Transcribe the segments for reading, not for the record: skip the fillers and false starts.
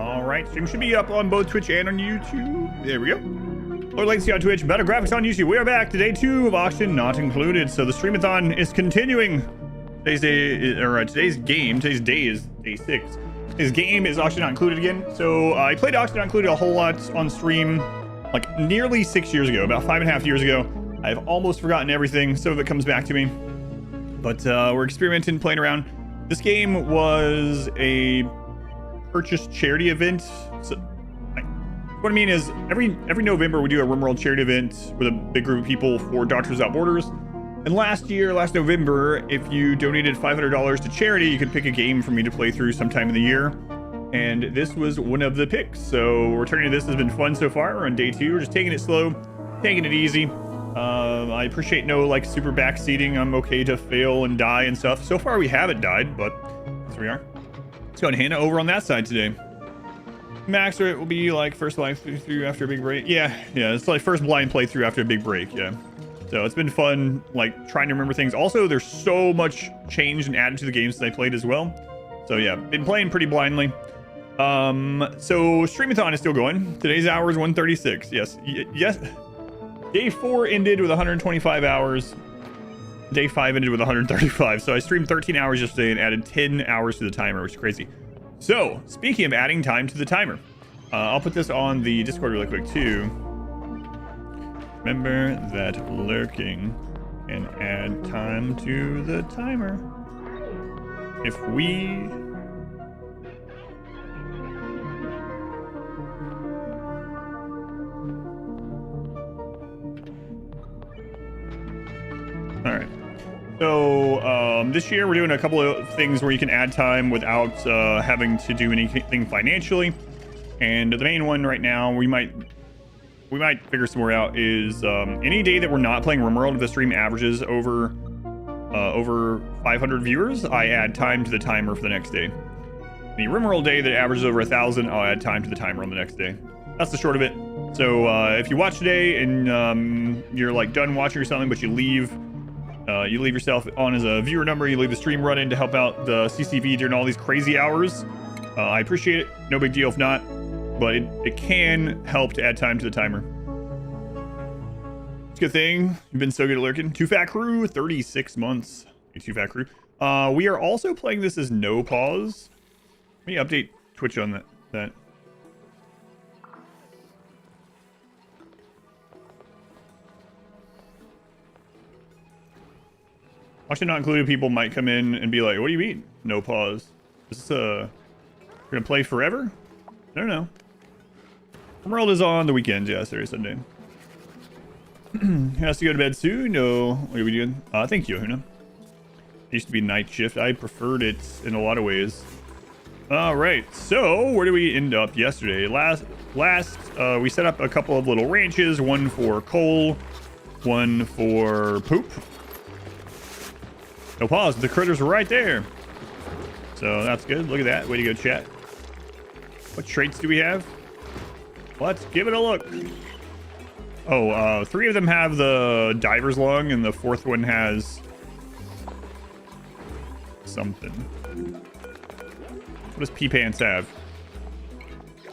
All right, stream should be up on both Twitch and on YouTube. There we go. Lord Legacy on Twitch, better graphics on YouTube. We are back to day 2 of auction not included. So the Streamathon is continuing. Today's game, today's day is day 6. His game is auction not included again. So I played auction not included a whole lot on stream, like nearly 6 years ago, about 5.5 years ago. I've almost forgotten everything. Some of it comes back to me, but we're experimenting, playing around. This game was a purchased charity event. So what I mean is every November we do a RimWorld charity event with a big group of people for Doctors Without Borders. And last November, if you donated $500 to charity, you could pick a game for me to play through sometime in the year. And this was one of the picks. So returning to this has been fun so far. We're on day 2. We're just taking it slow, taking it easy. I appreciate no like super backseating. I'm okay to fail and die and stuff. So far we haven't died, but here we are. Let's go and Hannah over on that side today. Max rate will be like first blind playthrough after a big break. Yeah, it's like first blind playthrough after a big break. Yeah. So it's been fun, like trying to remember things. Also, there's so much changed and added to the games that I played as well. So yeah, been playing pretty blindly. So Streamathon is still going. Today's hour is 136. Yes. Day 4 ended with 125 hours. Day 5 ended with 135. So I streamed 13 hours yesterday and added 10 hours to the timer, which is crazy. So speaking of adding time to the timer, I'll put this on the Discord really quick too. Remember that lurking can add time to the timer. If we... Alright. So, this year we're doing a couple of things where you can add time without having to do anything financially. And the main one right now, we might figure some more out, is any day that we're not playing RimWorld, if the stream averages over 500 viewers, I add time to the timer for the next day. Any RimWorld day that averages over 1,000, I'll add time to the timer on the next day. That's the short of it. So if you watch today and you're like done watching or something, but you leave yourself on as a viewer number, you leave the stream running to help out the CCV during all these crazy hours, I appreciate it. No big deal if not. But it can help to add time to the timer. It's a good thing. You've been so good at lurking. Too Fat Crew, 36 months. Hey, Too Fat Crew. We are also playing this as no pause. Let me update Twitch on that. Watching not included people might come in and be like, what do you mean? No pause. Is this we're gonna play forever? I don't know. World is on the weekends, yeah, Saturday, Sunday. Has to go to bed soon? No. What are we doing? Thank you, Huna. It used to be night shift. I preferred it in a lot of ways. All right, so where did we end up yesterday? Last, we set up a couple of little ranches, one for coal, one for poop. No pause, the critters were right there. So that's good. Look at that. Way to go, chat. What traits do we have? Let's give it a look. Oh, 3 of them have the diver's lung, and the 4th one has something. What does Pee Pants have?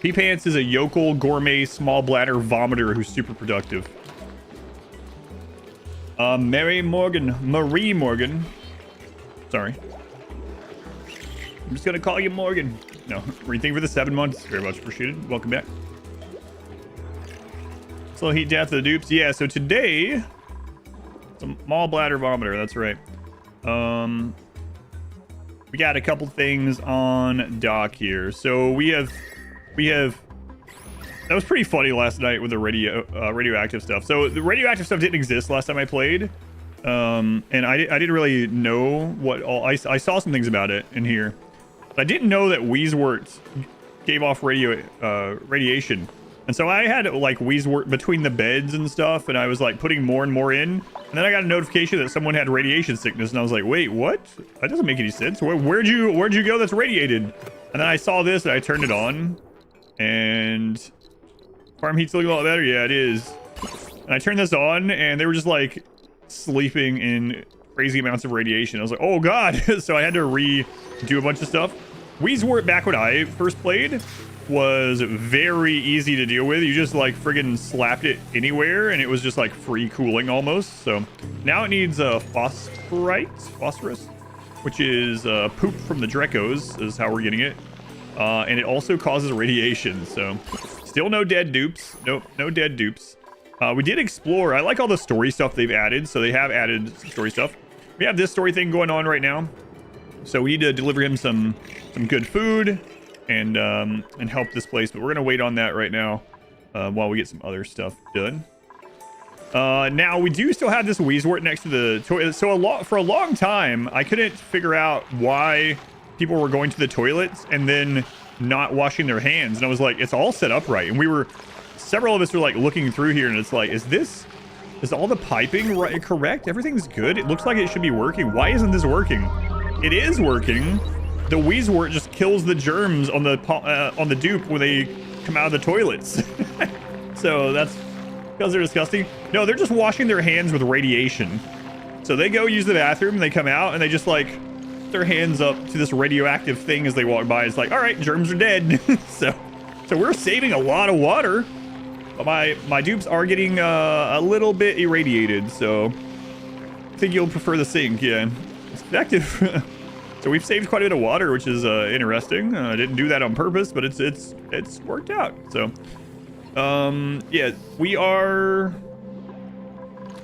Pee Pants is a yokel gourmet small bladder vomiter who's super productive. Marie Morgan. Sorry. I'm just gonna call you Morgan. No, thank you for the 7 months. Very much appreciated. Welcome back. Slow heat death of the dupes. Yeah, so today, small bladder vomiter. That's right. We got a couple things on dock here. So we have. That was pretty funny last night with the radioactive stuff. So the radioactive stuff didn't exist last time I played, and I didn't really know what all. I saw some things about it in here. I didn't know that Wheezewort gave off radiation. And so I had like Wheezewort between the beds and stuff, and I was like putting more and more in. And then I got a notification that someone had radiation sickness, and I was like, wait, what? That doesn't make any sense. Where'd you go that's radiated? And then I saw this and I turned it on, and farm heat's looking a lot better. Yeah, it is. And I turned this on, and they were just like sleeping in crazy amounts of radiation. I was like, oh god. So I had to redo a bunch of stuff. Wheezewort, back when I first played, was very easy to deal with. You just like friggin' slapped it anywhere and it was just like free cooling almost. So now it needs phosphorus, which is poop from the Drekos is how we're getting it. And it also causes radiation. So still no dead dupes. Nope, no dead dupes. We did explore. I like all the story stuff they've added. So they have added some story stuff. We have this story thing going on right now. So we need to deliver him some good food and help this place. But we're going to wait on that right now while we get some other stuff done. Now, we do still have this Wheezewort next to the toilet. So for a long time, I couldn't figure out why people were going to the toilets and then not washing their hands. And I was like, it's all set up right. And several of us were like looking through here and it's like, is all the piping right, correct? Everything's good. It looks like it should be working. Why isn't this working? It is working. The Wheezewort just kills the germs on the dupe when they come out of the toilets. So that's because they're disgusting. No, they're just washing their hands with radiation. So they go use the bathroom and they come out and they just like their hands up to this radioactive thing as they walk by. It's like, all right, germs are dead. so we're saving a lot of water. But my dupes are getting a little bit irradiated. So I think you'll prefer the sink. Yeah, it's effective. So we've saved quite a bit of water, which is interesting. I didn't do that on purpose, but it's worked out. So, yeah, we are.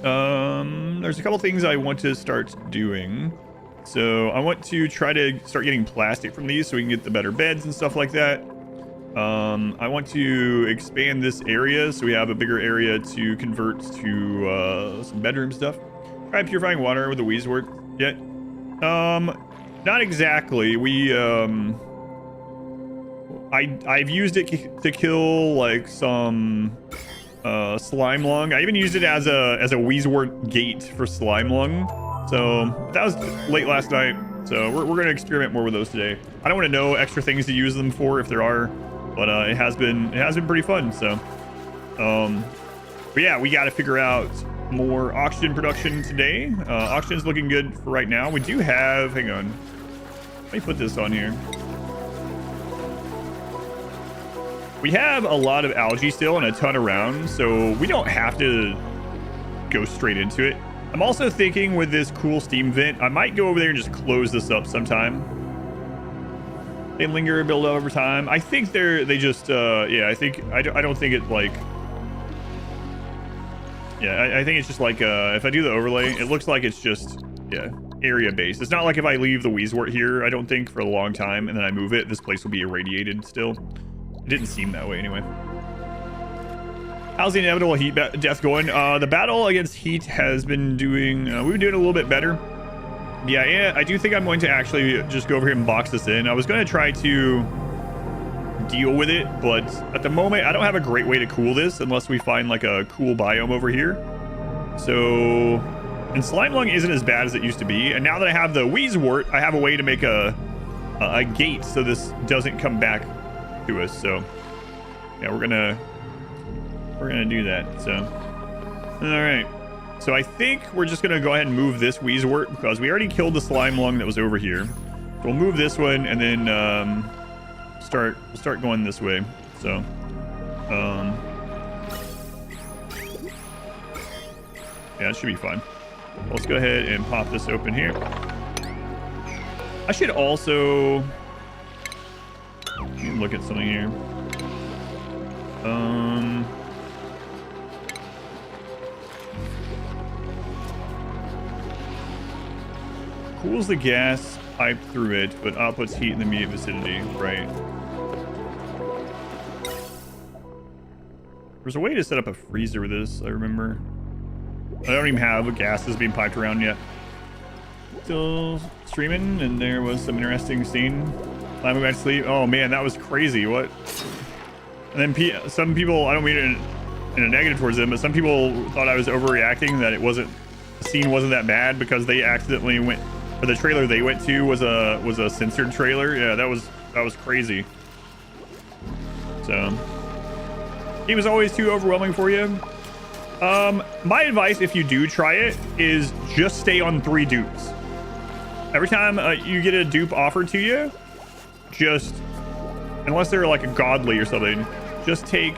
There's a couple things I want to start doing. So I want to try to start getting plastic from these so we can get the better beds and stuff like that. I want to expand this area so we have a bigger area to convert to some bedroom stuff. Try purifying water with the Wheezewort yet. Not exactly. I've used it to kill like some slime lung. I even used it as a Wheezewort gate for slime lung. So that was late last night. So we're gonna experiment more with those today. I don't want to know extra things to use them for if there are, but it has been pretty fun. So but yeah, we got to figure out more oxygen production today. Oxygen's looking good for right now. We do have, hang on, let me put this on here. We have a lot of algae still and a ton around, so we don't have to go straight into it. I'm also thinking with this cool steam vent, I might go over there and just close this up sometime. They linger, build up over time. I think they just yeah, I don't think it like, yeah, I think it's just like, if I do the overlay, it looks like it's just, yeah, area based. It's not like if I leave the Wheezewort here, I don't think, for a long time, and then I move it, this place will be irradiated still. It didn't seem that way anyway. How's the inevitable heat death going? The battle against heat has been doing, we've been doing a little bit better. Yeah, I do think I'm going to actually just go over here and box this in. I was going to try to deal with it, but at the moment I don't have a great way to cool this unless we find like a cool biome over here. So, and slime lung isn't as bad as it used to be, and now that I have the Wheezewort, I have a way to make a gate so this doesn't come back to us. So yeah, we're gonna do that. So all right, so I think we're just gonna go ahead and move this Wheezewort because we already killed the slime lung that was over here. So we'll move this one and then start going this way. So yeah, it should be fun. Let's go ahead and pop this open here. I should also look at something here. Cools the gas pipe through it, but outputs heat in the immediate vicinity. Right. There's a way to set up a freezer with this, I remember. I don't even have gases being piped around yet. Still streaming, and there was some interesting scene. Climbing back to sleep. Oh man, that was crazy. What? And then some people, I don't mean it in a negative towards them, but some people thought I was overreacting, that the scene wasn't that bad because they accidentally went, or the trailer they went to was a censored trailer. Yeah, that was crazy. So, game is always too overwhelming for you. My advice, if you do try it, is just stay on 3 dupes. Every time you get a dupe offered to you, just, unless they're like a godly or something, just take,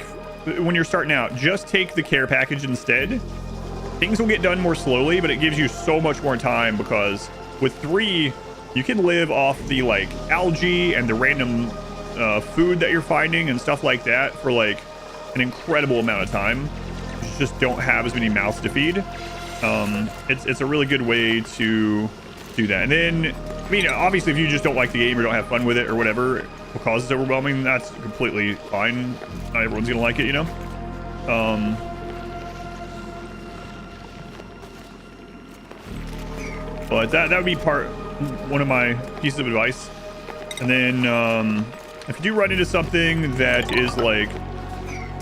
when you're starting out, just take the care package instead. Things will get done more slowly, but it gives you so much more time, because with 3, you can live off the like algae and the random food that you're finding and stuff like that for like an incredible amount of time. You just don't have as many mouths to feed. It's a really good way to do that. And then, I mean, obviously if you just don't like the game or don't have fun with it or whatever because it's overwhelming, that's completely fine. Not everyone's gonna like it, you know. But that would be one of my pieces of advice. And then if you do run into something that is like,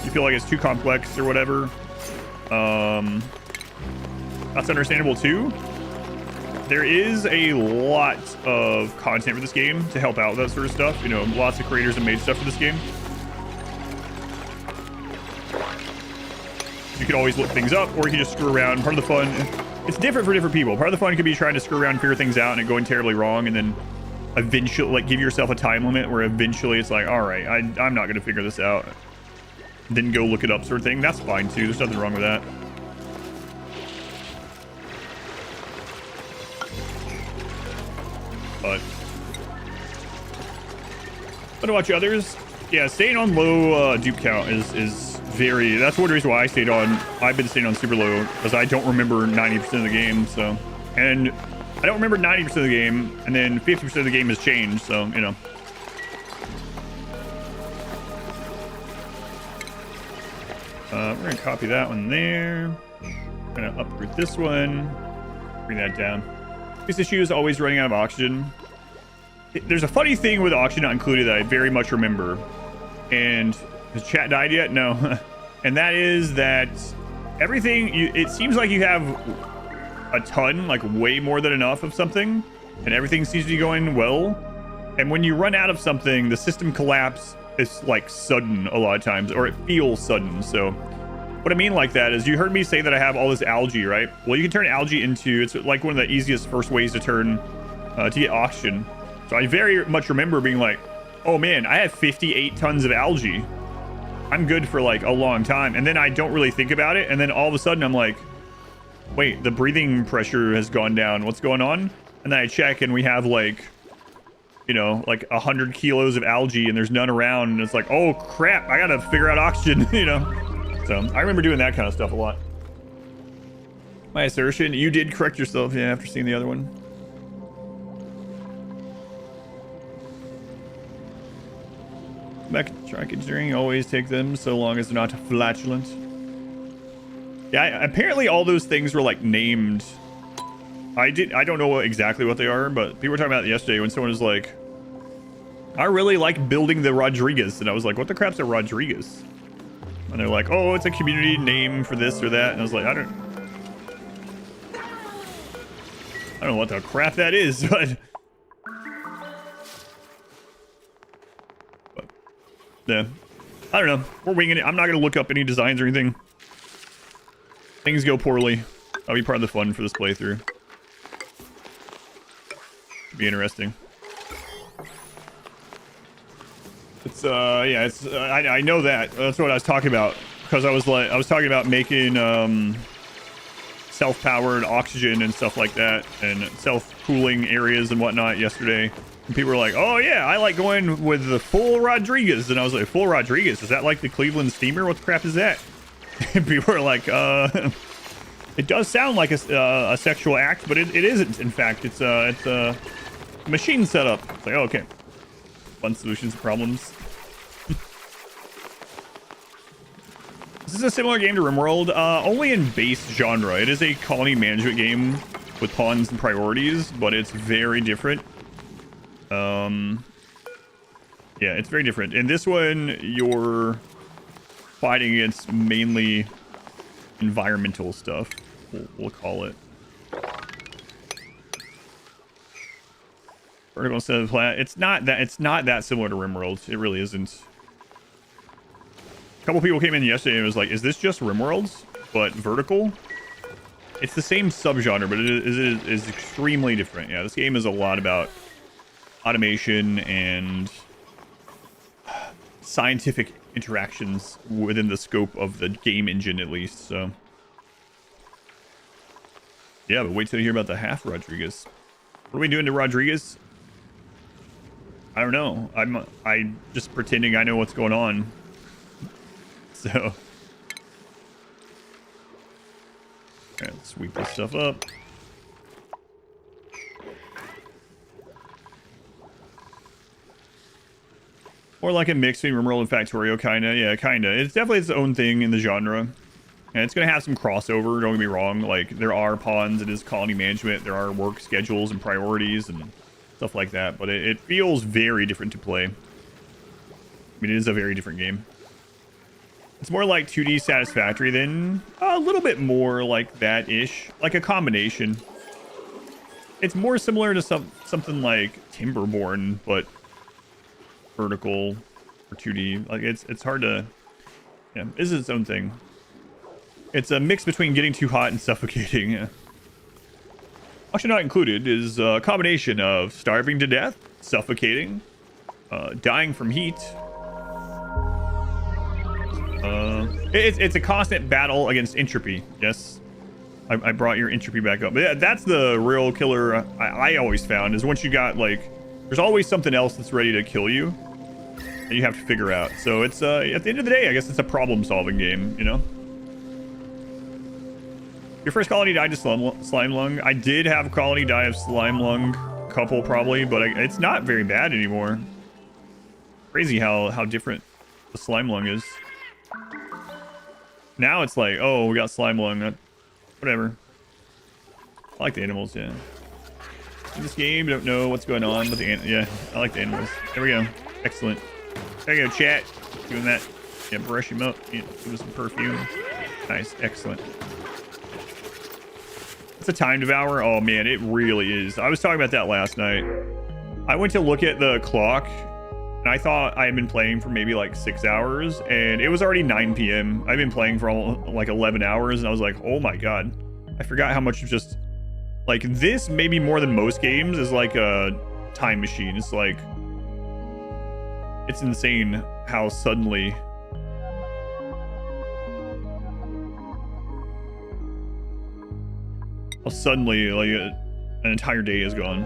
you feel like it's too complex or whatever, that's understandable too. There is a lot of content for this game to help out that sort of stuff. You know, lots of creators have made stuff for this game. You can always look things up, or you can just screw around. Part of the fun, it's different for different people. Part of the fun could be trying to screw around and figure things out and it going terribly wrong, and then eventually, like, give yourself a time limit where eventually it's like, all right, I'm not going to figure this out. Then go look it up, sort of thing. That's fine too. There's nothing wrong with that. But about others, yeah, staying on low dupe count is very, that's one reason why I've been staying on super low, because I don't remember 90% of the game. So, and I don't remember 90% of the game, and then 50% of the game has changed, so you know. We're gonna copy that one there. We're gonna uproot this one, bring that down. This issue is always running out of oxygen. There's a funny thing with oxygen not included that I very much remember. And has chat died yet? No. And that is that everything, it seems like you have a ton, like way more than enough of something, and everything seems to be going well. And when you run out of something, the system collapse is like sudden a lot of times, or it feels sudden. So what I mean like that is, you heard me say that I have all this algae, right? Well, you can turn algae into, it's like one of the easiest first ways to turn, to get oxygen. So I very much remember being like, oh man, I have 58 tons of algae. I'm good for like a long time. And then I don't really think about it. And then all of a sudden I'm like, wait, the breathing pressure has gone down. What's going on? And then I check and we have like, you know, like 100 kilos of algae and there's none around. And it's like, oh crap, I gotta figure out oxygen, you know? So I remember doing that kind of stuff a lot. My assertion, you did correct yourself, yeah, after seeing the other one. Back to track engineering, always take them so long as they're not flatulent. Yeah, apparently all those things were like named. I don't know exactly what they are, but people were talking about it yesterday when someone was like, I really like building the Rodriguez. And I was like, what the crap's a Rodriguez? And they're like, oh, it's a community name for this or that. And I was like, I don't know what the crap that is, but yeah, I don't know. We're winging it. I'm not going to look up any designs or anything. Things go poorly. That'll be part of the fun for this playthrough. Be interesting. It's yeah, it's I know that. That's what I was talking about, because I was talking about making self-powered oxygen and stuff like that, and self-cooling areas and whatnot yesterday. And people were like, oh yeah, I like going with the full Rodriguez. And I was like, full Rodriguez? Is that like the Cleveland Steamer? What the crap is that? And people were like, it does sound like a sexual act, but it isn't. In fact, it's a machine setup. It's like, oh, okay. Fun solutions to problems. This is a similar game to RimWorld, only in base genre. It is a colony management game with pawns and priorities, but it's very different. Yeah, it's very different. In this one, you're fighting against mainly environmental stuff, we'll call it. Vertical instead of flat. It's not that similar to RimWorld. It really isn't. A couple people came in yesterday and was like, is this just RimWorlds but vertical? It's the same subgenre, but it is extremely different. Yeah, this game is a lot about automation and scientific interactions within the scope of the game engine, at least. So yeah, but wait till you hear about the half Rodriguez. What are we doing to Rodriguez? I don't know. I just pretending I know what's going on. So all right, let's sweep this stuff up. Or like a mix between Rimworld and Factorio, kinda. Yeah, kinda. It's definitely its own thing in the genre. And it's gonna have some crossover, don't get me wrong. Like, there are pawns, it is colony management, there are work schedules and priorities and stuff like that. But it feels very different to play. I mean, it is a very different game. It's more like 2D Satisfactory than a little bit more like that-ish. Like a combination. It's more similar to something like Timberborn, but vertical or 2D. Like it's hard to, yeah, it's its own thing. It's a mix between getting too hot and suffocating. Yeah. Actually not included is a combination of starving to death, suffocating, dying from heat. It's a constant battle against entropy. Yes, I brought your entropy back up. But yeah, that's the real killer I always found, is once you got, like, there's always something else that's ready to kill you that you have to figure out. So it's at the end of the day, I guess it's a problem-solving game, you know? Your first colony died to slime lung. I did have a colony die of slime lung, couple probably, but it's not very bad anymore. Crazy how different the slime lung is. Now it's like, oh, we got slime lung. Whatever. I like the animals, yeah. In this game, don't know what's going on, but yeah, I like the animals. There we go. Excellent. There you go, chat. Doing that. Yeah, brush him up. Yeah, give him some perfume. Nice. Excellent. It's a time devour. Oh, man, it really is. I was talking about that last night. I went to look at the clock, and I thought I had been playing for maybe like 6 hours, and it was already 9 p.m. I've been playing for like 11 hours, and I was like, oh my god. I forgot how much just... Like, this, maybe more than most games, is like a time machine. It's like... It's insane how suddenly... How suddenly, like, an entire day is gone.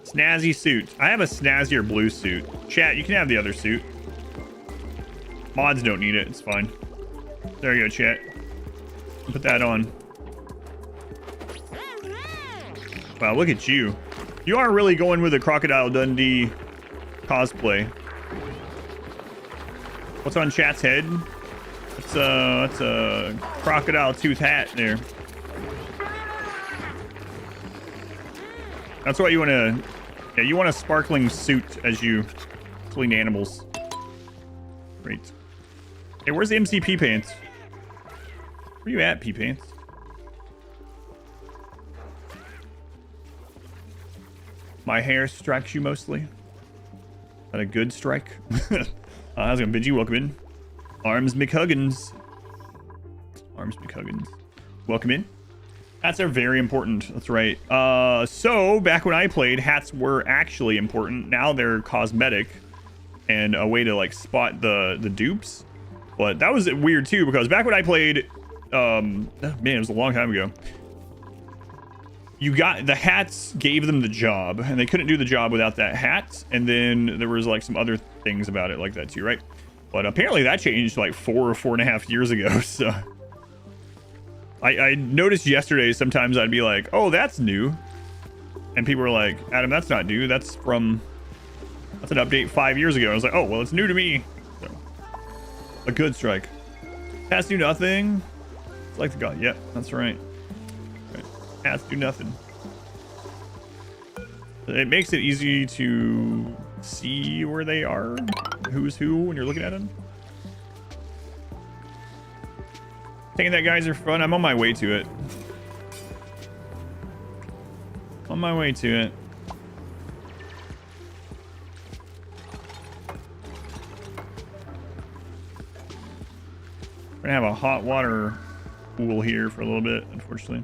Snazzy suit. I have a snazzier blue suit. Chat, you can have the other suit. Mods don't need it. It's fine. There you go, chat. Put that on. Wow, look at you. You are really going with a Crocodile Dundee cosplay. What's on chat's head? It's a crocodile tooth hat there. That's what you want to... Yeah, you want a sparkling suit as you clean animals. Great. Hey, where's the MCP pants? Where you at, P pants? My hair strikes you mostly. Is that a good strike? How's it going, Benji? Welcome in. Arms McHuggins. Arms McHuggins. Welcome in. Hats are very important. That's right. So back when I played, hats were actually important. Now they're cosmetic and a way to like spot the dupes. But that was weird too, because back when I played, man, it was a long time ago. You got the hats gave them the job, and they couldn't do the job without that hat. And then there was like some other things about it like that too, right? But apparently that changed like 4 or 4.5 years ago. So I noticed yesterday, sometimes I'd be like, oh, that's new. And people were like, Adam, that's not new. That's an update 5 years ago. I was like, oh, well, it's new to me. So, a good strike. Hats do nothing. It's like the god. Yep, that's right. Hats do nothing. It makes it easy to see where they are, who's who when you're looking at them. Taking that geyser for fun. I'm on my way to it. On my way to it. We're gonna have a hot water pool here for a little bit, unfortunately.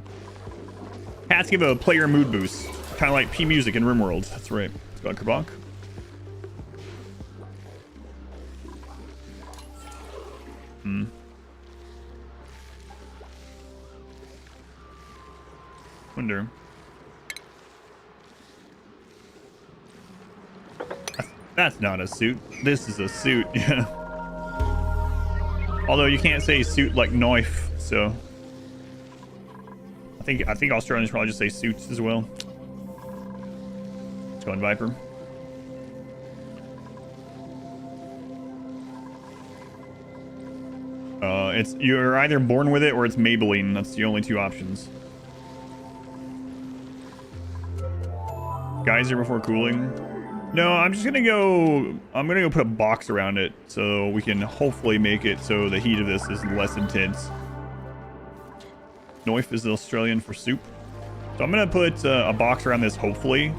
Hats give a player mood boost, kind of like P music in RimWorld. That's right. Let's go, Kerbonk. Wonder. That's not a suit. This is a suit. Yeah. Although you can't say suit like knife, so I think Australians probably just say suits as well. Let's go on Viper. You're either born with it or it's Maybelline. That's the only two options. Geyser before cooling. No, I'm gonna go put a box around it so we can hopefully make it so the heat of this is less intense. Noif is Australian for soup. So I'm gonna put a box around this, hopefully.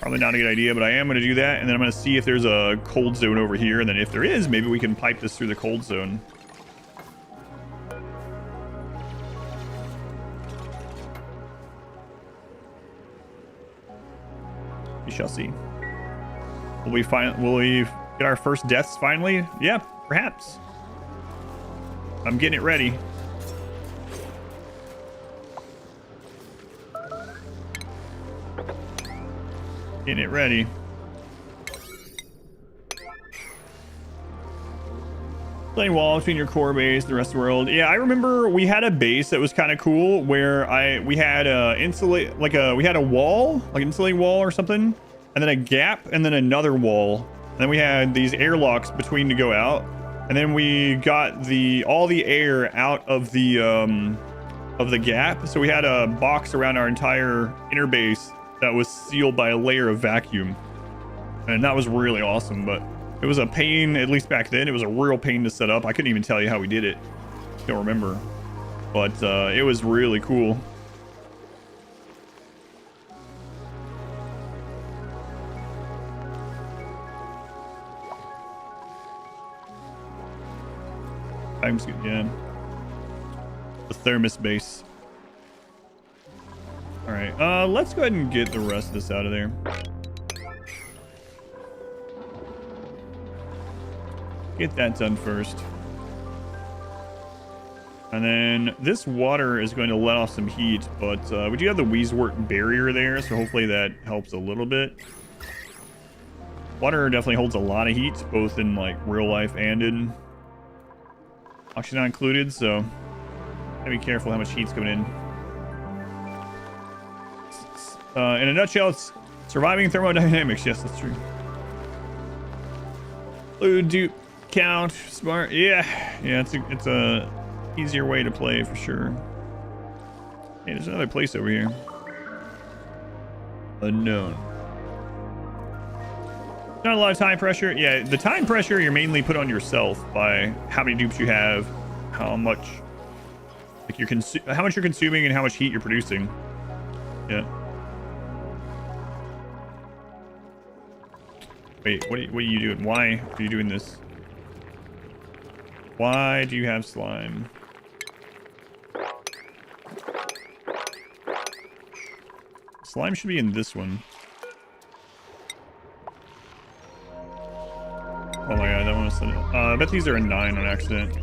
Probably not a good idea, but I am gonna do that, and then I'm gonna see if there's a cold zone over here, and then if there is, maybe we can pipe this through the cold zone. We shall see. Will we get our first deaths finally? Yeah, perhaps. I'm getting it ready. Getting it ready. Playing wall between your core base, the rest of the world. Yeah, I remember we had a base that was kind of cool where we had we had a wall, like an insulating wall or something, and then a gap, and then another wall. And then we had these airlocks between to go out, and then we got all the air out of the gap. So we had a box around our entire inner base that was sealed by a layer of vacuum, and that was really awesome. But it was a pain, at least back then. It was a real pain to set up. I couldn't even tell you how we did it. Don't remember, but it was really cool. Time's good, yeah. The thermos base. All right, let's go ahead and get the rest of this out of there. Get that done first. And then this water is going to let off some heat, but we do have the Weezewort barrier there, so hopefully that helps a little bit. Water definitely holds a lot of heat, both in like real life and in Auction Not Included, so gotta be careful how much heat's coming in. In a nutshell, it's surviving thermodynamics. Yes, that's true. Blue dupe count, smart. Yeah, it's a easier way to play for sure. Hey, there's another place over here. Unknown. Not a lot of time pressure. Yeah, the time pressure you're mainly put on yourself by how many dupes you have, how much like how much you're consuming, and how much heat you're producing. Yeah. Wait, what are you doing? Why are you doing this? Why do you have slime? Slime should be in this one. Oh my god, that one was... I bet these are a 9 on accident.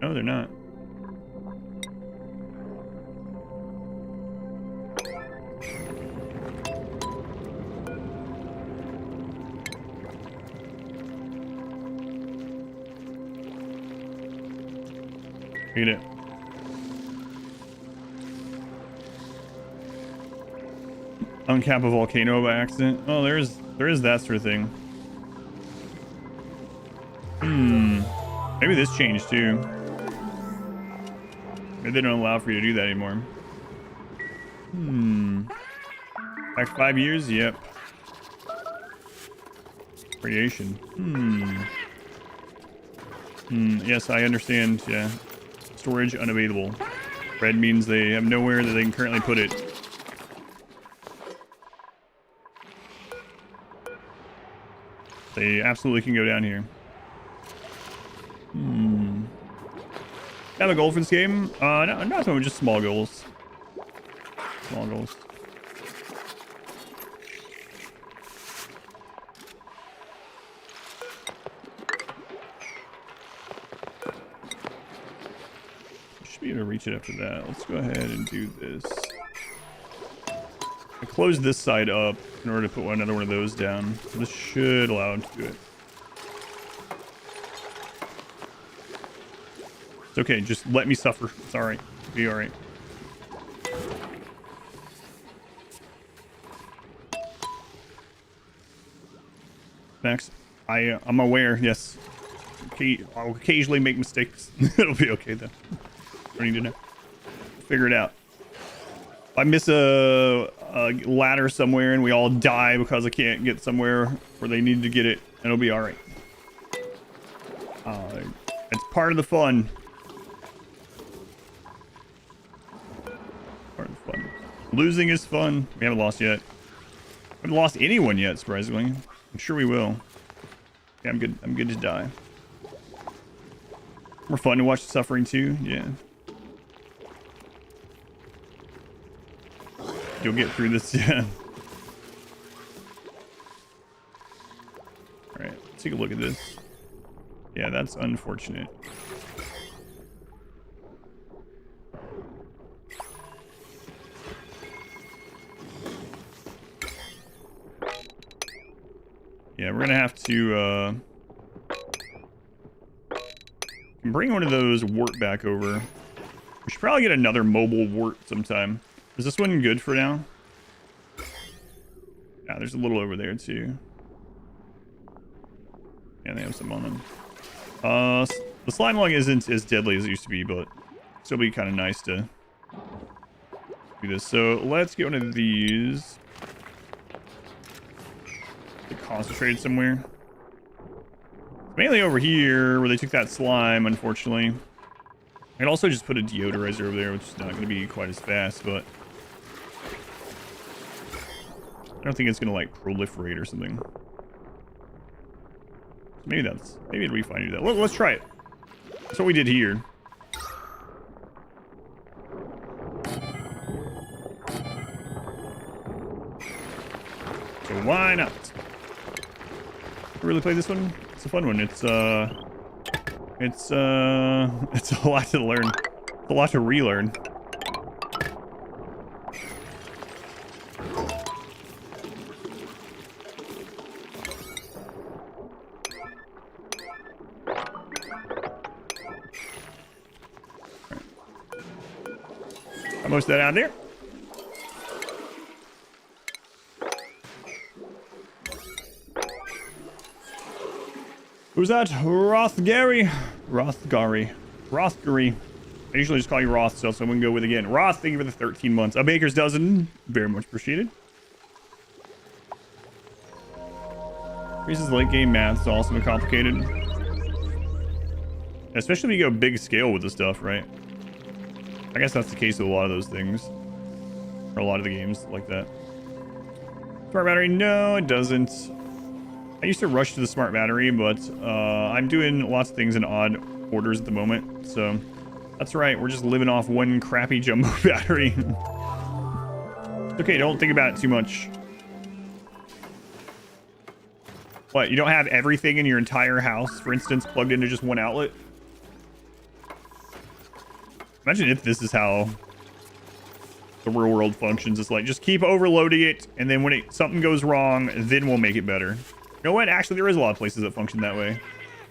No, they're not. Get it. Uncap a volcano by accident. Oh, there is that sort of thing. Maybe this changed too. Maybe they don't allow for you to do that anymore. Back 5 years? Yep. Radiation. Yes, I understand. Yeah. Storage unavailable. Red means they have nowhere that they can currently put it. They absolutely can go down here. Have a goal for this game? No, not so much, just small goals. Small goals. Should be able to reach it after that. Let's go ahead and do this. I closed this side up in order to put another one of those down. So this should allow him to do it. It's okay, just let me suffer. It's alright. Be alright. Max, I'm aware, yes. Okay, I'll occasionally make mistakes. It'll be okay though. Don't need to know. Figure it out. If I miss a ladder somewhere and we all die because I can't get somewhere where they need to get it, it'll be alright. It's part of the fun. Part of the fun. Losing is fun. We haven't lost yet. We haven't lost anyone yet, surprisingly. I'm sure we will. Yeah, I'm good. I'm good to die. More fun to watch the suffering too. Yeah. You'll get through this. Yeah. All right. Let's take a look at this. Yeah, that's unfortunate. Yeah, we're gonna have to bring one of those wart back over. We should probably get another mobile wart sometime. Is this one good for now? Yeah, there's a little over there too. Yeah, they have some on them. The slime lung isn't as deadly as it used to be, but still be kind of nice to do this. So let's get one of these. Concentrated somewhere. Mainly over here where they took that slime, unfortunately. I could also just put a deodorizer over there, which is not going to be quite as fast, but I don't think it's going to like proliferate or something. Maybe it'll be fine to do that. Let's try it. That's what we did here. So why not? Really play this one? It's a fun one. It's a lot to learn. It's a lot to relearn. Got most of that out there. Who's that? Rothgary? Rothgary. I usually just call you Roth, so someone go with again. Roth, thank you for the 13 months. A baker's dozen. Very much appreciated. Increases late game math is also complicated. Especially when you go big scale with the stuff, right? I guess that's the case with a lot of those things. Or a lot of the games like that. Smart battery? No, it doesn't. I used to rush to the smart battery, but I'm doing lots of things in odd orders at the moment. So that's right. We're just living off one crappy jumbo battery. Okay, don't think about it too much. What, you don't have everything in your entire house, for instance, plugged into just one outlet? Imagine if this is how the real world functions. It's like, just keep overloading it, and then when something goes wrong, then we'll make it better. You know what? Actually, there is a lot of places that function that way.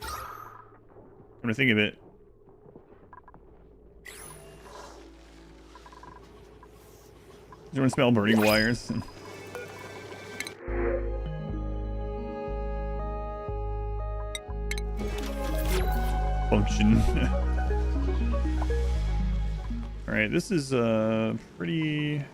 I'm gonna think of it. Does anyone smell burning wires? Function. All right, this is pretty.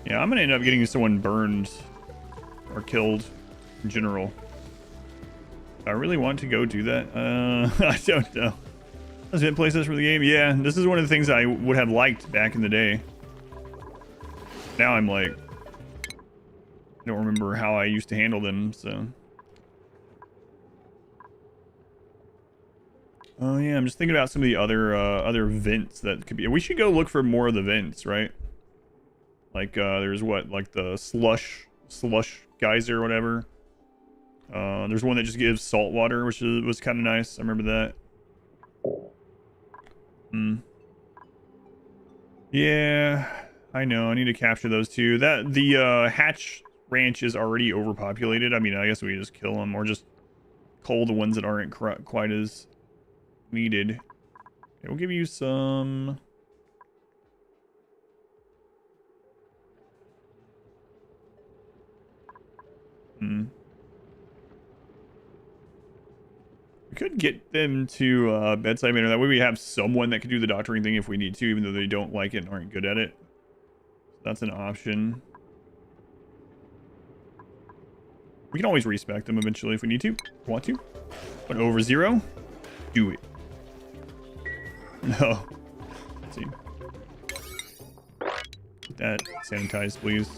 Yeah, Yeah, I'm gonna end up getting someone burned or killed in general. I really want to go do that. I don't know. Those event places for the game. Yeah, this is one of the things I would have liked back in the day. Now I'm like, I don't remember how I used to handle them, so. Oh yeah, I'm just thinking about some of the other vents that could be. We should go look for more of the vents, right? Like there's what, like the slush geyser or whatever. There's one that just gives salt water, which was kind of nice. I remember that. Yeah, I know. I need to capture those too. That the hatch ranch is already overpopulated. I mean, I guess we just kill them or just cull the ones that aren't quite as needed. Okay, we'll give you some. We could get them to bedside manner. That way we have someone that can do the doctoring thing if we need to, even though they don't like it and aren't good at it. That's an option. We can always respec them eventually if we need to, want to. But over 0, do it. No. Let's see. Get that sanitized, please.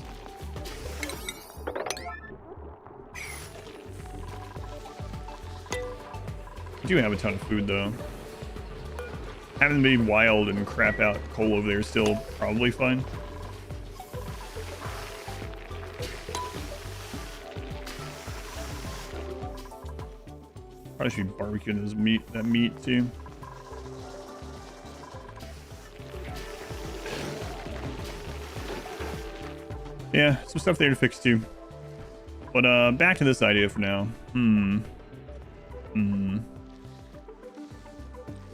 I do have a ton of food though. Having them be wild and crap out coal over there is still probably fine. Probably should be barbecuing that meat too. Yeah, some stuff there to fix too. But back to this idea for now.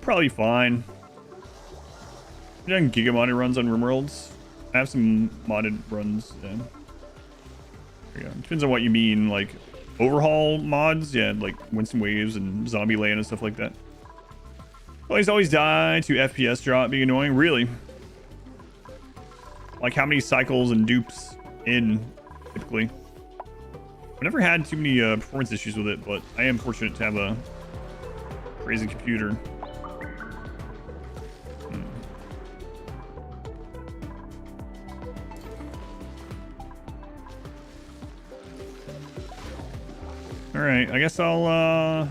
Probably fine. I've done giga modded runs on RimWorlds. I have some modded runs. Yeah. There we go. Depends on what you mean, like overhaul mods. Yeah, like Winston Waves and Zombie Land and stuff like that. Always die to FPS drop being annoying. Really? Like how many cycles and dupes in typically? I've never had too many performance issues with it, but I am fortunate to have a crazy computer. All right, I guess I'll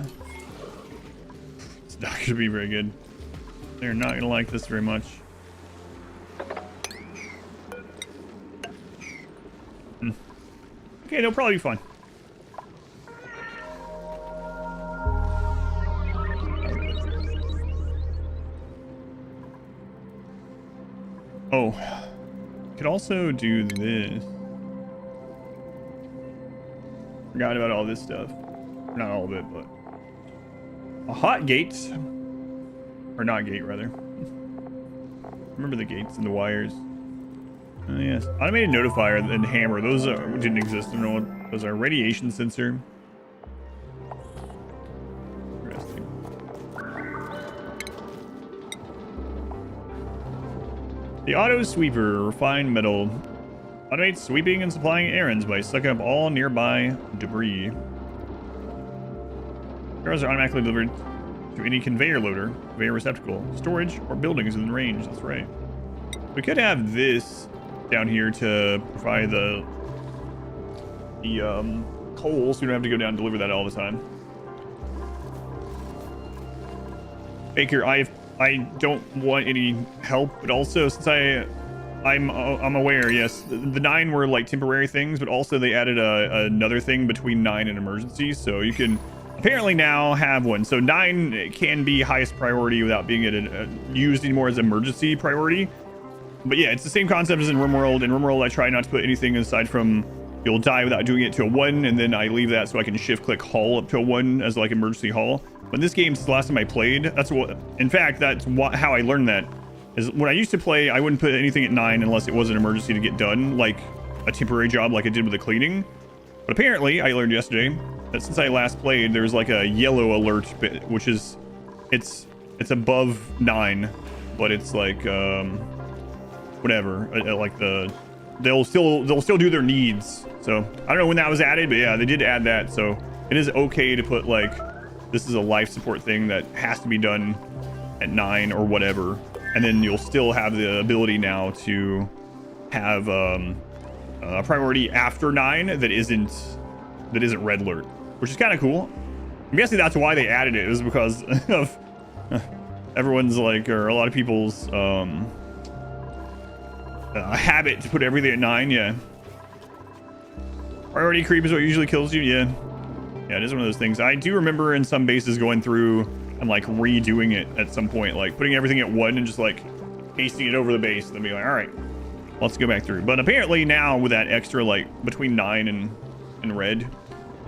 it's not gonna be very good. They're not gonna like this very much. Okay, they'll probably be fine. Oh, could also do this. Forgot about all this stuff. Not all of it, but a hot gate, or not gate rather. Remember the gates and the wires. Oh yes, automated notifier and hammer. Those didn't exist. I don't know what those are. Radiation sensor. Interesting. The auto sweeper, refined metal. Automates sweeping and supplying errands by sucking up all nearby debris. Arrows are automatically delivered to any conveyor loader, conveyor receptacle, storage, or buildings within range. That's right. We could have this down here to provide the coal, so we don't have to go down and deliver that all the time. Baker, I don't want any help, but also since I'm aware, yes, the 9 were like temporary things, but also they added another thing between 9 and emergency, so you can apparently now have one. So 9 can be highest priority without being used anymore as emergency priority. But yeah, it's the same concept as in RimWorld. In RimWorld, I try not to put anything aside from you'll die without doing it to a 1, and then I leave that so I can shift-click haul up to a 1 as like emergency haul. But this game, since the last time I played, that's what. In fact, that's how I learned that. Is when I used to play, I wouldn't put anything at 9 unless it was an emergency to get done, like a temporary job like I did with the cleaning. But apparently, I learned yesterday that since I last played, there's like a yellow alert bit, which is it's above 9, but it's like whatever, like the they'll still do their needs. So I don't know when that was added, but yeah, they did add that. So it is okay to put like, this is a life support thing that has to be done at 9 or whatever, and then you'll still have the ability now to have a priority after 9 that isn't red alert, which is kind of cool. I'm guessing that's why they added it. It was because of everyone's like, or a lot of people's habit to put everything at 9. Yeah, priority creep is what usually kills you. Yeah, it is one of those things. I do remember in some bases going through and like redoing it at some point, like putting everything at 1 and just like pasting it over the base and then be like, all right, let's go back through. But apparently now with that extra like between 9 and red,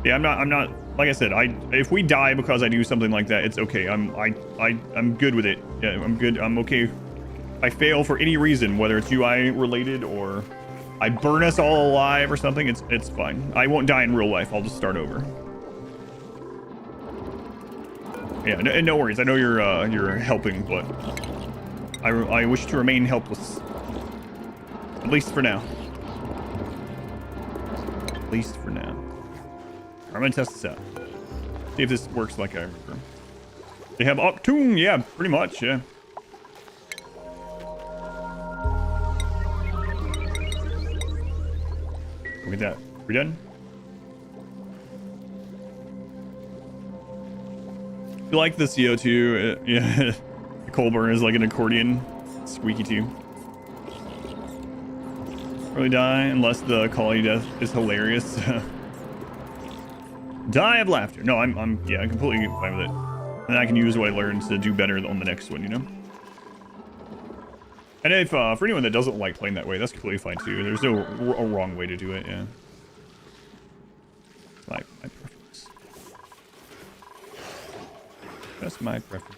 yeah, I'm not like I said, if we die because I do something like that, it's okay. I'm good with it. Yeah, I'm good. I'm okay. If I fail for any reason, whether it's UI related or I burn us all alive or something, it's fine. I won't die in real life. I'll just start over. Yeah, no worries. I know you're helping, but I wish to remain helpless. At least for now. At least for now. I'm gonna test this out. See if this works like I remember. They have Optune, yeah, pretty much, yeah. Look at that. We done? You like the CO2? Yeah, the coal burn is like an accordion. Squeaky too. Really die unless the quality death is hilarious. Die of laughter. No, I'm completely fine with it. And I can use what I learned to do better on the next one, you know? And if, for anyone that doesn't like playing that way, that's completely fine too. There's no a wrong way to do it, yeah. It's my preference. That's my preference.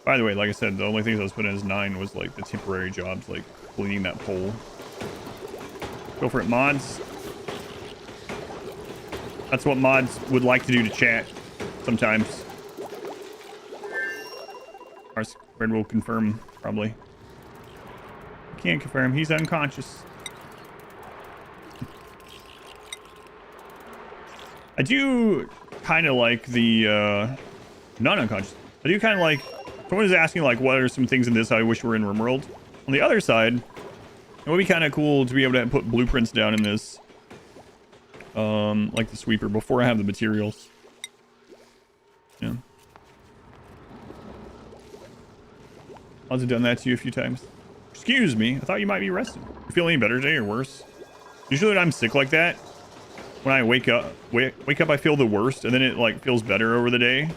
By the way, like I said, the only things I was putting as 9 was like the temporary jobs, like cleaning that pole. Go for it, mods. That's what mods would like to do to chat sometimes. Our Red will confirm, probably. Can't confirm, he's unconscious. I do kind of like the, not unconscious. I do kind of like, someone is asking like, what are some things in this I wish were in RimWorld? On the other side, it would be kind of cool to be able to put blueprints down in this. Like the sweeper before I have the materials. Yeah. I've done that to you a few times. Excuse me, I thought you might be resting. You feel any better today or worse? Usually when I'm sick like that, when I wake up, I feel the worst, and then it like feels better over the day.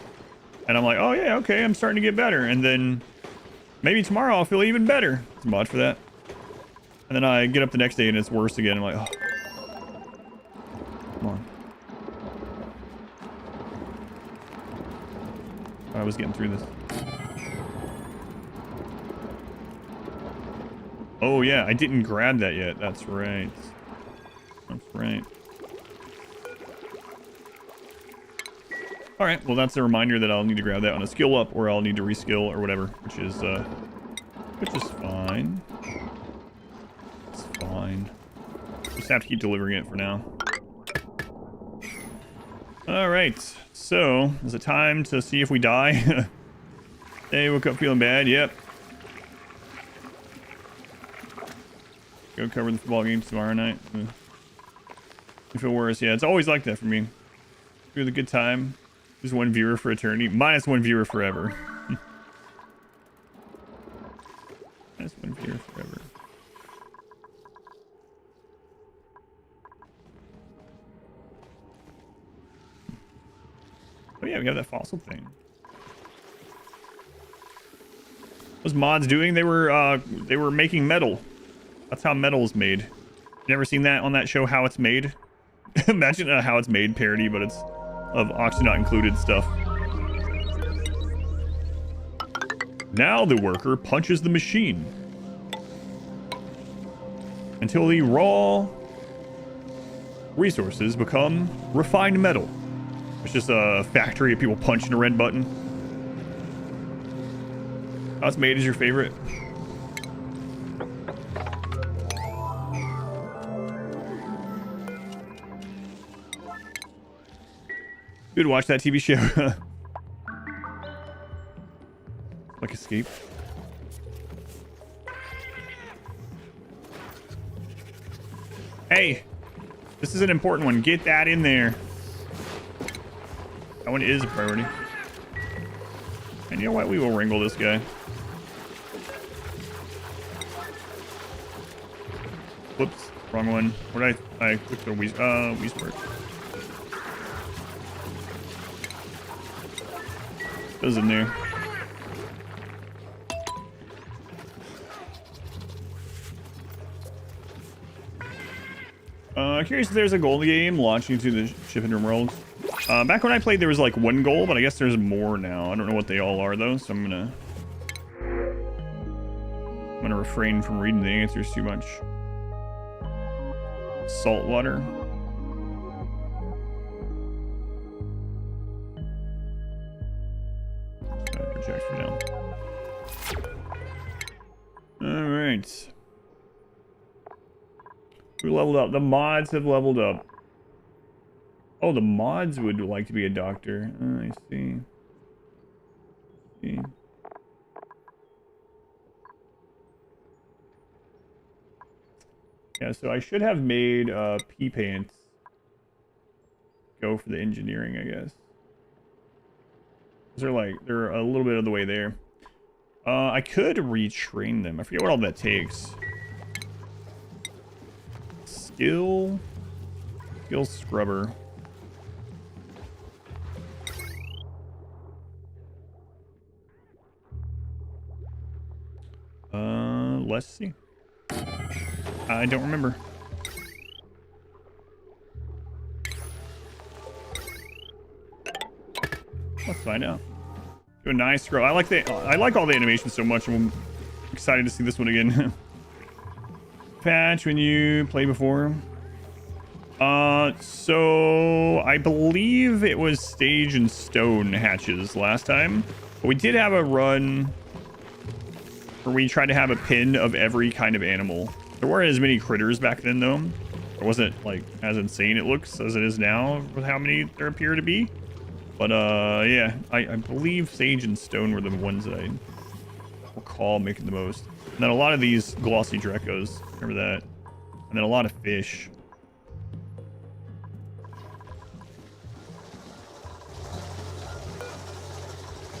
And I'm like, oh yeah, okay, I'm starting to get better. And then maybe tomorrow I'll feel even better. It's a mod for that. And then I get up the next day and it's worse again. I'm like, oh. Come on. I was getting through this. Oh yeah, I didn't grab that yet. That's right. That's right. All right, well, that's a reminder that I'll need to grab that on a skill up, or I'll need to reskill or whatever, which is fine. It's fine. Just have to keep delivering it for now. All right, so is it time to see if we die? Hey, woke up feeling bad. Yep. Go cover the football games tomorrow night. You feel worse? Yeah, it's always like that for me. Through the good time. Just 1 viewer for eternity. Minus 1 viewer forever. Minus 1 viewer forever. Oh yeah, we have that fossil thing. What was mods doing? They were making metal. That's how metal is made. You never seen that on that show, How It's Made? Imagine a How It's Made parody, but it's of Oxygen Not Included stuff. Now the worker punches the machine until the raw resources become refined metal. It's just a factory of people punching a red button. How it's made is your favorite? Dude, watch that TV show. Like escape. Hey, this is an important one. Get that in there. That one is a priority. And you know what? We will wrangle this guy. Whoops, wrong one. What did I clicked the Weesport. Those in there. Curious if there's a goal game launching to the Ship and World. Back when I played, there was like one goal, but I guess there's more now. I don't know what they all are though, so I'm gonna refrain from reading the answers too much. Salt water. Project for now. All right. We leveled up. The mods have leveled up. Oh, the mods would like to be a doctor. I see. Yeah, so I should have made P-Pants go for the engineering, I guess. They're a little bit of the way there. I could retrain them. I forget what all that takes. Skill scrubber. Let's see. I don't remember. Let's find out. Do a nice scrub. I like all the animations so much. I'm excited to see this one again. Patch when you play before. So I believe it was stage and stone hatches last time. But we did have a run where we tried to have a pin of every kind of animal. There weren't as many critters back then though. It wasn't like as insane it looks as it is now with how many there appear to be. But yeah, I believe sage and stone were the ones that I recall making the most. And then a lot of these glossy Drecos, remember that. And then a lot of fish.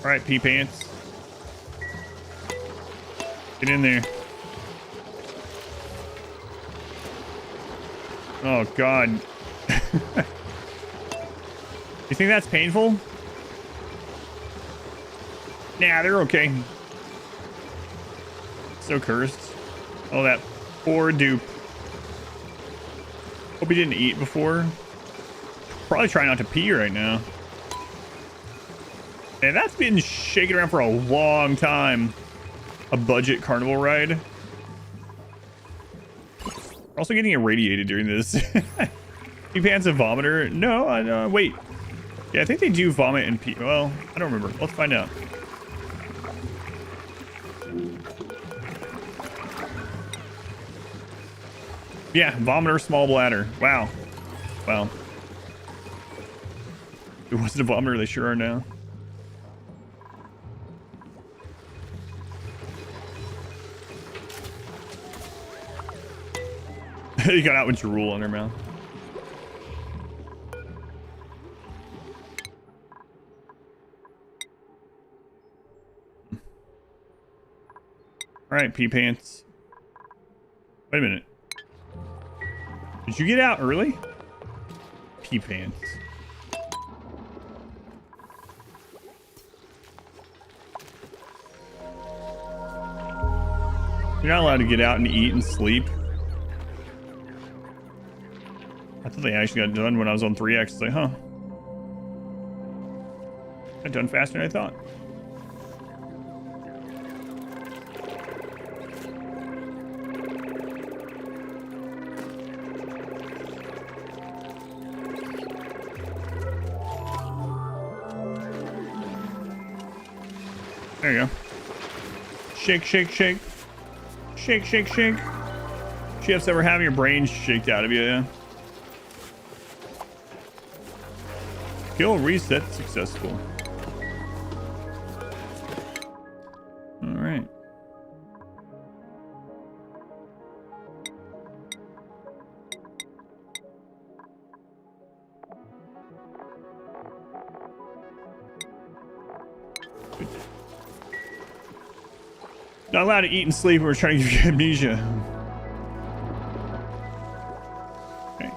All right, P-Pants. Get in there. Oh, God. You think that's painful? Nah, they're okay. So cursed. Oh, that poor dupe. Hope he didn't eat before. Probably trying not to pee right now. And that's been shaking around for a long time. A budget carnival ride. We're also getting irradiated during this. P-Pants a vomiter? No, wait. Yeah, I think they do vomit and pee. Well, I don't remember. Let's find out. Yeah, vomiter, small bladder. Wow. Wow. It wasn't a vomiter, they sure are now. You got out with your rule on their mouth. All right, P-Pants. Wait a minute. Did you get out early? P-Pants. You're not allowed to get out and eat and sleep. I thought they actually got done when I was on 3X. It's like, huh. Got done faster than I thought. There you go. Shake, shake, shake. Shake, shake, shake. Shifts ever having your brain shaked out of you, yeah. Kill reset successful. All right. Not allowed to eat and sleep. We're trying to give you amnesia. Okay.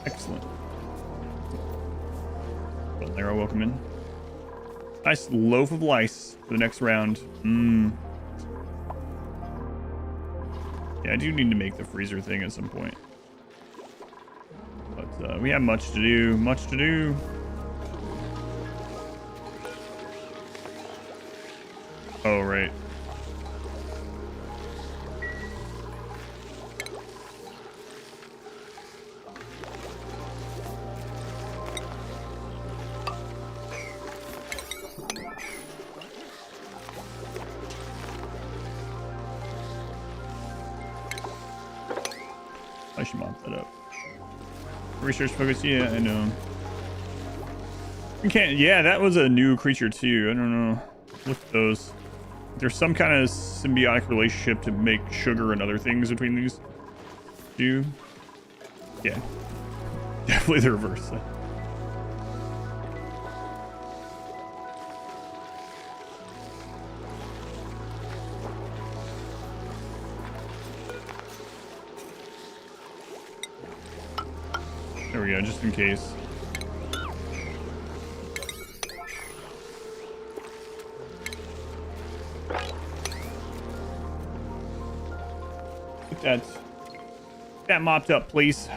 Excellent. Well, Lara, welcome in. Nice loaf of lice for the next round. Yeah, I do need to make the freezer thing at some point. But we have much to do. Much to do. Oh, right. I should mop that up. Research focus, yeah, I know. We can't, yeah, that was a new creature too. I don't know. Look at those. There's some kind of symbiotic relationship to make sugar and other things between these two. Yeah. Definitely the reverse. There we go, just in case. Get that mopped up, please.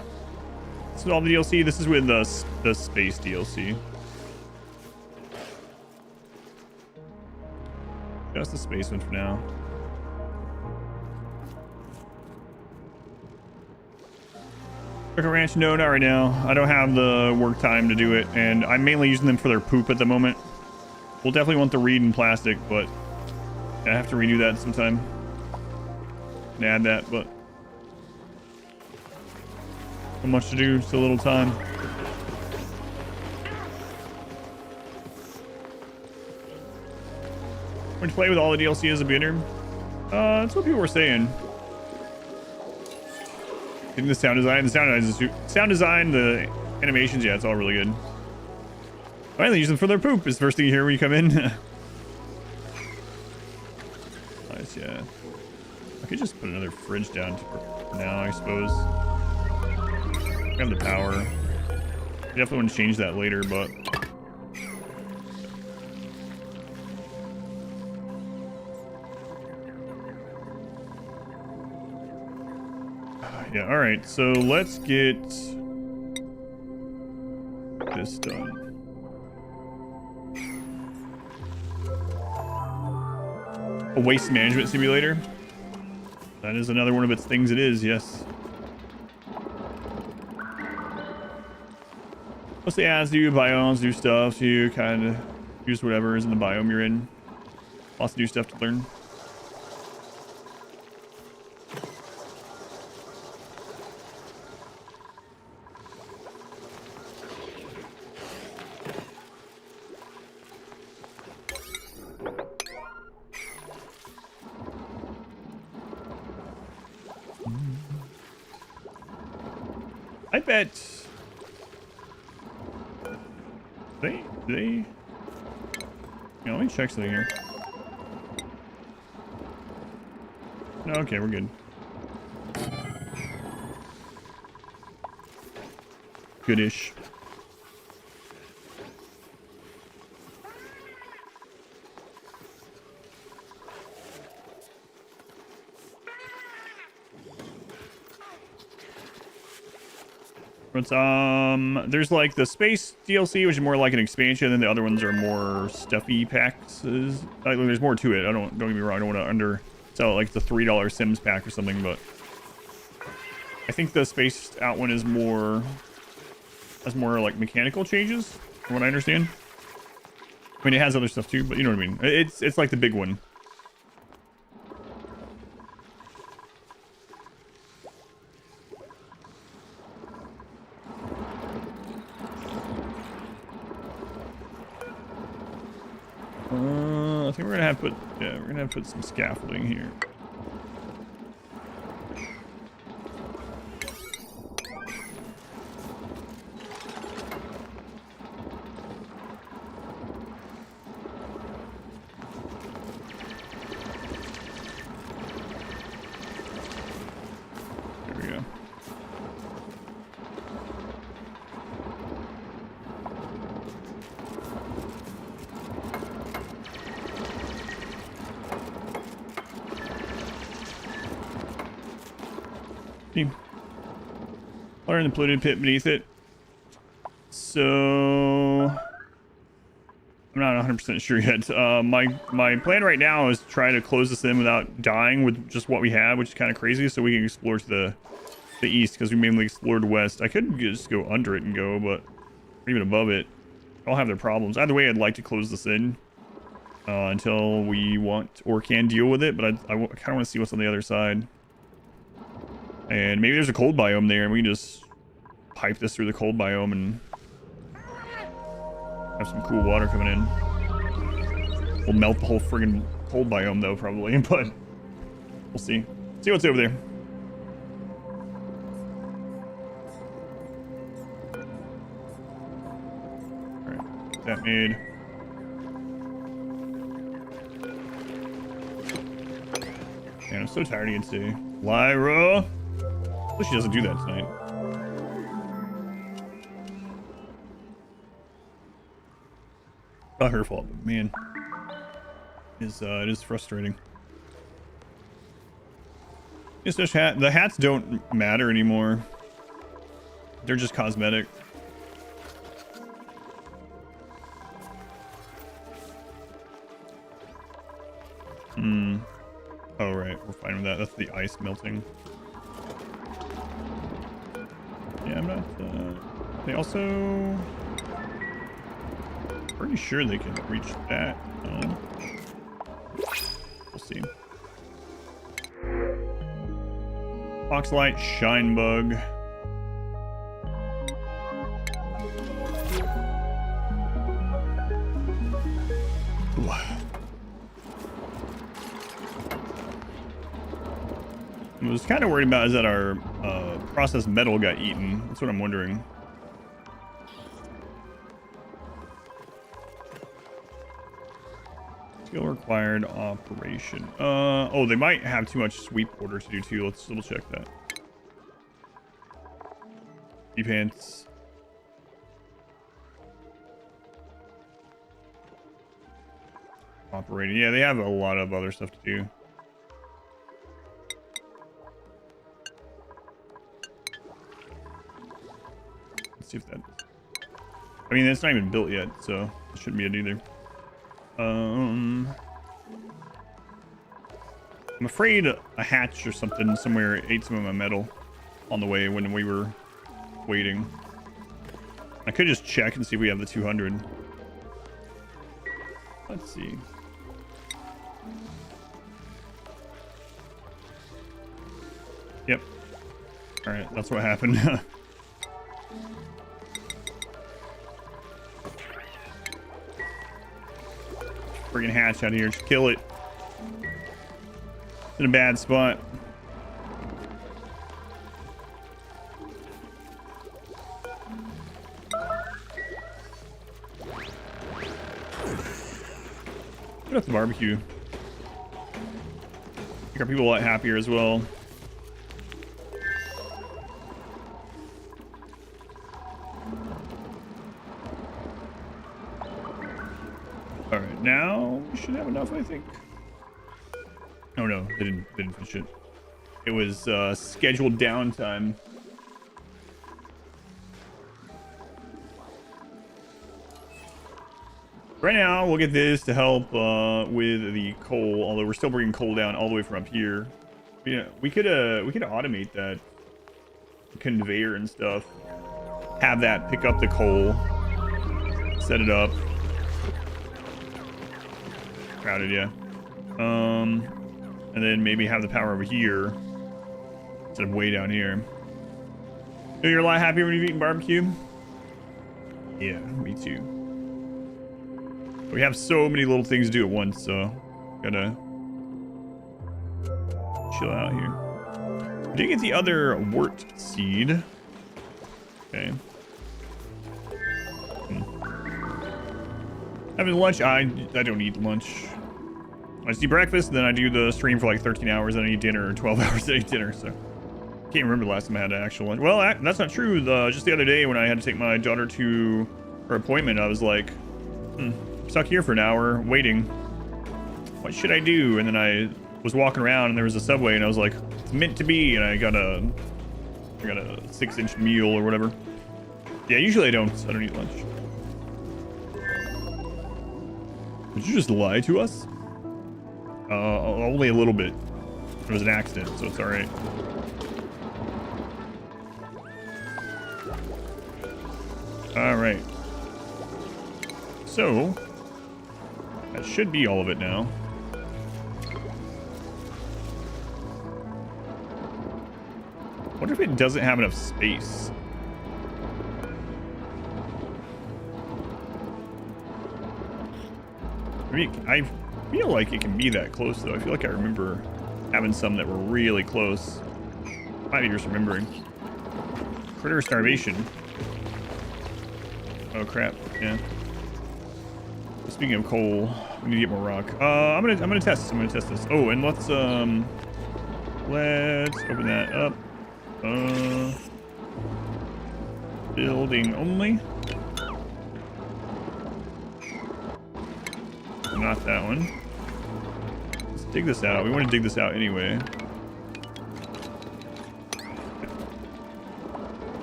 This is all the DLC. This is with the space DLC. Just the space one for now. Turkey Ranch, no, not right now. I don't have the work time to do it, and I'm mainly using them for their poop at the moment. We'll definitely want the reed and plastic, but I have to redo that sometime. And add that, but so much to do, so little time. When you play with all the DLC as a beginner, that's what people were saying. I think the sound design, the animations, yeah, it's all really good. Finally, use them for their poop is the first thing you hear when you come in. Nice, yeah. I could just put another fridge down for now, I suppose. I have the power. I definitely want to change that later, but yeah, all right, so let's get this done. A waste management simulator. That is another one of its things. It is, yes. Mostly ads do biomes, do stuff, so you kind of use whatever is in the biome you're in. Lots of new stuff to learn. I bet they yeah, let me check something here. No, okay, we're good. Goodish. But there's like the space DLC, which is more like an expansion, and the other ones are more stuffy packs. Like, there's more to it. Don't get me wrong. I don't want to undersell it like the $3 Sims pack or something, but I think the spaced out one is more like mechanical changes, from what I understand. I mean, it has other stuff too, but you know what I mean. It's like the big one. I think we're gonna have to put some scaffolding here. There we go. Water in the polluted pit beneath it. So I'm not 100% sure yet. My plan right now is to try to close this in without dying with just what we have, which is kind of crazy, so we can explore to the east, because we mainly explored west. I could just go under it and go, but or even above it. I'll have their problems. Either way, I'd like to close this in until we want or can deal with it, but I kind of want to see what's on the other side. And maybe there's a cold biome there, and we can just pipe this through the cold biome and have some cool water coming in. We'll melt the whole friggin' cold biome, though, probably, but we'll see. See what's over there. Alright, that made. Man, I'm so tired again today. Lyra! I wish she doesn't do that tonight. Not her fault, but man, it is frustrating. This hat, the hats don't matter anymore. They're just cosmetic. Oh right, we're fine with that. That's the ice melting. Yeah, I'm not. They also. Pretty sure they can reach that. We'll see. Foxlight, shine bug. I was kind of worried about is that our processed metal got eaten. That's what I'm wondering. Skill required operation. Oh, they might have too much sweep order to do too. Let's double check that. Pants. Operating. Yeah, they have a lot of other stuff to do. Let's see if that. I mean, it's not even built yet, so it shouldn't be it either. I'm afraid a hatch or something somewhere ate some of my metal on the way when we were waiting. I could just check and see if we have the 200. Let's see. Yep. All right, that's what happened. Friggin' hatch out here. Just kill it. It's in a bad spot. Put up the barbecue. Make our people a lot happier as well. Alright, now we should have enough, I think. Oh no, they didn't finish it. It was scheduled downtime. Right now, we'll get this to help with the coal, although we're still bringing coal down all the way from up here. Yeah, we could automate that conveyor and stuff. Have that pick up the coal, set it up. crowded, yeah. And then maybe have the power over here instead of way down here. So you're a lot happier when you've eaten barbecue? Yeah, me too. We have so many little things to do at once, so gotta chill out here. I did get the other wort seed. Okay. Having lunch, I don't eat lunch. I just eat breakfast, and then I do the stream for like 13 hours, and I eat dinner, or 12 hours, and I eat dinner, so. Can't remember the last time I had an actual lunch. Well, that's not true. Just the other day when I had to take my daughter to her appointment, I was like, stuck here for an hour waiting. What should I do? And then I was walking around and there was a Subway and I was like, it's meant to be. And I got a 6-inch meal or whatever. Yeah, usually I don't eat lunch. Did you just lie to us? Only a little bit. It was an accident, so it's all right. All right. So that should be all of it now. Wonder if it doesn't have enough space. Maybe I feel like it can be that close though. I feel like I remember having some that were really close. Might be just remembering. Critter starvation. Oh crap! Yeah. Speaking of coal, we need to get more rock. I'm gonna test this. I'm gonna test this. Oh, and let's open that up. Building only. Not that one. Let's dig this out. We want to dig this out anyway.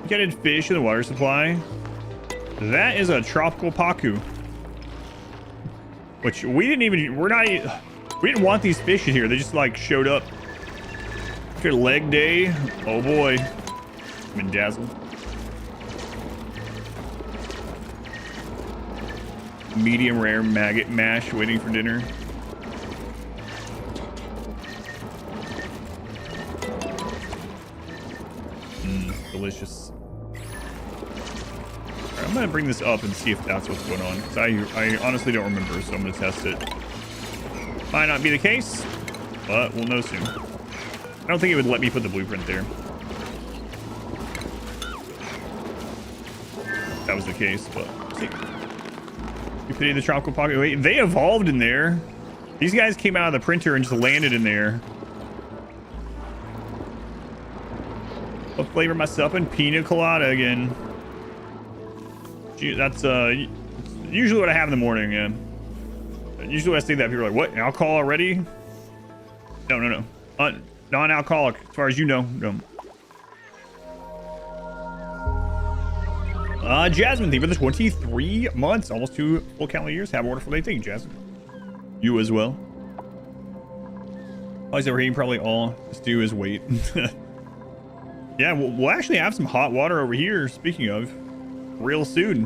Getting fish in the water supply. That is a tropical pacu. Which we didn't even, we didn't want these fish in here. They just like showed up. After leg day. Oh boy. I'm been dazzled. Medium rare maggot mash waiting for dinner. Delicious. Right, I'm gonna bring this up and see if that's what's going on, because I honestly don't remember, so I'm gonna test it. Might not be the case, but we'll know soon. I don't think it would let me put the blueprint there. That was the case, but see. You pity the tropical pocket. Wait, they evolved in there. These guys came out of the printer and just landed in there. I'll flavor myself in pina colada again. Gee, that's usually what I have in the morning. Yeah. Usually when I say that, people are like, "What? Alcohol already?" No. Non-alcoholic, as far as you know. No. Jasmine, thank you for the 23 months, almost 2 full calendar years. Have a wonderful day. Thank you, Jasmine. You as well. All he's overheating, probably all just do is wait. Yeah, we'll actually have some hot water over here, speaking of, real soon.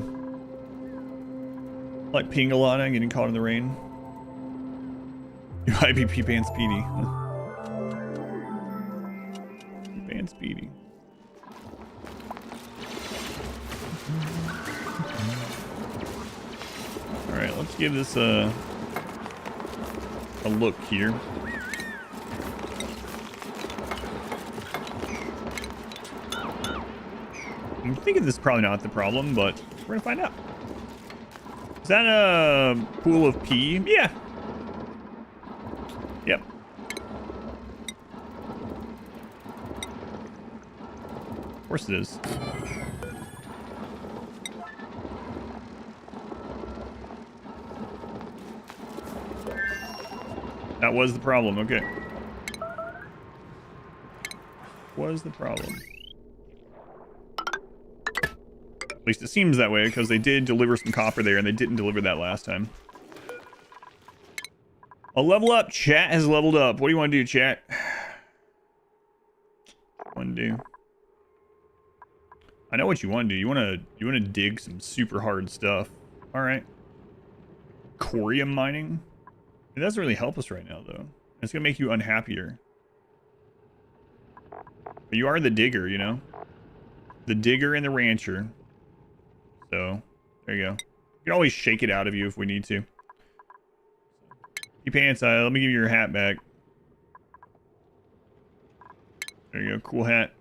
Like peeing a lot and getting caught in the rain. You might be P-Pan Speedy. P-Pan Speedy. Alright, let's give this a look here. I'm thinking this is probably not the problem, but we're gonna find out. Is that a pool of pee? Yeah. Yep. Of course it is. That was the problem, okay. Was the problem. At least it seems that way, because they did deliver some copper there, and they didn't deliver that last time. A level up. Chat has leveled up. What do you want to do, chat? Want to do? I know what you want to do. You want to dig some super hard stuff. All right. Corium mining. It doesn't really help us right now, though. It's gonna make you unhappier. But you are the digger, you know? The digger and the rancher. So, there you go. You can always shake it out of you if we need to. Keep pants, let me give you your hat back. There you go, cool hat.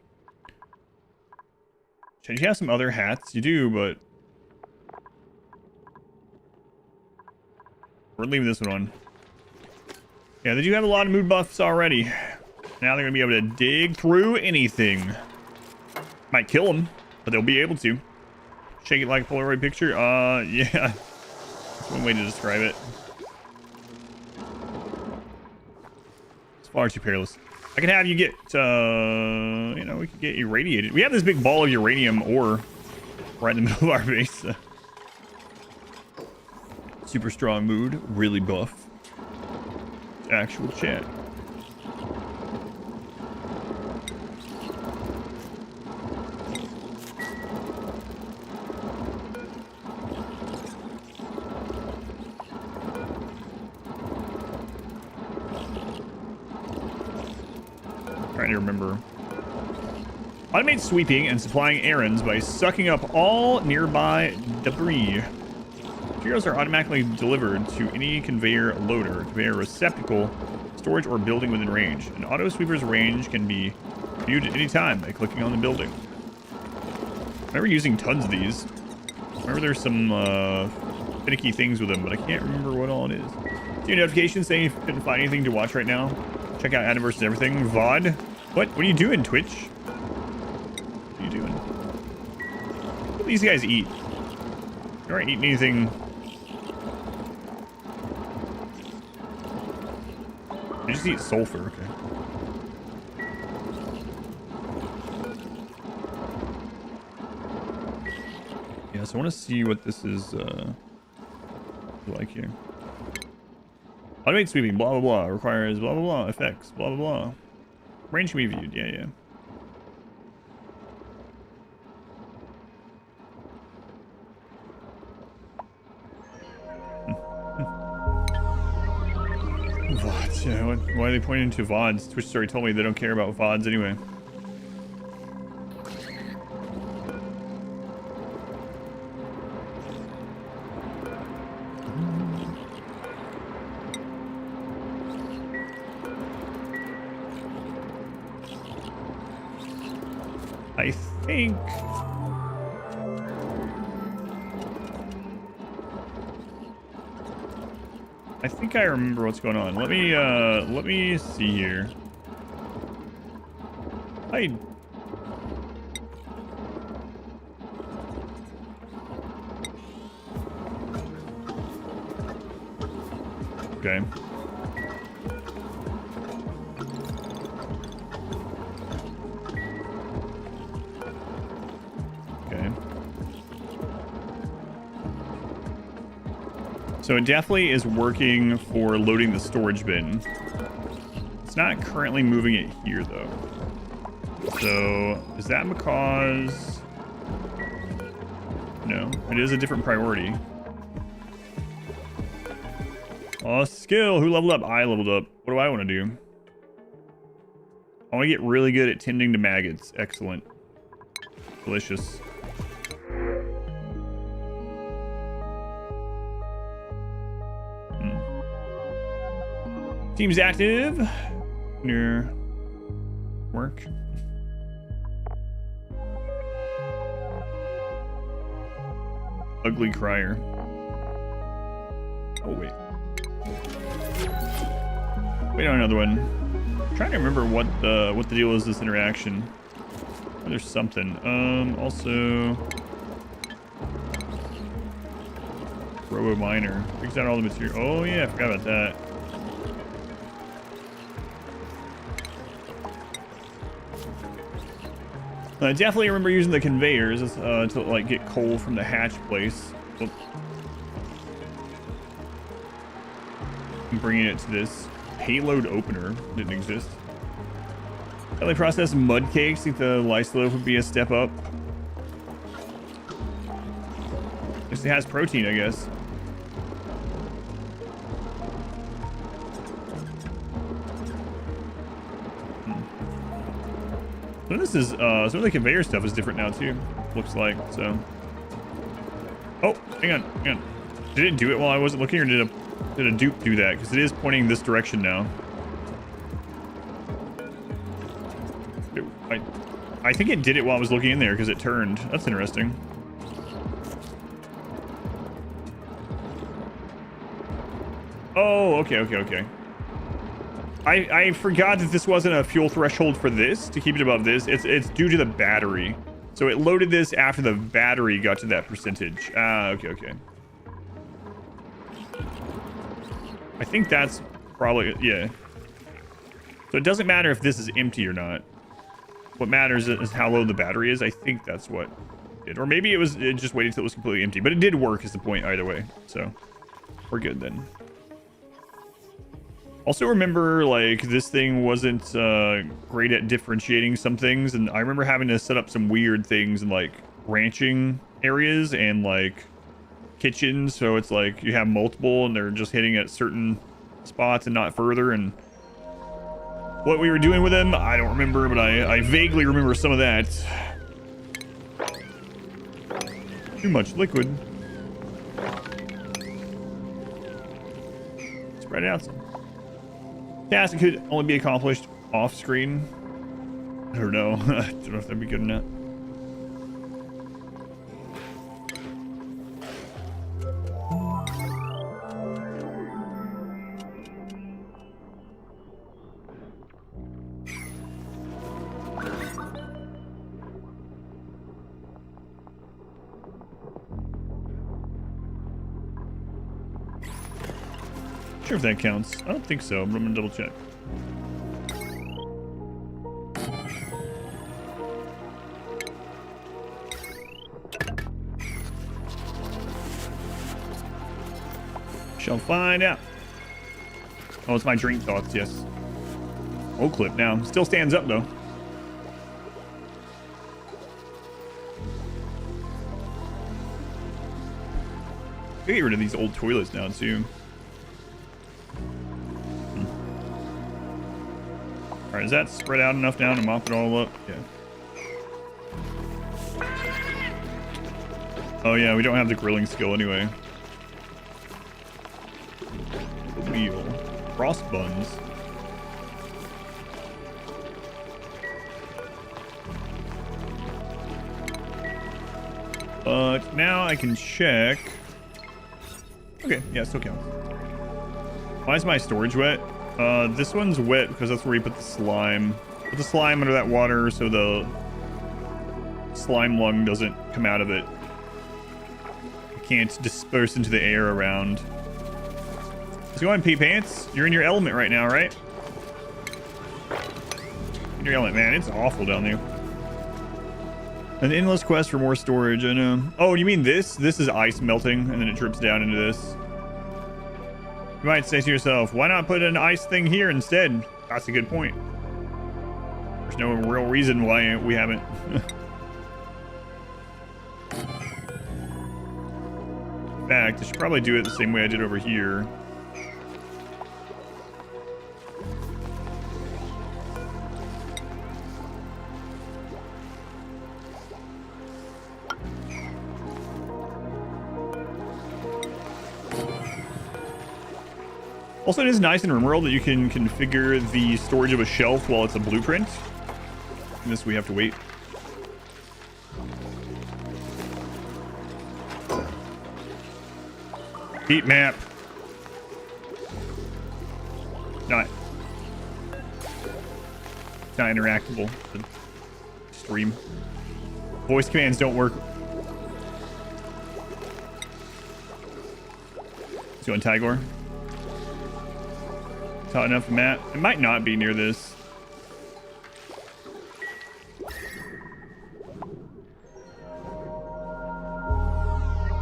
Should you have some other hats? You do, but... we're leaving this one on. Yeah, they do have a lot of mood buffs already. Now they're gonna be able to dig through anything. Might kill them, but they'll be able to. Shake it like a Polaroid picture? Yeah. That's one way to describe it. It's far too perilous. I can have you get, you know, we can get irradiated. We have this big ball of uranium ore right in the middle of our base. Super strong mood, really buff. Actual chat. Trying to remember. Automate sweeping and supplying errands by sucking up all nearby debris. Materials are automatically delivered to any conveyor loader, conveyor receptacle, storage, or building within range. An auto sweeper's range can be viewed at any time by clicking on the building. I remember using tons of these. I remember there's some finicky things with them, but I can't remember what all it is. See a notification saying if you couldn't find anything to watch right now. Check out Adam vs. Everything. VOD. What are you doing, Twitch? What are you doing? What do these guys eat? They aren't eating anything. They just eat sulfur, okay. Yeah, so I want to see what this is like here. Automate sweeping, blah blah blah, requires blah blah blah, effects, blah blah blah. Range can be viewed, yeah. VODs, yeah, why are they pointing to VODs? Twitch Story told me they don't care about VODs anyway. I think... I remember what's going on. Let me see here. Okay. So it definitely is working for loading the storage bin. It's not currently moving it here, though. So is that because... no, it is a different priority. Oh, skill. Who leveled up? I leveled up. What do I want to do? I want to get really good at tending to maggots. Excellent. Delicious. Team's active. Near work. Ugly crier. Oh wait. Wait on another one. I'm trying to remember what the deal is this interaction. Oh, there's something. Also Robo Miner. Brings out all the material. Oh yeah, I forgot about that. I definitely remember using the conveyors to like get coal from the hatch place. Oop. And bringing it to this payload opener. Didn't exist. Highly processed mud cakes. Think the lice loaf would be a step up. At least it has protein, I guess. Some of this is, some of the conveyor stuff is different now too. Looks like, so. Oh, hang on. Did it do it while I wasn't looking, or did a dupe do that? Because it is pointing this direction now. I think it did it while I was looking in there because it turned. That's interesting. Oh, okay. I forgot that this wasn't a fuel threshold for this, to keep it above this. It's due to the battery. So it loaded this after the battery got to that percentage. Ah, okay. I think that's probably, yeah. So it doesn't matter if this is empty or not. What matters is how low the battery is. I think that's what it did. Or maybe it just waited until it was completely empty. But it did work is the point either way. So we're good then. Also remember, like, this thing wasn't great at differentiating some things. And I remember having to set up some weird things in, like, ranching areas and, like, kitchens. So it's like you have multiple and they're just hitting at certain spots and not further. And what we were doing with them, I don't remember, but I vaguely remember some of that. Too much liquid. Spread it out some. Task could only be accomplished off screen. I don't know. I don't know if that'd be good or not. Sure if that counts. I don't think so, but I'm gonna double check. Shall find out. Oh, it's my drink thoughts, yes. Oh, clip now. Still stands up though. Get rid of these old toilets now too. Alright, is that spread out enough now to mop it all up? Yeah. Oh yeah, we don't have the grilling skill anyway. Wheel. Frost buns. But now I can check. Okay, yeah, still counts. Why is my storage wet? This one's wet because that's where you put the slime. Put the slime under that water so the slime lung doesn't come out of it. It can't disperse into the air around. Let's go on, pee pants. You're in your element right now, right? In your element, man. It's awful down there. An endless quest for more storage, I know. Oh, you mean this? This is ice melting, and then it drips down into this. You might say to yourself, why not put an ice thing here instead? That's a good point. There's no real reason why we haven't. In fact, I should probably do it the same way I did over here. Also, it is nice in RimWorld that you can configure the storage of a shelf while it's a blueprint. In this, we have to wait. Heat map. Not interactable. The stream. Voice commands don't work. Let's go on Tigor. Hot enough map. It might not be near this.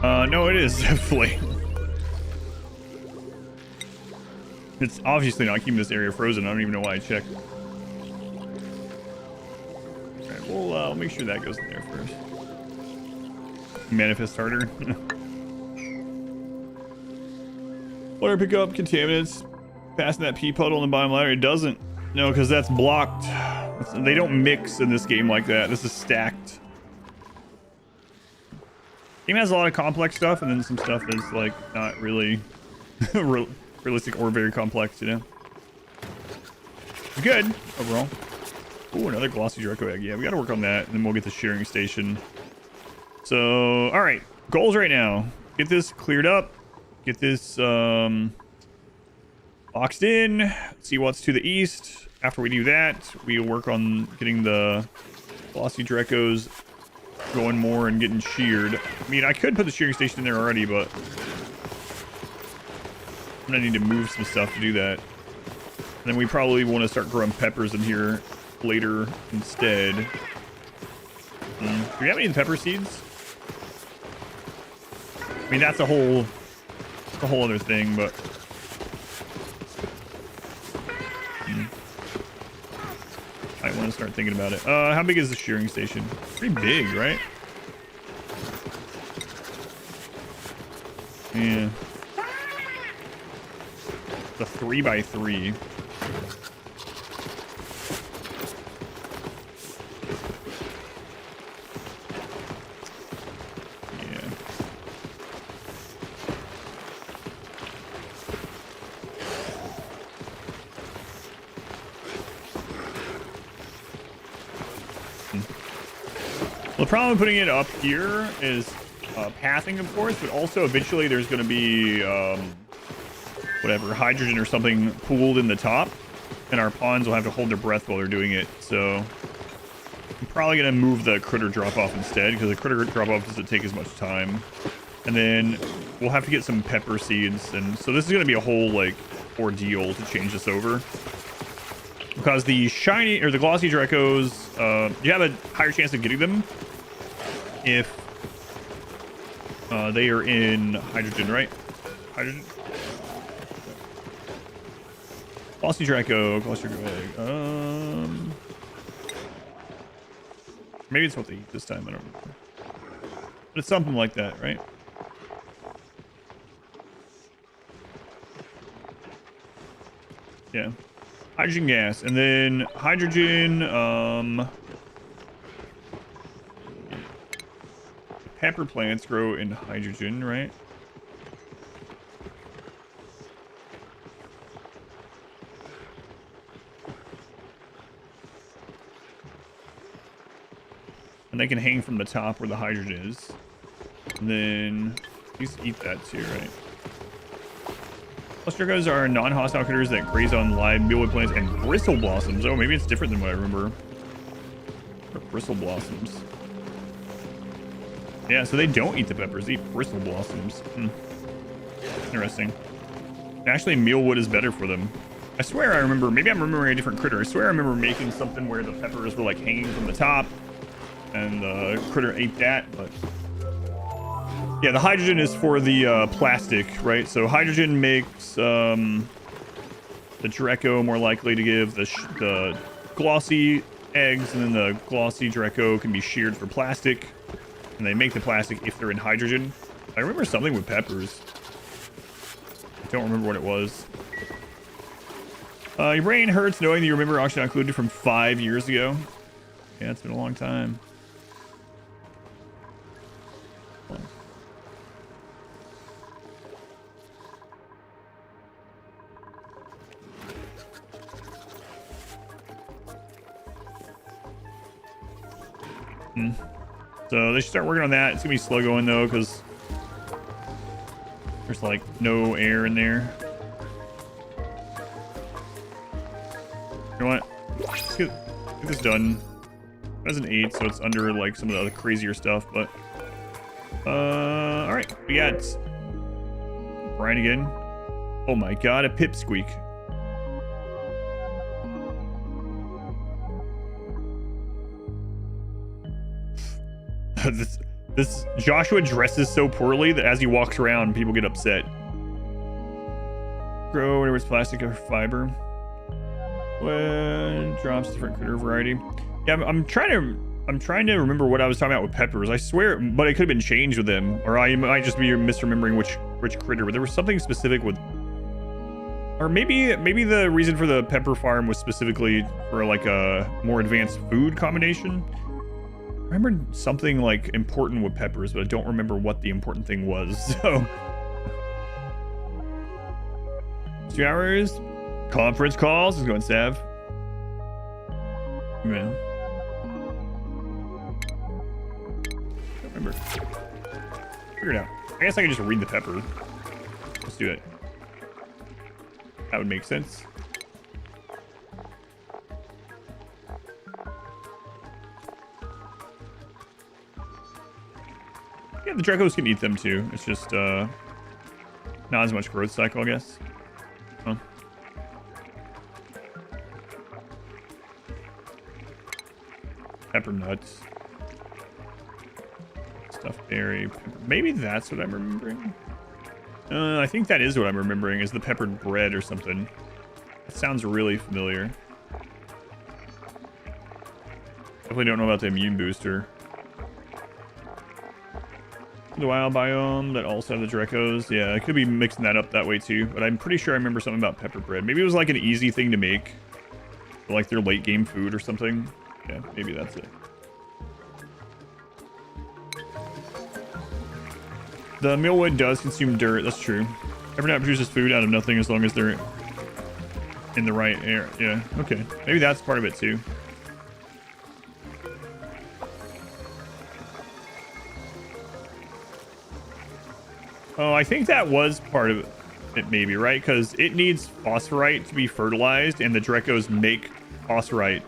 No, it is definitely. It's obviously not keeping this area frozen. I don't even know why I checked. Alright, we'll make sure that goes in there first. Manifest harder. Water pickup, contaminants. Passing that pee puddle in the bottom ladder. It doesn't. No, because that's blocked. They don't mix in this game like that. This is stacked. Game has a lot of complex stuff, and then some stuff that's like not really realistic or very complex, you know. It's good overall. Oh, another glossy Draco egg. Yeah, we got to work on that, and then we'll get the shearing station. So, all right, goals right now: get this cleared up, get this boxed in, see what's to the east. After we do that, we'll work on getting the glossy Dracos going more and getting sheared. I mean, I could put the shearing station in there already, but I'm gonna need to move some stuff to do that. And then we probably want to start growing peppers in here later instead. Do we have any pepper seeds? I mean, that's a whole other thing, but I want to start thinking about it. How big is the shearing station? Pretty big, right? Yeah. The 3x3. The problem with putting it up here is pathing, of course, but also eventually there's going to be whatever, hydrogen or something pooled in the top, and our pawns will have to hold their breath while they're doing it. So I'm probably going to move the critter drop-off instead, because the critter drop-off doesn't take as much time. And then we'll have to get some pepper seeds, and so this is going to be a whole like ordeal to change this over. Because the shiny or the glossy Dracos, you have a higher chance of getting them if they are in hydrogen, right? Hydrogen. Glossy Draco, glossy Draco egg. Maybe it's what they eat this time. I don't know. But it's something like that, right? Yeah. Hydrogen gas, and then hydrogen, pepper plants grow in hydrogen, right? And they can hang from the top where the hydrogen is. And then these eat that too, right? Dracos are non-hostile critters that graze on live mealwood plants and bristle blossoms. Oh, maybe it's different than what I remember. Or bristle blossoms. Yeah, so they don't eat the peppers. They eat bristle blossoms. Interesting. Actually, mealwood is better for them. I swear I remember, maybe I'm remembering a different critter. I swear I remember making something where the peppers were like hanging from the top and the critter ate that, but yeah, the hydrogen is for the plastic, right? So hydrogen makes the Draco more likely to give the glossy eggs, and then the glossy Draco can be sheared for plastic, and they make the plastic if they're in hydrogen. I remember something with peppers. I don't remember what it was. Your brain hurts knowing that you remember auction not included from 5 years ago. Yeah, it's been a long time. So they should start working on that. It's gonna be slow going though, because there's like no air in there. You know what? Let's get this done. That's an 8, so it's under like some of the other crazier stuff, but all right, we got Brian again. Oh my god, a pipsqueak. This Joshua dresses so poorly that as he walks around, people get upset. Grow whatever it's plastic or fiber. When drops different critter variety. Yeah, I'm trying to remember what I was talking about with peppers. I swear, but it could have been changed with them, or I might just be misremembering which critter. But there was something specific with Or maybe the reason for the pepper farm was specifically for like a more advanced food combination. I remember something like important with peppers, but I don't remember what the important thing was. So 2 hours. Conference calls. Is going Sav. Man. Don't remember. Figure it out. I guess I can just read the pepper. Let's do it. That would make sense. Yeah, the Dracos can eat them too. It's just not as much growth cycle, I guess. Huh. Pepper nuts. Stuffed berry. Maybe that's what I'm remembering. I think that is what I'm remembering, is the peppered bread or something. That sounds really familiar. Definitely don't know about the immune booster. The wild biome that also have the Dracos. Yeah, I could be mixing that up that way too, but I'm pretty sure I remember something about pepper bread. Maybe it was like an easy thing to make. Like their late game food or something. Yeah, maybe that's it. The mealwood does consume dirt, that's true. Every produces food out of nothing as long as they're in the right air. Yeah, okay. Maybe that's part of it too. Oh, I think that was part of it maybe, right? Because it needs phosphorite to be fertilized, and the Dracos make phosphorite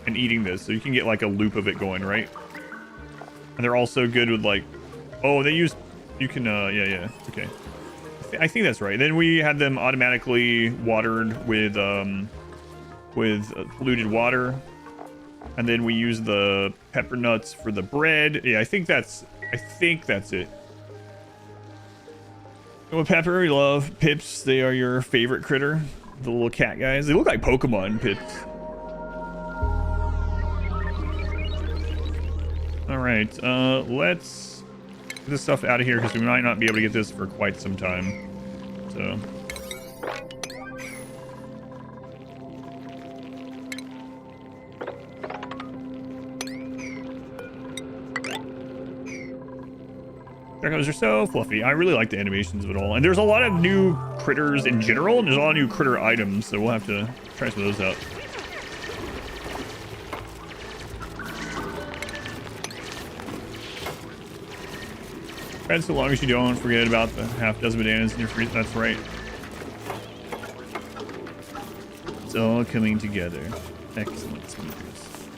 and eating this, so you can get like a loop of it going, right? And they're also good with like, oh, they use, you can, yeah, okay. I think that's right. Then we had them automatically watered with polluted water, and then we use the pepper nuts for the bread. Yeah, I think that's it. With pepper, we love pips. They are your favorite critter, the little cat guys. They look like Pokemon pips. All right, let's get this stuff out of here because we might not be able to get this for quite some time. So. Dracos are so fluffy. I really like the animations of it all. And there's a lot of new critters in general, and there's a lot of new critter items, so we'll have to try some of those out. And so long as you don't forget about the half dozen bananas in your freezer. That's right. It's all coming together. Excellent, sweetness.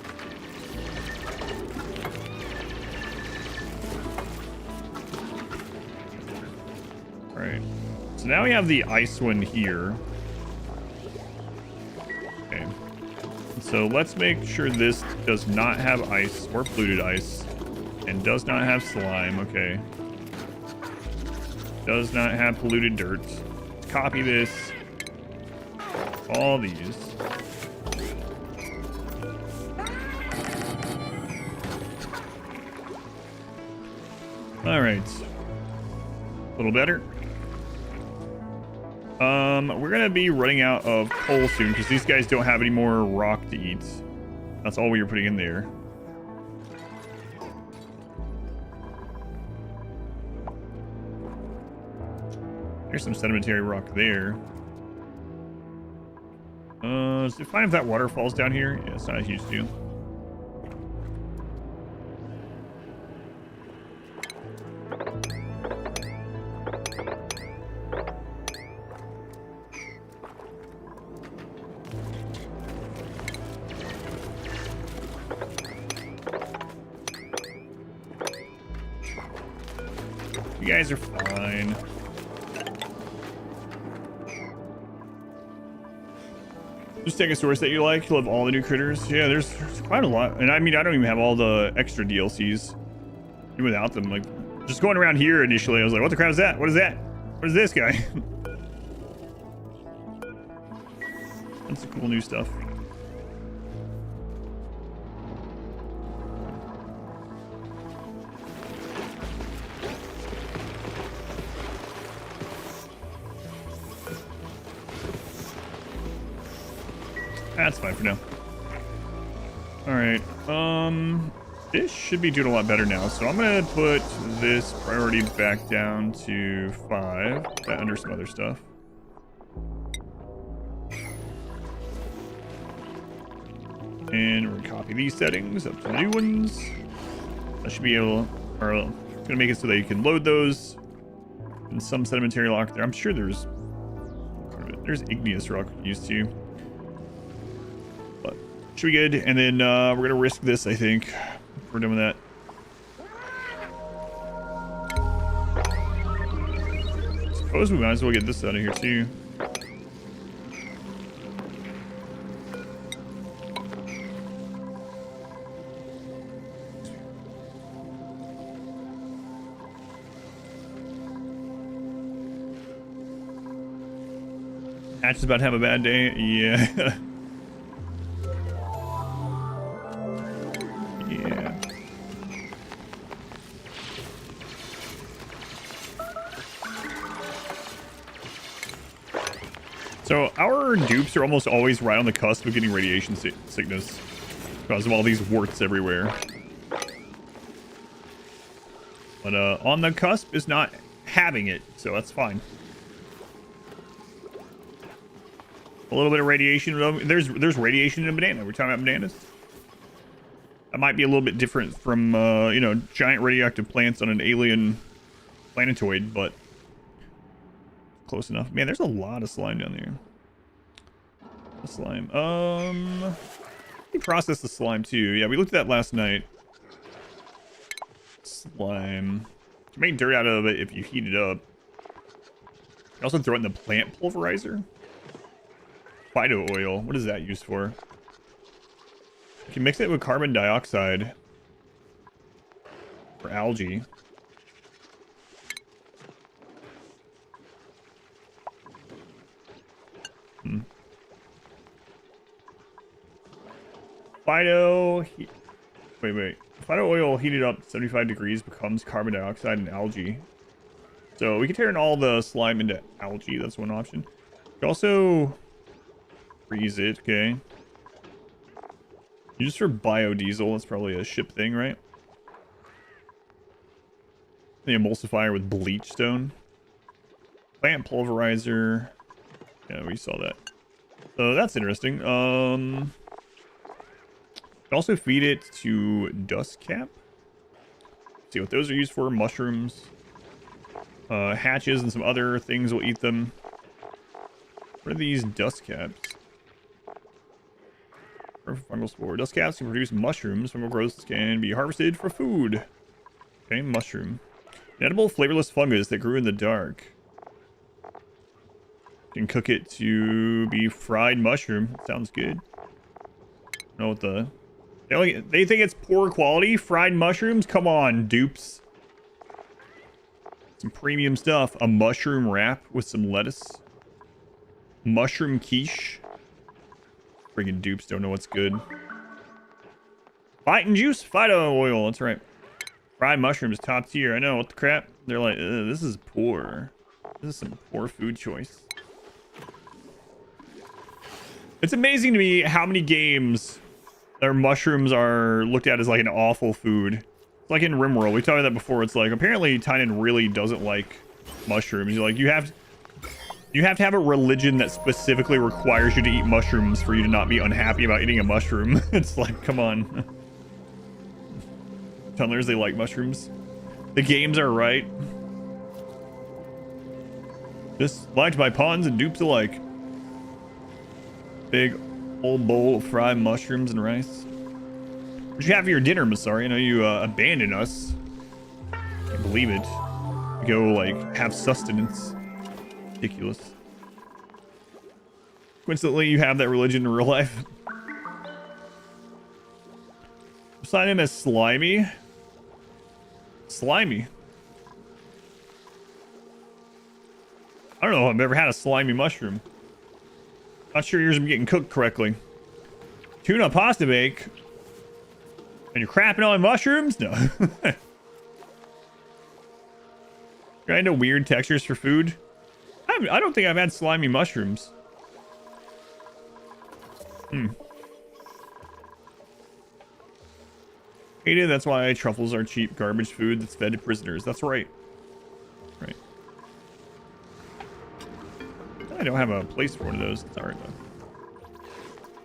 Alright. So now we have the ice one here. Okay. So let's make sure this does not have ice or polluted ice. And does not have slime. Okay. Does not have polluted dirt. Let's copy this. All these. All right. A little better. We're gonna be running out of coal soon because these guys don't have any more rock to eat. That's all we were putting in there. There's some sedimentary rock there. Is it fine if that water falls down here? Yeah, it's not a huge deal. You guys are fine. Just take a source that you like. You'll have all the new critters. Yeah, there's quite a lot. And I mean, I don't even have all the extra DLCs. Even without them, like, just going around here initially, I was like, what the crap is that? What is that? What is this guy? That's some cool new stuff. That's fine for now. All right. This should be doing a lot better now. So I'm gonna put this priority back down to 5 under some other stuff. And we're gonna copy these settings up to the new ones. I should be able, or it's gonna make it so that you can load those in some sedimentary rock there. I'm sure there's igneous rock we used to. But should be good. And then we're gonna risk this, I think. If we're done with that. Suppose we might as well get this out of here too. Hatch is about to have a bad day. Yeah. Yeah. So our dupes are almost always right on the cusp of getting radiation sickness because of all these warts everywhere. But on the cusp is not having it, so that's fine. A little bit of radiation. There's radiation in a banana. We're talking about bananas. That might be a little bit different from, you know, giant radioactive plants on an alien planetoid, but close enough. Man, there's a lot of slime down there. Slime. We processed the slime too. Yeah, we looked at that last night. Slime. You can make dirt out of it if you heat it up. You also throw it in the plant pulverizer. Phyto oil. What is that used for? You can mix it with carbon dioxide for algae. Phyto oil heated up 75 degrees becomes carbon dioxide and algae. So we can turn all the slime into algae. That's one option. You can also freeze it, okay. Used for biodiesel, that's probably a ship thing, right? The emulsifier with bleach stone. Plant pulverizer. Yeah, we saw that. So that's interesting. Also feed it to dust cap. See what those are used for. Mushrooms. Hatches and some other things will eat them. What are these dust caps? Fungal spore. Dust caps can produce mushrooms. Fungal growths can be harvested for food. Okay, mushroom. An edible flavorless fungus that grew in the dark. Can cook it to be fried mushroom. Sounds good. Know what the... They think it's poor quality fried mushrooms? Come on, dupes. Some premium stuff. A mushroom wrap with some lettuce. Mushroom quiche. Friggin' dupes don't know what's good. Fighting juice, phyto oil. That's right. Fried mushrooms, top tier. I know, what the crap? They're like, this is poor. This is some poor food choice. It's amazing to me how many games their mushrooms are looked at as like an awful food. It's like in RimWorld. We talked about that before. It's like, apparently Tynan really doesn't like mushrooms. You're like, you have to have a religion that specifically requires you to eat mushrooms for you to not be unhappy about eating a mushroom. It's like, come on. Tunnelers, they like mushrooms. The games are right. Just liked by pawns and dupes alike. Big old bowl of fried mushrooms and rice. What'd you have for your dinner, Masari? I know you abandoned us. Can't believe it. Go, like, have sustenance. Ridiculous. Coincidentally, you have that religion in real life. Sign him as slimy. Slimy. I don't know if I've ever had a slimy mushroom. Not sure yours are getting cooked correctly. Tuna pasta bake. And you're crapping on mushrooms? No. You're into weird textures for food? I don't think I've had slimy mushrooms. Hated, that's why truffles are cheap garbage food that's fed to prisoners. That's right. Right. I don't have a place for one of those. It's alright though.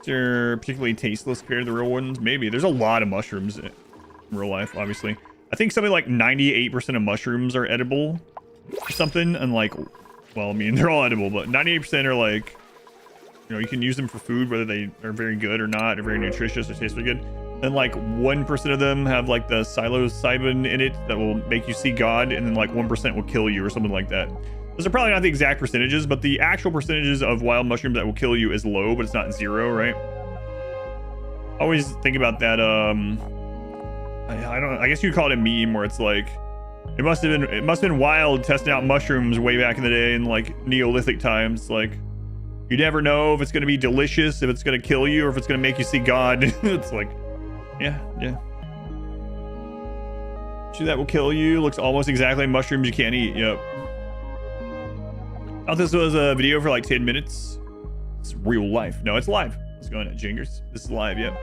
They're particularly tasteless compared to the real ones. Maybe. There's a lot of mushrooms in real life, obviously. I think something like 98% of mushrooms are edible or something. And like, well, I mean, they're all edible, but 98% are like, you know, you can use them for food, whether they are very good or not, or very nutritious or taste very good. And like 1% of them have like the psilocybin in it that will make you see God. And then like 1% will kill you or something like that. Those are probably not the exact percentages, but the actual percentages of wild mushrooms that will kill you is low, but it's not 0, right? Always think about that. I guess you'd call it a meme where it's like, it must have been wild testing out mushrooms way back in the day in like Neolithic times. Like, you never know if it's going to be delicious, if it's going to kill you, or if it's going to make you see God. It's like, yeah. Shit that will kill you looks almost exactly like mushrooms you can't eat. Yep. I thought this was a video for like 10 minutes. It's real life. No, it's live. What's going on, Jingers? This is live, yep.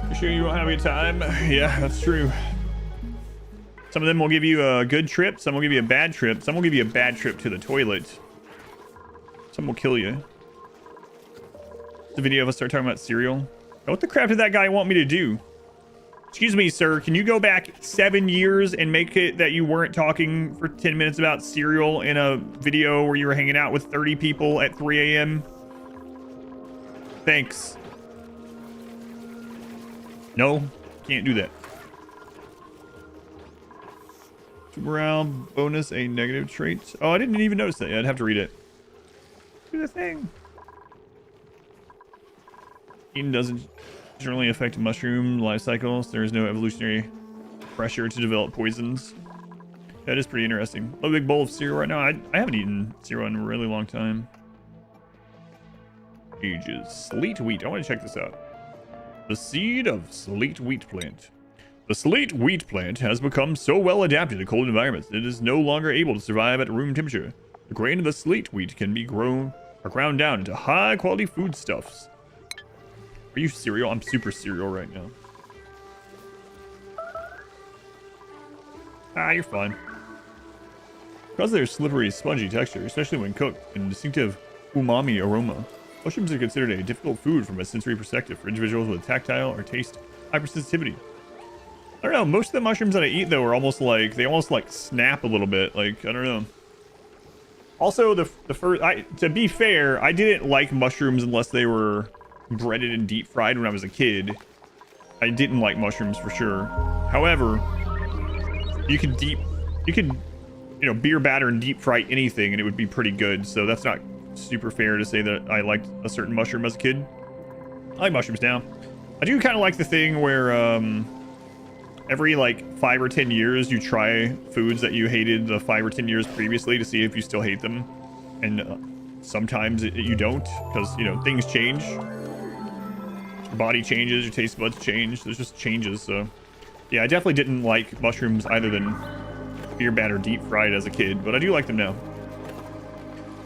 You sure you won't have any time? Yeah, that's true. Some of them will give you a good trip. Some will give you a bad trip. Some will give you a bad trip to the toilet. Some will kill you. The video of us start talking about cereal. What the crap did that guy want me to do? Excuse me, sir. Can you go back 7 years and make it that you weren't talking for 10 minutes about cereal in a video where you were hanging out with 30 people at 3 a.m.? Thanks. No, can't do that. Morale bonus, a negative trait. Oh, I didn't even notice that. I'd have to read it. Do the thing. Eating doesn't generally affect mushroom life cycles. There is no evolutionary pressure to develop poisons. That is pretty interesting. A big bowl of cereal right now. I haven't eaten cereal in a really long time. Ages. Sleet wheat. I want to check this out. The seed of sleet wheat plant. The sleet wheat plant has become so well adapted to cold environments that it is no longer able to survive at room temperature. The grain of the sleet wheat can be ground down into high quality foodstuffs. Are you cereal? I'm super cereal right now. Ah, you're fine. Because of their slippery, spongy texture, especially when cooked, and distinctive umami aroma, mushrooms are considered a difficult food from a sensory perspective for individuals with tactile or taste hypersensitivity. I don't know, most of the mushrooms that I eat though are almost like, they almost like snap a little bit, like, I don't know. Also, the first, to be fair, I didn't like mushrooms unless they were breaded and deep fried when I was a kid. I didn't like mushrooms for sure. However, you could, you know, beer batter and deep fry anything and it would be pretty good. So that's not super fair to say that I liked a certain mushroom as a kid. I like mushrooms now. I do kind of like the thing where, every like 5 or 10 years you try foods that you hated the 5 or 10 years previously to see if you still hate them, and sometimes you don't, because you know things change, your body changes, your taste buds change, there's just changes. So yeah, I definitely didn't like mushrooms either than beer batter deep fried as a kid, but I do like them now.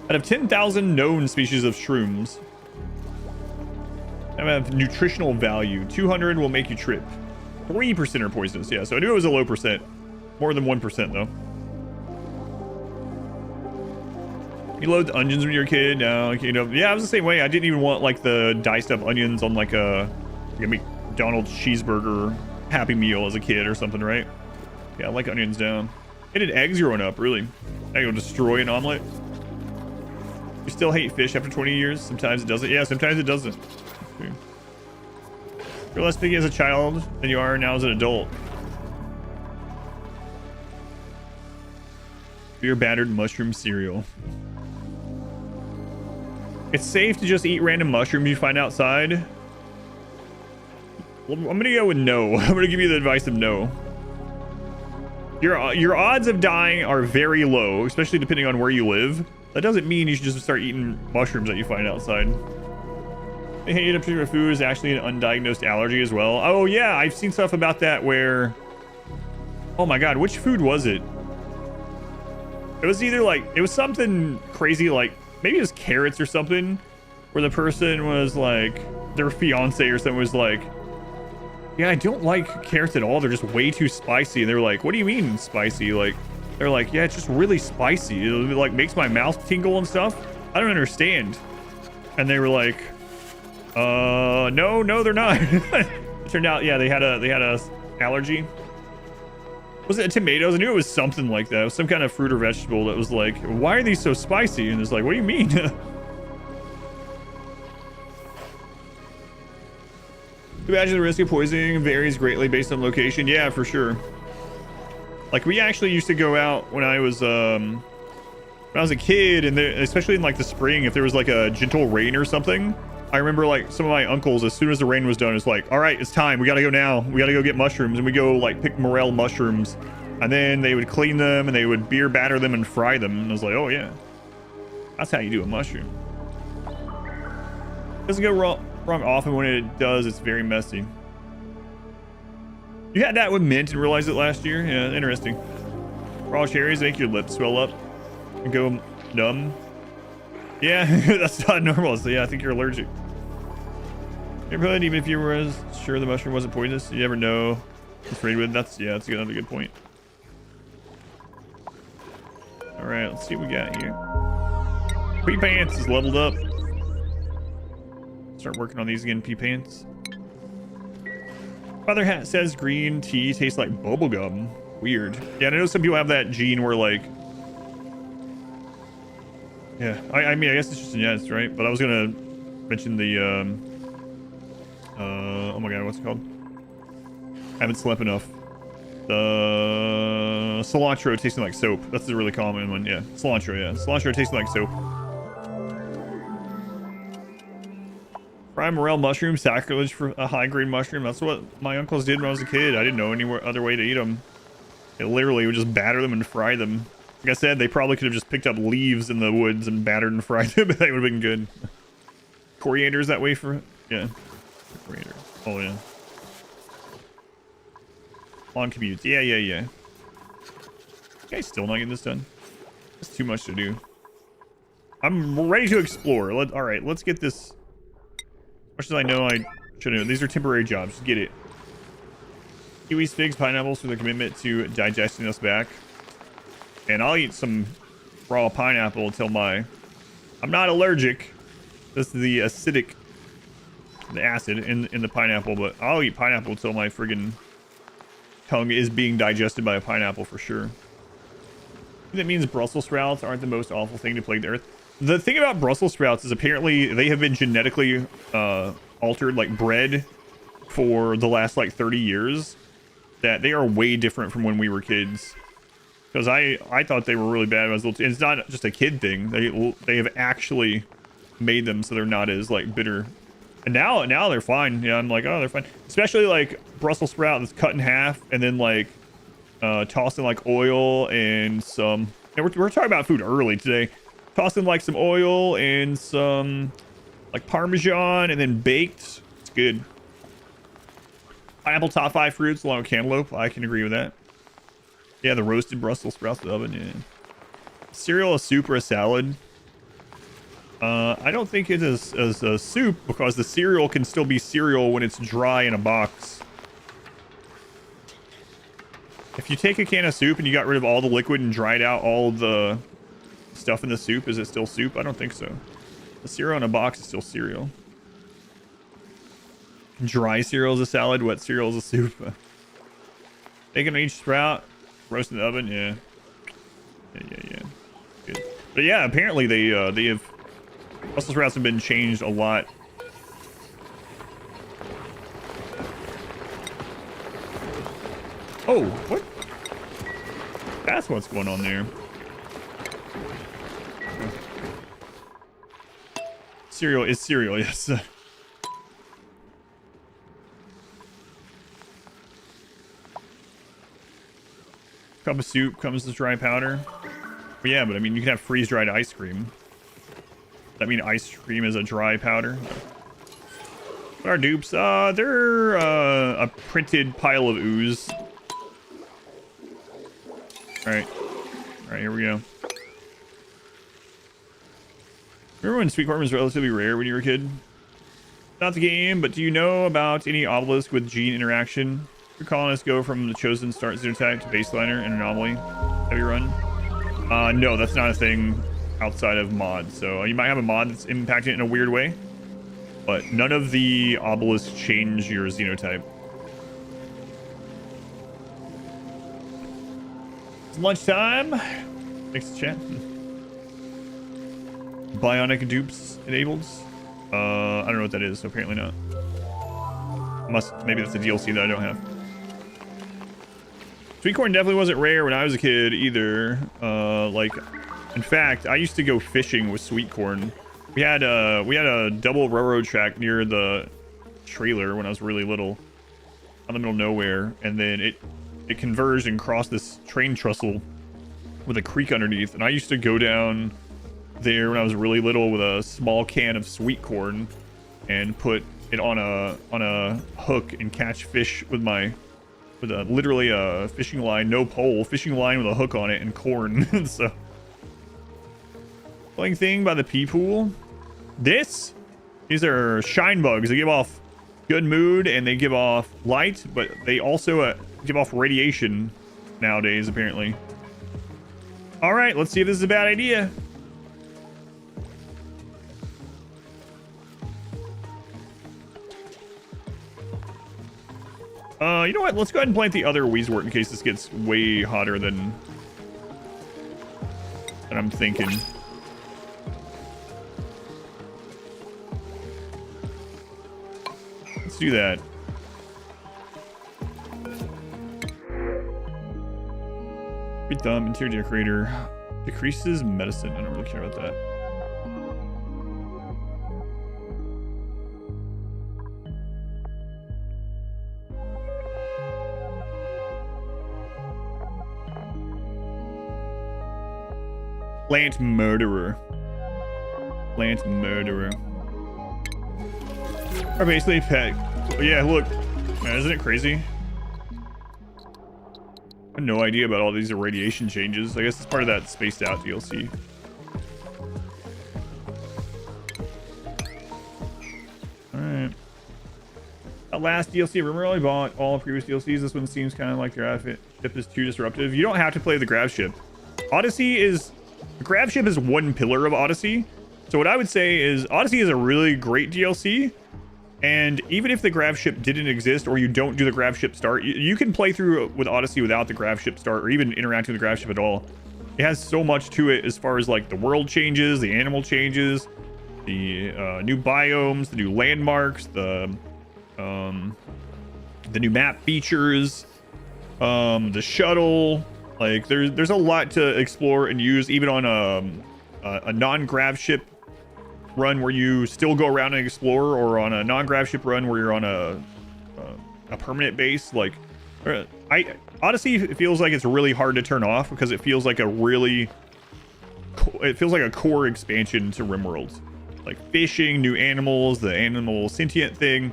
Out of 10,000 known species of shrooms, I have nutritional value. 200 will make you trip. 3% are poisonous. Yeah, so I knew it was a low percent. More than 1% though. You load the onions when you're a kid. No, you know, yeah, I was the same way. I didn't even want like the diced up onions on like a McDonald's cheeseburger Happy Meal as a kid or something, right? Yeah, I like onions down. Hated eggs growing up, really. Egg will destroy an omelet. You still hate fish after 20 years? Sometimes it doesn't. Yeah, sometimes it doesn't. Okay. You're less picky as a child than you are now as an adult. Beer battered mushroom cereal. It's safe to just eat random mushrooms you find outside. Well, I'm gonna go with no. I'm gonna give you the advice of no. Your odds of dying are very low, especially depending on where you live. That doesn't mean you should just start eating mushrooms that you find outside. They hate a particular food is actually an undiagnosed allergy as well. Oh yeah, I've seen stuff about that where, oh my god, which food was it? It was either like, it was something crazy, like maybe it was carrots or something, where the person was like, their fiance or something was like, yeah, I don't like carrots at all. They're just way too spicy. And they were like, what do you mean spicy? Like, they're like, yeah, it's just really spicy. It like makes my mouth tingle and stuff. I don't understand. And they were like, no, they're not. It turned out, yeah, they had a allergy. Was it tomatoes? I knew it was something like that. It was some kind of fruit or vegetable that was like, why are these so spicy? And it's like, what do you mean? Imagine the risk of poisoning varies greatly based on location. Yeah, for sure. Like we actually used to go out when I was a kid, and especially in like the spring, if there was like a gentle rain or something. I remember like some of my uncles, as soon as the rain was done, it's like, all right, it's time. We got to go now. We got to go get mushrooms. And we go like pick morel mushrooms. And then they would clean them and they would beer batter them and fry them. And I was like, oh yeah, that's how you do a mushroom. Doesn't go wrong often. When it does, it's very messy. You had that with mint and realized it last year? Yeah, interesting. Raw cherries make your lips swell up and go numb. Yeah, that's not normal. So yeah, I think you're allergic. Even if you were sure the mushroom wasn't poisonous, you never know. It's sprayed with. That's another good point. All right, let's see what we got here. Pea pants is leveled up. Start working on these again. Pea pants. Father Hat says green tea tastes like bubblegum. Weird. Yeah, I know some people have that gene where like, yeah, I mean, I guess it's just a yes, right? But I was gonna mention the oh my god, what's it called? I haven't slept enough. The cilantro tasting like soap. That's a really common one. Yeah, cilantro. Yeah, cilantro tasting like soap. Fried morel mushroom, sacrilege for a high-grade mushroom. That's what my uncles did when I was a kid. I didn't know any other way to eat them. They literally would just batter them and fry them. Like I said, they probably could have just picked up leaves in the woods and battered and fried them, but that would have been good. Coriander is that way for, yeah. Coriander. Oh yeah. Long commutes. Yeah. Okay, still not getting this done. It's too much to do. I'm ready to explore. All right, let's get this. As much as I know, I should know. These are temporary jobs. Just get it. Kiwis, figs, pineapples for their commitment to digesting us back. And I'll eat some raw pineapple until I'm not allergic. This is the acidic, the acid in the pineapple, but I'll eat pineapple until my friggin' tongue is being digested by a pineapple for sure. That means Brussels sprouts aren't the most awful thing to plague the earth. The thing about Brussels sprouts is apparently they have been genetically altered, like bred, for the last like 30 years. That they are way different from when we were kids. Because I thought they were really bad when I was little. It's not just a kid thing. They have actually made them so they're not as like bitter. And now they're fine. Yeah, I'm like, oh, they're fine. Especially like Brussels sprout that's cut in half and then like tossed in like oil and some. And we're talking about food early today. Tossed in like some oil and some like Parmesan and then baked. It's good. Pineapple top 5 fruits along with cantaloupe. I can agree with that. Yeah, the roasted Brussels sprouts in the oven. Yeah. Cereal, a soup, or a salad. I don't think it is as a soup because the cereal can still be cereal when it's dry in a box. If you take a can of soup and you got rid of all the liquid and dried out all the stuff in the soup, is it still soup? I don't think so. The cereal in a box is still cereal. Dry cereal is a salad, wet cereal is a soup. Bacon on each sprout, roast in the oven, yeah. Yeah. Good. But yeah, apparently they have Brussels sprouts have been changed a lot. Oh, what? That's what's going on there. Cereal is cereal, yes. Cup of soup comes with dry powder. But yeah, but I mean, you can have freeze-dried ice cream. Does that mean ice cream is a dry powder? What are dupes? They're a printed pile of ooze. Alright. Alright, here we go. Remember when Sweet Corn was relatively rare when you were a kid? Not the game, but do you know about any obelisk with gene interaction? Your colonists go from the chosen start xenotype to baseliner and anomaly. Have you run? No, that's not a thing outside of mods. So you might have a mod that's impacting it in a weird way, but none of the obelisks change your xenotype. It's lunchtime. Thanks to chat. Bionic dupes enabled. I don't know what that is, so apparently not. Maybe that's a DLC that I don't have. Sweet corn definitely wasn't rare when I was a kid either. In fact, I used to go fishing with sweet corn. We had a double railroad track near the trailer when I was really little, out in the middle of nowhere, and then it converged and crossed this train trestle with a creek underneath, and I used to go down there when I was really little with a small can of sweet corn and put it on a hook and catch fish with literally a fishing line, no pole, fishing line with a hook on it and corn. So playing thing by the pea pool. These are shine bugs. They give off good mood and they give off light, but they also give off radiation nowadays apparently. All right, let's see if this is a bad idea. You know what? Let's go ahead and plant the other Weezewort in case this gets way hotter than I'm thinking. Let's do that. Great thumb, interior decorator. Decreases medicine. I don't really care about that. Plant murderer. Plant murderer. Or basically pet. Yeah, look. Man, isn't it crazy? I have no idea about all these irradiation changes. I guess it's part of that spaced out DLC. Alright. That last DLC, remember I bought all previous DLCs. This one seems kind of like their outfit ship is too disruptive. You don't have to play the grab ship. Odyssey is... The grab ship is one pillar of Odyssey. So what I would say is Odyssey is a really great DLC. And even if the grab ship didn't exist or you don't do the grab ship start, you can play through with Odyssey without the grab ship start or even interact with the grab ship at all. It has so much to it as far as like the world changes, the animal changes, the new biomes, the new landmarks, the new map features, the shuttle. Like there's a lot to explore and use even on a non-grab ship run where you still go around and explore, or on a non-grab ship run where you're on a permanent base. Like Odyssey feels like it's really hard to turn off because it feels like a core expansion to RimWorld. Like fishing, new animals, the animal sentient thing,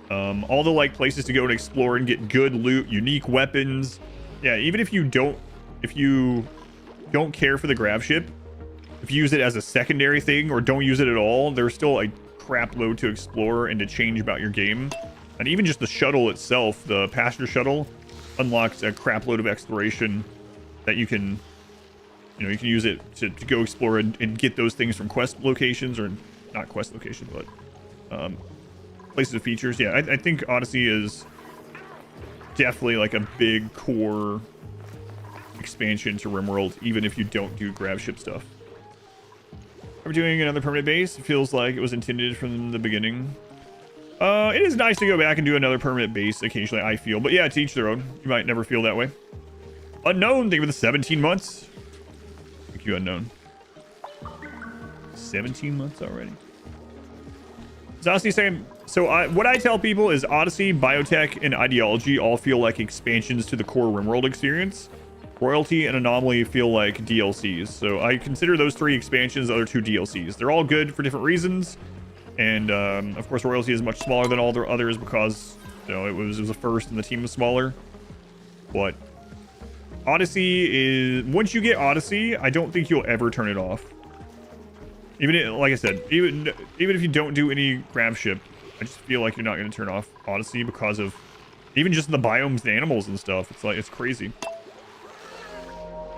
all the like places to go and explore and get good loot, unique weapons. Yeah, even if you don't care for the grab ship, if you use it as a secondary thing or don't use it at all, there's still a crap load to explore and to change about your game. And even just the shuttle itself, the passenger shuttle, unlocks a crap load of exploration that you can use it to go explore and get those things from quest locations, or not quest location, but places of features. Yeah, I think Odyssey is definitely like a big core expansion to RimWorld, even if you don't do grab ship stuff. We're doing another permanent base. It feels like it was intended from the beginning. It is nice to go back and do another permanent base occasionally, I feel. But yeah, to each their own. You might never feel that way. Unknown, thank you for the 17 months. Thank you, Unknown. 17 months already. Is Odyssey saying... So what I tell people is Odyssey, Biotech, and Ideology all feel like expansions to the core RimWorld experience. Royalty and Anomaly feel like DLCs. So I consider those three expansions, the other two DLCs. They're all good for different reasons. And of course, royalty is much smaller than all the others because you know it was a first and the team was smaller. But Odyssey is, once you get Odyssey, I don't think you'll ever turn it off. Even like I said, even if you don't do any grab ship, I just feel like you're not going to turn off Odyssey because of even just the biomes, the animals and stuff. It's like, it's crazy.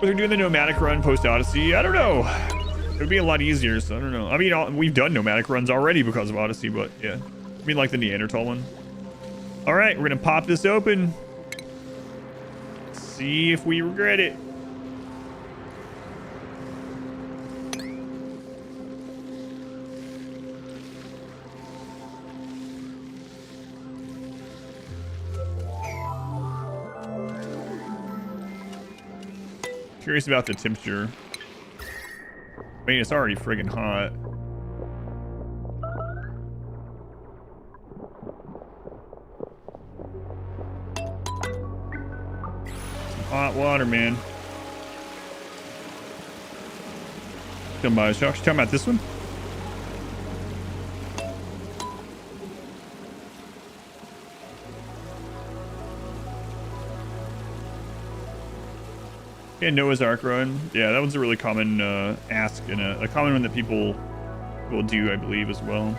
But they're doing the nomadic run post Odyssey. I don't know. It would be a lot easier, so I don't know. I mean, we've done nomadic runs already because of Odyssey, but yeah. I mean, like the Neanderthal one. All right, we're going to pop this open. See if we regret it. Curious about the temperature. I mean, it's already friggin' hot. Some hot water, man. Talking about Bioshock. Talking about this one? Yeah, Noah's Ark run. Yeah, that one's a really common ask and a common one that people will do, I believe, as well.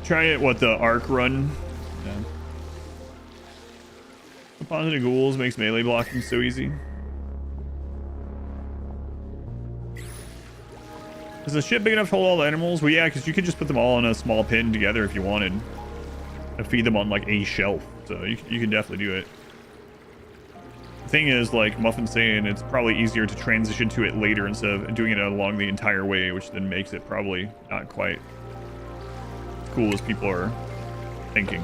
Try it, what, the Ark run? Yeah. Composite ghouls makes melee blocking so easy. Is the ship big enough to hold all the animals? Well, yeah, because you could just put them all in a small pen together if you wanted. And feed them on, like, a shelf. So you can definitely do it. The thing is, like Muffin's saying, it's probably easier to transition to it later instead of doing it along the entire way, which then makes it probably not quite as cool as people are thinking.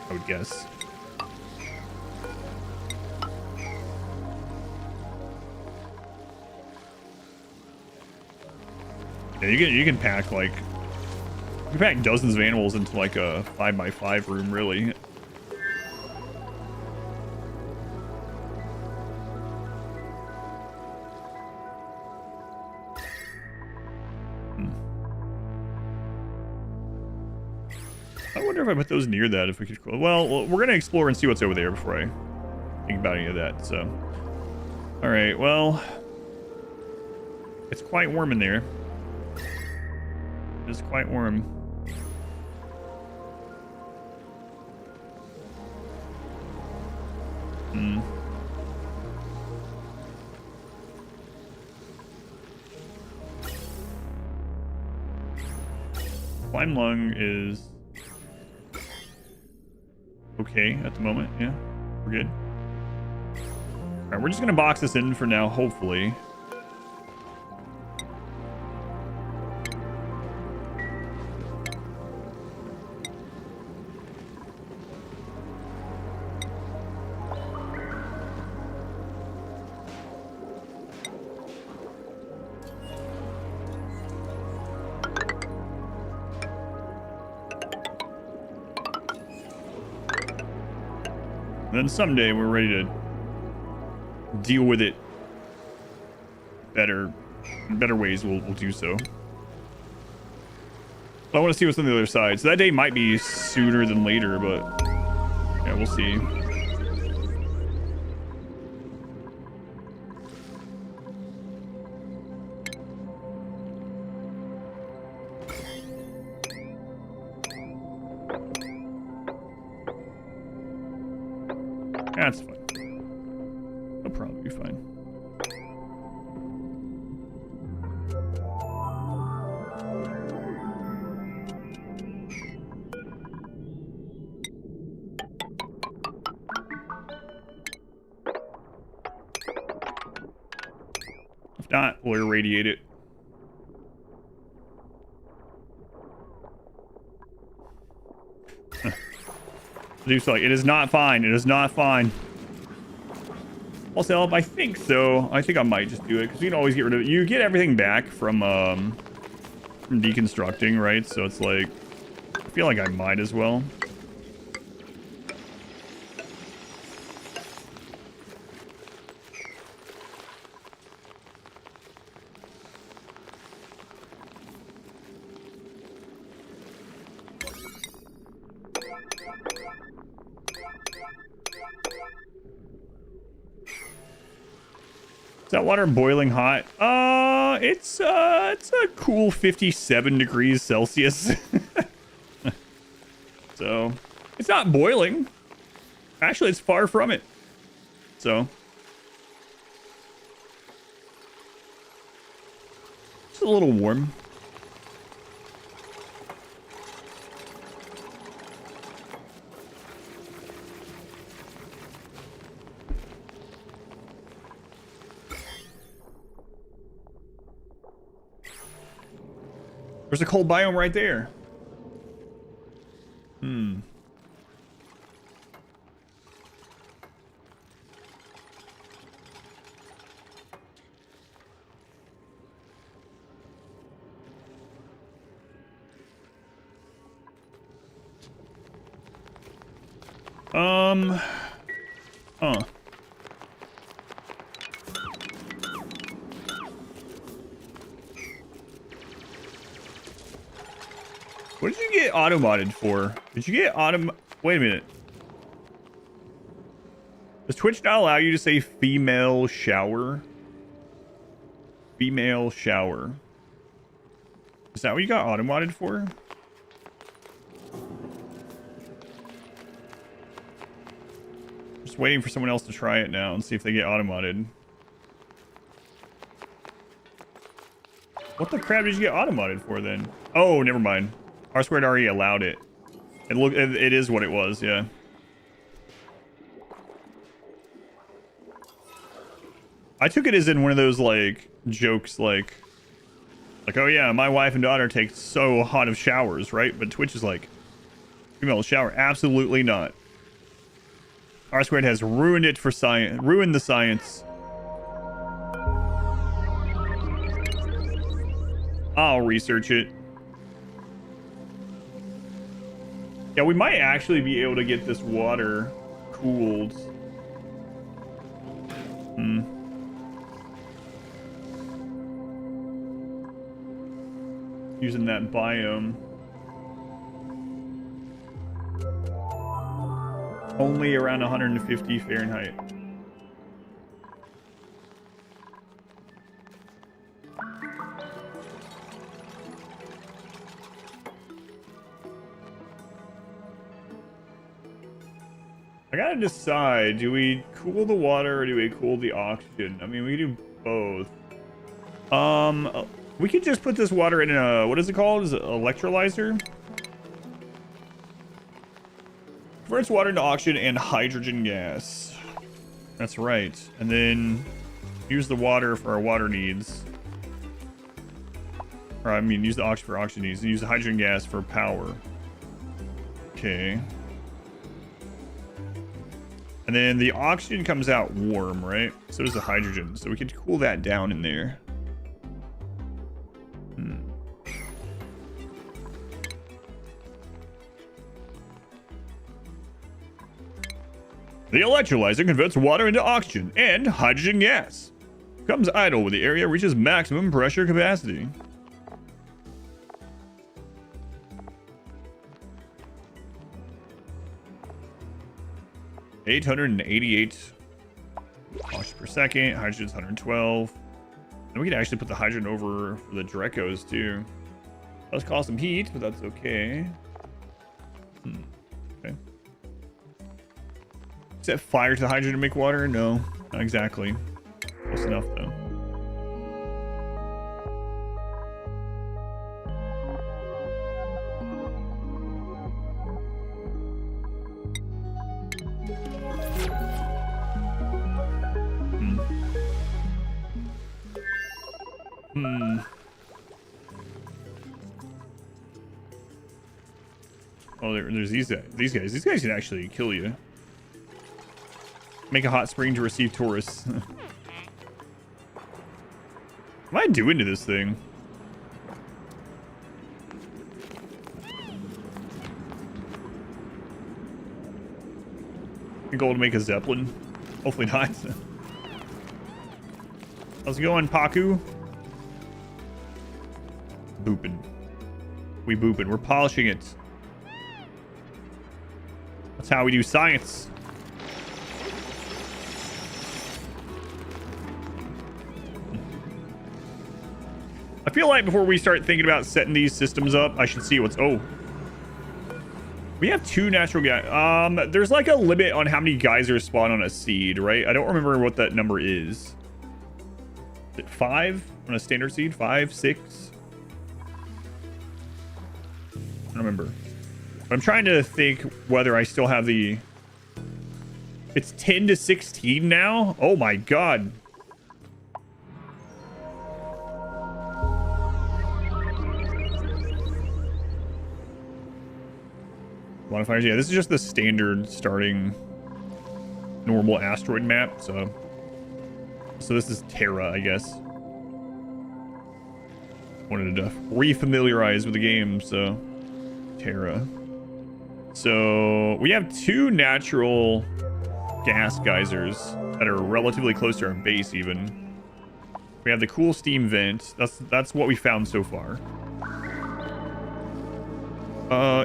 I would guess. Yeah, you can pack like you can pack dozens of animals into like a 5x5 room, really. I wonder if I put those near that, if we could. Well, we're gonna explore and see what's over there before I think about any of that. So, all right. Well, it's quite warm in there. It's quite warm. Climb lung is okay at the moment. Yeah, we're good. All right, we're just gonna box this in for now, hopefully. Then someday we're ready to deal with it better. In better ways we'll do so. But I want to see what's on the other side. So that day might be sooner than later, but yeah, we'll see. That's fine. It'll probably be fine. If not, we'll irradiate it. Dupe's like, it is not fine. It is not fine. Also, I think so. I think I might just do it because you can always get rid of it. You get everything back from deconstructing, right? So it's like, I feel like I might as well. Is that water boiling hot? It's a cool 57 degrees Celsius. So, it's not boiling. Actually, it's far from it. So, it's a little warm. There's a cold biome right there. Huh. What did you get auto-modded for? Did you get Wait a minute. Does Twitch not allow you to say female shower? Female shower. Is that what you got auto-modded for? Just waiting for someone else to try it now and see if they get auto-modded. What the crap did you get auto-modded for then? Oh, never mind. R squared already allowed it. It is what it was, yeah. I took it as in one of those like jokes like oh yeah, my wife and daughter take so hot of showers, right? But Twitch is like, female shower, absolutely not. R squared has ruined it for science, ruined the science. I'll research it. Yeah, we might actually be able to get this water cooled. Using that biome. Only around 150 Fahrenheit. I gotta decide, do we cool the water or do we cool the oxygen? I mean, we do both. We could just put this water in a, what is it called? Is it electrolyzer? Converts water into oxygen and hydrogen gas. That's right. And then use the water for our water needs. Or I mean, use the oxygen for oxygen needs and use the hydrogen gas for power. Okay. And then the oxygen comes out warm, right? So does the hydrogen. So we could cool that down in there. The electrolyzer converts water into oxygen and hydrogen gas. Becomes idle when the area reaches maximum pressure capacity. $888 oxygen per second. Hydrogen's 112. And we can actually put the hydrogen over for the Drecos too. Does cause some heat, but that's okay. Okay. Set fire to the hydrogen to make water? No, not exactly. Close enough though. Oh, there's these guys. These guys can actually kill you. Make a hot spring to receive tourists. What am I doing to this thing? Goal to make a Zeppelin. Hopefully not. How's it going, Paku? Booping. We booping. We're polishing it. That's how we do science. I feel like before we start thinking about setting these systems up, I should see what's... Oh. We have 2 natural guys. There's like a limit on how many geysers spawn on a seed, right? I don't remember what that number is. Is it 5 on a standard seed? 5, 6? I don't remember. But I'm trying to think whether I still have the... It's 10 to 16 now? Oh my god. Modifiers, yeah, this is just the standard starting normal asteroid map, so this is Terra, I guess. Wanted to re-familiarize with the game, so Terra. So we have 2 natural gas geysers that are relatively close to our base even. We have the cool steam vent. That's what we found so far.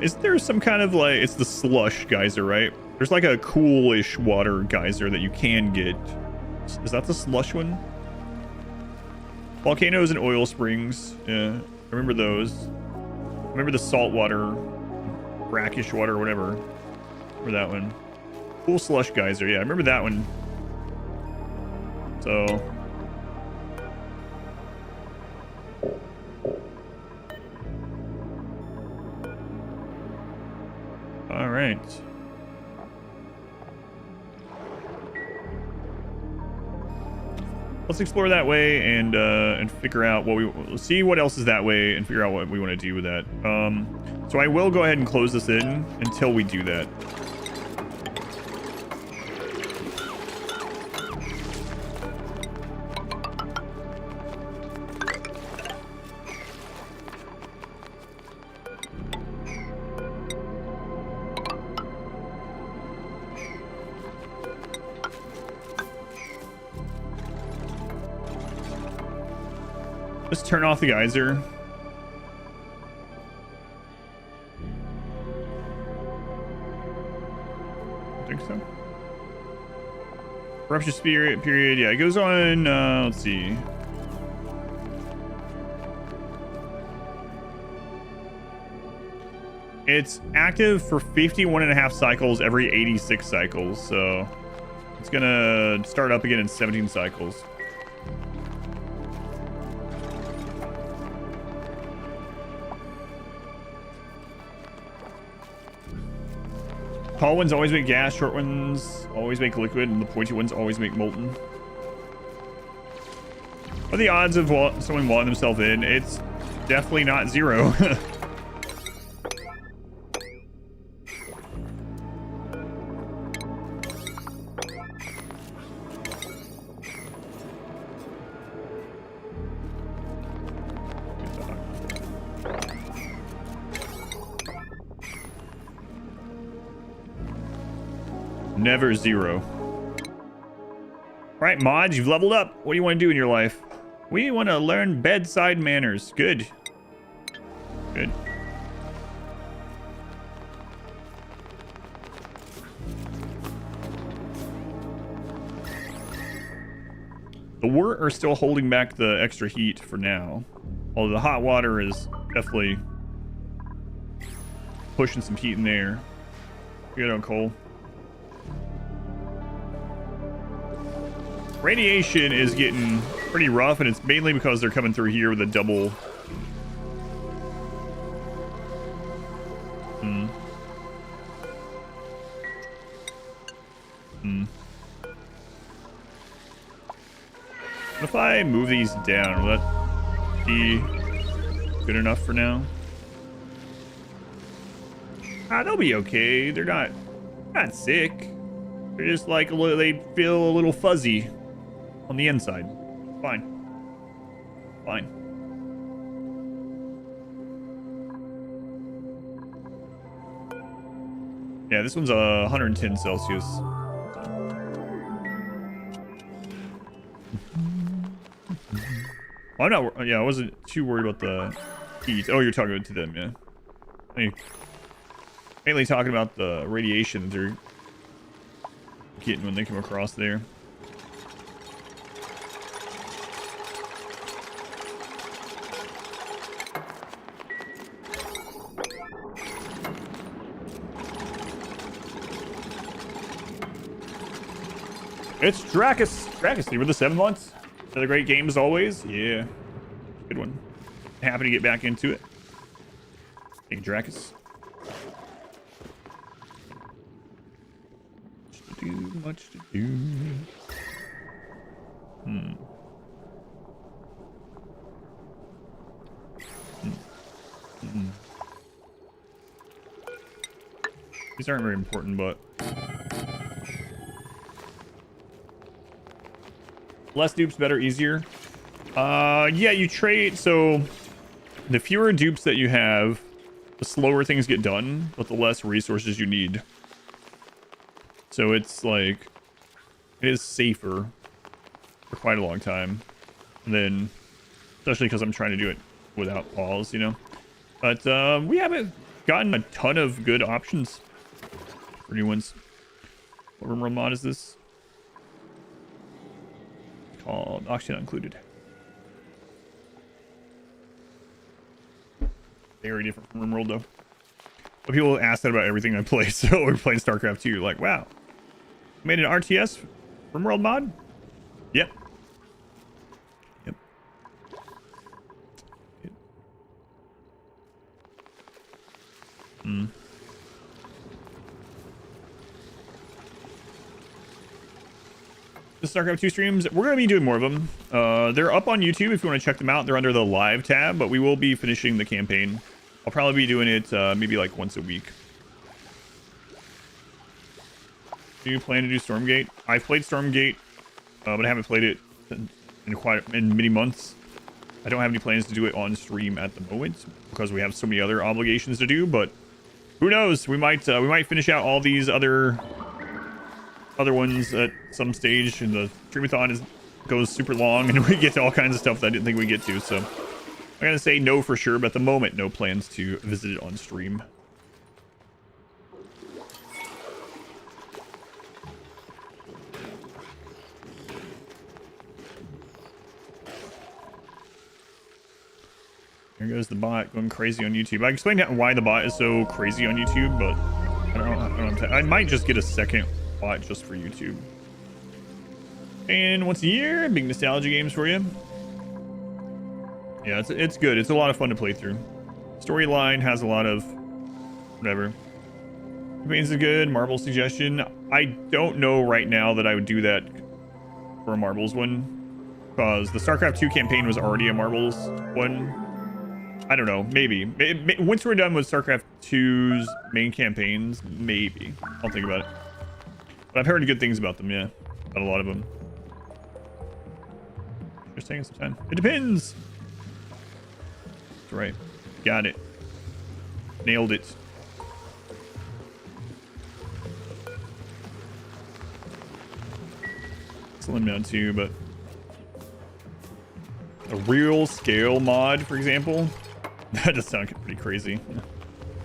Is there some kind of like, it's the slush geyser, right? There's like a coolish water geyser that you can get. Is that the slush one? Volcanoes and oil springs. Yeah, I remember those. I remember the salt water, brackish water, whatever. Remember that one. Cool slush geyser. Yeah, I remember that one. So... all right. Let's explore that way and figure out what let's see what else is that way and figure out what we want to do with that. So I will go ahead and close this in until we do that. Just turn off the geyser. I think so. Eruption period. Yeah, it goes on. Let's see. It's active for 51.5 cycles every 86 cycles. So it's going to start up again in 17 cycles. Tall ones always make gas, short ones always make liquid, and the pointy ones always make molten. What are the odds of someone walling themselves in? It's definitely not 0. Never 0. All right, mods, you've leveled up. What do you want to do in your life? We want to learn bedside manners. Good. Good. The wort are still holding back the extra heat for now. Although the hot water is definitely pushing some heat in there. Good on coal. Radiation is getting pretty rough, and it's mainly because they're coming through here with a double. What if I move these down? Will that be good enough for now? They'll be okay. They're not sick. They're just like they feel a little fuzzy on the inside. Fine. Fine. Yeah, this one's 110 Celsius. I'm not. Yeah, I wasn't too worried about the heat. Oh, you're talking to them, yeah. I mean, mainly talking about the radiation they're getting when they come across there. It's Dracus. Dracus, you were the 7 months. Another great game as always. Yeah. Good one. Happy to get back into it. Thank you, Dracus. Much to do. These aren't very important, but less dupes, better, easier. Yeah, you trade. So the fewer dupes that you have, the slower things get done, but the less resources you need. So it's like, it is safer for quite a long time. And then, especially because I'm trying to do it without pause, you know. But we haven't gotten a ton of good options for new ones. What RimWorld mod is this? Called Auction Not Included. Very different from RimWorld though. But people ask that about everything I play. So we're playing StarCraft 2. Like, wow. Made an RTS RimWorld mod? Yep. Yep. The StarCraft 2 streams, we're going to be doing more of them. They're up on YouTube if you want to check them out. They're under the live tab, but we will be finishing the campaign. I'll probably be doing it maybe like once a week. Do you plan to do Stormgate? I've played Stormgate, but I haven't played it in many months. I don't have any plans to do it on stream at the moment because we have so many other obligations to do. But who knows? We might finish out all these other ones at some stage, and the Streamathon goes super long, and we get to all kinds of stuff that I didn't think we'd get to. So I'm gonna say no for sure, but at the moment, no plans to visit it on stream. Here goes the bot going crazy on YouTube. I explained why the bot is so crazy on YouTube, but I don't know. I might just get a second bot just for YouTube. And once a year, big nostalgia games for you. Yeah, it's good. It's a lot of fun to play through. Storyline has a lot of whatever. Campaigns is good. Marble suggestion. I don't know right now that I would do that for a Marbles one, because the StarCraft 2 campaign was already a Marbles one. I don't know. Maybe. Once we're done with StarCraft 2's main campaigns, maybe. I'll think about it. But I've heard good things about them, yeah. About a lot of them. Just taking some time. It depends. That's right. Got it. Nailed it. Slim down too, but a real scale mod, for example, that does sound pretty crazy. Yeah.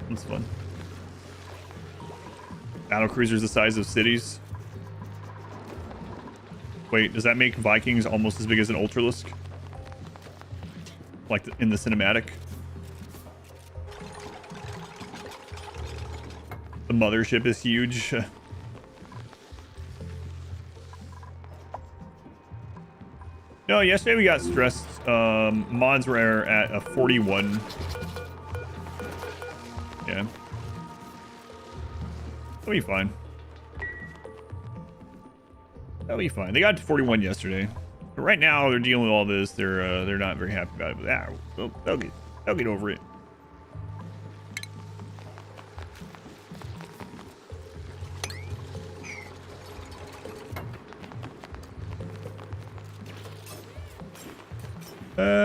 That's fun. Battle cruisers the size of cities. Wait, does that make Vikings almost as big as an Ultralisk? Like in the cinematic? The mothership is huge. No, yesterday we got stressed. Mods were at a 41. Yeah. That'll be fine. That'll be fine. They got to 41 yesterday. But right now they're dealing with all this. They're not very happy about it. But they'll get over it.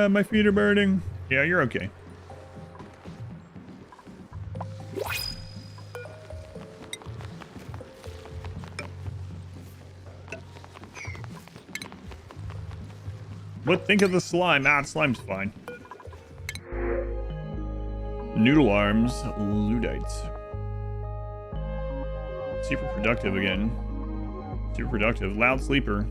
My feet are burning. Yeah, you're okay. What think of the slime? Ah, the slime's fine. Noodle arms, Ludites. Super productive again. Super productive. Loud sleeper.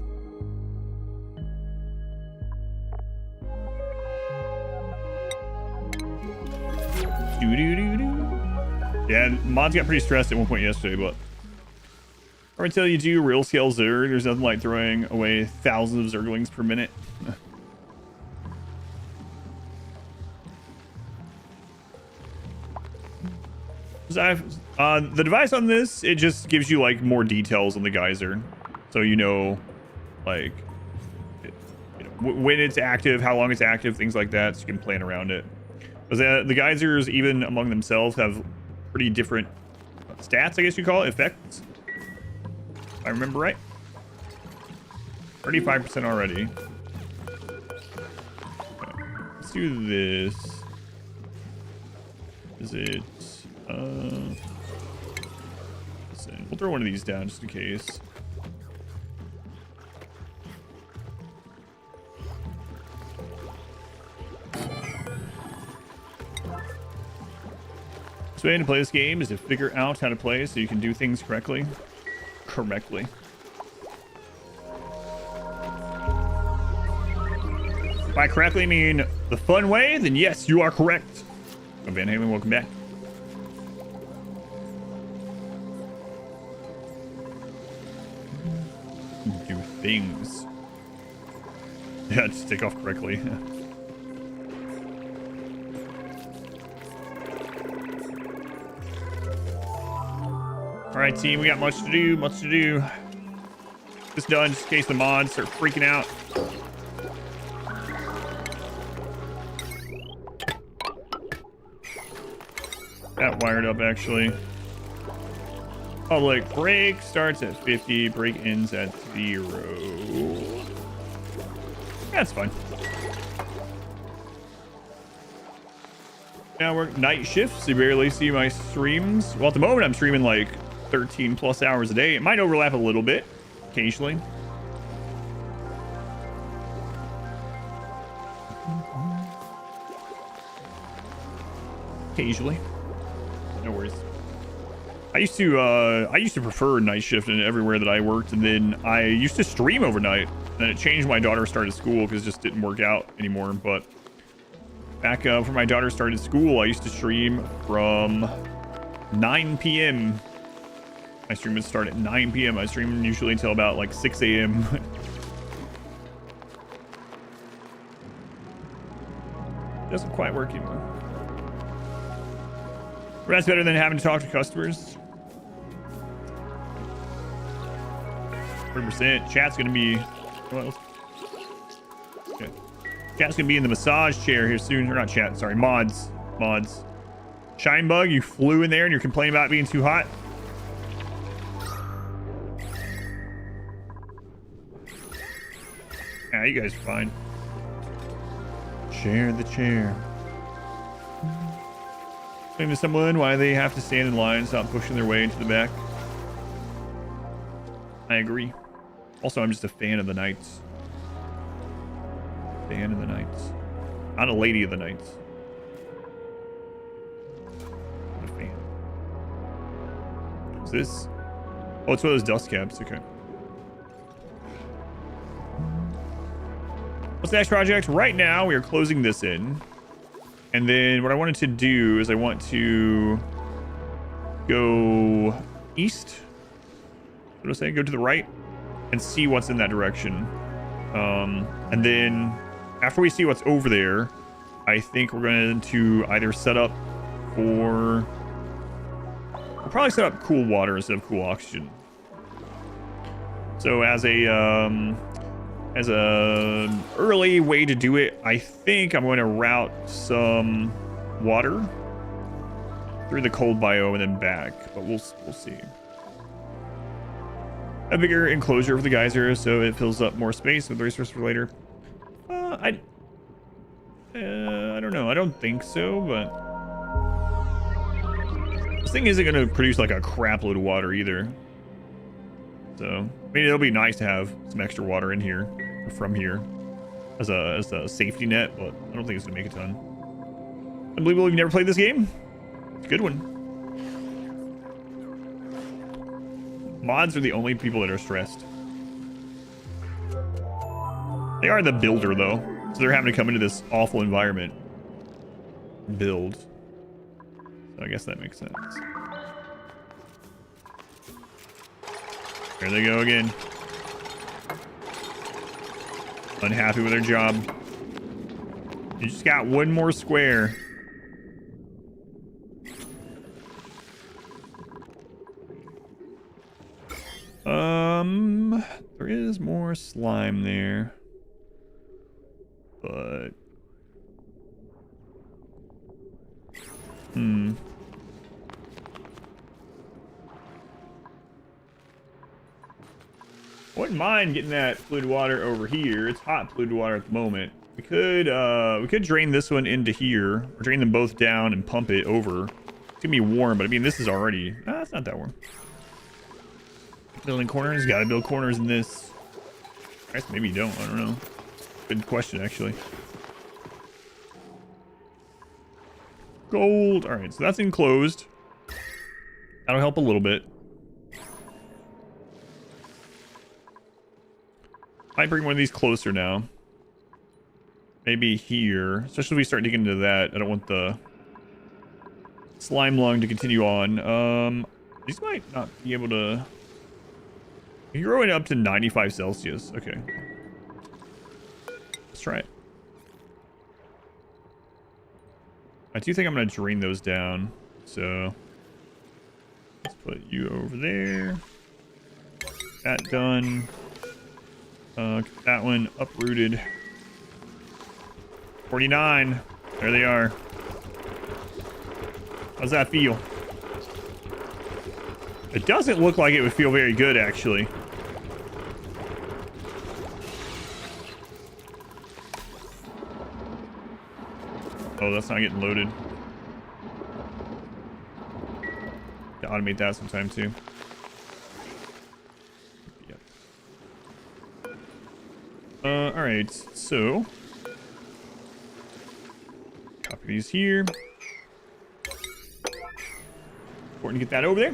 Yeah, mods got pretty stressed at one point yesterday, but or until you do real scale Zerg, there's nothing like throwing away thousands of Zerglings per minute. The device on this, it just gives you like more details on the geyser, so you know, like, when it's active, how long it's active, things like that, so you can plan around it. Because the geysers, even among themselves, have pretty different stats, I guess you call it, effects. If I remember right. 35% already. Okay. Let's do this. Is it? Listen, we'll throw one of these down just in case. The way to play this game is to figure out how to play so you can do things correctly. By correctly mean the fun way, then yes, you are correct. Oh, Van Halen, welcome back. Do things. Yeah, just take off correctly. All right, team, we got much to do, This done just in case the mods start freaking out. Got wired up, actually. Public break starts at 50, break ends at 0. That's fine. Now we're night shifts. You barely see my streams. Well, at the moment, I'm streaming like 13 plus hours a day. It might overlap a little bit occasionally. No worries. I used to prefer night shift in everywhere that I worked, and then I used to stream overnight. Then it changed when my daughter started school because it just didn't work out anymore. But back when my daughter started school, I used to stream from 9 p.m. My stream would start at 9 p.m. I stream usually until about like 6 a.m. Doesn't quite work anymore. But that's better than having to talk to customers. 100%. Chat's gonna be. Well, okay. Chat's gonna be in the massage chair here soon. Or not chat. Sorry, mods. Shinebug, you flew in there and you're complaining about being too hot. Yeah, you guys are fine. Share the chair. Explain to someone why they have to stand in line, stop pushing their way into the back. I agree. Also, I'm just a fan of the nights. Not a lady of the nights. I'm a fan. What's this? Oh, it's one of those dust caps. Okay. What's the next project? Right now, we are closing this in. And then what I wanted to do is I want to go east. What do I say? Go to the right and see what's in that direction. And then after we see what's over there, I think we're going to either set up for... We'll probably set up cool water instead of cool oxygen. So as a early way to do it, I think I'm going to route some water through the cold biome and then back, but we'll see. A bigger enclosure for the geyser so it fills up more space with the resource for later. I don't know. I don't think so, but this thing isn't going to produce like a crap load of water either. So, I mean, it'll be nice to have some extra water in here, from here. as a safety net, but I don't think it's gonna make a ton. Unbelievable you've never played this game. It's a good one. Mods are the only people that are stressed. They are the builder though, so they're having to come into this awful environment. Build. So I guess that makes sense. There they go again. Unhappy with their job. You just got one more square. There is more slime there. But wouldn't mind getting that fluid water over here. It's hot fluid water at the moment. We could drain this one into here, or drain them both down and pump it over. It's gonna be warm, but I mean this is already it's not that warm. Building corners, gotta build corners in this. I guess maybe you don't, I don't know. Good question actually. Gold. All right, so that's enclosed. That'll help a little bit. Might bring one of these closer now. Maybe here, especially if we start digging into that. I don't want the slime lung to continue on. These might not be able to. You're growing up to 95 Celsius. Okay. Let's try it. I do think I'm going to drain those down. So let's put you over there. That done. Get that one uprooted. 49. There they are. How's that feel? It doesn't look like it would feel very good, actually. Oh, that's not getting loaded. To automate that sometime too. Yep. All right, so copy these here. Important to get that over there.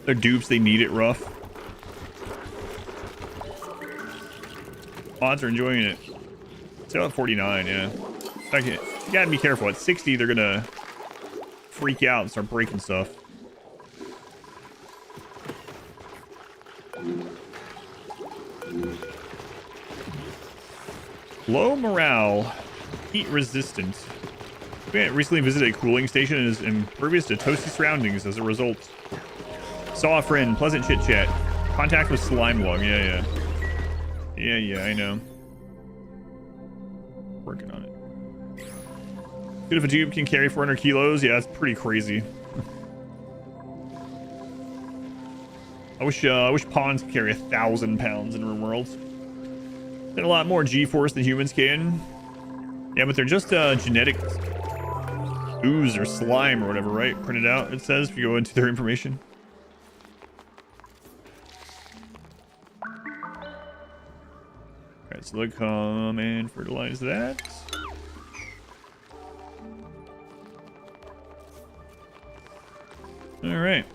They're dupes, they need it rough. Mods are enjoying it. Still at 49, yeah. You gotta be careful. At 60, they're gonna freak out and start breaking stuff. Low morale. Heat resistant. We recently visited a cooling station and is impervious to toasty surroundings as a result. Saw a friend. Pleasant chit chat. Contact with slime lung. Yeah, I know. Working on it. Good if a dupe can carry 400 kilos. Yeah, that's pretty crazy. I wish pawns could carry 1,000 pounds in RimWorld. They're a lot more G-force than humans can. Yeah, but they're just genetic ooze or slime or whatever, right? Printed out, it says, if you go into their information. Alright, so they'll come and fertilize that. Alright.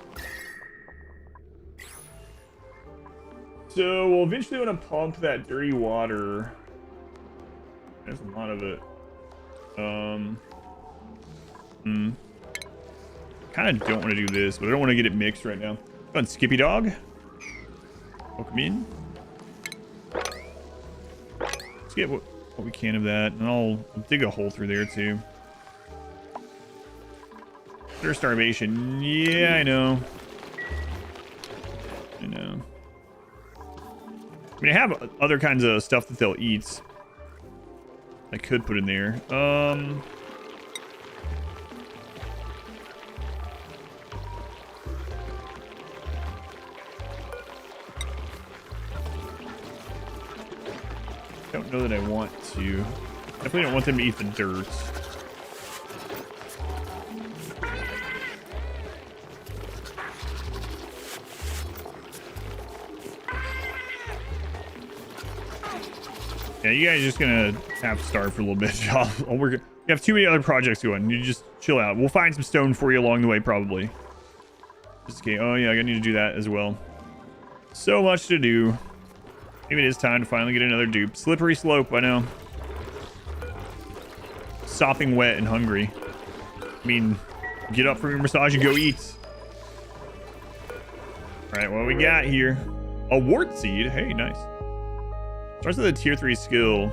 So we'll eventually want to pump that dirty water. There's a lot of it. Kind of don't want to do this, but I don't want to get it mixed right now. Come on, Skippy Dog. Welcome in. Let's get what we can of that, and I'll dig a hole through there too. Their starvation. Yeah, I know. I know. I mean, I have other kinds of stuff that they'll eat. I could put in there. Don't know that I want to. Definitely don't want them to eat the dirt. Yeah, you guys are just gonna have to starve for a little bit. We have too many other projects going. You just chill out. We'll find some stone for you along the way, probably. Just okay. Oh yeah, I need to do that as well. So much to do. Maybe it is time to finally get another dupe. Slippery slope, I know. Sopping wet and hungry. I mean, get up from your massage and go eat. All right, what we got here? A wart seed. Hey, nice. Starts with a tier 3 skill.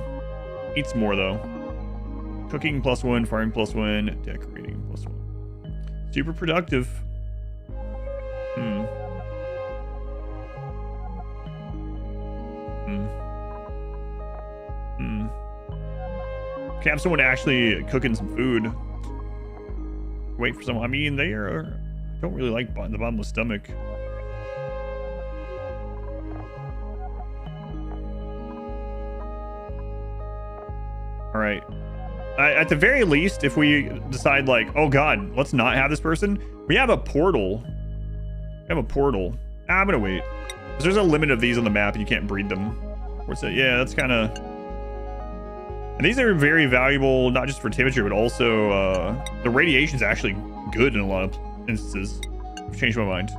Eats more though. Cooking +1, farming +1, decorating +1. Super productive. Can have someone actually cooking some food. Wait for someone. I mean, they are. I don't really like the bottomless stomach. All right. At the very least, if we decide like, oh god, let's not have this person, we have a portal. I'm gonna wait. Because there's a limit of these on the map and you can't breed them. What's that? Yeah, that's kind of... And these are very valuable, not just for temperature, but also the radiation is actually good in a lot of instances. I've changed my mind.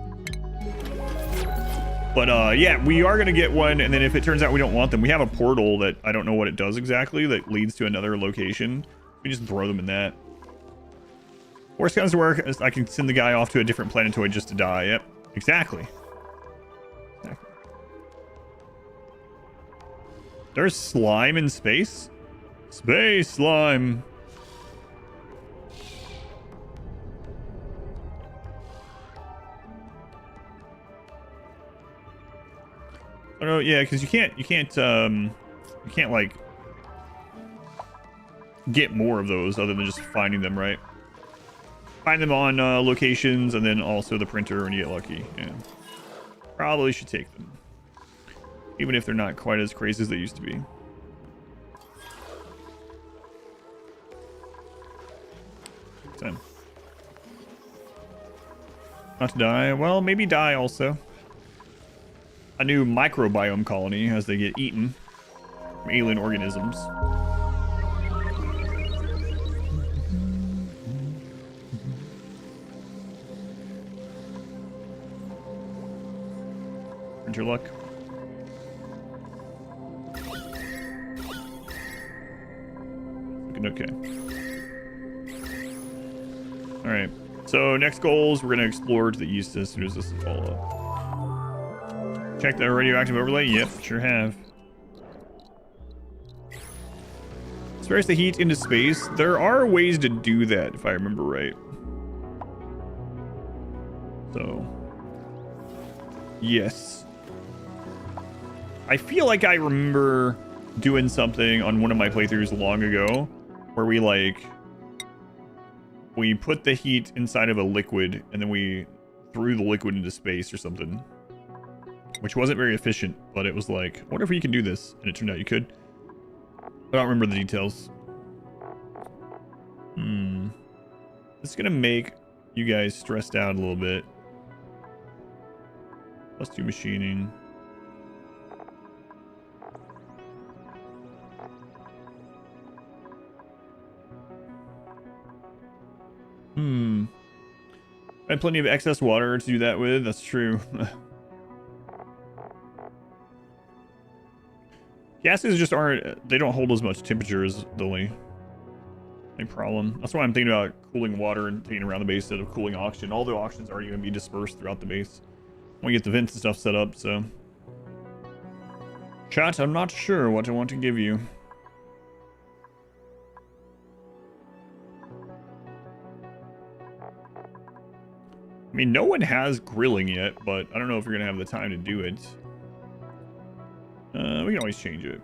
But yeah, we are going to get one, and then if it turns out we don't want them, we have a portal that I don't know what it does exactly that leads to another location. We just throw them in that. Worst comes to work, I can send the guy off to a different planetoid just to die. Yep, exactly. There's slime in space? Space slime. Oh no, yeah, because you can't like get more of those other than just finding them, right? Find them on locations and then also the printer when you get lucky. Yeah, probably should take them, even if they're not quite as crazy as they used to be. Time. Not to die. Well, maybe die also. A new microbiome colony as they get eaten from alien organisms. Printer luck. Looking okay. All right. So next goals, we're gonna explore to the east as soon as this is all up. Check the radioactive overlay. Yep, sure have. Spares the heat into space. There are ways to do that, if I remember right. So, yes. I feel like I remember doing something on one of my playthroughs long ago where we put the heat inside of a liquid and then we threw the liquid into space or something. Which wasn't very efficient, but it was like, I wonder if you can do this. And it turned out you could. I don't remember the details. This is going to make you guys stressed out a little bit. +2 machining. I had plenty of excess water to do that with. That's true. Gases just aren't, they don't hold as much temperature as the only problem. That's why I'm thinking about cooling water and taking it around the base instead of cooling oxygen. All the oxygen's already going to be dispersed throughout the base when we get the vents and stuff set up, so. Chat, I'm not sure what I want to give you. I mean, no one has grilling yet, but I don't know if you're going to have the time to do it. We can always change it.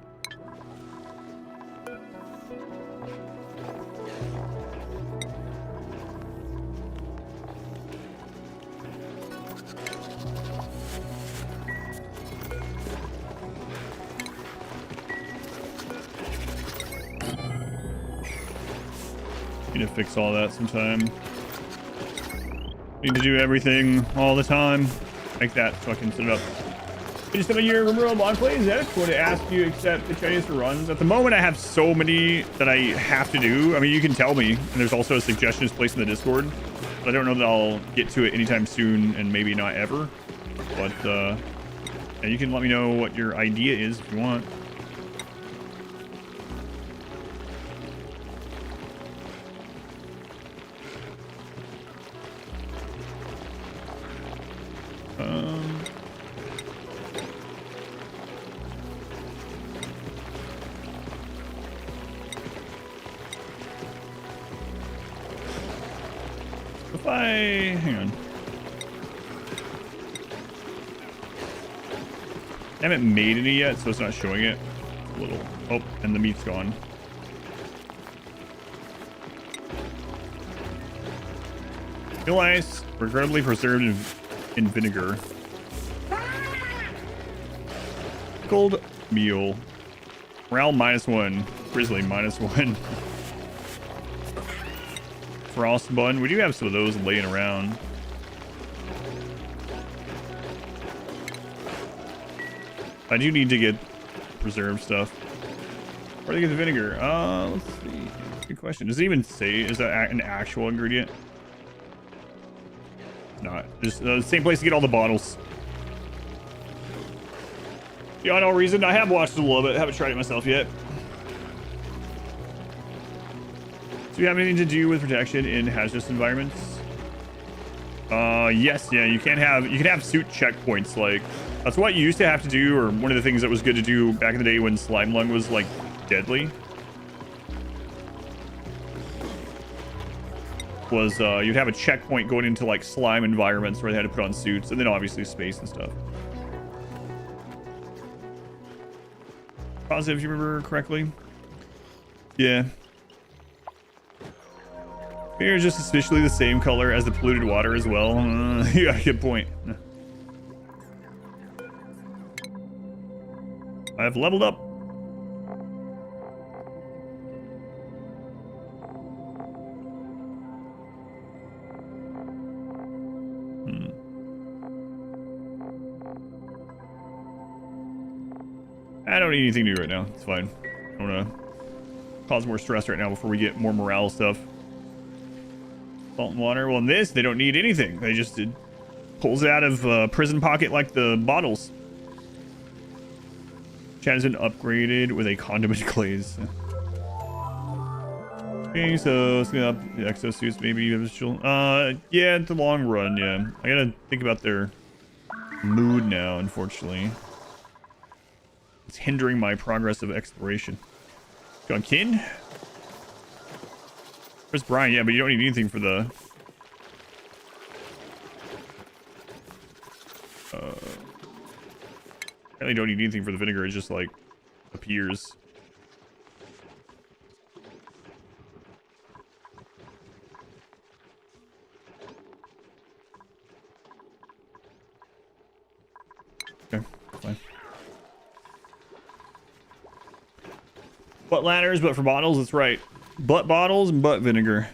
Need to fix all that sometime. Need to do everything all the time. Make that fucking set it up. Just some of your removal mod plays, I just want to ask you accept the Chinese for runs. At the moment, I have so many that I have to do. I mean, you can tell me, and there's also a suggestions placed in the Discord. But I don't know that I'll get to it anytime soon, and maybe not ever. But yeah, you can let me know what your idea is if you want. If I hang on, I haven't made any yet, so it's not showing it. A little. Oh, and the meat's gone. Still ice, regrettably preserved in vinegar. Pickled meal. Morale -1. Grizzly -1. Frost bun. We do have some of those laying around. I do need to get preserved stuff. Where do they get the vinegar? Let's see. Good question. Does it even say, is that an actual ingredient? It's not. Just the same place to get all the bottles. Beyond all reason, I have watched it a little bit. Haven't tried it myself yet. Do you have anything to do with protection in hazardous environments? Yes, yeah, you can have suit checkpoints. Like, that's what you used to have to do, or one of the things that was good to do back in the day when slime lung was like deadly. Was you'd have a checkpoint going into like slime environments where they had to put on suits, and then obviously space and stuff. Positive, if you remember correctly. Yeah. Here is just suspiciously the same color as the polluted water as well. You got a good point. I've leveled up. I don't need anything new right now. It's fine. I don't want to cause more stress right now before we get more morale stuff. Salt and water. Well, in this, they don't need anything. They just pulls it out of prison pocket like the bottles. Chat has been upgraded with a condiment glaze. Okay, so let's get up the exosuits. Maybe yeah, in the long run, yeah. I gotta think about their mood now. Unfortunately, it's hindering my progress of exploration. Gone, Kin. Where's Brian? Yeah, but you don't need anything for the... Apparently don't need anything for the vinegar. It just, like, appears. Okay, fine. Butt ladders, but for bottles, that's right. Butt bottles and butt vinegar.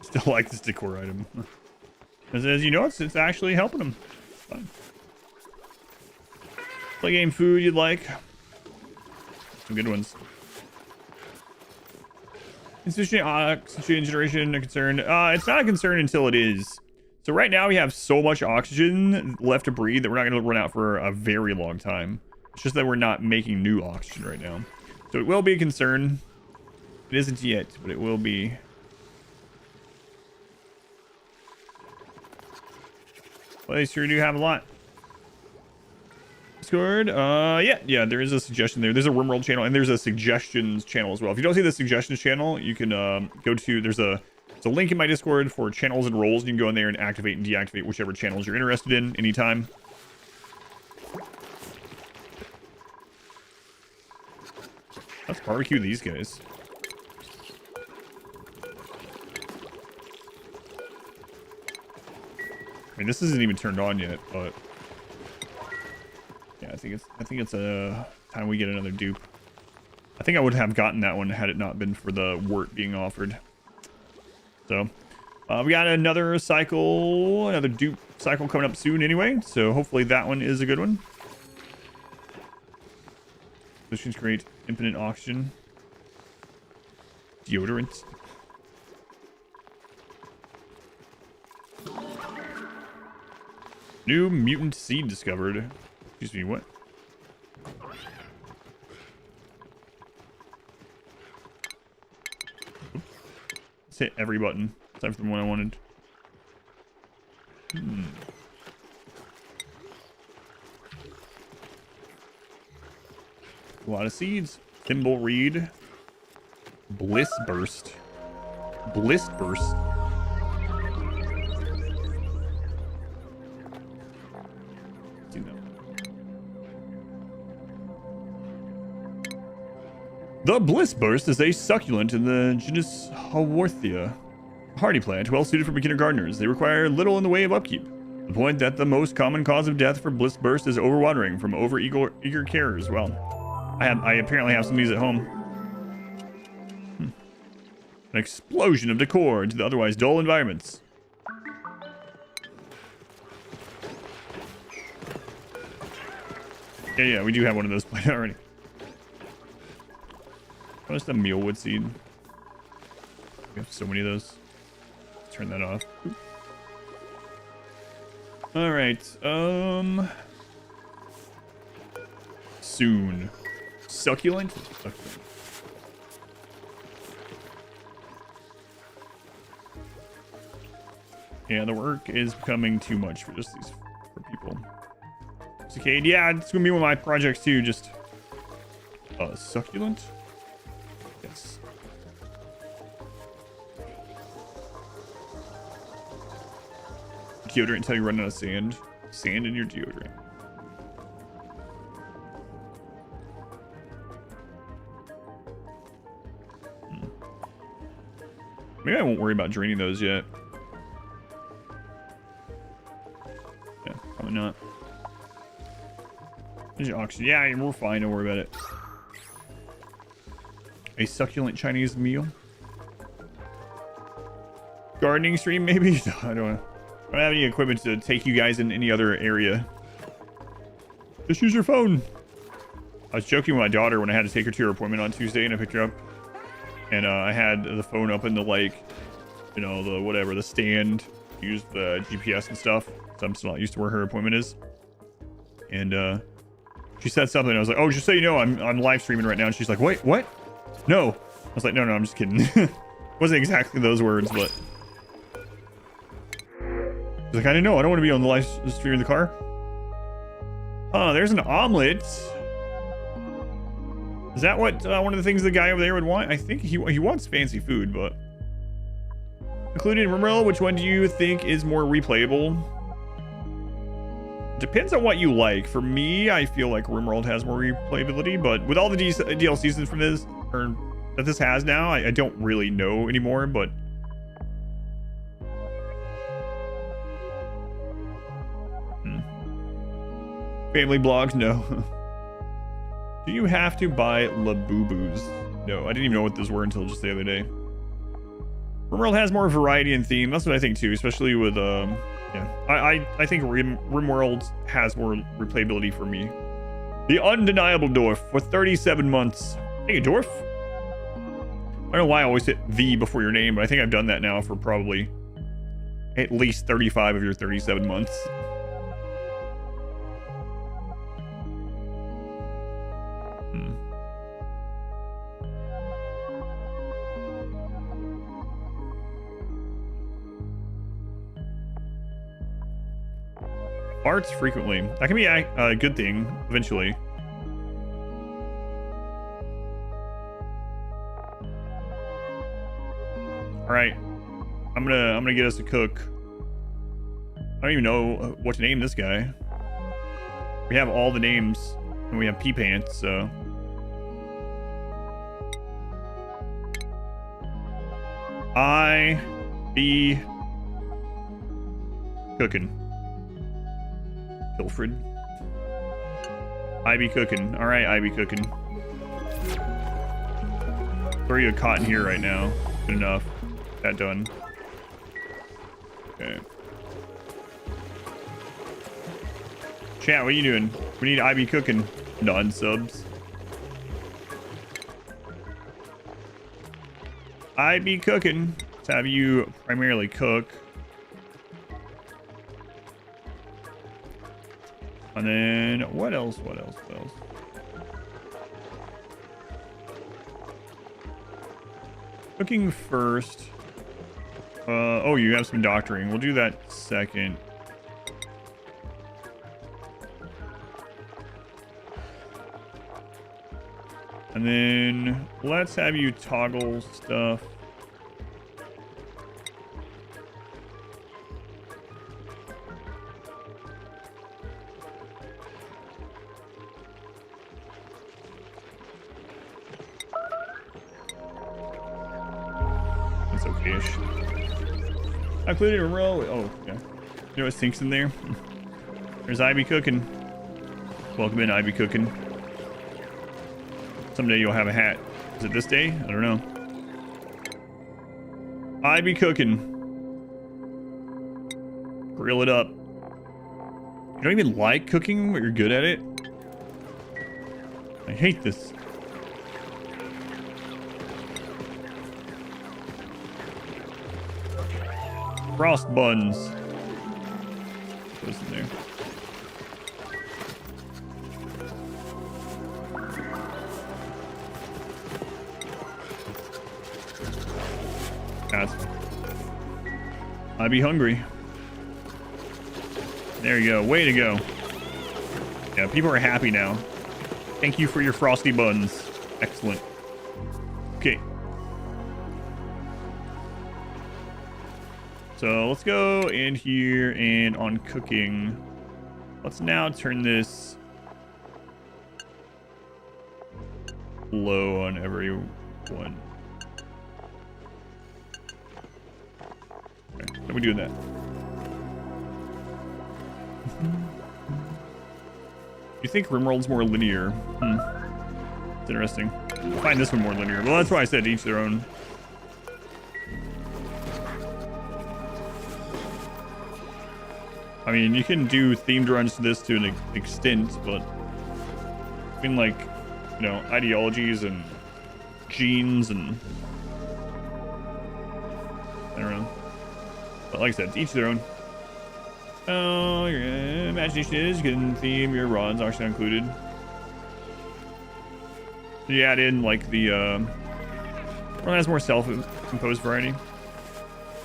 Still like this decor item. As you know, it's actually helping them. It's fine. Play game food you'd like. Some good ones. Insufficient oxygen generation a concern? It's not a concern until it is. So right now we have so much oxygen left to breathe that we're not going to run out for a very long time. It's just that we're not making new oxygen right now. So it will be a concern. It isn't yet, but it will be. Well, they sure do have a lot. Discord, yeah, there is a suggestion there. There's a RimWorld channel and there's a suggestions channel as well. If you don't see the suggestions channel, you can go to, there's a link in my Discord for channels and roles. You can go in there and activate and deactivate whichever channels you're interested in anytime. Let's barbecue these guys. I mean, this isn't even turned on yet, but yeah, I think it's a time we get another dupe. I think I would have gotten that one had it not been for the wort being offered. So we got another cycle, another dupe cycle coming up soon anyway. So hopefully that one is a good one. Solutions great. Infinite oxygen. Deodorant. New mutant seed discovered. Excuse me, what? Let's hit every button. Aside from the one I wanted. A lot of seeds. Thimble reed. Bliss burst. Bliss burst. The bliss burst is a succulent in the genus Haworthia. Hardy plant, well suited for beginner gardeners. They require little in the way of upkeep. The point that the most common cause of death for bliss burst is overwatering from eager care as well. I apparently have some of these at home. An explosion of decor into the otherwise dull environments. Yeah, we do have one of those played already. What's the mealwood seed? We have so many of those. Let's turn that off. Oop. All right. Soon. Succulent? Succulent. Yeah, the work is becoming too much for just these for people. Cicade, yeah, it's gonna be one of my projects too. Just succulent. Yes. Deodorant until you run out of sand. Sand in your deodorant. Maybe I won't worry about draining those yet. Yeah, probably not. There's your oxygen. Yeah, we're fine. Don't worry about it. A succulent Chinese meal. Gardening stream, maybe? No, I don't have any equipment to take you guys in any other area. Just use your phone. I was joking with my daughter when I had to take her to her appointment on Tuesday, and I picked her up. And I had the phone up in the, like, you know, the whatever, the stand. Use the GPS and stuff. So I'm still not used to where her appointment is. And she said something. I was like, oh, just so you know, I'm live streaming right now. And she's like, wait, what? No. I was like, no, I'm just kidding. Wasn't exactly those words, but. She's like, I didn't know. I don't want to be on the live stream in the car. Oh, there's an omelet. Is that what one of the things the guy over there would want? I think he wants fancy food, but... Including Rimroll, which one do you think is more replayable? Depends on what you like. For me, I feel like Rimworld has more replayability, but with all the DLCs from this, or that this has now, I don't really know anymore, but... Family blogs? No. Do you have to buy Labubu's? No, I didn't even know what those were until just the other day. Rimworld has more variety and theme. That's what I think too, especially with yeah. I think Rimworld has more replayability for me. The undeniable dwarf for 37 months. Hey, dwarf. I don't know why I always hit the before your name, but I think I've done that now for probably at least 35 of your 37 months. Farts frequently. That can be a good thing eventually. All right, I'm gonna get us a cook. I don't even know what to name this guy. We have all the names, and we have pee pants, so. I be cooking. Wilfred. I be cooking. All right, I be cooking. throw you a cot in here right now. Good enough. That done. Okay. Chat, what are you doing? We need IB cooking. Non-subs. IB cooking. Let's have you primarily cook. And then what else? What else? What else? Cooking first. Oh, you have some doctoring. We'll do that second. And then let's have you toggle stuff. That's okay-ish. I included a row. Oh, yeah. You know what sinks in there? There's IB cooking. Welcome in, IB cooking. Someday you'll have a hat. Is it this day? I don't know. IB cooking. Grill it up. You don't even like cooking, but you're good at it? I hate this. Frost buns. Goes in there. I'd be hungry. There you go. Way to go. Yeah, people are happy now. Thank you for your frosty buns. Excellent. Okay. So let's go in here and on cooking. Let's now turn this low on everyone. Okay, how are we doing that? You think RimWorld's more linear? It's interesting. I find this one more linear. Well, that's why I said each their own. I mean, you can do themed runs to this to an extent, but I mean, like, you know, ideologies and genes and I don't know. But like I said, it's each their own. Oh, your imagination is good in theme. Your runs are included. So you add in like the one has more self-imposed variety.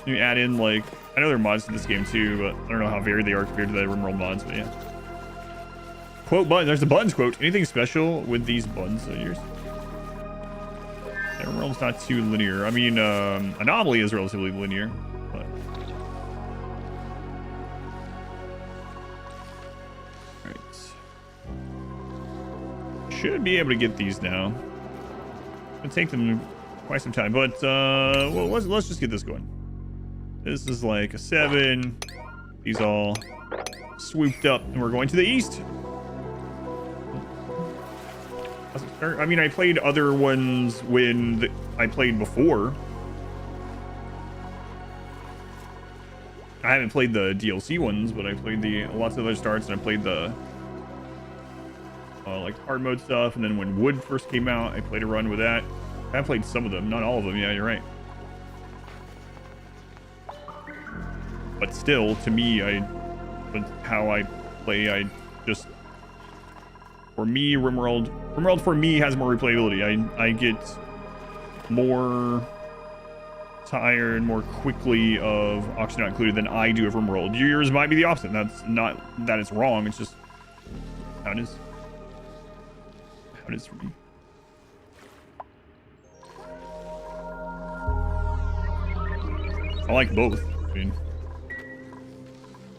You add in like, I know there are mods to this game too, but I don't know how varied they are compared to the RimWorld mods, but yeah. Quote button. There's the buttons quote. Anything special with these buttons of yours? Yeah, RimWorld's not too linear. I mean, Anomaly is relatively linear, but. Alright. Should be able to get these now. It'll take them quite some time, but well, let's just get this going. This is like a 7. These all swooped up, and we're going to the east. I mean, I played other ones when I played before. I haven't played the DLC ones, but I played lots of other starts, and I played the like hard mode stuff. And then when Wood first came out, I played a run with that. I played some of them, not all of them. Yeah, you're right. But still, to me, how I play, I just, for me, RimWorld for me has more replayability. I get more tired more quickly of Auction Not Included than I do of RimWorld. Yours might be the opposite. That's not that it's wrong. It's just how it is. How it is for me. I like both. I mean,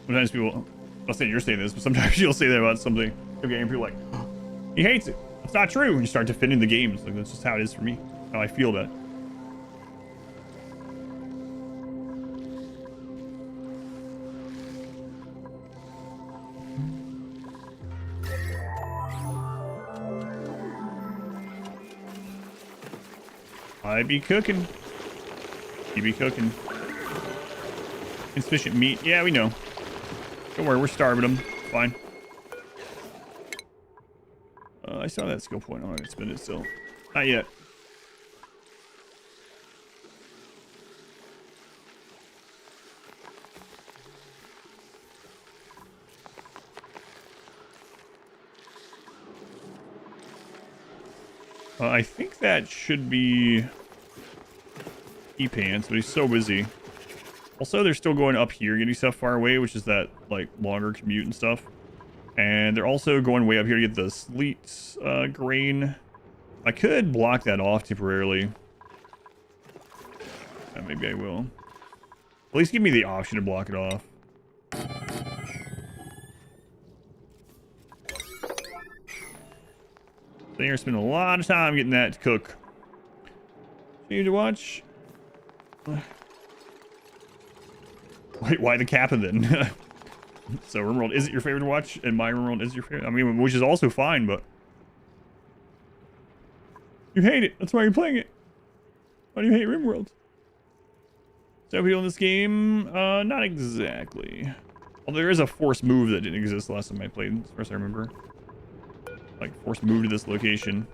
sometimes people, I'm not saying you're saying this, but sometimes you'll say that about something. Okay, and people are like, oh, he hates it. It's not true. And you start defending the games. Like, that's just how it is for me. How I feel that. I be cooking. You be cooking. Insufficient meat. Yeah, we know. Don't worry, we're starving them. Fine. I saw that skill point. I'm not gonna spend it still. Not yet. I think that should be E-Pants, but he's so busy. Also, they're still going up here, getting stuff far away, which is that, like, longer commute and stuff. And they're also going way up here to get the sleet grain. I could block that off temporarily. Maybe I will. At least give me the option to block it off. So you're spending a lot of time getting that to cook. Need to watch. Wait, why the Kappa then? So RimWorld isn't your favorite to watch, and my RimWorld is your favorite. I mean, which is also fine, but you hate it. That's why you're playing it. Why do you hate RimWorld? So people in this game, not exactly. Although there is a forced move that didn't exist last time I played, as far as I remember. Like forced move to this location.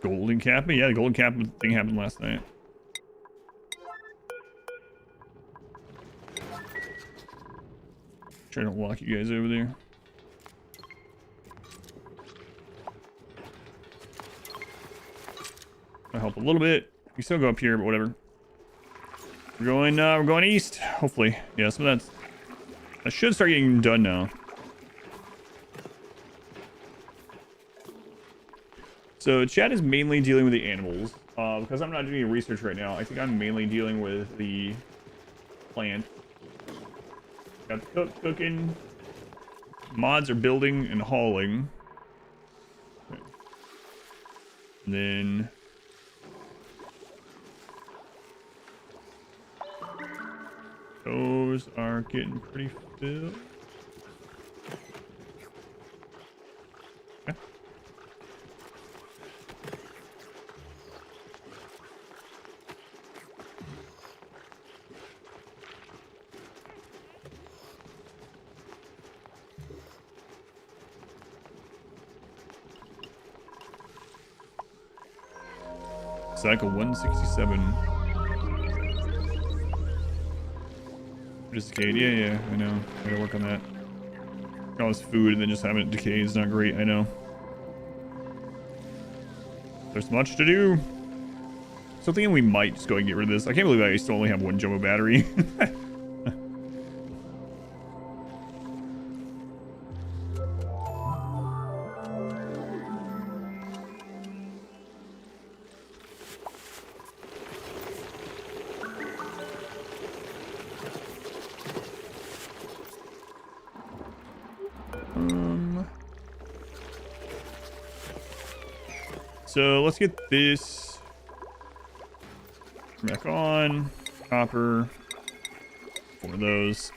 Golden Kappa? Yeah, the Golden Kappa thing happened last night. Try to lock you guys over there. I'll help a little bit. We still go up here, but whatever. We're going east. Hopefully. Yeah, some of that should start getting done now. So chat is mainly dealing with the animals. Because I'm not doing any research right now, I think I'm mainly dealing with the plant. Got the cooking. Mods are building and hauling. Okay. And then those are getting pretty filled. Okay. Cycle 167. Just decayed. Yeah, I know. I gotta work on that. All this food and then just having it decay is not great, I know. There's much to do. So thinking we might just go and get rid of this. I can't believe I still only have one jumbo battery. So let's get this back on. Copper. 4 of those.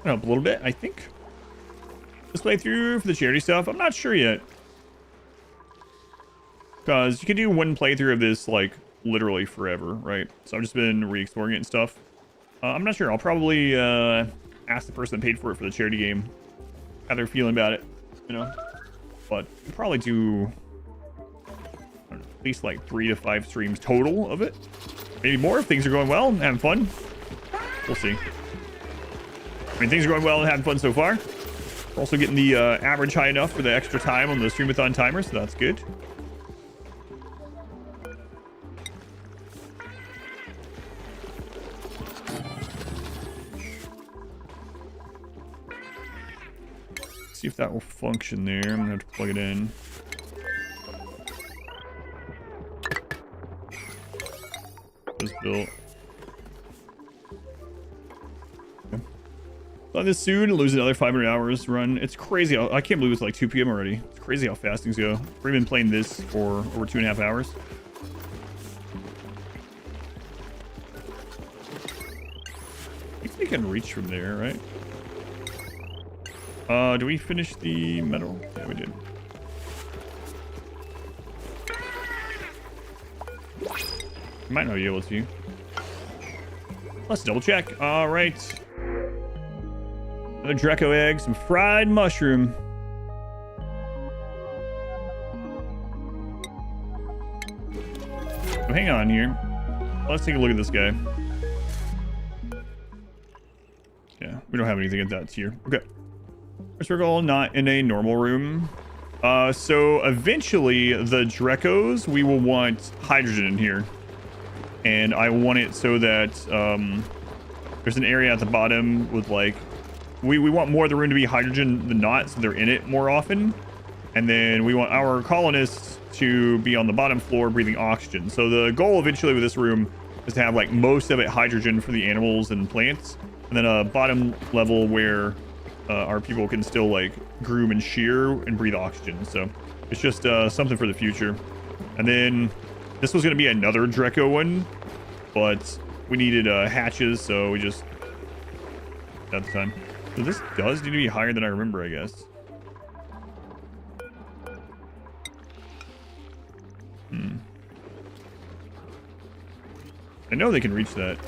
Help a little bit, I think. This playthrough for the charity stuff, I'm not sure yet. Because you can do one playthrough of this, like, literally forever, right? So I've just been re-exploring it and stuff. I'm not sure. I'll probably ask the person that paid for it for the charity game how they're feeling about it, you know? But we'll probably do at least like 3 to 5 streams total of it. Maybe more if things are going well and having fun. We'll see. I mean, things are going well and having fun so far. We're also getting the average high enough for the extra time on the Streamathon timer, so that's good. See if that will function there. I'm gonna have to plug it in. Just built. Okay. On this soon, lose another 500 hours run. It's crazy. I can't believe it's like 2 p.m. already. It's crazy how fast things go. We've been playing this for over 2.5 hours. think they can reach from there, right? Do we finish the metal? Yeah, we did. Might not be able to. Let's double check. All right. Another Draco egg, some fried mushroom. So hang on here. Let's take a look at this guy. Yeah, we don't have anything at that tier. Okay. Circle, not in a normal room. So eventually the Dracos, we will want hydrogen in here. And I want it so that there's an area at the bottom with like, we want more of the room to be hydrogen than not, so they're in it more often. And then we want our colonists to be on the bottom floor breathing oxygen. So the goal eventually with this room is to have like most of it hydrogen for the animals and plants. And then a bottom level where our people can still like groom and shear and breathe oxygen. So it's just something for the future. And then this was going to be another Draco one, but we needed hatches, so we just at the time. So this does need to be higher than I remember, I guess. I know they can reach that.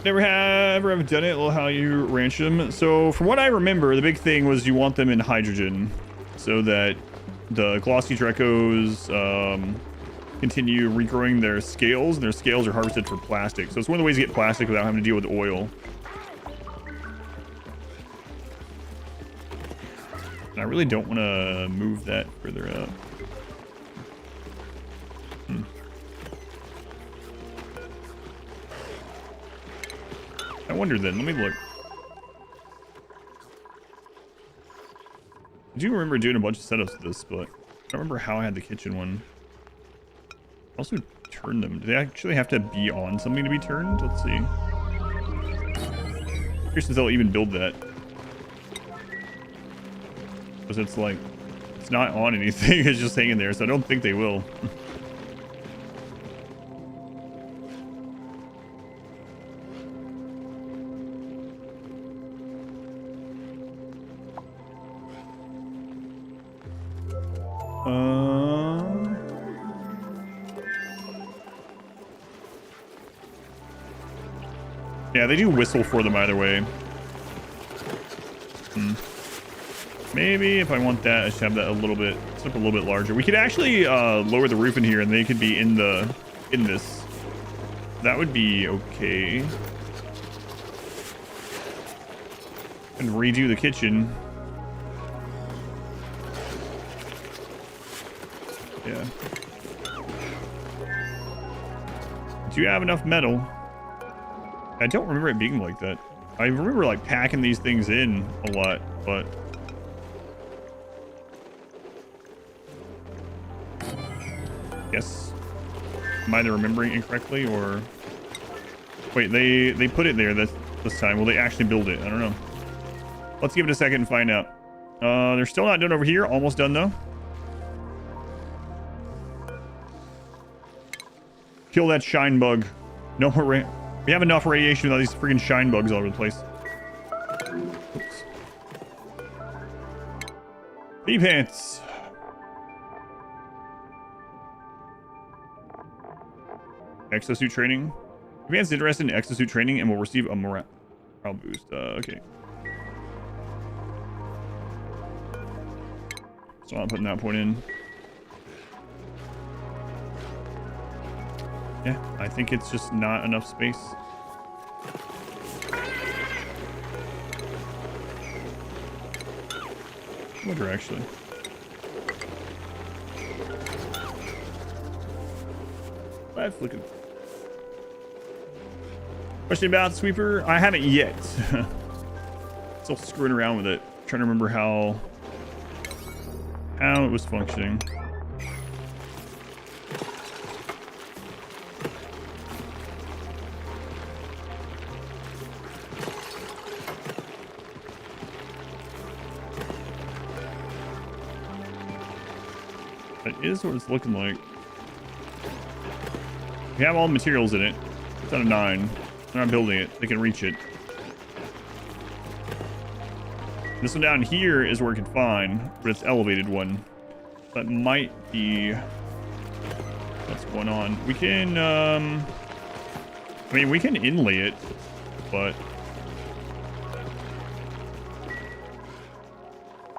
Never have done it. How you ranch them. So from what I remember, the big thing was you want them in hydrogen so that the glossy Dracos continue regrowing their scales, and their scales are harvested for plastic. So it's one of the ways to get plastic without having to deal with oil. And I really don't want to move that further up. I wonder then, let me look. I do remember doing a bunch of setups with this, but I don't remember how I had the kitchen one. I also turned them. Do they actually have to be on something to be turned? Let's see. Curious if they'll even build that. Because it's like, it's not on anything, it's just hanging there, so I don't think they will. Yeah, they do whistle for them either way. Maybe if I want that, I should have that a little bit, it's up a little bit larger. We could actually lower the roof in here, and they could be in this. That would be okay. And redo the kitchen. Yeah. Do you have enough metal? I don't remember it being like that. I remember like packing these things in a lot, but yes. Am I either remembering incorrectly or wait, they put it there this time. Will they actually build it? I don't know. Let's give it a second and find out. They're still not done over here. Almost done though. Kill that shine bug. No more we have enough radiation with all these freaking shine bugs all over the place. Oops. Bee pants. Exosuit training. Advanced interested in exosuit training and will receive a morale boost. Okay. So I'm putting that point in. Yeah, I think it's just not enough space. I wonder actually. Let's look at. Question about the sweeper? I haven't yet. Still screwing around with it. Trying to remember how it was functioning. That is what it's looking like. We have all the materials in it. It's out of 9. They're not building it. They can reach it. This one down here is working fine, but it's elevated one. That might be what's going on. We can, I mean, we can inlay it, but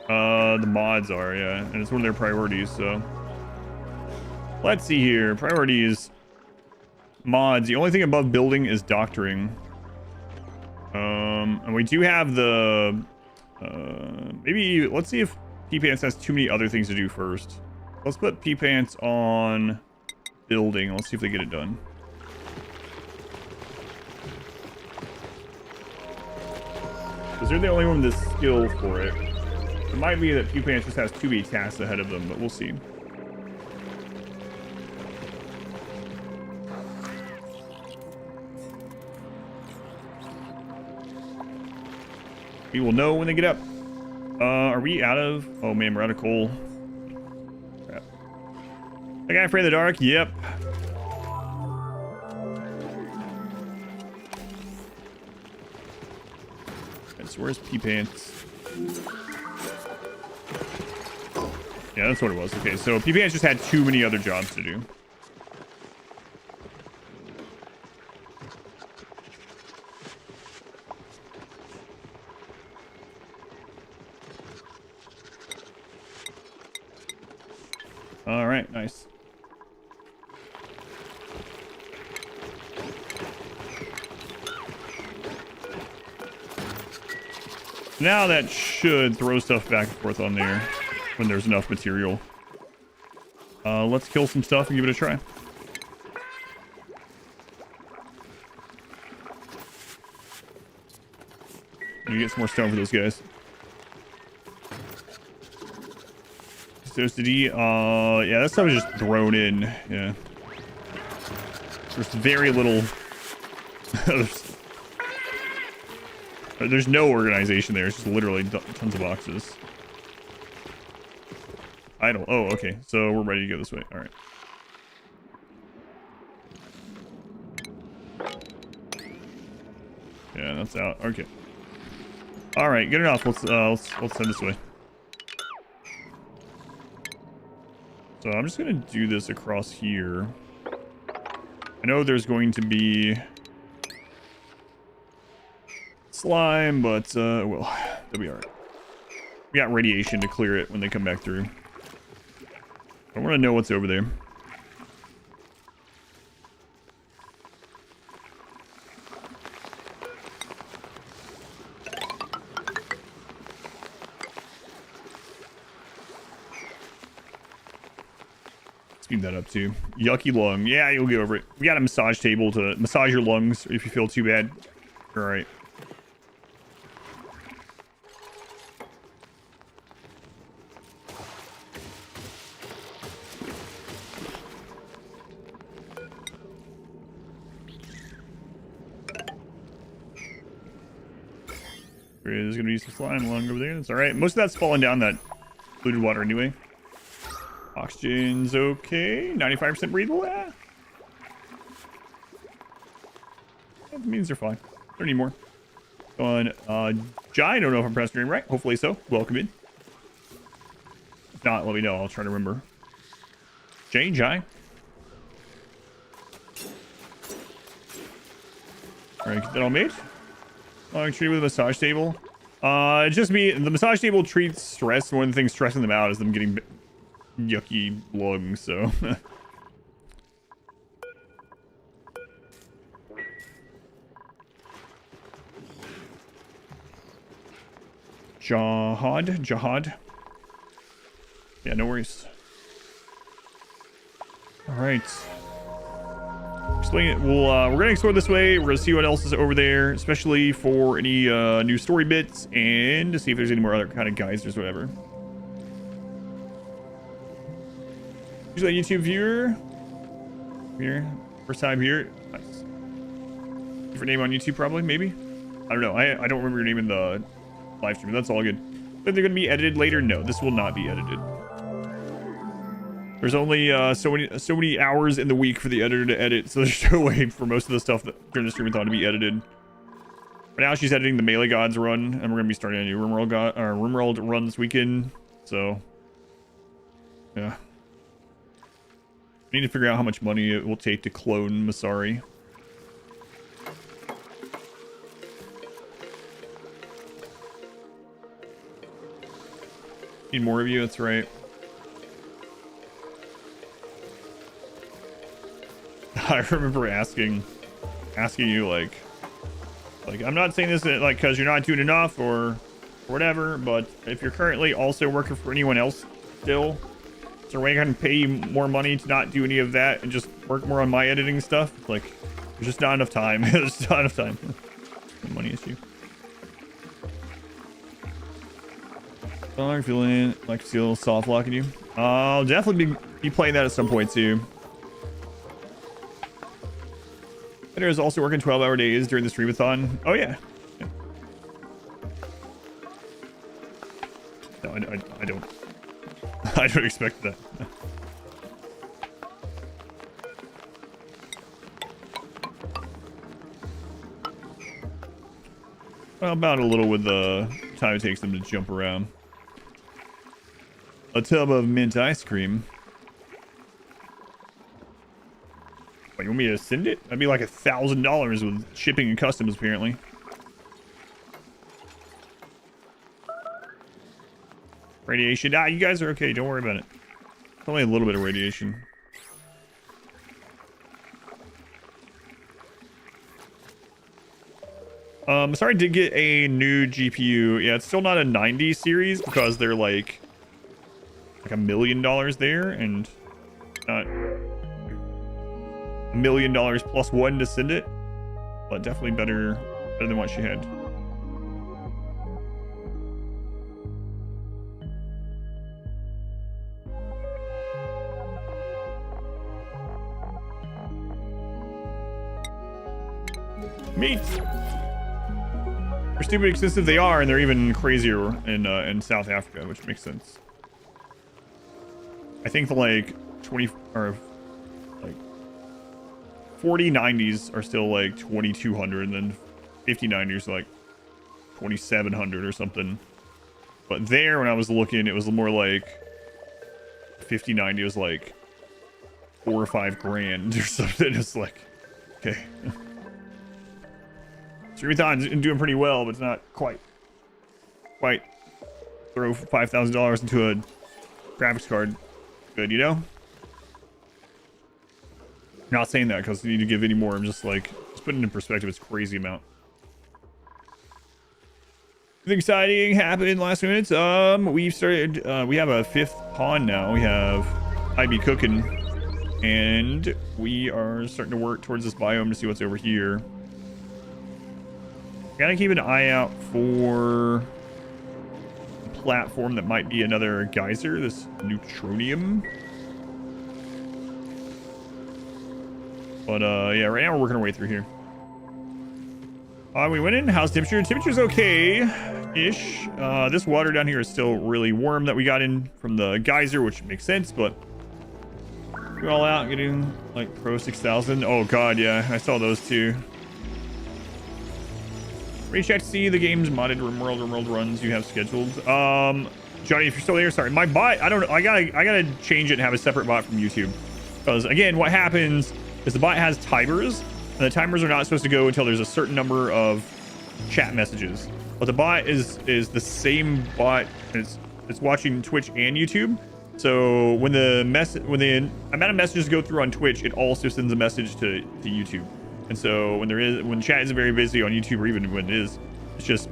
the mods are, yeah, and it's one of their priorities. So let's see here. Priorities, mods. The only thing above building is doctoring. And we do have the maybe let's see if P-Pants has too many other things to do first. Let's put P-Pants on building. Let's see if they get it done. Because they're the only one with the skill for it. It might be that P-Pants just has too many tasks ahead of them, but we'll see. We will know when they get up. Are we out of... Oh, man, we're out of coal. Crap. That guy afraid of the dark? Yep. Okay, so where's P-Pants? Yeah, that's what it was. Okay, so P-Pants just had too many other jobs to do. All right, nice. Now that should throw stuff back and forth on there when there's enough material. Let's kill some stuff and give it a try. You get some more stone for those guys. Toasty, yeah, that stuff is just thrown in. Yeah, there's very little. There's no organization there. It's just literally tons of boxes. Idle. Oh, okay. So we're ready to go this way. All right. Yeah, that's out. Okay. All right, good enough. Let's send this way. So I'm just gonna do this across here. I know there's going to be slime, but well, they'll be all right. We got radiation to clear it when they come back through. I want to know what's over there. Speed that up too. Yucky lung. Yeah, you'll get over it. We got a massage table to massage your lungs if you feel too bad. All right. There's gonna be some slime along over there. That's all right. Most of that's falling down that polluted water anyway. Oxygen's okay. 95% breathable. Yeah. That means they're fine. Don't need more. On Jai, I don't know if I'm pressing your name right. Hopefully so. Welcome in. If not, let me know. I'll try to remember. Jai. All right, get that all made. Treat with a massage table. It's just me. The massage table treats stress. One of the things stressing them out is them getting yucky lungs. So. Jihad. Yeah, no worries. All right. Explain it. We're gonna explore this way. We're gonna see what else is over there, especially for any new story bits, and to see if there's any more other kind of geysers, whatever. Usually a YouTube viewer. Here, first time here. Nice. Different name on YouTube, probably, maybe. I don't know. I don't remember your name in the live stream. That's all good. But they're gonna be edited later. No, this will not be edited. There's only so many hours in the week for the editor to edit, so there's no way for most of the stuff that during the Streamathon to be edited. Right now she's editing the Melee Gods run, and we're gonna be starting a new RimWorld run this weekend. So yeah, I need to figure out how much money it will take to clone Masari. Need more of you, that's right. I remember asking you like I'm not saying this like because you're not doing enough or whatever, but if you're currently also working for anyone else still, is there a way I can pay you more money to not do any of that and just work more on my editing stuff? Like, there's just not enough time. There's not enough time. Money issue. I'm feeling like still soft locking you. I'll definitely be playing that at some point too. Editor is also working 12-hour days during the Streamathon. Oh yeah. No, I don't. I don't expect that. Well, about a little with the time it takes them to jump around. A tub of mint ice cream. Wait, you want me to send it? That'd be like $1,000 with shipping and customs, apparently. Radiation. Ah, you guys are okay. Don't worry about it. It's only a little bit of radiation. Sorry, I did get a new GPU. Yeah, it's still not a 90 series because they're like $1 million there, and not $1 million plus one to send it, but definitely better than what she had. Meat. They're stupid expensive they are, and they're even crazier in South Africa, which makes sense. I think the like 20 or like 4090s are still like 2200, and then 5090s are like 2700 or something. But there, when I was looking, it was more like 5090 was like $4 or $5 grand or something. It's like, okay. Streamathon's doing pretty well, but it's not quite throw $5,000 into a graphics card. Good, you know? Not saying that because you need to give any more. I'm just like, just putting it in perspective, it's a crazy amount. Anything exciting happened last minute? We've started, we have a 5th pawn now. We have IB cooking, and we are starting to work towards this biome to see what's over here. Gotta keep an eye out for a platform that might be another geyser, this neutronium. But yeah, right now we're working our way through here. We went in. How's temperature? Temperature's okay-ish. This water down here is still really warm that we got in from the geyser, which makes sense, but we're all out getting like Pro 6000. Oh god, yeah, I saw those too. Recheck to see the game's modded RimWorld runs you have scheduled. Johnny, if you're still there, sorry. My bot, I don't know. I gotta change it and have a separate bot from YouTube. Because again, what happens is the bot has timers, and the timers are not supposed to go until there's a certain number of chat messages. But the bot is the same bot. It's watching Twitch and YouTube. So when the amount of messages go through on Twitch, it also sends a message to YouTube. And so when chat isn't very busy on YouTube, or even when it is, it's just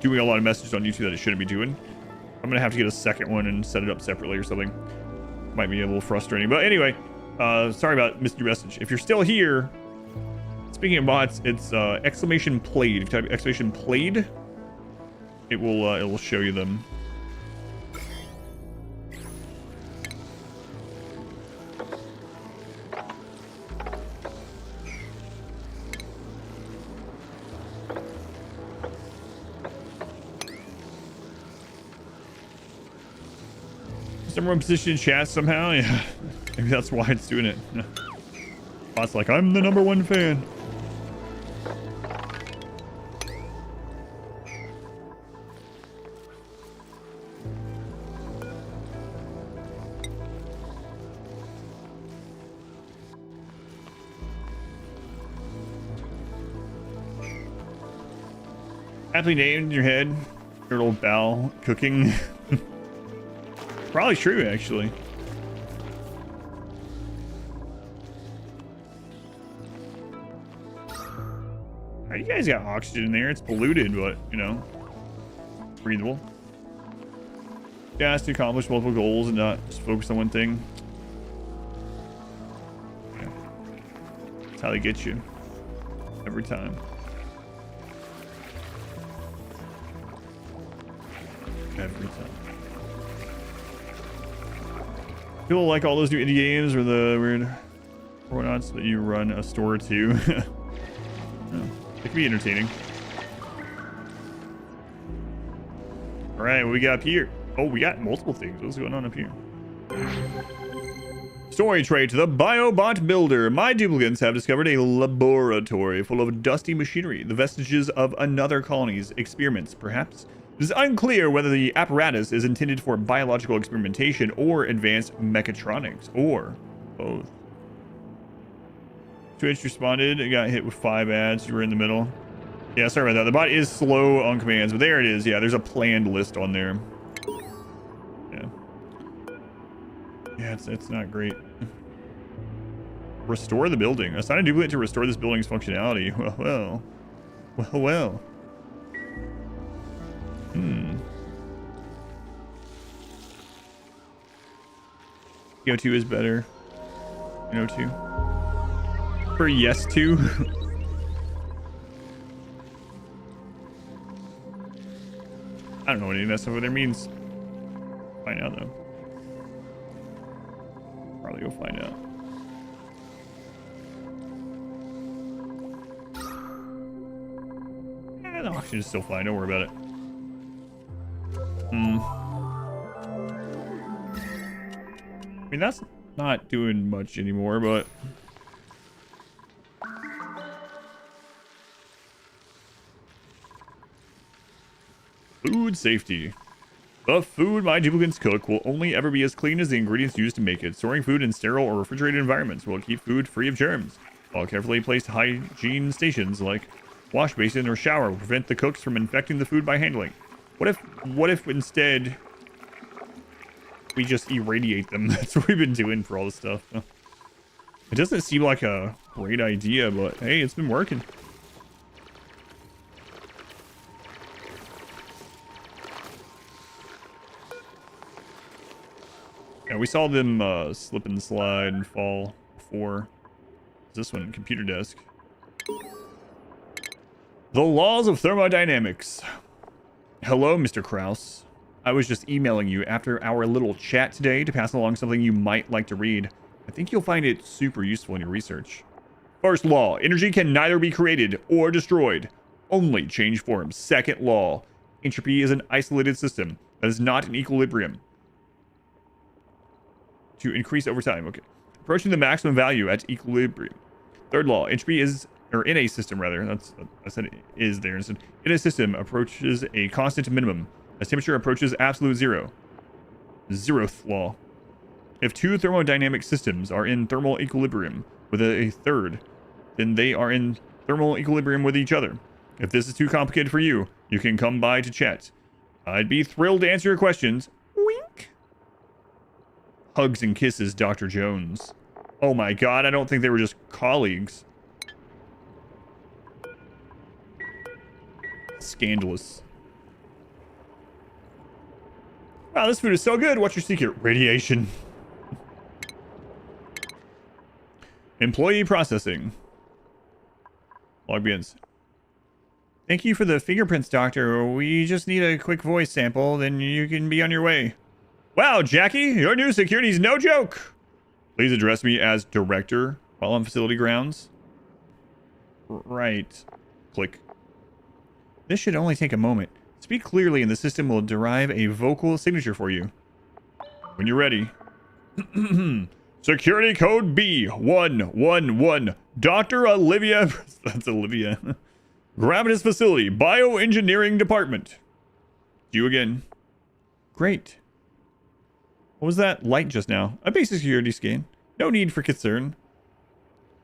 doing a lot of messages on YouTube that it shouldn't be doing. I'm gonna have to get a second one and set it up separately or something. Might be a little frustrating, but anyway, sorry about missing your message. If you're still here, speaking of bots, it's exclamation played. If you type exclamation played, it will show you them. Number one position in chat somehow. Yeah, maybe that's why it's doing it. Bot's like, I'm the number one fan. Aptly named in your head, your little bowel cooking. Probably true, actually. You guys got oxygen in there. It's polluted, but, you know, breathable. Gas to accomplish multiple goals and not just focus on one thing. Yeah. That's how they get you. Every time. Every time. Feel like all those new indie games or the weird whatnots that you run a store or two. Yeah. It can be entertaining. All right, what we got up here? Oh, we got multiple things. What's going on up here? Story trait: the Biobot Builder. My duplicants have discovered a laboratory full of dusty machinery, the vestiges of another colony's experiments, perhaps. It is unclear whether the apparatus is intended for biological experimentation or advanced mechatronics, or both. Twitch responded. It got hit with 5 ads. You were in the middle. Yeah, sorry about that. The bot is slow on commands, but there it is. Yeah, there's a planned list on there. Yeah. Yeah, it's not great. Restore the building. Assign a duplicate to restore this building's functionality. Well. Go2 is better. No2. For yes to. I don't know what any of that stuff over there means. Find out though. Probably go find out. The auction is still fine. Don't worry about it. I mean, that's not doing much anymore, but food safety. The food my duplicants cook will only ever be as clean as the ingredients used to make it. Storing food in sterile or refrigerated environments will keep food free of germs, while carefully placed hygiene stations like wash basin or shower will prevent the cooks from infecting the food by handling. What if instead we just irradiate them? That's what we've been doing for all this stuff. It doesn't seem like a great idea, but hey, it's been working. Yeah, we saw them slip and slide and fall before. This one, computer desk. The laws of thermodynamics. Hello, Mr. Krause. I was just emailing you after our little chat today to pass along something you might like to read. I think you'll find it super useful in your research. First law, energy can neither be created or destroyed, only change form. Second law, entropy is an isolated system that is not in equilibrium. To increase over time, okay. Approaching the maximum value at equilibrium. Third law, entropy is, or in a system rather, I said it is there. In a system approaches a constant minimum as temperature approaches absolute zero. Zeroth law. If two thermodynamic systems are in thermal equilibrium with a third, then they are in thermal equilibrium with each other. If this is too complicated for you, you can come by to chat. I'd be thrilled to answer your questions. Wink. Hugs and kisses, Dr. Jones. Oh my god, I don't think they were just colleagues. Scandalous. Wow, this food is so good. What's your secret? Radiation. Employee processing. Log begins. Thank you for the fingerprints, Doctor. We just need a quick voice sample, then you can be on your way. Wow, Jackie, your new security's no joke. Please address me as Director while on facility grounds. Right. Click. This should only take a moment. Speak clearly and the system will derive a vocal signature for you. When you're ready. Security code B111. Dr. Olivia. That's Olivia. Gravitas facility. Bioengineering department. You again. Great. What was that light just now? A basic security scan. No need for concern.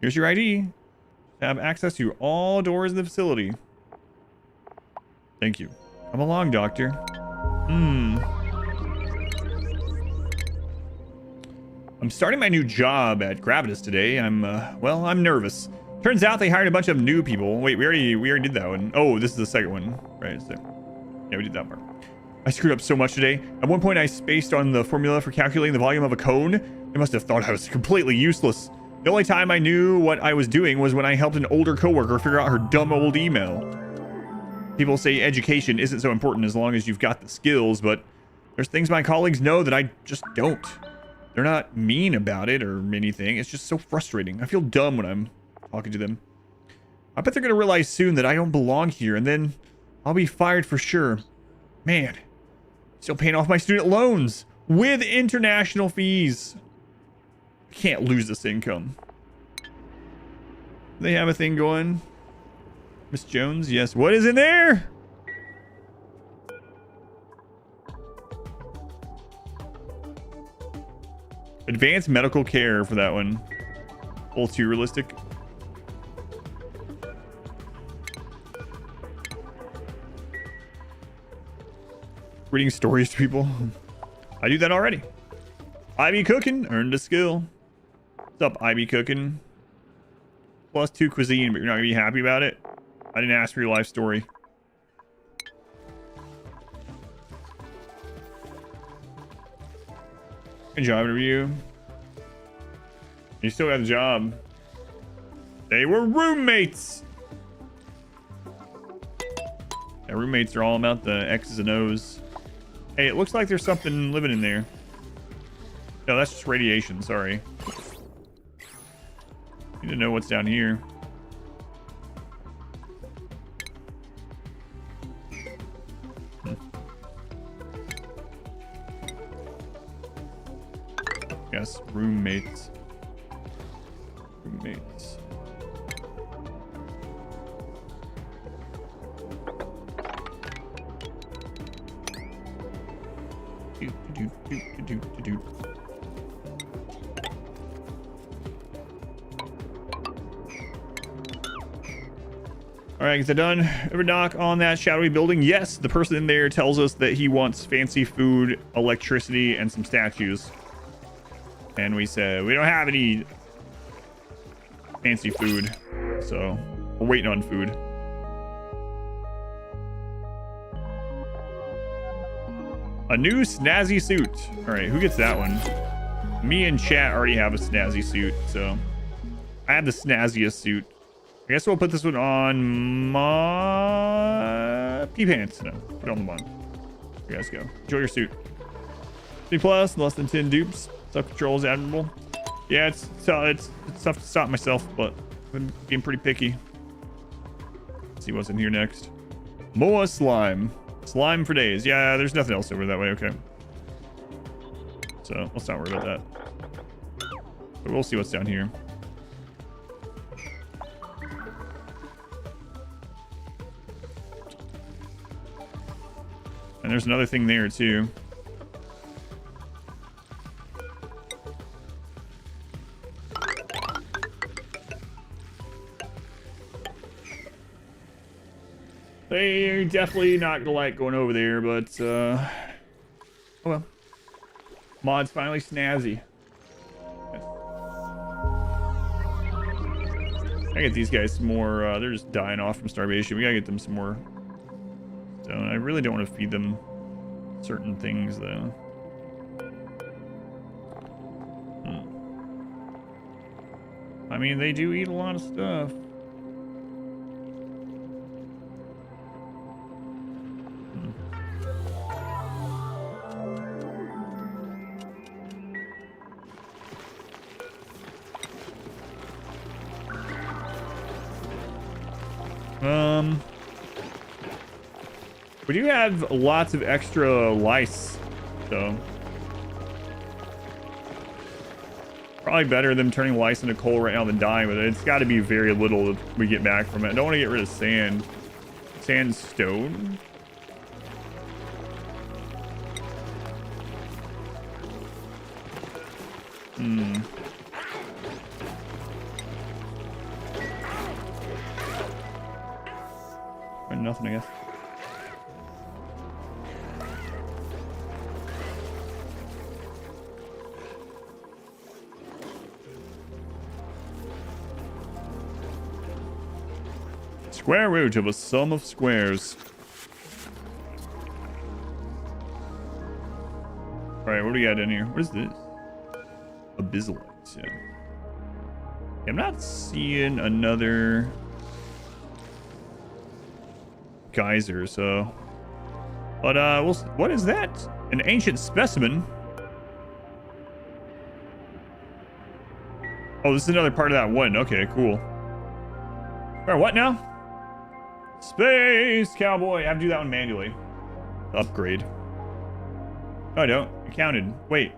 Here's your ID. Have access to all doors in the facility. Thank you. Come along, doctor. I'm starting my new job at Gravitas today. I'm nervous. Turns out they hired a bunch of new people. Wait, we already did that one. Oh, this is the second one. Right, so yeah, we did that part. I screwed up so much today. At one point, I spaced on the formula for calculating the volume of a cone. They must have thought I was completely useless. The only time I knew what I was doing was when I helped an older coworker figure out her dumb old email. People say education isn't so important as long as you've got the skills, but there's things my colleagues know that I just don't. They're not mean about it or anything. It's just so frustrating. I feel dumb when I'm talking to them. I bet they're going to realize soon that I don't belong here, and then I'll be fired for sure. Man, still paying off my student loans with international fees. I can't lose this income. They have a thing going. Miss Jones, yes. What is in there? Advanced medical care for that one. A little too realistic. Reading stories to people. I do that already. I be cooking. Earned a skill. What's up, I be cooking? +2 cuisine, but you're not going to be happy about it? I didn't ask for your life story. Good job interview. You still got a job. They were roommates. Yeah, roommates are all about the X's and O's. Hey, it looks like there's something living in there. No, that's just radiation. Sorry. Need to know what's down here. Yes, roommates. Roommates. All right, is it done? Ever knock on that shadowy building? Yes, the person in there tells us that he wants fancy food, electricity, and some statues. And we said, we don't have any fancy food, so we're waiting on food. A new snazzy suit. All right, who gets that one? Me and chat already have a snazzy suit, so I have the snazziest suit. I guess we'll put this one on my pee-pants. No, put it on the bun. You guys go. Enjoy your suit. C+, less than 10 dupes. Self-control is admirable. Yeah, it's tough to stop myself, but I'm being pretty picky. Let's see what's in here next. Moa slime. Slime for days. Yeah, there's nothing else over that way. Okay. So let's not worry about that. But we'll see what's down here. And there's another thing there too. They're definitely not gonna like going over there, but oh well. Mod's finally snazzy. I get these guys some more. They're just dying off from starvation. We gotta get them some more. So I really don't want to feed them certain things though. I mean, they do eat a lot of stuff. We do have lots of extra lice, so probably better than turning lice into coal right now than dying, but it's got to be very little that we get back from it. I don't want to get rid of sand. Sandstone? Nothing, I guess. Square root of a sum of squares. Alright, what do we got in here? What is this? Abyssalites, yeah. I'm not seeing another geyser, so. But, what is that? An ancient specimen? Oh, this is another part of that one. Okay, cool. Alright, what now? Space Cowboy. I have to do that one manually. Upgrade. No, I don't. It counted. Wait.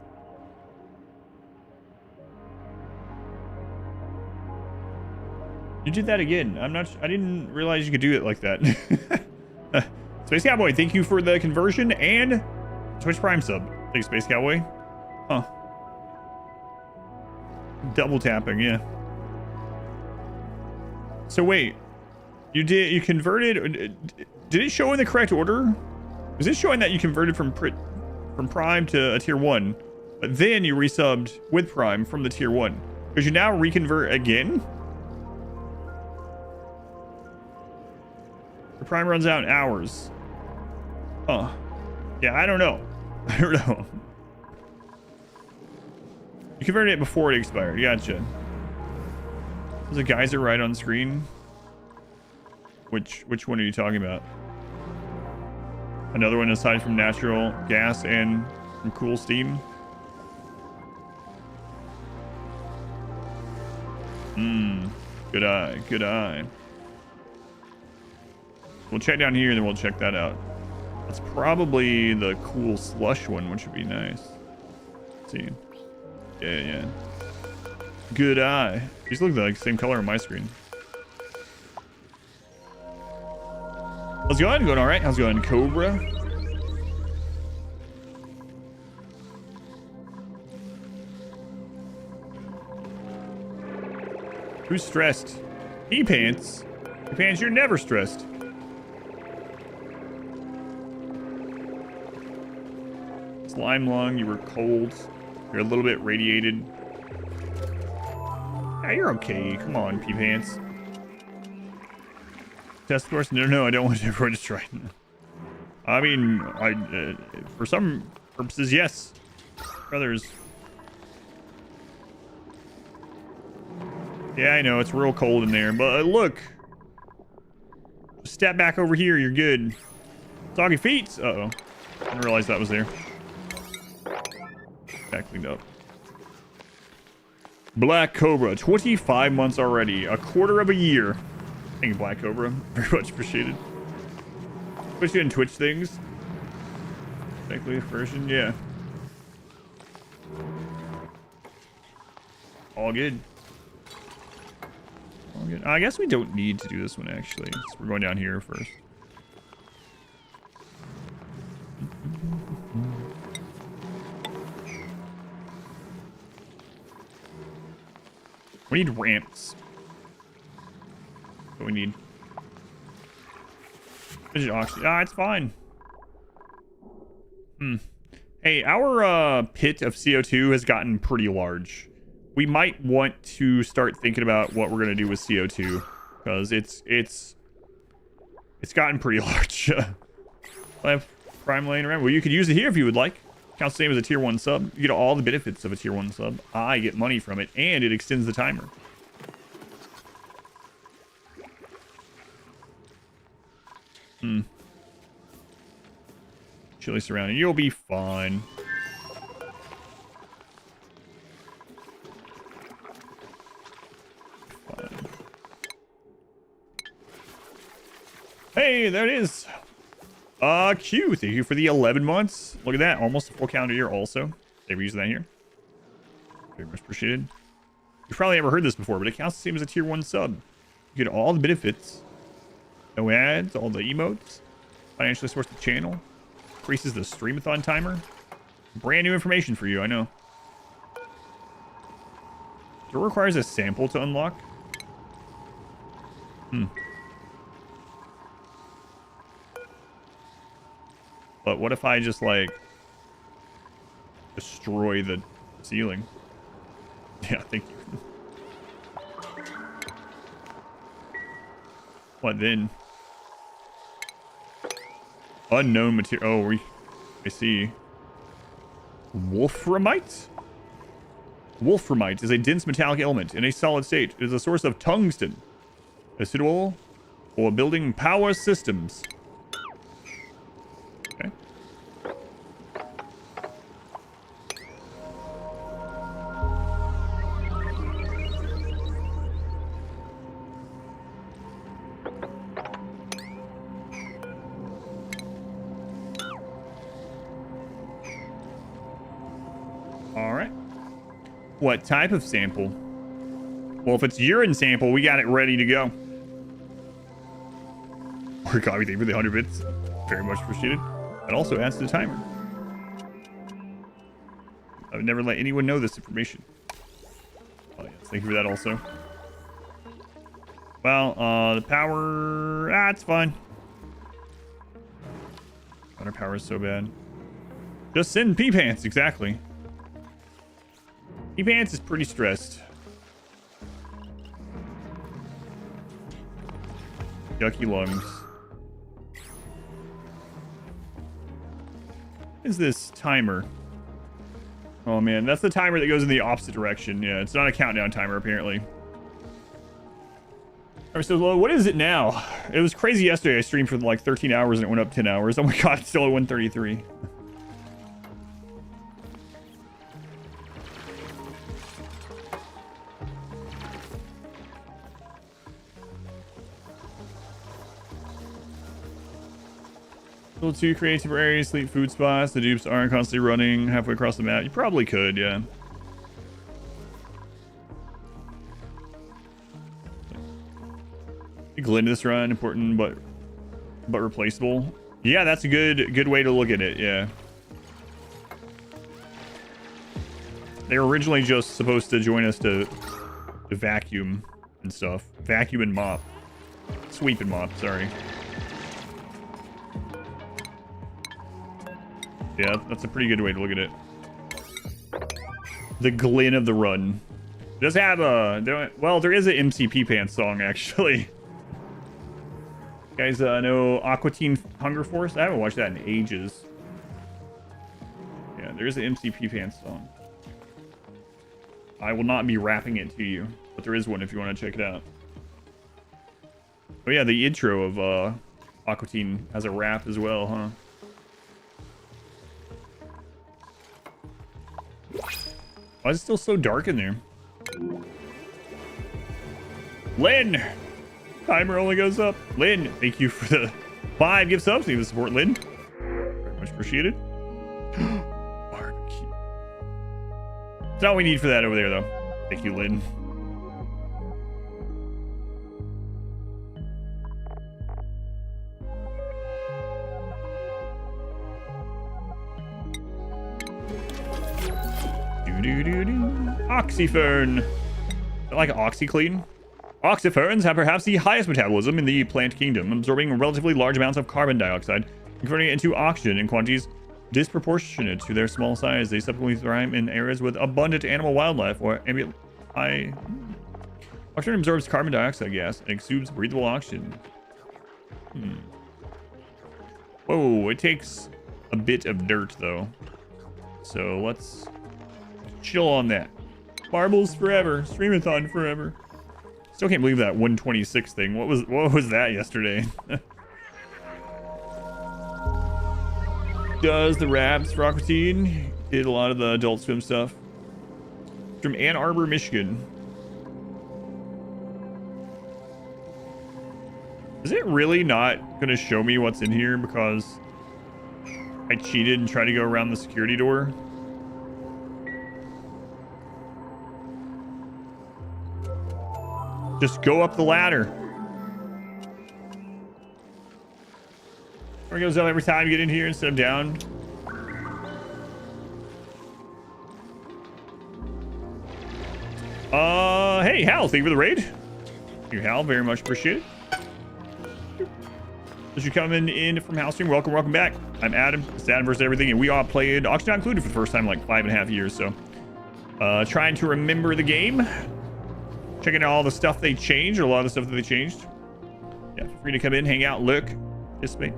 You did that again. I didn't realize you could do it like that. Space Cowboy, thank you for the conversion and Twitch Prime sub. Thanks, Space Cowboy. Huh. Double tapping, yeah. So wait. You converted. Did it show in the correct order? Was it showing that you converted from Prime to a tier 1, but then you resubbed with Prime from the tier 1? Because you now reconvert again? The Prime runs out in hours. Huh. Yeah, I don't know. I don't know. You converted it before it expired. Gotcha. There's a geyser right on screen. Which one are you talking about? Another one aside from natural gas and from cool steam? Good eye, good eye. We'll check down here and then we'll check that out. That's probably the cool slush one, which would be nice. Let's see. Yeah. Good eye. These look like the same color on my screen. How's it going? Going all right? How's it going, Cobra? Who's stressed? E-Pants? E-Pants, you're never stressed. Slime lung, you were cold. You're a little bit radiated. Yeah, you're okay. Come on, P-Pants. Test course? No, I don't want everyone to try. I mean, for some purposes, yes. For others. Yeah, I know, it's real cold in there, but look. Step back over here, you're good. Soggy feet. Uh-oh. I didn't realize that was there. Back cleaned up. Black Cobra, 25 months already. A quarter of a year. Thank you, Black Cobra. Very much appreciated. Especially in Twitch things. Technically version, yeah. All good. All good. I guess we don't need to do this one, actually. So we're going down here first. We need ramps. What we need. It's fine. Hey, our pit of CO2 has gotten pretty large. We might want to start thinking about what we're gonna do with CO2 because it's gotten pretty large. I have Prime laying around. Well, you could use it here if you would like. Counts the same as a tier 1 sub. You get all the benefits of a tier 1 sub. I get money from it, and it extends the timer. Chilly surrounding. You'll be fine. Hey, there it is. Q, thank you for the 11 months. Look at that, almost a full calendar year also. They were using that here. Very much appreciated. You've probably never heard this before, but it counts the same as a tier 1 sub. You get all the benefits. No ads, all the emotes. Financially sourced the channel. Increases the Streamathon timer. Brand new information for you, I know. It requires a sample to unlock. But what if I just, like, destroy the ceiling? Yeah, thank you. What then? Unknown material. Oh, I see. Wolframite? Wolframite is a dense metallic element in a solid state. It is a source of tungsten. Is suitable for building power systems. Okay. All right. What type of sample? Well, if it's urine sample, we got it ready to go. Or copy thing for the 100 bits. Very much appreciated. It also adds to the timer. I would never let anyone know this information. Oh, yes. Thank you for that also. Well, the power... it's fine. Water power is so bad. Just send P-Pants, exactly. P-Pants is pretty stressed. Yucky lungs. What is this timer? Oh man, that's the timer that goes in the opposite direction. Yeah, it's not a countdown timer apparently. So what is it now? It was crazy yesterday. I streamed for like 13 hours and it went up 10 hours. Oh my god, it's still at 133. Level 2 create temporary sleep food spots. The dupes aren't constantly running halfway across the map. You probably could, yeah. Glint this run, important but replaceable. Yeah, that's a good way to look at it, yeah. They were originally just supposed to join us to vacuum and stuff. Vacuum and mop. Sweep and mop, sorry. Yeah, that's a pretty good way to look at it. The glint of the run. It does have a... Well, there is an MCP Pants song, actually. You guys know Aqua Teen Hunger Force? I haven't watched that in ages. Yeah, there is an MCP Pants song. I will not be rapping it to you, but there is one if you want to check it out. Oh yeah, the intro of Aqua Teen has a rap as well, huh? Why is it still so dark in there? Lynn! Timer only goes up. Lynn, thank you for the 5 gift subs. Need to support Lynn. Very much appreciated. Barbecue. That's all we need for that over there, though. Thank you, Lynn. Oxyfern. Like OxyClean. Oxyferns have perhaps the highest metabolism in the plant kingdom, absorbing relatively large amounts of carbon dioxide, converting it into oxygen in quantities disproportionate to their small size. They subsequently thrive in areas with abundant animal wildlife or ambient high. Oxygen absorbs carbon dioxide gas and exudes breathable oxygen. Whoa, it takes a bit of dirt though. So let's chill on that. Marbles forever. Streamathon forever. Still can't believe that 126 thing. What was that yesterday? Does the raps for Aqua Teen? Did a lot of the Adult Swim stuff. From Ann Arbor, Michigan. Is it really not going to show me what's in here because I cheated and tried to go around the security door? Just go up the ladder. Or it goes up every time you get in here instead of down. Hey, Hal, thank you for the raid. Thank you, Hal, very much appreciated. As you coming in from House Stream, welcome back. I'm Adam. It's Adam versus everything, and we all played Auction Not Included for the first time in like 5.5 years. So, trying to remember the game, checking out all the stuff they changed, or a lot of the stuff that they changed. Yeah, feel free to come in, hang out, look, participate.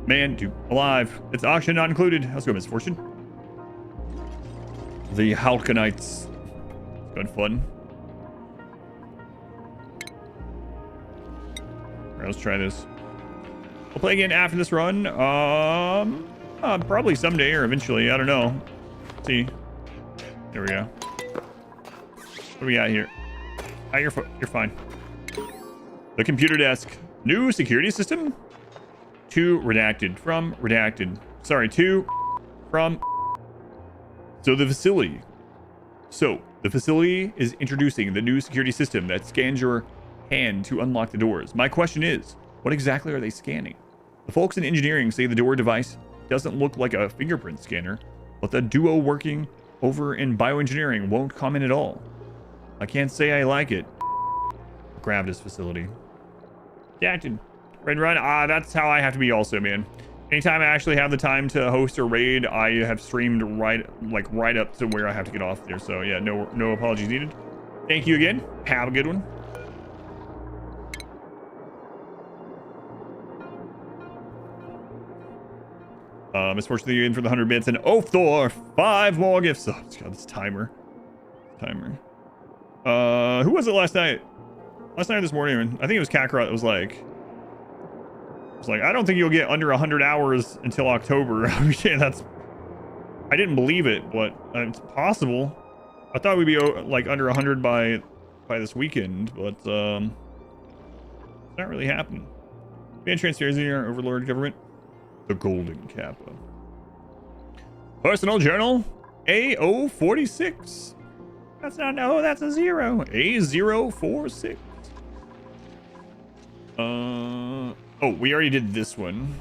Man, dude, alive. It's Auction Not Included. Let's go, Misfortune. The Halkanites. It's been fun. All right, let's try this. We'll play again after this run. Probably someday or eventually. I don't know. Let's see. There we go. What do we got here? Ah, you're fine. The computer desk. New security system. To redacted. From redacted. Sorry, to from. So the facility. The facility is introducing the new security system that scans your hand to unlock the doors. My question is, what exactly are they scanning? The folks in engineering say the door device doesn't look like a fingerprint scanner, but the duo working over in bioengineering won't comment at all. I can't say I like it. Gravitas facility. Reacted. Red run. That's how I have to be also, man. Anytime I actually have the time to host a raid, I have streamed right up to where I have to get off there. So yeah, no apologies needed. Thank you again. Have a good one. Misfortunately, in for the 100 bits and Thor 5 more gifts. Oh, it's got this timer. Who was it last night? Last night or this morning? I think it was Kakarot. It was like, I don't think you'll get under 100 hours until October. Yeah, I didn't believe it, but it's possible. I thought we'd be like under 100 by this weekend, but it's not really happening. Ban transparency, our overlord government. The Golden Kappa. Personal journal A046. That's not that's a 0. A046. We already did this one,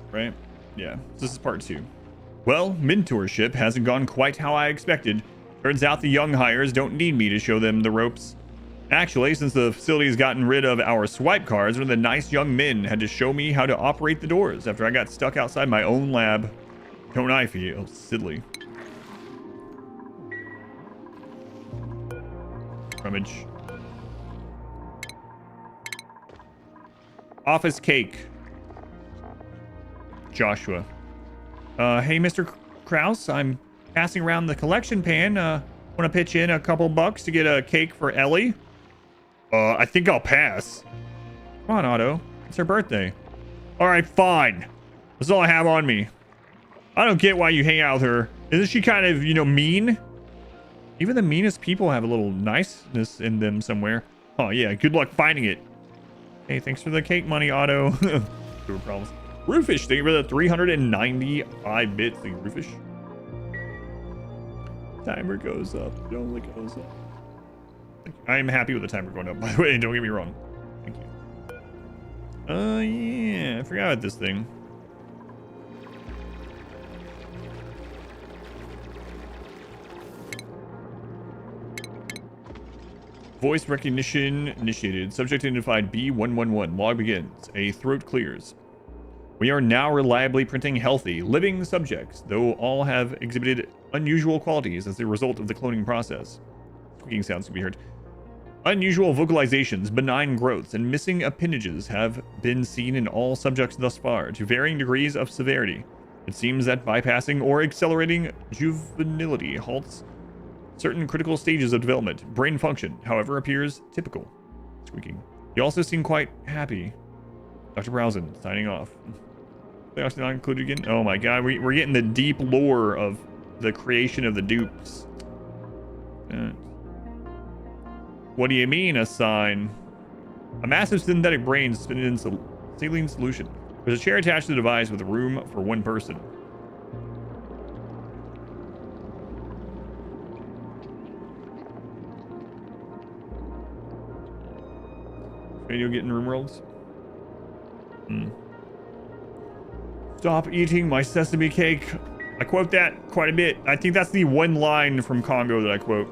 right? Yeah, this is part 2. Well, mentorship hasn't gone quite how I expected. Turns out the young hires don't need me to show them the ropes. Actually, since the facility has gotten rid of our swipe cards, one of the nice young men had to show me how to operate the doors after I got stuck outside my own lab. Don't I feel silly? Rummage. Office cake. Joshua. Hey, Mr. Kraus, I'm passing around the collection pan. Want to pitch in a couple bucks to get a cake for Ellie? I think I'll pass. Come on, Otto. It's her birthday. All right, fine. That's all I have on me. I don't get why you hang out with her. Isn't she kind of, mean? Even the meanest people have a little niceness in them somewhere. Oh, yeah. Good luck finding it. Hey, thanks for the cake money, Otto. There were problems. Roofish, thank you for the 395 bits. Thank you, Roofish. Timer goes up. It only goes up. I'm happy with the timer going up, by the way. Don't get me wrong. Thank you. Yeah. I forgot about this thing. Voice recognition initiated. Subject identified B111. Log begins. A throat clears. We are now reliably printing healthy, living subjects, though all have exhibited unusual qualities as a result of the cloning process. Squeaking sounds can be heard. Unusual vocalizations, benign growths, and missing appendages have been seen in all subjects thus far, to varying degrees of severity. It seems that bypassing or accelerating juvenility halts certain critical stages of development. Brain function, however, appears typical. Squeaking. You also seem quite happy. Dr. Browson, signing off. Playoffs not included again? Oh my god, we're getting the deep lore of the creation of the dupes. What do you mean, a sign? A massive synthetic brain suspended in saline solution. There's a chair attached to the device with room for one person. Radio getting room worlds. Stop eating my sesame cake. I quote that quite a bit. I think that's the one line from Congo that I quote.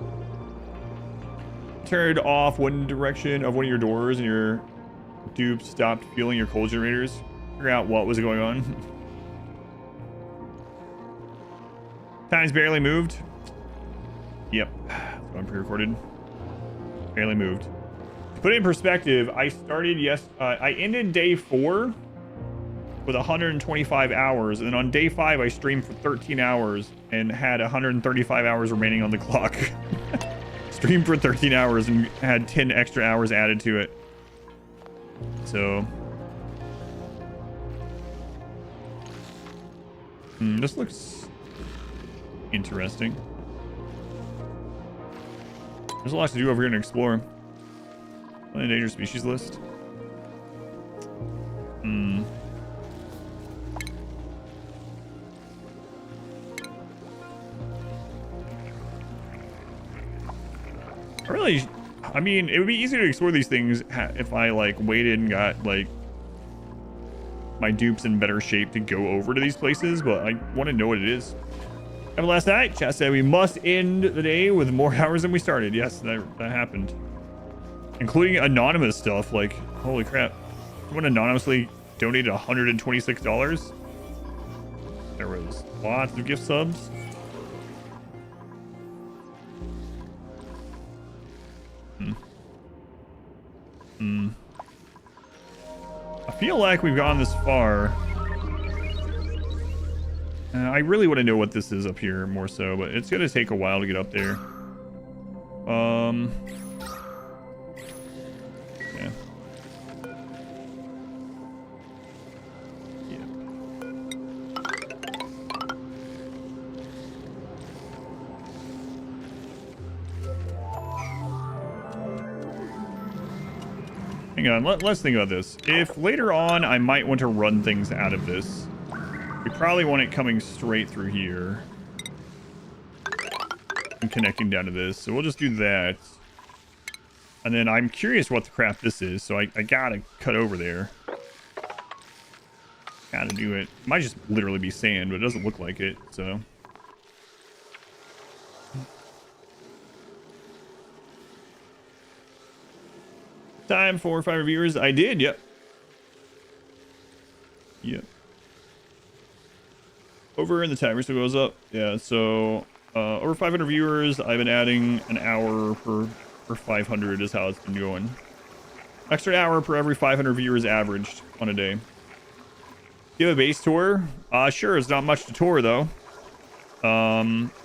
Turned off one direction of one of your doors and your dupes stopped fueling your coal generators. Figure out what was going on. Time's barely moved. Yep. That's what I'm pre-recorded. Barely moved. To put it in perspective, I started I ended day 4 with 125 hours, and then on day 5 I streamed for 13 hours and had 135 hours remaining on the clock. Streamed for 13 hours and had 10 extra hours added to it. So this looks interesting. There's a lot to do over here to explore. On the endangered species list. I mean, it would be easier to explore these things if I like waited and got like my dupes in better shape to go over to these places, but I want to know what it is. And last night, chat said we must end the day with more hours than we started. Yes, that happened. Including anonymous stuff, like, holy crap. Someone anonymously donated $126. There was lots of gift subs. I feel like we've gone this far. I really want to know what this is up here more so, but it's gonna take a while to get up there. Yeah. Hang on, let's think about this. If later on I might want to run things out of this, we probably want it coming straight through here and connecting down to this. So we'll just do that. And then I'm curious what the crap this is, so I gotta cut over there. Gotta do it. Might just literally be sand, but it doesn't look like it, so. Time for 5 reviewers. I did, yep. Yep. Over and the timer still goes up. Yeah, so over 500 viewers, I've been adding an hour per 500 is how it's been going. Extra hour per every 500 viewers averaged on a day. Give a base tour. Sure, it's not much to tour though.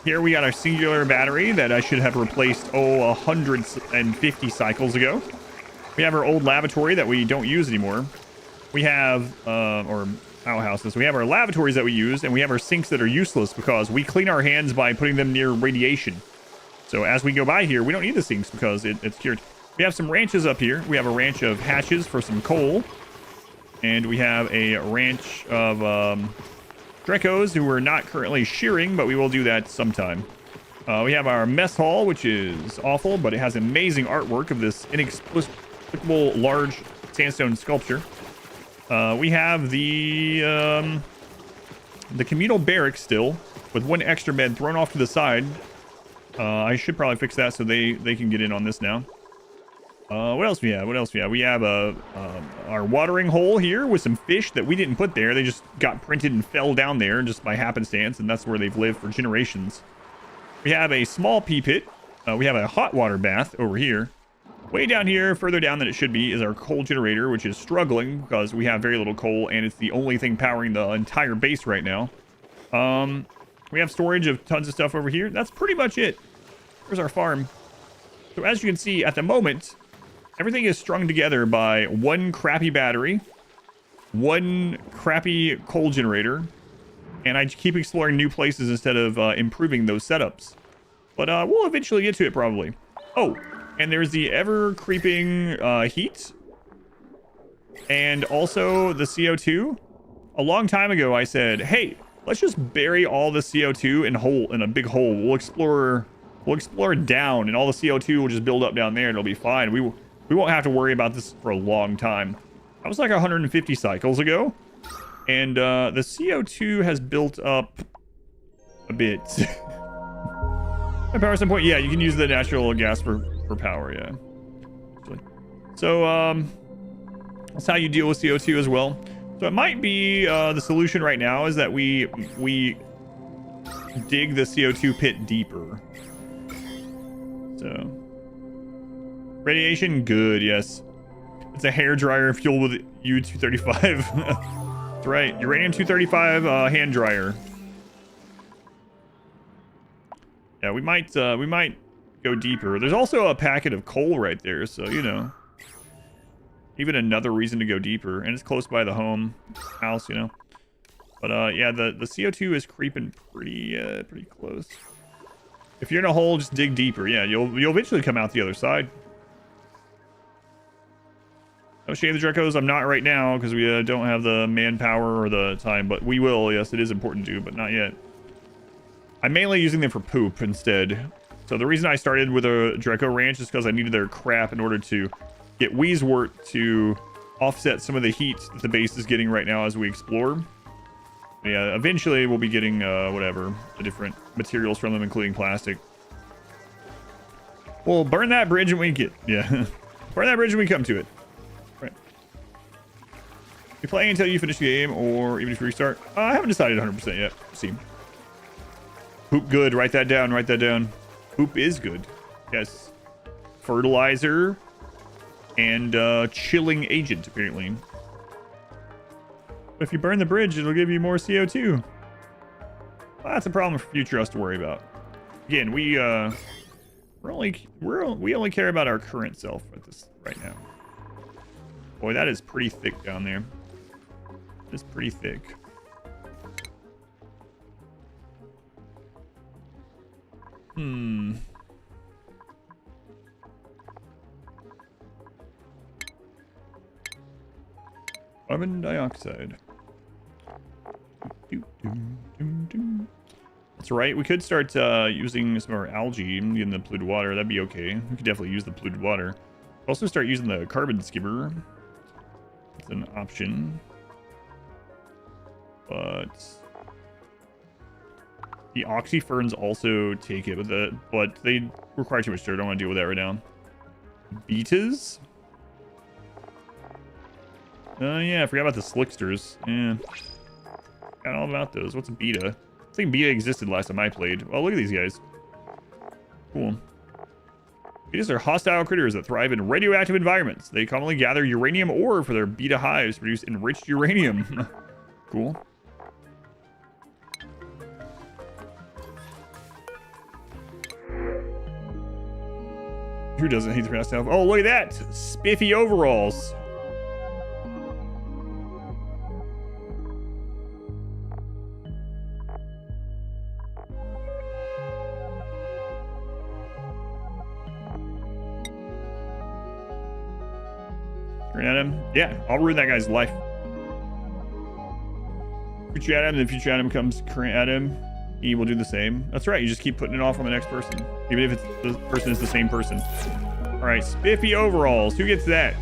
Here we got our singular battery that I should have replaced 150 cycles ago. We have our old lavatory that we don't use anymore. We have or outhouses. We have our lavatories that we use, and we have our sinks that are useless because we clean our hands by putting them near radiation. So as we go by here, we don't need the sinks because it's cured. We have some ranches up here. We have a ranch of hatches for some coal, and we have a ranch of Drecos who we're not currently shearing, but we will do that sometime. We have our mess hall, which is awful, but it has amazing artwork of this inexplicable large sandstone sculpture. We have the communal barracks still, with one extra bed thrown off to the side. I should probably fix that so they can get in on this now. What else we have? We have our watering hole here with some fish that we didn't put there. They just got printed and fell down there just by happenstance, and that's where they've lived for generations. We have a small pea pit. We have a hot water bath over here. Way down here, further down than it should be, is our coal generator, which is struggling because we have very little coal, and it's the only thing powering the entire base right now. We have storage of tons of stuff over here. That's pretty much it. Here's our farm. So as you can see, at the moment, everything is strung together by one crappy battery, one crappy coal generator, and I keep exploring new places instead of improving those setups. But we'll eventually get to it, probably. Oh, and there's the ever-creeping heat, and also the CO2. A long time ago, I said, hey, let's just bury all the CO2 in a big hole. We'll explore down, and all the CO2 will just build up down there, and it'll be fine. we won't have to worry about this for a long time. That was like 150 cycles ago. And the CO2 has built up a bit. At power some point, yeah, you can use the natural gas for power, yeah. So, that's how you deal with CO2 as well. So it might be the solution right now is that we dig the CO2 pit deeper. So, radiation, good, yes. It's a hair dryer fueled with U-235. That's right, uranium-235 hand dryer. Yeah, we might go deeper. There's also a packet of coal right there, so you know. Even another reason to go deeper, and it's close by the house, you know. But yeah, the CO2 is creeping pretty close. If you're in a hole, just dig deeper. Yeah, you'll eventually come out the other side. No shade the Drecos. I'm not right now because we don't have the manpower or the time, but we will. Yes, it is important to, but not yet. I'm mainly using them for poop instead. So the reason I started with a Dreco ranch is because I needed their crap in order to get Wheezewort to offset some of the heat that the base is getting right now as we explore. Yeah, eventually we'll be getting whatever, the different materials from them, including plastic. We'll burn that bridge when we get, yeah. Burn that bridge when we come to it. Right. You playing until you finish the game, or even if you restart? I haven't decided 100% yet. See. Poop good, write that down, write that down. Poop is good. Yes. Fertilizer and chilling agent, apparently. But if you burn the bridge, it'll give you more CO2. Well, that's a problem for future us to worry about. Again, we only care about our current self at this right now. Boy, that is pretty thick down there. It's pretty thick. Carbon dioxide. That's right. We could start using some of our algae in the polluted water. That'd be okay. We could definitely use the polluted water. Also start using the carbon skimmer. It's an option. But the oxyferns also take it, but they require too much dirt. I don't want to deal with that right now. Betas? Yeah, I forgot about the slicksters. Yeah. Forgot all about those. What's a beta? I think beta existed last time I played. Well, look at these guys. Cool. Betas are hostile critters that thrive in radioactive environments. They commonly gather uranium ore for their beta hives to produce enriched uranium. Cool. Who doesn't hate the grass stuff? Oh, look at that! Spiffy overalls. At him. Yeah, I'll ruin that guy's life. Future Adam, then Future Adam comes current Adam. He will do the same. That's right, you just keep putting it off on the next person. Even if the person is the same person. Alright, spiffy overalls. Who gets that?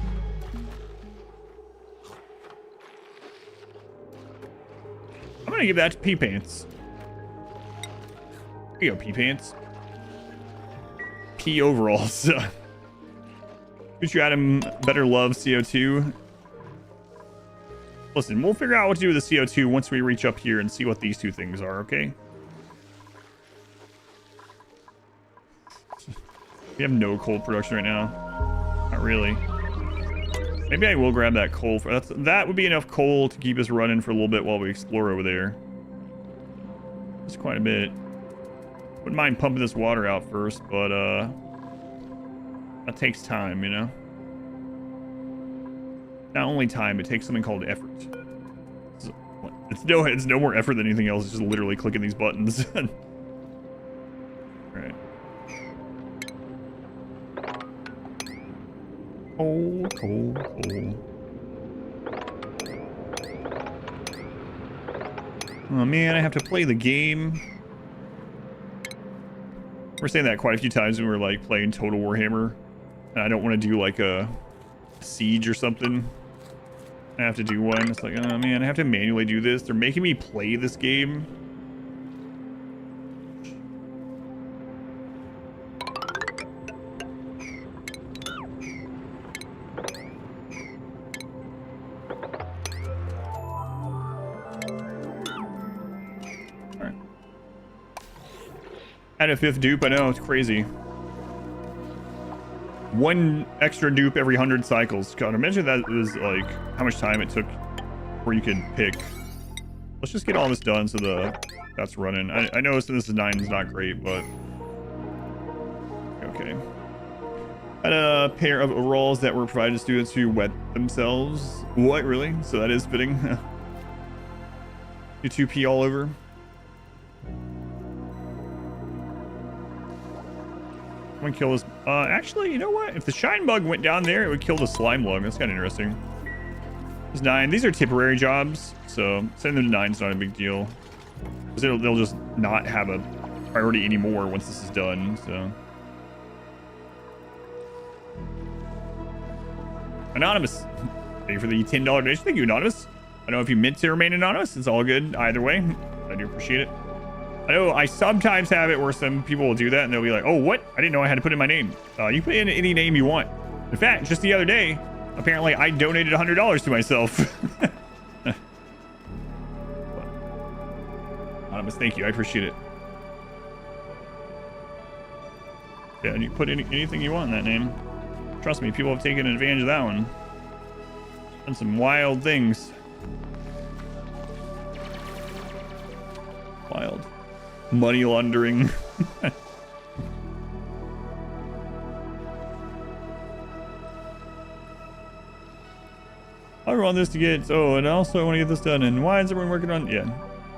I'm gonna give that to Pee Pants. Here you go, Pee Pants. Pee overalls. Future Adam better love CO2. Listen, we'll figure out what to do with the CO2 once we reach up here and see what these two things are, okay? We have no coal production right now. Not really. Maybe I will grab that coal. That would be enough coal to keep us running for a little bit while we explore over there. That's quite a bit. Wouldn't mind pumping this water out first, but that takes time, you know? Not only time, it takes something called effort. It's no more effort than anything else. It's just literally clicking these buttons. Alright. Coal, coal, coal. Oh man, I have to play the game. We're saying that quite a few times when we're like playing Total Warhammer. And I don't want to do like a siege or something. I have to do one. It's like, oh man, I have to manually do this. They're making me play this game. All right. Add a 5th dupe. I know, it's crazy. 1 extra dupe every 100 cycles. God, imagine that was like how much time it took where you could pick. Let's just get all this done so that's running. I know since this is 9 is not great, but okay. Had a pair of overalls that were provided to students who wet themselves. What, really? So that is fitting. You 2P all over. I'm gonna kill this. Actually, you know what? If the shine bug went down there, it would kill the slime lug. That's kind of interesting. It's 9. These are temporary jobs, so sending them to 9 is not a big deal. Because they'll just not have a priority anymore once this is done. So Anonymous, thank you for the $10 donation. Thank you, Anonymous. I don't know if you meant to remain anonymous. It's all good either way. I do appreciate it. I know I sometimes have it where some people will do that and they'll be like, oh, what? I didn't know I had to put in my name. You put in any name you want. In fact, just the other day, apparently I donated $100 to myself. Anonymous, thank you. I appreciate it. Yeah, you put anything you want in that name. Trust me, people have taken advantage of that one. Done some wild things. Wild. Money laundering. I want this to get, and also I want to get this done. And why is everyone working on, yeah.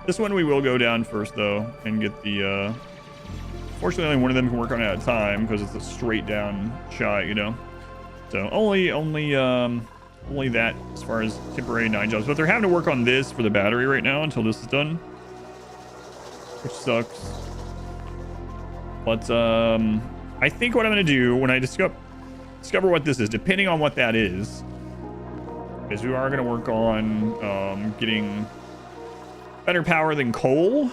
This one we will go down first though and get the, fortunately only one of them can work on it at a time because it's a straight down shot, you know. So only that as far as temporary 9 jobs, but they're having to work on this for the battery right now until this is done, which sucks. But I think what I'm gonna do when I discover what this is, depending on what that is we are gonna work on getting better power than coal,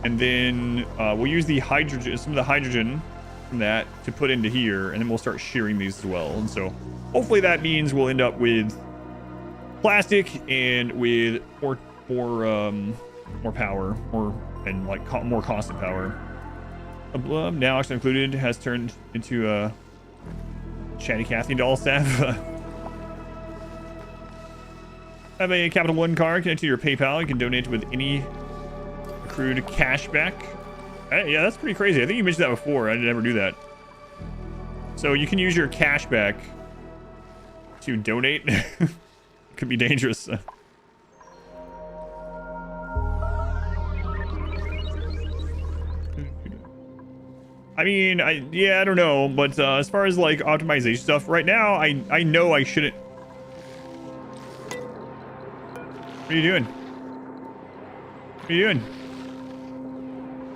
and then we'll use the hydrogen, some of the hydrogen from that to put into here, and then we'll start shearing these as well. And so hopefully that means we'll end up with plastic and with more power, and like more constant power. Now actually included has turned into a Chatty Cathy doll staff. Have a Capital One card connected to your PayPal. You can donate with any accrued cash back. Yeah, that's pretty crazy. I think you mentioned that before. I didn't ever do that. So you can use your cash back to donate. Could be dangerous. I mean, I don't know, but as far as like optimization stuff, right now, I know I shouldn't. What are you doing? What are you doing?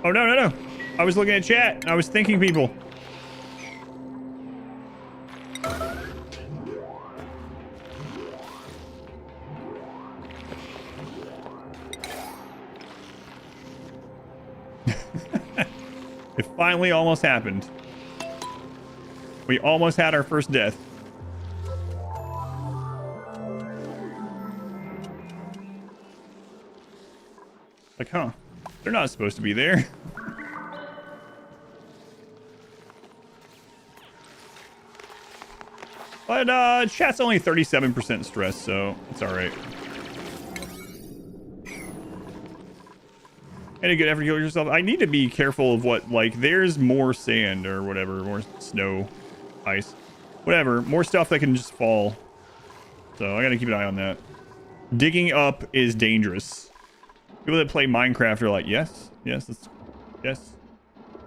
Oh, no. I was looking at chat. I was thanking people. It finally almost happened. We almost had our first death. Like, huh? They're not supposed to be there. But chat's only 37% stress, so it's all right. And a good effort to kill yourself. I need to be careful of what, like, there's more sand or whatever, more snow, ice, whatever, more stuff that can just fall. So I gotta keep an eye on that. Digging up is dangerous. People that play Minecraft are like, yes, yes.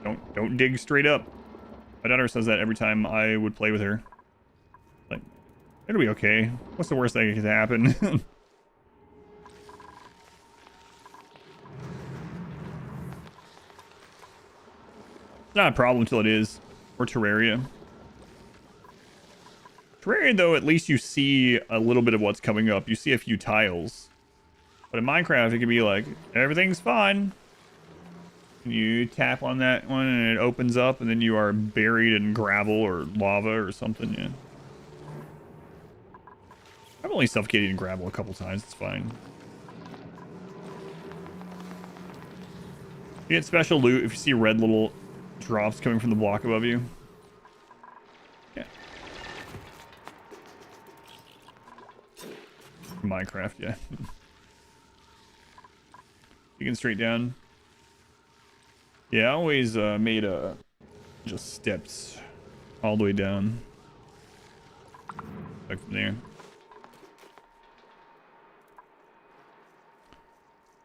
Don't dig straight up. My daughter says that every time I would play with her. Like, it'll be okay. What's the worst thing that could happen? It's not a problem until it is. Or Terraria. Terraria, though, at least you see a little bit of what's coming up. You see a few tiles. But in Minecraft, it can be like, everything's fine. You tap on that one and it opens up, and then you are buried in gravel or lava or something. Yeah. I've only suffocated in gravel a couple times. It's fine. You get special loot if you see red little drops coming from the block above you. Yeah. Minecraft, yeah. You can straight down. Yeah, I always made just steps all the way down. Back from there.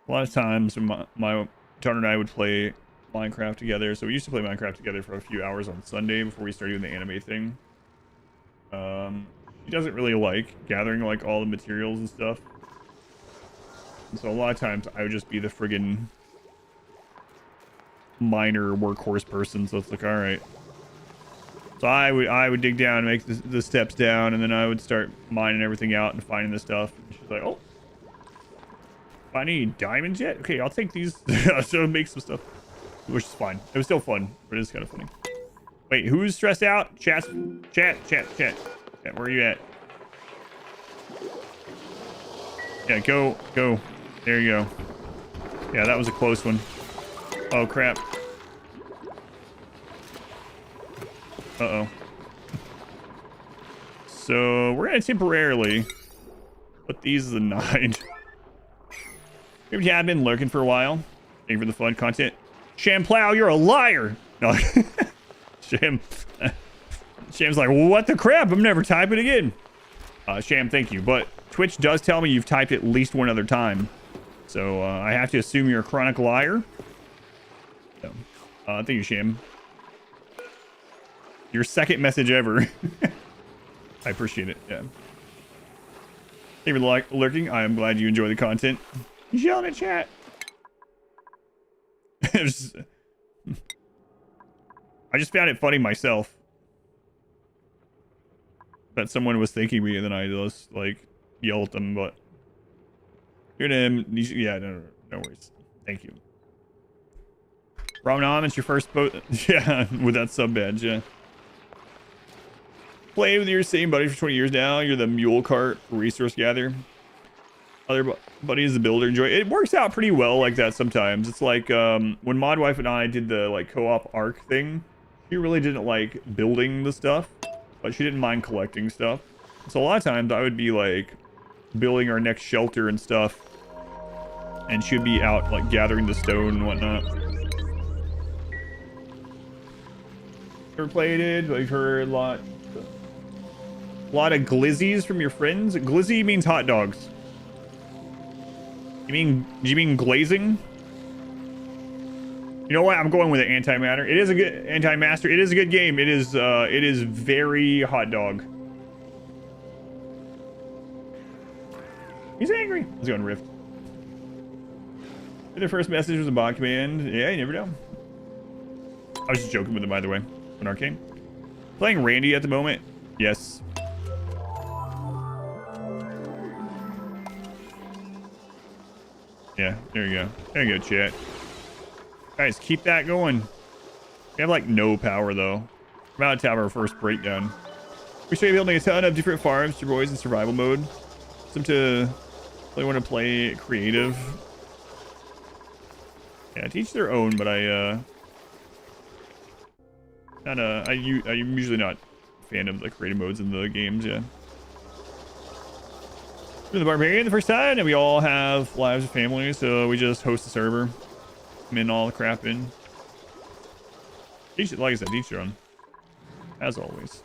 A lot of times when my daughter and I would play Minecraft together. So we used to play Minecraft together for a few hours on Sunday before we started doing the anime thing. She doesn't really like gathering like all the materials and stuff. And so a lot of times I would just be the friggin' miner workhorse person. So it's like, all right. So I would dig down and make the steps down, and then I would start mining everything out and finding the stuff. And she's like, oh, I need diamonds yet? Okay, I'll take these. So make some stuff, which is fine. It was still fun, but it is kind of funny. Wait, who's stressed out? Chat. Where are you at? Yeah, go. There you go. Yeah, that was a close one. Oh, crap. Uh-oh. So, we're going to temporarily put these as a 9. Maybe you have been lurking for a while. Thank you for the fun content. Shamplow, you're a liar! No. Sham's like, what the crap? I'm never typing again. Sham, thank you. But Twitch does tell me you've typed at least one other time. So, I have to assume you're a chronic liar. So, thank you, Sham. Your second message ever. I appreciate it, yeah. Thank you for lurking. I am glad you enjoy the content. He's yelling at chat. I just found it funny myself that someone was thanking me and then I just like yelled at them, but yeah, no worries. Thank you. Ramnam, it's your first boat. Yeah, with that sub badge, yeah. Played with your same buddy for 20 years now. You're the mule cart resource gatherer. Other buddy is the builder. Enjoy it. It works out pretty well like that sometimes. It's like when Modwife and I did the like co-op arc thing, she really didn't like building the stuff, but she didn't mind collecting stuff. So a lot of times I would be like building our next shelter and stuff, and she'd be out like gathering the stone and whatnot. Ever played it? Like heard a lot of glizzies from your friends. Glizzy means hot dogs. Do you mean glazing? You know what? I'm going with an antimatter. It is a good anti-master. It is a good game. It is very hot dog. He's angry. Let's go on Rift. Their first message was a bot command. Yeah, you never know. I was just joking with him, by the way. An arcane. Playing Randy at the moment. Yes. Yeah, there you go. There you go, chat. Guys, keep that going. We have like no power though. We're about to have our first breakdown. We should be building a ton of different farms to boys in survival mode. Some to really want to play creative. Yeah, teach their own, but I'm usually not a fan of the creative modes in the games, yeah. We're the Barbarian the first time, and we all have lives and families, so we just host the server. Min all the crap in. Teach it, like I said, teach your own. As always.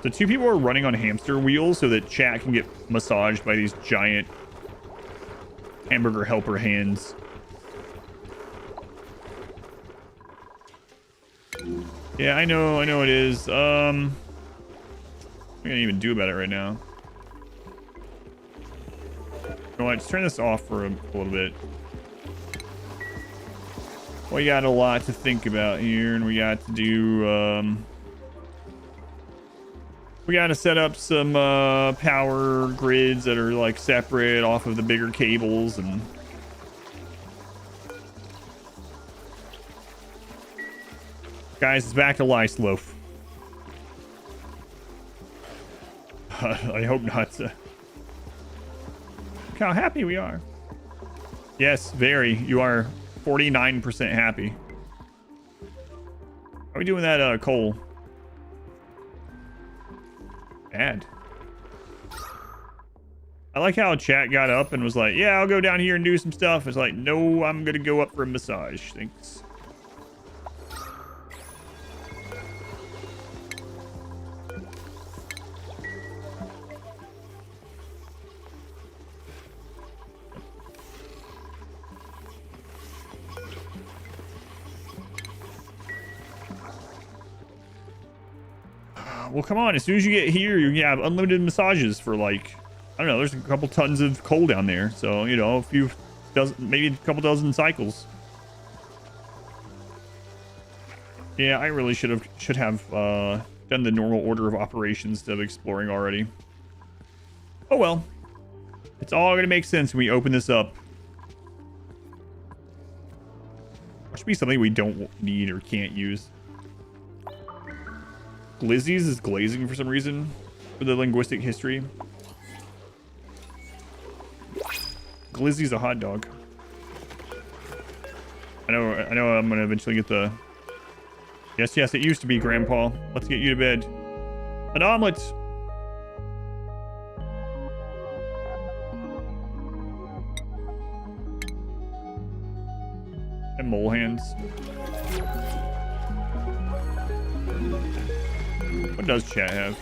So 2 people are running on hamster wheels so that chat can get massaged by these giant hamburger helper hands. Yeah, I know it is. What are we gonna even do about it right now? You know what? Just turn this off for a little bit. We got a lot to think about here, and we got to do, we got to set up some power grids that are like separate off of the bigger cables. And guys, it's back to Lice Loaf. I hope not. Look how happy we are. Yes, very. You are 49% happy. How are we doing that coal? Bad. I like how chat got up and was like, yeah, I'll go down here and do some stuff. It's like, no, I'm gonna go up for a massage. Thanks. Well, come on. As soon as you get here, you have unlimited massages for like, I don't know, there's a couple tons of coal down there. So, you know, a few dozen, maybe a couple dozen cycles. Yeah, I really should have done the normal order of operations instead of exploring already. Oh, well. It's all going to make sense when we open this up. There should be something we don't need or can't use. Glizzy's is glazing for some reason, for the linguistic history. Glizzy's a hot dog. I know I'm gonna eventually get the... Yes, it used to be, Grandpa. Let's get you to bed. An omelet! And mole hands. What does chat have?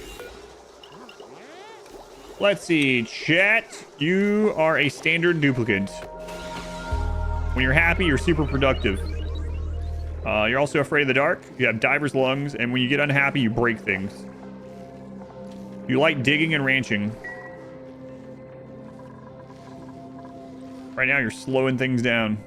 Let's see. Chat, you are a standard duplicant. When you're happy, you're super productive. You're also afraid of the dark. You have diver's lungs. And when you get unhappy, you break things. You like digging and ranching. Right now, you're slowing things down.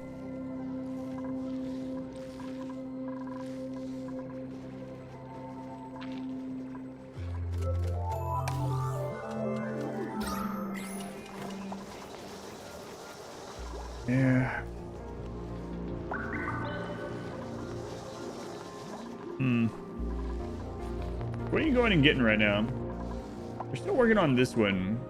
Yeah. What are you going and getting right now? We're still working on this one.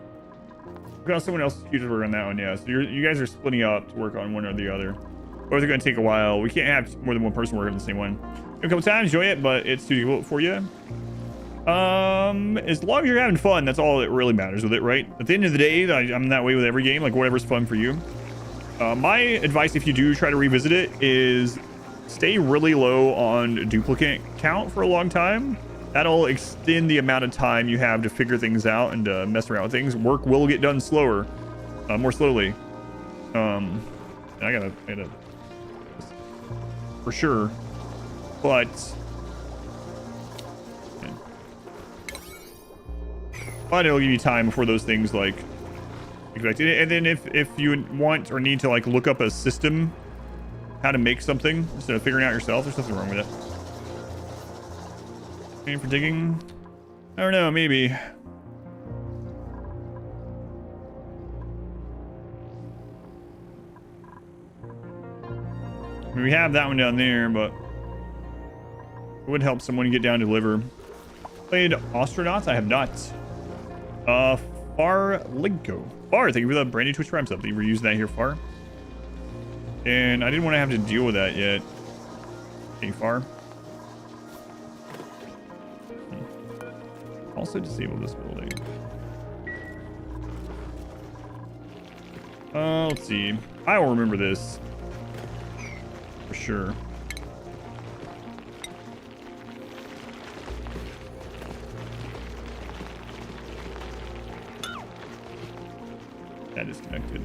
We've got someone else to work on that one, yeah. So you guys are splitting up to work on one or the other. Both are going to take a while. We can't have more than one person working on the same one. A couple times, enjoy it, but it's too difficult for you. As long as you're having fun, that's all that really matters with it, right? At the end of the day, I'm that way with every game, like whatever's fun for you. My advice, if you do try to revisit it, is stay really low on duplicant count for a long time. That'll extend the amount of time you have to figure things out and mess around with things. Work will get done slower, more slowly. And I gotta for sure, but it'll give you time before those things like expected. And then if you want or need to like look up a system, how to make something instead of figuring out yourself, there's nothing wrong with it. Aim for digging? I don't know, maybe. I mean, we have that one down there, but it would help someone get down to deliver. Played Astronauts? I have not. Far Linko. Far, thank you for the brand new Twitch Prime sub. We're using that here, Far. And I didn't want to have to deal with that yet. Okay, Far. Also disable this building. Let's see. I will remember this. For sure. That disconnected.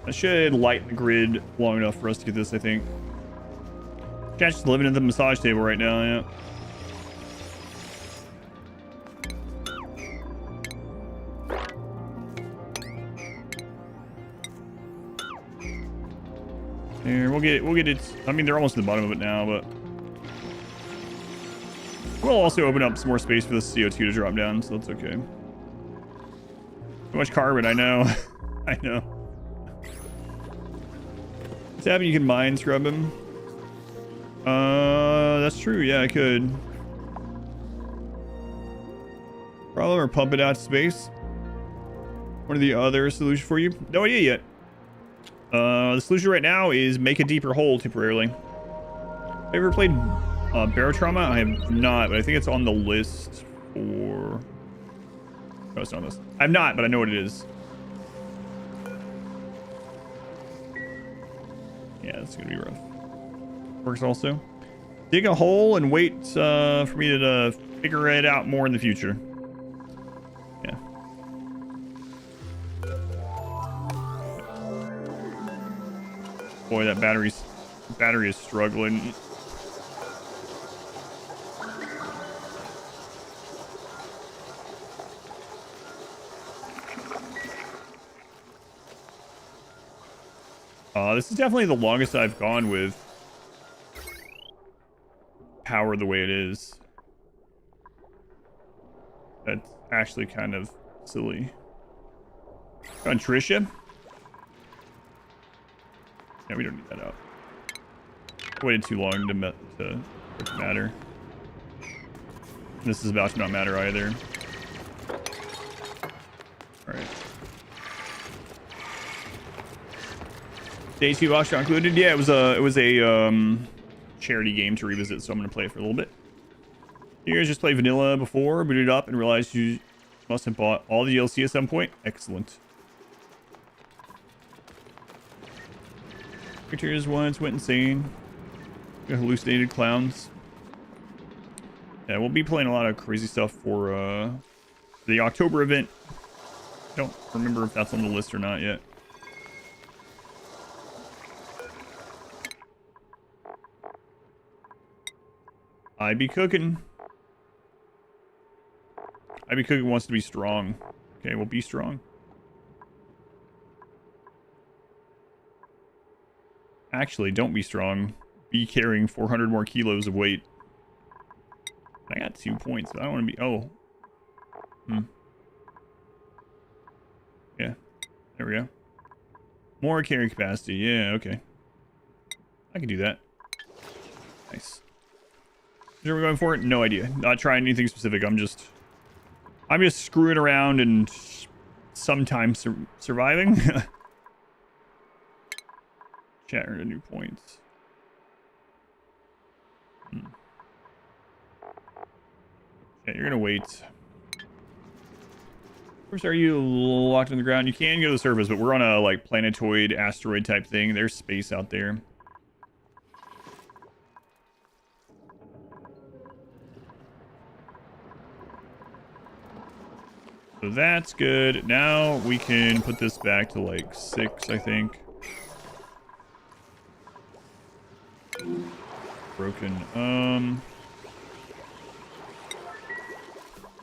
I should light the grid long enough for us to get this, I think. Cat's just living at the massage table right now, yeah. There, we'll get it. I mean, they're almost at the bottom of it now, but we'll also open up some more space for the CO2 to drop down, so that's okay. Too much carbon, I know. I know. What's happening? You can mine scrub him. That's true. Yeah, I could. Problem or pump it out to space. One of the other solution for you? No idea yet. The solution right now is make a deeper hole temporarily. Have you ever played Barotrauma? I have not, but I think it's on the list for... No, it's not on this. I'm not, but I know what it is. Yeah, it's gonna be rough. Works also. Dig a hole and wait for me to figure it out more in the future. Yeah. Boy, that battery is struggling. This is definitely the longest I've gone with power the way it is. That's actually kind of silly. On Tricia? Yeah, we don't need that out. I waited too long to matter. This is about to not matter either. Alright. Day 2 auction included. Yeah, it was a charity game to revisit, so I'm gonna play it for a little bit. You guys just played vanilla before, booted up, and realized you must have bought all the DLC at some point. Excellent. Creatures once went insane. Hallucinated clowns. Yeah, we'll be playing a lot of crazy stuff for the October event. I don't remember if that's on the list or not yet. I be cooking. I be cooking wants to be strong. Okay, well, be strong. Actually, don't be strong. Be carrying 400 more kilos of weight. I got 2 points, but I don't want to be... Oh. Yeah. There we go. More carry capacity. Yeah, okay. I can do that. Nice. Are we going for it? No idea. Not trying anything specific. I'm just screwing around and sometimes surviving. Chat earned a new points. Yeah, you're gonna wait. Of course, are you locked on the ground? You can go to the surface, but we're on a like planetoid, asteroid type thing. There's space out there. So that's good. Now we can put this back to like 6, I think. Broken.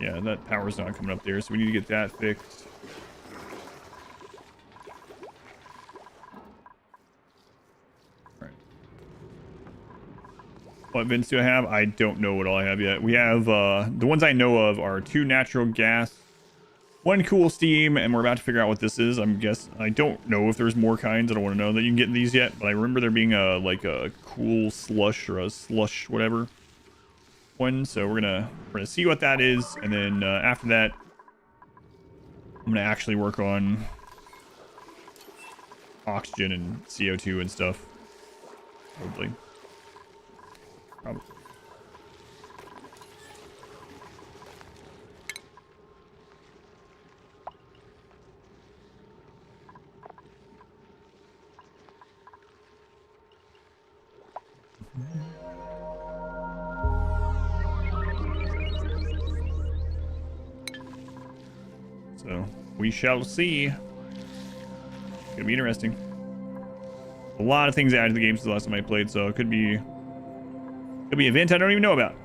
Yeah, that power's not coming up there, so we need to get that fixed. Alright. What vents do I have? I don't know what all I have yet. We have, the ones I know of are 2 natural gas, 1 cool steam, and we're about to figure out what this is. I don't know if there's more kinds. I don't want to know that you can get these yet, but I remember there being like a cool slush or a slush whatever one. So we're gonna see what that is, and then after that, I'm gonna actually work on oxygen and CO2 and stuff. Probably. So we shall see. It's gonna be interesting. A lot of things added to the game since the last time I played, so it could be an event I don't even know about.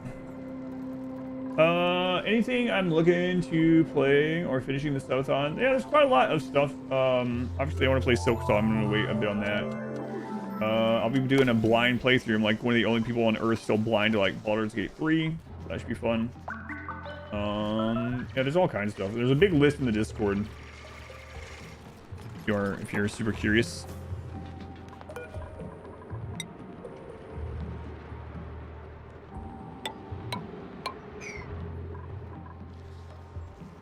Anything I'm looking to playing or finishing the Streamathon? Yeah, there's quite a lot of stuff. Obviously I want to play Silk, so I'm gonna wait a bit on that. I'll be doing a blind playthrough. I'm like one of the only people on Earth still blind to like Baldur's Gate 3. That should be fun. Yeah, there's all kinds of stuff. There's a big list in the Discord. If you're super curious.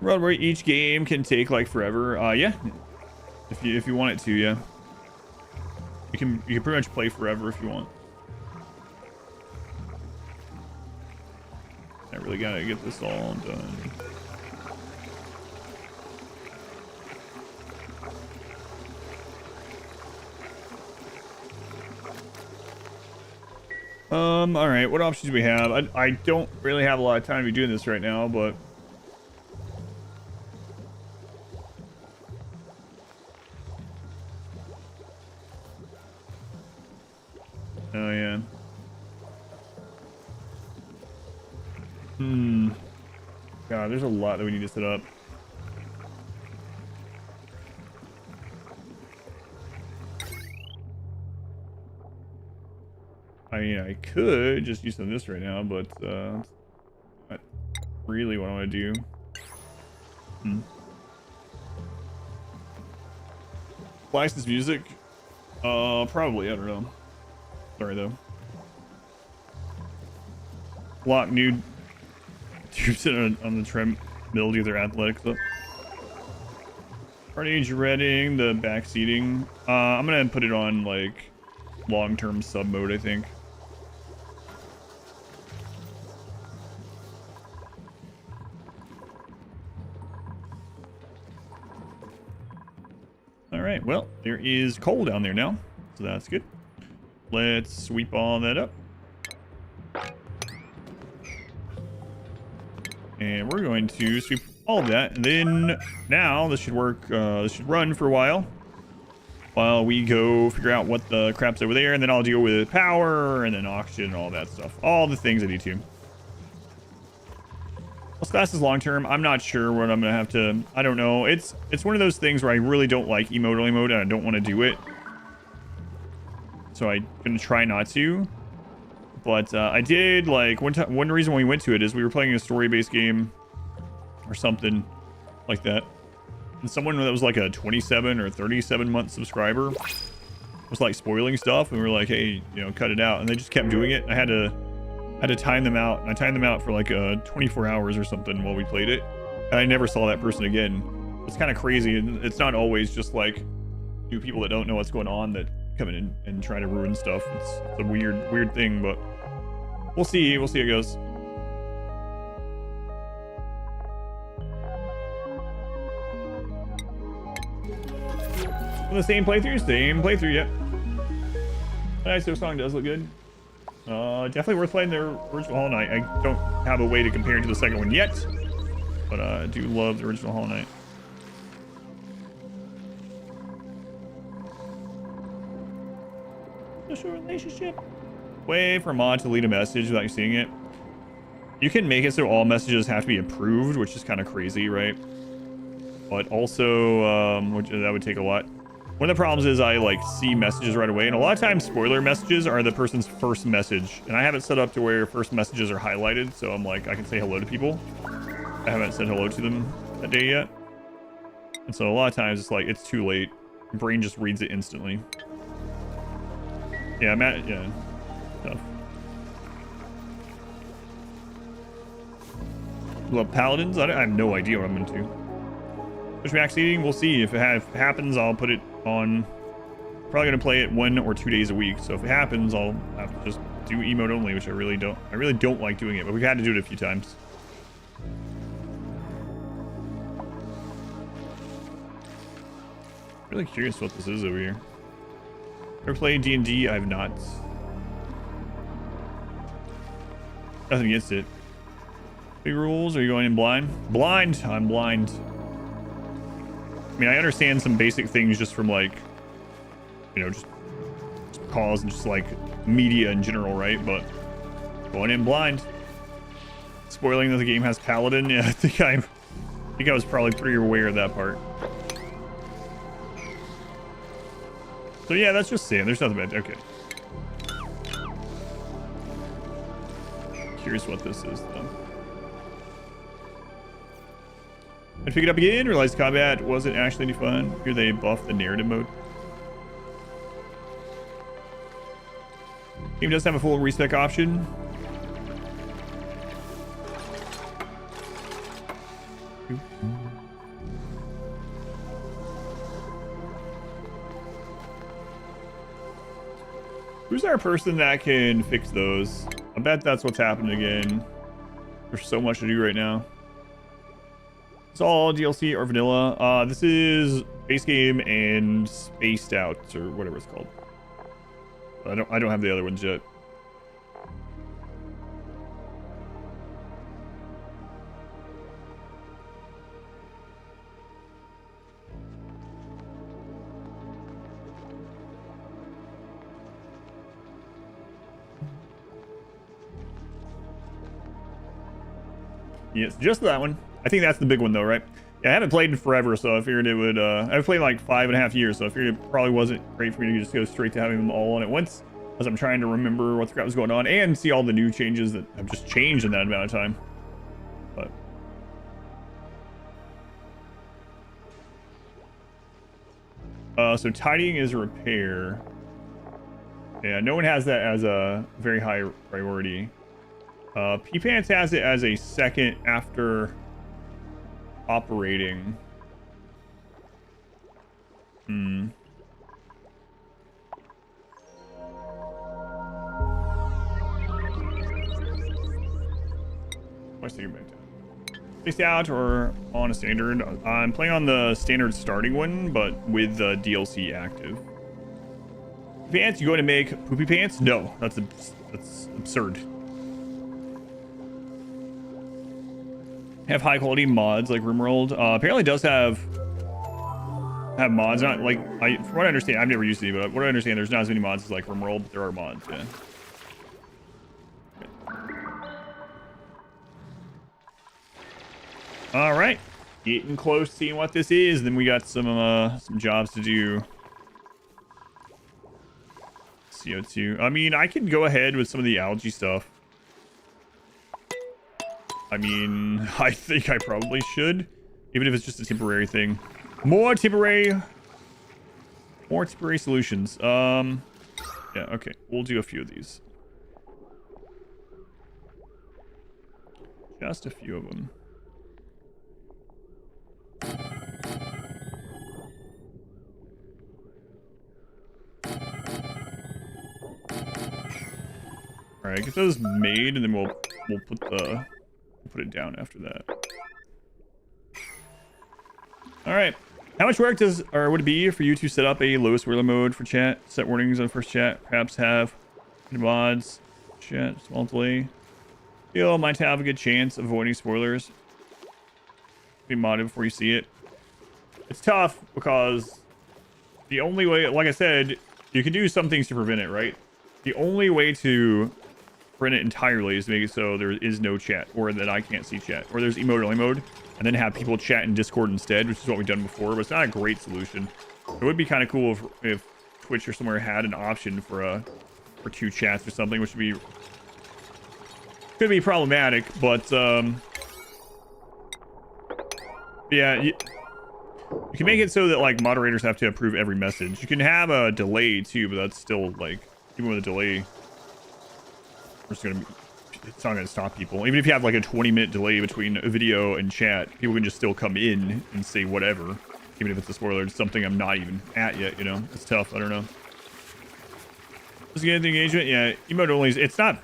Run where each game can take like forever. Yeah. If you want it to, yeah. You can pretty much play forever if you want. I really gotta get this all done. All right, what options do we have? I don't really have a lot of time to be doing this right now, but oh yeah. God, there's a lot that we need to set up. I mean, I could just use some of this right now, but not really what I want to do. License music? Probably. I don't know. Sorry though. Lock new Dupes on the treadmill, do their athletics up. Party age reading, the backseating. I'm gonna put it on like long-term sub mode, I think. All right, well, there is coal down there now, so that's good. Let's sweep all that up. And we're going to sweep all of that. And then now this should work. This should run for a while we go figure out what the crap's over there. And then I'll deal with power and then auction and all that stuff. All the things I need to. As fast as long term, I'm not sure what I'm going to have to. I don't know. It's one of those things where I really don't like emote only mode and I don't want to do it. So I'm going to try not to. But I did, like, one reason we went to it is we were playing a story-based game or something like that. And someone that was like a 27 or 37 month subscriber was like spoiling stuff. And we were like, hey, you know, cut it out. And they just kept doing it. I had to time them out. And I timed them out for like 24 hours or something while we played it. And I never saw that person again. It's kind of crazy. And it's not always just like new people that don't know what's going on that come in and try to ruin stuff. It's a weird thing, but we'll see how it goes. The same playthrough, yep. Nice, their song does look good. Definitely worth playing their original Hollow Knight. I don't have a way to compare it to the second one yet, but I do love the original Hollow Knight. Social relationship. Way for a mod to delete a message without you seeing it. You can make it so all messages have to be approved, which is kind of crazy, right? But also, which that would take a lot. One of the problems is I like see messages right away, and a lot of times spoiler messages are the person's first message, and I have it set up to where first messages are highlighted, so I'm like I can say hello to people. I haven't said hello to them that day yet, and so a lot of times it's like it's too late. Your brain just reads it instantly. Yeah, yeah. Tough. Love paladins. I have no idea what I'm into. Push backseating. We'll see if it happens. I'll put it on. Probably gonna play it 1 or 2 days a week. So if it happens, I'll have to just do emote only, which I really don't like doing it. But we've had to do it a few times. Really curious what this is over here. Ever played D&D? I have not. Nothing against it. Big rules? Are you going in blind? Blind! I'm blind. I mean, I understand some basic things just from like, you know, just cause and just like media in general, right? But going in blind. Spoiling that the game has paladin. Yeah, I think I was probably pretty aware of that part. So yeah, that's just saying. There's nothing bad. Okay. Curious what this is, though. I pick it up again, realized combat wasn't actually any fun. Here they buff the narrative mode. Game does have a full respec option. Who's our person that can fix those? I bet that's what's happened again. There's so much to do right now. It's all DLC or vanilla. This is base game and spaced out or whatever it's called. I don't have the other ones yet. Yes, just that one. I think that's the big one though, right? Yeah, I haven't played in forever, so I figured it would, I've played like 5.5 years, so I figured it probably wasn't great for me to just go straight to having them all on at once, as I'm trying to remember what the crap was going on and see all the new changes that have just changed in that amount of time. But so tidying is a repair. Yeah, no one has that as a very high priority. P-Pants has it as a second after operating. Let's take it back down. Spaced out or on a standard? I'm playing on the standard starting one, but with the DLC active. Pants, you going to make poopy pants? No, that's absurd. Have high quality mods like RimWorld. Apparently does have mods. Not like from what I understand, I've never used any, but what I understand, there's not as many mods as like RimWorld, but there are mods. Yeah. All right, getting close, seeing what this is. Then we got some jobs to do. CO2. I mean, I can go ahead with some of the algae stuff. I mean, I think I probably should, even if it's just a temporary thing. More temporary solutions. Yeah, okay, we'll do a few of these. Just a few of them. All right, get those made, and then we'll put it down after that. All right, how much work would it be for you to set up a low spoiler mode for chat? Set warnings on first chat. Perhaps have mods. Chat small delay. Feel might have a good chance of avoiding spoilers. Be modded before you see it. It's tough because the only way, like I said, you can do some things to prevent it, right? The only way to prevent it entirely is to make it so there is no chat, or that I can't see chat, or there's emote only mode, and then have people chat in Discord instead, which is what we've done before, but it's not a great solution. It would be kind of cool if Twitch or somewhere had an option for two chats or something, which could be problematic, but yeah, you can make it so that like moderators have to approve every message. You can have a delay too, but that's still like, even with a delay, it's not gonna stop people. Even if you have like a 20-minute delay between a video and chat, people can just still come in and say whatever, even if it's a spoiler. It's something I'm not even at yet, you know. It's tough. I don't know. Just get the engagement. Yeah, emote only. It's not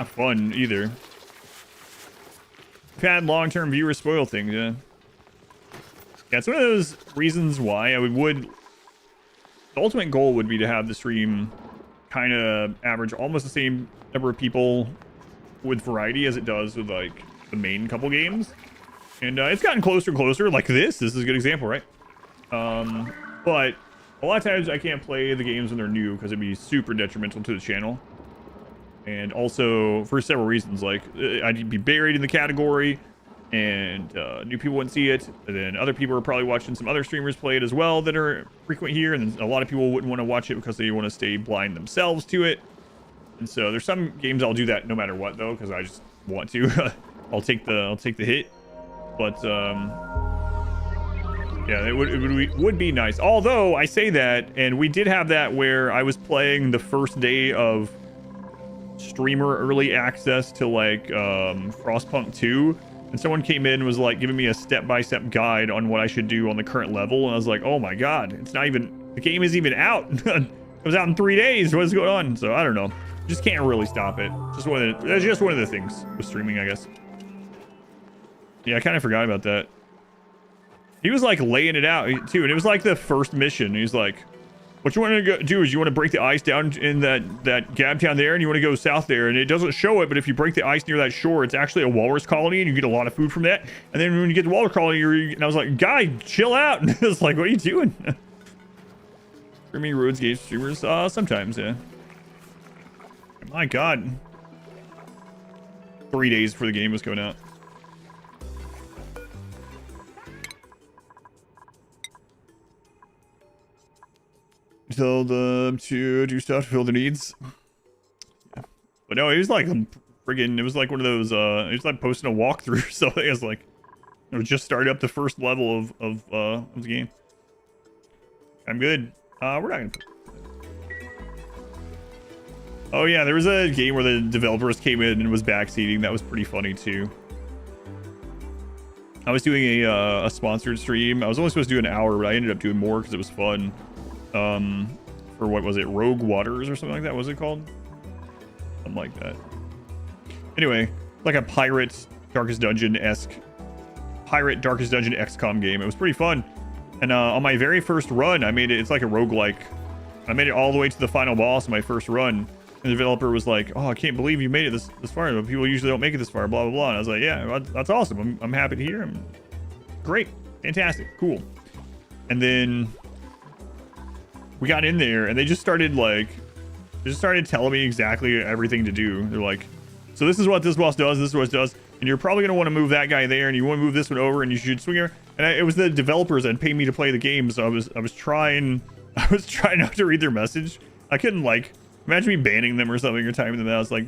fun either. I've had long-term viewers spoil things. Yeah. Yeah, it's one of those reasons why I would. The ultimate goal would be to have the stream kind of average almost the same number of people with variety as it does with like the main couple games, and it's gotten closer and closer. Like this is a good example, right? But a lot of times I can't play the games when they're new because it'd be super detrimental to the channel, and also for several reasons. Like I'd be buried in the category, and new people wouldn't see it, and then other people are probably watching some other streamers play it as well that are frequent here, and then a lot of people wouldn't want to watch it because they want to stay blind themselves to it. And so there's some games I'll do that no matter what though, because I just want to. I'll take the hit. But yeah, it would be nice. Although I say that, and we did have that where I was playing the first day of streamer early access to like Frostpunk 2, and someone came in and was like giving me a step-by-step guide on what I should do on the current level, and I was like, oh my god, it's not even, the game isn't even out. It was out in 3 days. What's going on? So I don't know, just can't really stop it. That's just one of the things with streaming, I guess. Yeah, I kind of forgot about that. He was like laying it out too, and it was like the first mission. He's like, what you want to go do is you want to break the ice down in that gap town there, and you want to go south there, and it doesn't show it, but if you break the ice near that shore, it's actually a walrus colony, and you get a lot of food from that. And then when you get the walrus colony, and I was like, guy, chill out. And I was like, what are you doing? Streaming Roads Gauge streamers, sometimes, yeah. My god, 3 days before the game was coming out. Tell them to do stuff to fill their needs. Yeah. But no, it was like friggin', it was like one of those, it was like posting a walkthrough. So it was like, it was just started up the first level of the game. I'm good. We're not gonna. Oh yeah, there was a game where the developers came in and was backseating. That was pretty funny too. I was doing a sponsored stream. I was only supposed to do an hour, but I ended up doing more because it was fun. For what was it, Rogue Waters or something like that? What was it called? Something like that. Anyway, like a pirate Darkest Dungeon-esque pirate Darkest Dungeon XCOM game. It was pretty fun. And on my very first run, I made it. It's like a roguelike. I made it all the way to the final boss in my first run. And the developer was like, "Oh, I can't believe you made it this far. People usually don't make it this far." Blah blah blah. And I was like, "Yeah, that's awesome. I'm happy to hear. Great, fantastic, cool." And then we got in there, and they just started telling me exactly everything to do. They're like, so this is what this boss does, this is what it does, and you're probably going to want to move that guy there, and you want to move this one over, and you should swing here. And it was the developers that paid me to play the game, so I was trying not to read their message. I couldn't, like, imagine me banning them or something or timing them out. I was like,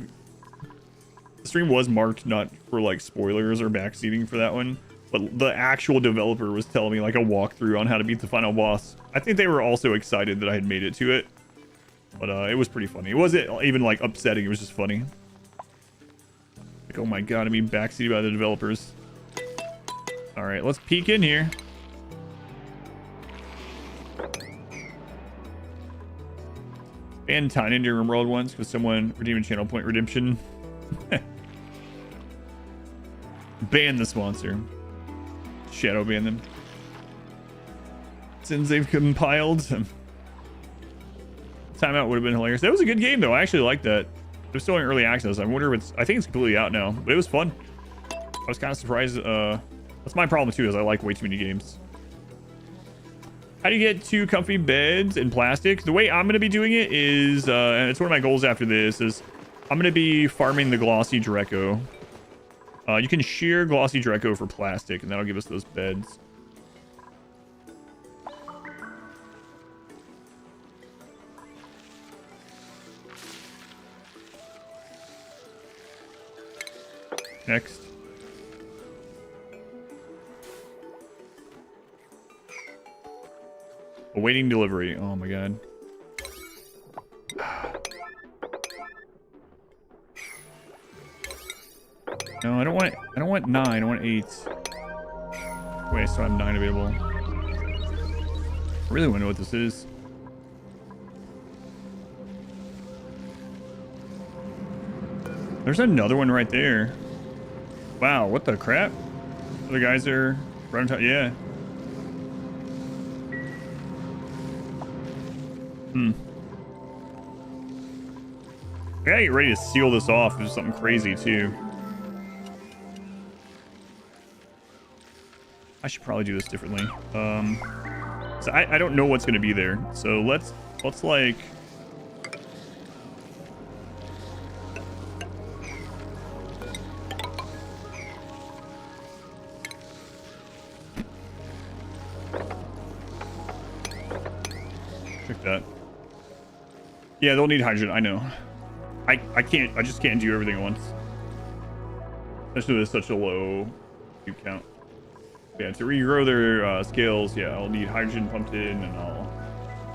the stream was marked not for like spoilers or backseating for that one, but the actual developer was telling me like a walkthrough on how to beat the final boss. I think they were also excited that I had made it to it, but it was pretty funny. It wasn't even like upsetting, it was just funny. Like, oh my god, I'm being backseated by the developers. All right, let's peek in here. Banned Tiny into your world once because someone redeemed a channel point redemption. Ban the sponsor. Shadow ban them. Since they've compiled. Timeout would have been hilarious. That was a good game though. I actually liked that. It was still in early access. I wonder if I think it's completely out now, but it was fun. I was kind of surprised. That's my problem too, is I like way too many games. How do you get 2 comfy beds in plastic? The way I'm going to be doing it is, and it's one of my goals after this, is I'm going to be farming the glossy Dreco. You can shear glossy Dreco for plastic, and that'll give us those beds. Next. Awaiting delivery. Oh my god. No, I don't want 9, I want 8. Wait, so I have 9 available. I really want to know what this is. There's another one right there. Wow, what the crap? The geyser right on top. Yeah. I gotta get ready to seal this off with something crazy too. I should probably do this differently. So I don't know what's gonna be there. So let's like check that. Yeah, they'll need hydrogen, I know. I just can't do everything at once. Especially with such a low cube count. Yeah, to regrow their scales, yeah, I'll need hydrogen pumped in, and I'll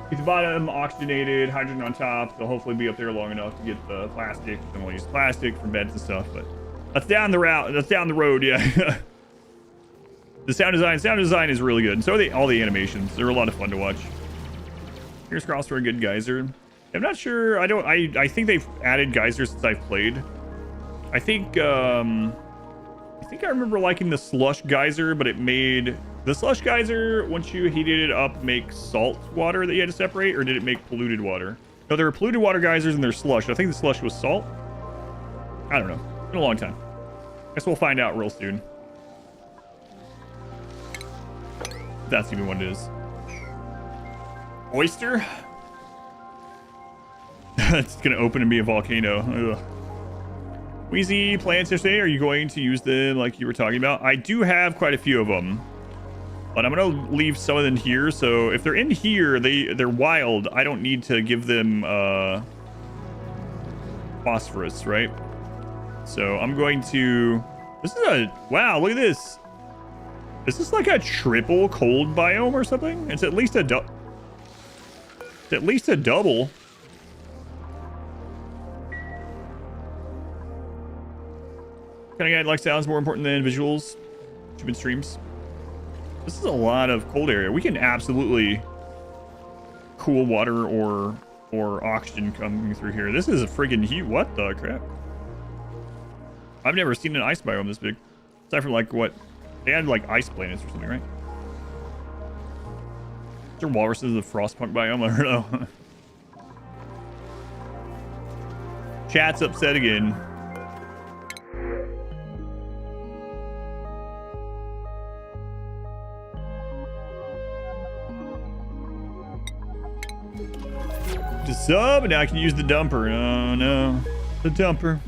keep the bottom oxygenated, hydrogen on top. They'll hopefully be up there long enough to get the plastic, and we'll use plastic for beds and stuff, but that's down the route. That's down the road, yeah. The sound design is really good. And so are all the animations. They're a lot of fun to watch. Here's crossed for a good geyser. I'm not sure. I think they've added geysers since I've played. I think I remember liking the slush geyser, but it made the slush geyser, once you heated it up, make salt water that you had to separate, or did it make polluted water? No, there were polluted water geysers and there's slush. I think the slush was salt. I don't know. It's been a long time. Guess we'll find out real soon. That's even what it is. Oyster? It's gonna open and be a volcano. Ugh. Wheezy plants yesterday. Are you going to use them like you were talking about? I do have quite a few of them, but I'm gonna leave some of them here. So if they're in here, they're wild. I don't need to give them phosphorus, right? So I'm going to. This is a wow. Look at this. Is this like a triple cold biome or something? It's at least a double. Kind of guy like sounds more important than visuals. Stupid streams. This is a lot of cold area. We can absolutely cool water or oxygen coming through here. This is a friggin' heat. What the crap? I've never seen an ice biome this big. Aside from like what? They had like ice planets or something, right? Is there walruses in the frostpunk biome? I don't know. Chat's upset again. To sub, and now I can use the dumper. Oh no, the dumper.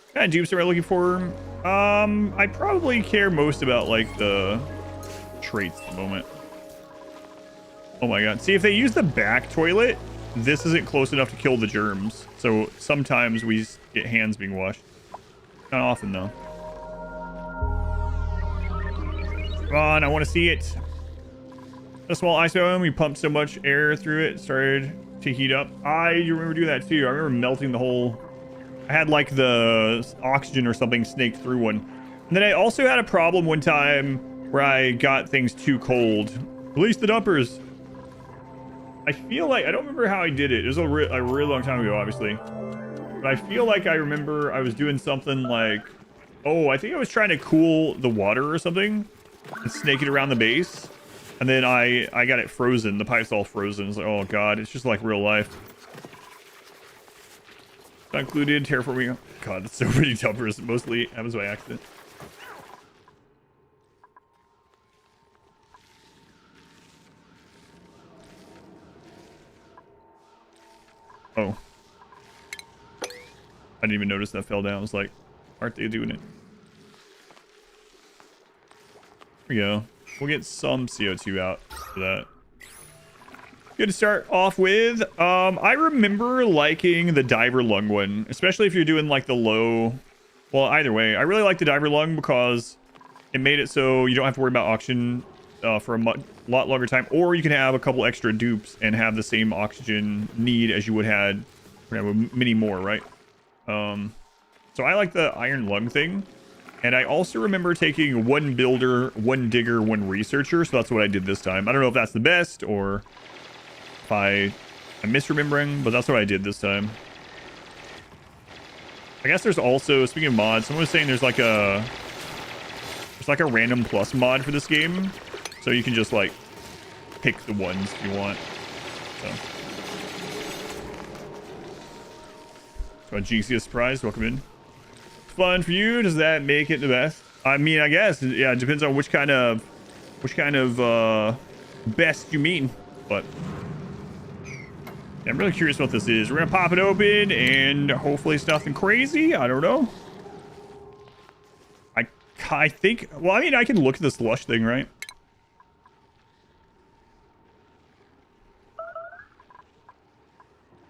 What kind of dupes am I looking for? I probably care most about like the traits at the moment. Oh my god. See, if they use the back toilet, this isn't close enough to kill the germs. So sometimes we get hands being washed. Not often though. Come on, I want to see it. A small ice biome, we pumped so much air through it started to heat up. I remember doing that too. I remember melting the whole. I had like the oxygen or something snake through one. And then I also had a problem one time where I got things too cold. Release the dumpers. I feel like, I don't remember how I did it. It was a really long time ago, obviously. But I feel like I remember I was doing something like, oh, I think I was trying to cool the water or something and snake it around the base. And then I got it frozen. The pipe's all frozen. It's like, oh god, it's just like real life. Not included, terraforming. God, it's so many dumpers. Mostly happens by accident. Oh. I didn't even notice that fell down. I was like, aren't they doing it? There we go. We'll get some CO2 out for that. Good to start off with. I remember liking the diver lung one, especially if you're doing like the low. Well, either way, I really like the diver lung because it made it so you don't have to worry about oxygen for a lot longer time, or you can have a couple extra dupes and have the same oxygen need as you would had many more, right? So I like the iron lung thing. And I also remember taking one builder, one digger, one researcher. So that's what I did this time. I don't know if that's the best or if I'm misremembering, but that's what I did this time. I guess there's also, speaking of mods, someone was saying there's like a random plus mod for this game. So you can just like pick the ones you want. So a GC surprise, welcome in. Fun for you. Does that make it the best? I mean, I guess, yeah, it depends on which kind of best you mean, but yeah, I'm really curious what this is. We're gonna pop it open and hopefully it's nothing crazy. I don't know. I think, well, I mean, I can look at this lush thing, right?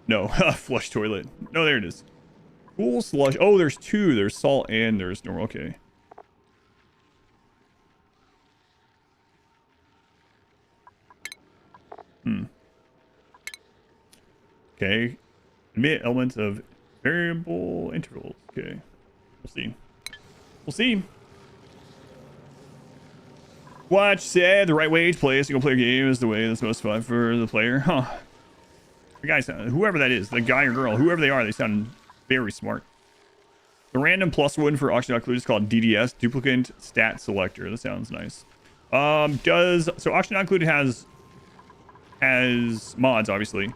No, flush toilet. No, there it is. Cool slush. Oh, there's two. There's salt and there's normal. Okay. Okay. Emit elements of variable intervals. Okay. We'll see. We'll see. Watch said the right way to play a single player game is the way that's most fun for the player. Huh. The guys, whoever that is, the guy or girl, whoever they are, they sound very smart. The random +1 for auction not included is called DDS, Duplicant Stat Selector. That sounds nice. So auction not included has mods, obviously.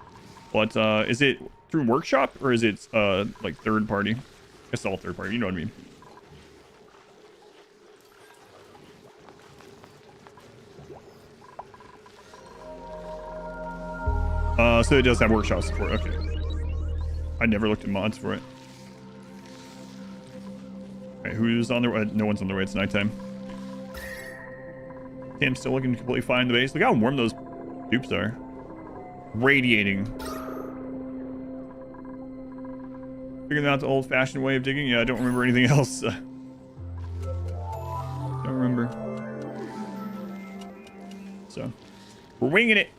But is it through Workshop or is it like third party? It's all third party, you know what I mean. So it does have workshop support. Okay. I never looked at mods for it. Okay, who's on their way? No one's on their way. It's nighttime. Tim's still looking completely fine in the base. Look how warm those dupes are. Radiating. Figuring out the old-fashioned way of digging? Yeah, I don't remember anything else. Don't remember. So, we're winging it.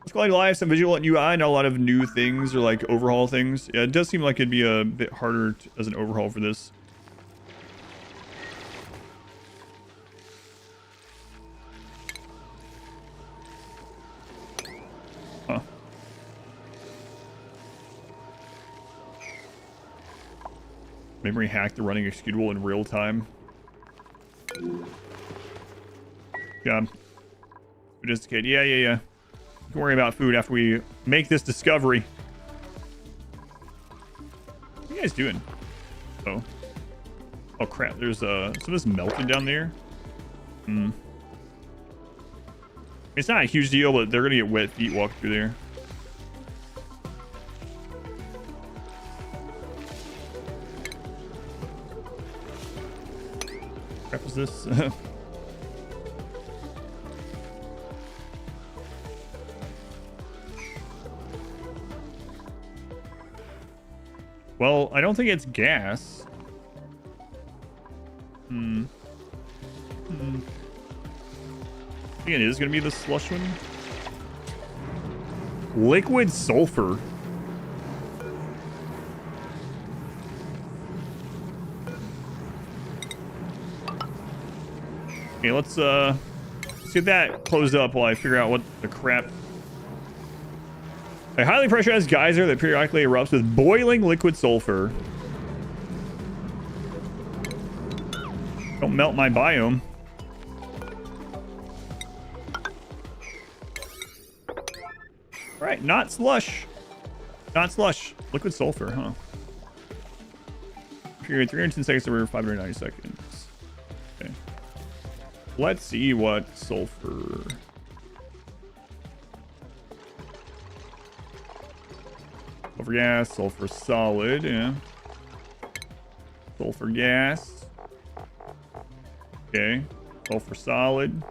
Let's go live, some visual and UI, not a lot of new things or like overhaul things. Yeah, it does seem like it'd be a bit harder as an overhaul for this. Huh. Memory hack the running executable in real time. Yeah. Sophisticated. Yeah. Don't worry about food after we make this discovery. What are you guys doing? Oh crap, there's some of this melted down there. It's not a huge deal, but they're gonna get wet feet walking through there. What crap is this? Well, I don't think it's gas. I think it is going to be the slush one. Liquid sulfur. Okay, let's get that closed up while I figure out what the crap. A highly pressurized geyser that periodically erupts with boiling liquid sulfur. Don't melt my biome. Alright, not slush. Not slush. Liquid sulfur, huh? Period 310 seconds over 590 seconds. Okay. Let's see what sulfur. Sulfur gas, sulfur solid, yeah. Sulfur gas. Okay. Sulfur solid.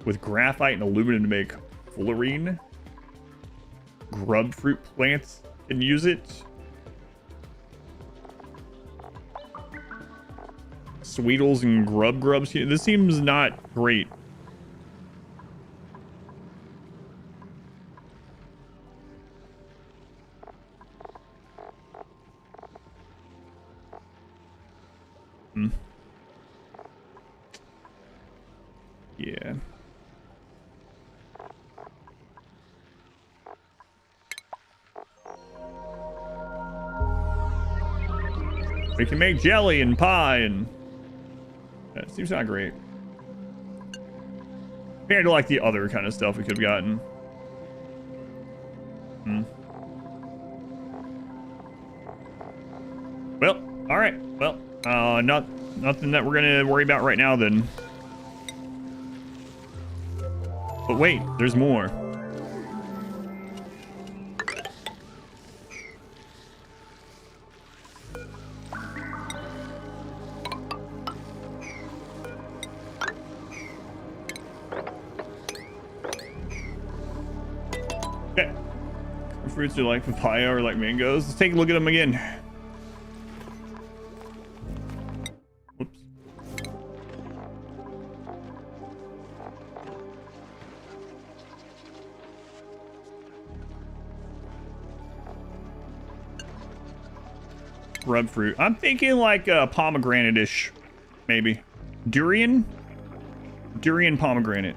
With graphite and aluminum to make fullerene. Grub fruit plants can use it. Sweetles and grubs. This seems not great. Yeah. We can make jelly and pie and... That seems not great. Compared to like the other kind of stuff we could have gotten. Well, alright. Well, nothing that we're gonna worry about right now then. But wait, there's more. fruits are like papaya or like mangoes. Let's take a look at them again. Whoops. Rub fruit. I'm thinking like pomegranate-ish, maybe. Durian pomegranate.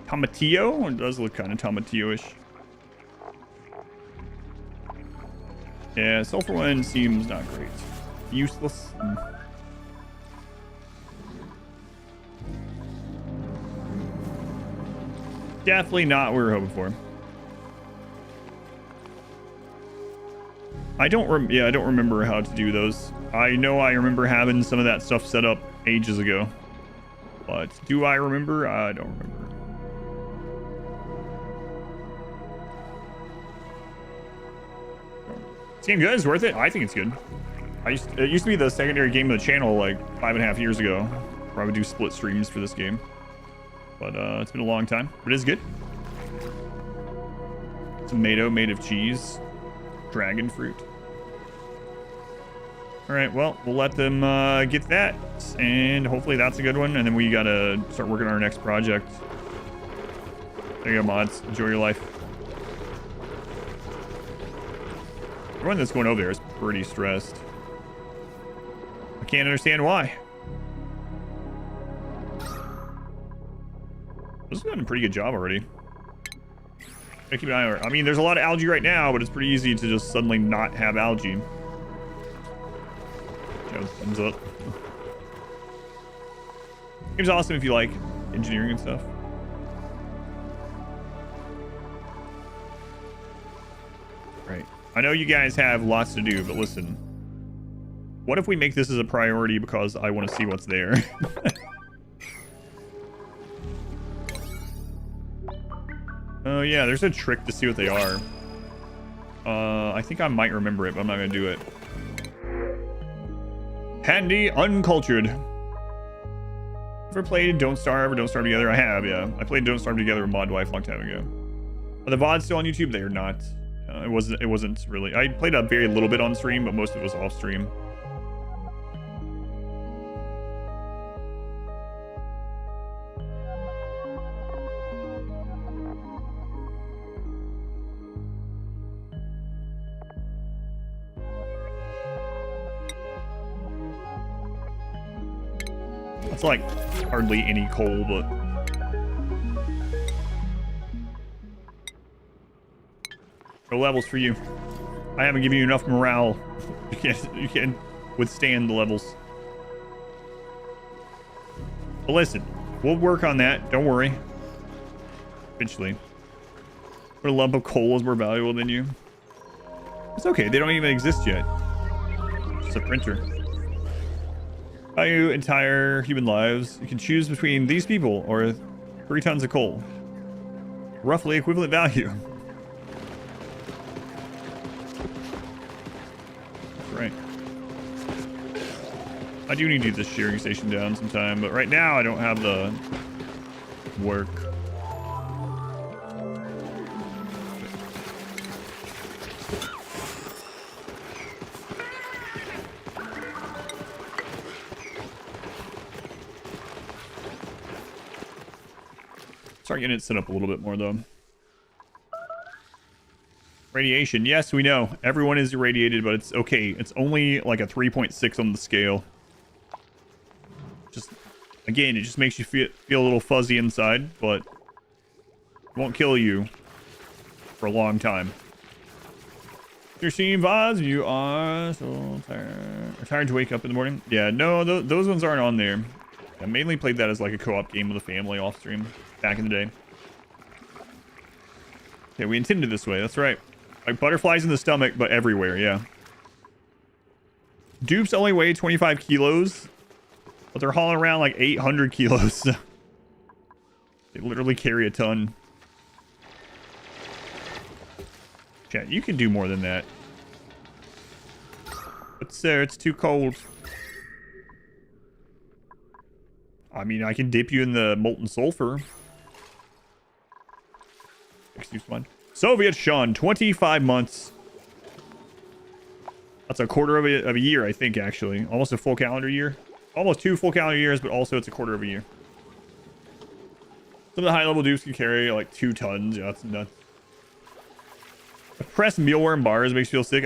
Tomatillo? It does look kind of tomatillo-ish. Yeah, sulfur one seems not great. Useless. Definitely not what we were hoping for. I don't remember how to do those. I know I remember having some of that stuff set up ages ago. But do I remember? I don't remember. Seemed good. It's worth it. I think it's good. It used to be the secondary game of the channel like 5.5 years ago, where I would do split streams for this game. But it's been a long time. But it's good. Tomato made of cheese. Dragon fruit. All right, well, we'll let them get that, and hopefully that's a good one, and then we gotta start working on our next project. There you go, mods. Enjoy your life. Everyone that's going over there is pretty stressed. I can't understand why. This has done a pretty good job already. Keep an eye on it. I mean, there's a lot of algae right now, but it's pretty easy to just suddenly not have algae. Thumbs up. Game's awesome if you like engineering and stuff. Right. I know you guys have lots to do, but listen. What if we make this as a priority because I want to see what's there? Oh yeah, there's a trick to see what they are. I think I might remember it, but I'm not gonna do it. Handy Uncultured. Ever played Don't Starve or Don't Starve Together? I have, yeah. I played Don't Starve Together with Mod Wife a long time ago. Are the VODs still on YouTube? They are not. It wasn't really. I played a very little bit on stream, but most of it was off stream. It's like hardly any coal, but no levels for you. I haven't given you enough morale. You can't withstand the levels. But listen, we'll work on that. Don't worry. Eventually. But a lump of coal is more valuable than you. It's okay. They don't even exist yet. It's a printer. Value entire human lives. You can choose between these people or 3 tons of coal. Roughly equivalent value. That's right. I do need to get this shearing station down sometime, but right now I don't have the work. Start getting it set up a little bit more though. Radiation, yes, we know everyone is irradiated, but it's okay. It's only like a 3.6 on the scale. Just again, it just makes you feel a little fuzzy inside, but it won't kill you for a long time. You're seeing VODs, you are so tired to wake up in the morning. Yeah, no, those ones aren't on there. I mainly played that as like a co-op game with a family off stream back in the day. Okay, we intended this way. That's right. Like butterflies in the stomach, but everywhere. Yeah. Dupes only weigh 25 kilos, but they're hauling around like 800 kilos. They literally carry a ton. Chat, you can do more than that. But sir, it's too cold. I mean, I can dip you in the molten sulfur. Excuse me. Soviet Sean, 25 months. That's a quarter of a year, I think, actually. Almost a full calendar year. Almost 2 full calendar years, but also it's a quarter of a year. Some of the high-level dupes can carry like 2 tons. Yeah, that's nuts. Pressed mealworm bars makes you feel sick.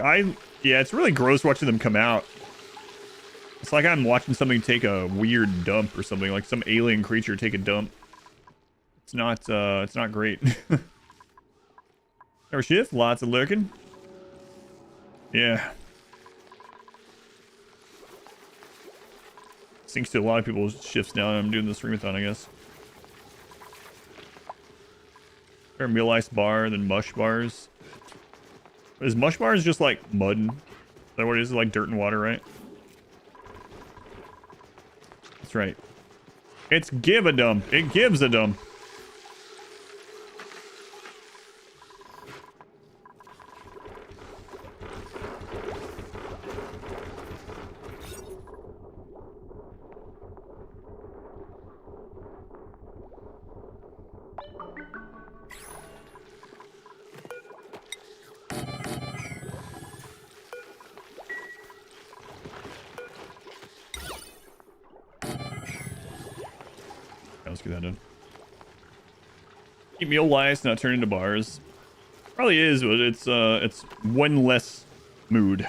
Yeah, it's really gross watching them come out. It's like I'm watching something take a weird dump or something, like some alien creature take a dump. It's not great. Our shift, lots of lurking. Yeah. Sinks to a lot of people's shifts now. I'm doing the Streamathon, I guess. Or meal ice bar, then mush bars. Is mush bars just like mud? Is that what it is? Like dirt and water, right? That's right. It's give a dump. It gives a dump. Let's get that done. Keep meal lice, not turn into bars. Probably is, but it's one less mood.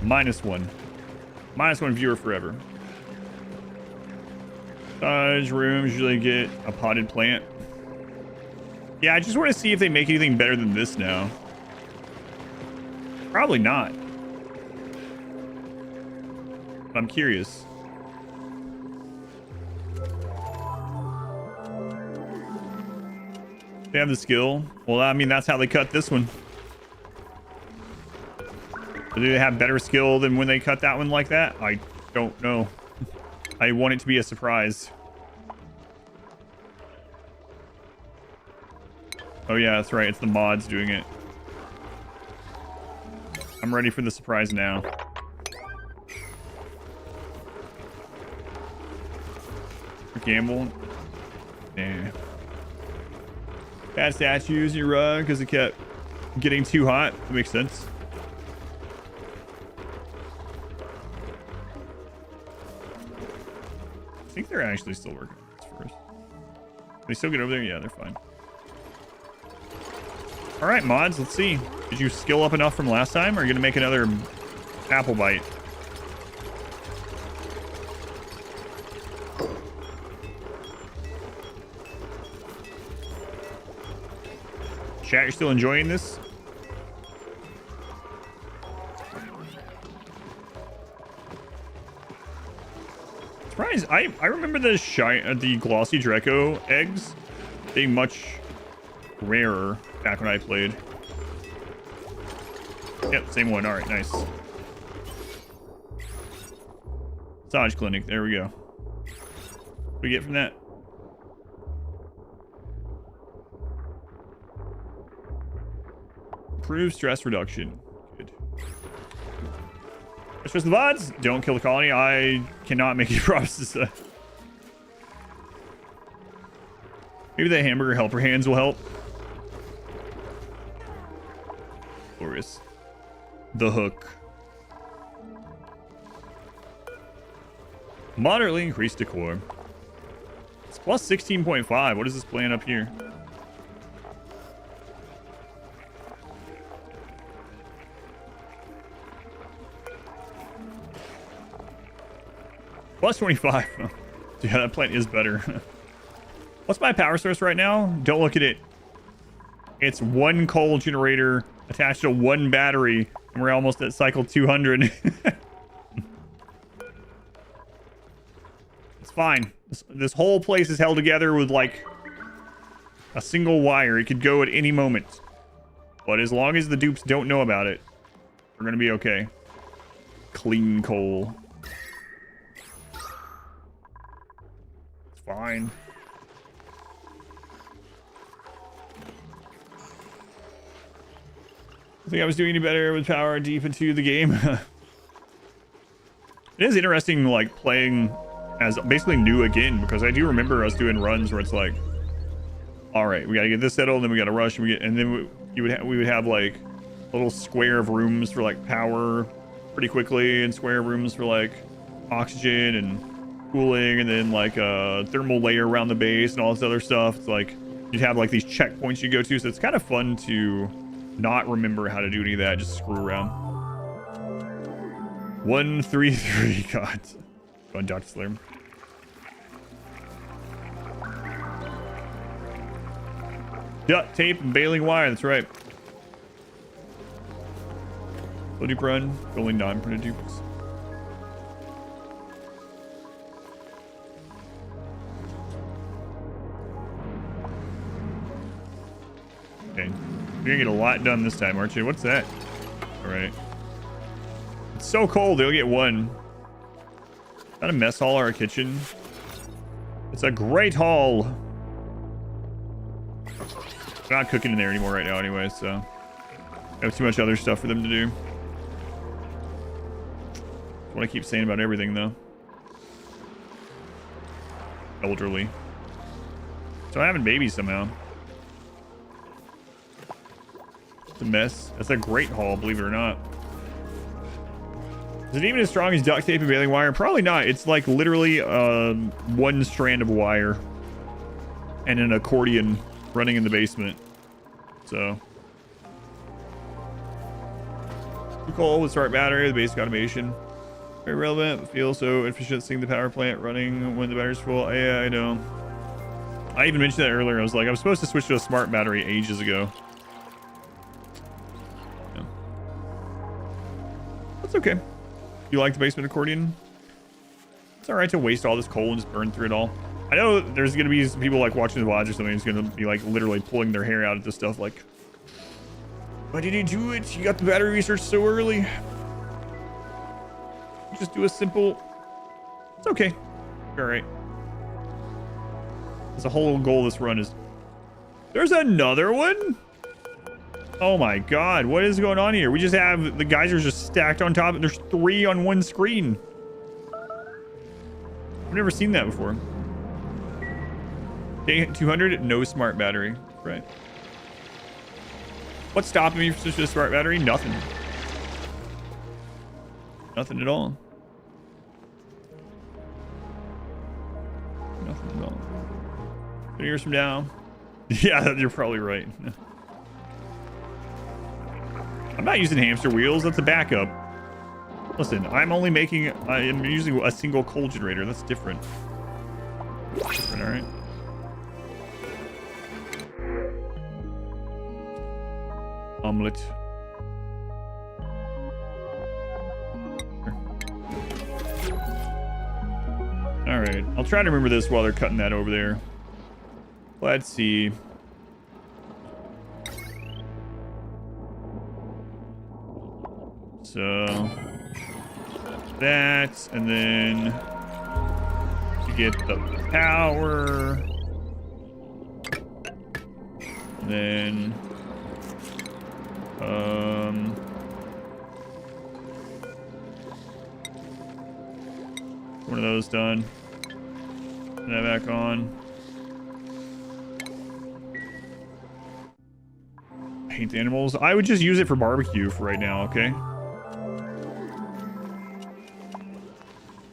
-1. -1 viewer forever. Massage rooms usually get a potted plant. Yeah, I just want to see if they make anything better than this now. Probably not. I'm curious. They have the skill. Well, I mean, that's how they cut this one. Do they have better skill than when they cut that one like that? I don't know. I want it to be a surprise. Oh yeah, that's right. It's the mods doing it. I'm ready for the surprise now. Gamble. Yeah. Bad statues you run because it kept getting too hot. That makes sense. I think they're actually still working on this first. Can they still get over there? Yeah, they're fine. All right, mods, let's see. Did you skill up enough from last time, or are you gonna make another apple bite? Chat, you're still enjoying this? Surprise! I remember the glossy Draco eggs being much rarer back when I played. Yep, same one. All right, nice. Massage clinic. There we go. What do we get from that? Improve stress reduction. Good. That's just the VODs. Don't kill the colony. I cannot make any promises. Maybe the hamburger helper hands will help. Glorious. The hook. Moderately increased decor. It's plus 16.5. What is this playing up here? Plus 25. Yeah, that plant is better. What's my power source right now? Don't look at it. It's 1 coal generator attached to 1 battery, and we're almost at cycle 200. It's fine. This whole place is held together with like a single wire. It could go at any moment. But as long as the dupes don't know about it, we're gonna be okay. Clean coal. It's fine. I think I was doing any better with power deep into the game. It is interesting, like, playing as basically new again, because I do remember us doing runs where it's like, all right, we gotta get this settled, and then we gotta rush, and then we would have like a little square of rooms for like power pretty quickly, and square rooms for like oxygen and cooling, and then like a thermal layer around the base and all this other stuff. It's like you'd have like these checkpoints you go to, so it's kind of fun to not remember how to do any of that, just screw around. 133, God. Go on, Dr. Slayer. Duct tape and baling wire, that's right. Slow dupe run, only non-printed dupes. Okay, you're gonna get a lot done this time, aren't you? What's that? All right. It's so cold, they'll get one. Not a mess hall or a kitchen. It's a great hall. They're not cooking in there anymore right now anyway, so I have too much other stuff for them to do. That's what I keep saying about everything, though. Elderly. So I'm having babies somehow. It's a mess. That's a great haul, believe it or not. Is it even as strong as duct tape and baling wire? Probably not. It's like literally one strand of wire and an accordion running in the basement. So coal with start battery, the basic automation. Very relevant, but feels so efficient seeing the power plant running when the battery's full. Yeah, I know. I even mentioned that earlier. I was like, I was supposed to switch to a smart battery ages ago. Yeah. That's okay. You like the basement accordion? It's all right to waste all this coal and just burn through it all. I know there's going to be some people like watching the VODs or something who's going to be like literally pulling their hair out at this stuff. Like, why did you do it? You got the battery research so early. Just do a simple... It's okay. All right. The whole goal of this run is... There's another one? Oh my God. What is going on here? We just have the geysers just stacked on top. There's 3 on one screen. I've never seen that before. Okay, 200, no smart battery. Right. What's stopping me from switching to a smart battery? Nothing. Nothing at all. Nothing at all. 20 years from now. Yeah, you're probably right. I'm not using hamster wheels. That's a backup. Listen, I'm only I'm using a single coal generator. That's different. Different, all right. Omelet. All right, I'll try to remember this while they're cutting that over there. Let's see. So that, and then you get the power, and then one of those done. Put that back on. Paint the animals. I would just use it for barbecue for right now, okay?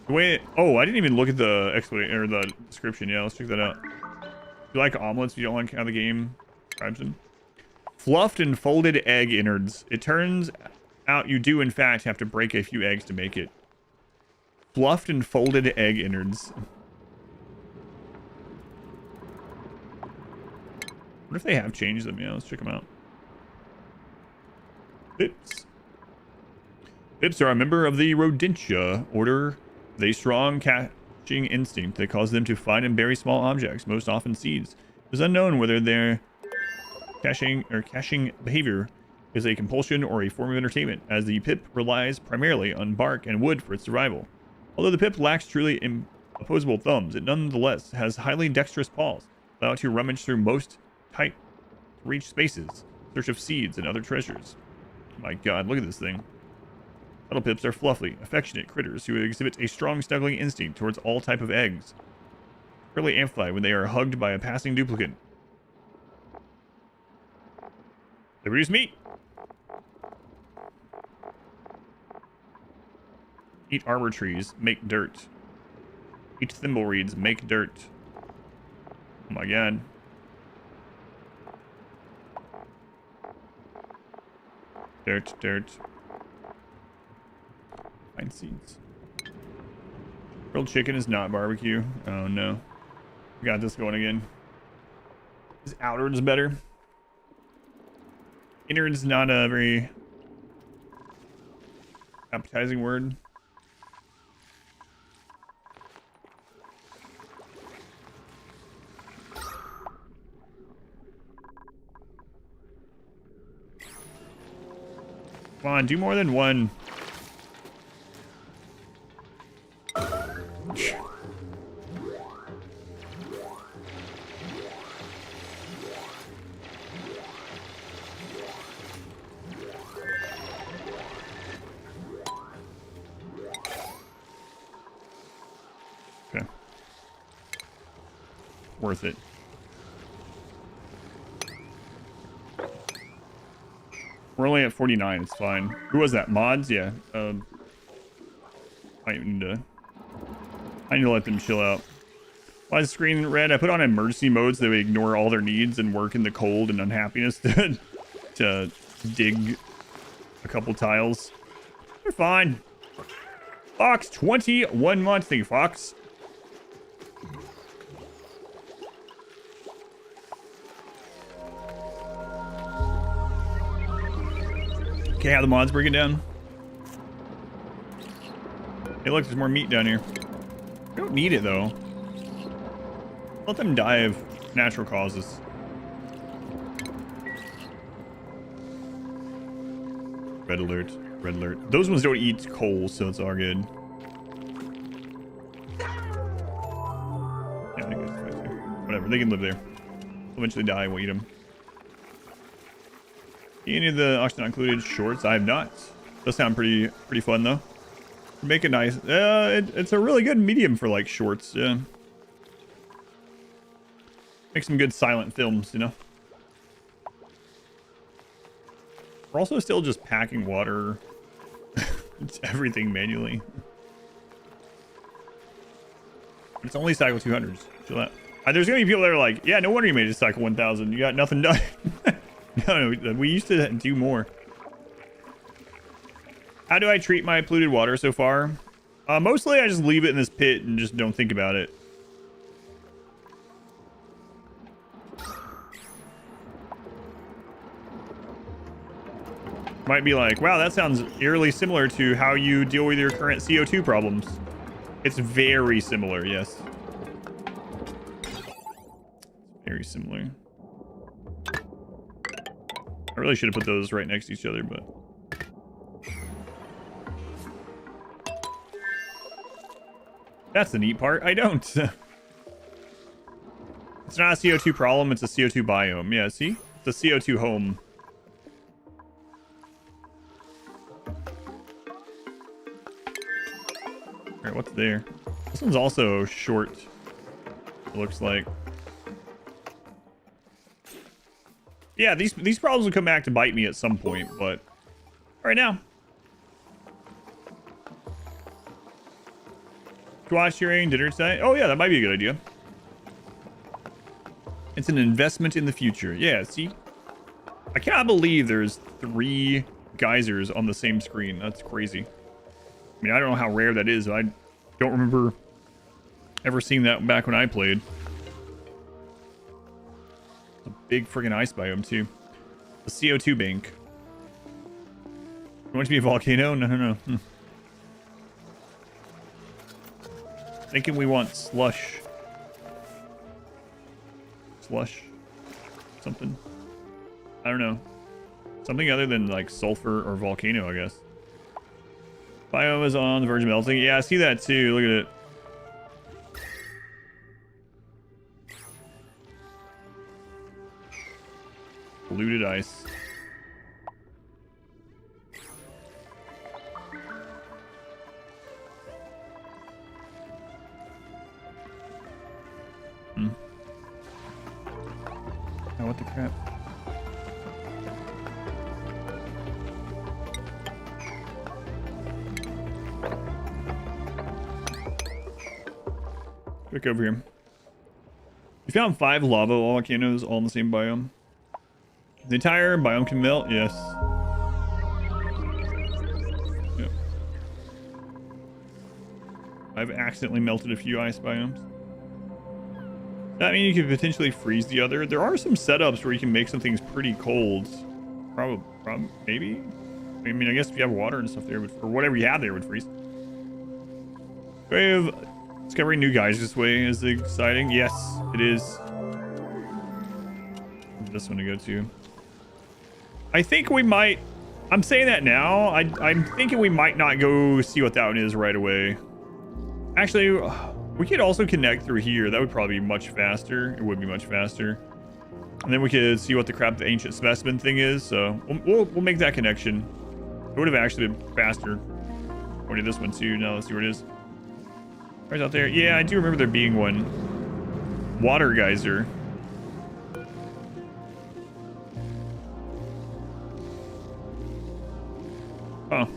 Wait, oh, I didn't even look at the explanation or the description. Yeah, let's check that out. If you like omelets, you don't like how the game describes them. Fluffed and folded egg innards. It turns out you do, in fact, have to break a few eggs to make it. Fluffed and folded egg innards. What if they have changed them? Yeah, let's check them out. Pips. Pips are a member of the Rodentia order. They strong catching instinct that causes them to find and bury small objects, most often seeds. It is unknown whether their caching behavior is a compulsion or a form of entertainment, as the pip relies primarily on bark and wood for its survival. Although the pip lacks truly opposable thumbs, it nonetheless has highly dexterous paws, allowed to rummage through most tight reach spaces, in search of seeds and other treasures. My God, look at this thing. Puddle pips are fluffy, affectionate critters who exhibit a strong snuggling instinct towards all type of eggs. Really amplified when they are hugged by a passing duplicant. They produce meat. Eat arbor trees, make dirt. Eat thimbleweeds, make dirt. Oh my god. Dirt, dirt. Find seeds. Grilled chicken is not barbecue. Oh no. We got this going again. Is outwards better? Innards not a very appetizing word. Come on, do more than one. Okay. Worth it. We're only at 49, it's fine. Who was that? Mods? Yeah. I need to let them chill out. Why is the screen red? I put on emergency mode so they would ignore all their needs and work in the cold and unhappiness to dig a couple tiles. They're fine. Fox, 21 months. Thank you, Fox. Okay, how the mods break it down? Hey, look, there's more meat down here. We don't need it, though. Let them die of natural causes. Red alert. Red alert. Those ones don't eat coal, so it's all good. Yeah, I guess whatever. They can live there. Eventually die. We'll eat them. Any of the auction included shorts? I have not. Does sound pretty fun though. Make it nice. It's a really good medium for like shorts. Yeah. Make some good silent films, you know. We're also still just packing water. It's everything manually. It's only cycle 200s. Chill out. There's gonna be people that are like, yeah, no wonder you made it cycle 1000. You got nothing done. No, we used to do more. How do I treat my polluted water so far? Mostly I just leave it in this pit and just don't think about it. Might be like, wow, that sounds eerily similar to how you deal with your current CO2 problems. It's very similar, yes. Very similar. I really should have put those right next to each other, but... That's the neat part. I don't. It's not a CO2 problem, it's a CO2 biome. Yeah, see? It's a CO2 home. Alright, what's there? This one's also short, it looks like. Yeah, these problems will come back to bite me at some point, but right now. Squash sharing dinner tonight. Oh yeah, that might be a good idea. It's an investment in the future. Yeah, see? I cannot believe there's 3 geysers on the same screen. That's crazy. I mean, I don't know how rare that is. I don't remember ever seeing that back when I played. A big friggin' ice biome, too. The CO2 bank. You want it to be a volcano? No. Thinking we want slush. Slush. Something. I don't know. Something other than, like, sulfur or volcano, I guess. Biome is on the verge of melting. Yeah, I see that, too. Look at it. Polluted ice. Oh, what the crap? Quick over here. We found 5 lava volcanoes all in the same biome. The entire biome can melt? Yes. Yep. I've accidentally melted a few ice biomes. That means you could potentially freeze the other. There are some setups where you can make some things pretty cold. Probably, maybe? I mean, I guess if you have water and stuff there, or whatever you have there would freeze. We have discovering new guys this way is exciting. Yes, it is. This one to go to. I think we might. I'm saying that now. I'm thinking we might not go see what that one is right away. Actually, we could also connect through here. That would probably be much faster. It would be much faster. And then we could see what the crap the ancient specimen thing is. So we'll make that connection. It would have actually been faster. Or did this one too? Now let's see where it is. Where's out there? Yeah, I do remember there being one. Water geyser. Oh.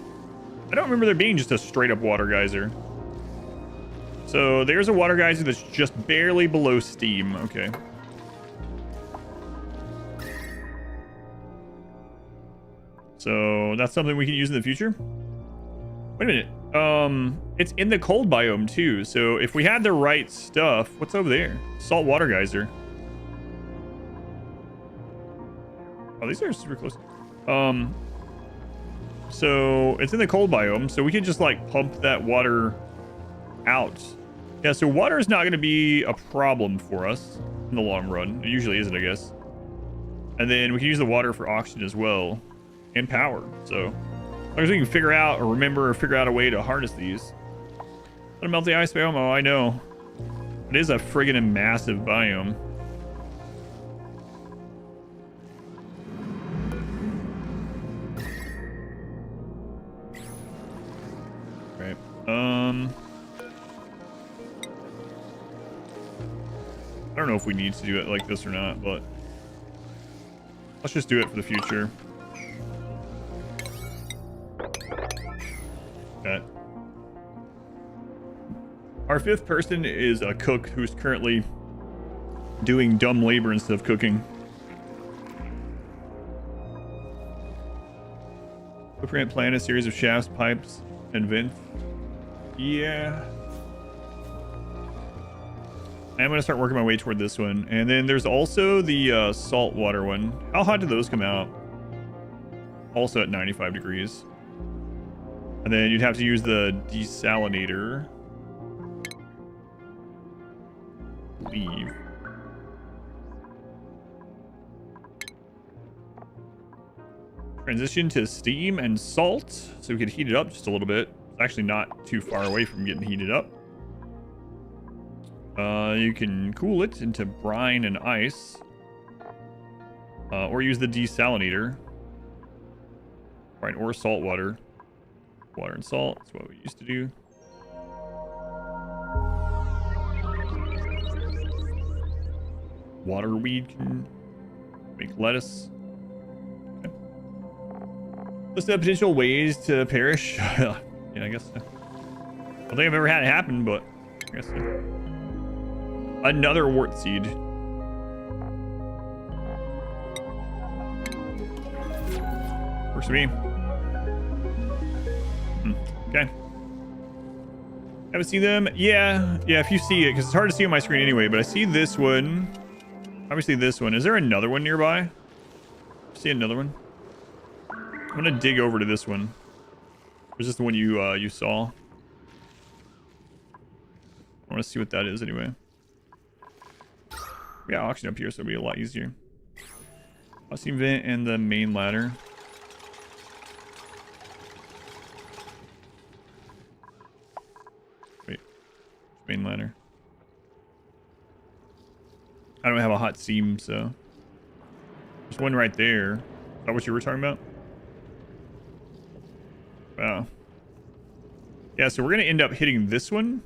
I don't remember there being just a straight up water geyser. So there's a water geyser that's just barely below steam. Okay. So that's something we can use in the future. Wait a minute. It's in the cold biome too. So if we had the right stuff, what's over there? Salt water geyser. Oh, these are super close. So it's in the cold biome, so we could just like pump that water out. Yeah, so water is not going to be a problem for us in the long run. It usually isn't, I guess. And then we can use the water for oxygen as well, and power. So as long as we can figure out or remember or figure out a way to harness these. Let it melt the ice biome. Oh, I know. It is a friggin' massive biome. Right. I don't know if we need to do it like this or not, but let's just do it for the future. Okay. Our 5th person is a cook who's currently doing dumb labor instead of cooking. Blueprint plan a series of shafts, pipes, and vents. Yeah. I'm going to start working my way toward this one. And then there's also the salt water one. How hot do those come out? Also at 95 degrees. And then you'd have to use the desalinator. Leave. Transition to steam and salt. So we could heat it up just a little bit. It's actually not too far away from getting heated up. You can cool it into brine and ice. Or use the desalinator. Brine or salt water. Water and salt. That's what we used to do. Water weed can make lettuce. Okay. List of potential ways to perish. Yeah, I guess so. I don't think I've ever had it happen, but I guess so. Another wart seed. Works for me. Okay. Haven't seen them? Yeah, if you see it, because it's hard to see on my screen anyway, but I see this one. Obviously this one. Is there another one nearby? See another one? I'm gonna dig over to this one. Or is this the one you saw? I want to see what that is anyway. We got oxygen up here, so it'll be a lot easier. Oxygen vent and the main ladder. Wait, main ladder. I don't have a hot seam, so there's one right there. Is that what you were talking about? Wow. Yeah, so we're gonna end up hitting this one.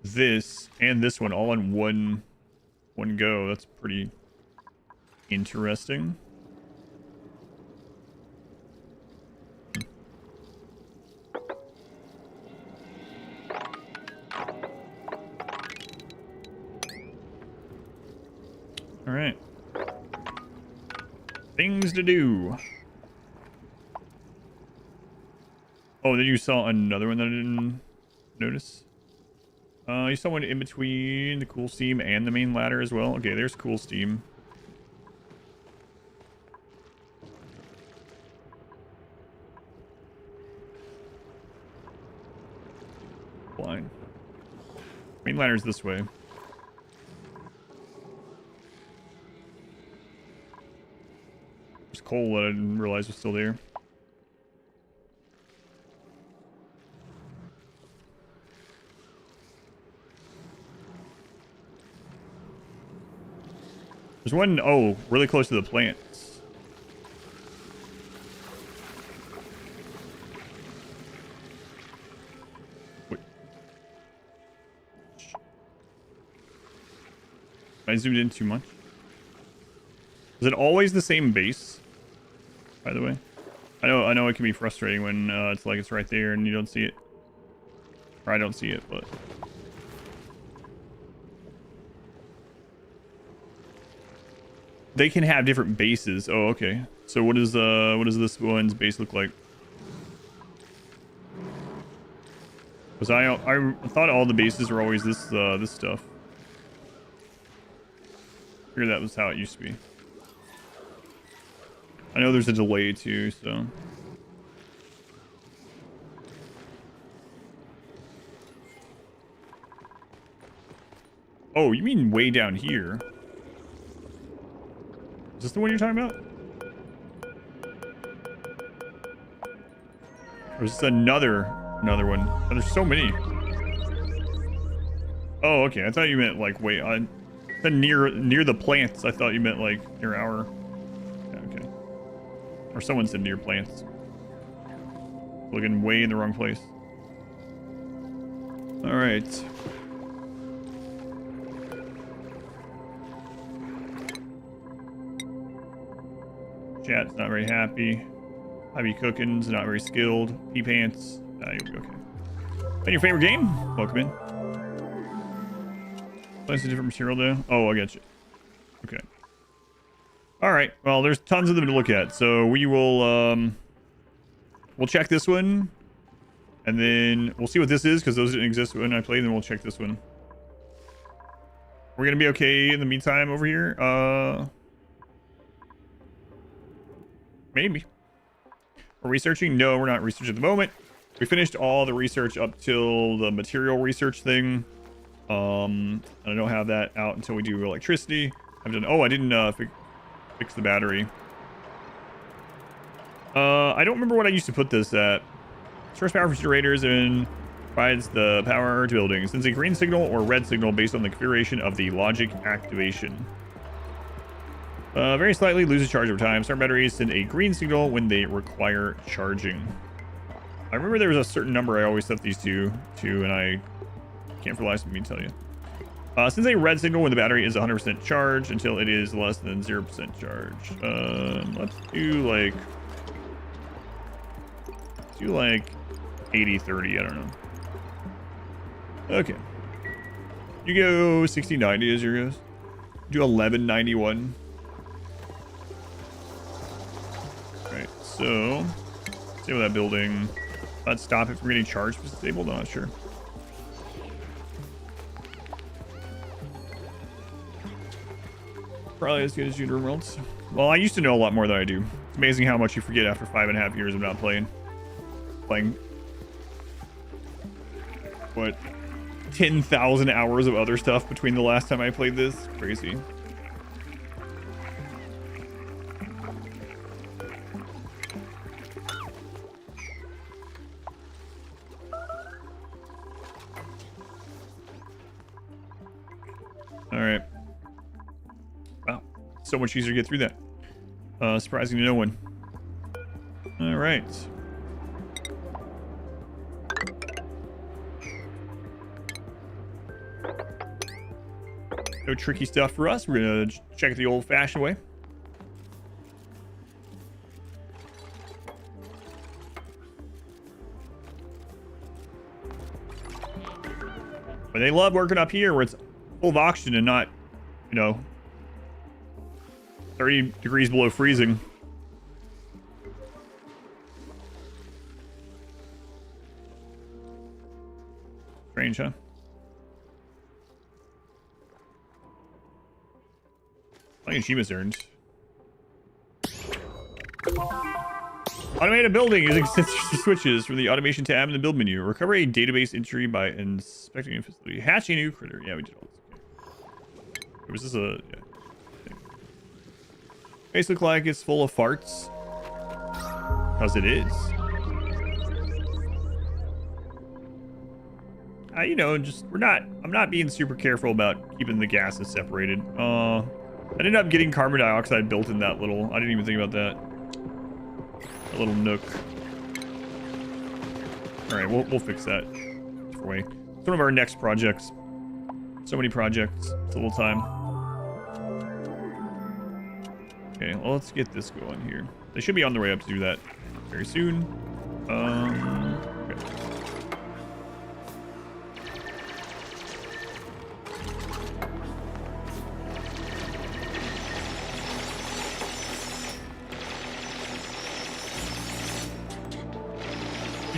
this and this one all in one go. That's pretty interesting. All right. Things to do. Oh, then you saw another one that I didn't notice. You saw one in between the cool steam and the main ladder as well. Okay, there's cool steam. Blind. Main ladder's this way. There's coal that I didn't realize was still there. There's one, oh, really close to the plants. Wait. I zoomed in too much. Is it always the same base, by the way? I know it can be frustrating when it's like it's right there and you don't see it. Or I don't see it, but... They can have different bases. Oh, okay. So what does this one's base look like? Because I thought all the bases were always this this stuff. I figured that was how it used to be. I know there's a delay too, so. Oh, you mean way down here? Is this the one you're talking about? Or is this another one? Oh, there's so many. Oh, okay. I thought you meant like wait on the near the plants. I thought you meant like near our. Yeah, okay. Or someone said near plants. Looking way in the wrong place. All right. Chat's not very happy. Heavy cooking's not very skilled. Pee pants. You'll be okay. And your favorite game? Welcome in. That's a different material though. Oh, I get you. Okay. All right. Well, there's tons of them to look at. So we will we'll check this one, and then we'll see what this is because those didn't exist when I played. And then we'll check this one. We're gonna be okay in the meantime over here. Maybe. We're researching? No, we're not researching at the moment. We finished all the research up till the material research thing. I don't have that out until we do electricity. I've done. Oh, I didn't fix the battery. I don't remember what I used to put this at. Source power for generators and provides the power to buildings. Sends a green signal or red signal based on the configuration of the logic activation. Very slightly loses charge over time. Certain batteries send a green signal when they require charging. I remember there was a certain number I always set these to, and I can't for the life of me tell you. Sends a red signal when the battery is 100% charged until it is less than 0% charge. Let's do like 80-30. I don't know. Okay. You go 60-90 as your goes. Do 11-91. Right, so disable that building. Let's stop it from getting charged. Disabled? Not sure. Probably as good as Junior Worlds. Well, I used to know a lot more than I do. It's amazing how much you forget after 5.5 years of not playing. What? 10,000 hours of other stuff between the last time I played this? Crazy. All right. Wow. So much easier to get through that. Surprising to no one. All right. No tricky stuff for us. We're gonna check it the old-fashioned way. But they love working up here where it's full of oxygen and not, you know, 30 degrees below freezing. Strange, huh? Plenty of achievements earned. Automate a building using sensor switches from the automation tab in the build menu. Recover a database entry by inspecting a facility. Hatch a new critter. Yeah, we did all this. Okay. Was this a... Yeah. Base look like it's full of farts. Because it is. You know, just I'm not being super careful about keeping the gases separated. I ended up getting carbon dioxide built in that little... I didn't even think about that. A little nook. All right, we'll fix that. It's one of our next projects. So many projects. It's a little time. Okay, well, let's get this going here. They should be on their way up to do that very soon. Okay.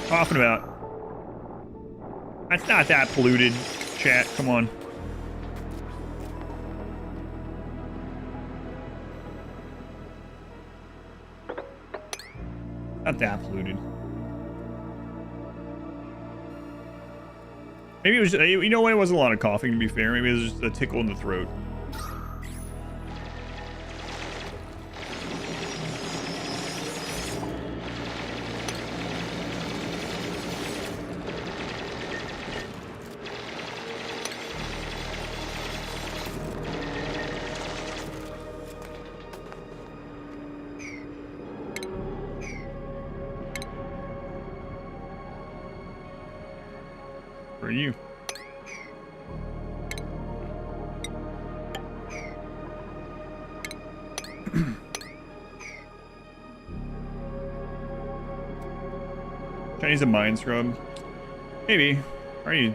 Talking about. That's not that polluted, chat. Come on. Not that polluted. Maybe it was, you know what? It wasn't a lot of coughing, to be fair. Maybe it was just a tickle in the throat. For you. Chinese a mine scrub? Maybe. I already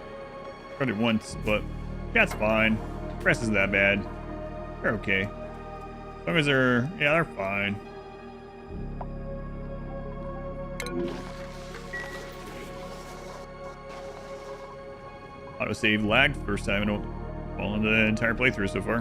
tried it once, but that's fine. Press isn't that bad. They're okay. As long as they're... yeah, they're fine. Autosave lagged the first time in the entire playthrough so far.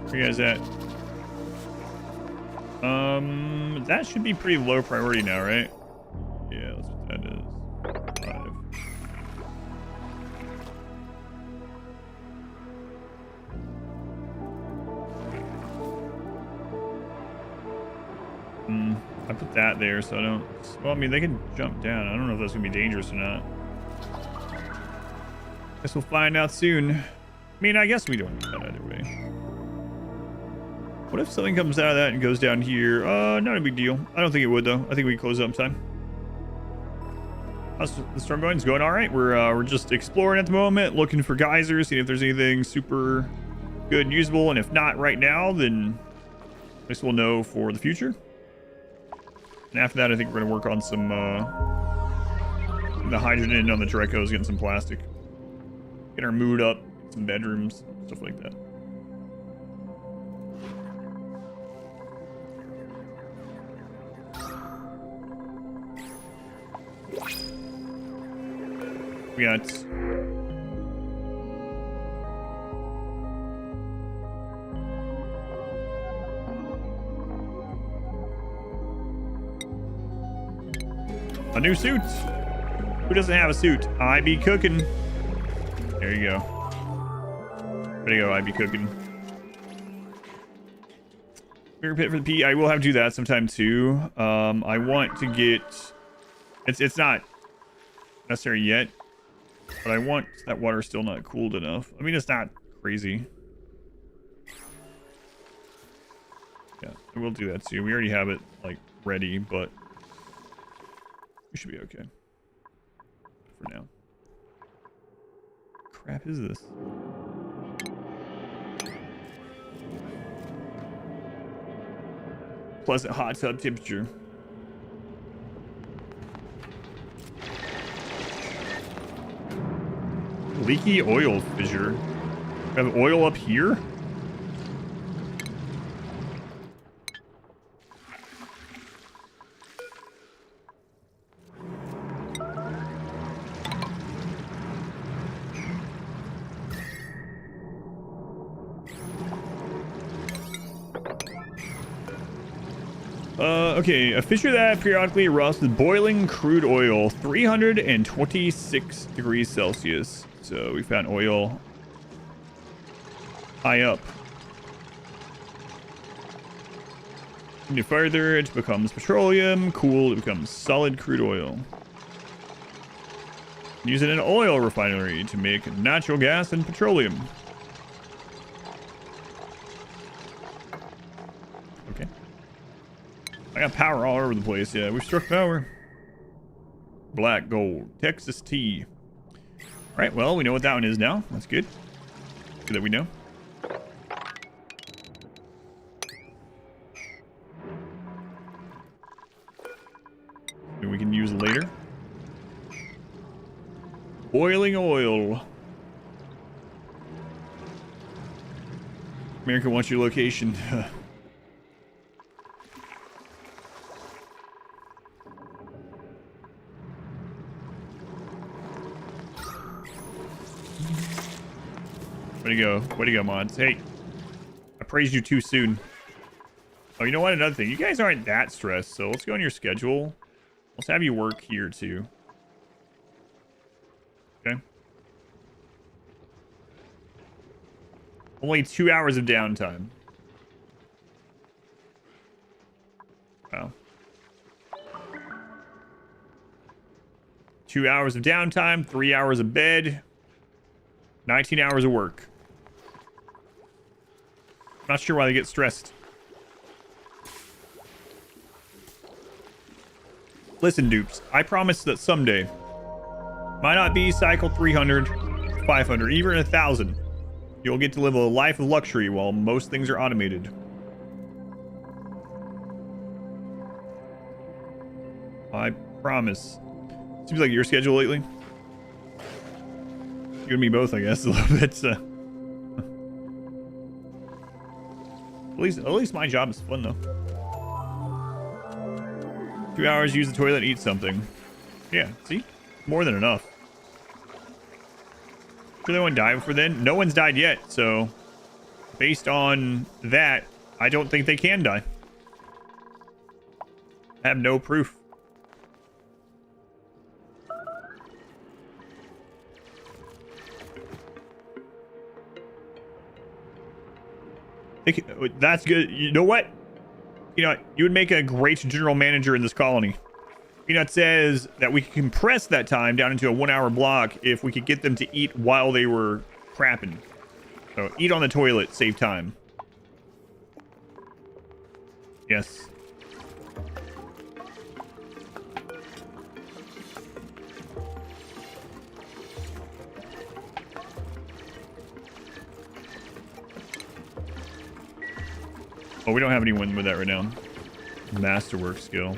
Where you guys at? That should be pretty low priority now, right? Yeah, that's what that is. 5. I put that there so I don't... well, I mean, they can jump down. I don't know if that's going to be dangerous or not. Guess we'll find out soon. I mean, I guess we don't need that either way. What if something comes out of that and goes down here? Not a big deal. I don't think it would, though. I think we can close up time. How's the storm going? It's going all right. We're just exploring at the moment, looking for geysers, seeing if there's anything super good and usable. And if not right now, then at least we'll know for the future. And after that, I think we're going to work on some the hydrogen on the Dracos, getting some plastic. Get our mood up, some bedrooms, stuff like that. We got a new suit. Who doesn't have a suit? I be cooking. There you go. There you go. I be cooking. Bigger pit for the P. I will have to do that sometime too. I want to get. It's not necessary yet, But I want that water still not cooled enough. I mean, it's not crazy. Yeah, we'll do that too. We already have it like ready, but we should be okay for now. Crap is this? Pleasant hot tub temperature. Leaky oil fissure. We have oil up here? Okay, a fissure that periodically erupts with boiling crude oil, 326 degrees Celsius. So we found oil high up. Any further, it becomes petroleum. Cooled, it becomes solid crude oil. Use it in an oil refinery to make natural gas and petroleum. Okay. I got power all over the place. Yeah, we struck power. Black gold. Texas tea. All right, well, we know what that one is now. That's good. Good that we know. And we can use later. Boiling oil. America wants your location. Way to go. Way to go, mods. Hey, I praised you too soon. Oh, you know what? Another thing. You guys aren't that stressed, so let's go on your schedule. Let's have you work here, too. Okay. Only 2 hours of downtime. Wow. 2 hours of downtime, 3 hours of bed, 19 hours of work. Not sure why they get stressed. Listen, dupes, I promise that someday, might not be cycle 300, 500, even 1,000, you'll get to live a life of luxury while most things are automated. I promise. Seems like your schedule lately. You and me both, I guess, a little bit. At least my job is fun, though. 2 hours, use the toilet, eat something. Yeah, see? More than enough. Did anyone die before then? No one's died yet, so based on that, I don't think they can die. I have no proof. That's good. You know what? You know, you would make a great general manager in this colony. Peanut says that we could compress that time down into a 1 hour block if we could get them to eat while they were crapping. So eat on the toilet, save time. Yes. Oh, we don't have anyone with that right now. Masterwork skill.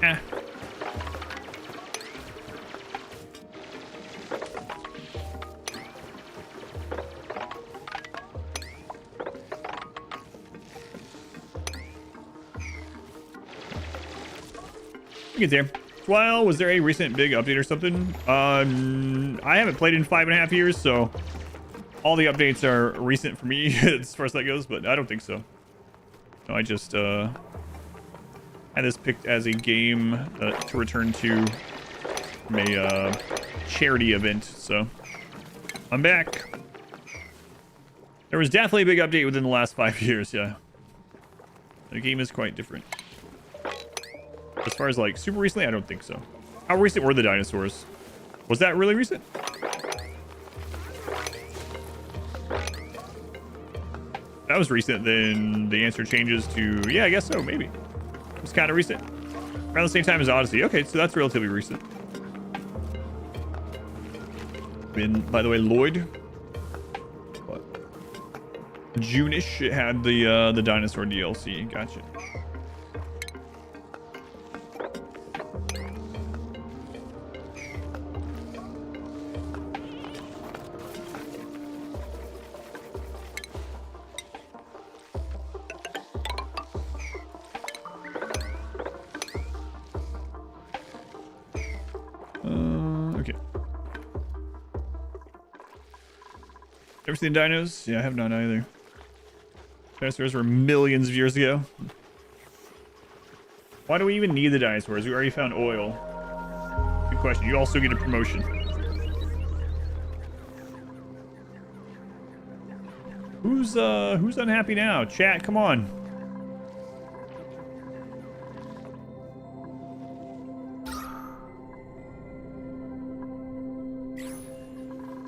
Eh. You get there. Well, was there a recent big update or something? I haven't played in 5.5 years, so all the updates are recent for me as far as that goes, but I don't think so. No, I just had this picked as a game to return to from a charity event, so I'm back. There was definitely a big update within the last 5 years, yeah. The game is quite different. As far as like super recently, I don't think so. How recent were the dinosaurs? Was that really recent? That was recent, then the answer changes to, yeah, I guess so, maybe. It's kind of recent. Around the same time as Odyssey. Okay, so that's relatively recent. And by the way, Lloyd. What? June-ish, it had the dinosaur DLC. Gotcha. Okay. Ever seen dinos? Yeah, I have not either. Dinosaurs were millions of years ago. Why do we even need the dinosaurs? We already found oil. Good question. You also get a promotion. Who's unhappy now? Chat, come on.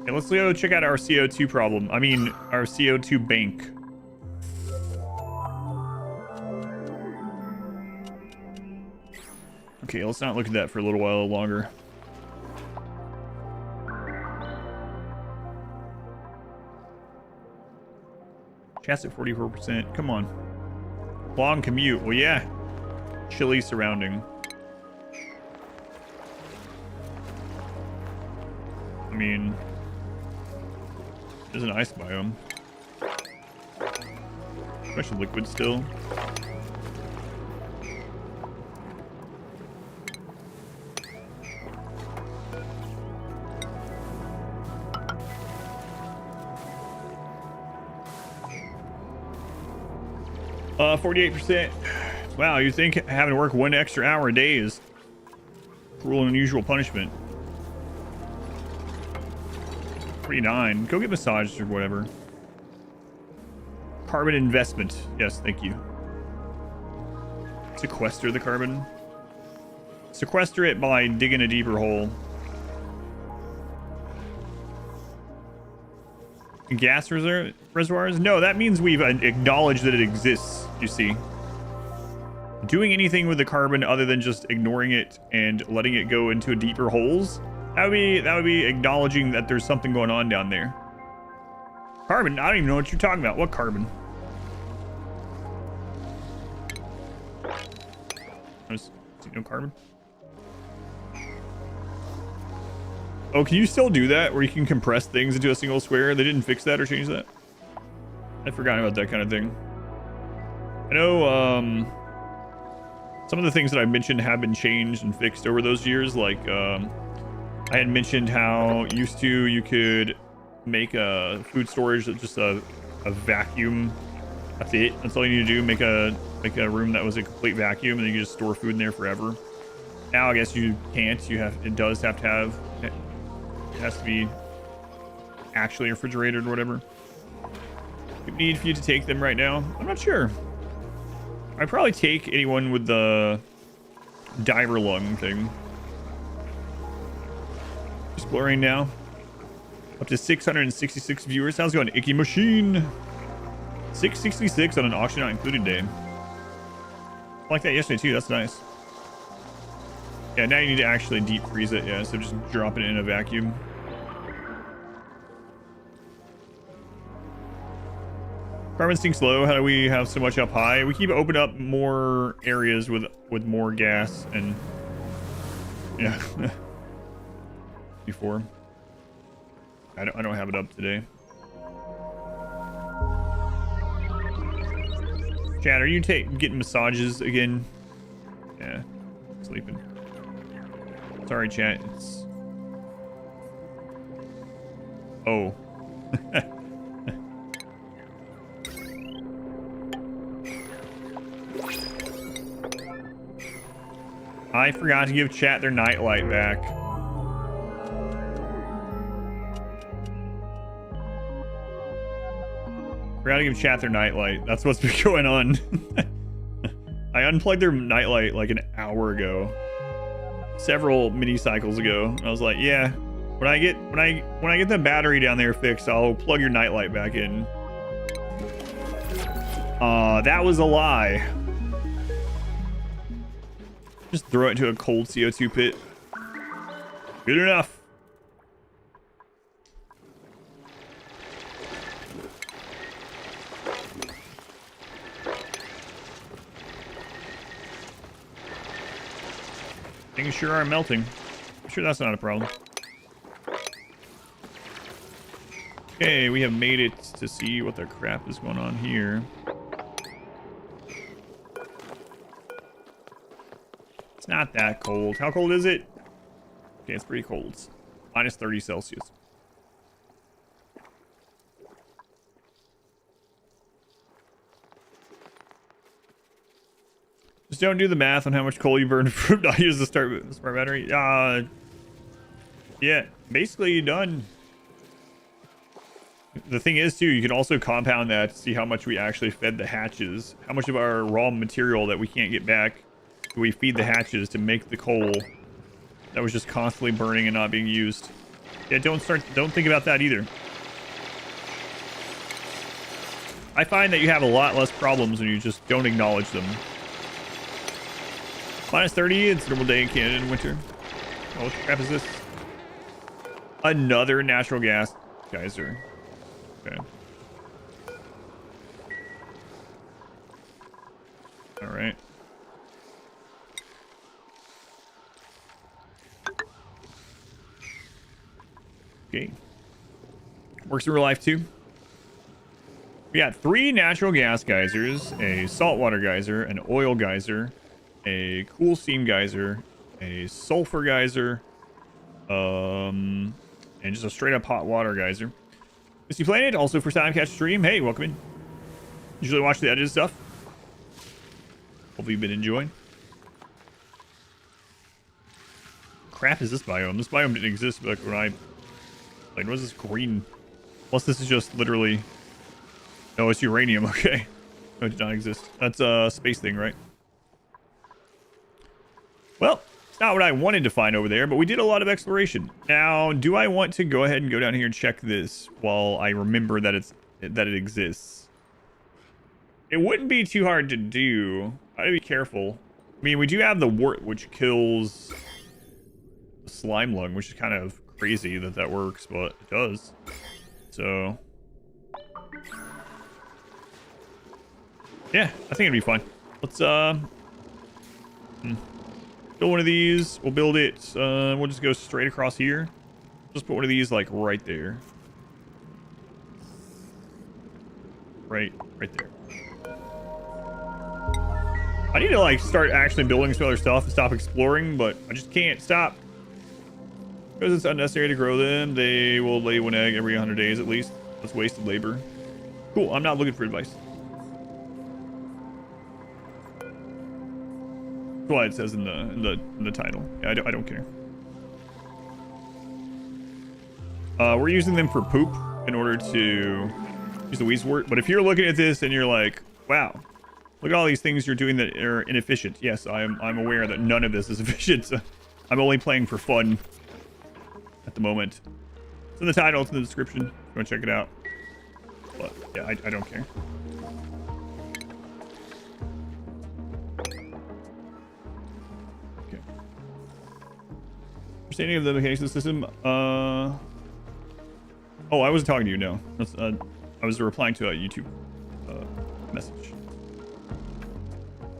Okay, let's go check out our CO2 problem. I mean, our CO2 bank. Okay, let's not look at that for a little while longer. Chat's at 44%. Come on. Long commute. Well, yeah. Chilly surrounding. I mean, there's an ice biome. Bunch of liquid still. Uh, 48%. Wow, you think having to work 1 extra hour a day is cruel and unusual punishment? 49. Go get massages or whatever. Carbon investment. Yes, thank you. Sequester the carbon. Sequester it by digging a deeper hole. Gas reservoirs? No, that means we've acknowledged that it exists, you see. Doing anything with the carbon other than just ignoring it and letting it go into deeper holes, that would be acknowledging that there's something going on down there. Carbon? I don't even know what you're talking about. What carbon? There's no carbon. Oh, can you still do that where you can compress things into a single square? They didn't fix that or change that? I'd forgotten about that kind of thing. I know some of the things that I mentioned have been changed and fixed over those years. Like I had mentioned how used to you could make a food storage just a vacuum. That's it. That's all you need to do. Make a room that was a complete vacuum, and then you can just store food in there forever. Now I guess you can't. It does have to have. It has to be actually refrigerated or whatever. We need for you to take them right now. I'm not sure. I'd probably take anyone with the diver lung thing. Exploring now. Up to 666 viewers. How's it going, Icky Machine? 666 on an auction not included day. I like that yesterday too. That's nice. Yeah, now you need to actually deep freeze it. Yeah, so just dropping it in a vacuum. Carbon sinks low. How do we have so much up high? We keep opening up more areas with more gas and yeah. Before. I don't have it up today. Chad, are you getting massages again? Yeah, sleeping. Sorry, chat. It's... Oh. I forgot to give chat their nightlight back. Forgot to give chat their nightlight. That's what's been going on. I unplugged their nightlight like an hour ago. Several mini cycles ago. I was like, yeah, when I get the battery down there fixed, I'll plug your nightlight back in. That was a lie. Just throw it into a cold CO2 pit. Good enough. Things sure are melting. I'm sure that's not a problem. Okay, we have made it to see what the crap is going on here. It's not that cold. How cold is it? Okay, it's pretty cold. It's minus 30 Celsius. Just don't do the math on how much coal you burn to not use the smart battery. Yeah, basically you're done. The thing is, too, you can also compound that to see how much we actually fed the hatches. How much of our raw material that we can't get back do we feed the hatches to make the coal that was just constantly burning and not being used. Yeah, don't think about that either. I find that you have a lot less problems when you just don't acknowledge them. Minus 30, it's a normal day in Canada in winter. Oh, what the crap is this? Another natural gas geyser. Okay. All right. Okay. Works in real life too. We got 3 natural gas geysers, a saltwater geyser, an oil geyser, a cool steam geyser, a sulfur geyser, and just a straight up hot water geyser. Is he playing it? Also for Time Catch Stream. Hey, welcome in. Usually watch the edited stuff. Hopefully you've been enjoying. Crap is this biome? This biome didn't exist like when I played. What is this green? Plus this is just literally... No, it's uranium. Okay. No, it did not exist. That's a space thing, right? Well, it's not what I wanted to find over there, but we did a lot of exploration. Now, do I want to go ahead and go down here and check this while I remember that it exists? It wouldn't be too hard to do. I gotta be careful. I mean, we do have the wart, which kills the slime lung, which is kind of crazy that works, but it does. So, yeah, I think it'd be fine. Let's build one of these. We'll build it. We'll just go straight across here. Just put one of these like right there. Right there. I need to like start actually building some other stuff and stop exploring, but I just can't stop. Because it's unnecessary to grow them. They will lay 1 egg every 100 days at least. That's wasted labor. Cool. I'm not looking for advice. That's why it says in the title. Yeah, I don't care. We're using them for poop in order to use the weaswort. But if you're looking at this and you're like, wow, look at all these things you're doing that are inefficient. Yes, I'm aware that none of this is efficient. I'm only playing for fun at the moment. It's in the title, it's in the description. If you want to check it out. But yeah, I don't care. Okay. Understanding of the mechanics of the system. Oh, I wasn't talking to you, no. I was replying to a YouTube message.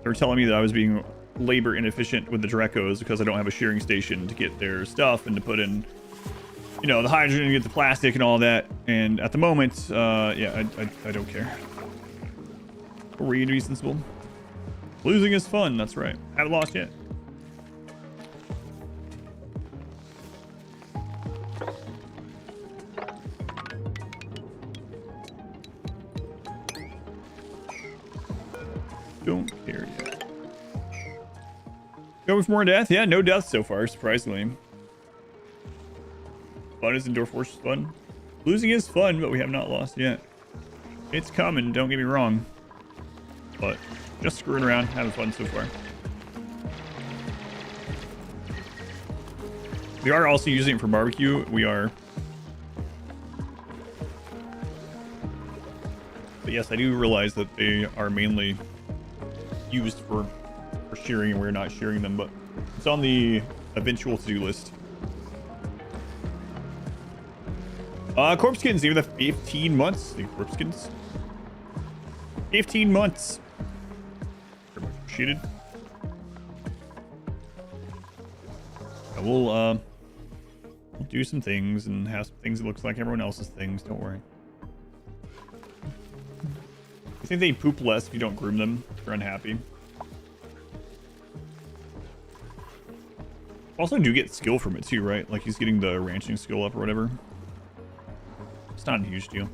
They were telling me that I was being labor inefficient with the Drecos because I don't have a shearing station to get their stuff and to put in, you know, the hydrogen and get the plastic and all that. And at the moment, yeah, I don't care. Read, be sensible. Losing is fun, that's right. Haven't lost yet. Don't care yet. Going for more death? Yeah, no deaths so far, surprisingly. Fun is Endure Force fun. Losing is fun, but we have not lost yet. It's coming, don't get me wrong. But Just screwing around, having fun so far. We are also using it for barbecue. We are. But yes, I do realize that they are mainly used for shearing, and we're not shearing them, but it's on the eventual to-do list. Corpse skins, even the 15 months. The corpse skins. 15 months. Very much appreciated. We'll do some things and have some things that looks like everyone else's things. Don't worry. I think they poop less if you don't groom them. If they're unhappy. Also do get skill from it too, right? Like he's getting the ranching skill up or whatever. It's not a huge deal.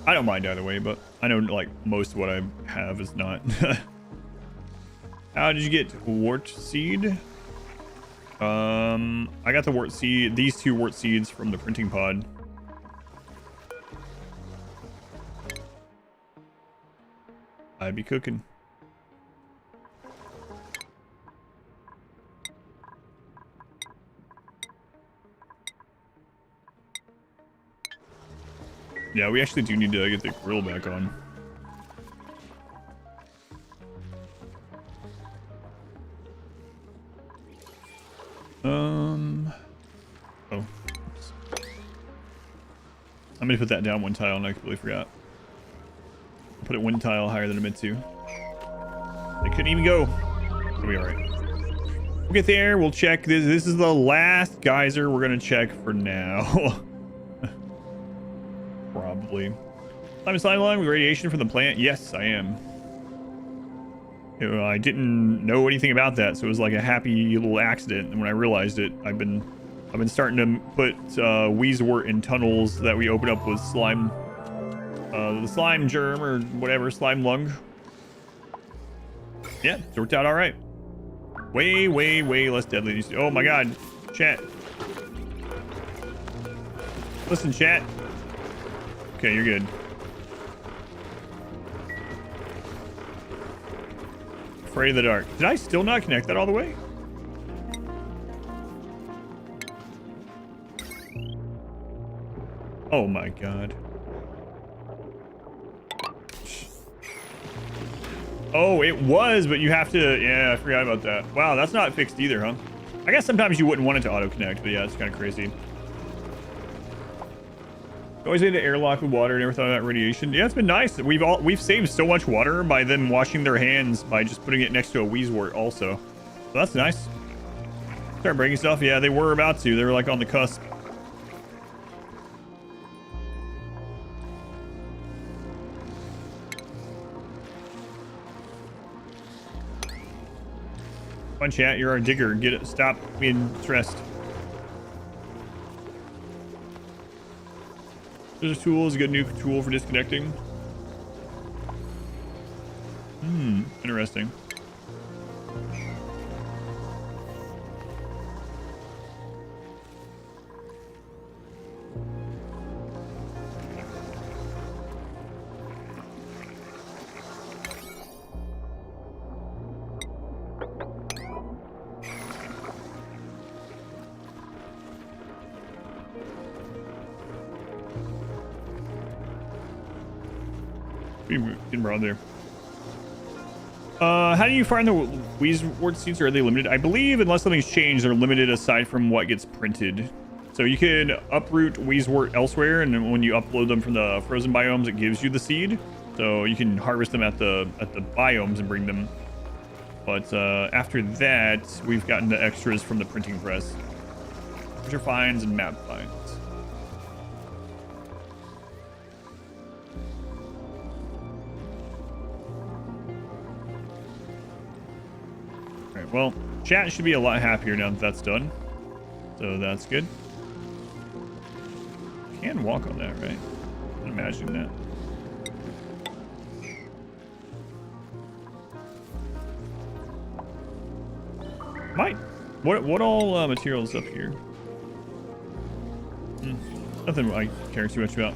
I don't mind either way, but I know like most of what I have is not. How did you get wart seed? I got the wart seed, these 2 wart seeds from the printing pod. I'd be cooking. Yeah, we actually do need to get the grill back on. Oh. Oops. I'm gonna put that down 1 tile and I completely forgot. Put it 1 tile higher than I meant to. They couldn't even go. It'll be alright. We'll get there. We'll check this. This is the last geyser we're gonna check for now. Probably. I'm slime lung with radiation from the plant. Yes, I am. I didn't know anything about that, so it was like a happy little accident. And when I realized it, I've been starting to put Wheezewort in tunnels that we open up with slime, the slime germ or whatever, slime lung. Yeah, it's worked out all right. Way, way, way less deadly. Oh my God, chat. Listen, chat. Okay, you're good. Afraid of the dark. Did I still not connect that all the way? Oh my God. Oh, it was, but you have to... Yeah, I forgot about that. Wow, that's not fixed either, huh? I guess sometimes you wouldn't want it to auto-connect, but yeah, it's kind of crazy. Always made an airlock with water. Never thought about radiation. Yeah, it's been nice. We've saved so much water by them washing their hands by just putting it next to a Wheezewort also. So that's nice. Start breaking stuff. Yeah, they were about to. They were like on the cusp. Come on, chat. You're our digger. Get it. Stop being stressed. There's a tool. Is a good new tool for disconnecting. Interesting. Getting around there. How do you find the Wheezewort seeds? Are they limited? I believe unless something's changed, they're limited aside from what gets printed. So you can uproot Wheezewort elsewhere, and then when you upload them from the frozen biomes, it gives you the seed. So you can harvest them at the biomes and bring them. But after that, we've gotten the extras from the printing press. Treasure finds and map finds. Well, chat should be a lot happier now that that's done. So that's good. Can walk on that, right? I'm imagining that. Might. What all materials up here? Nothing I care too much about.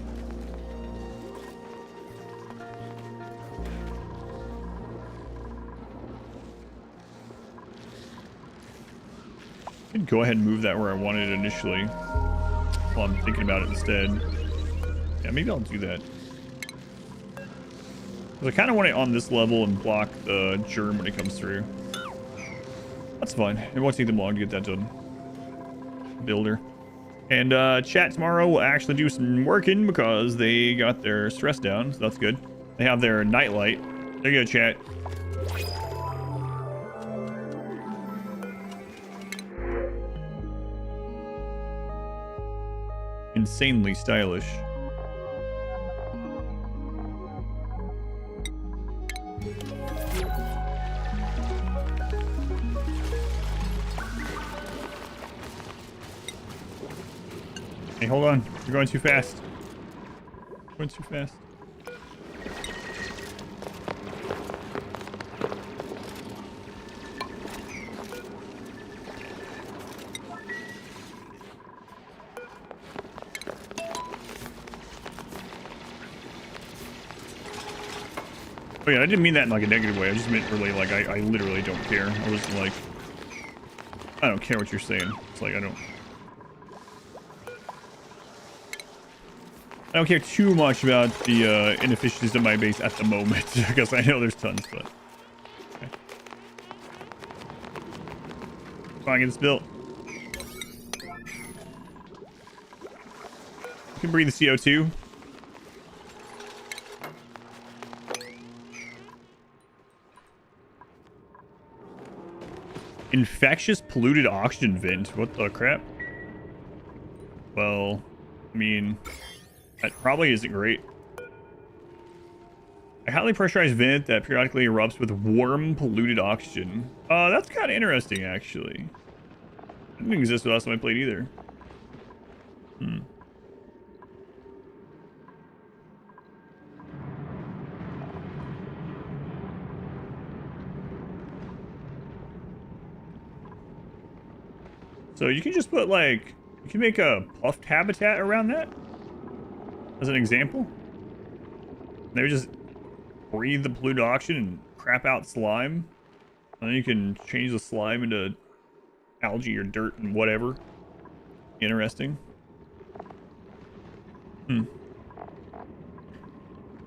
could go ahead and move that where I wanted it initially. While I'm thinking about it instead. Yeah, maybe I'll do that. Because I kind of want it on this level and block the germ when it comes through. That's fine. It won't take them long to get that done. Builder. And chat tomorrow will actually do some working because they got their stress down, so that's good. They have their nightlight. There you go, chat. Insanely stylish. Hey, hold on. You're going too fast. Going too fast. Oh yeah, I didn't mean that in like a negative way. I just meant really like I literally don't care. I was like, I don't care what you're saying. It's like I don't care too much about the inefficiencies of my base at the moment because I know there's tons, but okay. Come on, get this built. You can breathe the CO2. Infectious polluted oxygen vent. What the crap? Well, I mean, that probably isn't great. A highly pressurized vent that periodically erupts with warm polluted oxygen. That's kind of interesting, actually. It didn't exist the last time I played either. So you can just put like, you can make a puffed habitat around that as an example. They would just breathe the polluted oxygen and crap out slime. And then you can change the slime into algae or dirt and whatever. Interesting. And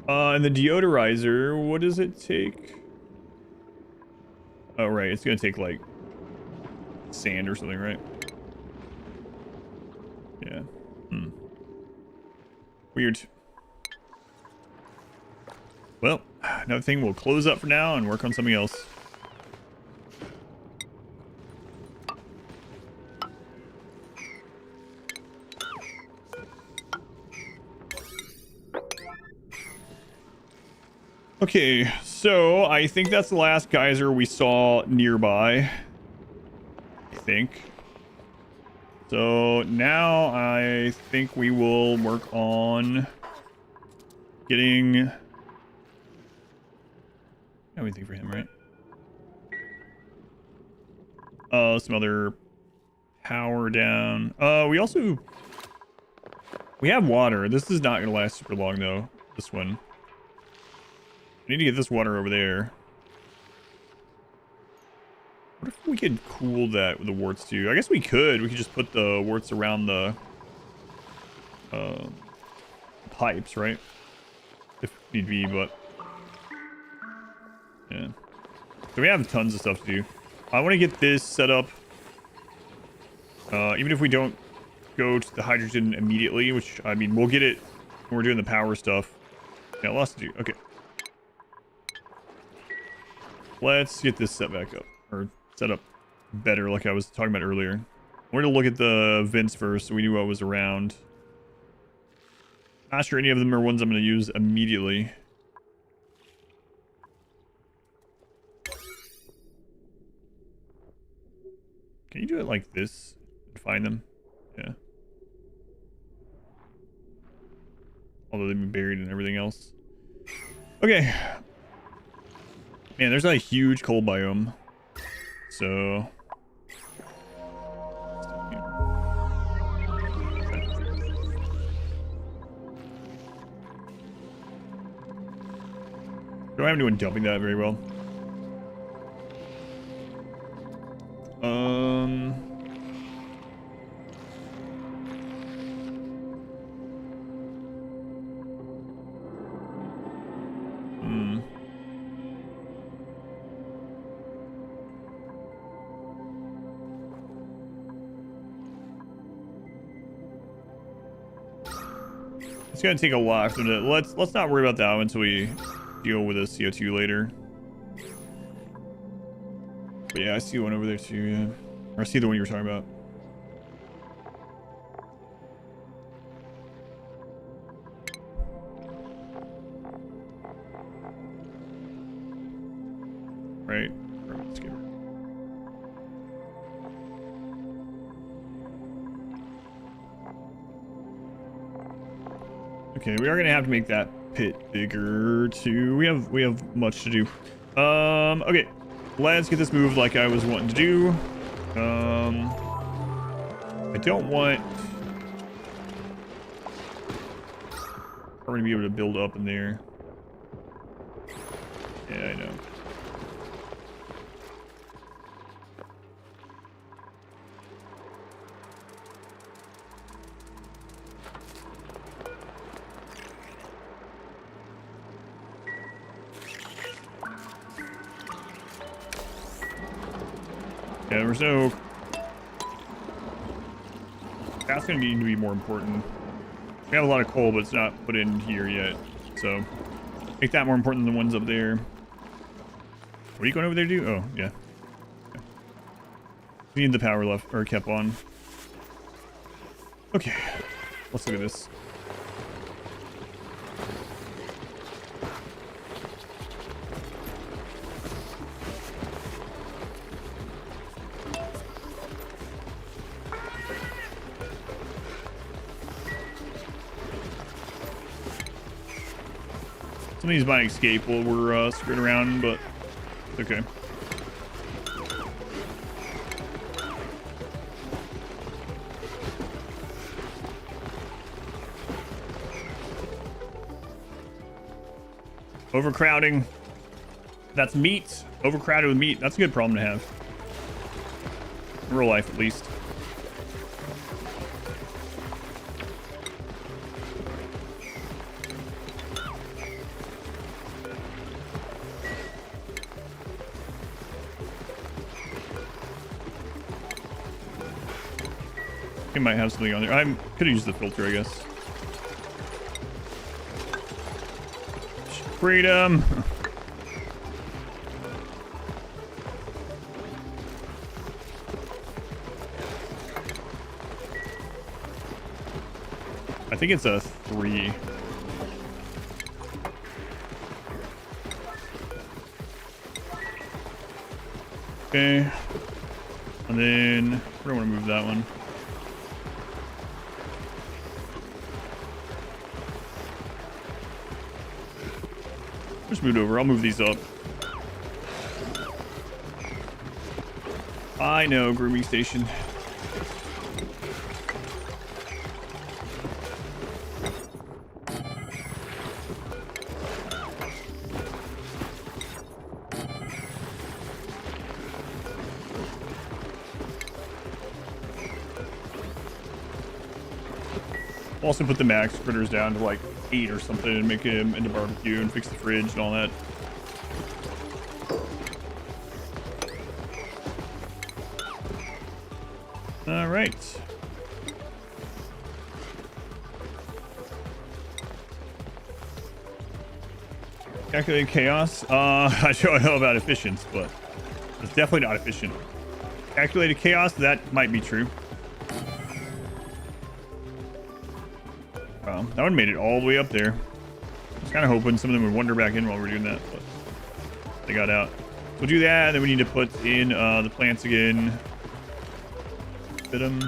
the deodorizer, what does it take? Oh, right. It's going to take like sand or something, right? Yeah. Weird. Well, another thing, we'll close up for now and work on something else. Okay, so I think that's the last geyser we saw nearby. I think. So now I think we will work on getting everything for him, right? Some other power down. We have water. This is not gonna last super long though. This one. I need to get this water over there. What if we could cool that with the warts too? I guess we could. We could just put the warts around the pipes, right? If need be, but yeah. So we have tons of stuff to do. I want to get this set up. Even if we don't go to the hydrogen immediately, which I mean, we'll get it when we're doing the power stuff. Yeah, lots to do. Okay. Let's get this set back up, or set up better like I was talking about earlier. We're going to look at the vents first so we knew what was around. Not sure any of them are ones I'm going to use immediately. Can you do it like this and find them? Yeah. Although they've been buried and everything else. Okay. Man, there's a huge coal biome. So don't have anyone dumping that very well. It's gonna take a while for the, let's not worry about that one until we deal with the CO2 later. But yeah, I see one over there too, yeah. Or I see the one you were talking about. Right. Let's get her. Okay, we are gonna have to make that pit bigger too. We have much to do. Okay, let's get this moved like I was wanting to do. I don't want. We're gonna be able to build up in there. Yeah, I know. Yeah, there's no. That's gonna need to be more important. We have a lot of coal, but it's not put in here yet. So make that more important than the ones up there. What are you going over there to do? Oh, yeah. We need the power left or kept on. Okay, let's look at this. Some of these might escape while we're screwing around, but it's okay. Overcrowding. That's meat. Overcrowded with meat. That's a good problem to have. In real life, at least. We might have something on there. I could have used the filter, I guess. Freedom. I think it's a 3. Okay. And then where do I want to move that one? Just moved over. I'll move these up. I know, grooming station. Also put the max critters down to like 8 or something and make him into barbecue and fix the fridge and all that. All right. Calculated chaos. I don't know about efficient, but it's definitely not efficient. Calculated chaos, that might be true. Wow, that one made it all the way up there. I was kind of hoping some of them would wander back in while we're doing that, but they got out. We'll do that, then we need to put in the plants again. Fit them.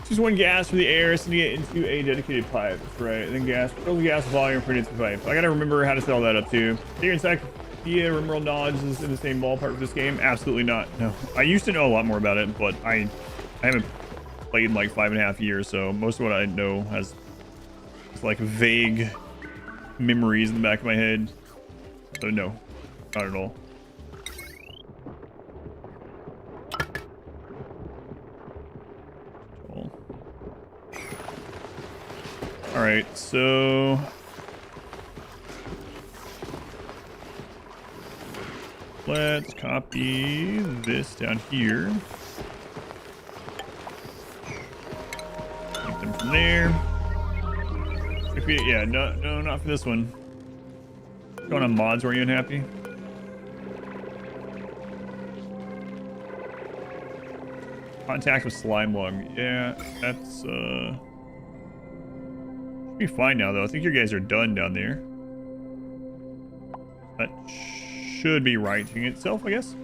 Choose one gas from the air, sending it into a dedicated pipe. That's right. And then gas, fill the gas volume for into the pipe. I gotta remember how to set all that up too. Your encyclopedia remoral knowledge is in the same ballpark for this game? Absolutely not. No. I used to know a lot more about it, but I haven't played in like 5.5 years, so most of what I know has like vague memories in the back of my head. So no, not at all. All right, so let's copy this down here. Take them from there. If we, yeah, no, not for this one. Going on mods, were you unhappy? Contact with slime lung. Yeah, that's should be fine now though. I think you guys are done down there. That should be righting itself, I guess.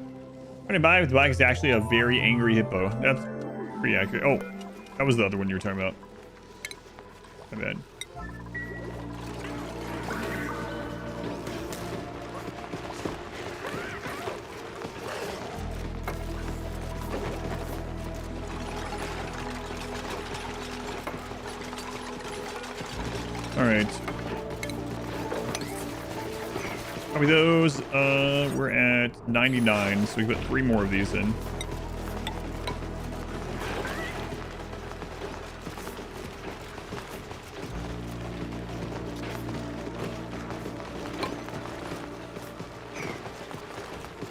Running by with the bike is actually a very angry hippo. That's pretty accurate. Oh, that was the other one you were talking about. My bad. All right. Copy those. We're at 99, so we put 3 more of these in.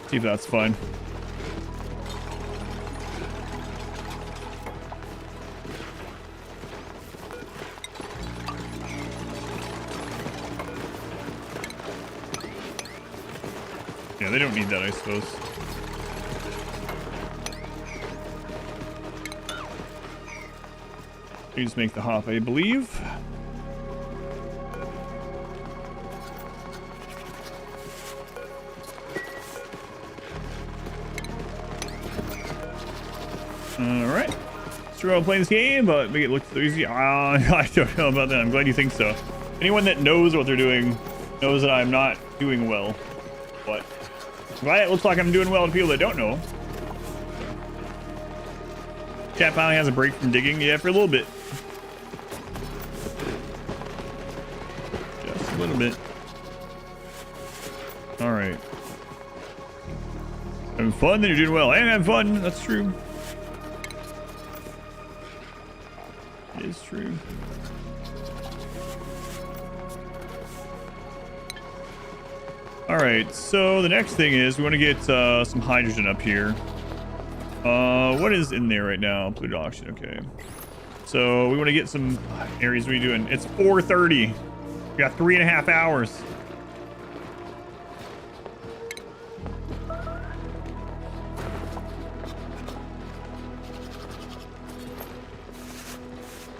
See if that's fine. Yeah, they don't need that, I suppose. You just make the hop, I believe. Alright. Sure, I'll play this game, but make it look so easy. I don't know about that. I'm glad you think so. Anyone that knows what they're doing knows that I'm not doing well. But glad it looks like I'm doing well to people that don't know. Chat finally has a break from digging. Yeah, for a little bit. Just a little bit. Alright. Having fun, then you're doing well. And having fun, that's true. It is true. Alright, so the next thing is we want to get some hydrogen up here. What is in there right now? Polluted oxygen, okay. So we want to get some areas. What are you doing? It's 4:30. We got 3.5 hours.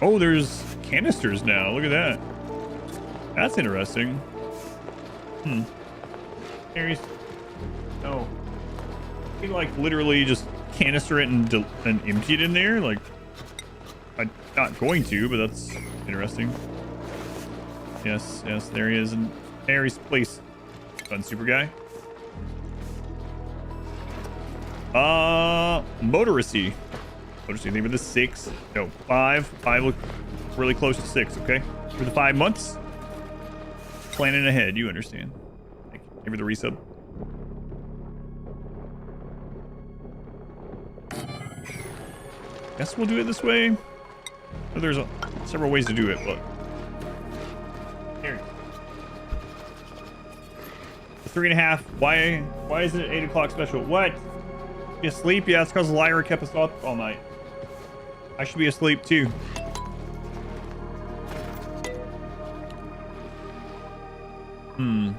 Oh, there's canisters now. Look at that. That's interesting. Areas. No. You like literally just canister it and empty it in there. Like, I'm not going to, but that's interesting. Yes, there he is in Aries' place. Fun super guy. Motoristy. Motoristy, think of the 6. No, 5. 5 look really close to 6, okay? For the 5 months. Planning ahead, you understand. Thank you. Give me the resub. Guess we'll do it this way. There's several ways to do it, but here. 3.5. Why isn't it 8 o'clock special? What? You asleep? Yeah, it's because Lyra kept us up all night. I should be asleep too.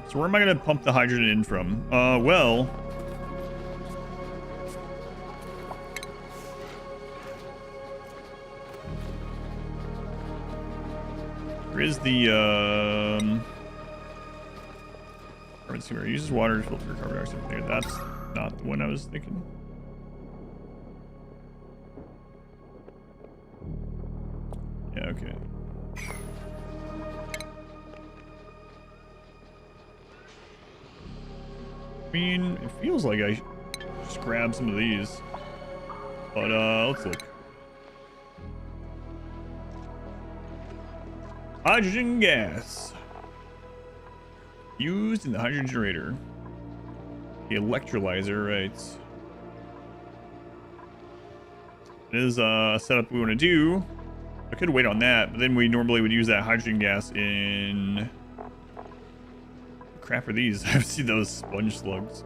So where am I gonna pump the hydrogen in from? Well, there is the let's see where it uses water to filter carbon dioxide there. That's not the one I was thinking. Yeah, okay. I mean, it feels like I should just grab some of these. But let's look. Hydrogen gas. Used in the hydrogen generator. The electrolyzer, right. It is a setup we want to do. I could wait on that, but then we normally would use that hydrogen gas in... What crap are these? I've seen those sponge slugs.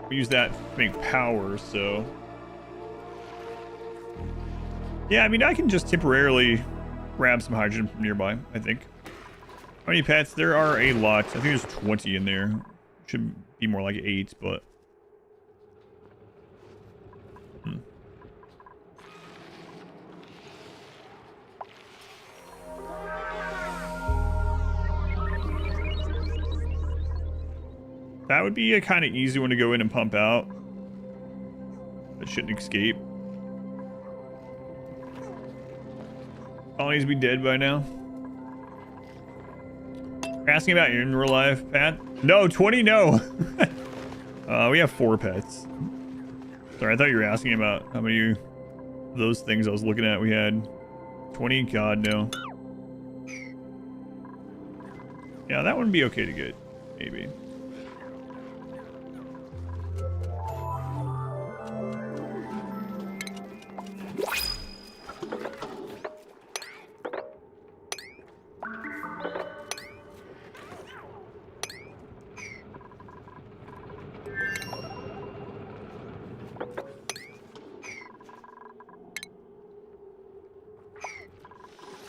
We use that to make power, so... Yeah, I mean, I can just temporarily grab some hydrogen from nearby, I think. How many pets? There are a lot. I think there's 20 in there. Should be more like 8, but... That would be a kind of easy one to go in and pump out. That shouldn't escape. Colonies be dead by now. You're asking about you in real life, Pat? No, 20, no. We have 4 pets. Sorry, I thought you were asking about how many of those things I was looking at. We had 20, God, no. Yeah, that would be okay to get, maybe.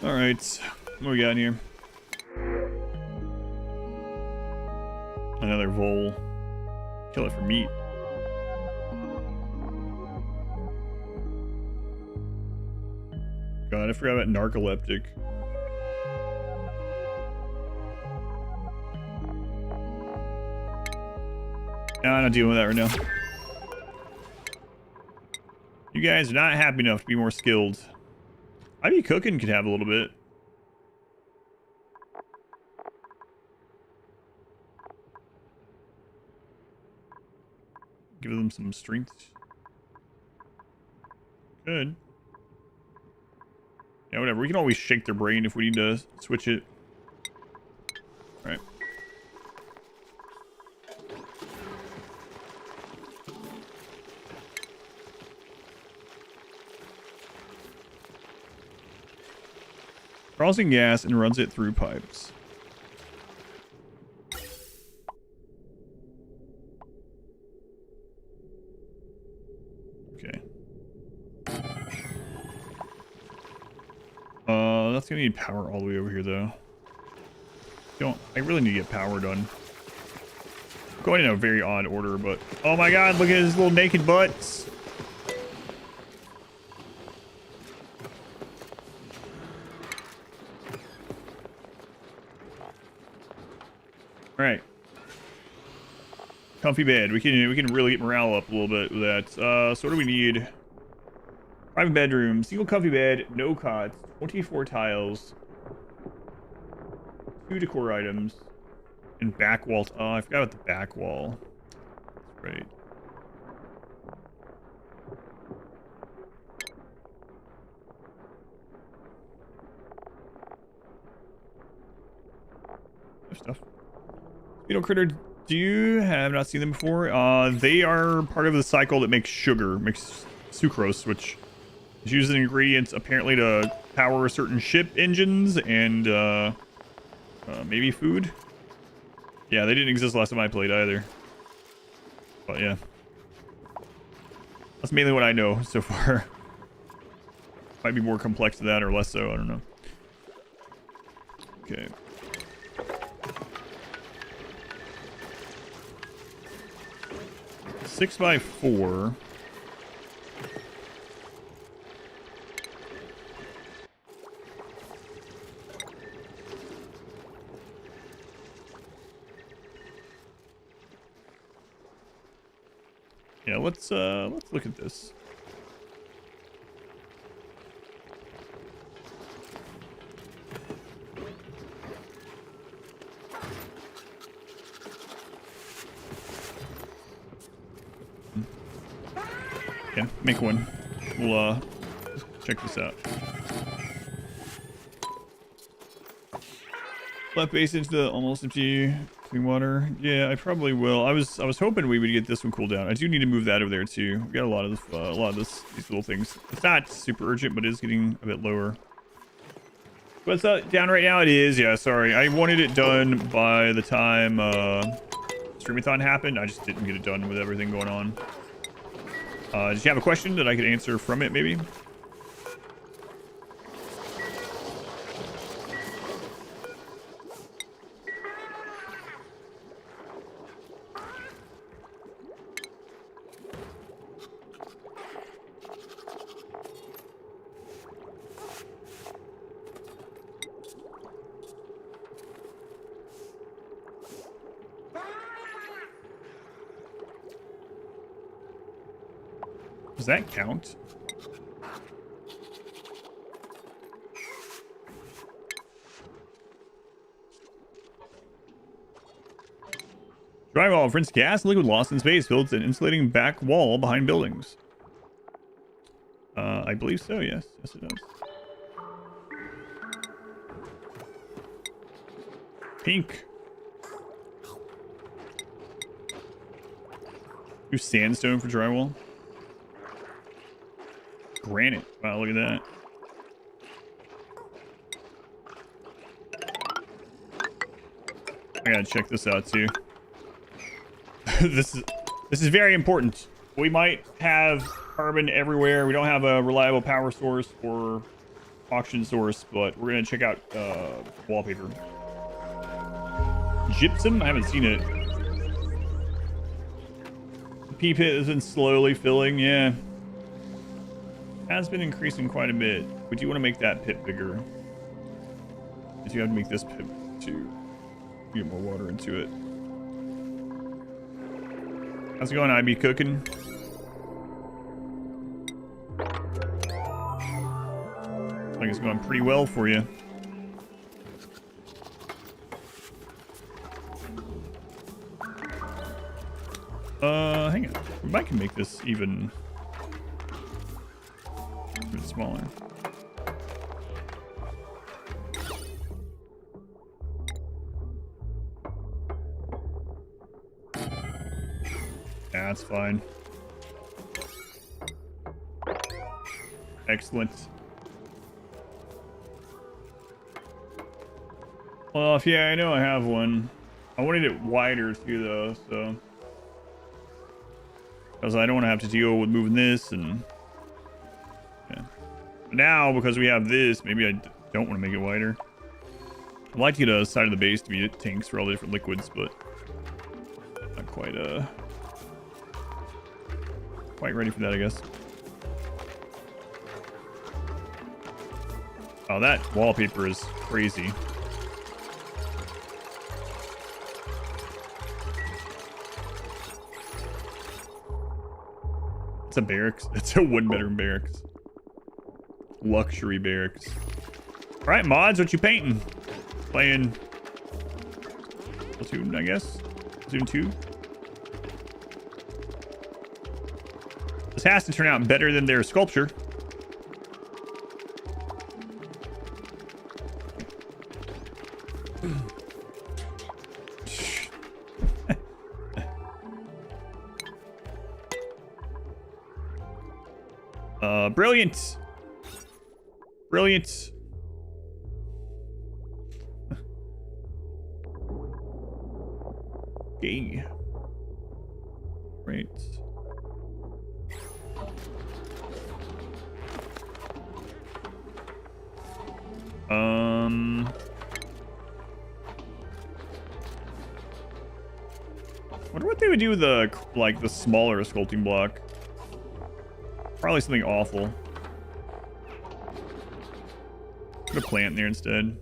Alright, what we got in here? Another vole. Kill it for meat. God, I forgot about narcoleptic. No, I'm not dealing with that right now. You guys are not happy enough to be more skilled. Maybe cooking could have a little bit. Give them some strength. Good. Yeah, whatever. We can always shake their brain if we need to switch it. All right. Crossing gas and runs it through pipes. Okay. That's gonna need power all the way over here though. I really need to get power done. I'm going in a very odd order, but oh my god, look at his little naked butts. All right. Comfy bed. We can really get morale up a little bit with that. So what do we need? Private bedroom, single comfy bed, no cots, 24 tiles, 2 decor items, and back walls. Oh, I forgot about the back wall. That's right. There's stuff. Beetle critter, do you have not seen them before? They are part of the cycle that makes sugar, makes sucrose, which is used as ingredients apparently to power certain ship engines and maybe food. Yeah, they didn't exist last time I played either. But yeah, that's mainly what I know so far. Might be more complex than that or less so, I don't know. Okay. Six by 4. Yeah, let's look at this. Yeah, make one. We'll check this out. Left base into the almost empty clean water. Yeah, I probably will. I was hoping we would get this one cooled down. I do need to move that over there too. We got a lot of these little things. It's not super urgent, but it is getting a bit lower. What's down right now? It is. Yeah, sorry. I wanted it done by the time Streamathon happened. I just didn't get it done with everything going on. Did you have a question that I could answer from it, maybe? Does that count? Drywall, for instance, gas, liquid lost in space builds an insulating back wall behind buildings. I believe so, yes. Yes, it does. Pink. Use sandstone for drywall. Granite. Wow, look at that. I gotta check this out too. This is very important. We might have carbon everywhere. We don't have a reliable power source or auction source, but we're gonna check out wallpaper. Gypsum? I haven't seen it. The pea pit has been slowly filling, yeah. Has been increasing quite a bit. We do want to make that pit bigger. We do have to make this pit to get more water into it. How's it going, IB cooking? I think it's going pretty well for you. Hang on. We might can make this even a bit smaller. That's fine. Excellent. Well, if yeah, I know I have one. I wanted it wider too, though, so because I don't want to have to deal with moving this and yeah. But now, because we have this, maybe I don't want to make it wider. I'd like to get a side of the base to be tanks for all the different liquids, but not quite quite ready for that, I guess. Oh, that wallpaper is crazy. It's a barracks. It's a one-bedroom barracks. Luxury barracks. All right, mods, what you painting? Playing Platoon, I guess. Platoon 2. This has to turn out better than their sculpture. Brilliant. Brilliant. Okay. Great. Wonder what they would do with the the smaller sculpting block. Probably something awful. Put a plant in there instead.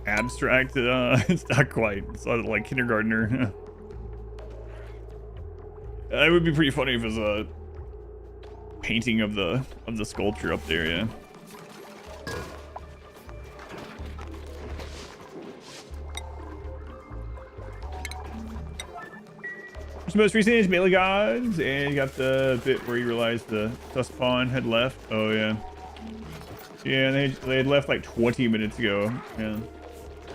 Abstract, it's not quite. It's like kindergartner. It would be pretty funny if it was a painting of the sculpture up there, yeah. Most recent is Melee Gods, and you got the bit where you realize the Dust Pawn had left. Oh yeah. Yeah, they had left like 20 minutes ago. Yeah,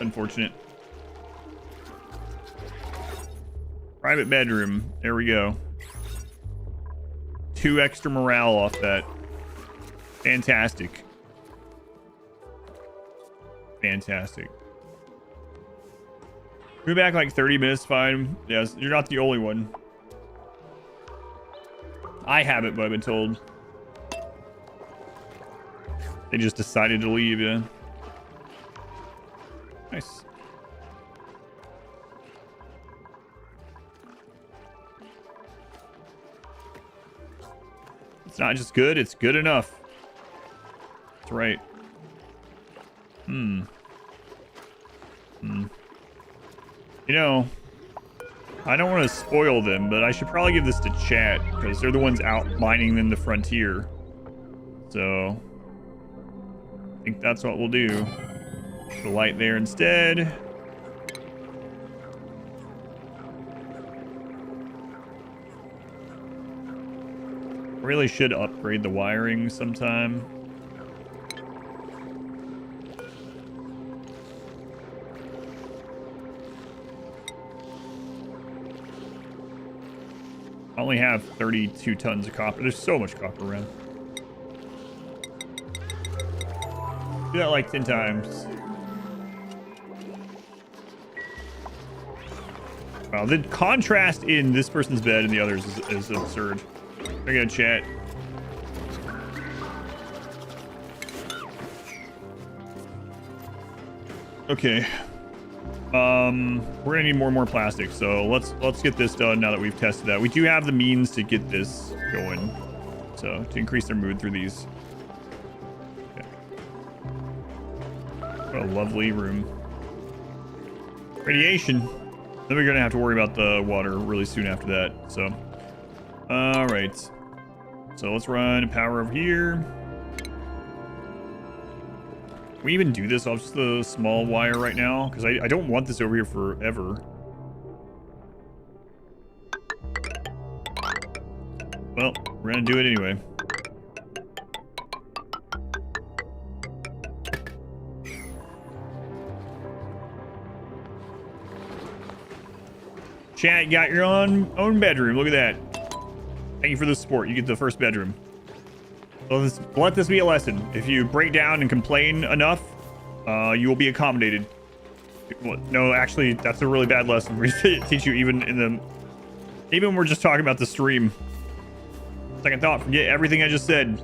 unfortunate. Private bedroom. There we go. 2 extra morale off that. Fantastic. Fantastic. We're back like 30 minutes, fine. Yes, you're not the only one. I haven't, but I've been told. They just decided to leave, yeah. Nice. It's not just good, it's good enough. That's right. You know, I don't want to spoil them, but I should probably give this to chat because they're the ones out mining in the frontier. So I think that's what we'll do. Put the light there instead. Really should upgrade the wiring sometime. I only have 32 tons of copper. There's so much copper around. Do that like 10 times. Wow, the contrast in this person's bed and the others is absurd. I gotta chat. Okay. We're gonna need more and more plastic, so let's get this done now that we've tested that. We do have the means to get this going, so to increase their mood through these. Okay. What a lovely room. Radiation. Then we're gonna have to worry about the water really soon after that. So, all right. So let's run power over here. Can we even do this off just the small wire right now? Because I don't want this over here forever. Well, we're gonna do it anyway. Chat, you got your own bedroom. Look at that. Thank you for the support. You get the first bedroom. Let this be a lesson. If you break down and complain enough, you will be accommodated. No, actually, that's a really bad lesson. We teach you even when we're just talking about the stream. Second thought, forget everything I just said.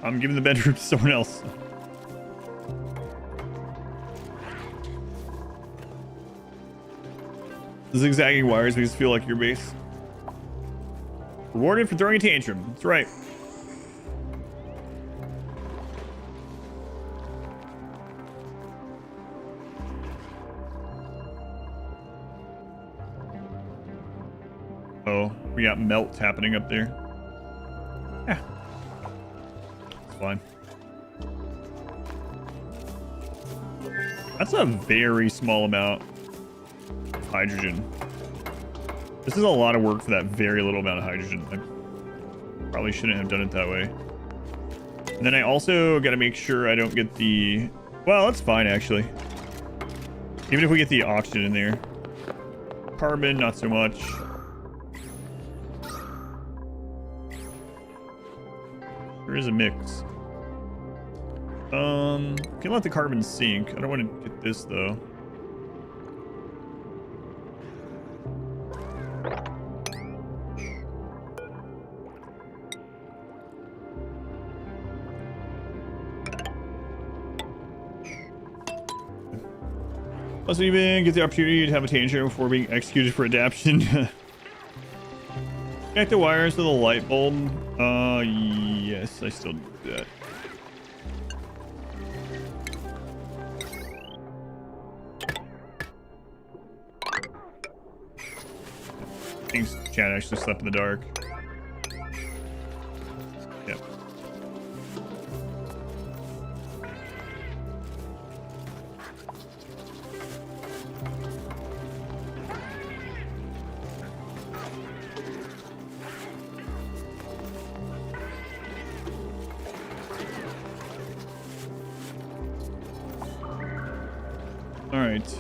I'm giving the bedroom to someone else. Zigzagging wires makes it feel like your base. Rewarded for throwing a tantrum. That's right. Oh, we got melt happening up there. Yeah. It's fine. That's a very small amount of hydrogen. This is a lot of work for that very little amount of hydrogen. I probably shouldn't have done it that way. And then I also got to make sure I don't get the... Well, that's fine, actually. Even if we get the oxygen in there. Carbon, not so much. There is a mix. Can let the carbon sink. I don't want to get this, though. Let's even get the opportunity to have a tantrum before being executed for adaptation. Connect the wires to the light bulb. Yes, I still do that. Thanks, chat actually slept in the dark. Yep. All right.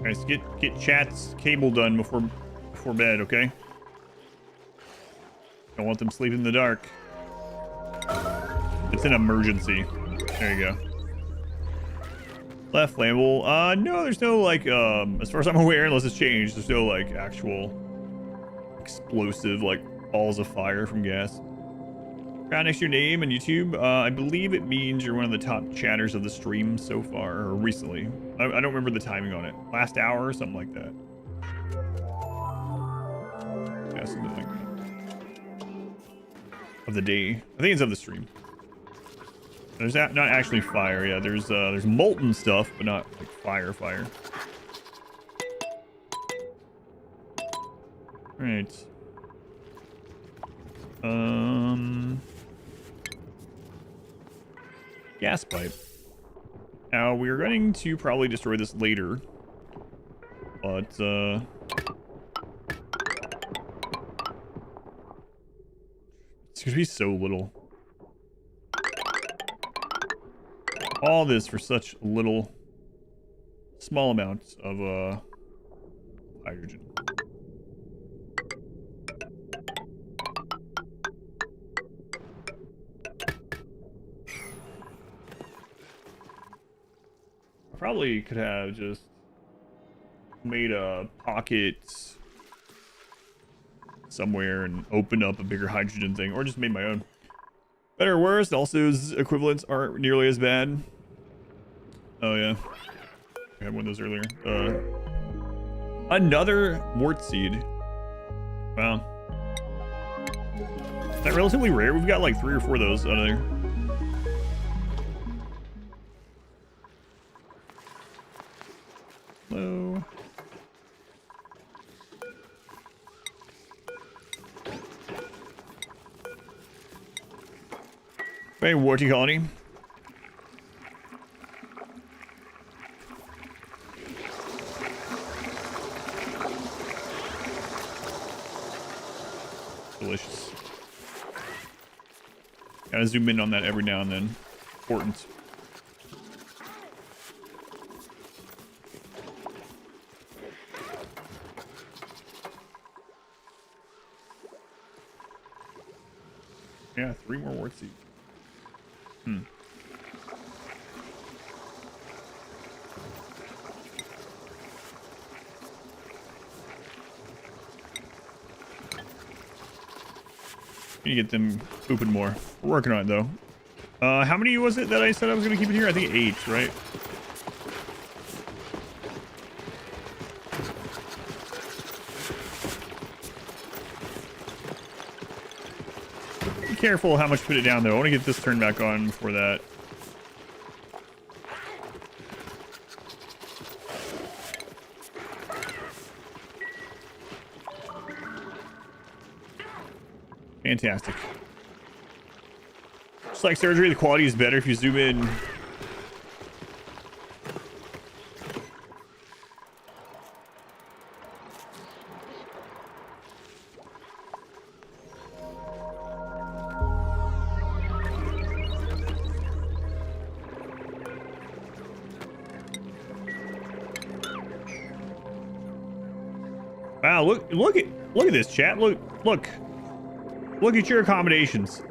Guys, get chat's cable done before bed, okay? Don't want them sleeping in the dark. It's an emergency. There you go. Left flammable. No, there's no like as far as I'm aware, unless it's changed, there's no like actual explosive like balls of fire from gas. Crown next to your name on YouTube. I believe it means you're one of the top chatters of the stream so far, or recently. I don't remember the timing on it. Last hour or something like that. Yeah, something like that. Of the day. I think it's of the stream. There's not actually fire. Yeah, there's molten stuff, but not like fire. All right. Gas pipe. Now we're going to probably destroy this later, but it's gonna be so little. All this for such little, small amounts of hydrogen. Probably could have just made a pocket somewhere and opened up a bigger hydrogen thing, or just made my own. Better or worse, Also's equivalents aren't nearly as bad. Oh yeah, I had one of those earlier. Another wart seed. Wow. Is that relatively rare? We've got like 3 or 4 of those out of there. Hello. Hey, warty colony. Delicious. Gotta zoom in on that every now and then. Important. Yeah, 3 more wart seeds. Need to get them pooping more. We're working on it though. How many was it that I said I was gonna keep in here? I think 8, right? Be careful how much to put it down though. I want to get this turned back on before that. Fantastic. Just like surgery, the quality is better if you zoom in. Wow, look at this chat. Look at your accommodations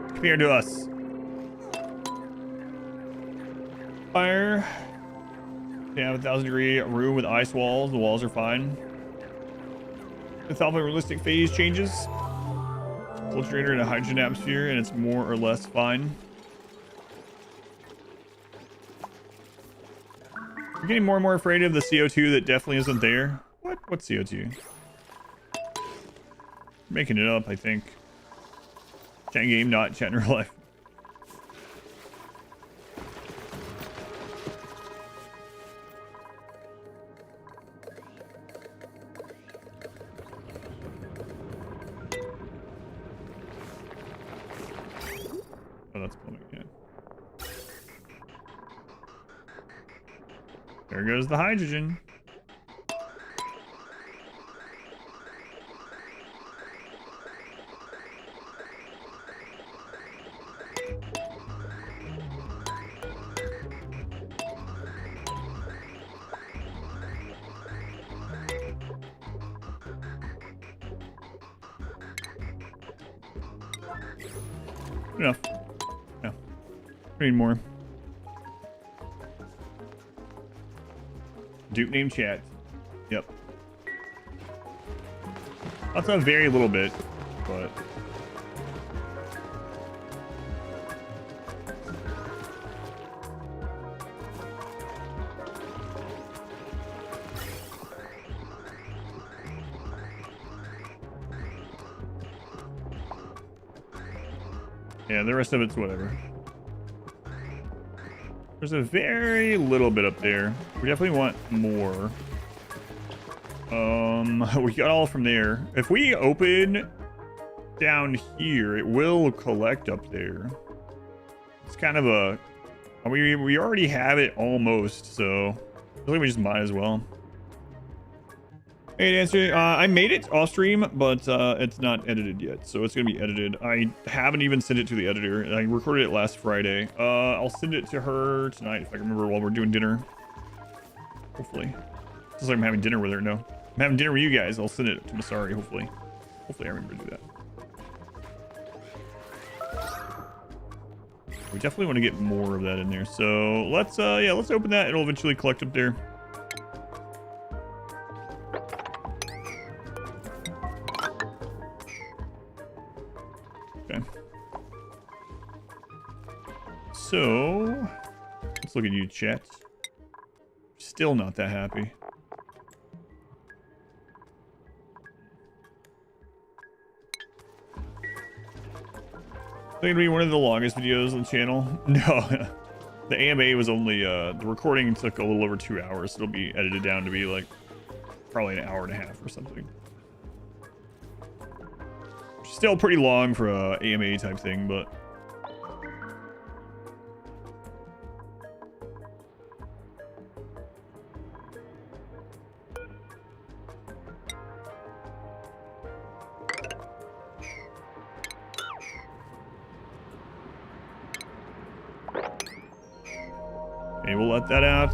compared to us. Fire. They have a 1,000-degree room with ice walls. The walls are fine. Enthalpy realistic phase changes. Filtrator in a hydrogen atmosphere, and it's more or less fine. You're getting more and more afraid of the CO2 that definitely isn't there. What CO2? Making it up, I think. Chat game, not chat in real life. Oh, that's plumbing, yeah. There goes the hydrogen. enough. No. We need more. Dupe name chat. Yep. That's a very little bit, but... yeah, the rest of it's whatever. There's a very little bit up there. We definitely want more. We got all from there. If we open down here, it will collect up there. It's kind of a... we already have it almost, so I think we just might as well. Hey, Dancer, I made it off stream, but it's not edited yet, so it's gonna be edited. I haven't even sent it to the editor. I recorded it last Friday. I'll send it to her tonight if I can remember while we're doing dinner. Hopefully. It's like I'm having dinner with her. No, I'm having dinner with you guys. I'll send it to Masari. Hopefully I remember to do that. We definitely want to get more of that in there. So let's let's open that. It'll eventually collect up there. So, let's look at you, chat. Still not that happy. I think it'll be one of the longest videos on the channel. No, the AMA was only, the recording took a little over 2 hours. It'll be edited down to be like, probably an hour and a half or something. Still pretty long for a AMA type thing, but... okay, we'll let that out.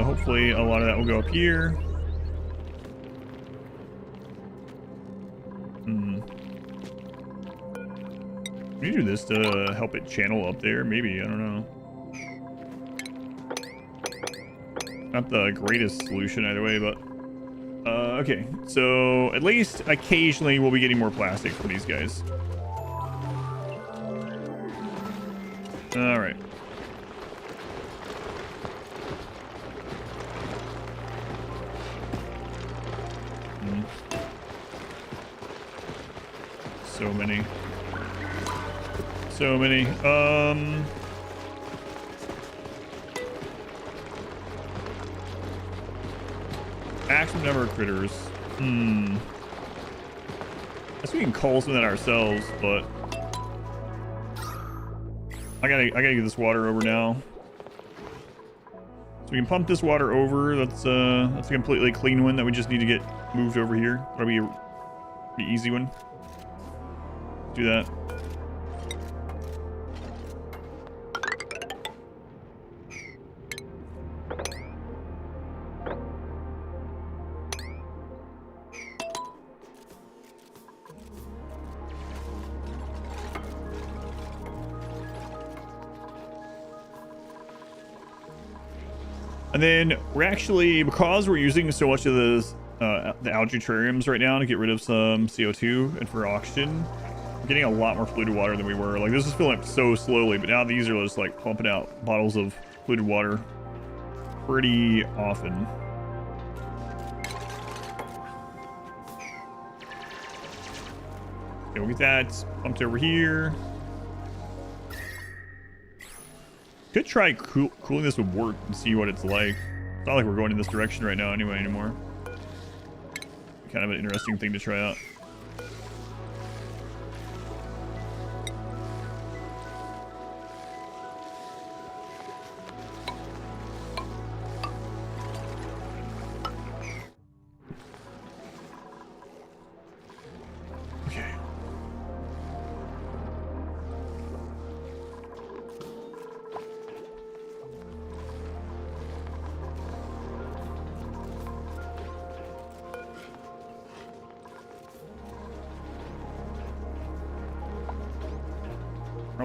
Hopefully a lot of that will go up here. Can you do this to help it channel up there? Maybe, I don't know. Not the greatest solution either way, but... okay, so at least occasionally we'll be getting more plastic for these guys. Alright. So many. So many. Maximum number of critters. Guess we can cull some of that ourselves, but I gotta get this water over now. So we can pump this water over. That's a completely clean one that we just need to get moved over here. That'll be the easy one. Do that. And then we're actually, because we're using so much of this, the algae terrariums right now to get rid of some CO2 and for oxygen, we're getting a lot more polluted water than we were. Like, this is filling up so slowly, but now these are just like pumping out bottles of polluted water pretty often. Okay, we'll get that pumped over here. Could try cooling this with wort and see what it's like. It's not like we're going in this direction right now anymore. Kind of an interesting thing to try out.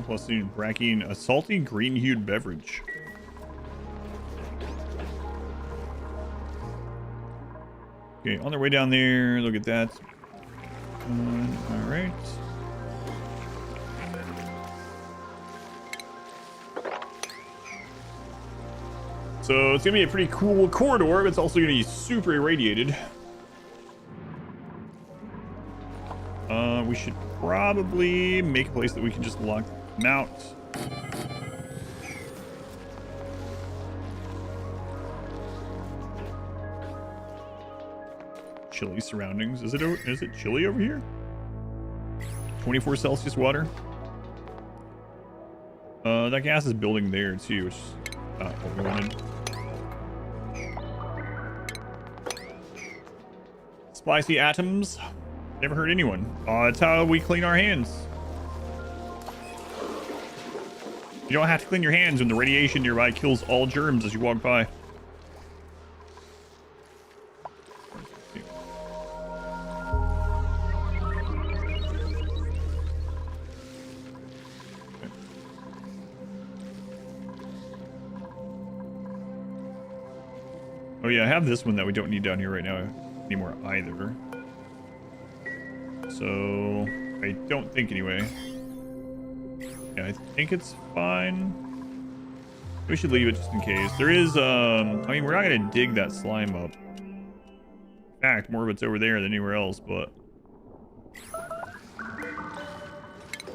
plus bracking a salty green-hued beverage. Okay, on their way down there, look at that. All right. So it's gonna be a pretty cool corridor, but it's also gonna be super irradiated. We should probably make a place that we can just lock them out. Chilly surroundings. Is it chilly over here? 24 Celsius water. That gas is building there too, which is not what we wanted. Spicy atoms. Never hurt anyone. That's how we clean our hands. You don't have to clean your hands when the radiation nearby kills all germs as you walk by. Oh yeah, I have this one that we don't need down here right now anymore either. So I don't think anyway. Yeah, I think it's fine. We should leave it just in case. There is I mean, we're not gonna dig that slime up. In fact, more of it's over there than anywhere else, but I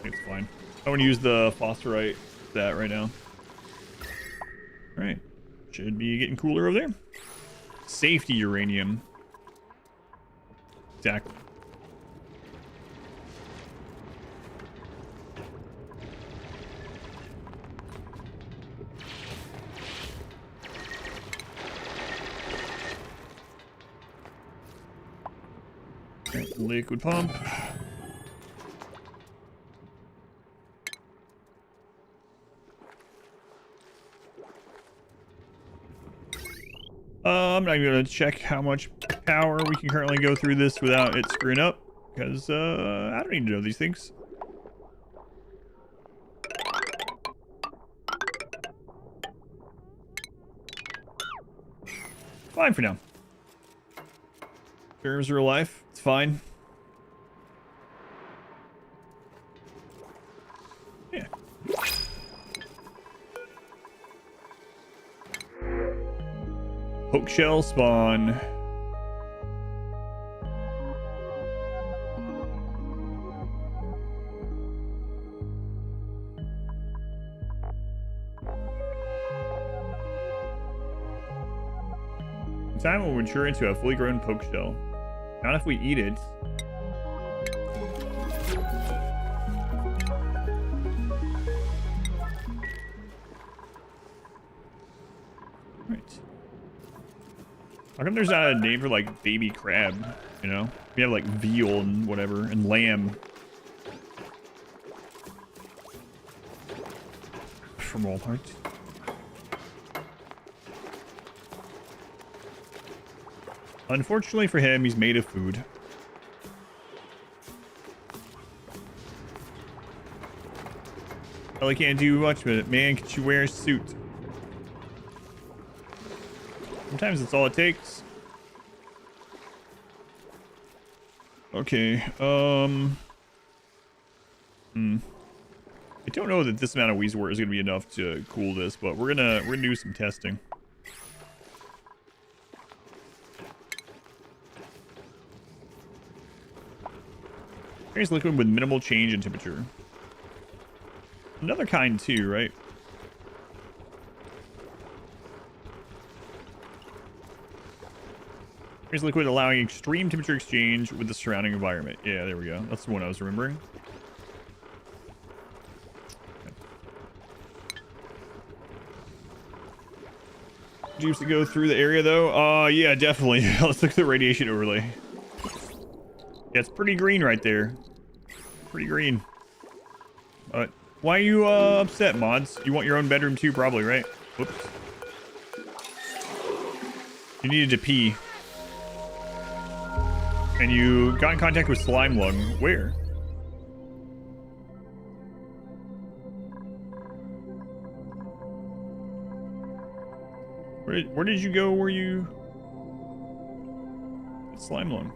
think it's fine. I want to use the phosphorite for that right now. All right, should be getting cooler over there. Safety uranium. Exactly. Okay, liquid pump. I'm not even gonna check how much power we can currently go through this without it screwing up, because I don't need to know these things. Fine for now. Germs are alive. It's fine. Yeah. Poke shell spawn. In time will mature into a fully grown poke shell. Not if we eat it. Right. How come there's not a name for like baby crab? You know, we have like veal and whatever, and lamb. From Walmart. Unfortunately for him, he's made of food. Well, he can't do much with it. Man, can you wear a suit? Sometimes that's all it takes. Okay, I don't know that this amount of Weezwort is gonna be enough to cool this, but we're gonna do some testing. Here's liquid with minimal change in temperature. Another kind too, right? Here's liquid allowing extreme temperature exchange with the surrounding environment. Yeah, there we go. That's the one I was remembering. Dupes to go through the area though? Yeah, definitely. Let's look at the radiation overlay. Yeah, it's pretty green right there. Pretty green. Why are you upset, mods? You want your own bedroom too, probably, right? Whoops. You needed to pee. And you got in contact with Slime Lung. Where? Where did you go? Where you... It's slime lung.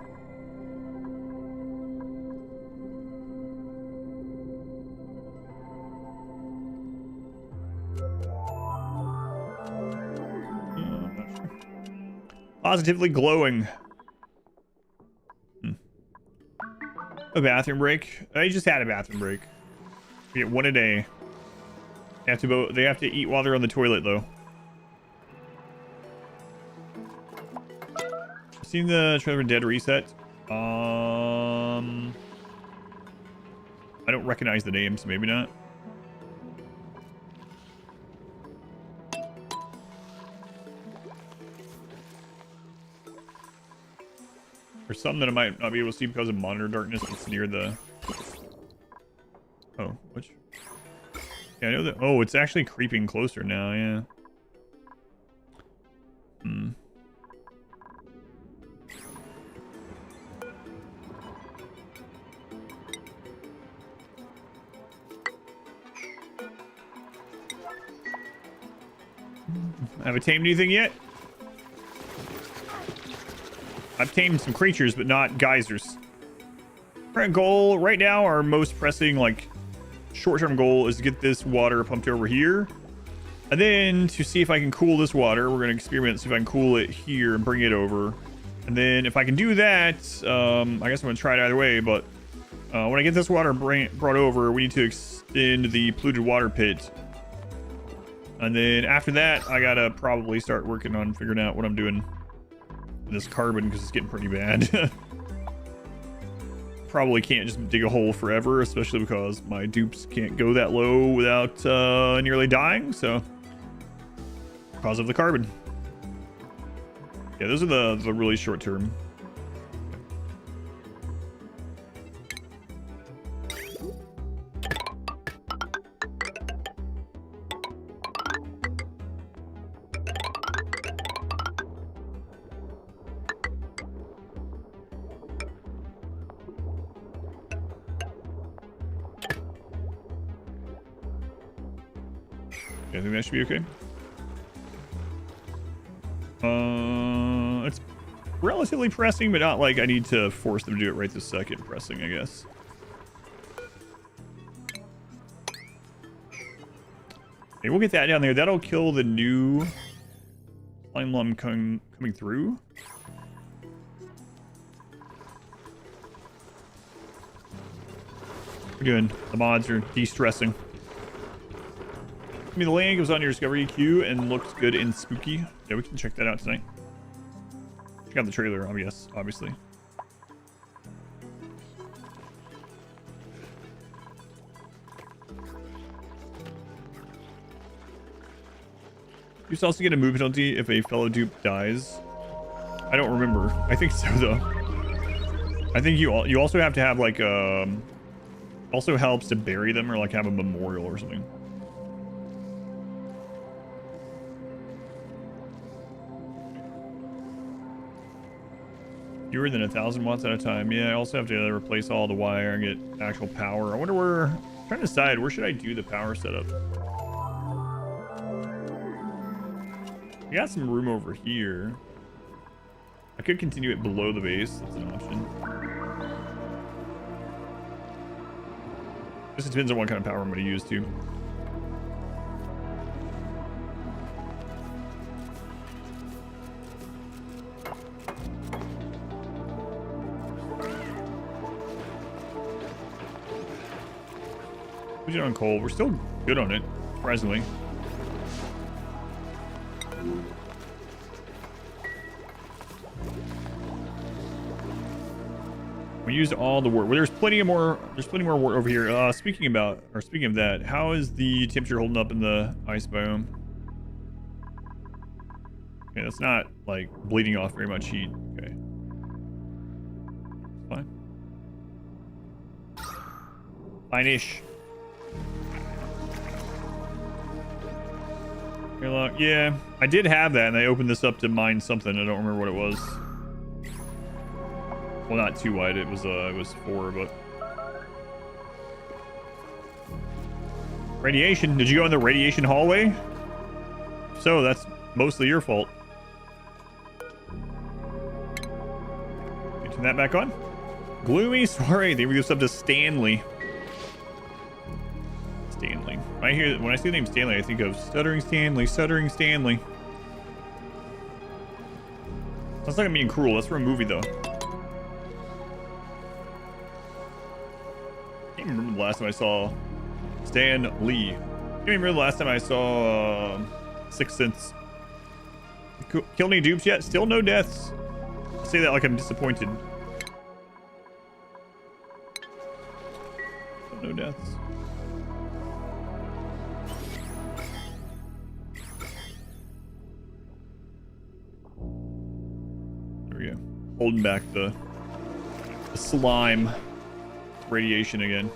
I'm not sure. Positively glowing. A bathroom break. I just had a bathroom break. We get one a day. They have to eat while they're on the toilet, though. Seen the trailer for Dead Reset? I don't recognize the names. So maybe not. There's some that I might not be able to see because of monitor darkness. It's near the... Oh, which... Yeah, I know that... Oh, it's actually creeping closer now, yeah. Hmm. Haven't tamed anything yet? I've tamed some creatures, but not geysers. Current goal right now, our most pressing, like, short-term goal is to get this water pumped over here. And then to see if I can cool this water, we're going to experiment, see if I can cool it here and bring it over. And then if I can do that, I guess I'm going to try it either way, but when I get this water brought over, we need to extend the polluted water pit. And then after that, I got to probably start working on figuring out what I'm doing with this carbon because it's getting pretty bad. Probably can't just dig a hole forever, especially because my dupes can't go that low without nearly dying, so because of the carbon. Yeah, those are the really short term. I think that should be okay. It's relatively pressing, but not like I need to force them to do it right this second. Pressing, I guess. Okay, we'll get that down there. That'll kill the new slime lum coming through. We're good. The mods are de-stressing. I mean, the land goes on your discovery queue and looks good and spooky. Yeah, we can check that out tonight. Check out the trailer, obviously. You also get a move penalty if a fellow dupe dies. I don't remember. I think so, though. I think you also have to have like also helps to bury them or like have a memorial or something. Fewer than 1,000 watts at a time. Yeah, I also have to replace all the wire and get actual power. I wonder where... I'm trying to decide, where should I do the power setup? I got some room over here. I could continue it below the base. That's an option. Just depends on what kind of power I'm going to use, too. We did on coal. We're still good on it, surprisingly. We used all the wort. Well, there's plenty more wort over here. Speaking of that, how is the temperature holding up in the ice biome? Okay, that's not like bleeding off very much heat. Okay. Fine. Fine-ish. Yeah, I did have that, and I opened this up to mine something. I don't remember what it was. Well, not too wide. It was 4, but radiation. Did you go in the radiation hallway? So that's mostly your fault. Turn that back on. Gloomy soiree. They give up to Stanley. Stanley. When I see the name Stanley, I think of Stuttering Stanley. Stuttering Stanley. Sounds like I'm being cruel. That's from a movie, though. I can't remember the last time I saw Stan Lee. I can't remember the last time I saw Sixth Sense. Killed any dupes yet? Still no deaths. I say that like I'm disappointed. No deaths. There we go. Holding back the slime radiation again.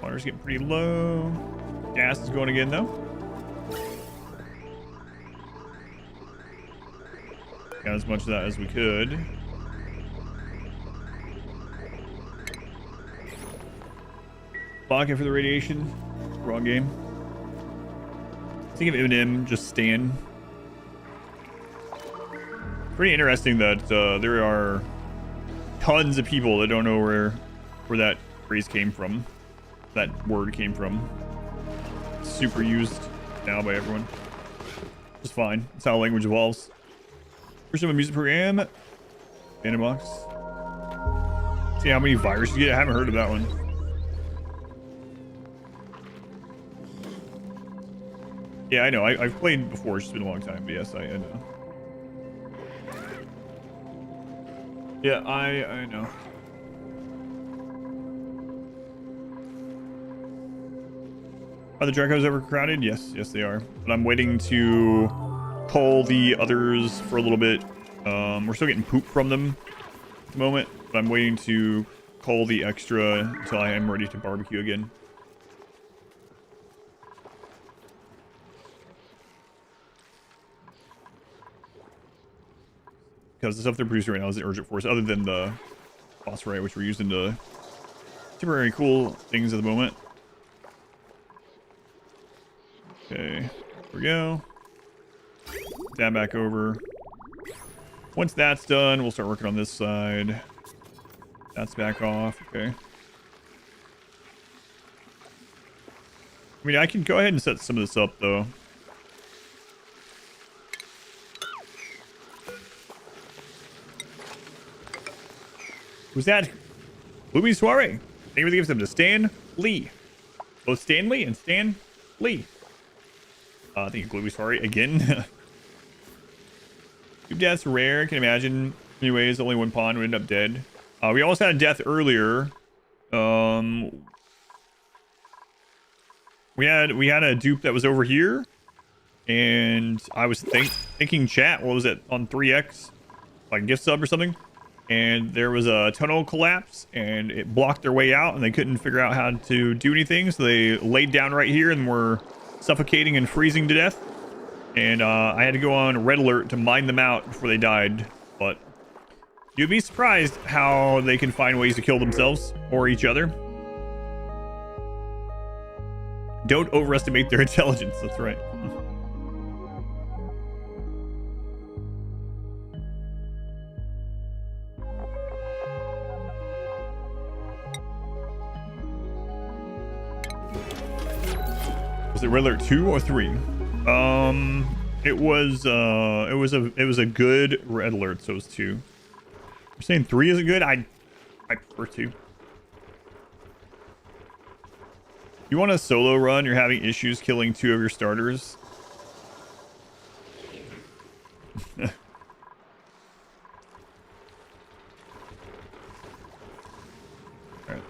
Water's getting pretty low. Gas is going again though. Got as much of that as we could. Blocking for the radiation. Wrong game. Think of Eminem just Stan. Pretty interesting that there are tons of people that don't know where that phrase came from. That word came from. Super used now by everyone. It's fine. It's how language evolves. First time a music program. Bandbox. See how many viruses you get? I haven't heard of that one. Yeah, I know. I've played before. It's just been a long time. But yes, I know. Yeah, I know. Are the Dracos overcrowded? Yes, they are. But I'm waiting to cull the others for a little bit. We're still getting poop from them at the moment, but I'm waiting to cull the extra until I am ready to barbecue again. Because the stuff they're producing right now is the urgent force, other than the phosphorite, which we're using to temporary cool things at the moment. Okay, here we go. That back over. Once that's done, we'll start working on this side. That's back off. Okay. I mean, I can go ahead and set some of this up, though. Who's that? Gloomy Soiree. Thank you for the gifts to Stan Lee. Both Stanley and Stan Lee. I think Gloomy Soiree again. Two deaths rare. Can imagine. Anyways, only one pawn would end up dead. We also had a death earlier. We had a dupe that was over here, and I was thinking chat. What was it on 3x, like gift sub or something? And there was a tunnel collapse, and it blocked their way out, and they couldn't figure out how to do anything. So they laid down right here and were suffocating and freezing to death. And I had to go on red alert to mine them out before they died. But you'd be surprised how they can find ways to kill themselves or each other. Don't overestimate their intelligence. That's right. Was it red alert 2 or 3? It was a good red alert, so it was 2. You're saying 3 isn't good? I prefer 2. You want a solo run? You're having issues killing 2 of your starters. Alright.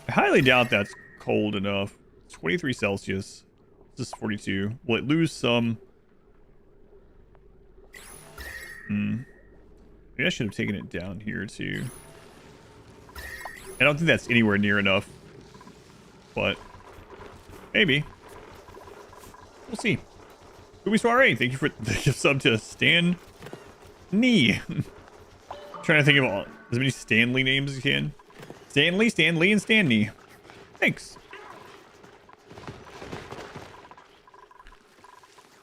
I highly doubt that's cold enough. 23 Celsius. This is 42. Will it lose some? Maybe I should have taken it down here too. I don't think that's anywhere near enough, but maybe. We'll see. Ubi Soiree, thank you for the gift sub to Stan Nee. Trying to think of all as many Stanley names as you can. Stanley, Stanley, and Stanley. Thanks.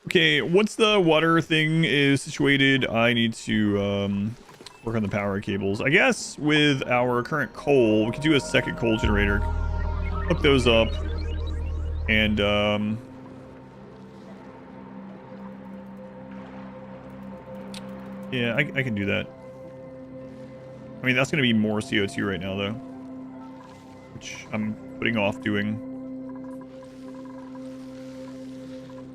Okay, once the water thing is situated, I need to work on the power cables. I guess with our current coal, we could do a second coal generator. Hook those up. And yeah, I can do that. I mean, that's going to be more CO2 right now, though. Which I'm putting off doing.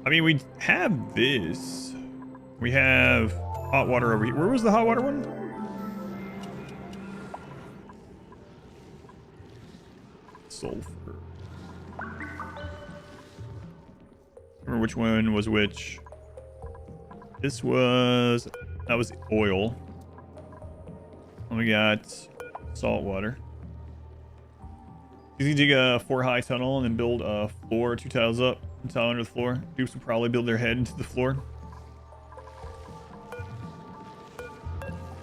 I mean, we have this. We have hot water over here. Where was the hot water one? Sulfur. Remember which one was which. This was... That was oil. And we got salt water. You can dig a 4-high tunnel and then build a floor 2 tiles up and tile under the floor. Dupes will probably build their head into the floor.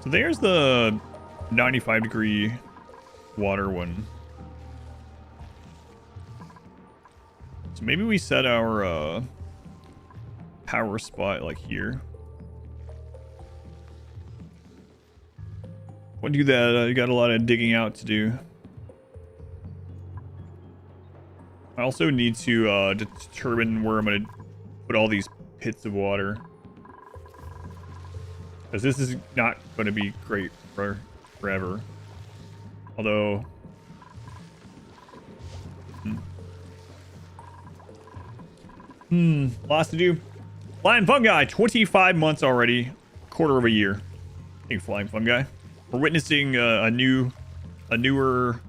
So there's the 95-degree water one. So maybe we set our power spot like here. When do that, you got a lot of digging out to do. I also need to determine where I'm going to put all these pits of water. Because this is not going to be great for forever. Although... Lots to do. Flying Fungi, 25 months already. Quarter of a year. I think Flying Fungi. We're witnessing a newer,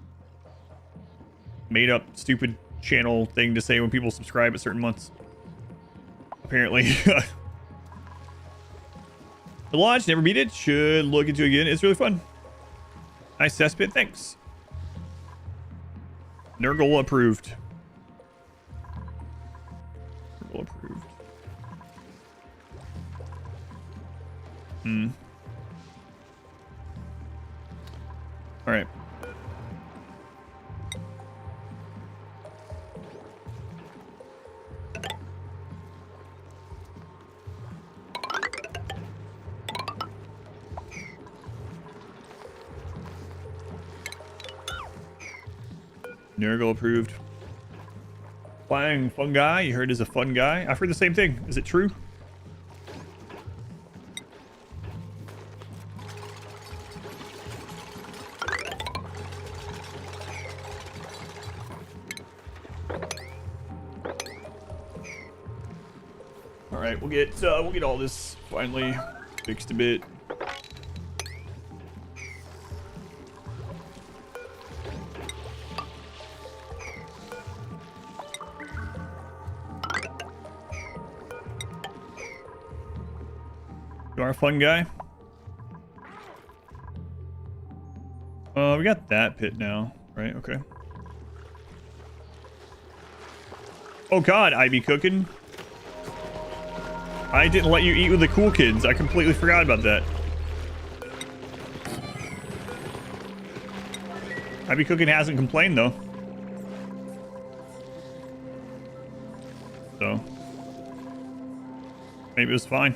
made-up, stupid channel thing to say when people subscribe at certain months. Apparently. The launch, never beat it. Should look into it again. It's really fun. Nice cesspit, thanks. Nurgle approved. Nurgle approved. All right. Nurgle approved. Flying Fungi, you heard is a fun guy. I've heard the same thing. Is it true? All right, we'll get all this finally fixed a bit. You are a fun guy. We got that pit now, right? Okay. Oh God, I be cooking. I didn't let you eat with the cool kids. I completely forgot about that. I be cooking hasn't complained though. So maybe it was fine.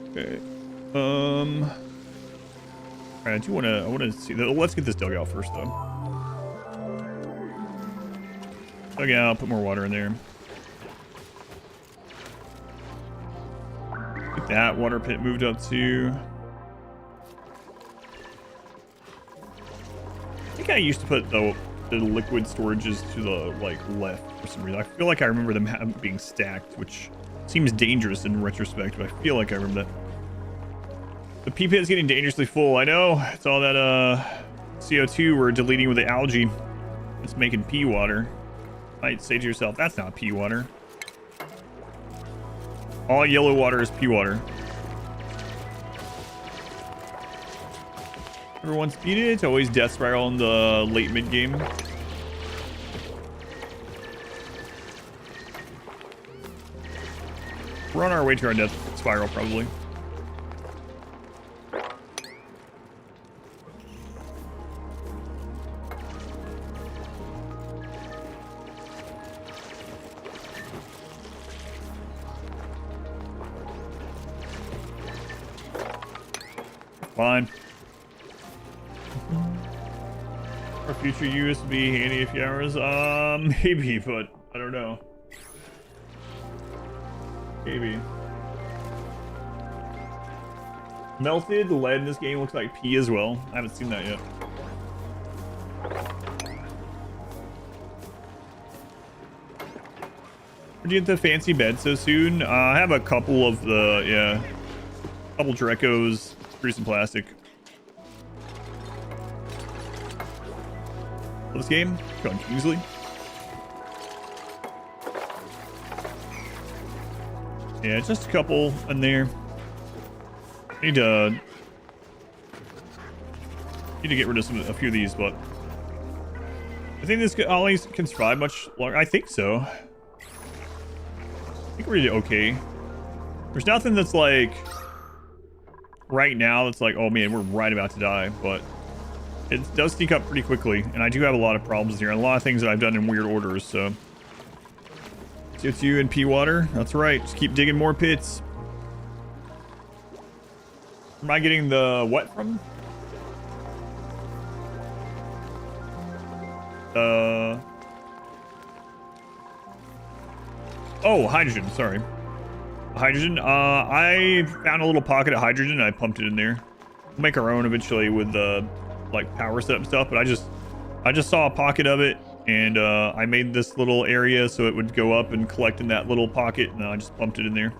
Okay. Alright, I wanna see that. Let's get this dug out first though. Dug out, put more water in there. Get that water pit moved up too. I think I used to put the liquid storages to the left for some reason. I feel like I remember them being stacked, which seems dangerous in retrospect, but I feel like I remember that. The pee pit is getting dangerously full. I know. It's all that CO2 we're deleting with the algae. It's making pee water. Might say to yourself, that's not pee water. All yellow water is pee water. Everyone's beat it. It's always death spiral in the late mid game. We're on our way to our death spiral, probably. Fine. Our future use would be handy a few hours. Maybe, but I don't know. Maybe. Melted lead in this game looks like pee as well. I haven't seen that yet. Where'd you get the fancy bed so soon? I have a couple of the, yeah. Couple Drecos, through some plastic. This game, going Kingsley. Yeah, just a couple in there. Need to get rid of a few of these, but I think this ollie can survive much longer. I think so. I think we're okay. There's nothing that's like right now that's like, oh man, we're right about to die, but it does sneak up pretty quickly, and I do have a lot of problems here, and a lot of things that I've done in weird orders, so. It's you and pea water. That's right. Just keep digging more pits. Am I getting the what from? Oh, hydrogen. Sorry. Hydrogen. I found a little pocket of hydrogen and I pumped it in there. We'll make our own eventually with the like power setup stuff, but I just saw a pocket of it. And I made this little area so it would go up and collect in that little pocket, and I just pumped it in there.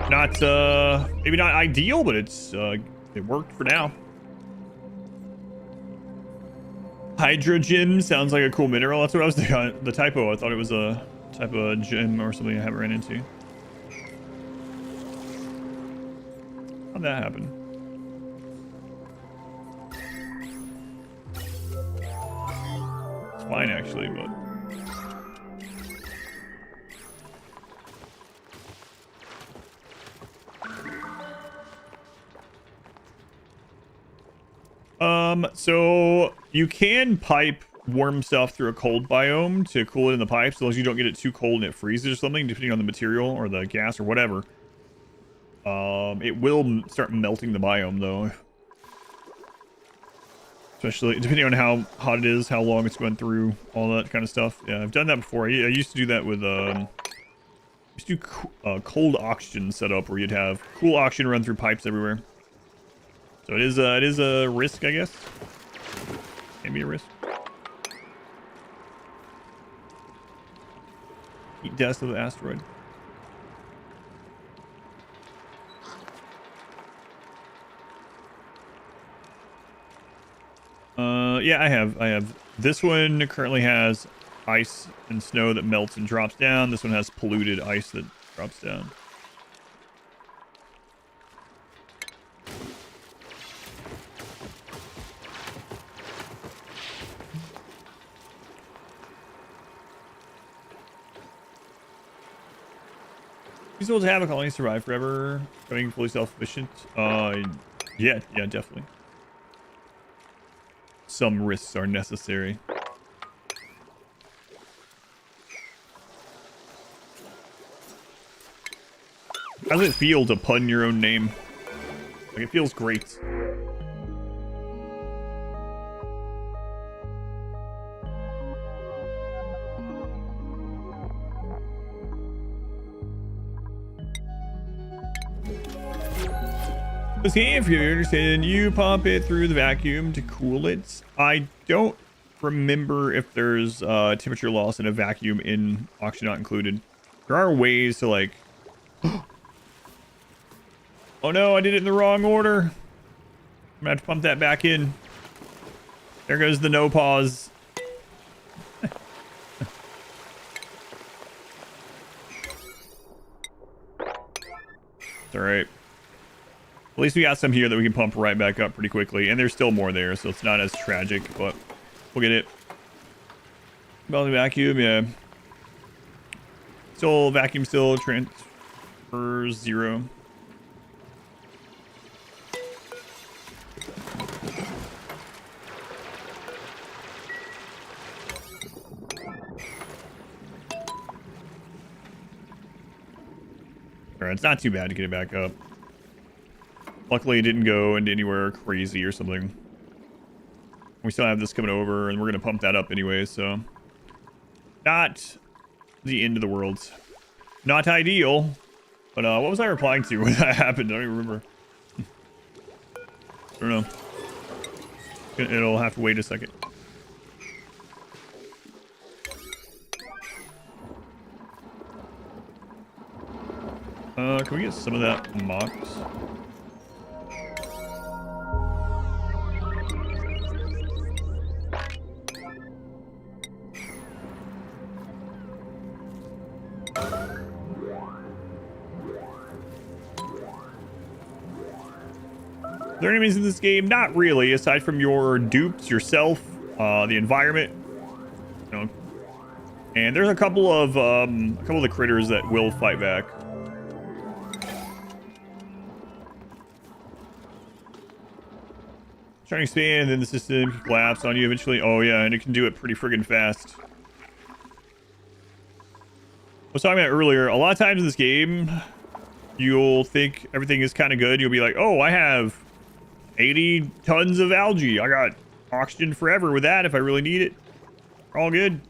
Not, maybe not ideal, but it's, it worked for now. Hydrogen sounds like a cool mineral. That's what I was thinking. The typo. I thought it was a type of gem or something I haven't ran into. How'd that happen? Fine actually, but so you can pipe warm stuff through a cold biome to cool it in the pipes, as long as you don't get it too cold and it freezes or something, depending on the material or the gas or whatever. It will start melting the biome though. Especially depending on how hot it is, how long it's going through, all that kind of stuff. Yeah, I've done that before. I used to do that with, used to do cold oxygen setup where you'd have cool oxygen run through pipes everywhere. So it is a risk, I guess. Maybe a risk. Heat dust of the asteroid. Yeah, I have. This one currently has ice and snow that melts and drops down. This one has polluted ice that drops down. Feasible to have a colony survive forever, becoming fully self-sufficient? Yeah, definitely. Some risks are necessary. How does it feel to pun your own name? Like, it feels great. This game, if you understand, you pump it through the vacuum to cool it. I don't remember if there's temperature loss in a vacuum in Oxygen Not Included. There are ways to like... Oh no, I did it in the wrong order. I'm gonna have to pump that back in. There goes the no pause. It's alright. At least we got some here that we can pump right back up pretty quickly. And there's still more there, so it's not as tragic, but we'll get it. About the vacuum, yeah. Still vacuum, still transfer 0. Alright, it's not too bad to get it back up. Luckily, it didn't go into anywhere crazy or something. We still have this coming over, and we're going to pump that up anyway, so... Not the end of the world. Not ideal. But what was I replying to when that happened? I don't even remember. I don't know. It'll have to wait a second. Can we get some of that mox? Are there enemies in this game? Not really, aside from your dupes, yourself, the environment, you know. And there's a couple of the critters that will fight back. Trying to expand, and then the system can collapse on you eventually. Oh yeah, and it can do it pretty friggin' fast. I was talking about earlier, a lot of times in this game, you'll think everything is kind of good. You'll be like, oh, I have 80 tons of algae. I got oxygen forever with that if I really need it. All good.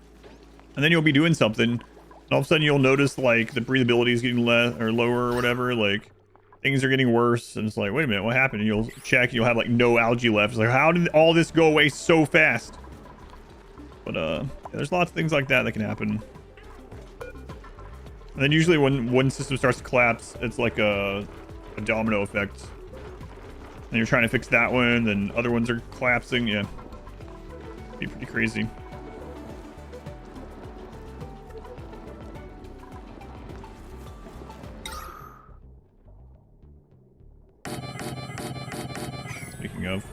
And then you'll be doing something, and all of a sudden you'll notice like the breathability is getting less or lower or whatever. Like things are getting worse, and it's like, wait a minute, what happened? And you'll check, and you'll have like no algae left. It's like, how did all this go away so fast? But yeah, there's lots of things like that can happen. And then usually when one system starts to collapse, it's like a domino effect. And you're trying to fix that one, then other ones are collapsing. Yeah, it'd be pretty crazy. Speaking of,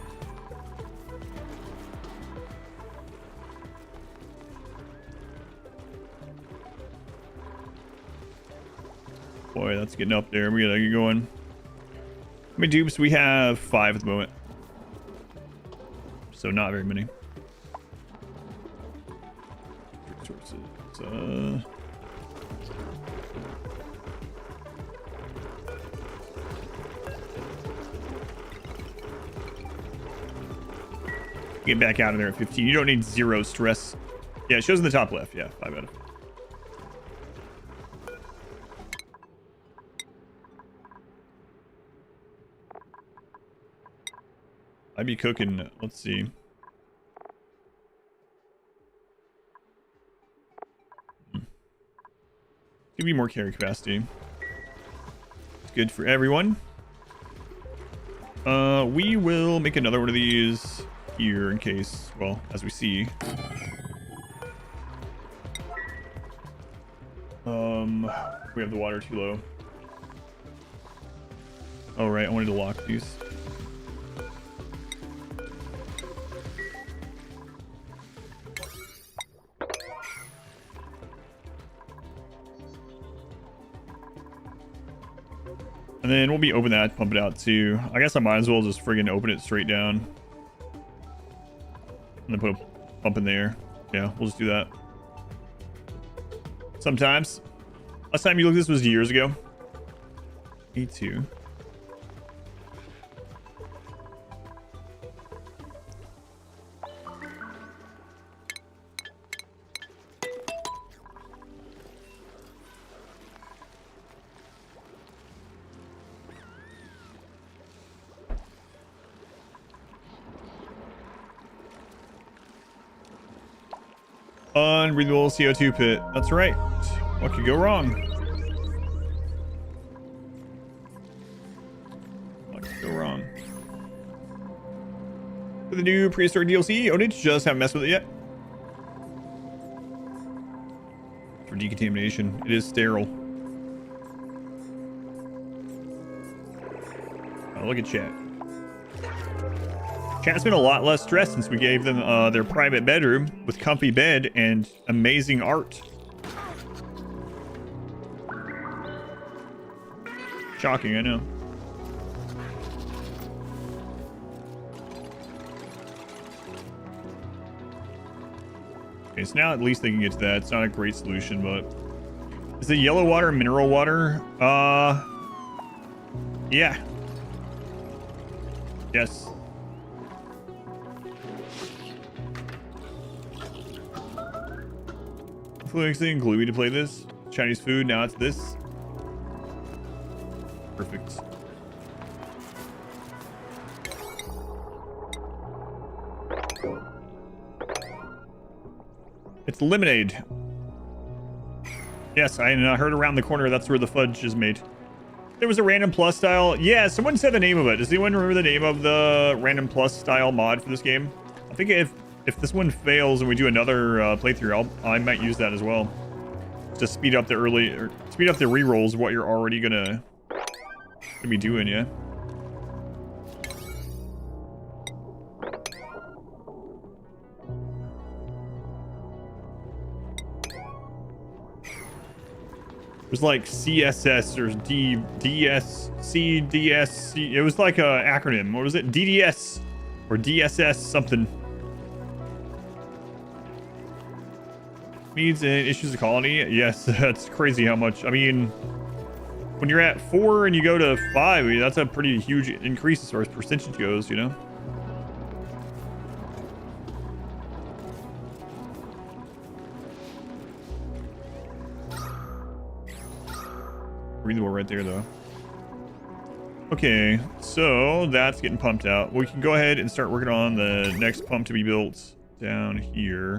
boy, that's getting up there. We gotta get going. How many dupes? We have 5 at the moment, so not very many. Sources. Get back out of there at 15. You don't need 0 stress. Yeah, it shows in the top left. Yeah, 5 out of 5. I'd be cooking. Let's see. Give me more carry capacity. It's good for everyone. We will make another one of these here in case, well, as we see. We have the water too low. Oh, right. I wanted to lock these. And then we'll be open that, pump it out too. I guess I might as well just friggin' open it straight down. And then put a pump in there. Yeah, we'll just do that. Sometimes. Last time you looked at this was years ago. E2. Unbreathable CO2 pit. That's right. What could go wrong? What could go wrong? For the new prehistoric DLC, own it, just haven't messed with it yet. For decontamination, it is sterile. Oh, look at chat. Chat's been a lot less stressed since we gave them their private bedroom with comfy bed and amazing art. Shocking, I know. Okay, so now at least they can get to that. It's not a great solution, but... Is it yellow water mineral water? Yeah. Yes. Influencing gluey to play this. Chinese food, now it's this. Perfect. It's lemonade. Yes, I heard around the corner that's where the fudge is made. There was a random plus style. Yeah, someone said the name of it. Does anyone remember the name of the random plus style mod for this game? I think if this one fails and we do another playthrough, I might use that as well. To speed up the rerolls of what you're already gonna be doing, yeah. It was like CSS or DSC, DSC. It was like a acronym. What was it? DDS or DSS something. Needs and issues of colony. Yes, that's crazy how much. I mean, when you're at 4 and you go to 5, I mean, that's a pretty huge increase as far as percentage goes, you know? Breathable right there, though. Okay, so that's getting pumped out. We can go ahead and start working on the next pump to be built down here.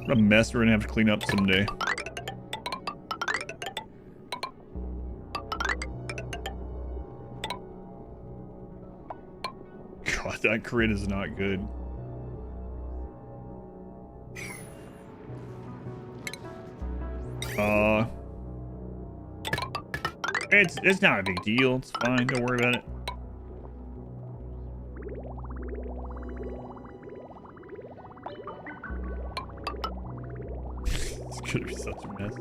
What a mess we're gonna have to clean up someday. God, that crit is not good. It's not a big deal. It's fine. Don't worry about it. It's gonna be such a mess.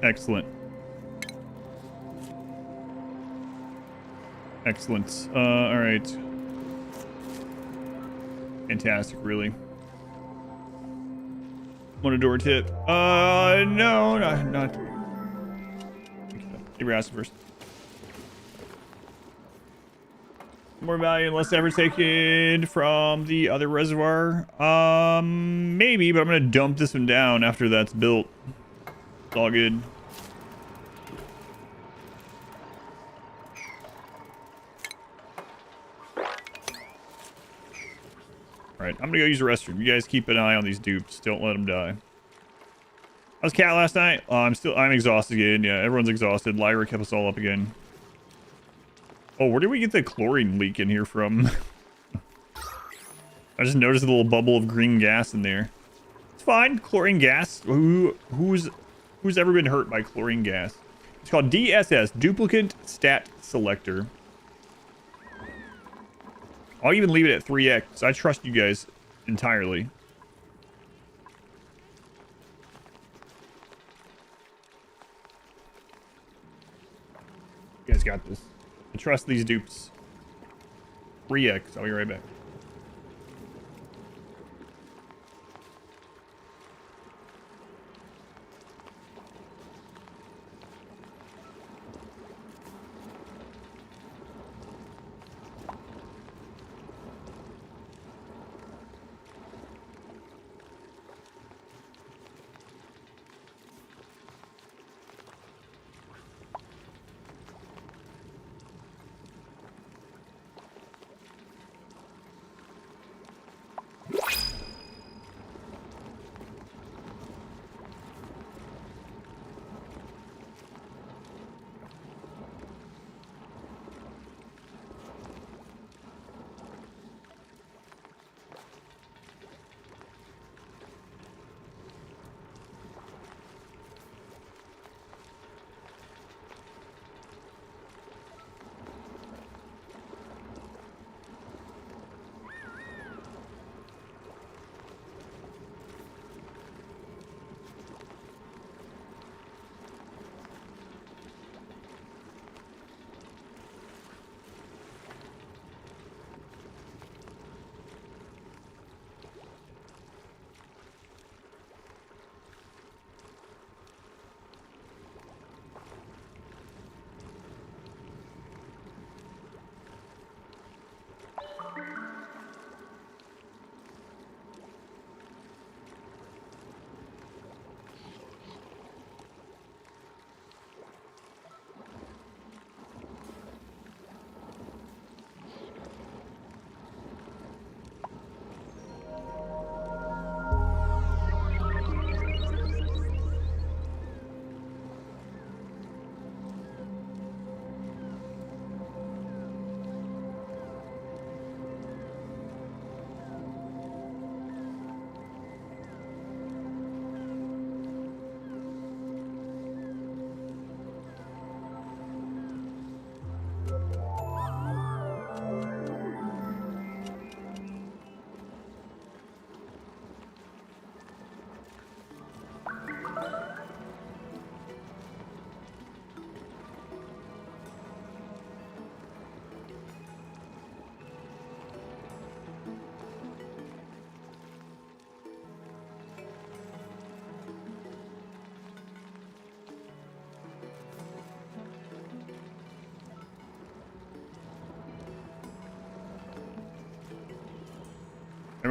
Excellent. Excellent. All right. Fantastic, really. Want a door tip? No, not. Give your ass first. More value and less effort taken from the other reservoir. Maybe, but I'm gonna dump this one down after that's built. It's all good. Alright, I'm gonna go use the restroom. You guys keep an eye on these dupes. Don't let them die. How's Cat last night? I'm exhausted again. Yeah, everyone's exhausted. Lyra kept us all up again. Oh, where did we get the chlorine leak in here from? I just noticed a little bubble of green gas in there. It's fine. Chlorine gas. Who's ever been hurt by chlorine gas? It's called DSS, Duplicant Stat Selector. I'll even leave it at 3x. I trust you guys entirely. You guys got this. I trust these dupes. 3x. I'll be right back.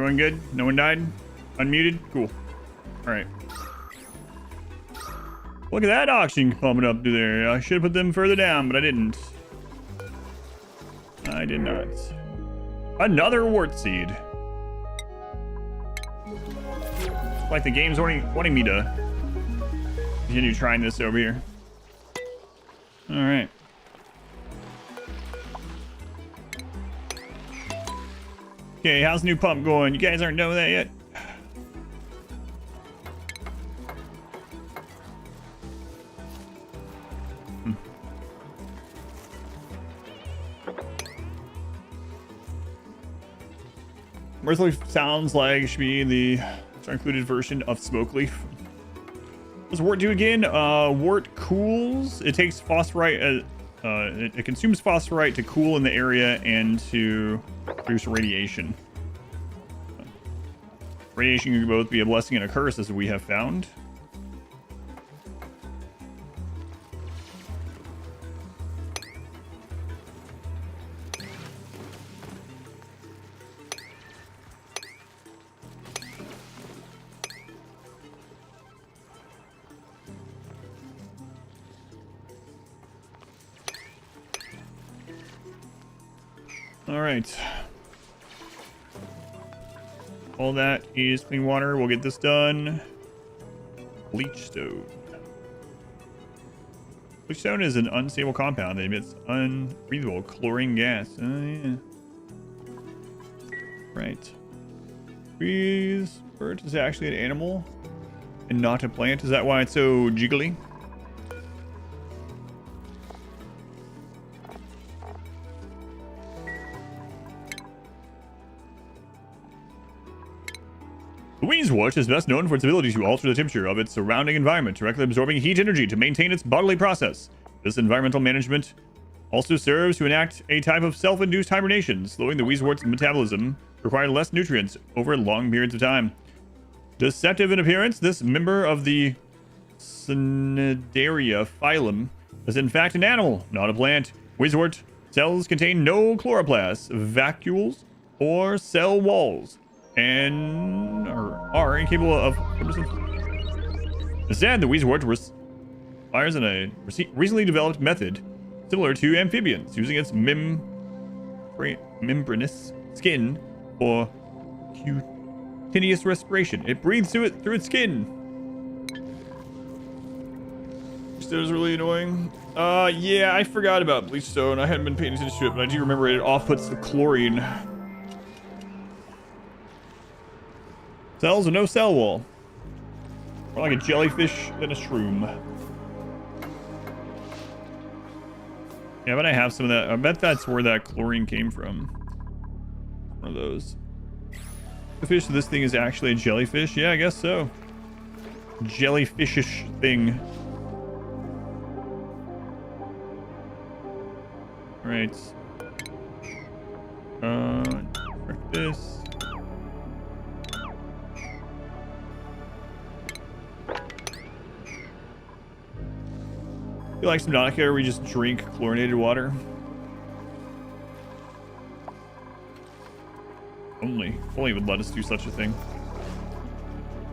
Everyone good? No one died? Unmuted? Cool. All right. Look at that auction coming up to there. I should have put them further down, but I didn't. I did not. Another wart seed. Like the game's wanting me to continue trying this over here. All right. Okay, how's the new pump going? You guys aren't done with that yet? Earthleaf sounds like it should be the included version of smoke leaf. What does wort do again? Wort cools. It takes phosphorite. It consumes phosphorite to cool in the area and to produce radiation. Radiation can both be a blessing and a curse, as we have found. All right. All that is clean water. We'll get this done. Bleach stone. Bleach stone is an unstable compound that emits unbreathable chlorine gas. Oh, yeah. Right. Trees. Bird is actually an animal and not a plant. Is that why it's so jiggly? The wheezewort is best known for its ability to alter the temperature of its surrounding environment, directly absorbing heat energy to maintain its bodily process. This environmental management also serves to enact a type of self-induced hibernation, slowing the wheezewort's metabolism to require less nutrients over long periods of time. Deceptive in appearance, this member of the Cnidaria phylum is in fact an animal, not a plant. Wheezewort cells contain no chloroplasts, vacuoles, or cell walls, and are incapable of photosynthesis. Instead, the wheezewort relies on a recently developed method similar to amphibians, using its membranous skin for cutaneous respiration. It breathes through its skin. That is really annoying. Yeah, I forgot about bleach stone. I hadn't been paying attention to it, but I do remember it off-puts the chlorine. Cells with no cell wall. More like a jellyfish than a shroom. Yeah, but I have some of that. I bet that's where that chlorine came from. One of those. The fish of this thing is actually a jellyfish? Yeah, I guess so. Jellyfishish thing. Right. Correct this. You like Subnautica where we just drink chlorinated water? Only would let us do such a thing.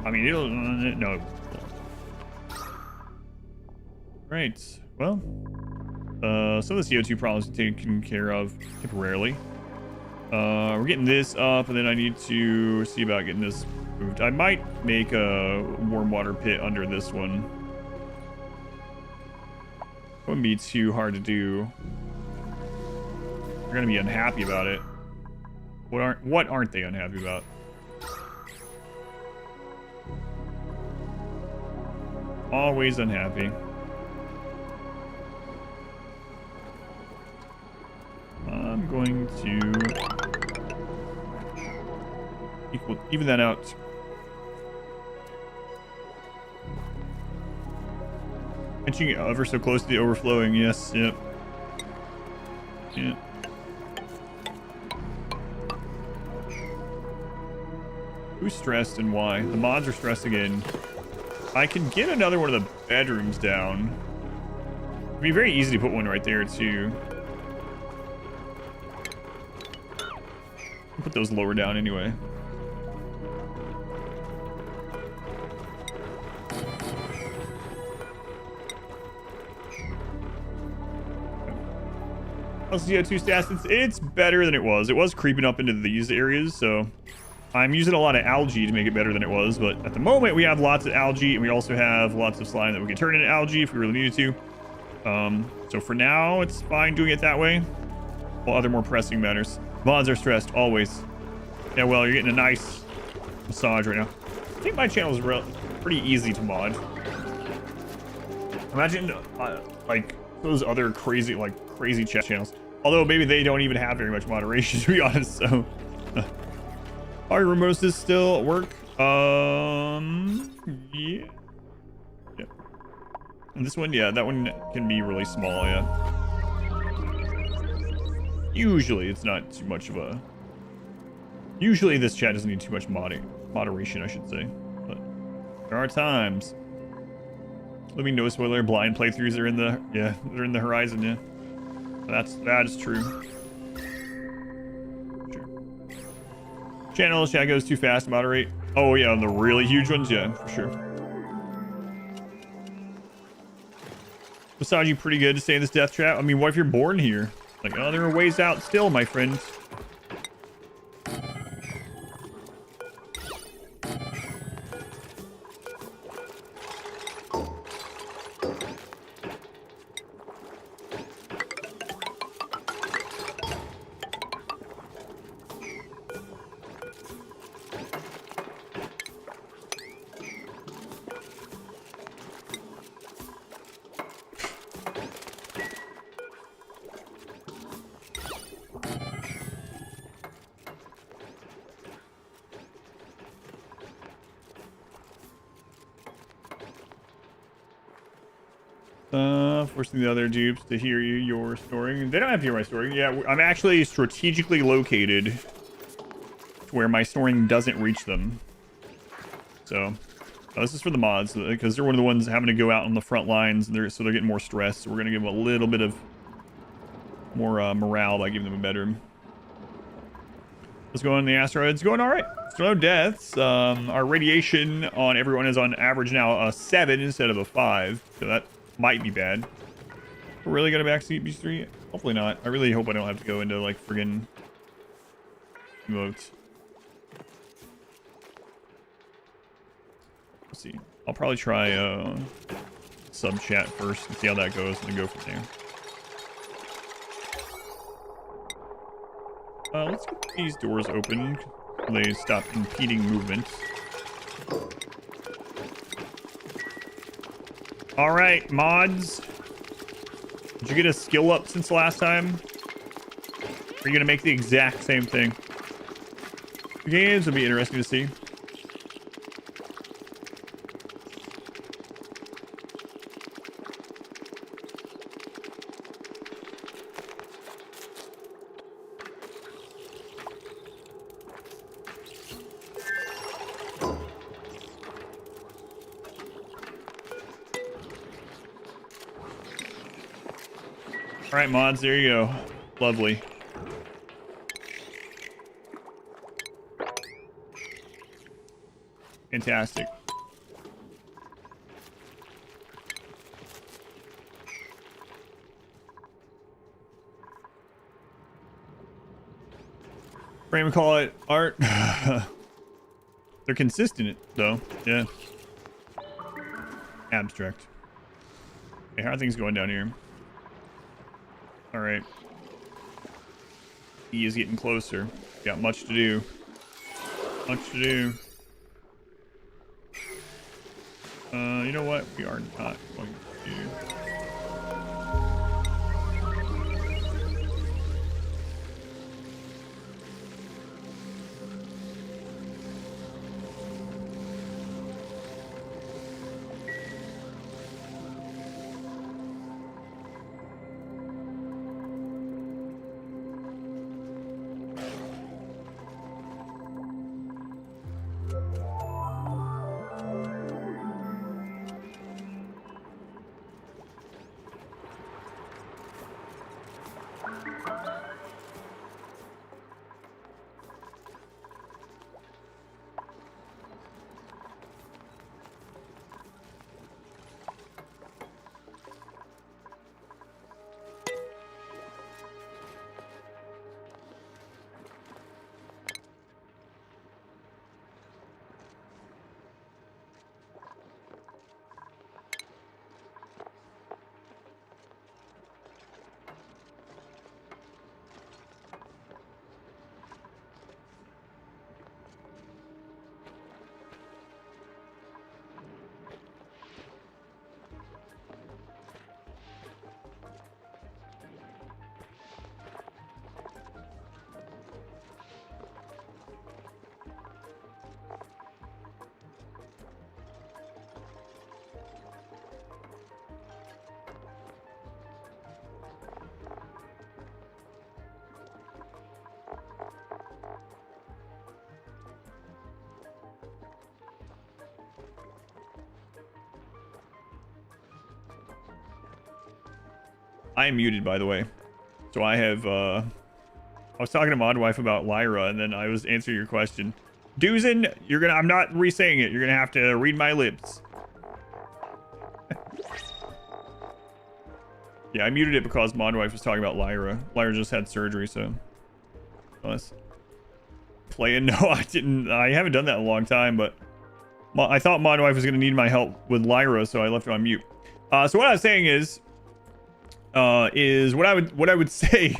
I mean, it'll no. Right. Well, some of the CO2 problems are taken care of temporarily. We're getting this up, and then I need to see about getting this moved. I might make a warm water pit under this one. Wouldn't be too hard to do. They're gonna be unhappy about it. What aren't they unhappy about? Always unhappy. I'm going to even that out. Inching ever so close to the overflowing. Yes. Yep. Yeah. Who's stressed and why? The mods are stressed again. I can get another one of the bedrooms down. It'd be very easy to put one right there too. I'll put those lower down anyway. CO2 stats, it's better than it was. It was creeping up into these areas, so I'm using a lot of algae to make it better than it was. But at the moment, we have lots of algae, and we also have lots of slime that we can turn into algae if we really needed to. So for now, it's fine doing it that way. While other more pressing matters. Mods are stressed, always. Yeah, well, you're getting a nice massage right now. I think my channel is pretty easy to mod. Imagine, like, those other crazy chat channels. Although maybe they don't even have very much moderation, to be honest, so. Are Ramoses still at work? Yeah. And this one, yeah, that one can be really small, yeah. Usually, it's not too much of a... Usually, this chat doesn't need too much moderation, I should say. But there are times. Let me know, spoiler, blind playthroughs are in the... Yeah, they're in the horizon, yeah. That is true. Sure. Chat goes too fast to moderate. Oh, yeah, on the really huge ones, yeah, for sure. Massaging pretty good to stay in this death trap. I mean, what if you're born here? Like, oh, there are ways out still, my friends. Forcing the other dupes to hear your storing. They don't have to hear my storing. Yeah, I'm actually strategically located to where my storing doesn't reach them. So, this is for the mods, because they're one of the ones having to go out on the front lines, and so they're getting more stressed. So we're going to give them a little bit of more morale by giving them a bedroom. Let's go on the asteroid. It's going all right. So no deaths. Our radiation on everyone is on average now a 7 instead of a 5. So that might be bad. We're really gonna backseat B3? Hopefully not. I really hope I don't have to go into like friggin' emotes. Let's see. I'll probably try sub chat first and see how that goes, and then go from there. Let's get these doors open so they stop impeding movement. All right, mods. Did you get a skill up since the last time? Are you gonna make the exact same thing? The games would be interesting to see. All right, mods, there you go. Lovely. Fantastic. Frame and call it art. They're consistent, though. Yeah. Abstract. Okay, how are things going down here? All right. He is getting closer. Got much to do. Much to do. You know what? We are not going to do. I am muted, by the way. So I have, I was talking to Modwife about Lyra, and then I was answering your question. Duzin, I'm not re-saying it. You're gonna have to read my lips. Yeah, I muted it because Modwife was talking about Lyra. Lyra just had surgery, so. Let's playing. No, I didn't. I haven't done that in a long time, but I thought Modwife was gonna need my help with Lyra, so I left it on mute. So what I was saying is what I would say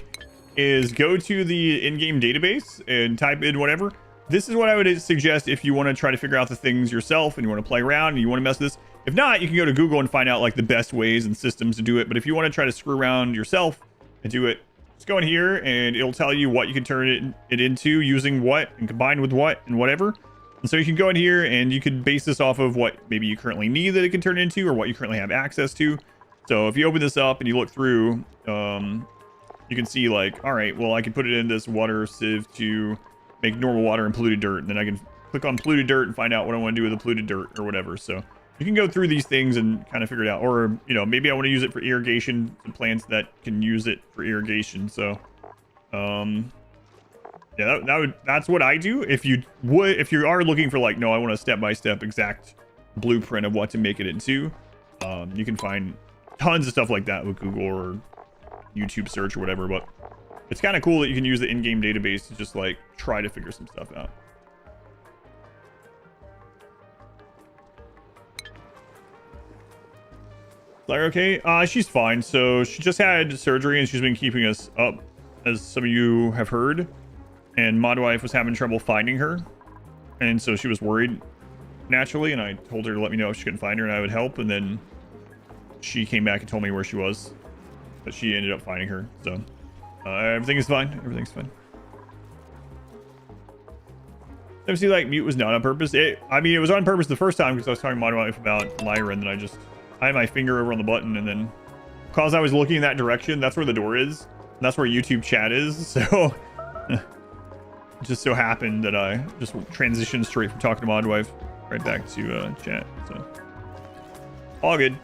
is go to the in-game database and type in whatever. This is what I would suggest if you want to try to figure out the things yourself and you want to play around and you want to mess with this. If not, you can go to Google and find out like the best ways and systems to do it. But if you want to try to screw around yourself and do it, just go in here and it'll tell you what you can turn it into using what and combined with what and whatever. And so you can go in here and you can base this off of what maybe you currently need that it can turn it into or what you currently have access to. So if you open this up and you look through, you can see like, all right, well, I can put it in this water sieve to make normal water and polluted dirt. And then I can click on polluted dirt and find out what I want to do with the polluted dirt or whatever. So you can go through these things and kind of figure it out. Or, you know, maybe I want to use it for irrigation, some plants that can use it for irrigation. So, yeah, that's what I do. If you are looking for like, no, I want a step-by-step exact blueprint of what to make it into, you can find tons of stuff like that with Google or YouTube search or whatever. But it's kind of cool that you can use the in-game database to just like try to figure some stuff out. Lyra okay? She's fine. So she just had surgery and she's been keeping us up, as some of you have heard. And Modwife was having trouble finding her, and so she was worried naturally. And I told her to let me know if she couldn't find her, and I would help. And then she came back and told me where she was, but she ended up finding her. So everything is fine. Everything's fine. MC like mute was not on purpose. I mean, it was on purpose the first time because I was talking to Modwife about Lyra, and then I had my finger over on the button, and then because I was looking in that direction, that's where the door is. And that's where YouTube chat is. So it just so happened that I just transitioned straight from talking to Modwife right back to chat. So all good.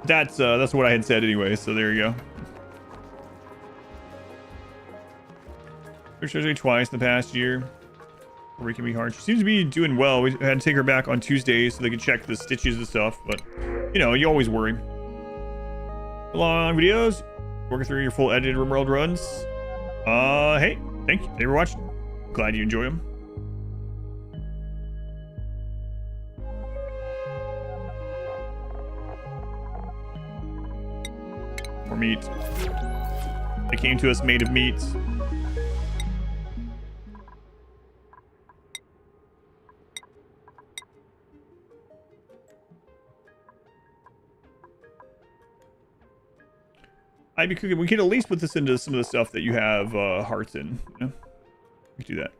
That's what I had said anyway. So there you go. Surgery twice in the past year. Where it can be hard. She seems to be doing well. We had to take her back on Tuesday so they could check the stitches and stuff. But you know, you always worry. Long videos. Working through your full edited RimWorld runs. Hey, thank you. Thank you for watching. Glad you enjoy them. More meat. They came to us made of meat. I'd be cooking. We can at least put this into some of the stuff that you have hearts in. You know? We can do that.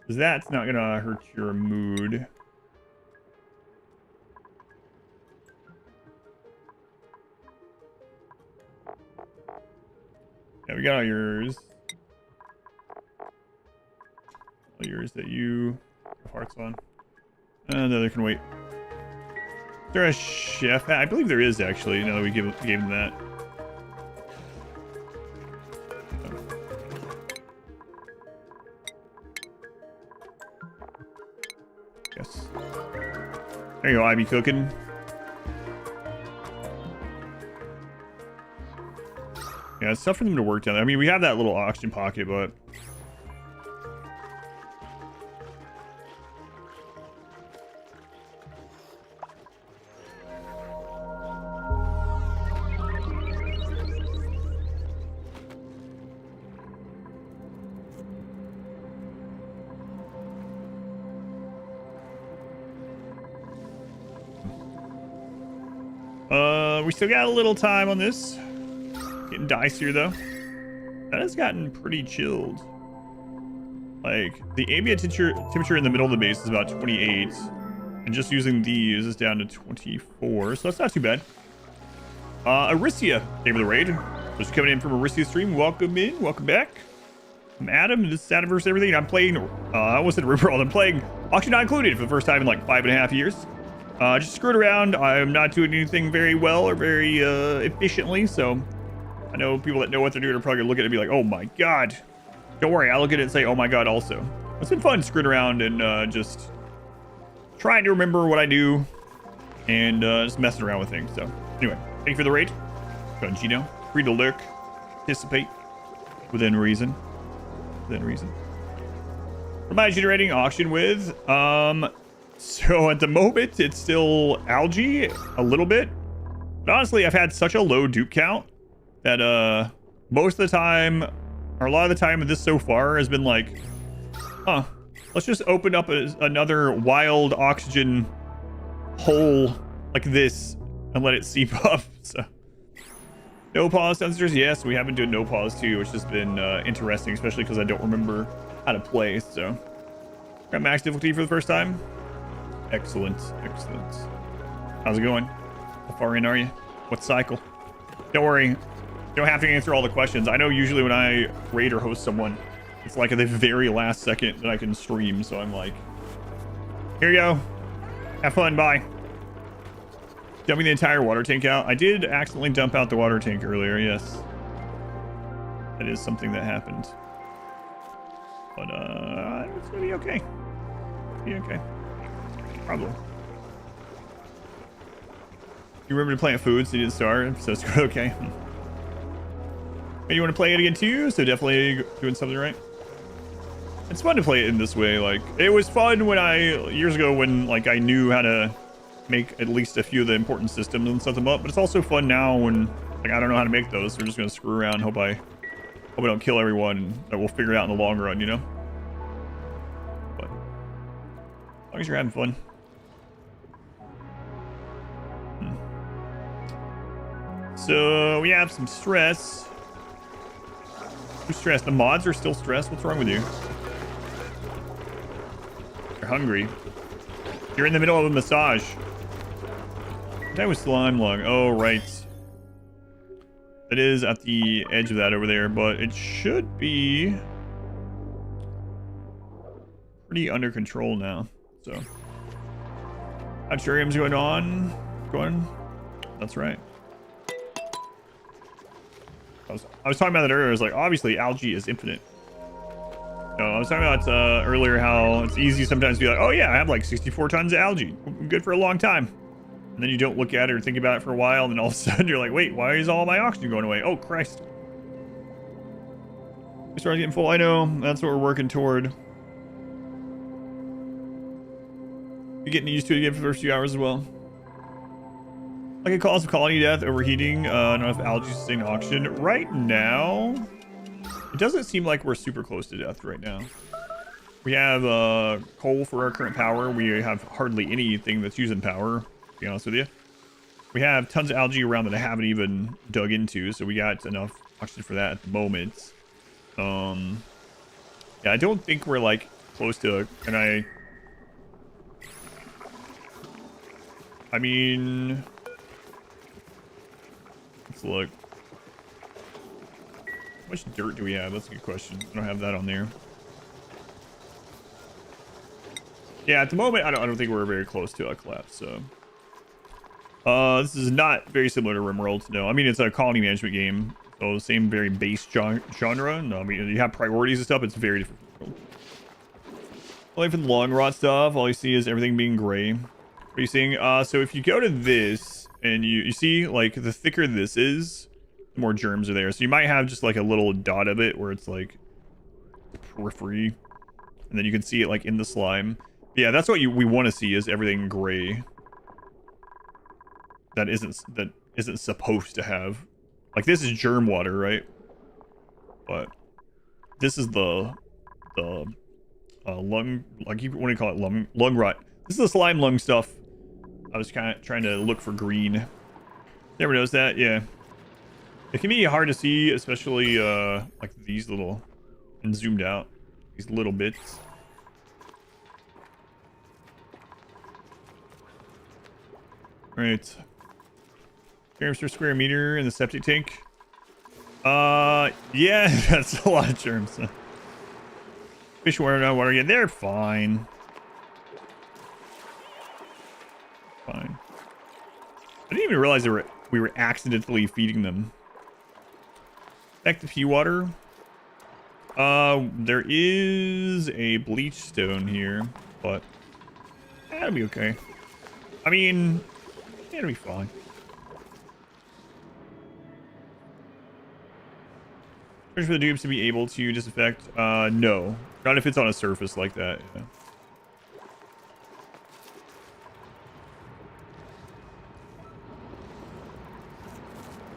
Because that's not going to hurt your mood. Yeah, we got all yours. All yours that you have hearts on. And the other can wait. Is there a chef? I believe there is actually, now that we gave him that. Yes. There you go, I be cooking. Yeah, it's tough for them to work down there. I mean, we have that little oxygen pocket, but we still got a little time on this. Getting dicier though. That has gotten pretty chilled. Like the ambient temperature in the middle of the base is about 28, and just using these is down to 24, so that's not too bad. Aricia came to the raid. Just coming in from Aricia stream. Welcome in, welcome back. I'm Adam. This is Adamverse Everything. I'm playing. I almost said RimWorld. I'm playing Auction Not Included for the first time in like 5.5 years. Just screwed around. I'm not doing anything very well or very efficiently, so I know people that know what they're doing are probably gonna look at it and be like, oh my god. Don't worry, I'll look at it and say, oh my god also. It's been fun screwing around and just trying to remember what I do and just messing around with things. So anyway, thank you for the raid. Go on, Gino. Free to lurk. Participate. Within reason. Within reason. What am I generating auction with? So at the moment, it's still algae a little bit. But honestly, I've had such a low dupe count that most of the time, or a lot of the time of this so far has been like, huh, let's just open up another wild oxygen hole like this and let it seep up. So no pause sensors. Yes, we have been doing no pause too, which has been interesting, especially because I don't remember how to play. So got max difficulty for the first time. Excellent, excellent. How's it going? How far in are you? What cycle? Don't worry, you don't have to answer all the questions. I know usually when I raid or host someone, it's like at the very last second that I can stream, so I'm like, here you go. Have fun, bye. Dumping the entire water tank out. I did accidentally dump out the water tank earlier, yes. That is something that happened. But it's gonna be okay. Be okay. Probably. You remember to plant food, so you didn't start, so it's okay. And you want to play it again too, so definitely doing something right. It's fun to play it in this way. Like, it was fun when years ago when like I knew how to make at least a few of the important systems and set them up, but it's also fun now when like I don't know how to make those, so we're just gonna screw around, hope I don't kill everyone, and that we'll figure it out in the long run, you know. But as long as you're having fun. So we have some stress. Who's stressed? The mods are still stressed. What's wrong with you? You're hungry. You're in the middle of a massage. That was slime lung. Oh, right. It is at the edge of that over there, but it should be pretty under control now. So, Archarium's going on. That's right. I was talking about that earlier. I was like, obviously, algae is infinite. No, I was talking about earlier how it's easy sometimes to be like, oh yeah, I have like 64 tons of algae. I'm good for a long time. And then you don't look at it or think about it for a while, and then all of a sudden you're like, wait, why is all my oxygen going away? Oh, Christ. We started getting full. I know. That's what we're working toward. You're getting used to it again for the first few hours as well. Like a cause of colony death, overheating, not enough algae to sustain oxygen. Right now, it doesn't seem like we're super close to death right now. We have coal for our current power. We have hardly anything that's using power, to be honest with you. We have tons of algae around that I haven't even dug into, so we got enough oxygen for that at the moment. Yeah, I don't think we're like close to, and I mean, let's look. How much dirt do we have? That's a good question. I don't have that on there. Yeah, at the moment, I don't think we're very close to a collapse. So, this is not very similar to RimWorld. No, I mean it's a colony management game, so same very base genre. No, I mean you have priorities and stuff. It's very different. Only for the long rot stuff, all you see is everything being gray. What are you seeing? So if you go to this and you see like the thicker this is, the more germs are there. So you might have just like a little dot of it where it's like periphery, and then you can see it like in the slime. Yeah, that's what we want to see, is everything gray. That isn't supposed to have. Like this is germ water, right? But this is the lung, like what do you call it? Lung rot. This is the slime lung stuff. I was kind of trying to look for green. Never knows that. Yeah, it can be hard to see, especially like these little, and zoomed out, these little bits. Right. Grams per square meter in the septic tank. Yeah, that's a lot of germs. Fish water, not water. Yeah, they're fine. Fine. I didn't even realize we were accidentally feeding them. Back to pea water. There is a bleach stone here, but that'll be okay. I mean, it'll be fine. Search for the dupes to be able to disinfect. No. Not if it's on a surface like that. Yeah.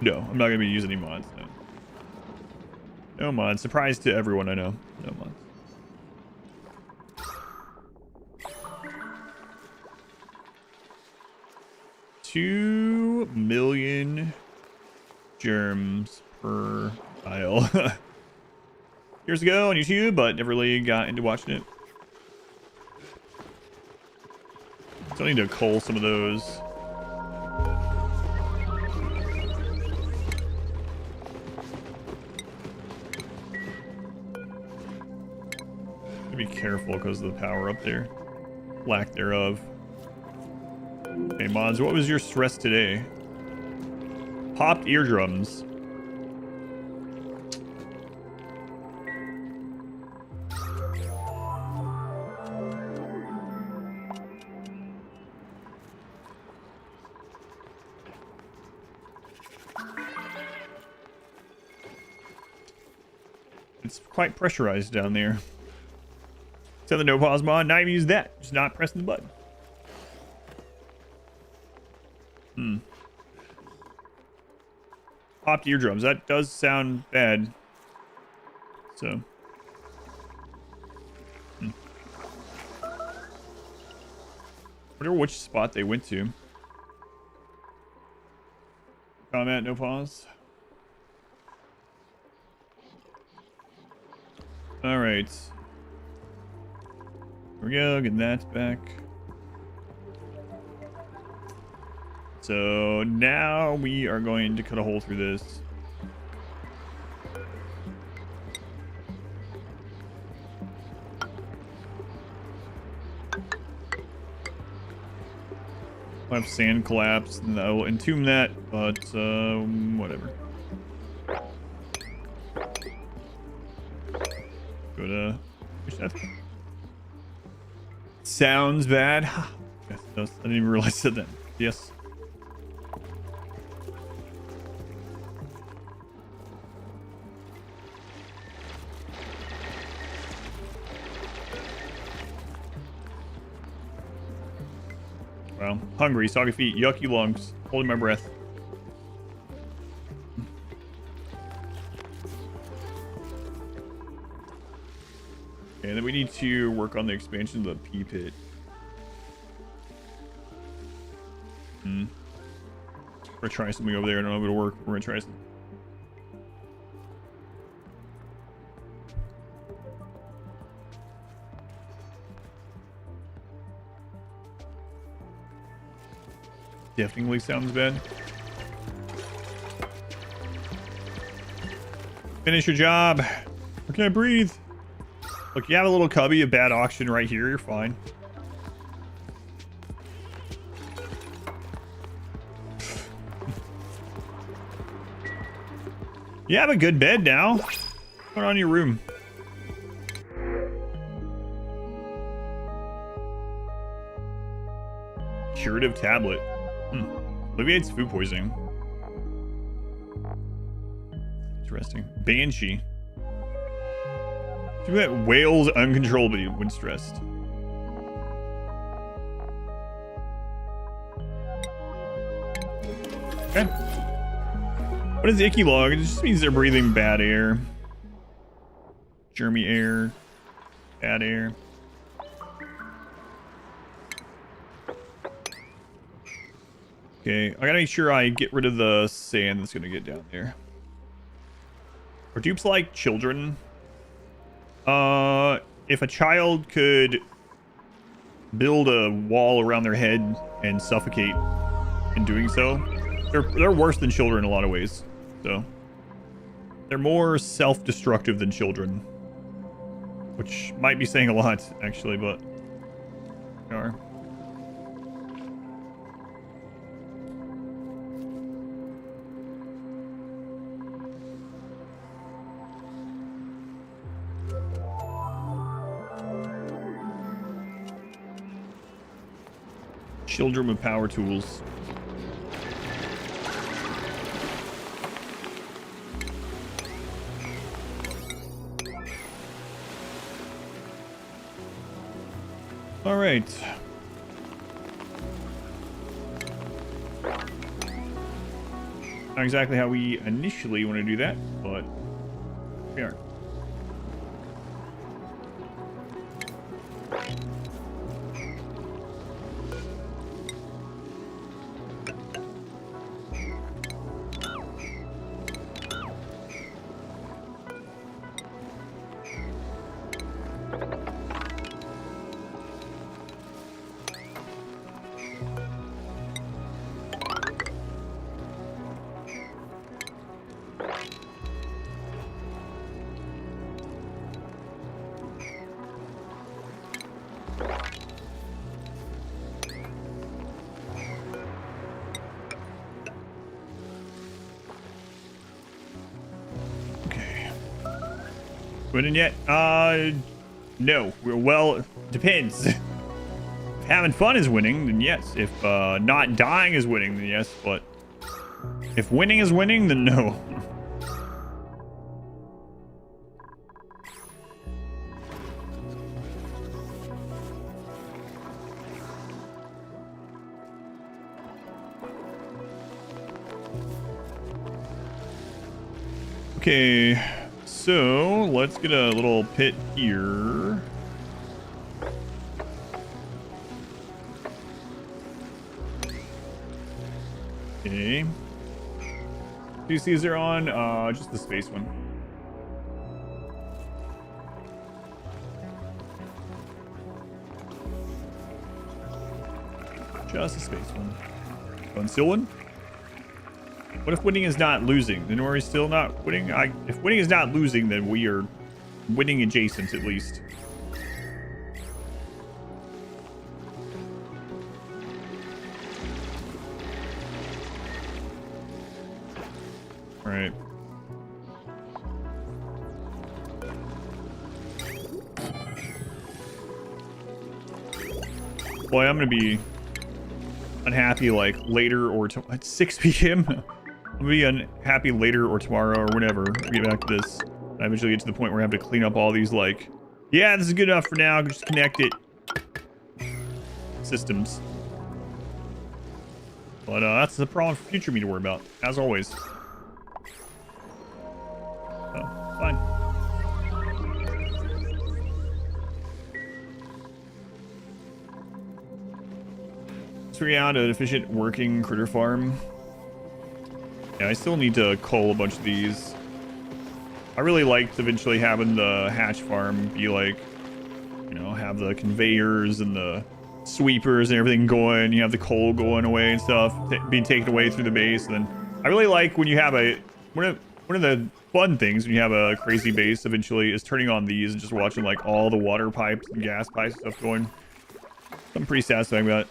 No, I'm not going to be using any mods. No. No mods. Surprise to everyone I know. No mods. $2 million germs per tile. Years ago on YouTube, but never really got into watching it. So I need to cull some of those. Be careful because of the power up there. Lack thereof. Hey, mods, what was your stress today? Popped eardrums. It's quite pressurized down there. So the no pause mod, not even use that. Just not pressing the button. Popped eardrums. That does sound bad. So. Wonder which spot they went to. Comment, no pause. Alright. Here we go, getting that back. So now we are going to cut a hole through this. I'll have sand collapse and I will entomb that, but whatever. Go to push that. Sounds bad. Yes, it does. I didn't even realize I said that. Yes. Well, hungry, soggy feet, yucky lungs, holding my breath. Okay, then we need to work on the expansion of the pea pit. We're gonna try something over there. I don't know if it'll work. We're gonna try something. Definitely sounds bad. Finish your job. I can't breathe. Look, you have a little cubby of bad oxygen right here. You're fine. You have a good bed now. Put on your room. Curative tablet. Alleviates food poisoning. Interesting. Banshee. Do that wails uncontrollably when stressed. Okay. What is icky log? It just means they're breathing bad air. Germy air. Bad air. Okay, I gotta make sure I get rid of the sand that's gonna get down there. Are dupes like children? If a child could build a wall around their head and suffocate in doing so, they're worse than children in a lot of ways. So they're more self-destructive than children, which might be saying a lot actually, but they are. Children of power tools. All right. Not exactly how we initially want to do that, but we are. Winning yet? No. Well, depends. If having fun is winning, then yes. If not dying is winning, then yes. But if winning is winning, then no. Okay. So let's get a little pit here. Okay. DCs are on, just the space one. Just the space one. Unseal one? What if winning is not losing? Then we're still not winning? If winning is not losing, then we are winning adjacent at least. All right. Boy, I'm gonna be unhappy like later or at 6 p.m. I'll be unhappy later or tomorrow or whenever we get back to this. I eventually get to the point where I have to clean up all these like, yeah, this is good enough for now. Just connect it. Systems. But that's the problem for future me to worry about, as always. So, fine. 3 out an efficient working critter farm. Yeah, I still need to cull a bunch of these. I really liked eventually having the hatch farm be like, you know, have the conveyors and the sweepers and everything going. You have the coal going away and stuff being taken away through the base. And then I really like when you have one of the fun things when you have a crazy base eventually is turning on these and just watching like all the water pipes and gas pipes and stuff going. I'm pretty satisfying about it.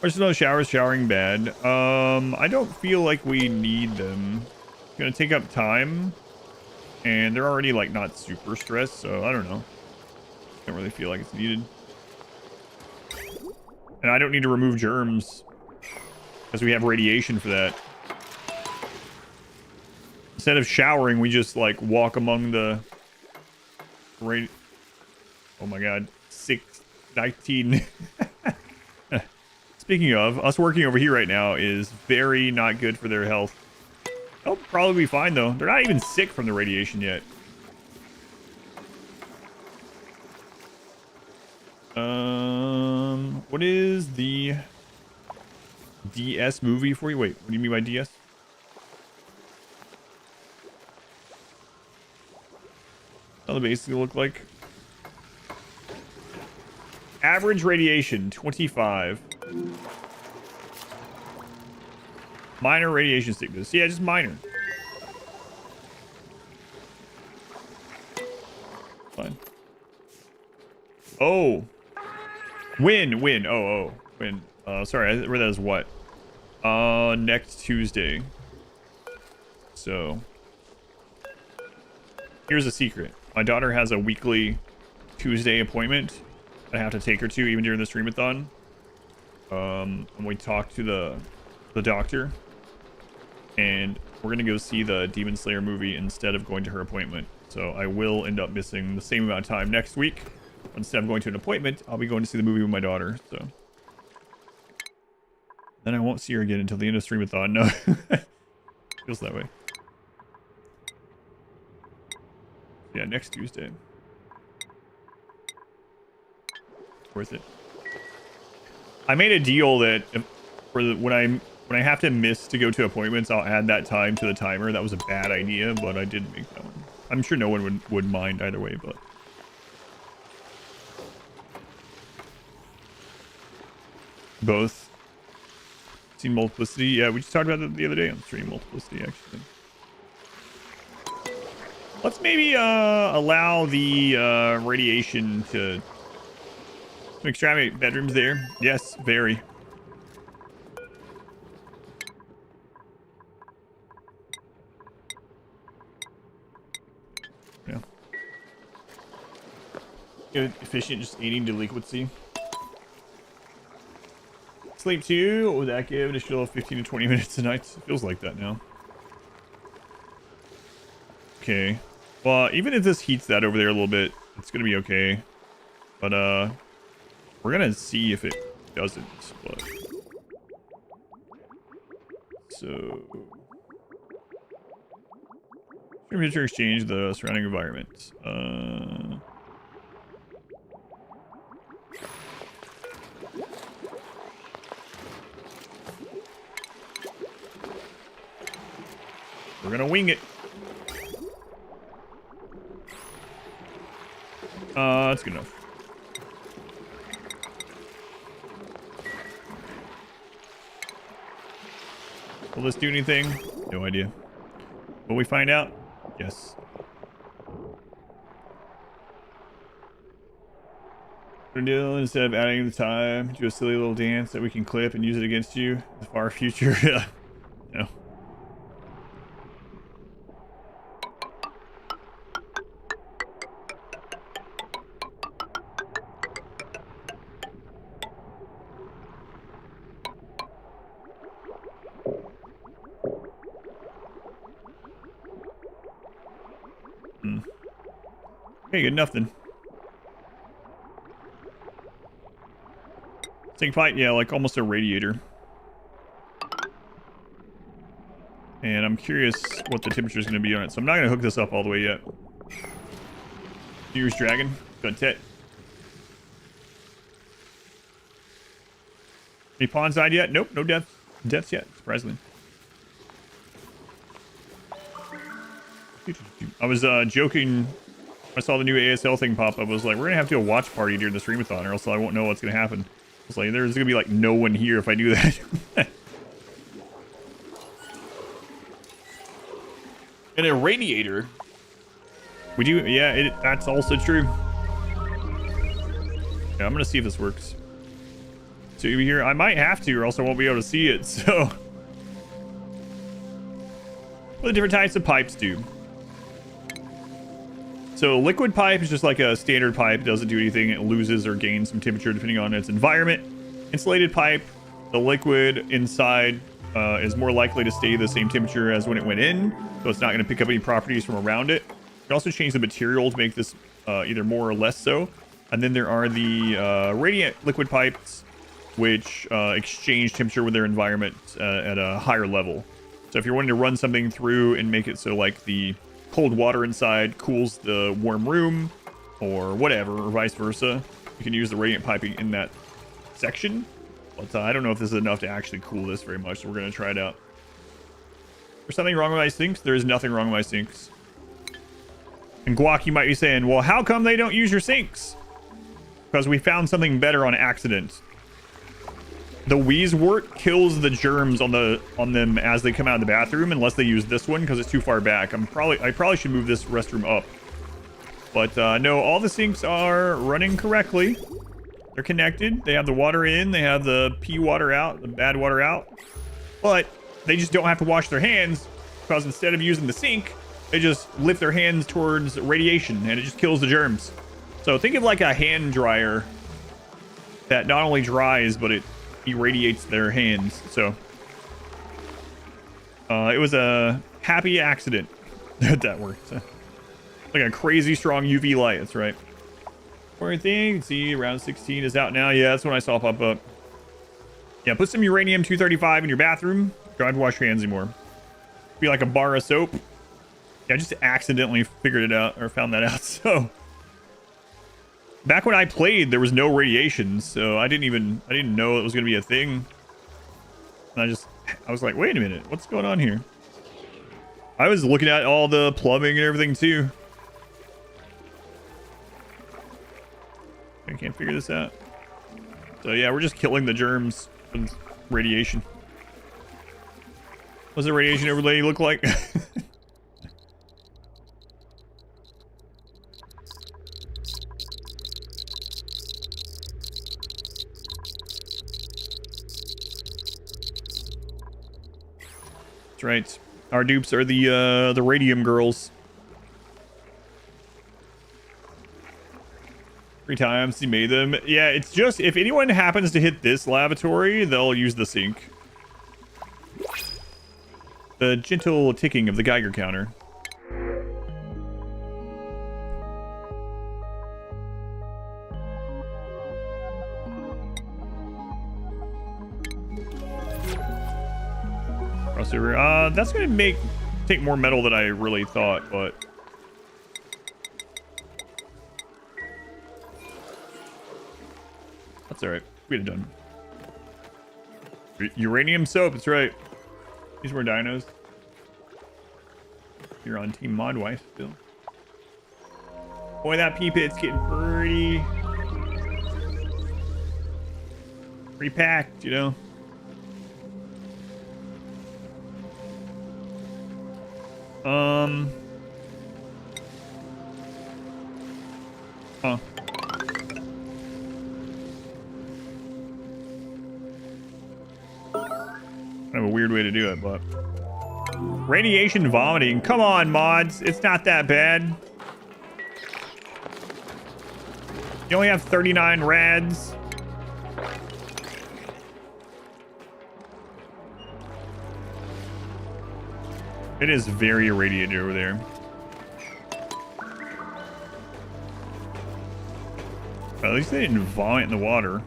There's no showers, showering bad. I don't feel like we need them. It's gonna take up time, and they're already like not super stressed, so I don't know. Don't really feel like it's needed. And I don't need to remove germs because we have radiation for that. Instead of showering, we just like walk among the oh my god, 619. Speaking of, us working over here right now is very not good for their health. They'll probably be fine though. They're not even sick from the radiation yet. What is the DS movie for you? Wait, what do you mean by DS? How the base look like? Average radiation 25. Minor radiation sickness. Yeah, just minor. Fine. Oh. Win. Oh. Win. Sorry, I read that as what? Next Tuesday. So. Here's a secret. My daughter has a weekly Tuesday appointment I have to take her to even during the Streamathon. And we talked to the doctor, and we're gonna go see the Demon Slayer movie instead of going to her appointment. So I will end up missing the same amount of time next week. Instead of going to an appointment, I'll be going to see the movie with my daughter. So then I won't see her again until the end of Streamathon. No, feels that way. Yeah, next Tuesday. Worth it. I made a deal that when I have to miss to go to appointments, I'll add that time to the timer. That was a bad idea, but I did make that one. I'm sure no one would mind either way, but both. Seen multiplicity? Yeah, we just talked about that the other day on stream. Multiplicity, actually. Let's maybe allow the radiation to extravagate bedrooms there. Yes, very. Yeah. Good, efficient, just aiding delinquency. Sleep 2, what would that give? Additional 15 to 20 minutes a night. It feels like that now. Okay. Well, even if this heats that over there a little bit, it's gonna be okay. But we're gonna see if it doesn't. But so temperature exchange the surrounding environment. We're gonna wing it. That's good enough. Will this do anything? No idea. Will we find out? Yes. We're doing instead of adding the time to a silly little dance that we can clip and use it against you in the far future. No. Okay, good enough then. Sink pipe, yeah, like almost a radiator. And I'm curious what the temperature is going to be on it, so I'm not going to hook this up all the way yet. Here's Dragon. Got Tet. Any pawns died yet? Nope, no deaths yet, surprisingly. I was joking. I saw the new ASL thing pop up. I was like, we're gonna have to do a watch party during the Streamathon, or else I won't know what's gonna happen. I was like, there's gonna be like no one here if I do that. And a radiator. We do, yeah, that's also true. Yeah, I'm gonna see if this works. So you here, I might have to, or else I won't be able to see it. So, what the different types of pipes do. So liquid pipe is just like a standard pipe. It doesn't do anything. It loses or gains some temperature depending on its environment. Insulated pipe, the liquid inside is more likely to stay the same temperature as when it went in. So it's not going to pick up any properties from around it. You can also change the material to make this either more or less so. And then there are the radiant liquid pipes, which exchange temperature with their environment at a higher level. So if you're wanting to run something through and make it so like the cold water inside cools the warm room or whatever, or vice versa, you can use the radiant piping in that section. But I don't know if this is enough to actually cool this very much, so we're going to try it out. There's something wrong with my sinks? There is nothing wrong with my sinks. And Guac, you might be saying, well, how come they don't use your sinks? Because we found something better on accident. The Wheezewort kills the germs on them as they come out of the bathroom, unless they use this one because it's too far back. I probably should move this restroom up. But no, all the sinks are running correctly. They're connected. They have the water in. They have the pee water out, the bad water out. But they just don't have to wash their hands because instead of using the sink, they just lift their hands towards radiation and it just kills the germs. So think of like a hand dryer that not only dries, but it irradiates their hands. So it was a happy accident that that worked. Like a crazy strong UV light. That's right. Or thing. See, round 16 is out now. Yeah, that's when I saw pop up. Yeah, put some uranium 235 in your bathroom. Don't have to wash your hands anymore. Be like a bar of soap. Yeah, I just accidentally figured it out or found that out. So back when I played, there was no radiation, so I didn't know it was gonna be a thing. And I was like, wait a minute, what's going on here? I was looking at all the plumbing and everything too. I can't figure this out. So yeah, we're just killing the germs with radiation. What's the radiation overlay look like? That's right. Our dupes are the radium girls. 3 times he made them. Yeah, it's just if anyone happens to hit this lavatory, they'll use the sink. The gentle ticking of the Geiger counter. Crossover. That's gonna take more metal than I really thought, but that's all right. We get it done. Uranium soap. That's right. These were dinos. You're on Team Mod Wife still. Boy, that pee pit's getting pretty packed, you know. Huh. Kind of a weird way to do it, but radiation vomiting. Come on, mods. It's not that bad. You only have 39 rads. It is very irradiated over there. At least they didn't vomit in the water.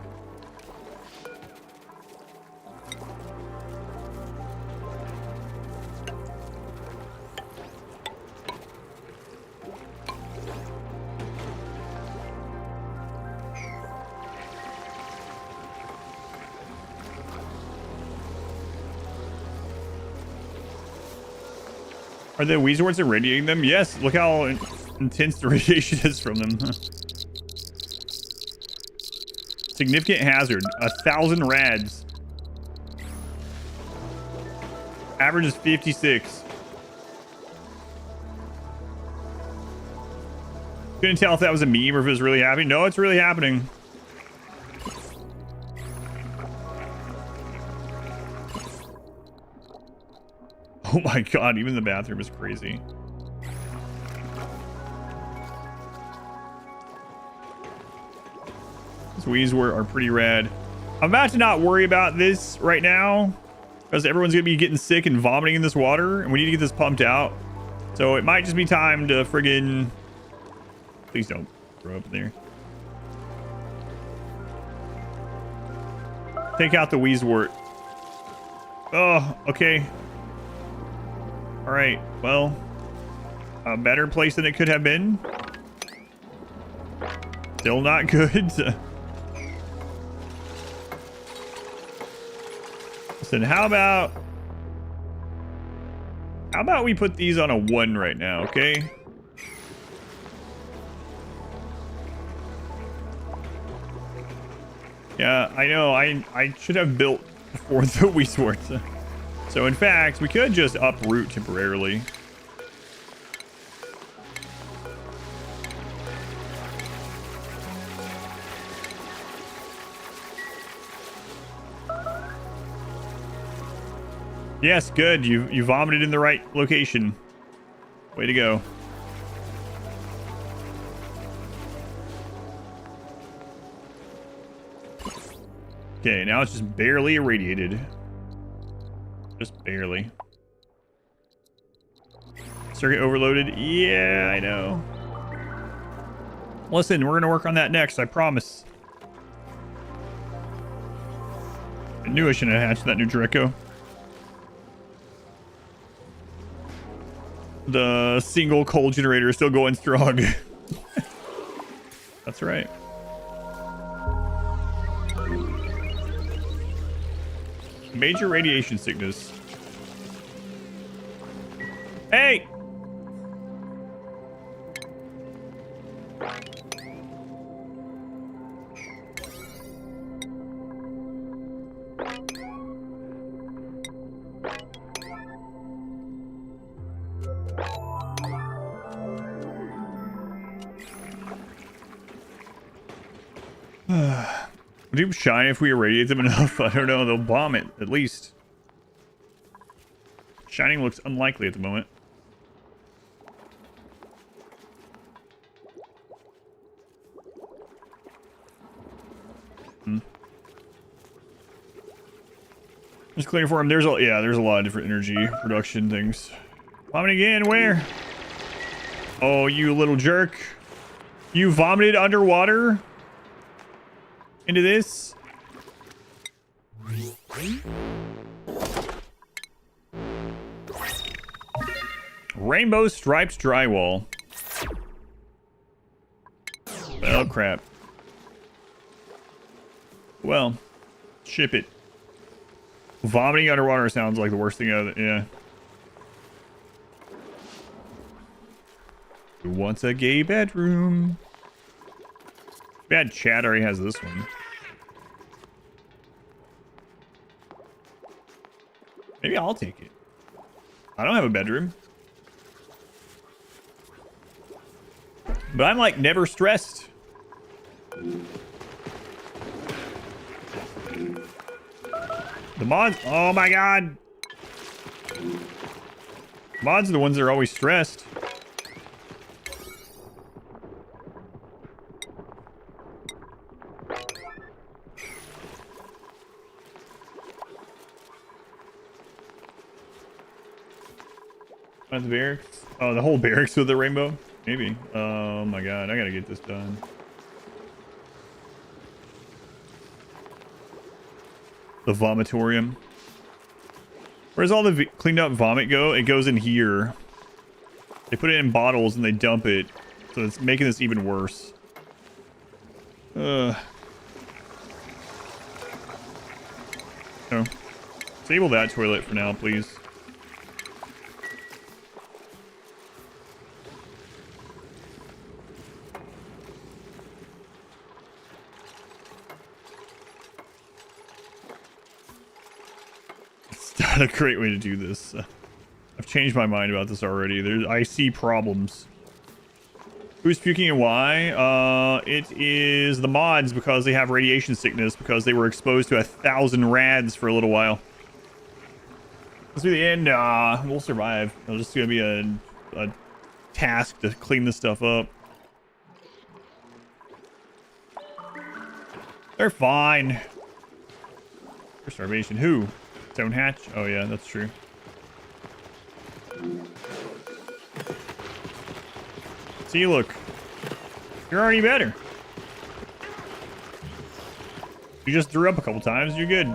Are the Weezords irradiating them? Yes, look how intense the radiation is from them. Huh. Significant hazard, 1,000 rads. Average is 56. Couldn't tell if that was a meme or if it was really happening. No, it's really happening. Oh my god, even the bathroom is crazy. These Weezords are pretty rad. I'm about to not worry about this right now because everyone's gonna be getting sick and vomiting in this water and we need to get this pumped out. So it might just be time to friggin'... Please don't throw up there. Take out the Weezord. Oh, okay. All right, well, a better place than it could have been. Still not good. Listen, how about we put these on a 1 right now, okay? Yeah, I know, I should have built before the Weezords. So in fact, we could just uproot temporarily. Yes, good. You vomited in the right location. Way to go. Okay, now it's just barely irradiated. Just barely. Circuit overloaded. Yeah, I know. Listen, we're going to work on that next, I promise. I knew I shouldn't have hatched that new Draco. The single coal generator is still going strong. That's right. Major radiation sickness. Hey! Would Dupes shine if we irradiate them enough? I don't know. They'll bomb it, at least. Shining looks unlikely at the moment. Just clear for him. There's a lot of different energy production things. Vomiting again, where? Oh, you little jerk. You vomited underwater? Into this? Rainbow striped drywall. Oh, crap. Well, ship it. Vomiting underwater sounds like the worst thing out of it, yeah. Who wants a gay bedroom? Bad chat already has this one. Maybe I'll take it. I don't have a bedroom. But I'm like never stressed. The mods, oh my god. Mods are the ones that are always stressed. The barracks? Oh, the whole barracks with the rainbow? Maybe. Oh my god, I gotta get this done. The vomitorium. Where does all the cleaned up vomit go? It goes in here. They put it in bottles and they dump it. So it's making this even worse. Oh. Disable that toilet for now, please. A great way to do this. I've changed my mind about this already. I see problems. Who's puking and why? It is the mods because they have radiation sickness because they were exposed to 1,000 rads for a little while. This will be the end. We'll survive. It's just gonna be a task to clean this stuff up. They're fine. For starvation. Who? Stone hatch? Oh yeah, that's true. See, look. You're already better. You just threw up a couple times, you're good.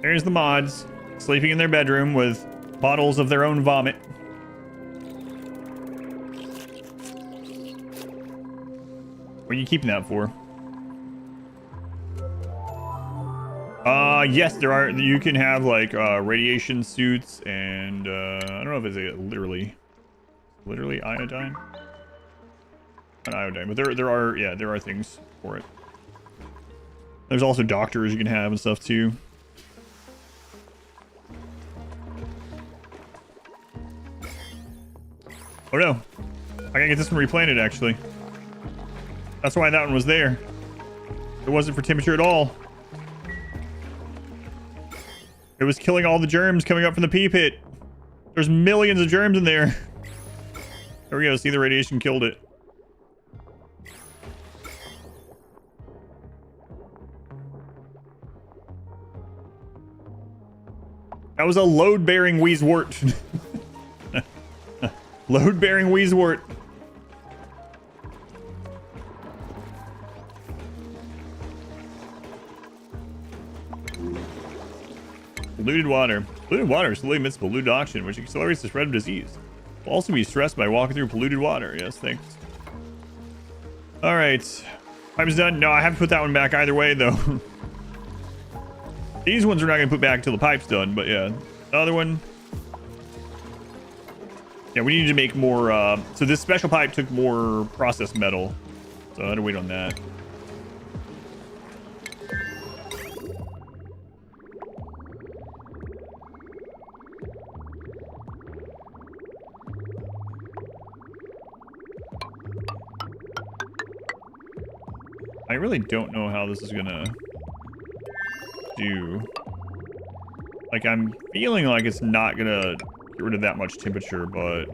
There's the mods, sleeping in their bedroom with bottles of their own vomit. What are you keeping that for? Yes, there are. You can have like radiation suits and I don't know if it's literally iodine. Not iodine, but there are things for it. There's also doctors you can have and stuff too. Oh no, I gotta get this one replanted actually. That's why that one was there. It wasn't for temperature at all. It was killing all the germs coming up from the pee pit. There's millions of germs in there. There we go. See, the radiation killed it. That was a load-bearing Wheezewort. Load-bearing Wheezewort. Polluted water. Polluted water slowly emits polluted oxygen, which accelerates the spread of disease. Will also be stressed by walking through polluted water. Yes, thanks. All right. Pipe's done. No, I haven't put that one back either way, though. These ones we're not going to put back until the pipe's done, but yeah. The other one. Yeah, we need to make more. So this special pipe took more processed metal. So I had to wait on that. I really don't know how this is gonna do. Like, I'm feeling like it's not gonna get rid of that much temperature, but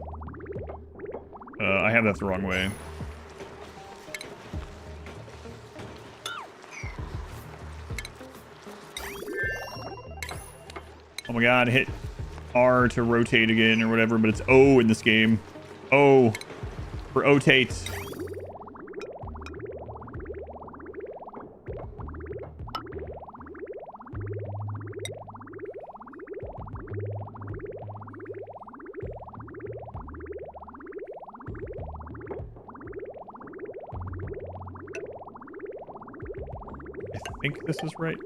I have that the wrong way. Oh my god, hit R to rotate again or whatever, but it's O in this game. O for rotate. I think this is right.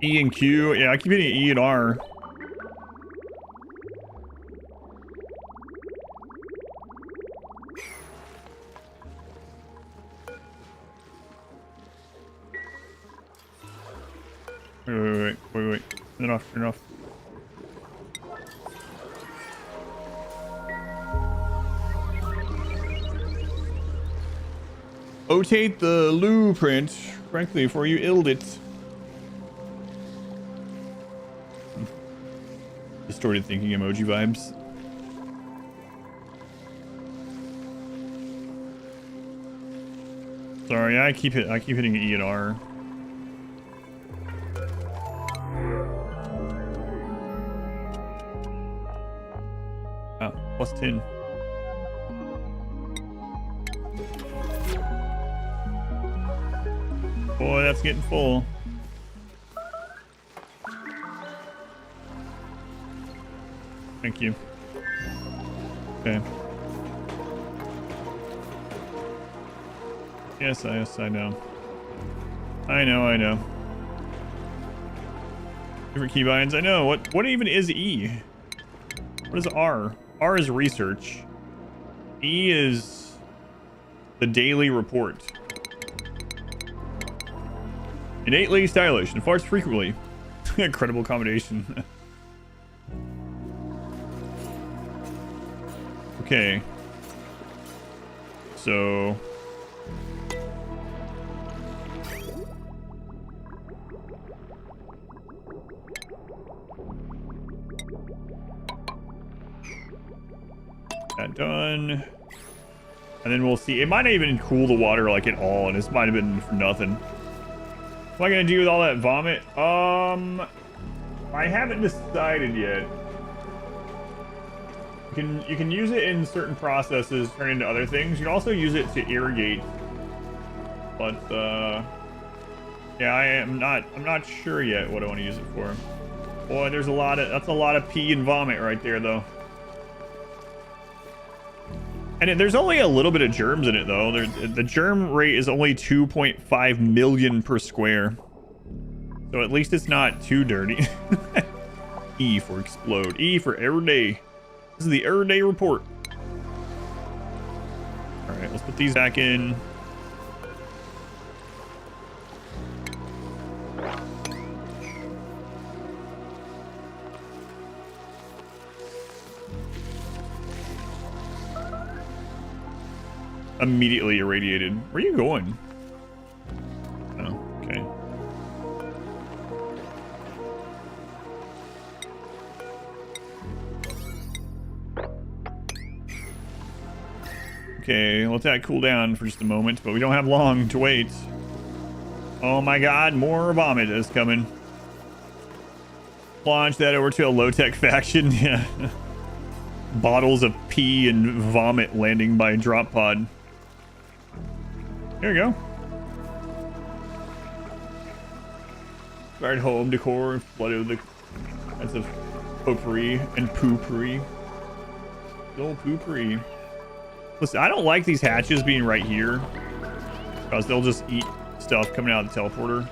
E and Q. Yeah, I keep hitting E and R. Wait. Turn it off, turn it off. Rotate the loo print, frankly, before you illed it. Distorted thinking emoji vibes. Sorry, I keep hitting E and R. Oh, plus 10. Boy, that's getting full. Thank you. Okay. Yes, I know. I know. Different keybinds. I know. What even is E? What is R? R is research. E is the daily report. Innately stylish and farts frequently. Incredible combination. Okay. So. That done. And then we'll see. It might not even cool the water like at all, and this might have been for nothing. What am I gonna do with all that vomit? I haven't decided yet. You can use it in certain processes, turn into other things. You can also use it to irrigate. But yeah, I'm not sure yet what I want to use it for. Boy, that's a lot of pee and vomit right there though. And there's only a little bit of germs in it though. The germ rate is only 2.5 million per square. So at least it's not too dirty. E for explode. E for error day. This is the error day report. All right, let's put these back in. Immediately irradiated. Where are you going? Oh, okay. Okay, let that cool down for just a moment, but we don't have long to wait. Oh my god, more vomit is coming. Launch that over to a low-tech faction. Yeah. Bottles of pee and vomit landing by drop pod. There we go. Right, home decor, flooded with the kinds of potpourri and poopery. Little poopery. Listen, I don't like these hatches being right here because they'll just eat stuff coming out of the teleporter.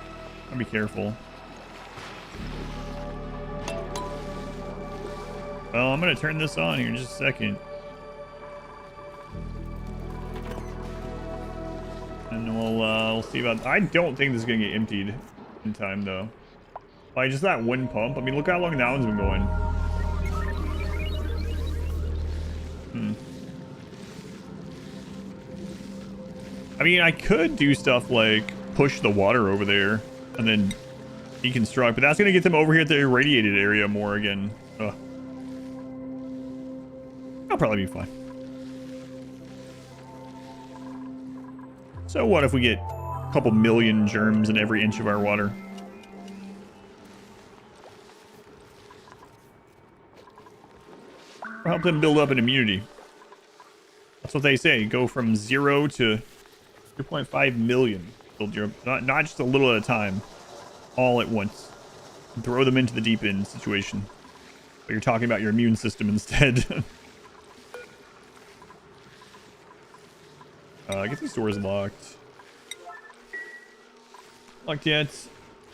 I'll be careful. Well, I'm gonna turn this on here in just a second. And we'll see about... I don't think this is gonna get emptied in time, though. Like, just that one pump. I mean, look how long that one's been going. I mean, I could do stuff like push the water over there and then deconstruct, but that's gonna get them over here at the irradiated area more again. Ugh. I'll probably be fine. So what if we get a couple million germs in every inch of our water? Or help them build up an immunity. That's what they say. Go from 0 to 3.5 million. Build your not just a little at a time, all at once. And throw them into the deep end situation. But you're talking about your immune system instead. Get these doors locked. Locked yet?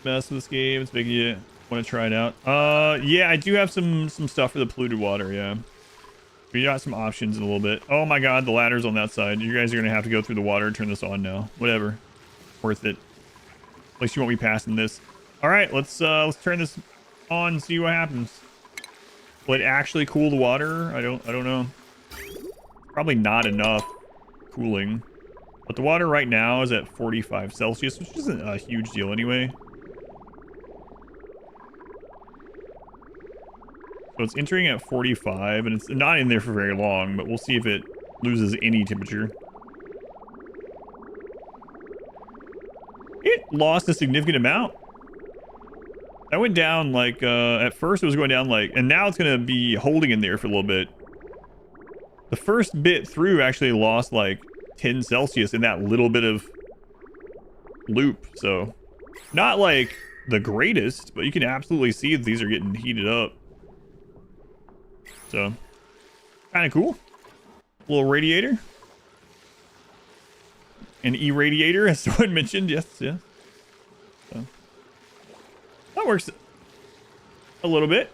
Best of this game. It's big. You want to try it out? Yeah, I do have some stuff for the polluted water. Yeah, we got some options in a little bit. Oh my god, the ladder's on that side. You guys are gonna have to go through the water and turn this on now. Whatever, worth it. At least you won't be passing this. All right, let's turn this on and see what happens. Will it actually cool the water? I don't know. Probably not enough cooling. But the water right now is at 45 Celsius, which isn't a huge deal anyway. So it's entering at 45, and it's not in there for very long, but we'll see if it loses any temperature. It lost a significant amount. That went down like, at first it was going down like, and now it's going to be holding in there for a little bit. The first bit through actually lost like 10 Celsius in that little bit of loop. So not like the greatest, but you can absolutely see that these are getting heated up. So kind of cool. Little radiator. An irradiator, as someone mentioned. Yes, yeah. So that works a little bit.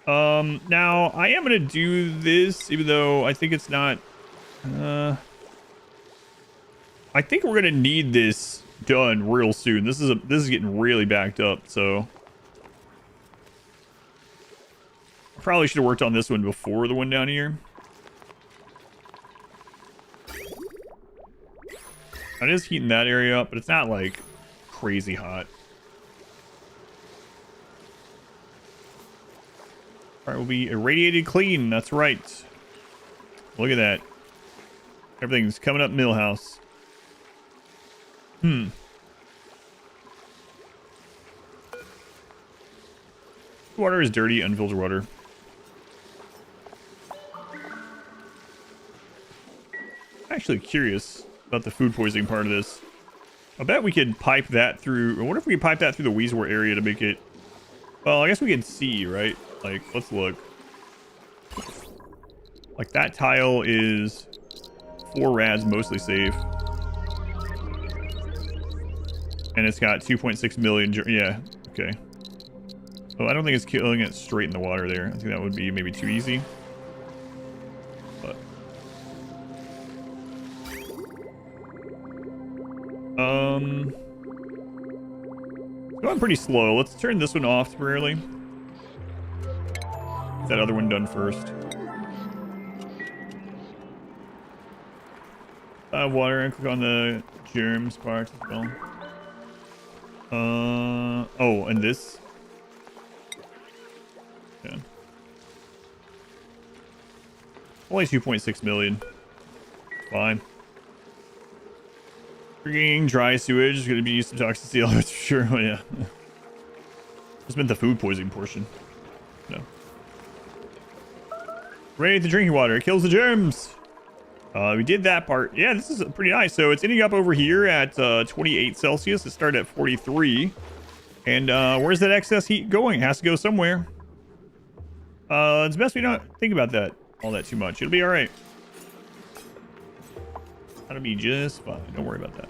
Now I am gonna do this, even though I think it's not. I think we're gonna need this done real soon. This is getting really backed up, so I probably should have worked on this one before the one down here. It is heating that area up, but it's not like crazy hot. All right, we'll be irradiated clean. That's right. Look at that. Everything's coming up Millhouse. Water is dirty, unfiltered water. I'm actually curious about the food poisoning part of this. I bet we could pipe that through. I wonder if we could pipe that through the Weezor area to make it. Well, I guess we can see, right? Like, let's look. Like, that tile is 4 rads, mostly safe. And it's got 2.6 million. Yeah, okay. So I don't think it's killing it straight in the water there. I think that would be maybe too easy. But it's going pretty slow. Let's turn this one off temporarily. Get that other one done first. Water, and click on the germs part as well. Oh, and this. Yeah. Only 2.6 million. fine. Drinking dry sewage is going to be used to toxicity elements for sure. Oh, yeah. Just meant the food poisoning portion. No. Radiate the drinking water. It kills the germs. We did that part. Yeah, this is pretty nice. So it's ending up over here at 28 Celsius. It started at 43. And where's that excess heat going? It has to go somewhere. It's best we don't think about that all that too much. It'll be all right. That'll be just fine. Don't worry about that.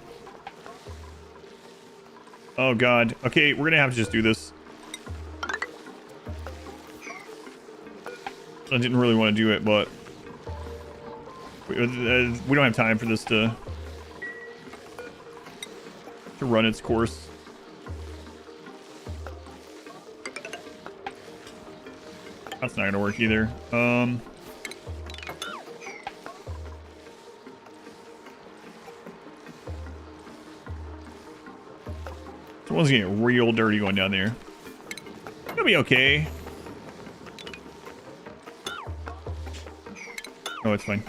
Oh, God. Okay, we're going to have to just do this. I didn't really want to do it, but we don't have time for this to run its course. That's not going to work either. Someone's getting real dirty going down there. It'll be okay. Oh, it's fine.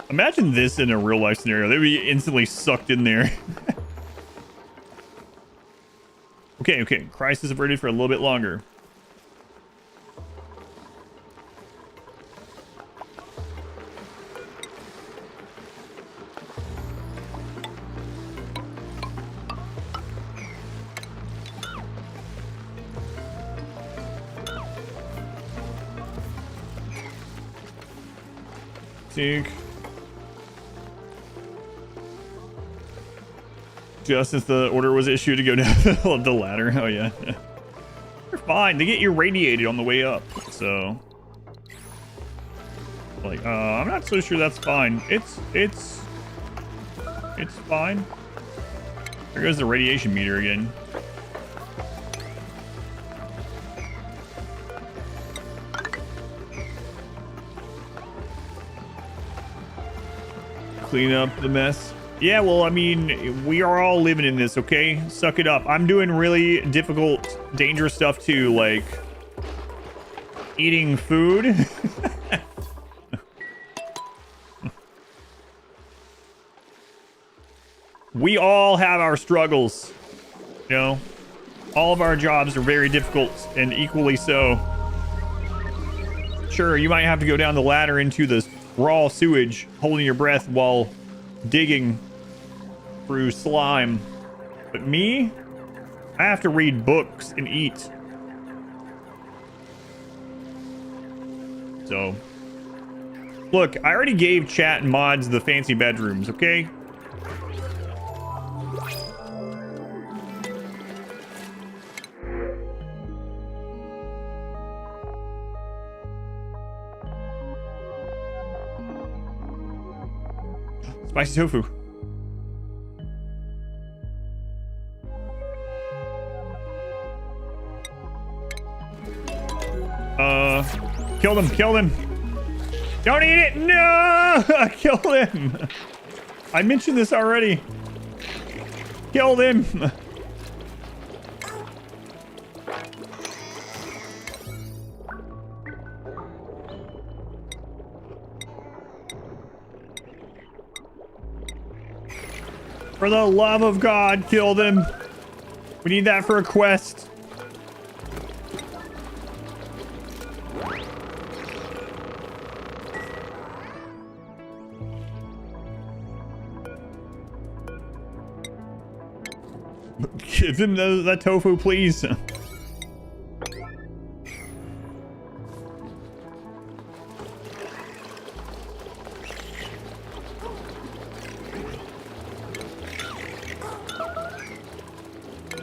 Imagine this in a real life scenario. They'd be instantly sucked in there. Okay. Crisis averted for a little bit longer. Just as the order was issued to go down the ladder. Oh yeah. They're fine. They get irradiated on the way up. So like I'm not so sure that's fine. It's fine. There goes the radiation meter again. Clean up the mess. Yeah, well, I mean, we are all living in this, okay? Suck it up. I'm doing really difficult, dangerous stuff too, like eating food. We all have our struggles, you know? All of our jobs are very difficult and equally so. Sure, you might have to go down the ladder into the raw sewage, holding your breath while digging through slime. But me, I have to read books and eat. So, look, I already gave chat and mods the fancy bedrooms, okay? Spicy tofu. Kill them, kill them. Don't eat it. No, kill him. I mentioned this already. Kill them. For the love of God, kill them. We need that for a quest. Give him that tofu, please.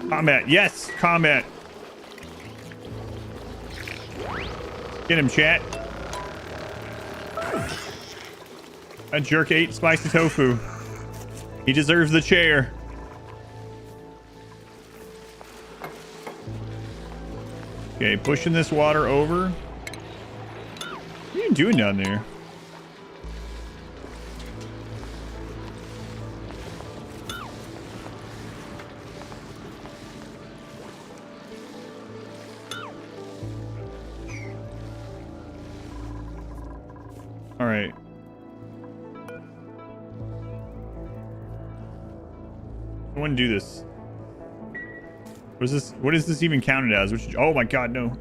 Combat. Yes, combat. Get him, chat. That jerk ate spicy tofu. He deserves the chair. Okay, pushing this water over. What are you doing down there? I want to do this. What is this? What is this even counted as? Which? Oh my god, no.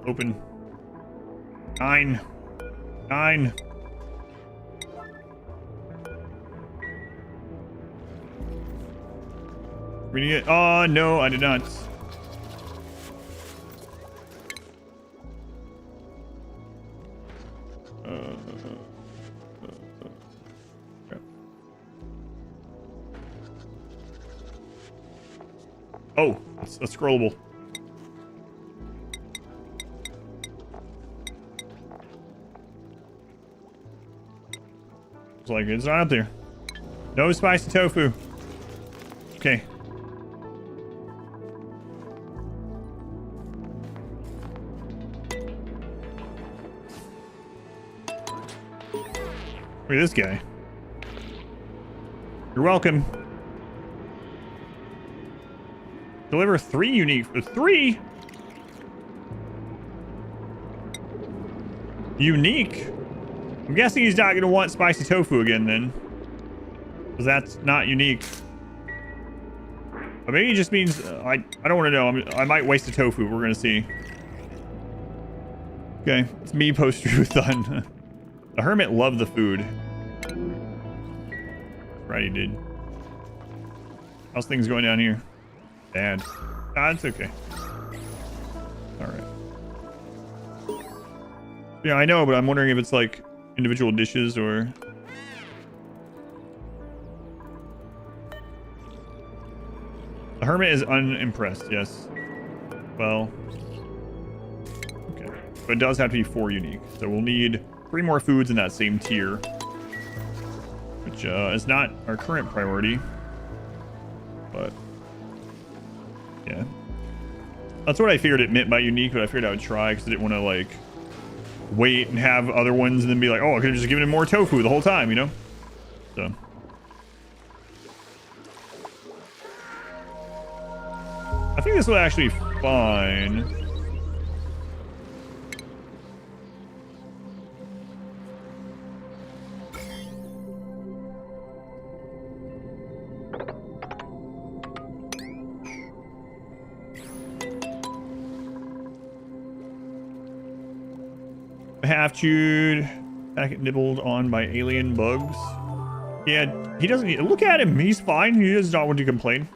Open. 9. 9. Reading it. Oh no, I did not. Oh, it's scrollable. It's like it's not up there. No spicy tofu. Okay. Look at this guy. You're welcome. Deliver 3 unique. 3 unique. I'm guessing he's not going to want spicy tofu again then, because that's not unique. But maybe it just means I don't want to know. I might waste the tofu. We're going to see. Okay, it's me post Streamathon. The hermit loved the food. Right, he did. How's things going down here? Bad. Ah, it's okay. Alright. Yeah, I know, but I'm wondering if it's like individual dishes or... The hermit is unimpressed, yes. Well... Okay. But it does have to be 4 unique. So we'll need 3 more foods in that same tier. Which is not our current priority. But... yeah. That's what I figured it meant by unique, but I figured I would try because I didn't want to, like, wait and have other ones and then be like, oh, I could have just given him more tofu the whole time, you know? So. I think this will actually be fine. Half chewed, packet nibbled on by alien bugs. Yeah, he doesn't need, look at him, he's fine. He does not want to complain.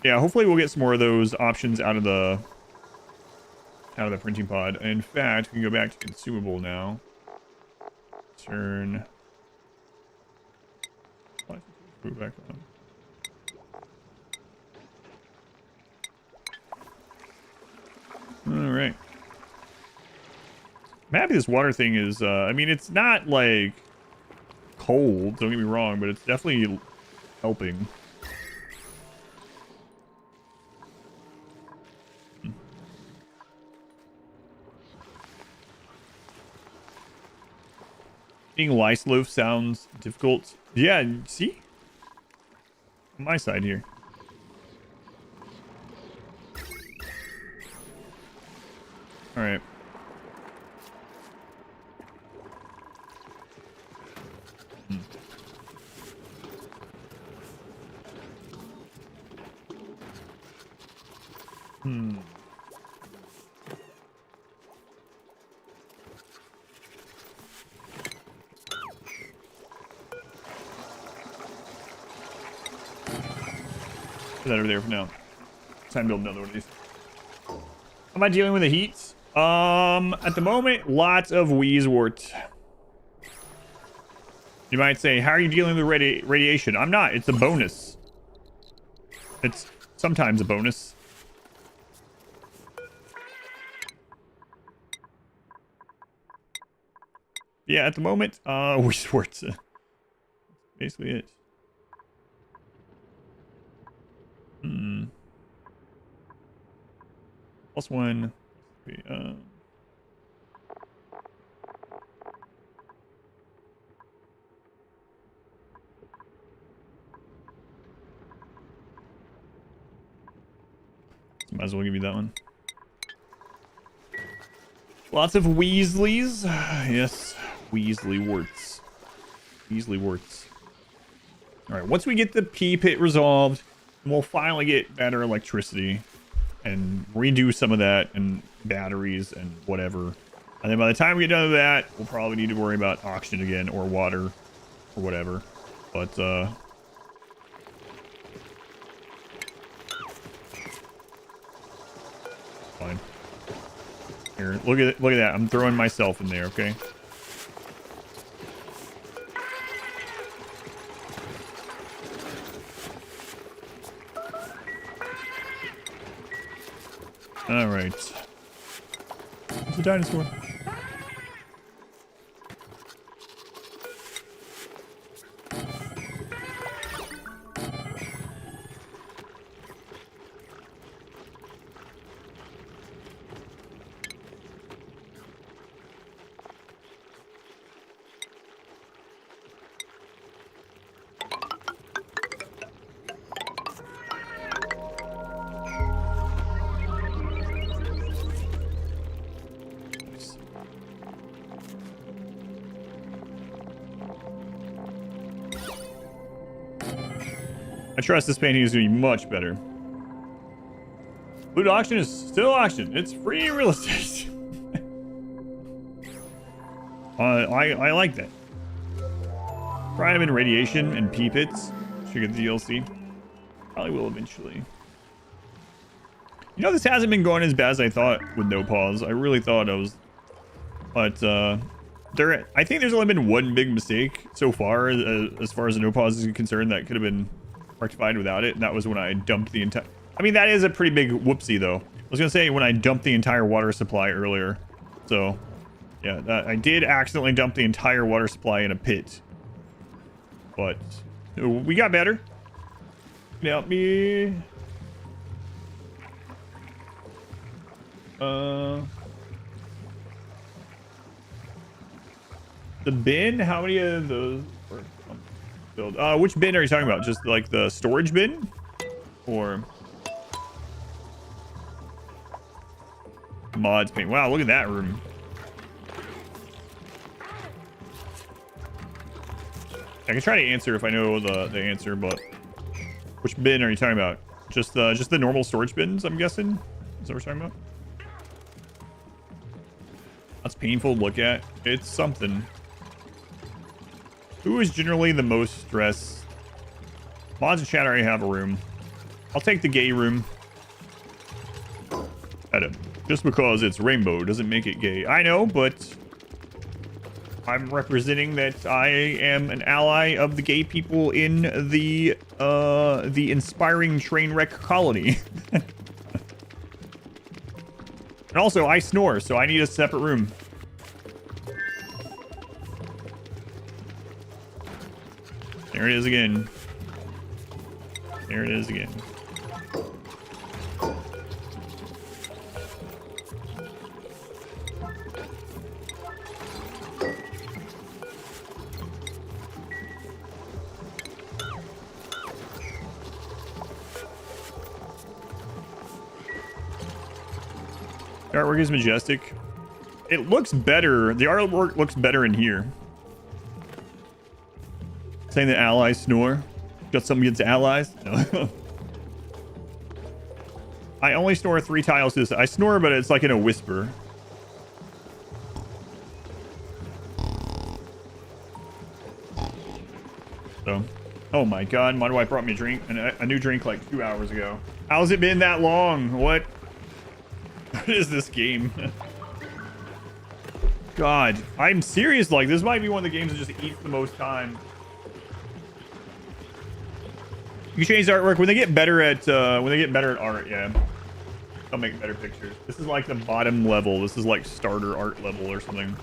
Yeah, hopefully we'll get some more of those options out of the printing pod. In fact, we can go back to consumable now. Turn back on. All right. I'm happy this water thing is, I mean, it's not like cold, don't get me wrong, but it's definitely helping. Eating lice loaf sounds difficult. Yeah, see? On my side here. All right. Put that over there for now. Time to build another one of these. Am I dealing with the heat? At the moment, lots of wheezewort. You might say, how are you dealing with radiation? I'm not. It's a bonus. It's sometimes a bonus. Yeah, at the moment, wheezewort. Basically it. Plus 1. Might as well give you that one. Lots of Weasleys. Yes, Weasley warts. Weasley warts. All right, once we get the pea pit resolved, we'll finally get better electricity and redo some of that and batteries and whatever. And then by the time we get done with that, we'll probably need to worry about oxygen again or water or whatever. But fine. Here, look at that. I'm throwing myself in there, okay? All right. It's a dinosaur. I trust this painting is going to be much better. Loot auction is still auction. It's free real estate. I like that. Prime and radiation and pea pits. Should get the DLC. Probably will eventually. You know, this hasn't been going as bad as I thought with no pause. I really thought I was, but I think there's only been one big mistake so far as the no pause is concerned that could have been rectified without it, and that was when I dumped the entire... I mean, that is a pretty big whoopsie, though. I was gonna say when I dumped the entire water supply earlier. So, yeah, I did accidentally dump the entire water supply in a pit. But we got better. Help me. The bin? How many of those were build? Which bin are you talking about? Just like the storage bin, or mods paint? Wow, look at that room. I can try to answer if I know the answer, but which bin are you talking about? Just the normal storage bins, I'm guessing. Is that what we're talking about? That's painful to look at. It's something. Who is generally the most stressed? Mods and chat already have a room. I'll take the gay room. Adam, just because it's rainbow doesn't make it gay. I know, but I'm representing that I am an ally of the gay people in the inspiring train wreck colony. And also, I snore, so I need a separate room. There it is again. There it is again. The artwork is majestic. It looks better. The artwork looks better in here. Saying that allies snore. Got something against allies? No. I only snore 3 tiles to this. I snore, but it's like in a whisper. So, oh my god, my wife brought me a drink, a new drink like 2 hours ago. How's it been that long? What is this game? God, I'm serious. Like, this might be one of the games that just eats the most time. You change the artwork when they get better at art. Yeah, they'll make better pictures. This is like the bottom level. This is like starter art level or something.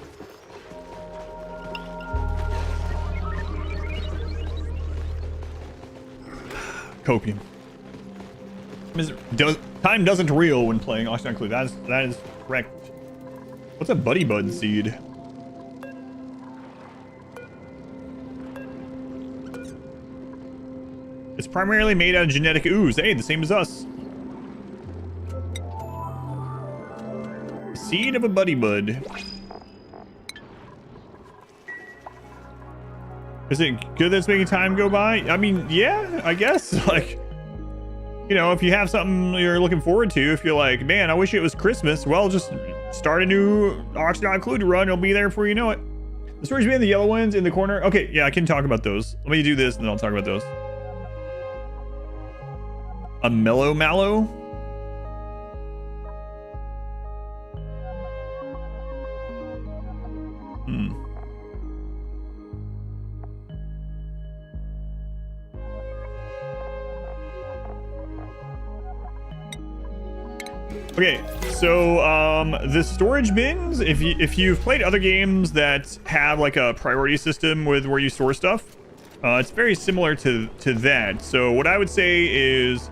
Copium. Time doesn't reel when playing Oxygen Clue. That is correct. What's a buddy bud seed? It's primarily made out of genetic ooze. Hey, the same as us. Seed of a buddy bud. Is it good that it's making time go by? I mean, yeah, I guess. Like, you know, if you have something you're looking forward to, if you're like, man, I wish it was Christmas, well, just start a new Auction Not Included run. It'll be there before you know it. The storage bin, the yellow ones in the corner. Okay, yeah, I can talk about those. Let me do this and then I'll talk about those. A mellow mallow. Okay, so the storage bins, if you've played other games that have like a priority system with where you store stuff, it's very similar to that. So what I would say is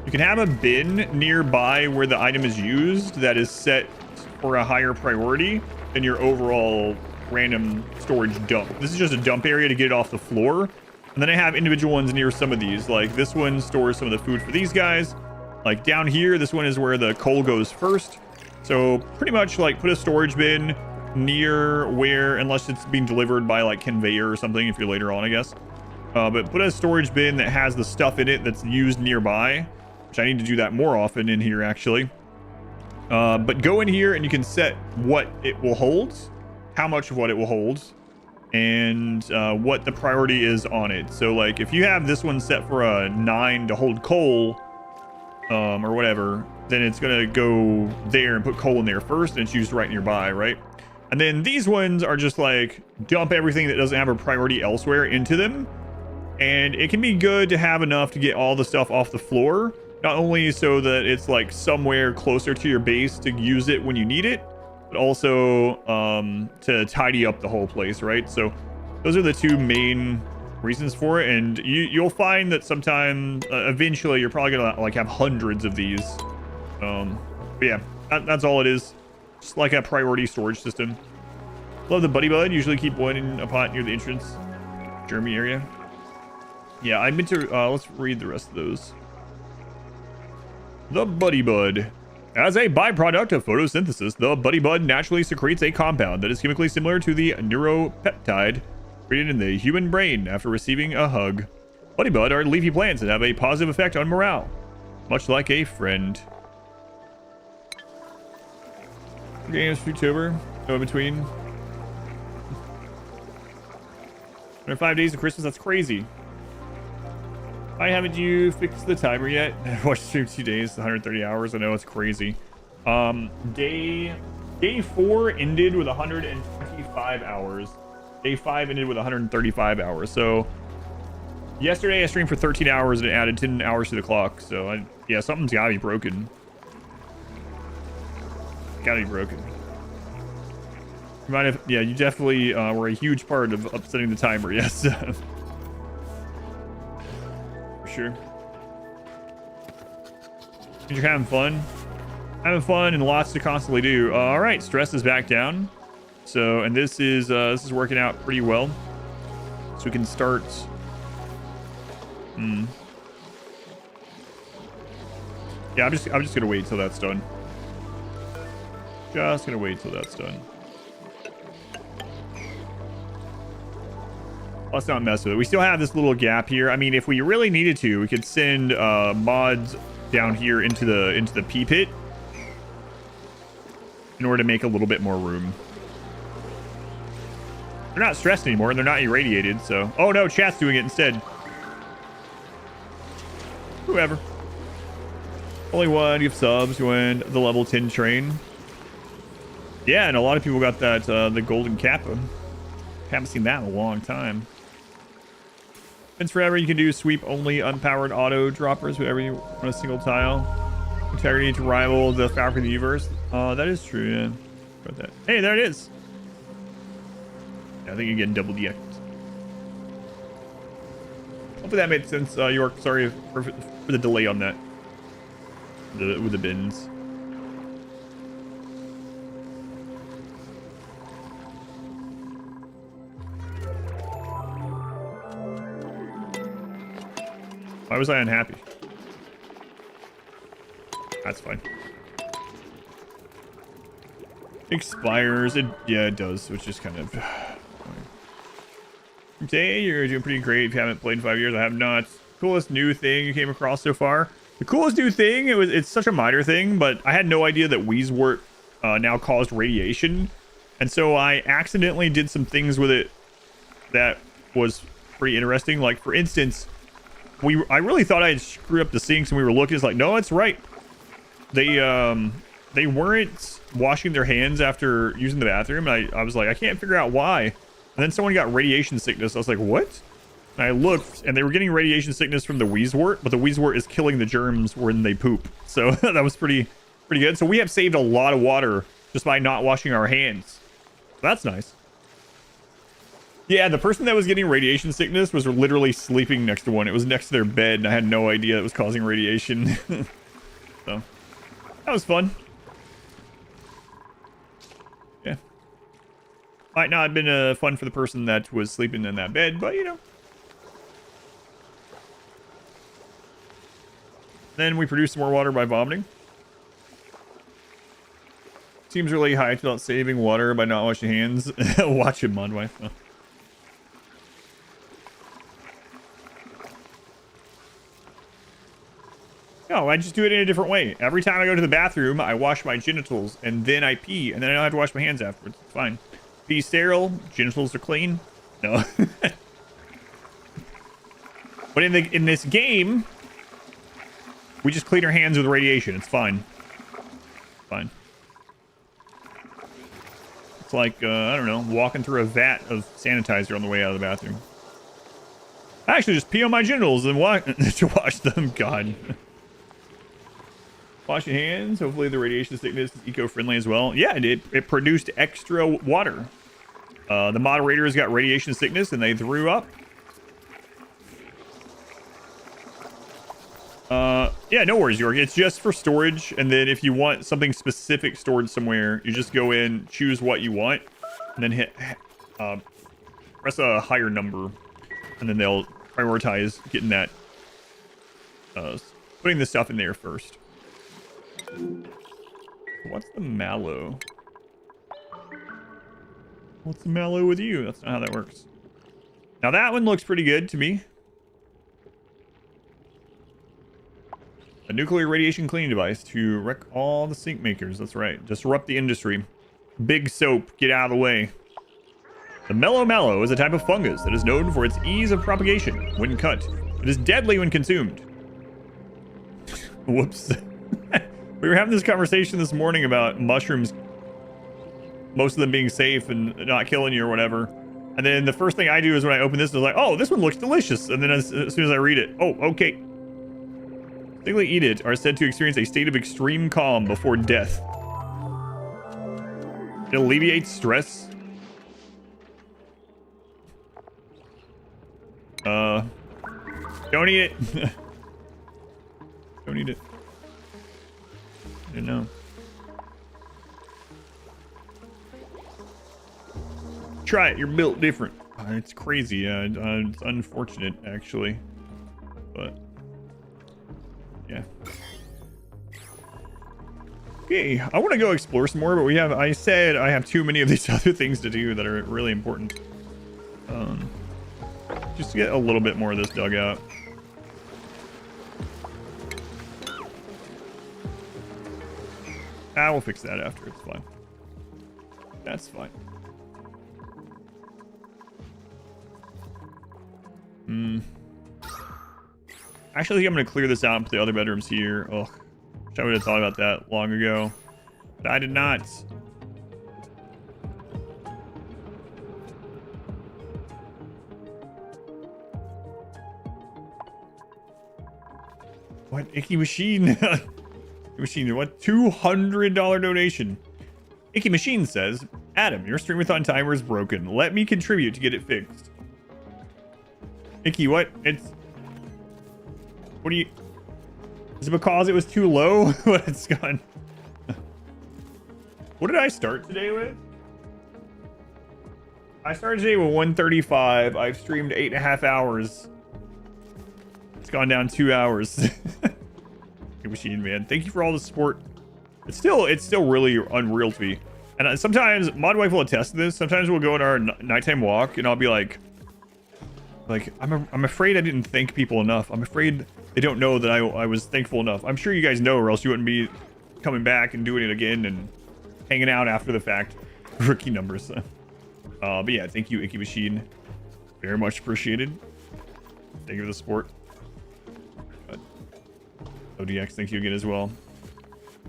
you can have a bin nearby where the item is used that is set for a higher priority than your overall random storage dump. This is just a dump area to get it off the floor. And then I have individual ones near some of these. Like this one stores some of the food for these guys. Like down here, this one is where the coal goes first. So pretty much like put a storage bin near where, unless it's being delivered by like conveyor or something, if you're later on, I guess. But put a storage bin that has the stuff in it that's used nearby, which I need to do that more often in here actually. But go in here and you can set what it will hold, how much of what it will hold, and what the priority is on it. So like if you have this one set for a 9 to hold coal, or whatever, then it's gonna go there and put coal in there first, and it's used right nearby, right? And then these ones are just like dump everything that doesn't have a priority elsewhere into them, and it can be good to have enough to get all the stuff off the floor, not only so that it's like somewhere closer to your base to use it when you need it, but also to tidy up the whole place, right? So those are the two main reasons for it, and you'll find that sometime eventually you're probably gonna like have hundreds of these. But yeah, that's all it is, just like a priority storage system. Love the buddy bud. Usually keep one in a pot near the entrance Jeremy area. Yeah, I meant to let's read the rest of those. The buddy bud. As a byproduct of photosynthesis, the buddy bud naturally secretes a compound that is chemically similar to the neuropeptide created in the human brain after receiving a hug. Buddy bud are leafy plants that have a positive effect on morale, much like a friend. Games Fruitober, go in between. Under 5 days of Christmas, that's crazy. Why haven't you fixed the timer yet? I've watched stream 2 days, 130 hours. I know it's crazy. Day 4 ended with 125 hours. Day 5 ended with 135 hours. So yesterday I streamed for 13 hours and it added 10 hours to the clock. So yeah, something's gotta be broken. Gotta be broken. You might have, yeah, you definitely were a huge part of upsetting the timer. Yes. For sure. You're having fun. Having fun and lots to constantly do. All right, stress is back down. So, and this is working out pretty well. So we can start. Yeah, I'm just gonna wait till that's done. Just gonna wait till that's done. Let's not mess with it. We still have this little gap here. I mean, if we really needed to, we could send mods down here into the pea pit in order to make a little bit more room. They're not stressed anymore, and they're not irradiated, so... Oh, no, chat's doing it instead. Whoever. Only one, you have subs, you win the level 10 train. Yeah, and a lot of people got that, the golden kappa. Haven't seen that in a long time. Spins forever, you can do sweep-only unpowered auto droppers, whatever you want, a single tile. Integrity to rival the fabric of the universe. That is true, yeah. About that. Hey, there it is. I think you're getting double DX. Hopefully that made sense, York. Sorry for the delay on that. With the bins. Why was I unhappy? That's fine. expires. Yeah, it does, which is kind of... Hey, you're doing pretty great. If you haven't played in 5 years, I have not. Coolest new thing you came across so far? The coolest new thing, it's such a minor thing, but I had no idea that Wheezewort now caused radiation. And so I accidentally did some things with it that was pretty interesting. Like, for instance, I really thought I had screwed up the sinks, and we were looking. It's like, no, it's right. They weren't washing their hands after using the bathroom. And I was like, I can't figure out why. And then someone got radiation sickness. I was like, what? And I looked, and they were getting radiation sickness from the Wheezewort, but the Wheezewort is killing the germs when they poop. So that was pretty good. So we have saved a lot of water just by not washing our hands. So that's nice. Yeah, the person that was getting radiation sickness was literally sleeping next to one. It was next to their bed, and I had no idea it was causing radiation. So that was fun. Yeah. Might not have been fun for the person that was sleeping in that bed, but you know. Then we produce some more water by vomiting. Seems really high about saving water by not washing hands. Watch it, Modwife. Oh. No, I just do it in a different way. Every time I go to the bathroom, I wash my genitals, and then I pee, and then I don't have to wash my hands afterwards. It's fine. Pee sterile, genitals are clean. No. But in this game, we just clean our hands with radiation. It's fine. Fine. It's like, I don't know, walking through a vat of sanitizer on the way out of the bathroom. I actually just pee on my genitals and to wash them. God. Wash your hands. Hopefully the radiation sickness is eco-friendly as well. Yeah, it produced extra water. The moderators got radiation sickness and they threw up. Yeah, no worries, York. It's just for storage, and then if you want something specific stored somewhere, you just go in, choose what you want, and then hit press a higher number, and then they'll prioritize getting that putting the stuff in there first. What's the mallow? What's the mallow with you? That's not how that works. Now that one looks pretty good to me. A nuclear radiation cleaning device to wreck all the sink makers. That's right. Disrupt the industry. Big soap. Get out of the way. The mellow mallow is a type of fungus that is known for its ease of propagation when cut. It is deadly when consumed. Whoops. We were having this conversation this morning about mushrooms. Most of them being safe and not killing you or whatever. And then the first thing I do is when I open this, I was like, oh, this one looks delicious. And then as soon as I read it, oh, okay. Things that eat it are said to experience a state of extreme calm before death. It alleviates stress. Don't eat it. Don't eat it. I didn't know. Try it. You're built different. It's crazy. It's unfortunate, actually. But... yeah. Okay, I want to go explore some more, but I said I have too many of these other things to do that are really important. Just to get a little bit more of this dug out. We'll fix that after. It's fine. That's fine. Actually, I think I'm going to clear this out and put the other bedrooms here. Ugh. Wish I would have thought about that long ago. But I did not. What? Icky Machine? Machine, what? $200 donation. Icky Machine says, Adam, your Streamathon timer is broken. Let me contribute to get it fixed. Icky, what? What do you... is it because it was too low? What it's gone? What did I start today with? I started today with 135. I've streamed 8.5 hours. It's gone down 2 hours. Machine, man. Thank you for all the support. It's still really unreal to me. And sometimes, Mod Wife will attest to this. Sometimes we'll go on our nighttime walk, and I'll be like, I'm afraid I didn't thank people enough. I'm afraid they don't know that I was thankful enough. I'm sure you guys know, or else you wouldn't be coming back and doing it again and hanging out after the fact. Rookie numbers. But yeah, thank you, Icky Machine. Very much appreciated. Thank you for the support. ODX, thank you again as well.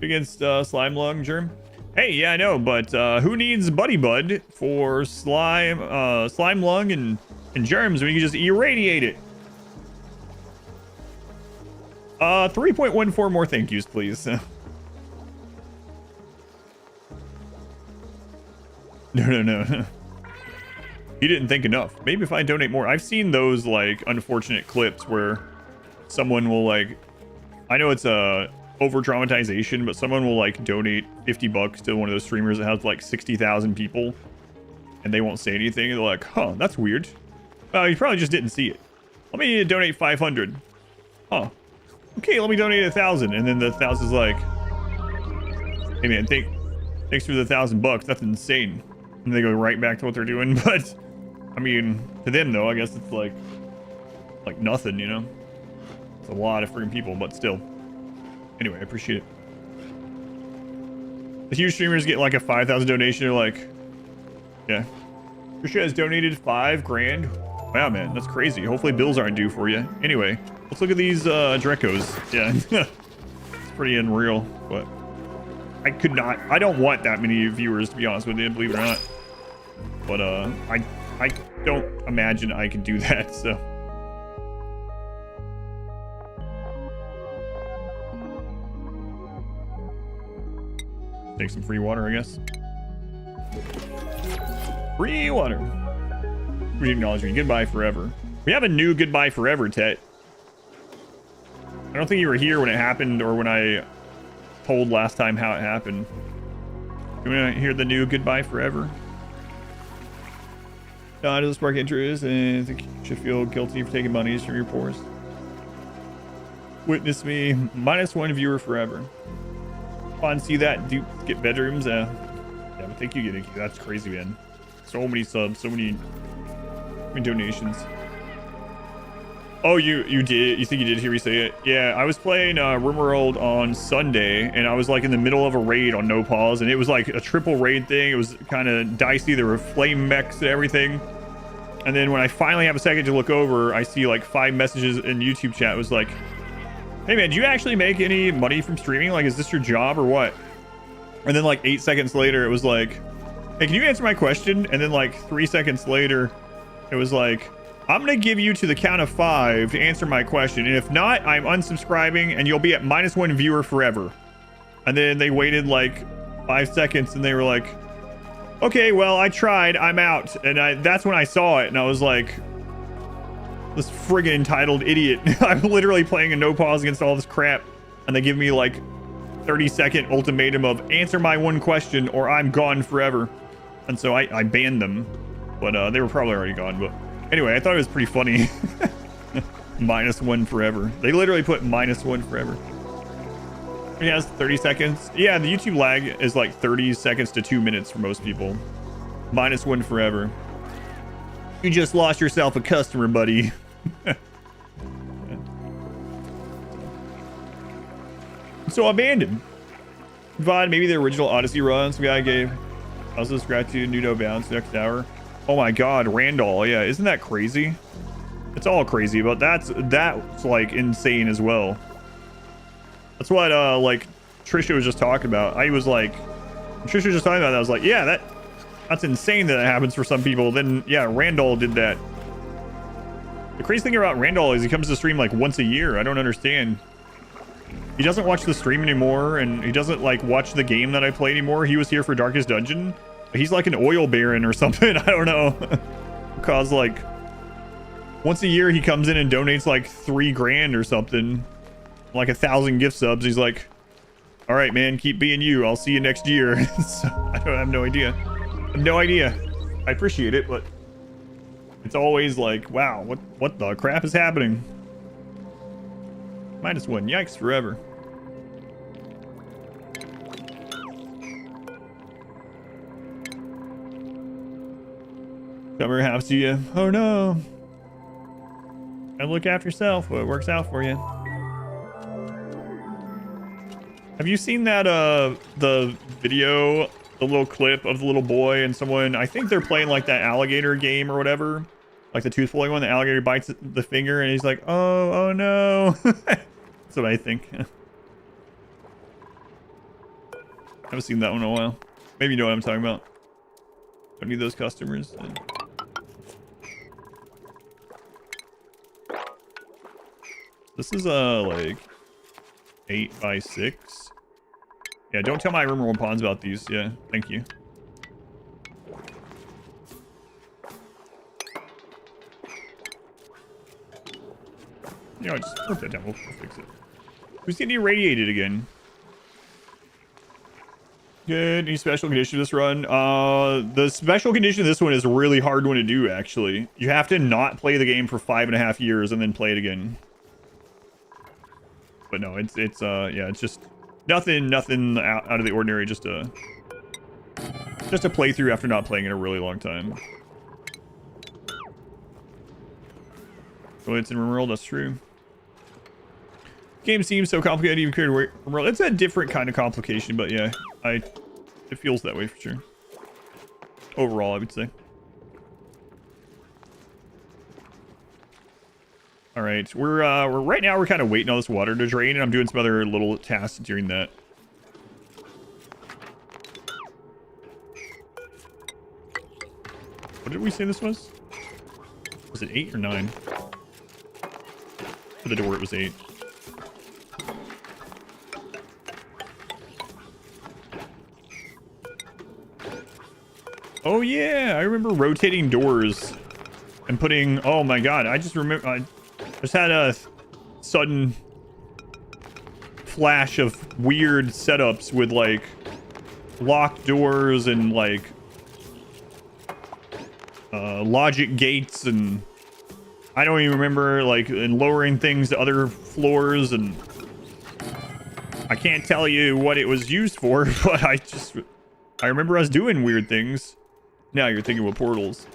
Against Slime Lung Germ. Hey, yeah, I know, but who needs Buddy Bud for Slime Lung and germs when you can just irradiate it? 3.14 more thank yous, please. No. He didn't think enough. Maybe if I donate more. I've seen those like unfortunate clips where someone will like, I know it's a over dramatization, but someone will like donate $50 to one of those streamers that has like 60,000 people, and they won't say anything. They're like, huh, that's weird. You probably just didn't see it. Let me donate 500. Huh. Okay, let me donate 1,000, and then the 1,000's like, hey man, thanks for the $1,000. That's insane. And they go right back to what they're doing. But I mean, to them though, I guess it's like nothing, you know. It's a lot of freaking people, but still. Anyway, I appreciate it. The huge streamers get like a 5,000 donation. They're like, yeah, Trisha has donated $5,000. Wow, man, that's crazy. Hopefully bills aren't due for you. Anyway, let's look at these Drecos. Yeah, it's pretty unreal, but I don't want that many viewers, to be honest with you, believe it or not. But I don't imagine I can do that, so. Take some free water, I guess. Free water. We acknowledge me. Goodbye forever. We have a new goodbye forever, Tet. I don't think you were here when it happened, or when I told last time how it happened. You want to hear the new goodbye forever? Doesn't spark interest, and I think you should feel guilty for taking monies from your pores. Witness me. -1 viewer forever. Fun, see that Dupes get bedrooms. Yeah, but thank you, Icky. That's crazy, man. So many subs, so many donations. Oh, you did? You think you did hear me say it? Yeah, I was playing RimWorld on Sunday, and I was like in the middle of a raid on no pause, and it was like a triple raid thing. It was kind of dicey. There were flame mechs and everything. And then when I finally have a second to look over, I see like 5 messages in YouTube chat. It was like, hey man, do you actually make any money from streaming? Like, is this your job or what? And then like 8 seconds later, it was like, hey, can you answer my question? And then like 3 seconds later, it was like, I'm going to give you to the count of 5 to answer my question. And if not, I'm unsubscribing and you'll be at -1 viewer forever. And then they waited like 5 seconds and they were like, okay, well, I tried. I'm out. And that's when I saw it. And I was like, this friggin' entitled idiot. I'm literally playing a no pause against all this crap. And they give me like 30-second ultimatum of answer my one question or I'm gone forever. And so I banned them. But they were probably already gone. But anyway, I thought it was pretty funny. -1 forever. They literally put -1 forever. It has 30 seconds. Yeah, the YouTube lag is like 30 seconds to 2 minutes for most people. -1 forever. You just lost yourself a customer, buddy. So abandoned. VOD, maybe the original Odyssey run some guy gave. Also subscribe to Nudo Bounce next hour. Oh my god, Randall. Yeah, isn't that crazy? It's all crazy, but that's like insane as well. That's what like Trisha was just talking about. I was like, Trisha was just talking about that. I was like, yeah, that's insane that happens for some people. Then yeah, Randall did that. The crazy thing about Randall is he comes to stream like once a year. I don't understand. He doesn't watch the stream anymore, and he doesn't like watch the game that I play anymore. He was here for Darkest Dungeon. He's like an oil baron or something. I don't know. Because like once a year he comes in and donates like $3,000 or something, like 1,000 gift subs. He's like, all right, man, keep being you. I'll see you next year. So, I have no idea. I have no idea. I appreciate it, but it's always like, wow, what the crap is happening? -1. Yikes forever. Whatever happens to you. Oh no. Gotta look after yourself. What works out for you. Have you seen that the video, the little clip of the little boy and someone, I think they're playing like that alligator game or whatever, like the tooth pulling one, the alligator bites the finger and he's like, oh no. That's what I think. I haven't seen that one in a while. Maybe you know what I'm talking about. Don't need those customers. This is like 8 by 6. Yeah, don't tell my rumor and pawns about these. Yeah, thank you. You know, just put that down. We'll fix it. Who's getting irradiated again? Good. Any special condition this run? The special condition of this one is a really hard one to do, actually. You have to not play the game for 5.5 years and then play it again. But no, it's yeah, it's just nothing out of the ordinary. Just a playthrough after not playing in a really long time. Oh, it's in Rimworld. That's true. Game seems so complicated, even created Rimworld. It's a different kind of complication, but yeah, it feels that way for sure. Overall, I would say. All right, we're right now we're kind of waiting on this water to drain, and I'm doing some other little tasks during that. What did we say this was? Was it 8 or 9? For the door, it was 8. Oh yeah, I remember rotating doors and putting. Oh my god, I just remember. I just had a sudden flash of weird setups with like locked doors and like logic gates, and I don't even remember, like, and lowering things to other floors, and I can't tell you what it was used for, but I remember us doing weird things. Now you're thinking with portals.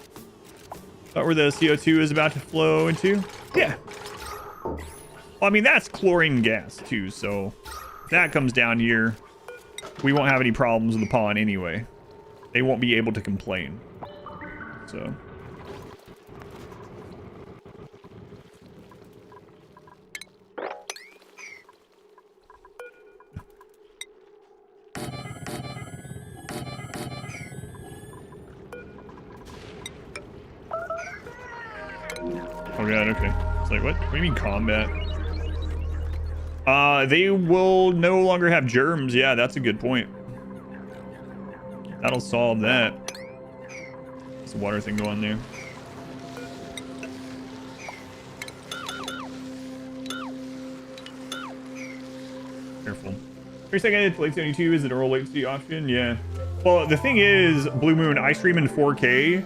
About where the CO2 is about to flow into? Yeah. Well, I mean, that's chlorine gas too, so if that comes down here, we won't have any problems with the pond anyway. They won't be able to complain. So. Oh god, okay. It's like, what? What do you mean combat? They will no longer have germs. Yeah, that's a good point. That'll solve that. There's a water thing going there. Careful. 3 seconds, late 72 is an oral latency option. Yeah. Well, the thing is, Blue Moon, I stream in 4K.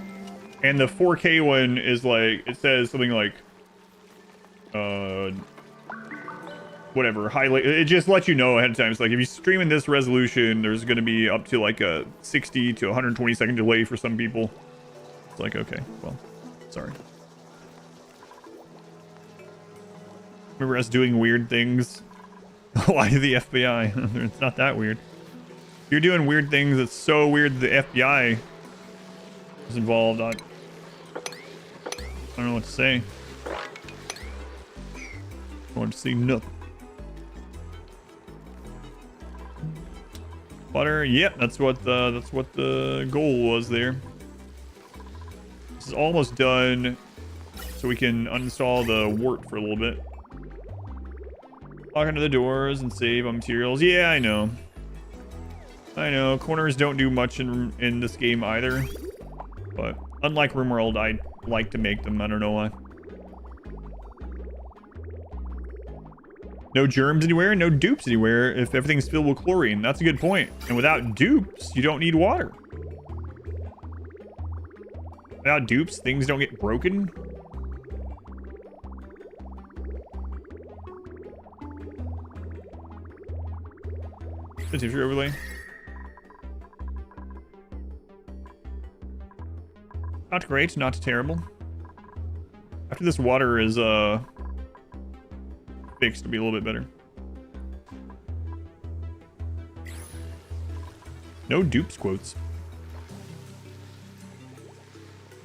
And the 4K one is like, it says something like, whatever, it just lets you know ahead of time. It's like, if you stream in this resolution, there's going to be up to like a 60 to 120 second delay for some people. It's like, okay, well, sorry. Remember us doing weird things? Why the FBI? It's not that weird. You're doing weird things. It's so weird that the FBI is involved. I don't know what to say. I want to see nothing. Water. Yep, that's what the goal was there. This is almost done, so we can uninstall the wart for a little bit. Walk into the doors and save on materials. Yeah, I know. I know. Corners don't do much in this game either. But unlike Rimworld, I like to make them. I don't know why. No germs anywhere, no dupes anywhere if everything's filled with chlorine. That's a good point. And without dupes, you don't need water. Without dupes, things don't get broken. Temperature overlay. Not great, not terrible. After this water is fixed, to be a little bit better. No dupes quotes.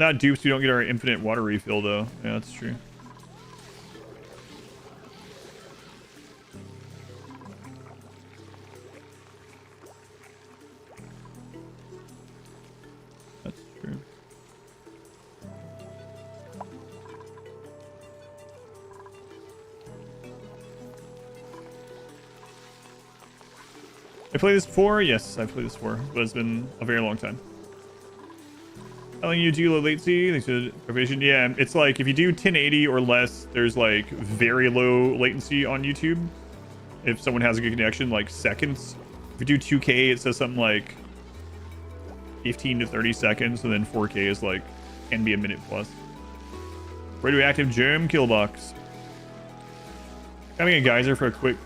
Not dupes, we don't get our infinite water refill though. Yeah, that's true. That's true. I played this before? Yes, I've played this before, but it's been a very long time. Telling you to low latency, they should provision. Yeah, it's like if you do 1080 or less, there's like very low latency on YouTube. If someone has a good connection, like seconds. If you do 2K, it says something like 15 to 30 seconds, and then 4K is like can be a minute plus. Radioactive germ kill box. Having a geyser for a quick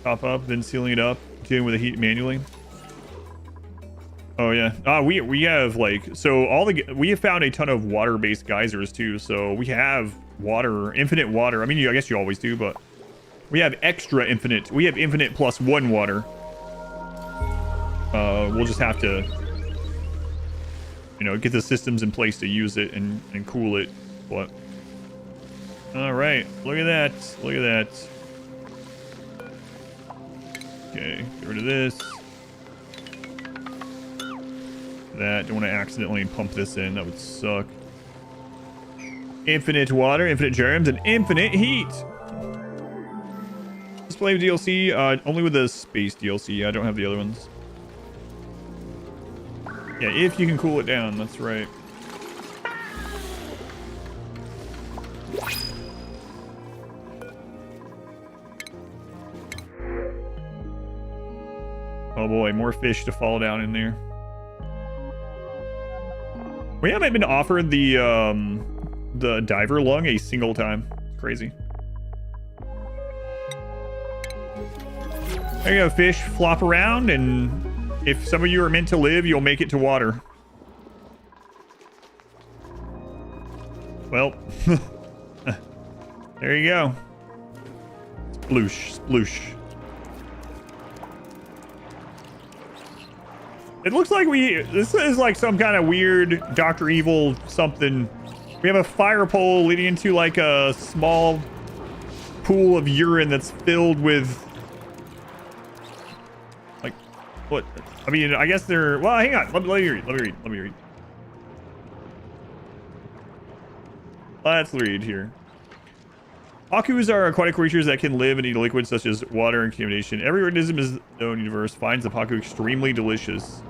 pop up, then sealing it up, dealing with the heat manually. Oh yeah, we have like, so we have found a ton of water-based geysers too. So we have water, infinite water. I mean, I guess you always do, but we have extra infinite. We have infinite plus 1 water. We'll just have to, you know, get the systems in place to use it and cool it. But all right, look at that, look at that. Okay, get rid of this. That, don't want to accidentally pump this in, that would suck. Infinite water, infinite germs, and infinite heat. Display DLC, only with the space DLC. I don't have the other ones. Yeah, if you can cool it down, that's right. Oh boy, more fish to fall down in there. We haven't been offered the diver lung a single time. Crazy. There you go, fish. Flop around, and if some of you are meant to live, you'll make it to water. Well, there you go. Sploosh, sploosh. It looks like this is like some kind of weird Dr. Evil something. We have a fire pole leading into like a small pool of urine that's filled with like, what? I mean, I guess they're, well, hang on. Let me read. Let's read here. Pakus are aquatic creatures that can live and eat liquids such as water and contamination. Every organism in the known universe finds the Paku extremely delicious.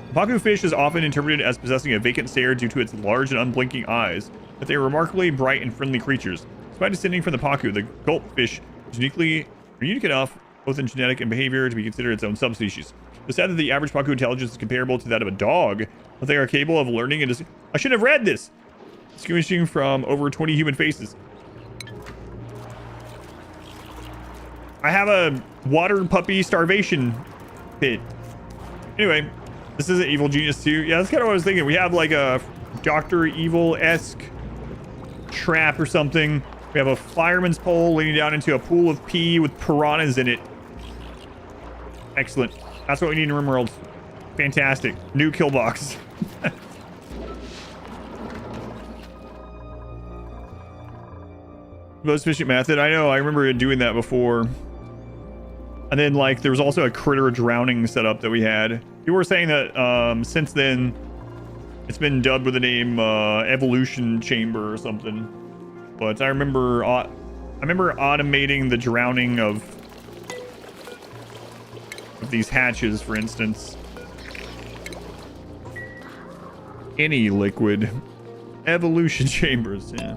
The Paku fish is often interpreted as possessing a vacant stare due to its large and unblinking eyes, but they are remarkably bright and friendly creatures. Despite descending from the Paku, the gulp fish is unique enough, both in genetic and behavior, to be considered its own subspecies. It's said that the average Paku intelligence is comparable to that of a dog, but they are capable of learning and I should have read this! Distinguishing from over 20 human faces. I have a water puppy starvation pit. Anyway, this is an evil genius too. Yeah, that's kind of what I was thinking. We have like a Dr. Evil-esque trap or something. We have a fireman's pole leading down into a pool of pee with piranhas in it. Excellent. That's what we need in RimWorld. Fantastic. New kill box. Most efficient method. I know. I remember doing that before. And then, like, there was also a critter drowning setup that we had. People were saying that since then, it's been dubbed with the name Evolution Chamber or something. But I remember automating the drowning of these hatches, for instance. Any liquid. Evolution chambers, yeah.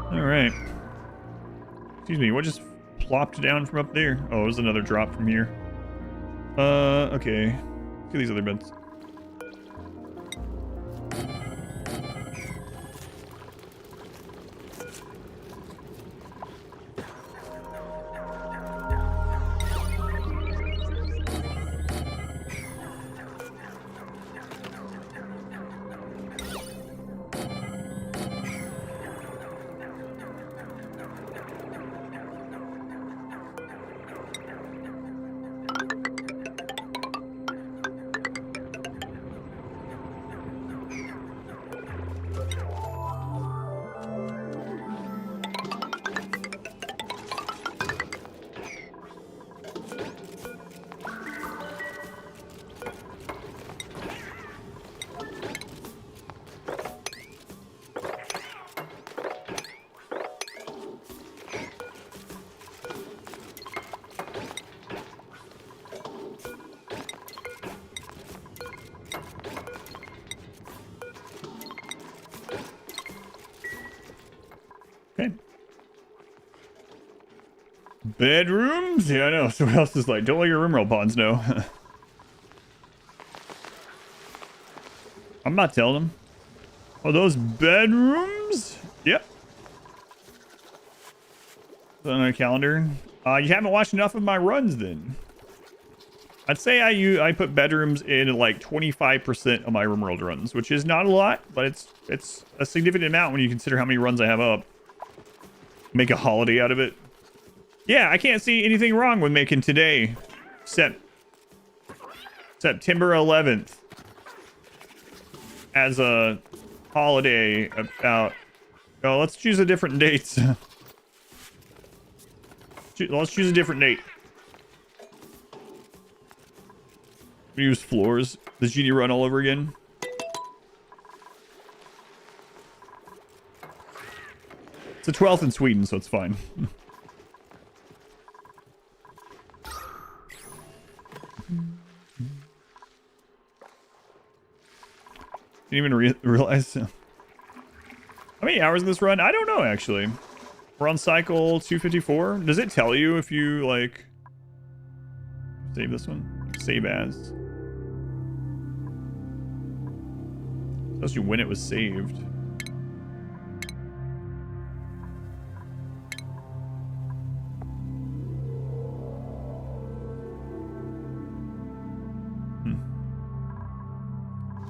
Alright. Excuse me, what just plopped down from up there? Oh, it was another drop from here. Okay. Look at these other beds. Okay. Bedrooms? Yeah, I know. Someone else is like, don't let your rimroll pawns know. I'm not telling them. Oh, those bedrooms? Yep. On a calendar. You haven't watched enough of my runs then. I'd say I put bedrooms in like 25% of my rimworld runs, which is not a lot, but it's a significant amount when you consider how many runs I have up. Make a holiday out of it. Yeah, I can't see anything wrong with making today September 11th as a holiday about... Oh, let's choose a different date. Let's choose a different date. Use floors. The genie run all over again. It's the 12th in Sweden, so it's fine. Didn't even realize. How many hours in this run? I don't know, actually. We're on cycle 254. Does it tell you if you, like... Save this one? Save as. It tells you when it was saved.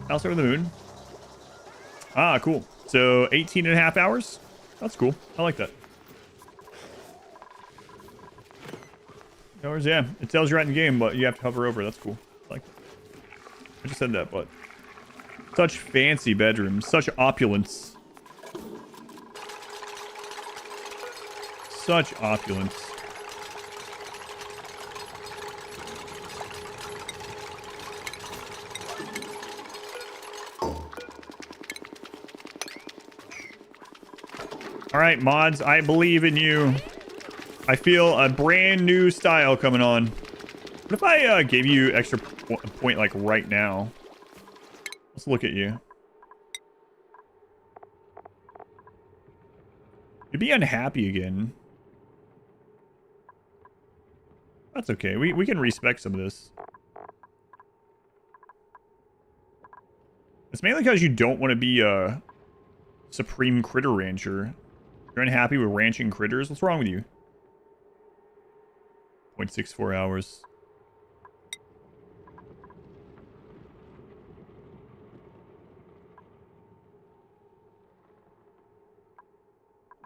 House over the moon. Ah, cool. So 18 and a half hours. That's cool. I like that. Hours, yeah. It tells you right in the game, but you have to hover over. That's cool. I like that. I just said that, but such fancy bedrooms, such opulence. Such opulence. All right, mods, I believe in you. I feel a brand new style coming on. What if I gave you extra point like right now? Let's look at you. You'd be unhappy again. That's okay. We can respec some of this. It's mainly because you don't want to be a supreme critter rancher. You're unhappy with ranching critters? What's wrong with you? 0.64 hours.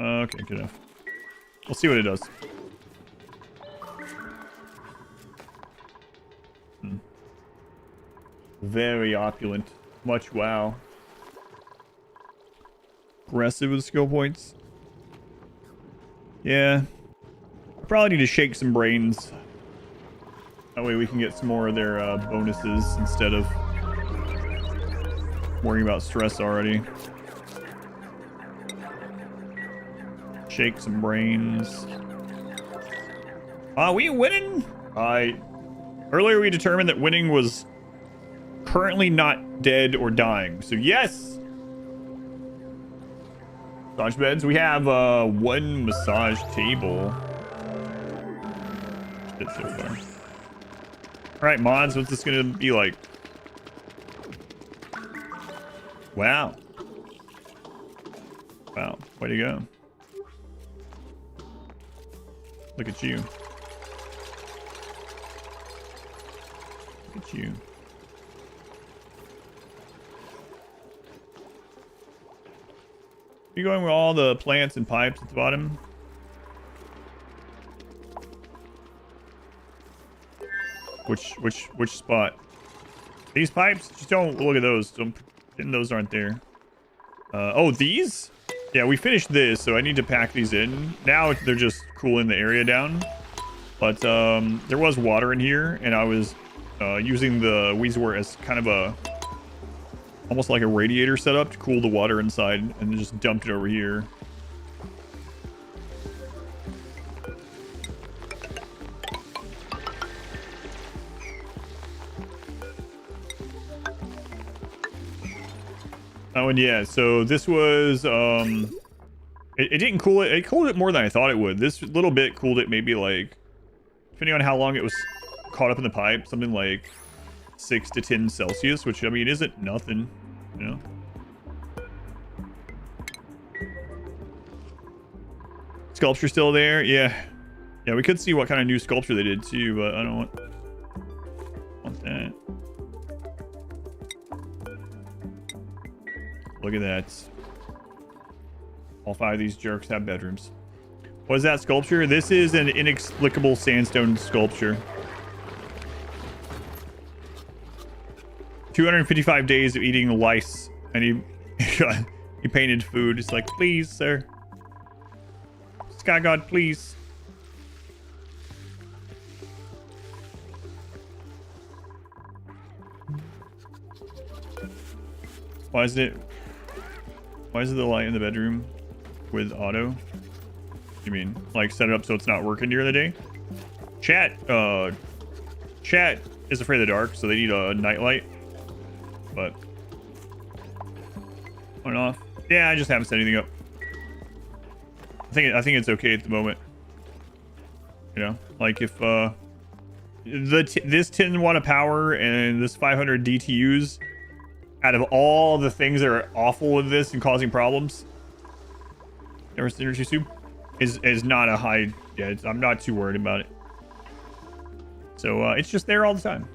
Okay, good enough. We'll see what it does. Very opulent. Much wow. Aggressive with skill points. Yeah. I probably need to shake some brains. That way we can get some more of their bonuses instead of worrying about stress already. Shake some brains. Are we winning? Earlier we determined that winning was currently not dead or dying. So yes! Massage beds. We have one massage table. Good so far. Alright, mods, what's this gonna be like? Wow. Wow, way to go. Look at you. Look at you. Are you going with all the plants and pipes at the bottom? Which spot? These pipes? Just don't look at those. Don't pretend those aren't there. Oh, these? Yeah, we finished this, so I need to pack these in. Now they're just cooling the area down. But there was water in here, and I was using the Weezwort as kind of a... almost like a radiator setup to cool the water inside, and just dumped it over here. Oh, and yeah, so this was It didn't cool it. It cooled it more than I thought it would. This little bit cooled it maybe like, depending on how long it was caught up in the pipe, something like 6 to 10 Celsius, which I mean isn't nothing, you know. Sculpture still there? Yeah. Yeah, we could see what kind of new sculpture they did too, but I don't want that. Look at that. All 5 of these jerks have bedrooms. What is that sculpture? This is an inexplicable sandstone sculpture. 255 days of eating lice, and he painted food. It's like, please, sir. Sky God, please. Why is it the light in the bedroom with auto? You mean like set it up so it's not working during the day? Chat is afraid of the dark, so they need a nightlight. But on and off. Yeah, I just haven't set anything up. I think it's okay at the moment. You know, like if this 10 watt of power and this 500 DTUs, out of all the things that are awful with this and causing problems, energy soup is not a high. Yeah, I'm not too worried about it. So it's just there all the time.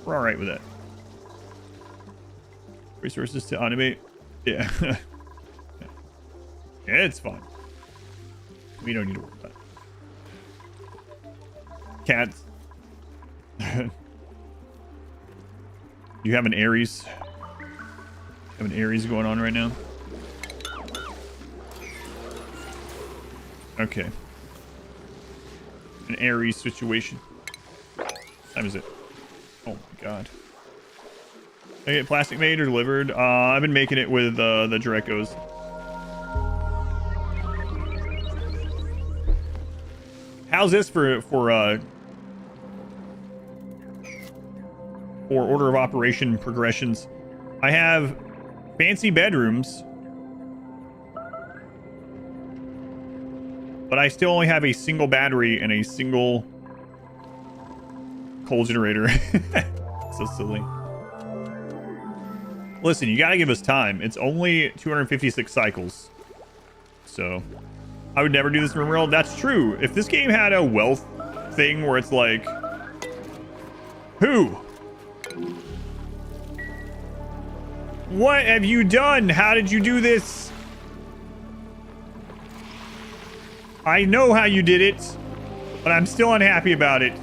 We're all right with that. Resources to automate. Yeah. Yeah, it's fine. We don't need to worry about it. Cats. You have an Aries. You have an Aries going on right now. Okay. An Aries situation. What time is it? Oh my god. Did I get plastic made or delivered? I've been making it with the Direcos. How's this for order of operation progressions? I have fancy bedrooms, but I still only have a single battery and a single coal generator. So silly. Listen, you gotta give us time. It's only 256 cycles. So I would never do this in Rim World. That's true. If this game had a wealth thing where it's like, who? What have you done? How did you do this? I know how you did it, but I'm still unhappy about it.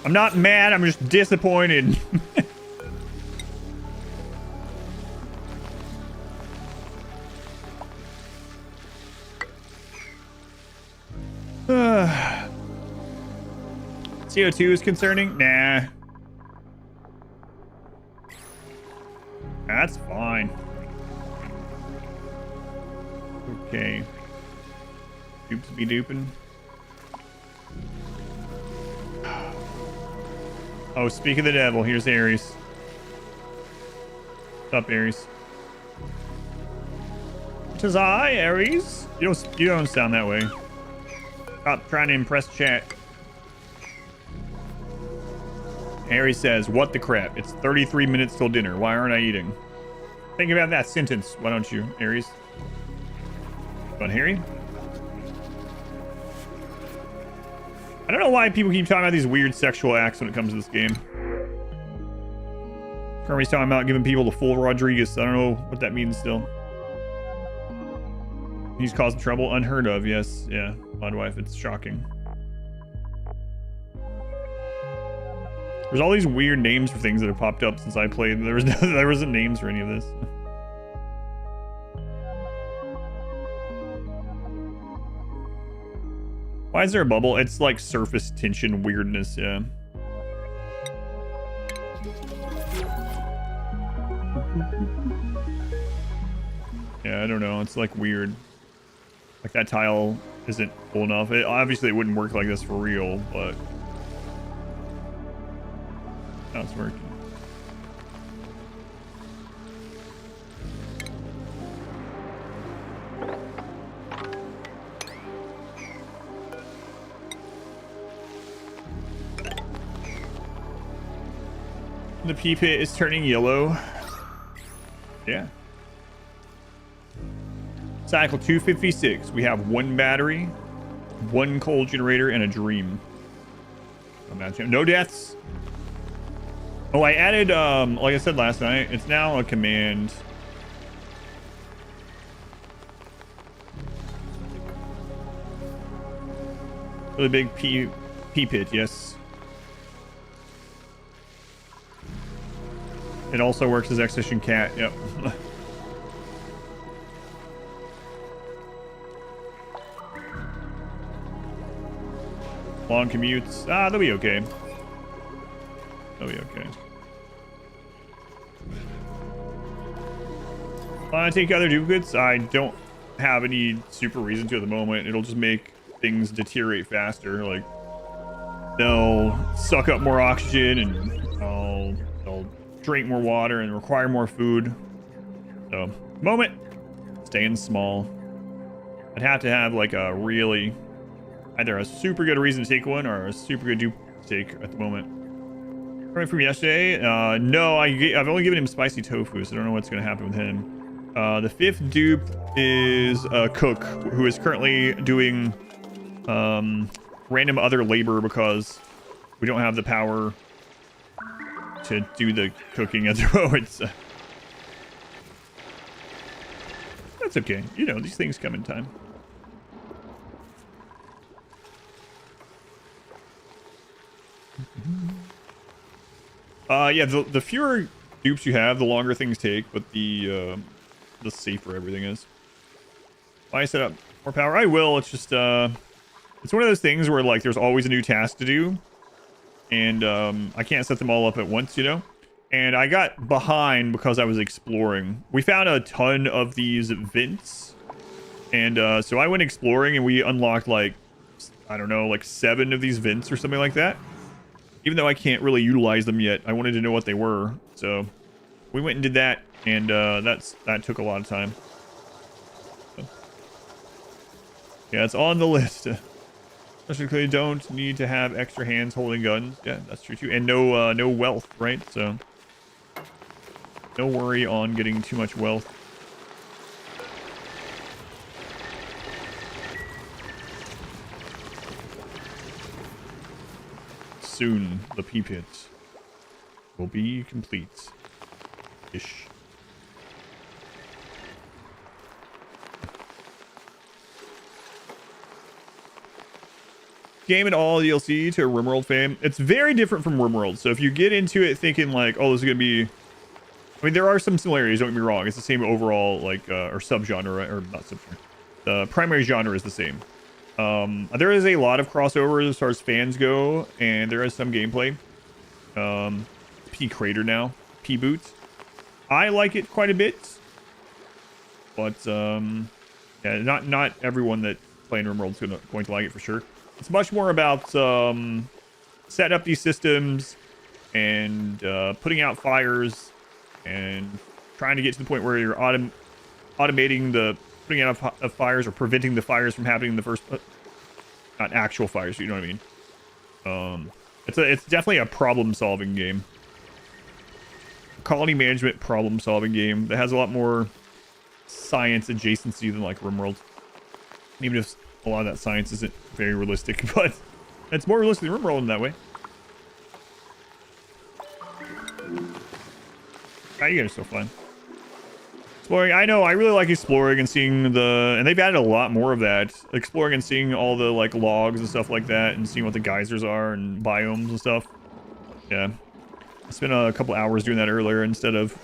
I'm not mad, I'm just disappointed. CO2 is concerning? Nah. That's fine. Okay. Dupes be duping. Oh, speak of the devil, here's Aries. What's up, Aries? Tis I, Aries. You don't sound that way. Stop trying to impress chat. Aries says, what the crap? It's 33 minutes till dinner. Why aren't I eating? Think about that sentence, why don't you, Aries? But Harry? I don't know why people keep talking about these weird sexual acts when it comes to this game. Kirby's talking about giving people the full Rodriguez. I don't know what that means still. He's causing trouble. Unheard of, yes. Yeah, odd wife. It's shocking. There's all these weird names for things that have popped up since I played. There wasn't names for any of this. Why is there a bubble? It's like surface tension weirdness, yeah. Yeah, I don't know. It's like weird. Like that tile isn't full enough. Obviously, it wouldn't work like this for real, but now it's working. The pea pit is turning yellow. Yeah. Cycle 256. We have 1 battery, 1 coal generator, and a dream. No deaths. Oh, I added, like I said last night, it's now a command. Really big pea pit, yes. It also works as Exhibition Cat, yep. Long commutes. They'll be okay. They'll be okay. I take other duplicates. I don't have any super reason to at the moment. It'll just make things deteriorate faster. Like, they'll suck up more oxygen and they'll drink more water and require more food. So, moment, staying small. I'd have to have like a really, either a super good reason to take one or a super good dupe to take at the moment. Right from yesterday? No, I've only given him spicy tofu, so I don't know what's going to happen with him. The 5th dupe is a cook who is currently doing random other labor because we don't have the power to do the cooking at the moment. So. That's okay. You know, these things come in time. Yeah, the fewer dupes you have, the longer things take, but the safer everything is. Why set up more power? I will. It's just it's one of those things where like there's always a new task to do, and I can't set them all up at once, you know. And I got behind because I was exploring. We found a ton of these vents, and so I went exploring, and we unlocked like, I don't know, like 7 of these vents or something like that. Even though I can't really utilize them yet, I wanted to know what they were. So we went and did that, and that took a lot of time. So, yeah, it's on the list. Especially don't need to have extra hands holding guns. Yeah, that's true too. And no wealth, right? So no worry on getting too much wealth. Soon the pea pit will be complete ish. Game and all DLC to RimWorld fame. It's very different from RimWorld. So if you get into it thinking like, oh, this is gonna be, I mean, there are some similarities, don't get me wrong. It's the same overall like or subgenre, right? Or not subgenre. The primary genre is the same. There is a lot of crossovers as far as fans go, and there is some gameplay. P Crater now, P Boots. I like it quite a bit, but yeah, not everyone that playing RimWorld is going to like it for sure. It's much more about setting up these systems and putting out fires and trying to get to the point where you're automating the putting out of fires or preventing the fires from happening in the first, not actual fires, you know what I mean? It's definitely a problem-solving game. Colony management problem-solving game that has a lot more science adjacency than like RimWorld. Even if a lot of that science isn't very realistic, but it's more realistic than RimWorld in that way. You guys are so fun. Exploring, I know, I really like exploring and seeing and they've added a lot more of that. Exploring and seeing all the like logs and stuff like that, and seeing what the geysers are and biomes and stuff. Yeah, I spent a couple hours doing that earlier instead of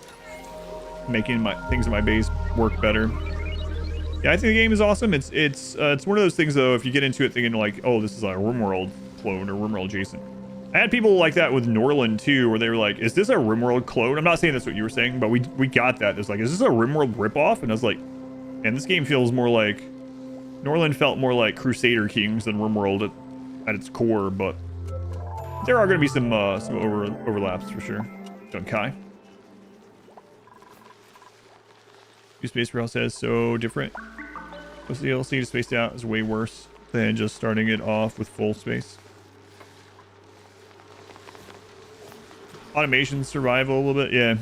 making my things in my base work better. Yeah, I think the game is awesome. It's one of those things though, if you get into it thinking like, oh, this is a RimWorld clone or RimWorld adjacent, I had people like that with Norland too, where they were like, is this a RimWorld clone? I'm not saying that's what you were saying, but we got that. It's like, is this a RimWorld ripoff? And I was like, man, this game feels more like... Norland felt more like Crusader Kings than RimWorld at its core, but there are going to be some overlaps for sure. Kai. Space Rail says so different. Plus the DLC to spaced out is way worse than just starting it off with full space. Automation, survival a little bit, yeah.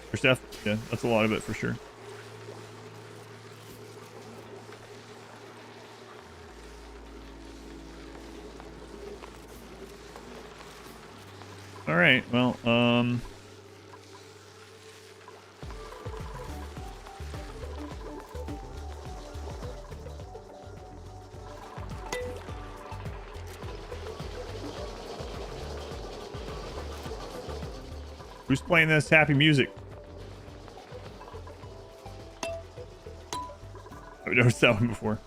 For Steph, yeah, that's a lot of it for sure. All right, well, who's playing this happy music? I've noticed that one before.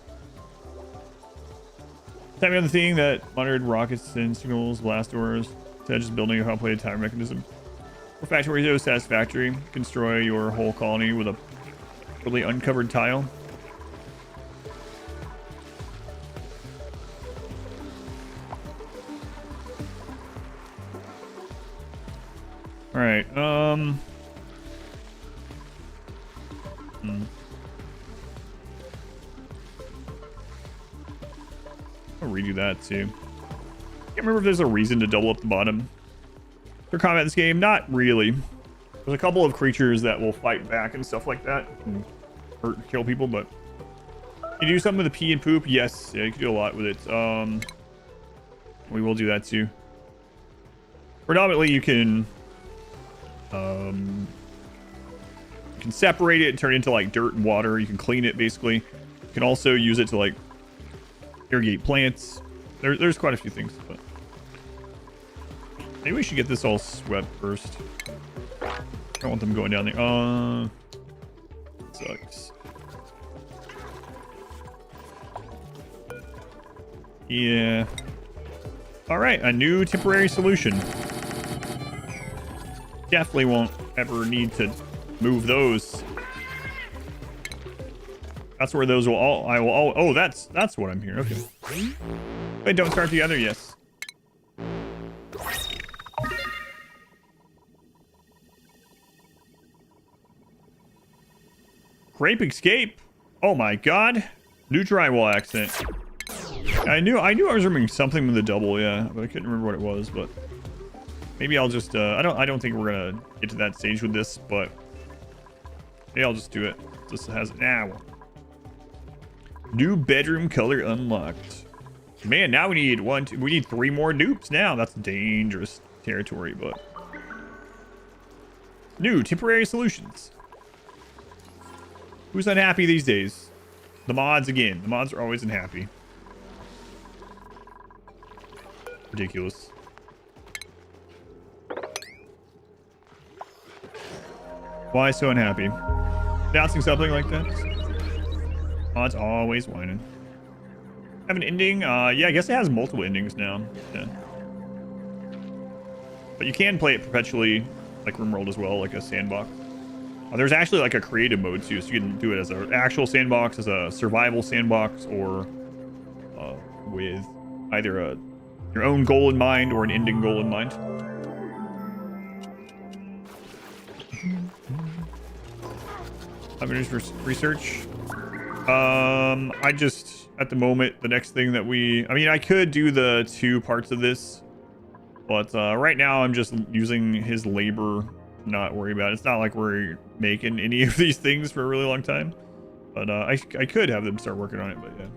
Time on the thing that monitored rockets and signals, blast doors. Instead just building a complicated timer mechanism. For factory is satisfactory. You can destroy your whole colony with a totally uncovered tile. All right. I'll redo that too. Can't remember if there's a reason to double up the bottom for combat in this game. Not really. There's a couple of creatures that will fight back and stuff like that and hurt and kill people, but you do something with the pee and poop. Yes, yeah, you can do a lot with it. We will do that too. Predominantly, you can separate it and turn it into like dirt and water. You can clean it basically. You can also use it to like irrigate plants. There's quite a few things, but maybe we should get this all swept first. I don't want them going down there. Sucks. Yeah. All right, a new temporary solution. Definitely won't ever need to move those. That's where those will all. I will all. Oh, that's what I'm hearing. Okay. Wait, don't start together. Yes. Grape escape. Oh my god. New drywall accent. I knew I was remembering something with the double, yeah, but I couldn't remember what it was. But maybe I'll just. I don't think we're gonna get to that stage with this, but maybe I'll just do it. This has now. New bedroom color unlocked. Man, now we need 3 more dupes now. That's dangerous territory, but new temporary solutions. Who's unhappy these days? The mods again. The mods are always unhappy. Ridiculous. Why so unhappy? Announcing something like that? Mods always whining. Have an ending? Yeah, I guess it has multiple endings now. Yeah. But you can play it perpetually, like RimWorld as well, like a sandbox. There's actually like a creative mode too, so you can do it as an actual sandbox, as a survival sandbox, or with either your own goal in mind or an ending goal in mind. I'm gonna do research. I just, at the moment, the next thing that I could do the 2 parts of this, but right now I'm just using his labor. Not worry about it. It's not like we're making any of these things for a really long time, but I could have them start working on it, but yeah.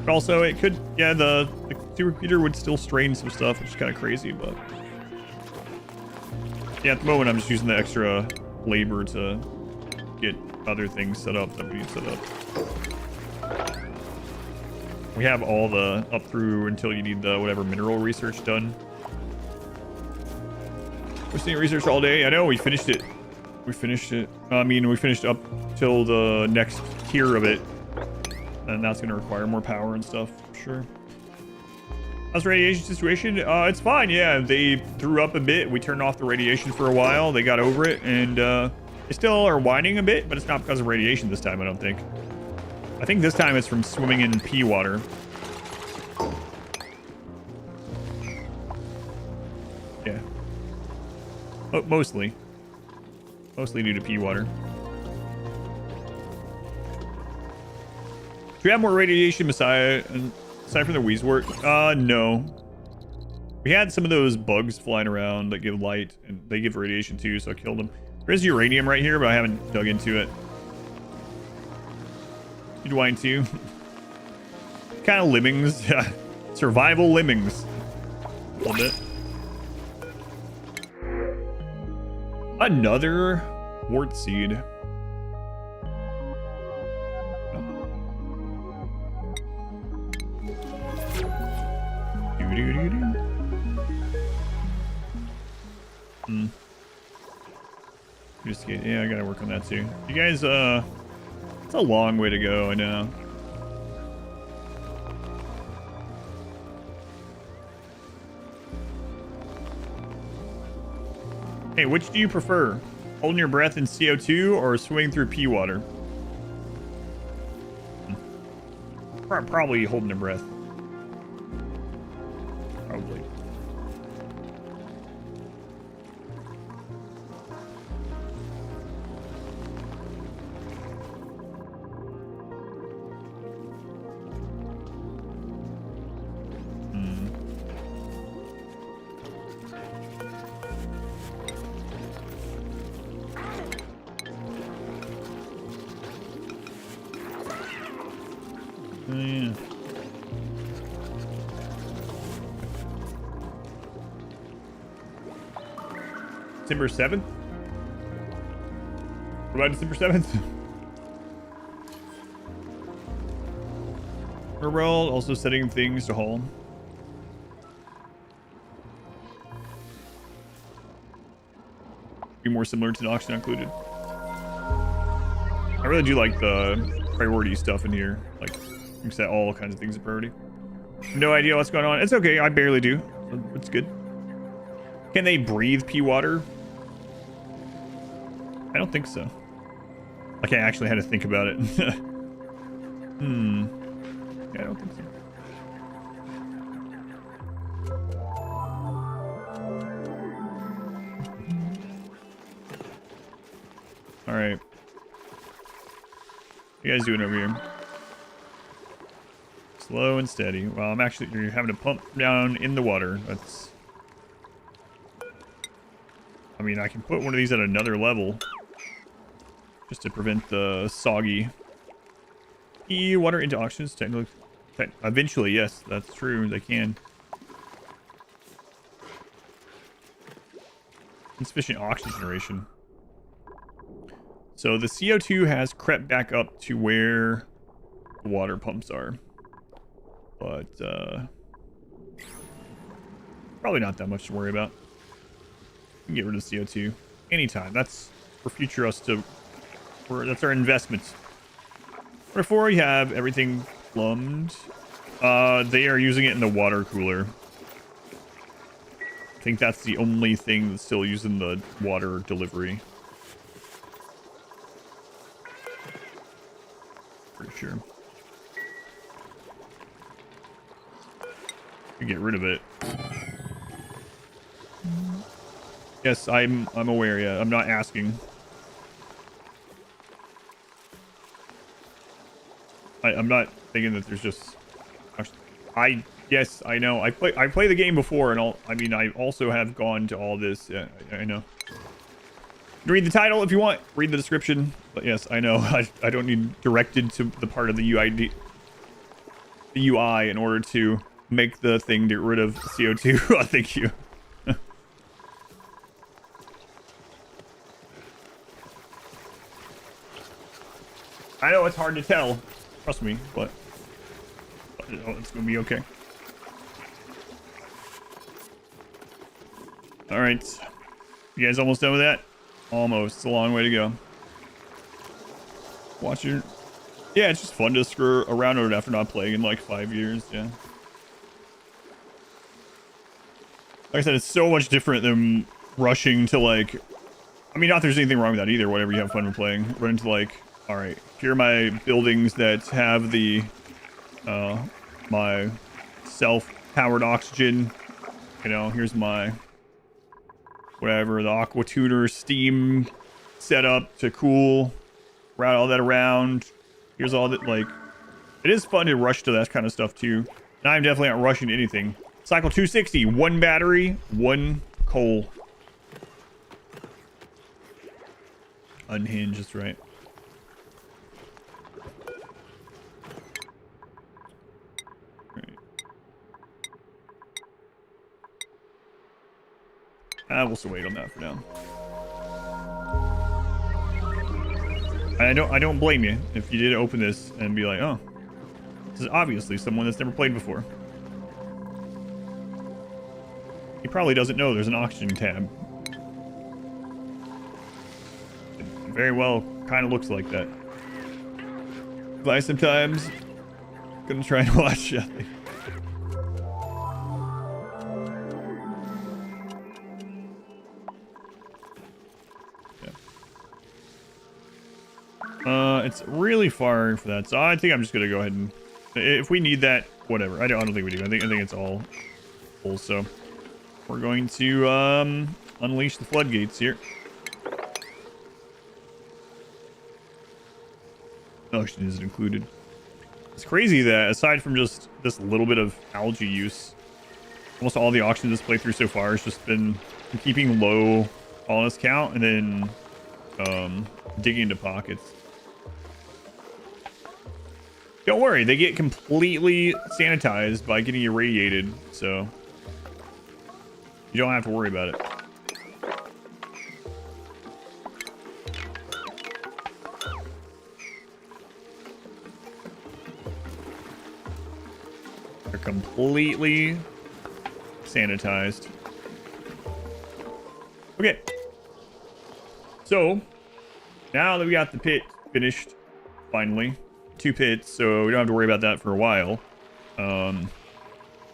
But also it could, yeah, the supercomputer would still strain some stuff, which is kind of crazy, but yeah, at the moment I'm just using the extra labor to get other things set up that we need set up. We have all the up through until you need the whatever mineral research done. We're seeing research all day. I know, we finished it. We finished it. I mean, we finished up till the next tier of it. And that's going to require more power and stuff, for sure. How's the radiation situation? It's fine. Yeah, they threw up a bit. We turned off the radiation for a while. They got over it, and they still are whining a bit, but it's not because of radiation this time, I don't think. I think this time it's from swimming in pea water. Yeah. Oh, mostly. Mostly due to pea water. Do we have more radiation aside from the Wheezewort? No. We had some of those bugs flying around that give light, and they give radiation too, so I killed them. There's uranium right here, but I haven't dug into it. You'd whine too. Kind of lemmings. Yeah. Survival lemmings. A little bit. Another wart seed. Yeah, I gotta work on that too. You guys, it's a long way to go, I know. Hey, which do you prefer? Holding your breath in CO2 or swimming through pea water? Probably holding your breath. Probably. Yeah. December 7th? What about December 7th? World also setting things to home. Be more similar to the auction included. I really do like the priority stuff in here. Like, you can set all kinds of things in priority. No idea what's going on. It's okay. I barely do. It's good. Can they breathe pea water? I don't think so. Like, I actually had to think about it. Yeah, I don't think so. All right. What you guys doing over here? Slow and steady. Well, you're having to pump down in the water. That's... I mean, I can put one of these at another level. Just to prevent the soggy. Water into auctions, technically. Eventually, yes, that's true. They can. Insufficient oxygen generation. So the CO2 has crept back up to where the water pumps are. But, probably not that much to worry about. You can get rid of CO2 anytime. That's for future us to... that's our investment. Before you have everything plumbed, they are using it in the water cooler. I think that's the only thing that's still using the water delivery. Pretty sure. You get rid of it. Yes, I'm aware. Yeah, I'm not asking. I'm not thinking that there's just... Yes, I know. I play the game before, and I also have gone to all this. Yeah, I know. Read the title if you want. Read the description. But yes, I know. I don't need directed to the part of the UI in order to make the thing get rid of CO2. Thank you. I know it's hard to tell. Trust me, but it's gonna be okay. All right, you guys almost done with that? Almost. It's a long way to go. Watching. Yeah, it's just fun to screw around with it after not playing in like 5 years. Yeah. Like I said, it's so much different than rushing to like, I mean, not there's anything wrong with that either, whatever you have fun with playing. Run into like, all right, here are my buildings that have the, my self-powered oxygen. You know, here's my, whatever, the aqua tutor steam setup to cool, route all that around. Here's all that, like, it is fun to rush to that kind of stuff too. And I'm definitely not rushing to anything. Cycle 260, 1 battery, 1 coal. Unhinged, that's right. We'll still wait on that for now. I don't blame you if you did open this and be like, oh, this is obviously someone that's never played before. He probably doesn't know there's an oxygen tab. It very well kind of looks like that. If I sometimes gonna try and watch it. It's really far for that, so I think I'm just gonna go ahead and, if we need that, whatever. I don't think we do. I think it's all full. So we're going to unleash the floodgates here. Ocean isn't included. It's crazy that aside from just this little bit of algae use, almost all the auction this playthrough so far has just been keeping low colonist count and then digging into pockets. Don't worry, they get completely sanitized by getting irradiated, so you don't have to worry about it. They're completely sanitized. Okay. So, now that we got the pit finished, finally, 2 pits, so we don't have to worry about that for a while.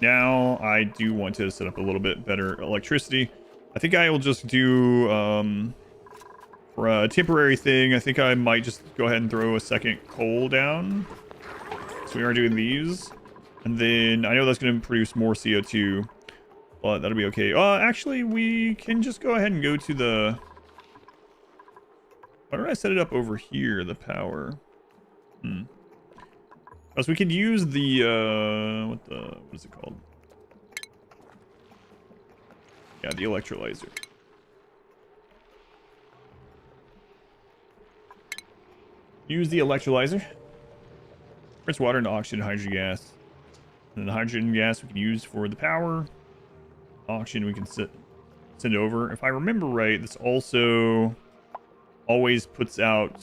Now I do want to set up a little bit better electricity. I think I will just do, for a temporary thing, I think I might just go ahead and throw a second coal down. So we are doing these. And then I know that's going to produce more CO2, but that'll be okay. Actually, we can just go ahead and go to the... Why don't I set it up over here, the power? So we could use the, what is it called? Yeah, the electrolyzer. Use the electrolyzer. It's water into oxygen and hydrogen gas. And then the hydrogen gas we can use for the power. Oxygen we can send over. If I remember right, this also always puts out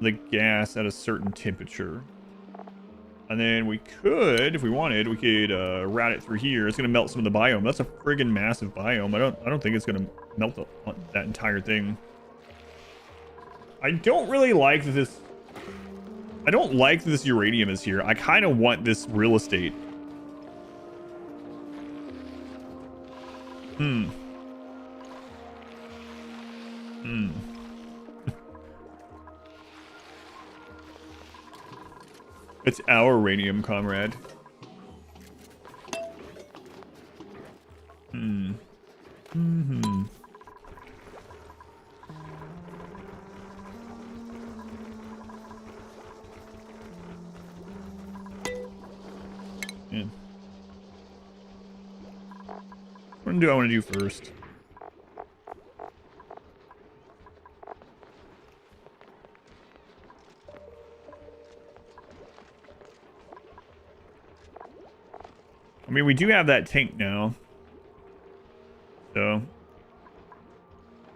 the gas at a certain temperature. And then we could, if we wanted, we could route it through here. It's gonna melt some of the biome. That's a friggin' massive biome. I don't think it's gonna melt that entire thing. I don't really like that this... I don't like that this uranium is here. I kind of want this real estate. It's our uranium, comrade. Yeah. What do I want to do first? I mean, we do have that tank now. So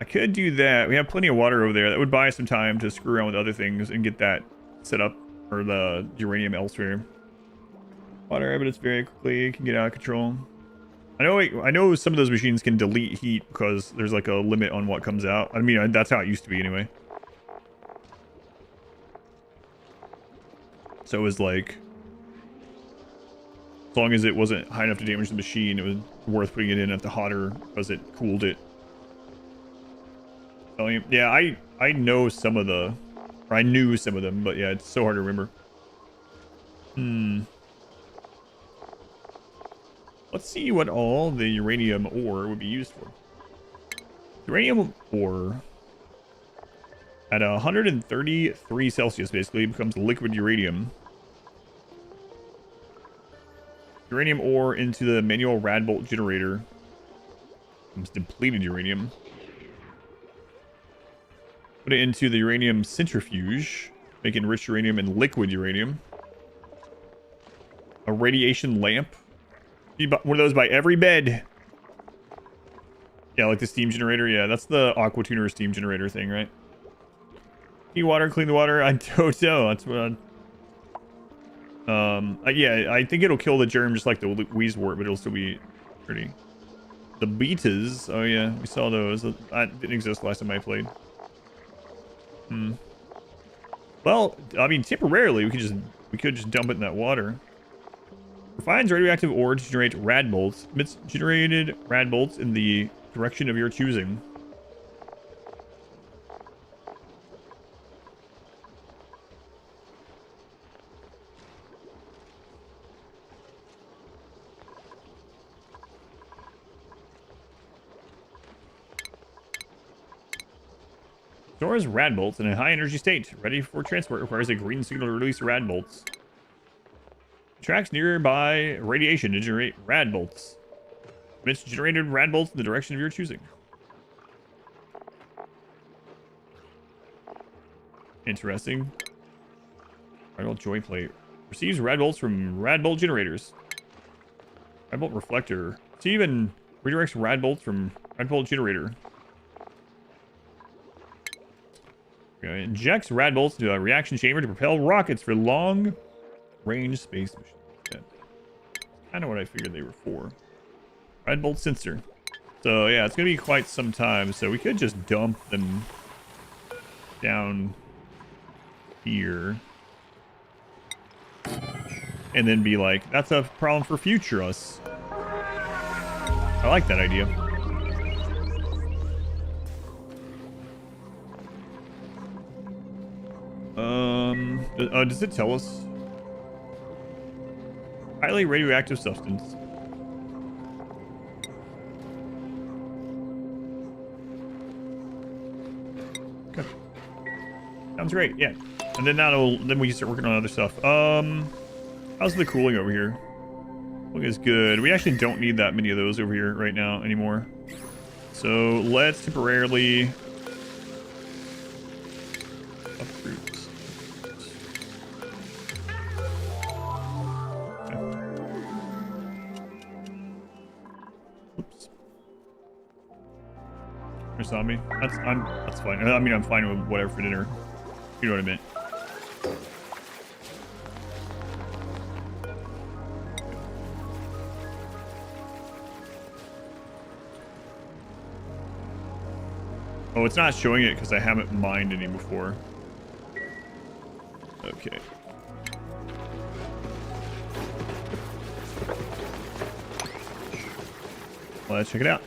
I could do that. We have plenty of water over there. That would buy us some time to screw around with other things and get that set up, or the uranium elsewhere. Water, but it's very quickly, it can get out of control. I know some of those machines can delete heat because there's like a limit on what comes out. I mean, that's how it used to be anyway. So it was like As long as it wasn't high enough to damage the machine, it was worth putting it in at the hotter because it cooled it. Yeah, I know some of the, or I knew some of them, but yeah, it's so hard to remember. Let's see what all the uranium ore would be used for. Uranium ore at 133 Celsius basically becomes liquid uranium. Uranium ore into the manual rad bolt generator becomes depleted uranium. Put it into the uranium centrifuge, make enriched uranium and liquid uranium. A radiation lamp. One of those by every bed. Yeah, like the steam generator. Yeah, that's the aqua tuner steam generator thing, right? Heat water, clean the water. I don't know. That's what yeah, I think it'll kill the germ just like the wheezewort, but it'll still be pretty. The betas. Oh yeah, we saw those. That didn't exist last time I played. Well, I mean, temporarily we could just dump it in that water. Refines radioactive ore to generate rad bolts. Emits generated rad bolts in the direction of your choosing. Stores rad bolts in a high energy state. Ready for transport. Requires a green signal to release rad bolts. Tracks nearby radiation to generate rad bolts. Emits generated rad bolts in the direction of your choosing. Interesting. Rad bolt joint plate. Receives rad bolts from rad bolt generators. Rad bolt reflector. Receive and redirects rad bolts from rad bolt generator. Okay. Injects rad bolts into a reaction chamber to propel rockets for long range space missions. Yeah. Kind of what I figured they were for. Rad bolt sensor. So yeah, it's gonna be quite some time. So we could just dump them down here, and then be like, that's a problem for future us. I like that idea. Does it tell us? Highly radioactive substance. Okay. Sounds great, yeah. And then then we can start working on other stuff. How's the cooling over here? Cooling is good. We actually don't need that many of those over here right now anymore. So let's temporarily uproot. Oops. There's zombie. That's fine. I mean, I'm fine with whatever for dinner. You know what I meant. Oh, it's not showing it because I haven't mined any before. Okay. Let's check it out.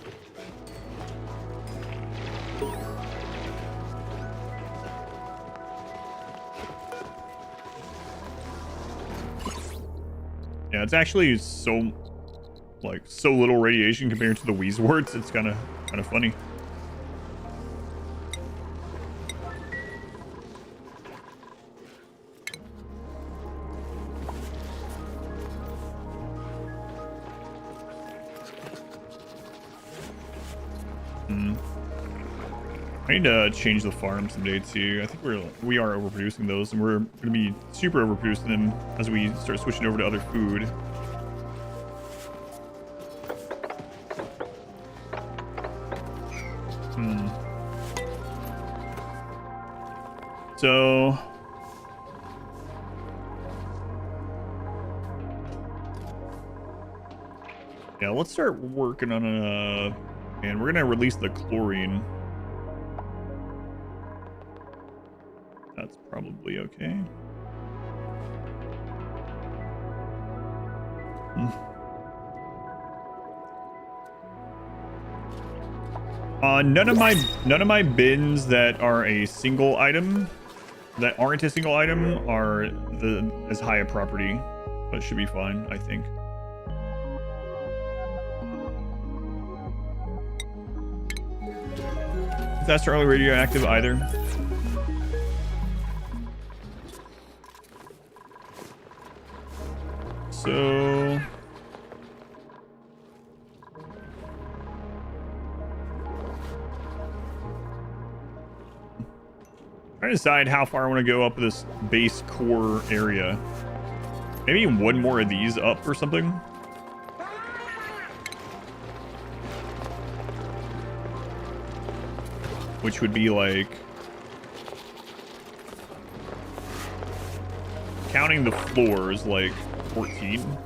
Yeah, it's actually so little radiation compared to the wheezeworts. It's kind of funny. I need to change the farm someday too. I think we are overproducing those, and we're going to be super overproducing them as we start switching over to other food. So yeah, let's start working on and we're gonna release the chlorine. That's probably okay. None of my bins that are a single item, that aren't a single item, are as high a property. But it should be fine, I think. That's early radioactive either. So trying to decide how far I want to go up this base core area. Maybe one more of these up or something. Which would be like, counting the floors, like 14.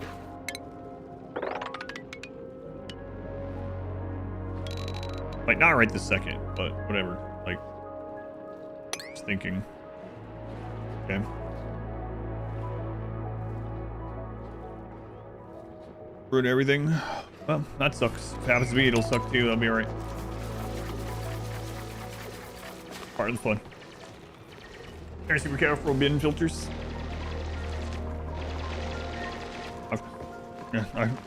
Like, not right this second, but whatever. Like, just thinking. Okay. Ruin everything. Well, that sucks. If it happens to me, it'll suck too. That'll be alright. Part of the fun. Very super careful bin filters.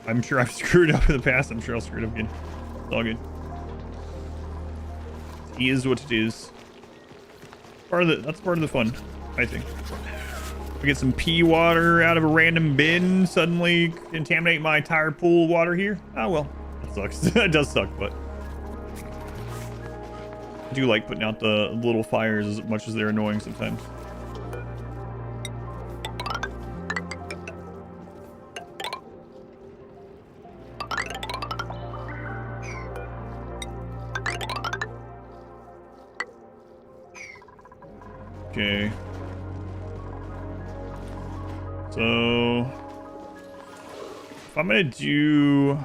I'm sure I've screwed up in the past. I'm sure I'll screw it up again. It's all good. It is what it is. That's part of the fun, I think. We get some pea water out of a random bin, suddenly contaminate my entire pool of water here. Oh well, that sucks. That does suck, but I do like putting out the little fires as much as they're annoying sometimes. Okay. So if I'm gonna do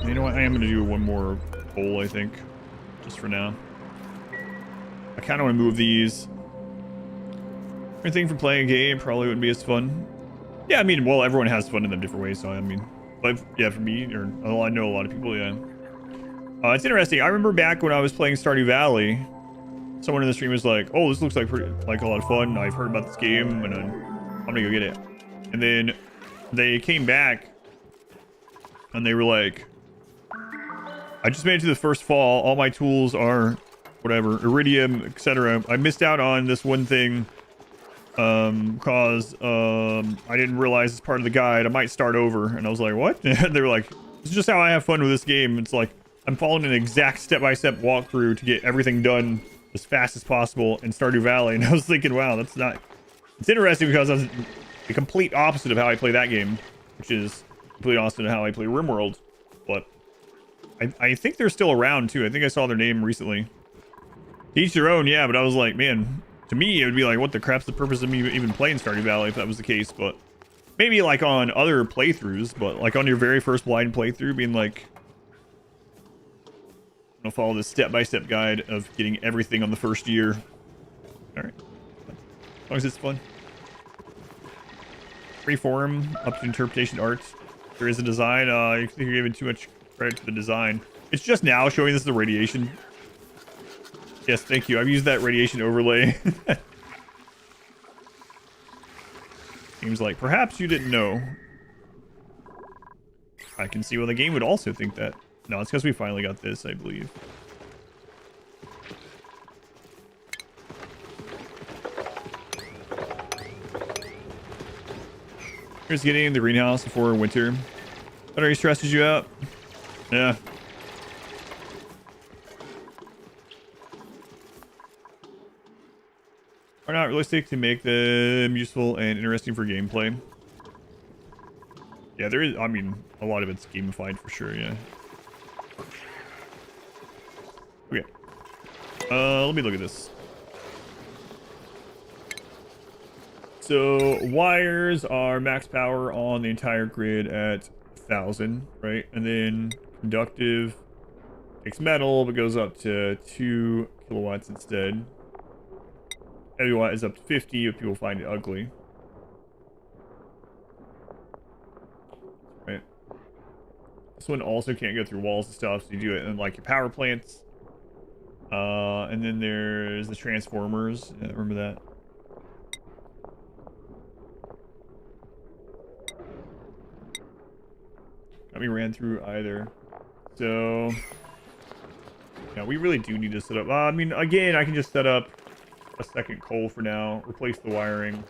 you know what, I am gonna do one more bowl, I think, just for now. I kind of want to move these. Everything for playing a game probably wouldn't be as fun. Yeah, I mean, well, everyone has fun in them different ways, so I mean, but yeah, for me, or well, I know a lot of people, yeah. It's interesting. I remember back when I was playing Stardew Valley, someone in the stream was like, "Oh, this looks like a lot of fun. I've heard about this game, and I'm gonna go get it." And then they came back, and they were like, "I just made it to the first fall. All my tools are whatever, iridium, etc. I missed out on this one thing because I didn't realize it's part of the guide. I might start over." And I was like, "What?" And they were like, "It's just how I have fun with this game. It's like I'm following an exact step-by-step walkthrough to get everything done as fast as possible in Stardew Valley." And I was thinking, wow, that's not... It's interesting because that's the complete opposite of how I play that game, which is complete opposite of how I play RimWorld. But I think they're still around, too. I think I saw their name recently. Each their own, yeah, but I was like, man, to me, it would be like, what the crap's the purpose of me even playing Stardew Valley if that was the case? But maybe like on other playthroughs, but like on your very first blind playthrough, being like, I'll follow this step-by-step guide of getting everything on the first year. All right, as long as it's fun. Freeform up to interpretation art. There is a design. You think you're giving too much credit to the design. It's just now showing this the radiation. Yes, thank you. I've used that radiation overlay. Seems like perhaps you didn't know. I can see why the game would also think that. No, it's because we finally got this, I believe. Here's getting in the greenhouse before winter. That already stresses you out? Yeah. Are not realistic to make them useful and interesting for gameplay. Yeah, there is, I mean, a lot of it's gamified for sure, yeah. Okay. Let me look at this. So wires are max power on the entire grid at 1,000, right? And then conductive takes metal, but goes up to 2 kilowatts instead. Heavy watt is up to 50 if people find it ugly. Right. This one also can't go through walls and stuff, so you do it in like your power plants. And then there's the transformers. Yeah, remember that? Got me ran through either. So yeah, we really do need to set up. I mean, again, I can just set up a second coal for now, replace the wiring,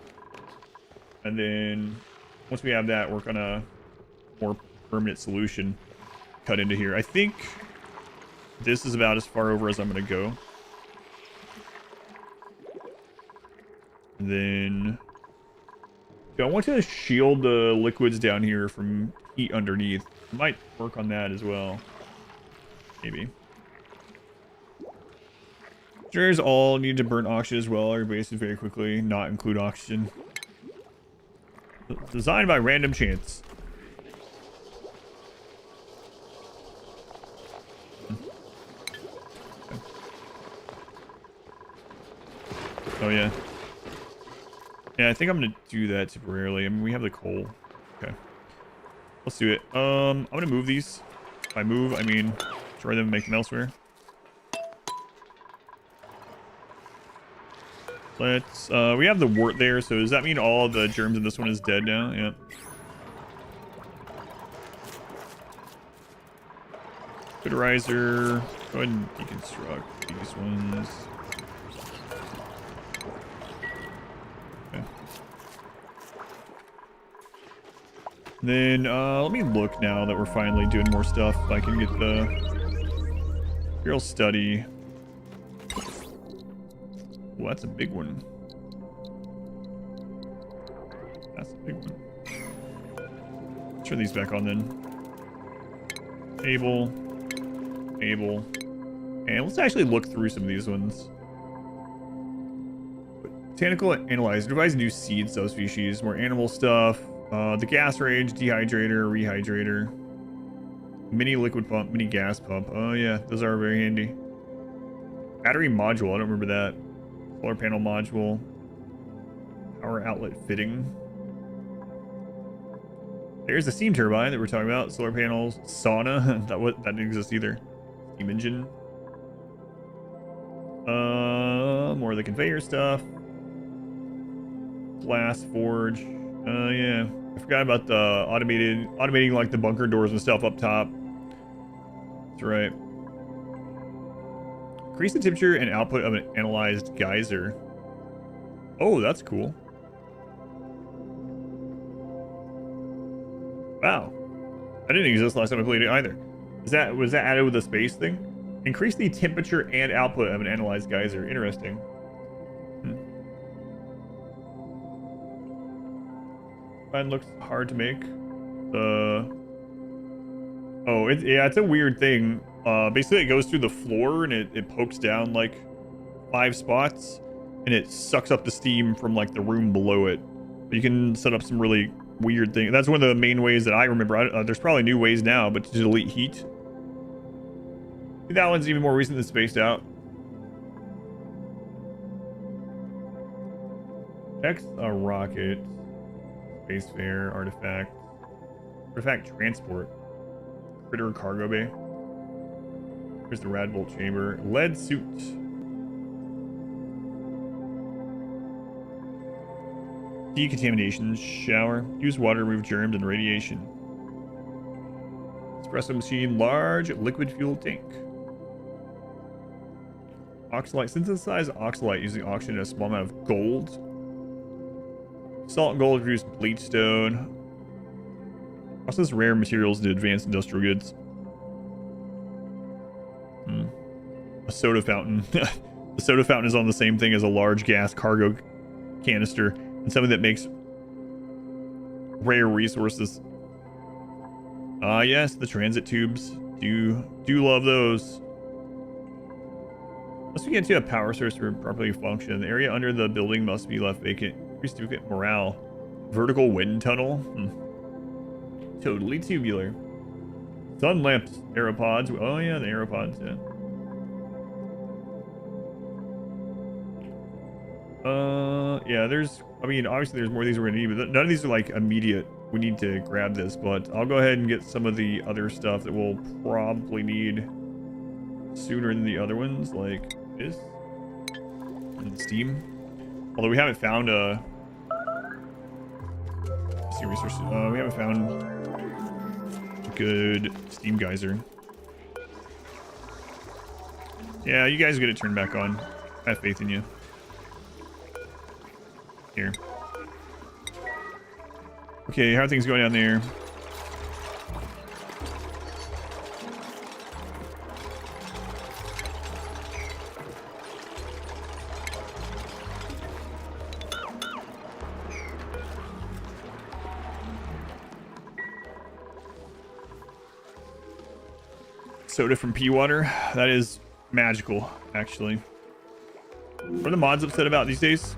and then once we have that, work on a more permanent solution. Cut into here. I think this is about as far over as I'm gonna go. And then I want to shield the liquids down here from heat underneath. I might work on that as well. Maybe. Generators all need to burn oxygen as well. Our bases very quickly, not include oxygen. Designed by random chance. Oh yeah. Yeah, I think I'm gonna do that temporarily. I mean, we have the coal. Okay. Let's do it. I'm gonna move these. By move, I mean destroy them and make them elsewhere. Let's, we have the wart there, so does that mean all the germs in this one is dead now? Yeah. Fiterizer. Go ahead and deconstruct these ones. Okay. Then, let me look now that we're finally doing more stuff. I can get the Imperial Study. Well, that's a big one. That's a big one. Turn these back on then. Able. And let's actually look through some of these ones. Botanical analyzer. Devise new seed subspecies. More animal stuff. The gas range. Dehydrator. Rehydrator. Mini liquid pump. Mini gas pump. Oh yeah, those are very handy. Battery module. I don't remember that. Solar panel module. Power outlet fitting. There's the steam turbine that we're talking about. Solar panels. Sauna. that didn't exist either. Steam engine. More of the conveyor stuff. Glass forge. Yeah. I forgot about the automating like the bunker doors and stuff up top. That's right. Increase the temperature and output of an analyzed geyser. Oh, that's cool. Wow. That didn't exist last time I played it either. Was that added with the space thing? Increase the temperature and output of an analyzed geyser. Interesting. Mine looks hard to make. Oh, it's a weird thing. Basically it goes through the floor and it pokes down like 5 spots and it sucks up the steam from like the room below it. You can set up some really weird things. That's one of the main ways that I remember. There's probably new ways now, but to delete heat. That one's even more recent than spaced out. X a rocket. Space fare, artifact. Artifact transport. Critter cargo bay. Here's the Radbolt chamber. Lead suit. Decontamination shower. Use water to remove germs and radiation. Espresso machine. Large liquid fuel tank. Oxalite. Synthesize oxalite using oxygen and a small amount of gold. Salt and gold produce bleach stone. Process rare materials into advanced industrial goods. A soda fountain. The soda fountain is on the same thing as a large gas cargo canister and something that makes rare resources. Ah, yes, the transit tubes. Do love those. Once we get to a power source to properly function, the area under the building must be left vacant. Increase duplicate morale. Vertical wind tunnel. Totally tubular. Sun lamps. Aeropods. Oh yeah, the aeropods, yeah. Yeah, I mean, obviously there's more things we're gonna need, but none of these are like immediate. We need to grab this, but I'll go ahead and get some of the other stuff that we'll probably need sooner than the other ones, like this and steam. Although we haven't found a resource. We haven't found a good steam geyser. Yeah, you guys get it turned back on. I have faith in you. Here. Okay, how are things going down there? Soda from pea water. That is magical, actually. What are the mods upset about these days?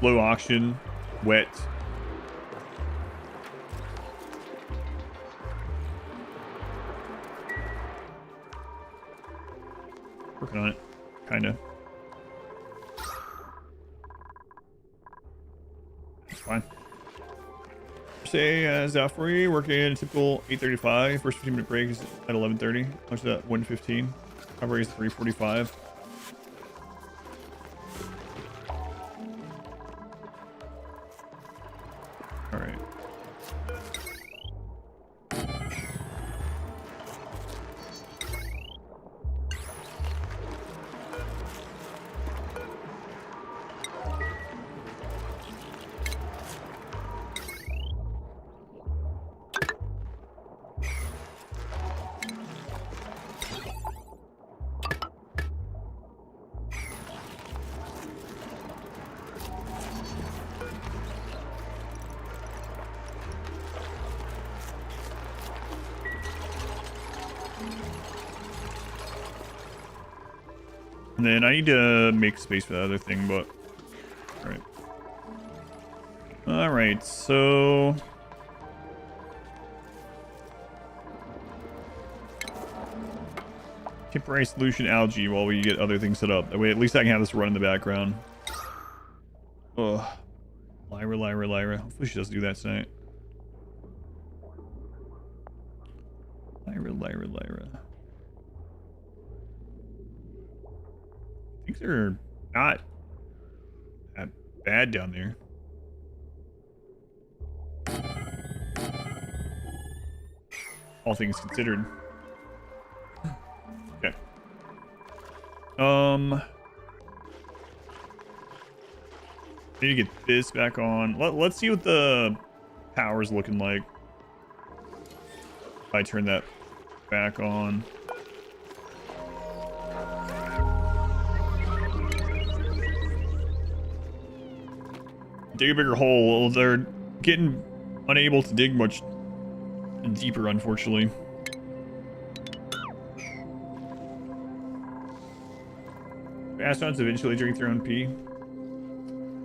Low oxygen, wet. Working on it, kinda. That's fine. Say Zafri working a typical 8:35. First 15-minute break is at 11:30. Much of that 1:15. Recovery is 3:45. All right. And then I need to make space for the other thing, but alright. Alright, so temporary solution algae while we get other things set up. That way at least I can have this run in the background. Ugh. Lyra. Hopefully she doesn't do that tonight. Lyra. Things are not that bad down there. All things considered. Okay. Need to get this back on. Let's see what the power's looking like. If I turn that back on. Dig a bigger hole. They're getting unable to dig much deeper, unfortunately. Astronauts eventually drink their own pee.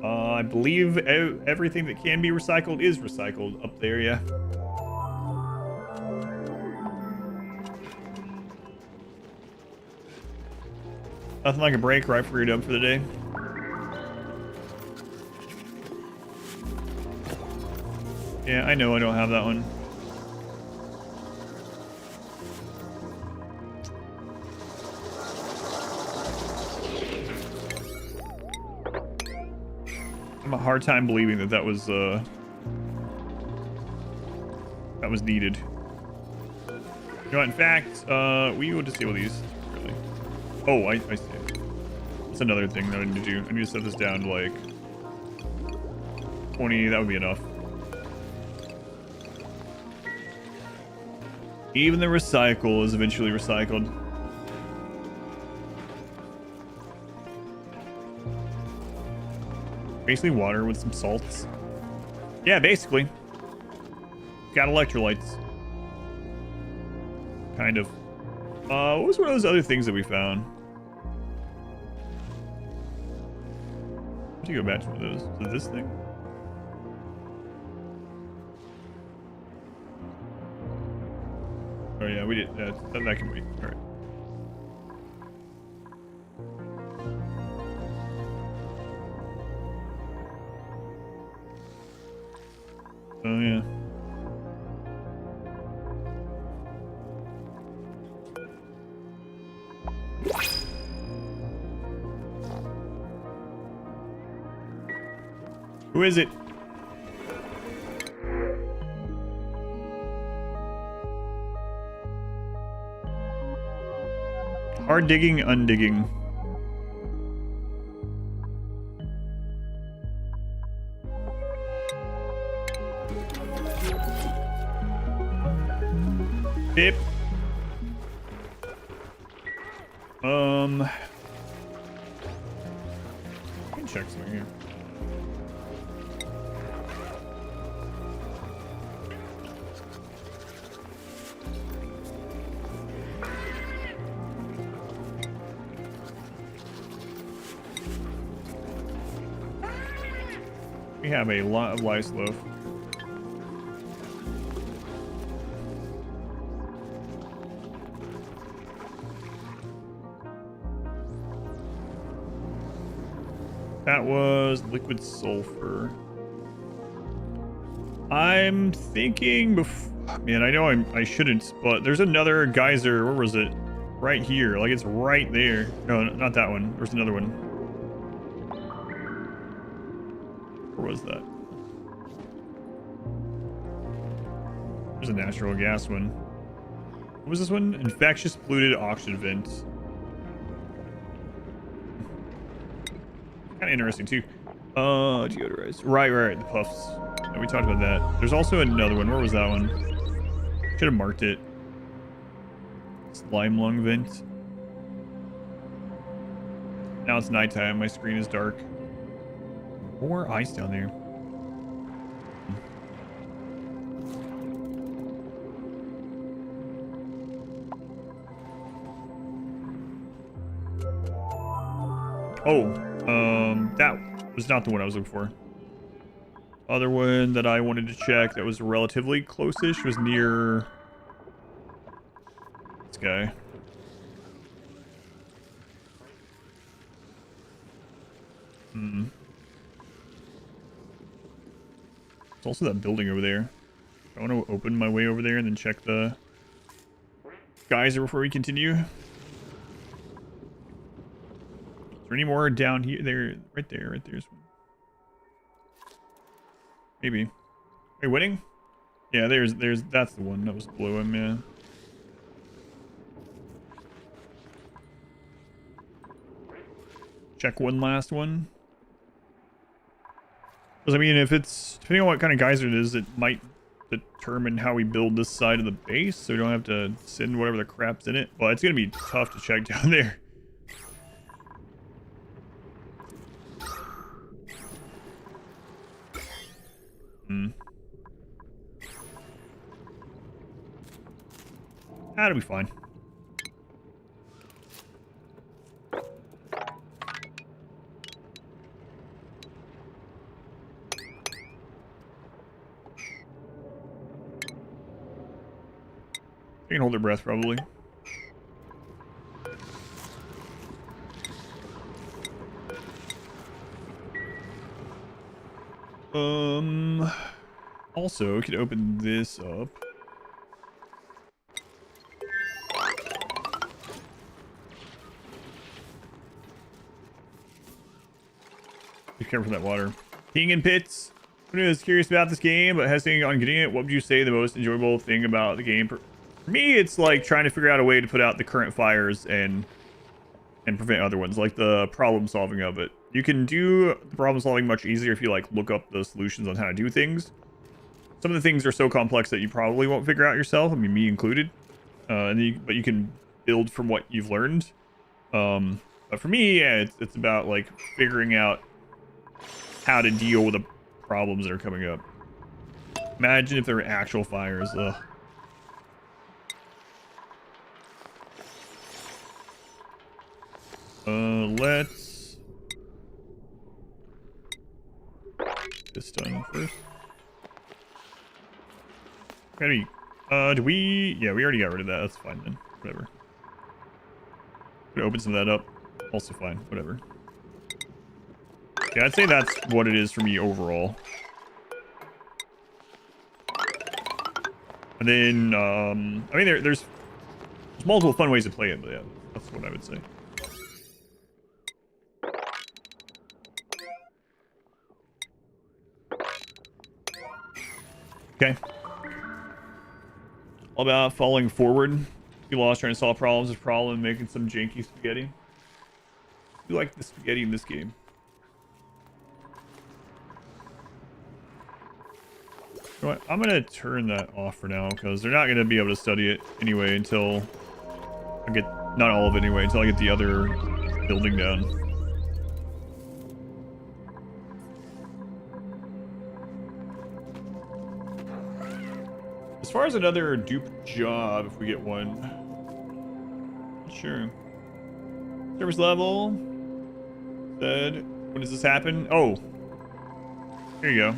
I believe everything that can be recycled is recycled up there, yeah. Nothing like a break right before you're done for the day. Yeah, I know I don't have that one. I'm a hard time believing that was needed. You know, in fact, we will disable these. Really? Oh, I see. That's another thing that I need to do. I need to set this down to like 20. That would be enough. Even the recycle is eventually recycled. Basically water with some salts. Yeah, basically. Got electrolytes. Kind of. What was one of those other things that we found? Let's go back to one of those. Is it this thing? Oh yeah, we did. That can wait. All right. Oh, yeah. Who is it? Hard digging, undigging. Bip. I can check something here. We have a lot of lice loaf. That was liquid sulfur. I'm thinking man, I know I shouldn't, but there's another geyser. Where was it? Right here. Like it's right there. No, not that one. There's another one. Where was that? There's a natural gas one. What was this one? Infectious polluted oxygen vent. Kind of interesting too. Deodorized. Right. The puffs. Yeah, we talked about that. There's also another one. Where was that one? Should have marked it. Slime lung vent. Now it's nighttime. My screen is dark. More ice down there. Oh, that was not the one I was looking for. Other one that I wanted to check that was relatively close-ish was near this guy. It's also that building over there. I want to open my way over there and then check the geyser before we continue. Is there any more down here? There, right there's one. Maybe. Are we winning? Yeah, that's the one that was below him, yeah. Check one last one. Because, I mean, if it's, depending on what kind of geyser it is, it might determine how we build this side of the base, so we don't have to send whatever the crap's in it. Well, it's going to be tough to check down there. That'll be fine. They can hold their breath, probably. Also, we could open this up. Be careful with that water. King in pits. Who is curious about this game, but hesitating on getting it? What would you say the most enjoyable thing about the game? For me, it's like trying to figure out a way to put out the current fires and prevent other ones, like the problem solving of it. You can do the problem solving much easier if you like look up the solutions on how to do things. Some of the things are so complex that you probably won't figure out yourself. I mean, me included. But you can build from what you've learned. But for me, yeah, it's about like figuring out how to deal with the problems that are coming up. Imagine if there were actual fires. Ugh. Let's get this done first. Maybe, do we? Yeah, we already got rid of that. That's fine then. Whatever. Gonna open some of that up. Also fine. Whatever. Yeah, I'd say that's what it is for me overall. And then, I mean, there's multiple fun ways to play it, but yeah, that's what I would say. Okay. All about falling forward. You lost trying to solve problems. There's a problem making some janky spaghetti. You like the spaghetti in this game. You know what? I'm gonna turn that off for now because they're not gonna be able to study it anyway until I get, not all of it anyway, until I get the other building down. As far as another dupe job, if we get one, sure. Service level. Said, when does this happen? Oh, here you go.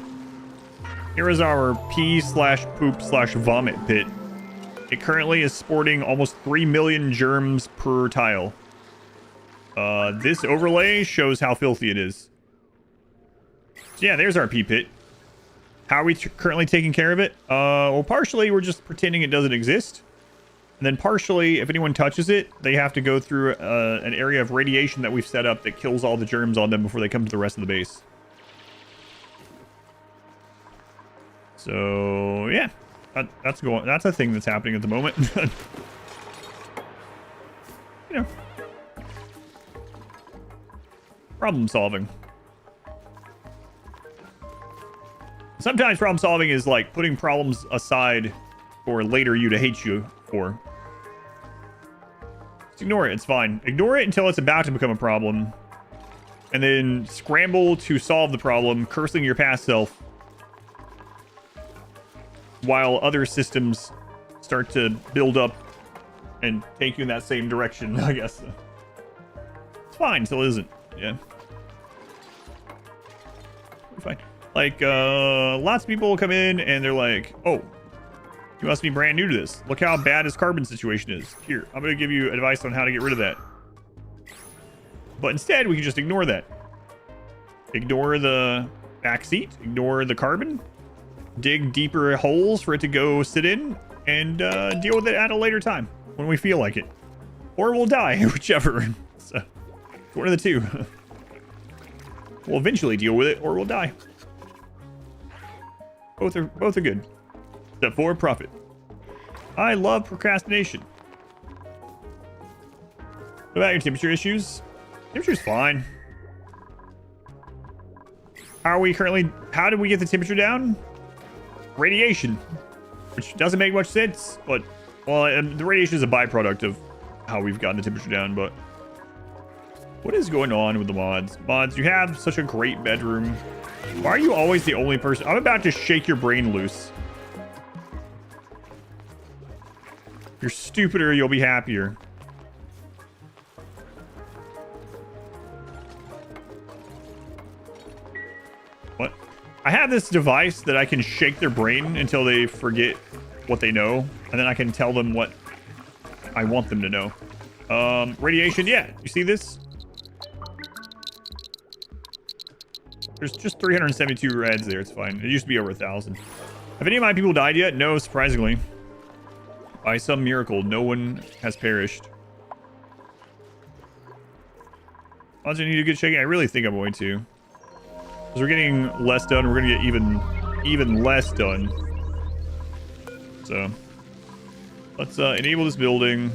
Here is our pee/poop/vomit pit. It currently is sporting almost 3 million germs per tile. This overlay shows how filthy it is. So yeah, there's our pee pit. How are we currently taking care of it? Well, partially we're just pretending it doesn't exist. And then partially, if anyone touches it, they have to go through an area of radiation that we've set up that kills all the germs on them before they come to the rest of the base. So, yeah. That's a thing that's happening at the moment. You know. Problem solving. Sometimes problem solving is like putting problems aside for later you to hate you for. Just ignore it. It's fine. Ignore it until it's about to become a problem. And then scramble to solve the problem, cursing your past self. While other systems start to build up and take you in that same direction, I guess. It's fine until it isn't. Yeah. We're fine. Like, lots of people will come in and they're like, oh, you must be brand new to this. Look how bad his carbon situation is. Here, I'm going to give you advice on how to get rid of that. But instead, we can just ignore that. Ignore the backseat. Ignore the carbon. Dig deeper holes for it to go sit in. And deal with it at a later time when we feel like it. Or we'll die, whichever. So, it's one of the two. We'll eventually deal with it or we'll die. Both are good. Except for profit. I love procrastination. What about your temperature issues? Temperature's fine. How did we get the temperature down? Radiation. Which doesn't make much sense, but, well, the radiation is a byproduct of how we've gotten the temperature down, but what is going on with the mods? Mods, you have such a great bedroom. Why are you always the only person? I'm about to shake your brain loose. If you're stupider, you'll be happier. What? I have this device that I can shake their brain until they forget what they know, and then I can tell them what I want them to know. Radiation, yeah. You see this? There's just 372 reds there. It's fine. It used to be over 1,000. Have any of my people died yet? No, surprisingly. By some miracle, no one has perished. Odds I need a good shaking. I really think I'm going to. Because we're getting less done. We're going to get even less done. So, let's enable this building.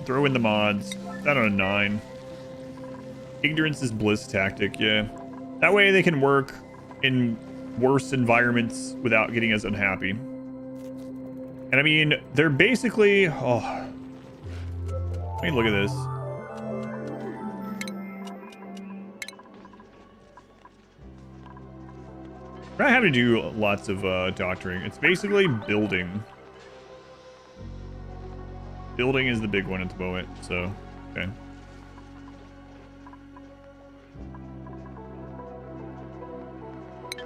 Throw in the mods. That on a 9. Ignorance is bliss tactic, yeah. That way they can work in worse environments without getting as unhappy. And I mean, they're basically... Oh. I mean, look at this. We're not having to do lots of doctoring. It's basically building. Building is the big one at the moment, so... Okay.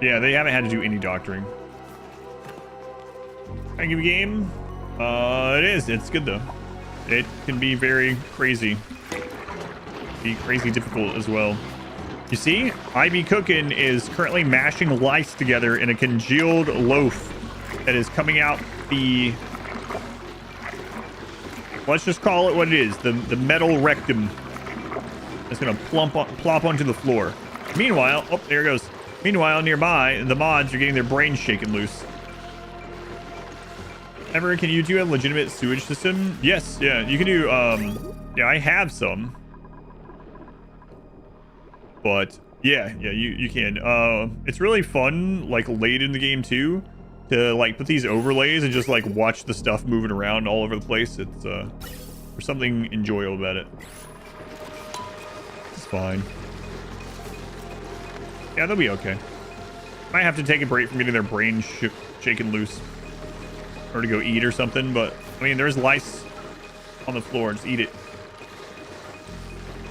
Yeah, they haven't had to do any doctoring. Can I give a game? It is. It's good, though. It can be very crazy. Be crazy difficult as well. You see? IB Cookin' is currently mashing lice together in a congealed loaf that is coming out the... Let's just call it what it is. The metal rectum that's going to plop onto the floor. Meanwhile... Oh, there it goes. Meanwhile, nearby, the mods are getting their brains shaken loose. Ever, can you do a legitimate sewage system? Yes, yeah. You can do... Yeah, I have some. But... Yeah, you can. It's really fun, like, late in the game, too, to, like, put these overlays and just, like, watch the stuff moving around all over the place. It's, there's something enjoyable about it. It's fine. Yeah, they'll be okay. Might have to take a break from getting their brains shaken loose. Or to go eat or something, but, I mean, there's lice on the floor. Just eat it.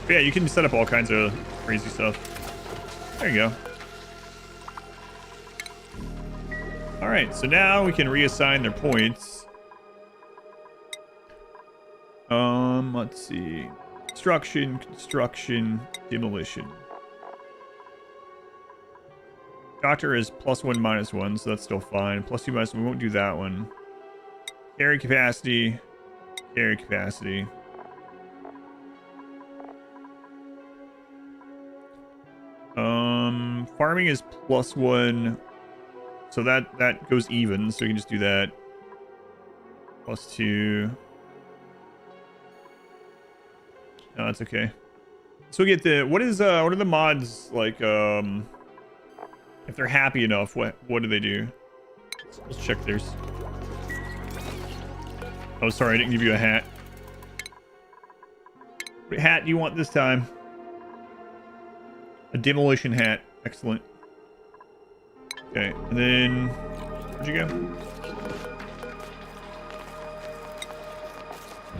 But yeah, you can set up all kinds of crazy stuff. There you go. All right, so now we can reassign their points. Let's see. Construction, demolition. Doctor is +1, -1, so that's still fine. +2, -1, we won't do that one. Carry capacity. Farming is +1, so that goes even, so we can just do that. +2. No, that's okay. So we get the what are the mods like? If they're happy enough, what do they do? Let's check theirs. Oh, sorry, I didn't give you a hat. What hat do you want this time? A demolition hat. Excellent. Okay, and then... Where'd you go?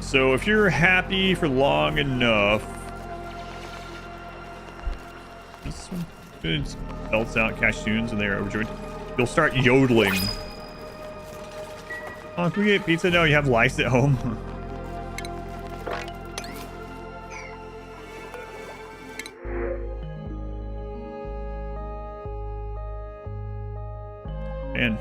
So, if you're happy for long enough... This one? Good. Belts out, cash tunes, and they're overjoyed. You'll start yodeling. Oh, can we get pizza? No, you have lice at home. Man.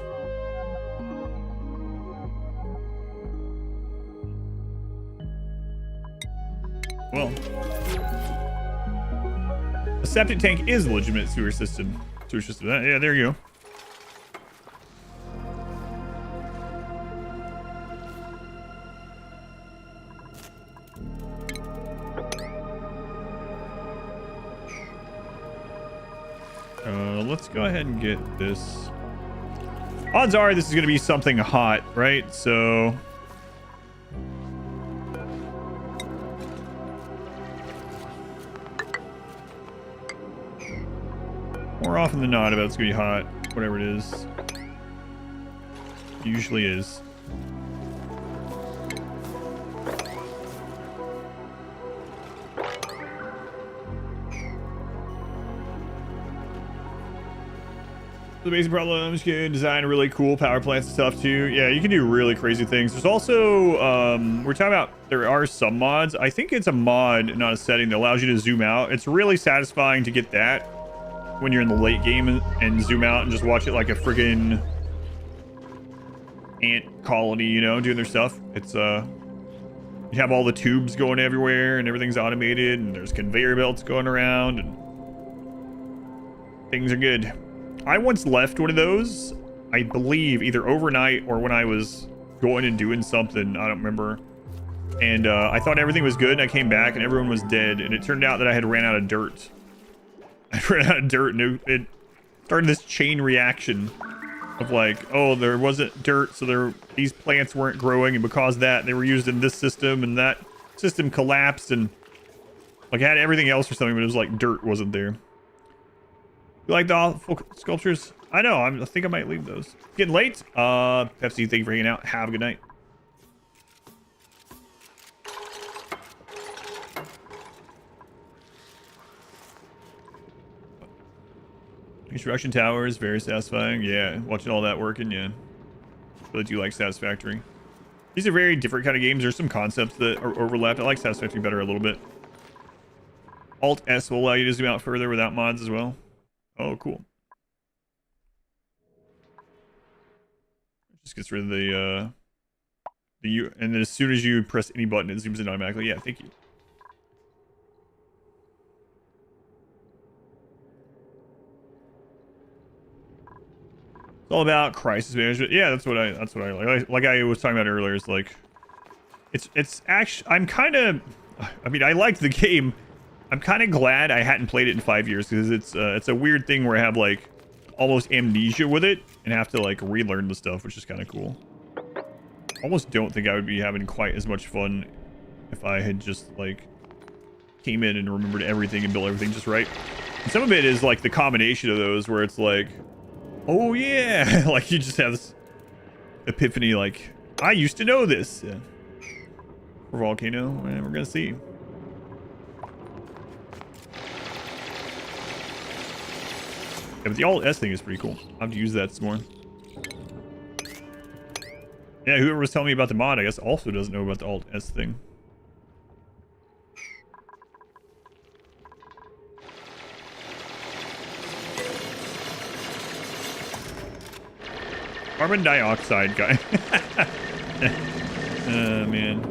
Well. A septic tank is a legitimate sewer system. Yeah, there you go. Let's go ahead and get this. Odds are this is going to be something hot, right? So... More often than not, about it's going to be hot. Whatever it is. Usually is. The basic problems can design really cool power plants and stuff too. Yeah, you can do really crazy things. There's also, we're talking about, there are some mods. I think it's a mod, not a setting, that allows you to zoom out. It's really satisfying to get that when you're in the late game and zoom out and just watch it like a friggin' ant colony, you know, doing their stuff. It's, you have all the tubes going everywhere and everything's automated and there's conveyor belts going around and things are good. I once left one of those, I believe, either overnight or when I was going and doing something. I don't remember. And I thought everything was good, and I came back, and everyone was dead. And it turned out that I had ran out of dirt. I ran out of dirt, and it started this chain reaction of like, oh, there wasn't dirt, so these plants weren't growing, and because of that, they were used in this system, and that system collapsed, and like I had everything else or something, but it was like dirt wasn't there. You like the awful sculptures? I know. I think I might leave those. Getting late. Pepsi, thank you for hanging out. Have a good night. Construction towers, very satisfying. Yeah, watching all that working. Yeah, really do like Satisfactory. These are very different kind of games. There's some concepts that are overlapped. I like Satisfactory better a little bit. Alt S will allow you to zoom out further without mods as well. Oh, cool. Just gets rid of the and then as soon as you press any button, it zooms in automatically. Yeah, thank you. It's all about crisis management. Yeah, that's what I like I was talking about earlier. It's like it's actually I mean, I liked the game. I'm kind of glad I hadn't played it in 5 years because it's a weird thing where I have like almost amnesia with it and have to like relearn the stuff, which is kind of cool. Almost don't think I would be having quite as much fun if I had just like came in and remembered everything and built everything just right. And some of it is like the combination of those where it's like, oh yeah, like you just have this epiphany like, I used to know this. Yeah. For volcano, and we're gonna see. Yeah, but the Alt-S thing is pretty cool. I'll have to use that some more. Yeah, whoever was telling me about the mod, I guess, also doesn't know about the Alt-S thing. Carbon dioxide guy. Oh, man.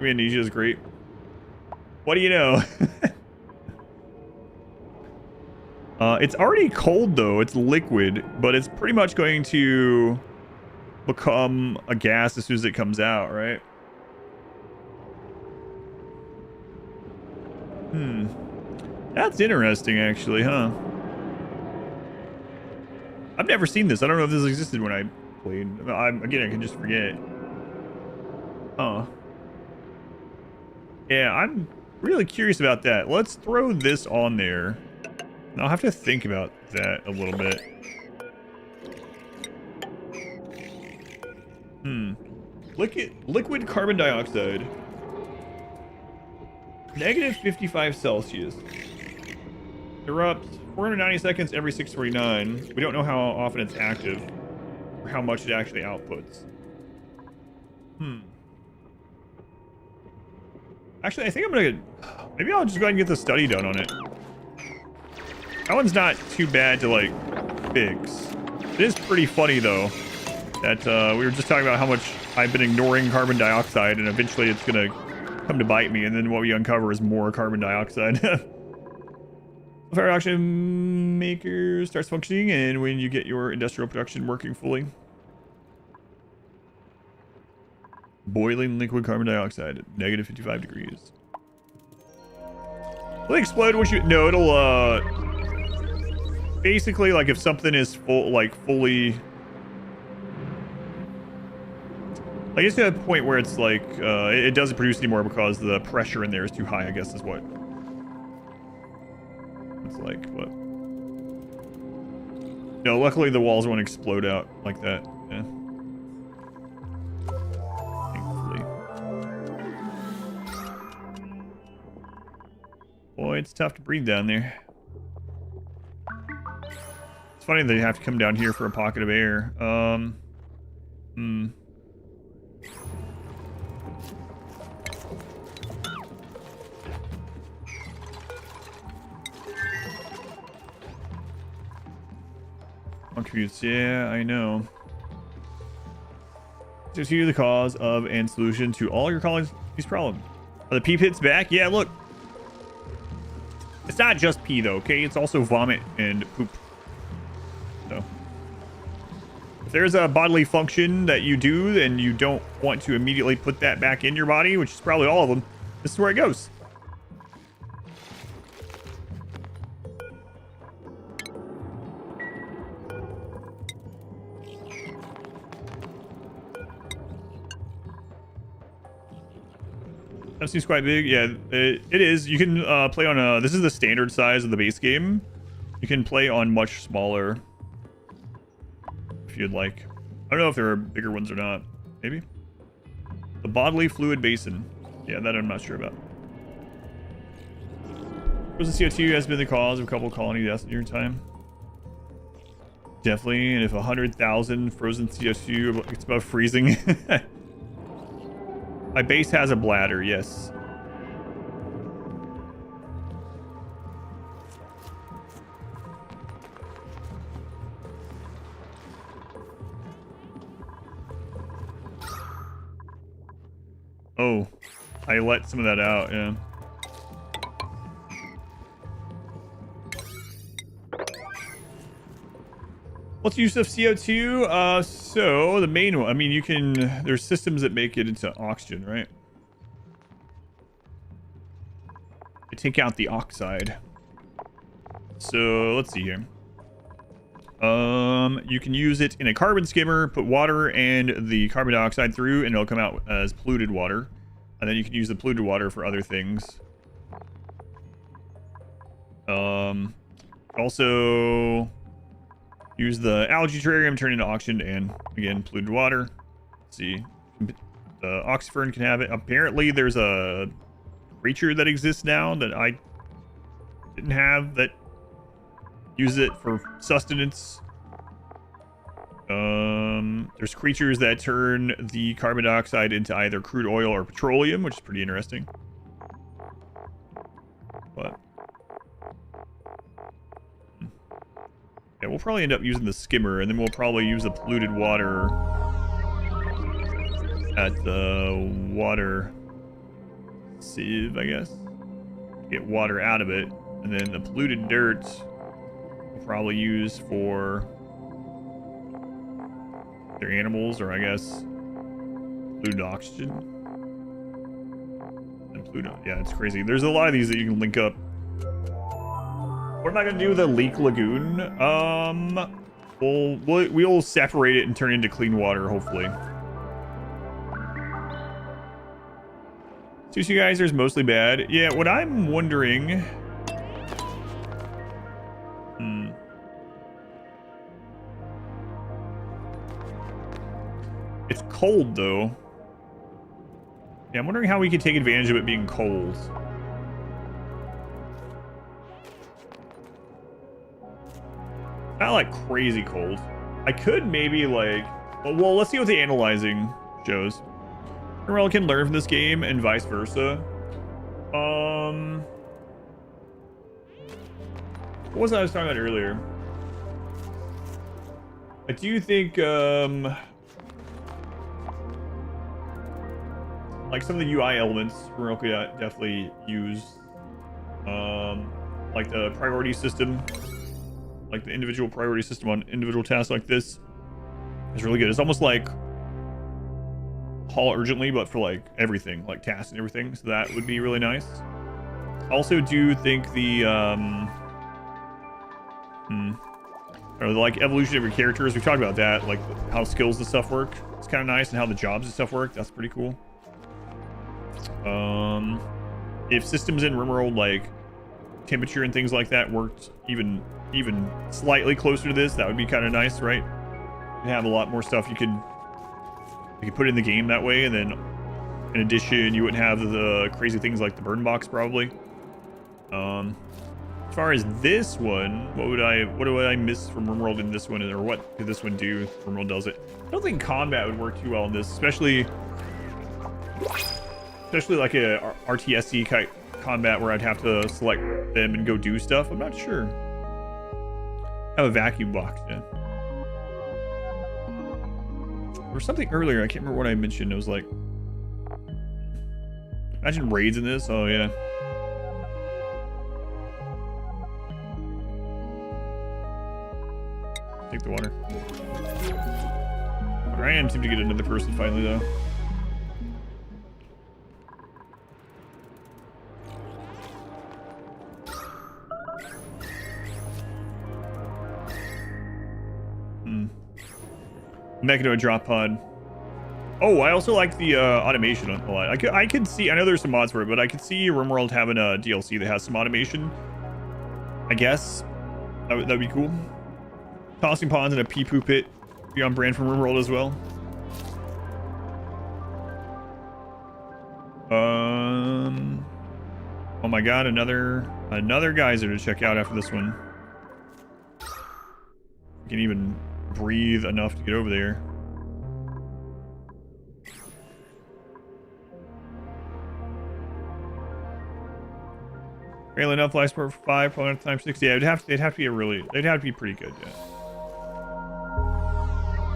Amnesia is great. What do you know? It's already cold though. It's liquid, but it's pretty much going to become a gas as soon as it comes out, right? That's interesting, actually, huh? I've never seen this. I don't know if this existed when I played. Again, I can just forget. Huh. Yeah, I'm really curious about that. Let's throw this on there. And I'll have to think about that a little bit. Liquid carbon dioxide. Negative 55 Celsius. Erupts 490 seconds every 649. We don't know how often it's active or how much it actually outputs. Actually, I think I'm gonna... Maybe I'll just go ahead and get the study done on it. That one's not too bad to, like, fix. It is pretty funny, though, that we were just talking about how much I've been ignoring carbon dioxide, and eventually it's gonna come to bite me, and then what we uncover is more carbon dioxide. Fire oxygen maker starts functioning, and when you get your industrial production working fully. Boiling liquid carbon dioxide at negative 55 degrees. Will it explode once you... No, it'll, basically, like, if something is fully... I guess to a point where it's, like, it doesn't produce anymore because the pressure in there is too high, I guess is what... It's like, what? No, luckily the walls won't explode out like that. Yeah. Boy, it's tough to breathe down there. It's funny that you have to come down here for a pocket of air. Contributes, yeah, I know. Just you the cause of and solution to all your colleagues' problems. Are the pee pits back? Yeah, look. It's not just pee though, okay? It's also vomit and poop. So if there's a bodily function that you do and you don't want to immediately put that back in your body, which is probably all of them, this is where it goes. That seems quite big. Yeah, it is. You can play on this is the standard size of the base game. You can play on much smaller if you'd like. I don't know if there are bigger ones or not. Maybe. The bodily fluid basin. Yeah, that I'm not sure about. Frozen CO2 has been the cause of a couple of colony deaths in your time. Definitely, and if 100,000 frozen CO2 gets above freezing. My base has a bladder, yes. Oh, I let some of that out, yeah. What's the use of CO2? So the main one, I mean, you can, there's systems that make it into oxygen, right? They take out the oxide. So let's see here. You can use it in a carbon skimmer, put water and the carbon dioxide through, and it'll come out as polluted water. And then you can use the polluted water for other things. Also use the algae terrarium, turn into oxygen, and again, polluted water. Let's see. The oxyfern can have it. Apparently there's a creature that exists now that I didn't have that uses it for sustenance. There's creatures that turn the carbon dioxide into either crude oil or petroleum, which is pretty interesting. But yeah, we'll probably end up using the skimmer, and then we'll probably use the polluted water at the water sieve, I guess. Get water out of it, and then the polluted dirt we'll probably use for their animals, or I guess polluted oxygen. And polluted, yeah, it's crazy. There's a lot of these that you can link up. What am I gonna do with the leak lagoon? We'll separate it and turn it into clean water, hopefully. Sushi geysers mostly bad. Yeah, what I'm wondering. It's cold though. Yeah, I'm wondering how we could take advantage of it being cold. Not like crazy cold. I could maybe like, well, let's see what the analyzing shows. Emerald can learn from this game and vice versa. What was I was talking about earlier? I do think like some of the UI elements Emerald could definitely use, like the priority system. Like the individual priority system on individual tasks like this is really good. It's almost like Haul Urgently, but for like everything, like tasks and everything. So that would be really nice. Also do think the or like evolution of your characters. We've talked about that, like how skills and stuff work. It's kind of nice, and how the jobs and stuff work. That's pretty cool. If systems in RimWorld like temperature and things like that worked even slightly closer to this, that would be kind of nice, right? You have a lot more stuff you could put in the game that way, and then in addition you wouldn't have the crazy things like the burn box probably. As far as this one, what do I miss from RimWorld in this one, or what did this one do? RimWorld does it. I don't think combat would work too well in this, especially like a RTSC type combat where I'd have to select them and go do stuff. I'm not sure. I have a vacuum box, yeah. Or something earlier, I can't remember what I mentioned. It was like, imagine raids in this. Oh yeah. Take the water. I am seem to get another person finally though. Make it into a drop pod. Oh, I also like the automation a lot. I could see, I know there's some mods for it, but I could see RimWorld having a DLC that has some automation. I guess that'd be cool. Tossing ponds in a pee poo pit be on brand from RimWorld as well. Oh my god, another geyser to check out after this one. You can even breathe enough to get over there. Barely enough life support for 5 times 60. Yeah, they'd have to be pretty good, yeah.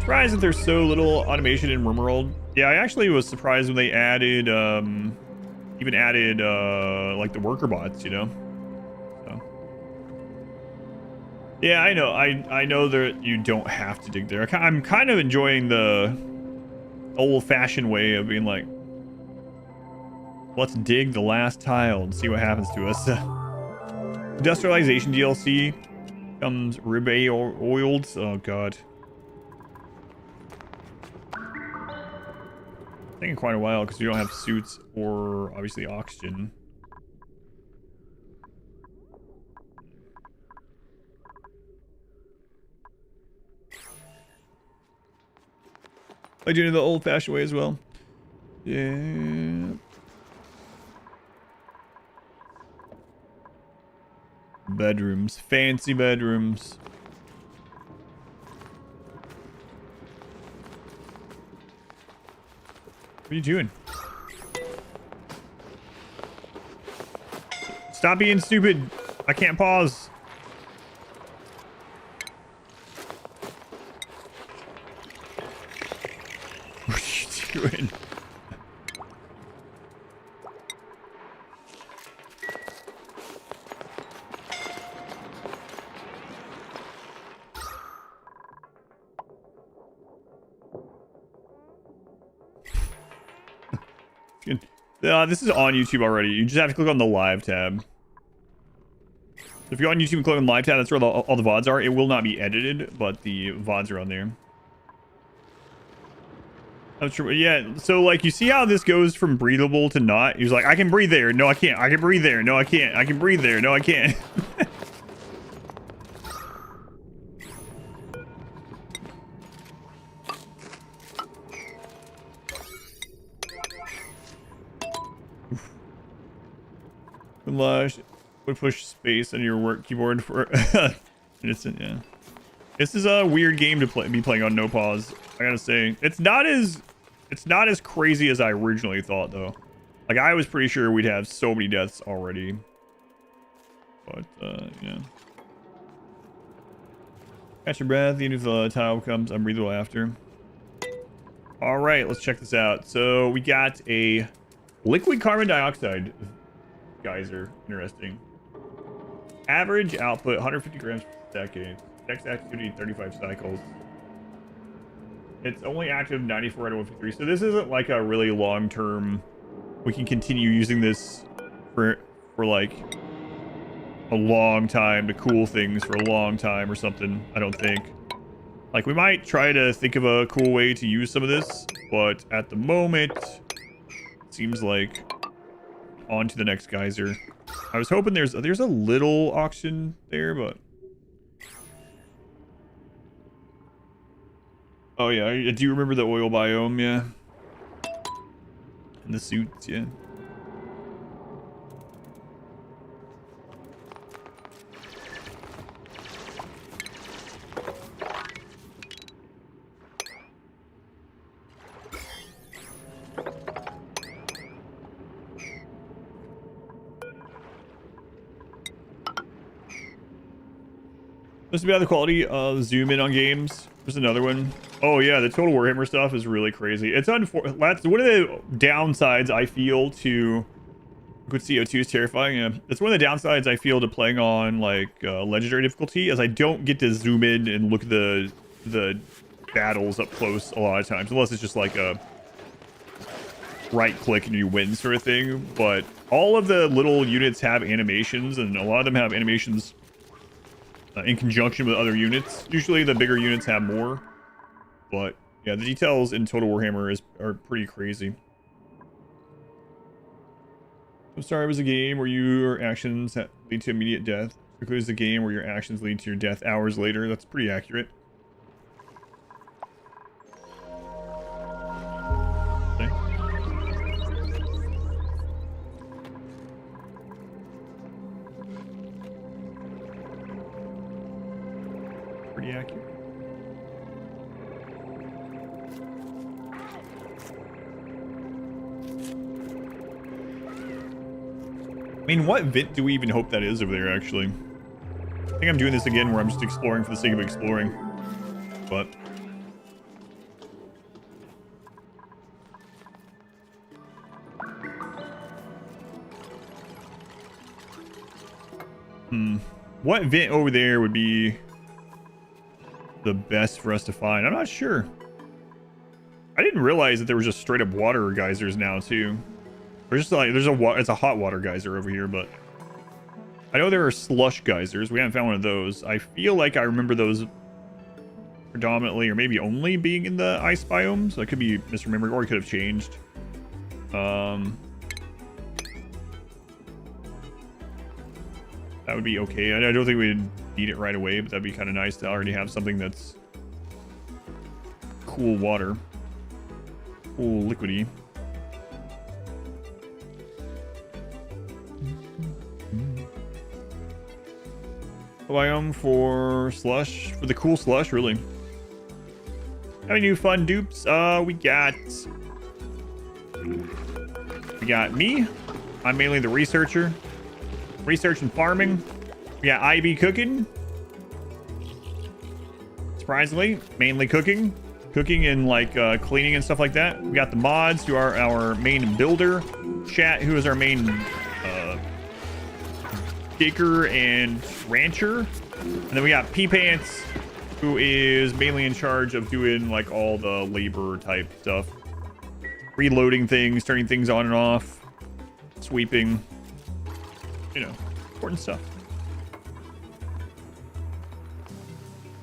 Surprised that there's so little automation in Rimworld. Yeah, I actually was surprised when they added, even added, like the worker bots, you know? So. Yeah, I know. I know that you don't have to dig there. I'm kind of enjoying the old-fashioned way of being like, let's dig the last tile and see what happens to us. Industrialization DLC comes ribeye oiled. Oh god. Taking quite a while because we don't have suits or obviously oxygen. I do it the old-fashioned way as well. Yeah. Bedrooms, fancy bedrooms. What are you doing? Stop being stupid. I can't pause. What are you doing? This is on YouTube already. You just have to click on the live tab. If you're on YouTube and click on the live tab, that's where all the VODs are. It will not be edited, but the VODs are on there. I'm sure, yeah, so like you see how this goes from breathable to not? He's like, I can breathe there. No, I can't. I can breathe there. No, I can't. I can breathe there. No, I can't. Lush would push space on your work keyboard for instant. Yeah, this is a weird game to be playing on no pause. I gotta say, it's not as crazy as I originally thought though. Like I was pretty sure we'd have so many deaths already, but yeah. Catch your breath. Even if the tile comes unbreathable after. All right, let's check this out. So we got a liquid carbon dioxide geyser. Interesting. Average output 150 grams per second. Next activity 35 cycles. It's only active 94 out of 153. So this isn't like a really long term. We can continue using this for like a long time to cool things for a long time or something. I don't think. Like we might try to think of a cool way to use some of this, but at the moment, it seems like on to the next geyser. I was hoping there's a little auction there, but oh yeah, do you remember the oil biome? Yeah, and the suits, yeah. Just about the quality of zoom in on games. There's another one. Oh yeah, the Total Warhammer stuff is really crazy. It's that's one of the downsides I feel to good CO2 is terrifying. Yeah, it's one of the downsides I feel to playing on like legendary difficulty, as I don't get to zoom in and look at the battles up close a lot of times, unless it's just like a right click and you win sort of thing. But all of the little units have animations, and a lot of them have animations in conjunction with other units. Usually the bigger units have more, but yeah, the details in Total Warhammer are pretty crazy. I'm sorry, it was a game where your actions lead to immediate death. It includes a game where your actions lead to your death hours later. That's pretty accurate. Okay. Pretty accurate. I mean, what vent do we even hope that is over there, actually? I think I'm doing this again where I'm just exploring for the sake of exploring. But What vent over there would be the best for us to find? I'm not sure. I didn't realize that there was just straight up water geysers now too. There's just like it's a hot water geyser over here, but I know there are slush geysers. We haven't found one of those. I feel like I remember those predominantly or maybe only being in the ice biome, so I could be misremembering, or it could have changed. That would be okay. I don't think we'd need it right away, but that'd be kind of nice to already have something that's cool water. Cool liquidy. Biome for slush, for the cool slush, really. Any new fun dupes? We got me. I'm mainly the researcher. Research and farming. We got Ivy cooking. Surprisingly, mainly cooking. Cooking and like cleaning and stuff like that. We got the mods who are our main builder. Chat who is our main digger and rancher. And then we got P-Pants who is mainly in charge of doing like all the labor type stuff. Reloading things, turning things on and off. Sweeping. You know, important stuff.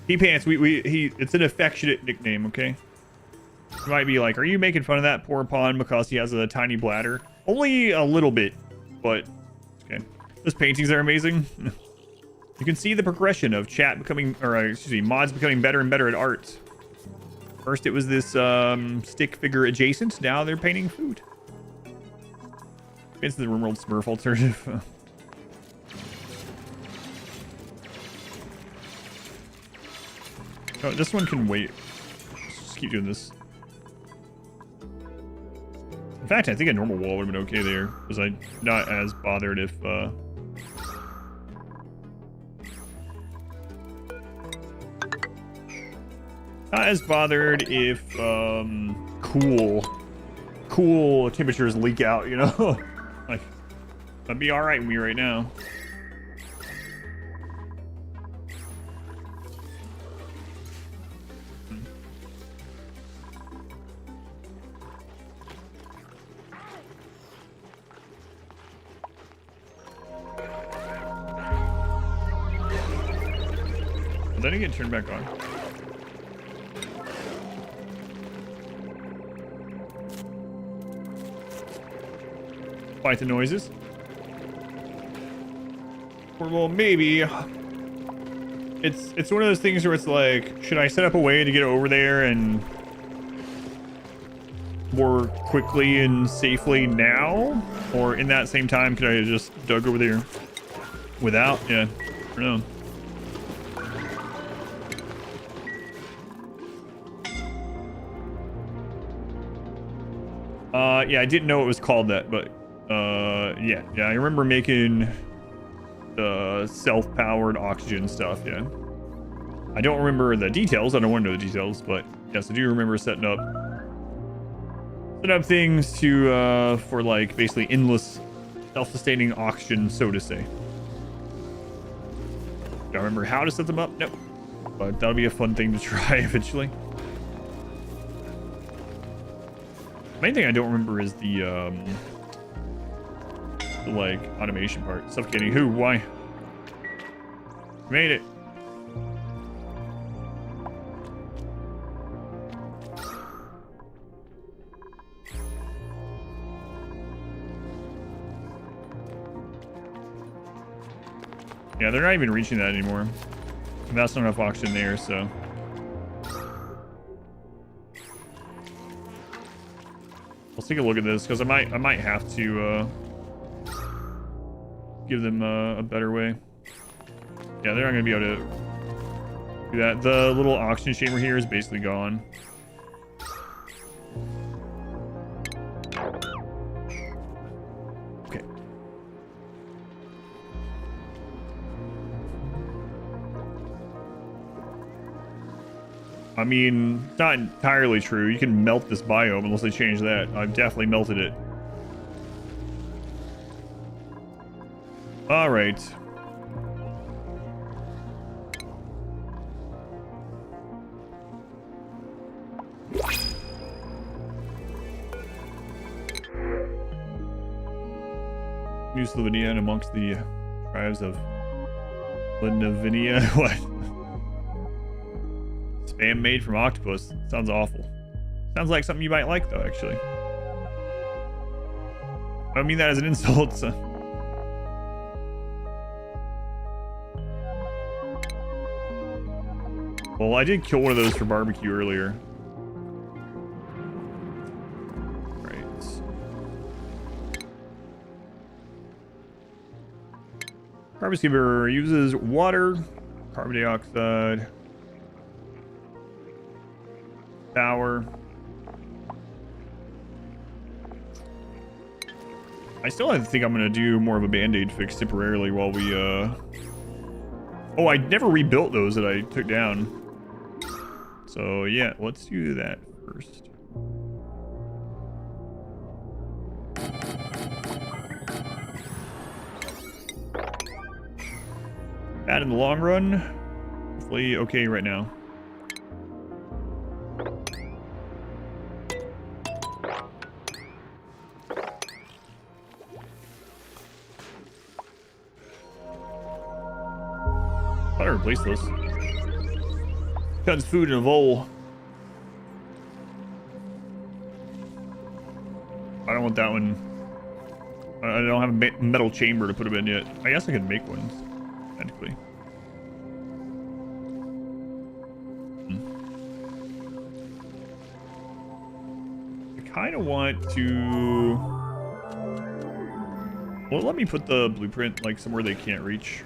P-Pants, it's an affectionate nickname, okay? You might be like, are you making fun of that poor pawn because he has a tiny bladder? Only a little bit, but okay. Those paintings are amazing. You can see the progression of chat becoming, or excuse me, mods becoming better and better at art. First it was this stick figure adjacent, now they're painting food. It's the RimWorld Smurf alternative. Oh, this one can wait. Just keep doing this. In fact, I think a normal wall would have been okay there, because I'm not as bothered if cool temperatures leak out, you know? Like, that'd be alright with me right now. Then it get turned back on. Fight the noises. Or well, maybe it's one of those things where it's like, should I set up a way to get over there and more quickly and safely now, or in that same time could I have just dug over there without? Yeah, I don't know. Yeah, I didn't know it was called that, but yeah, I remember making the self-powered oxygen stuff. Yeah, I don't remember the details. I don't want to know the details, but yes, I do remember setting up things to for like basically endless self-sustaining oxygen, so to say. Do I remember how to set them up? Nope, but that'll be a fun thing to try eventually. Main thing I don't remember is the like automation part. Suffocating who? Why? Made it. Yeah, they're not even reaching that anymore. And that's not enough oxygen there, so. Let's take a look at this, because I might have to give them a better way. Yeah, they're not gonna be able to do that. The little oxygen chamber here is basically gone. Okay. I mean, it's not entirely true. You can melt this biome unless they change that. I've definitely melted it. All right. Slovenia and amongst the tribes of Slovenia. What? Spam made from octopus. Sounds awful. Sounds like something you might like, though, actually. I don't mean that as an insult. So. Well, I did kill one of those for barbecue earlier. Right. Carbon skipper uses water, carbon dioxide, power. I still think I'm gonna do more of a band-aid fix temporarily while we oh, I never rebuilt those that I took down. So yeah, let's do that first. Bad in the long run. Hopefully okay right now. Thought I replaced those. Cuts food in a bowl. I don't want that one. I don't have a metal chamber to put them in yet. I guess I could make ones, technically. I kind of want to... Well, let me put the blueprint like somewhere they can't reach.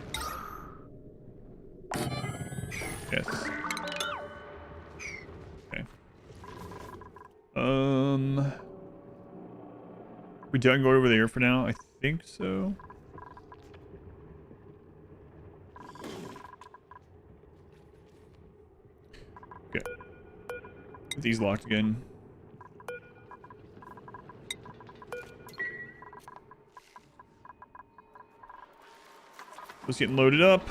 Yes. We done go over there for now? I think so. Okay. Get these locked again. Let's get loaded up.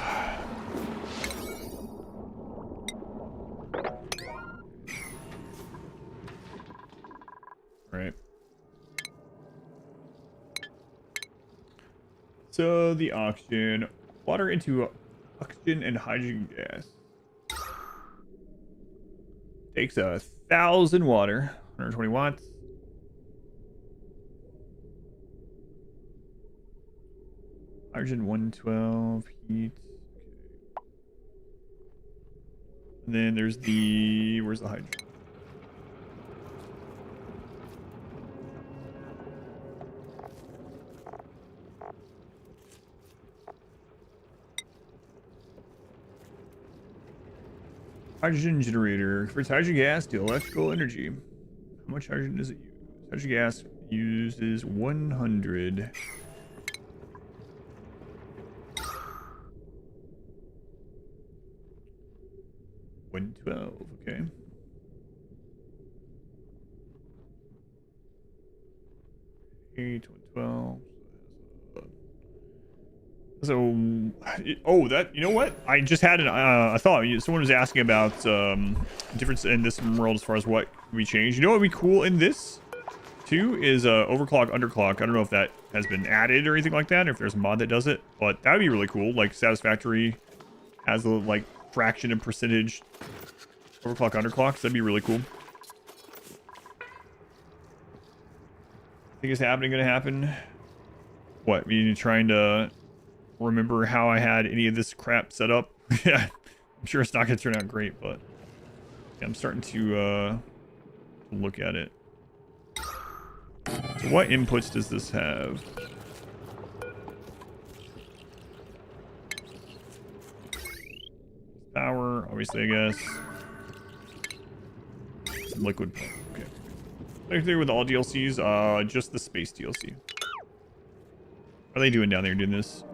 Right. So the oxygen, water into oxygen and hydrogen gas. Takes 1,000 water, 120 watts. Hydrogen 112 heat. Okay. And then there's the, where's the hydrogen? Hydrogen generator converts hydrogen gas to electrical energy. How much hydrogen does it use? Hydrogen gas uses 100. Okay. Eight, 12. So, oh, that, you know what? I just had a thought. Someone was asking about difference in this world as far as what we changed. You know what would be cool in this too is overclock, underclock. I don't know if that has been added or anything like that, or if there's a mod that does it, but that would be really cool. Like Satisfactory has a like fraction and percentage overclock, underclocks. That'd be really cool. I think it's happening. Gonna happen. What? You trying to remember how I had any of this crap set up? Yeah, I'm sure it's not gonna turn out great, but yeah, I'm starting to look at it. So what inputs does this have? Power, obviously, I guess. Some liquid pump. Okay. Like there with all DLCs, just the space DLC. What are they doing down there doing this?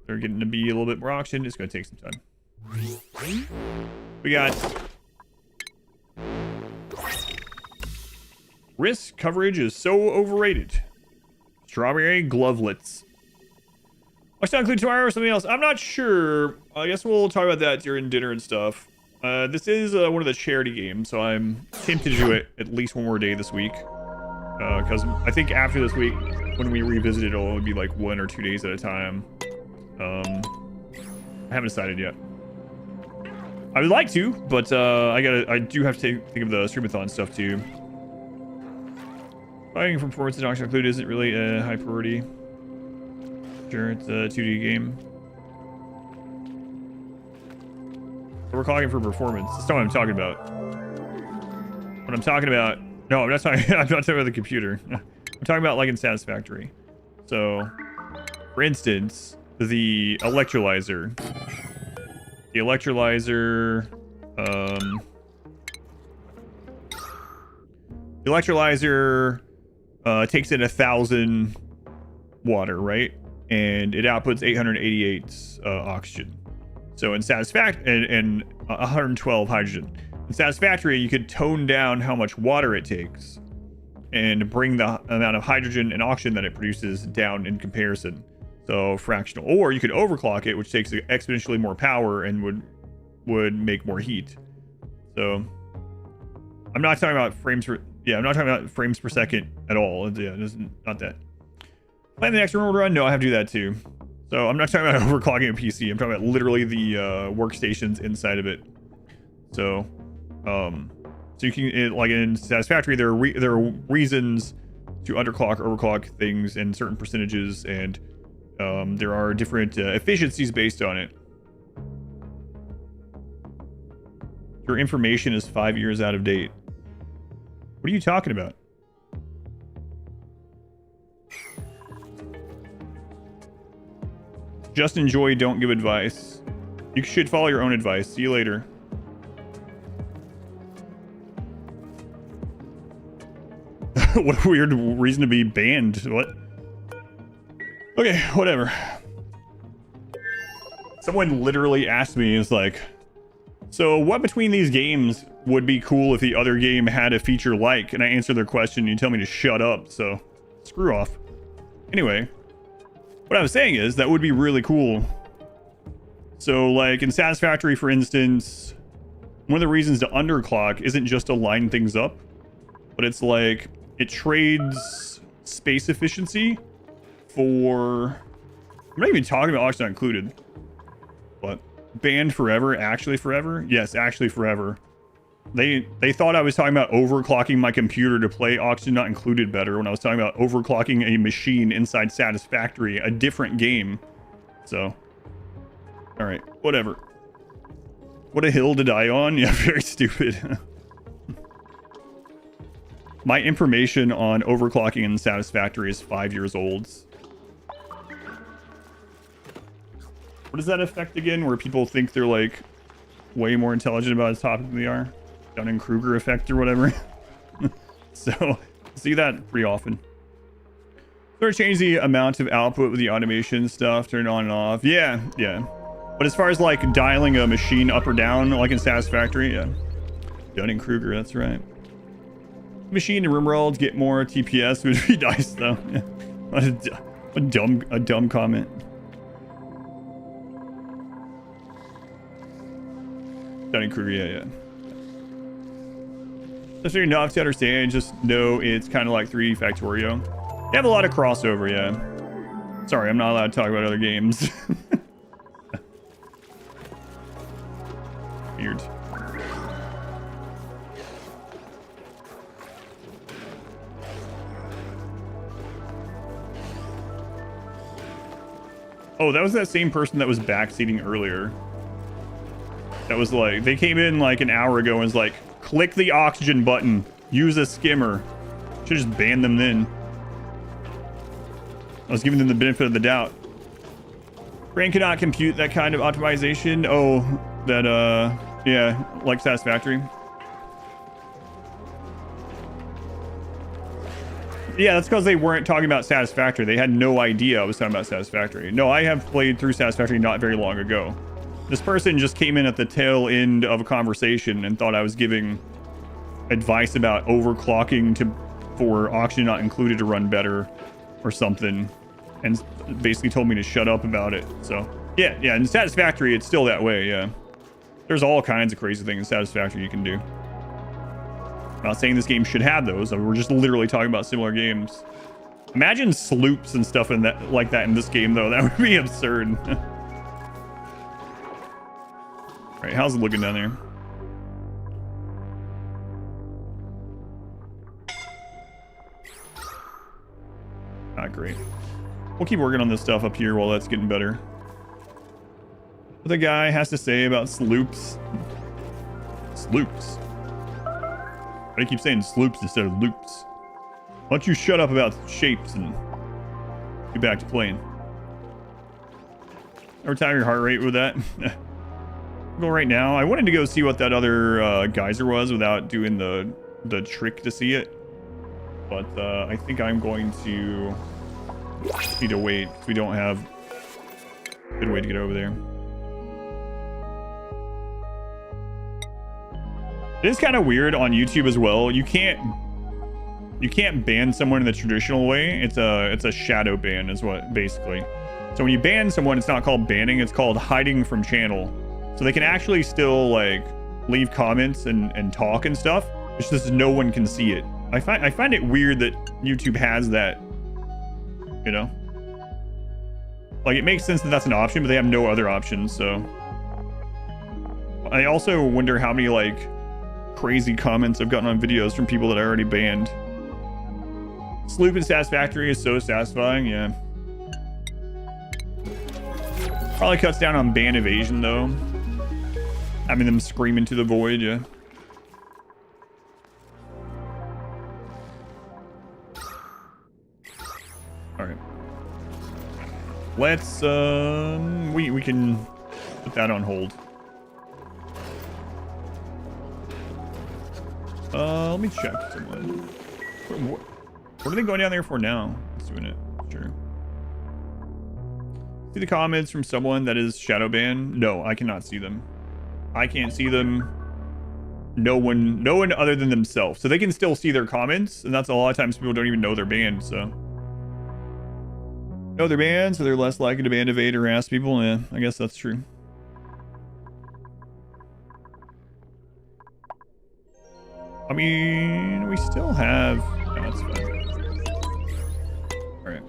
They're getting to be a little bit more oxygen. It's going to take some time. We got risk coverage is so overrated. Strawberry glovelets. Watch that include tomorrow or something else? I'm not sure. I guess we'll talk about that during dinner and stuff. This is one of the charity games, so I'm tempted to do it at least one more day this week. because I think after this week, when we revisit it, it'll only be like 1 or 2 days at a time. I haven't decided yet. I would like to, but I do have to think of the Streamathon stuff too. Fighting for performance and auction included isn't really a high priority. Sure, it's a 2D game. We're calling for performance. That's not what I'm talking about. What I'm talking about... No, I'm not talking, I'm not talking about the computer. I'm talking about like in Satisfactory. So, for instance, the electrolyzer. The electrolyzer... the electrolyzer takes in 1,000 water, right? And it outputs 888 oxygen. So in Satisfactory, and 112 hydrogen. In Satisfactory, you could tone down how much water it takes and bring the amount of hydrogen and oxygen that it produces down in comparison. So fractional. Or you could overclock it, which takes exponentially more power and would make more heat. So I'm not talking about frames per... Yeah, I'm not talking about frames per second at all. Yeah, it's not that. Plan the next remote run? No, I have to do that too. So I'm not talking about overclocking a PC. I'm talking about literally the workstations inside of it. So, so you can, like in Satisfactory, there are reasons to underclock, overclock things in certain percentages, and there are different efficiencies based on it. Your information is 5 years out of date. What are you talking about? Just enjoy, don't give advice. You should follow your own advice. See you later. What a weird reason to be banned. What? Okay, whatever. Someone literally asked me, is like, so what between these games would be cool if the other game had a feature like? And I answer their question and you tell me to shut up, so screw off. Anyway. What I was saying is that would be really cool. So like in Satisfactory, for instance, one of the reasons to underclock isn't just to line things up, but it's like it trades space efficiency for... I'm not even talking about oxygen not included, but banned forever, actually forever? Yes, actually forever. They thought I was talking about overclocking my computer to play Oxygen Not Included better when I was talking about overclocking a machine inside Satisfactory, a different game. So, alright, whatever. What a hill to die on? Yeah, very stupid. My information on overclocking in Satisfactory is 5 years old. What does that affect again, where people think they're like way more intelligent about a topic than they are? Dunning-Kruger effect or whatever. So see that pretty often. Sort of change the amount of output with the automation stuff, turn it on and off. Yeah. But as far as like dialing a machine up or down, like in Satisfactory, yeah. Dunning-Kruger, that's right. Machine and RimWorld get more TPS would be nice though. Yeah. A dumb comment. Dunning-Kruger, yeah. Just enough to understand, just know it's kind of like 3D Factorio. You have a lot of crossover, yeah. Sorry, I'm not allowed to talk about other games. Weird. Oh, that was that same person that was backseating earlier. That was like, they came in like an hour ago and was like, click the oxygen button. Use a skimmer. Should just ban them then. I was giving them the benefit of the doubt. Brain cannot compute that kind of optimization. Oh, that, yeah, like Satisfactory. Yeah, that's because they weren't talking about Satisfactory. They had no idea I was talking about Satisfactory. No, I have played through Satisfactory not very long ago. This person just came in at the tail end of a conversation and thought I was giving advice about overclocking for Oxygen Not Included to run better or something, and basically told me to shut up about it. So yeah, in Satisfactory it's still that way. Yeah, there's all kinds of crazy things in Satisfactory you can do. I'm not saying this game should have those. We're just literally talking about similar games. Imagine sloops and stuff in that like that in this game, though. That would be absurd. All right, how's it looking down there? Not great. We'll keep working on this stuff up here while that's getting better. What the guy has to say about sloops. Sloops. Why do you keep saying sloops instead of loops? Why don't you shut up about shapes and get back to playing? Ever time your heart rate with that? Go right now. I wanted to go see what that other geyser was without doing the trick to see it. But I think I'm going to need to wait because we don't have a good way to get over there. It is kind of weird on YouTube as well. You can't ban someone in the traditional way. It's a shadow ban is what basically. So when you ban someone, it's not called banning, it's called hiding from channel. So they can actually still like leave comments and talk and stuff. It's just no one can see it. I find it weird that YouTube has that, you know? Like it makes sense that that's an option, but they have no other options, so. I also wonder how many like crazy comments I've gotten on videos from people that I already banned. Sloop and Satisfactory is so satisfying, yeah. Probably cuts down on ban evasion though. Having them scream into the void, yeah. Alright. Let's we can put that on hold. Let me check someone. What are they going down there for now? Let's doing it. Sure. See the comments from someone that is shadow banned? No, I cannot see them. I can't see them. No one other than themselves. So they can still see their comments, and that's a lot of times people don't even know they're banned, so. Know they're banned, so they're less likely to ban, evade, or harass people. Yeah, I guess that's true. I mean, we still have... No, that's fine. Alright.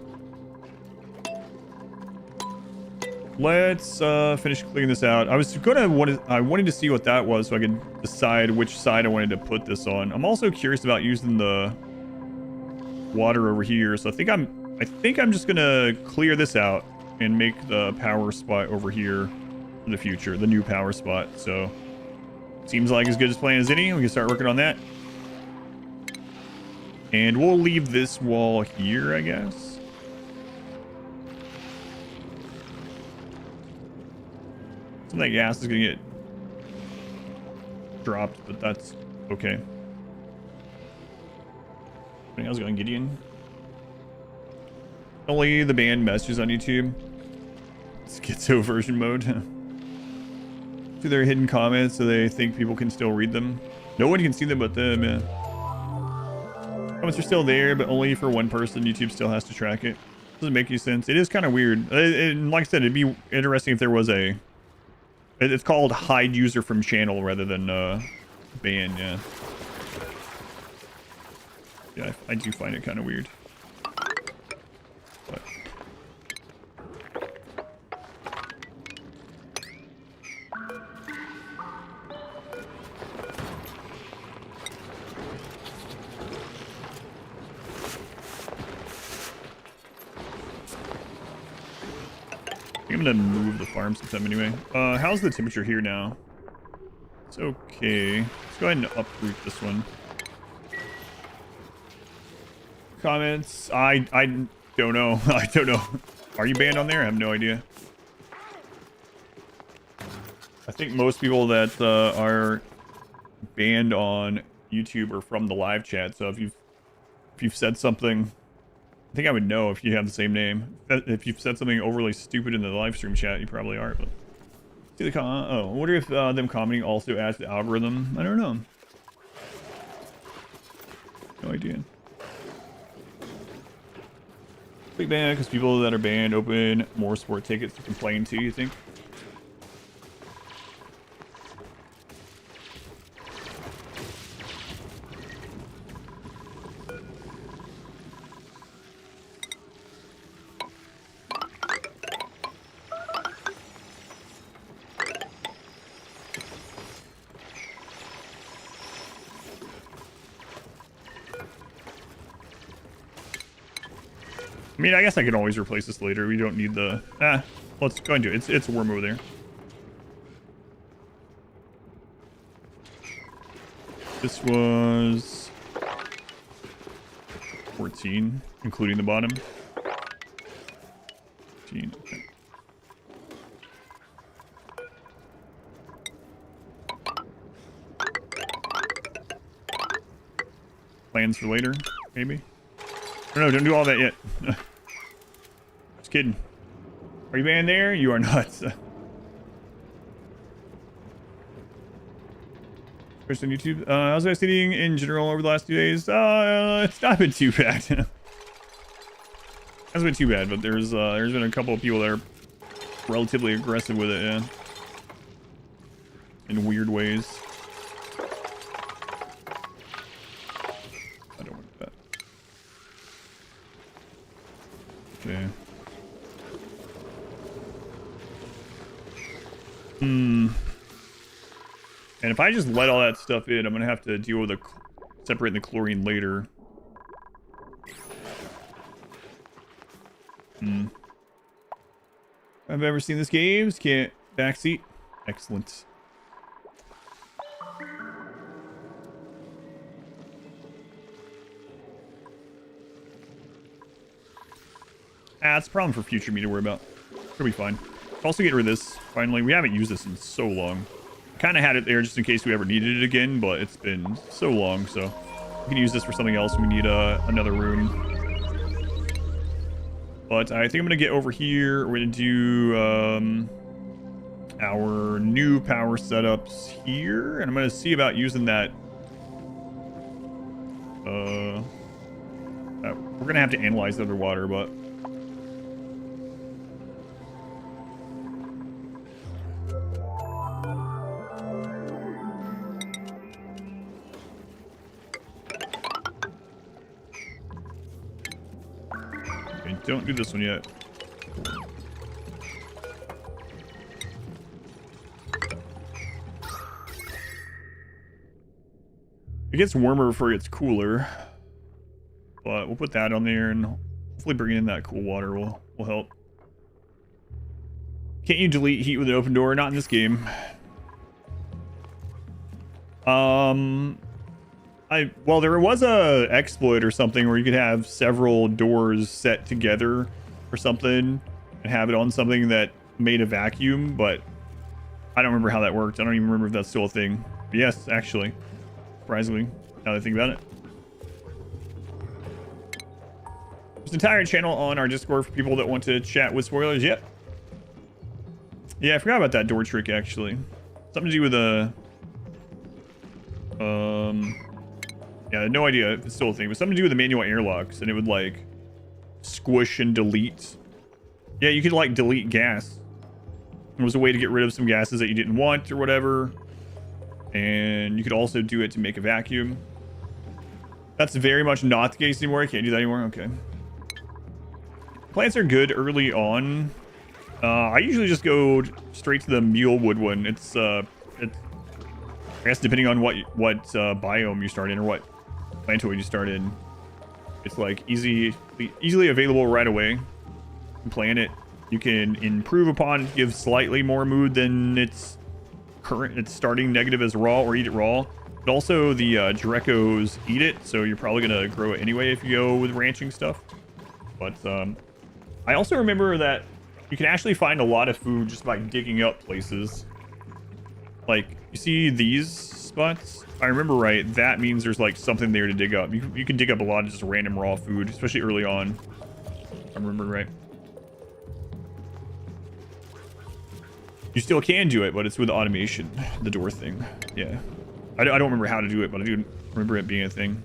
Let's finish clearing this out. I wanted to see what that was so I could decide which side I wanted to put this on. I'm also curious about using the water over here, so I think I'm just gonna clear this out and make the power spot over here in the future, the new power spot. So seems like as good as plan as any. We can start working on that. And we'll leave this wall here, I guess. Some of that gas is gonna get dropped, but that's okay. Anything else going, Gideon? Only the banned messages on YouTube. Schizo version mode. To their hidden comments so they think people can still read them. No one can see them but them, yeah. Comments are still there, but only for one person. YouTube still has to track it. Doesn't make any sense. It is kind of weird. Like I said, it'd be interesting if there was a... It's called hide user from channel rather than ban, yeah. Yeah, I do find it kind of weird. But. I'm gonna move the farm sometime anyway. How's the temperature here now? It's okay. Let's go ahead and uproot this one. Comments? I don't know. I don't know. Are you banned on there? I have no idea. I think most people that are banned on YouTube are from the live chat. So if you've said something, I think I would know if you have the same name. If you've said something overly stupid in the live stream chat, you probably are. But see the I wonder if them commenting also adds to the algorithm. I don't know. No idea. Big ban because people that are banned open more sport tickets to complain to, you think? I mean, I guess I can always replace this later. We don't need the... let's go and do it. It's a worm over there. This was 14, including the bottom. 15. Okay. Plans for later, maybe? No, don't do all that yet. Just kidding. Are you banned there? You are not. First on YouTube. How's guys eating in general over the last few days? It's not been too bad. Hasn't been too bad, but there's been a couple of people that are relatively aggressive with it, yeah. In weird ways. I don't want that. Okay. And if I just let all that stuff in, I'm gonna have to deal with separating the chlorine later. I've ever seen this game. Can't backseat. Excellent. It's a problem for future me to worry about. It'll be fine. Also get rid of this. Finally, we haven't used this in so long. I kind of had it there just in case we ever needed it again, but it's been so long, so we can use this for something else when we need another room. But I think I'm going to get over here. We're going to do our new power setups here, and I'm going to see about using that. We're going to have to analyze the underwater, but... Don't do this one yet. It gets warmer before it gets cooler. But we'll put that on there, and hopefully bringing in that cool water will help. Can't you delete heat with an open door? Not in this game. Well, there was a exploit or something where you could have several doors set together or something and have it on something that made a vacuum, but I don't remember how that worked. I don't even remember if that's still a thing. But yes, actually, surprisingly, now that I think about it. There's an entire channel on our Discord for people that want to chat with spoilers. Yep. Yeah, I forgot about that door trick, actually. Something to do with a... Yeah, I had no idea if it's still a thing, but something to do with the manual airlocks, and it would, like, squish and delete. Yeah, you could, like, delete gas. It was a way to get rid of some gases that you didn't want or whatever. And you could also do it to make a vacuum. That's very much not the case anymore. I can't do that anymore. Okay. Plants are good early on. I usually just go straight to the mulewood one. It's I guess depending on what biome you start in or what plantoid you start in, it's like easily available right away. You can plant it. You can improve upon it, give slightly more mood than its starting negative as raw, or eat it raw. But also the Drecos eat it, so you're probably gonna grow it anyway if you go with ranching stuff. But I also remember that you can actually find a lot of food just by digging up places. Like, you see these spots? If I remember right, that means there's like something there to dig up. You can dig up a lot of just random raw food, especially early on. If I remember right. You still can do it, but it's with automation, the door thing. Yeah. I don't remember how to do it, but I do remember it being a thing.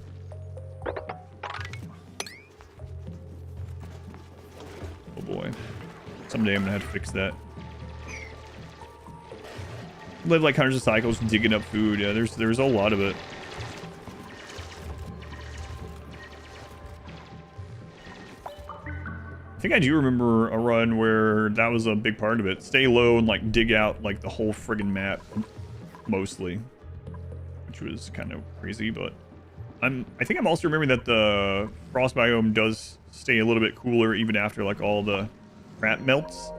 Oh boy. Someday I'm gonna have to fix that. Live like hundreds of cycles digging up food. Yeah, there's a lot of it. I think I do remember a run where that was a big part of it. Stay low and like dig out like the whole friggin' map, mostly, which was kind of crazy. But I think I'm also remembering that the frost biome does stay a little bit cooler even after like all the crap melts,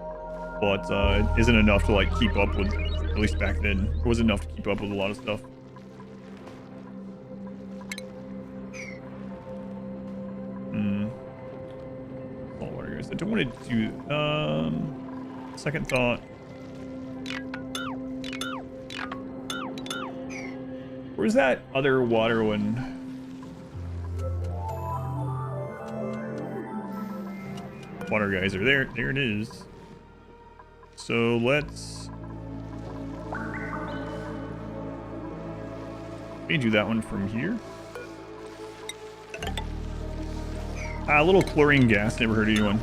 but it isn't enough to like keep up with, at least back then, it wasn't enough to keep up with a lot of stuff. Salt water guys. I don't want to do, second thought. Where's that other water one? Water geyser. There it is. So let's maybe do that one from here. A little chlorine gas. Never heard of anyone.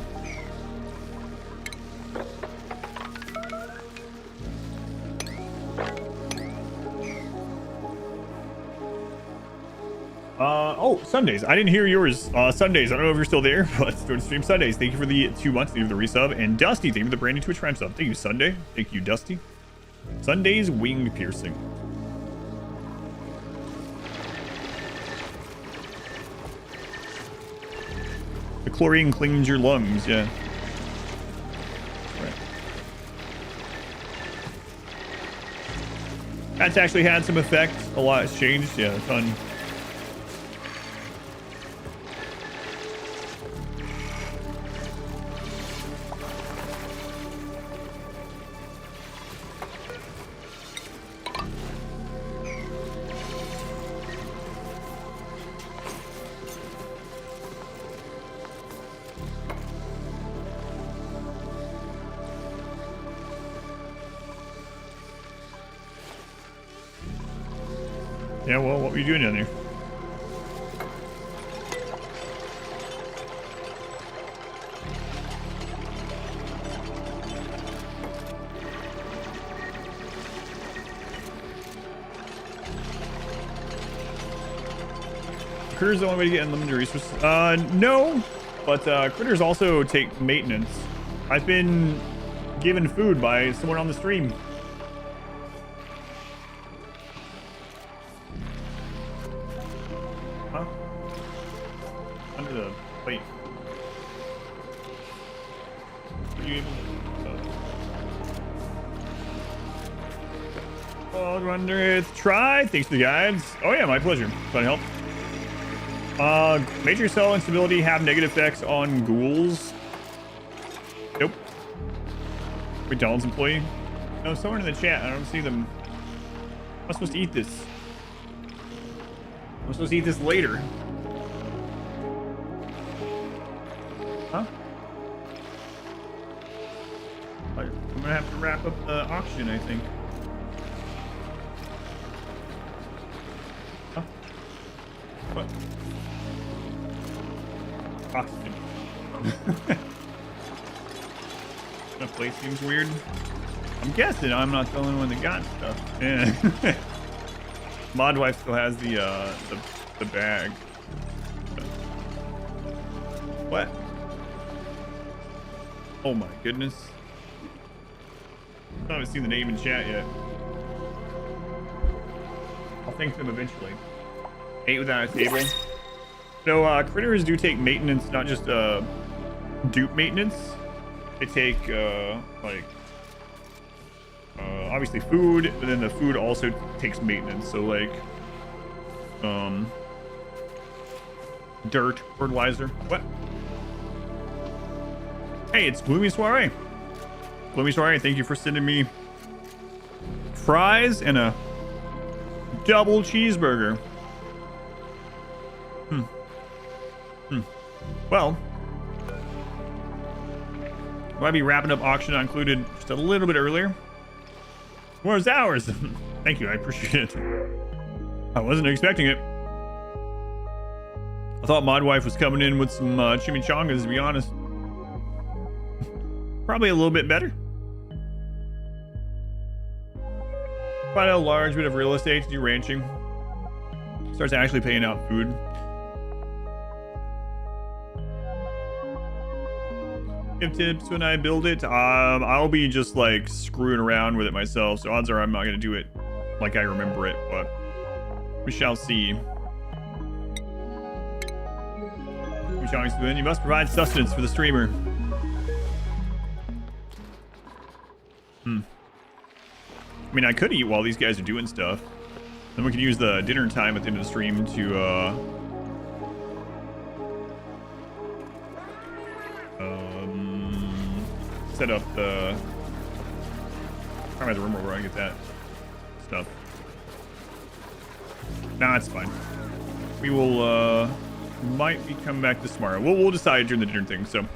Oh, Sundays. I didn't hear yours. Sundays. I don't know if you're still there, but it's doing stream Sundays. Thank you for the 2 months. Thank you for the resub. And Dusty, thank you for the brand new Twitch Prime sub. Thank you, Sunday. Thank you, Dusty. Sunday's wing piercing. The chlorine cleans your lungs, yeah. Right. That's actually had some effect. A lot has changed. Yeah, a ton. Yeah, well, what were you doing down there? Critters the only way to get unlimited resources? No, but critters also take maintenance. I've been given food by someone on the stream. Huh? Under the plate. Are you able to... Oh, Wondereth, try. Thanks for the guides. Oh yeah, my pleasure. Trying to help. Major cell instability have negative effects on ghouls. Nope. McDonald's employee. No, someone in the chat. I don't see them. I'm supposed to eat this. I'm supposed to eat this later. Huh? I'm gonna have to wrap up the auction, I think. Huh? What? Costume. That place seems weird. I'm guessing I'm not the only one that got stuff. Yeah. Mod wife still has the bag. What? Oh my goodness. I haven't seen the name in chat yet. I'll thank them eventually. 8 without a table. No, critters do take maintenance, not just dupe maintenance. They take obviously food, but then the food also takes maintenance. So like dirt, fertilizer. What? Hey, it's Gloomy Soiree. Gloomy Soiree, thank you for sending me fries and a double cheeseburger. Well, might be wrapping up auction not included just a little bit earlier. Where's ours? Thank you, I appreciate it. I wasn't expecting it. I thought Mod Wife was coming in with some chimichangas, to be honest. Probably a little bit better. Quite a large bit of real estate to do ranching. Starts actually paying out food. Give tips when I build it. I'll be just like screwing around with it myself, so odds are I'm not gonna do it like I remember it, but we shall see. We chunks, then you must provide sustenance for the streamer. I mean, I could eat while these guys are doing stuff. Then we could use the dinner time at the end of the stream to, set up the... I'm trying to remember where I get that stuff. Nah, it's fine. We will, might be coming back this tomorrow. We'll decide during the dinner thing. So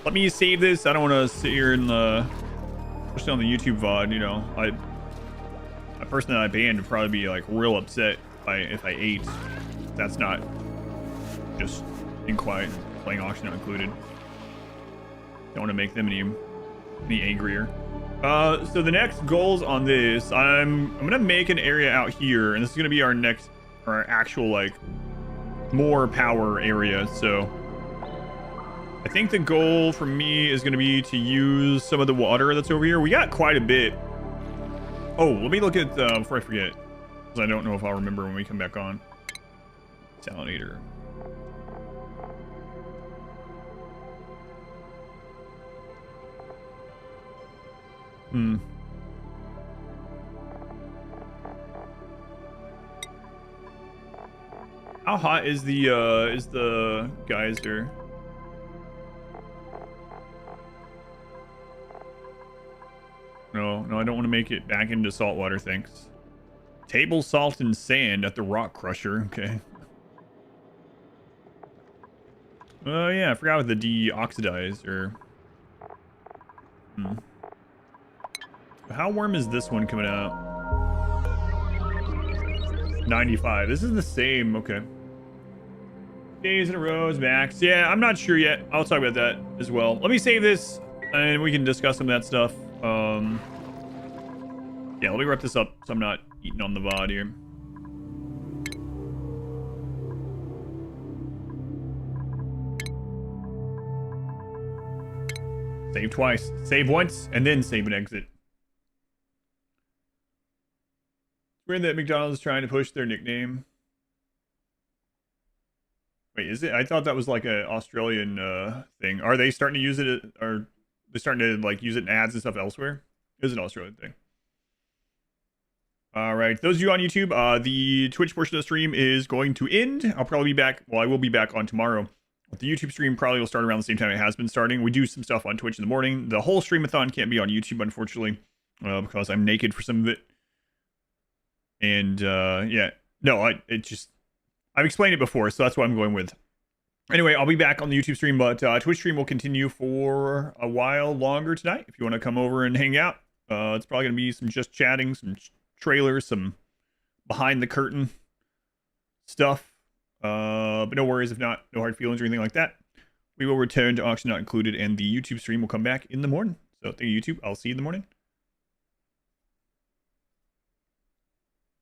let me save this. I don't want to sit here and, especially on the YouTube VOD, you know, a person that I banned would probably be like real upset if I ate. That's not just being quiet, playing auction not included. Don't want to make them any angrier. So the next goals on this, I'm gonna make an area out here, and this is gonna be our actual like more power area. So I think the goal for me is gonna be to use some of the water that's over here. We got quite a bit. Oh, let me look at before I forget, because I don't know if I'll remember when we come back on. Salinator. How hot is the geyser? No, I don't want to make it back into salt water, thanks. Table salt and sand at the rock crusher. Okay. Oh yeah, I forgot with the deoxidizer. How warm is this one coming out? 95. This is the same. Okay. Days in a row is max. Yeah, I'm not sure yet. I'll talk about that as well. Let me save this and we can discuss some of that stuff. Yeah, let me wrap this up so I'm not eating on the VOD here. Save twice. Save once and then save and exit. Weird that McDonald's is trying to push their nickname. Wait, is it? I thought that was like an Australian thing. Are they starting to use it? Are they starting to like use it in ads and stuff elsewhere? It is an Australian thing. All right, those of you on YouTube, the Twitch portion of the stream is going to end. I'll probably be back. Well, I will be back on tomorrow. The YouTube stream probably will start around the same time it has been starting. We do some stuff on Twitch in the morning. The whole Streamathon can't be on YouTube, unfortunately, because I'm naked for some of it. And yeah, no, I've explained it before, so that's what I'm going with. Anyway, I'll be back on the YouTube stream, but Twitch stream will continue for a while longer tonight. If you want to come over and hang out, it's probably going to be some just chatting, some trailers, some behind the curtain stuff. But no worries if not, no hard feelings or anything like that. We will return to auction not included, and the YouTube stream will come back in the morning. So thank you, YouTube. I'll see you in the morning.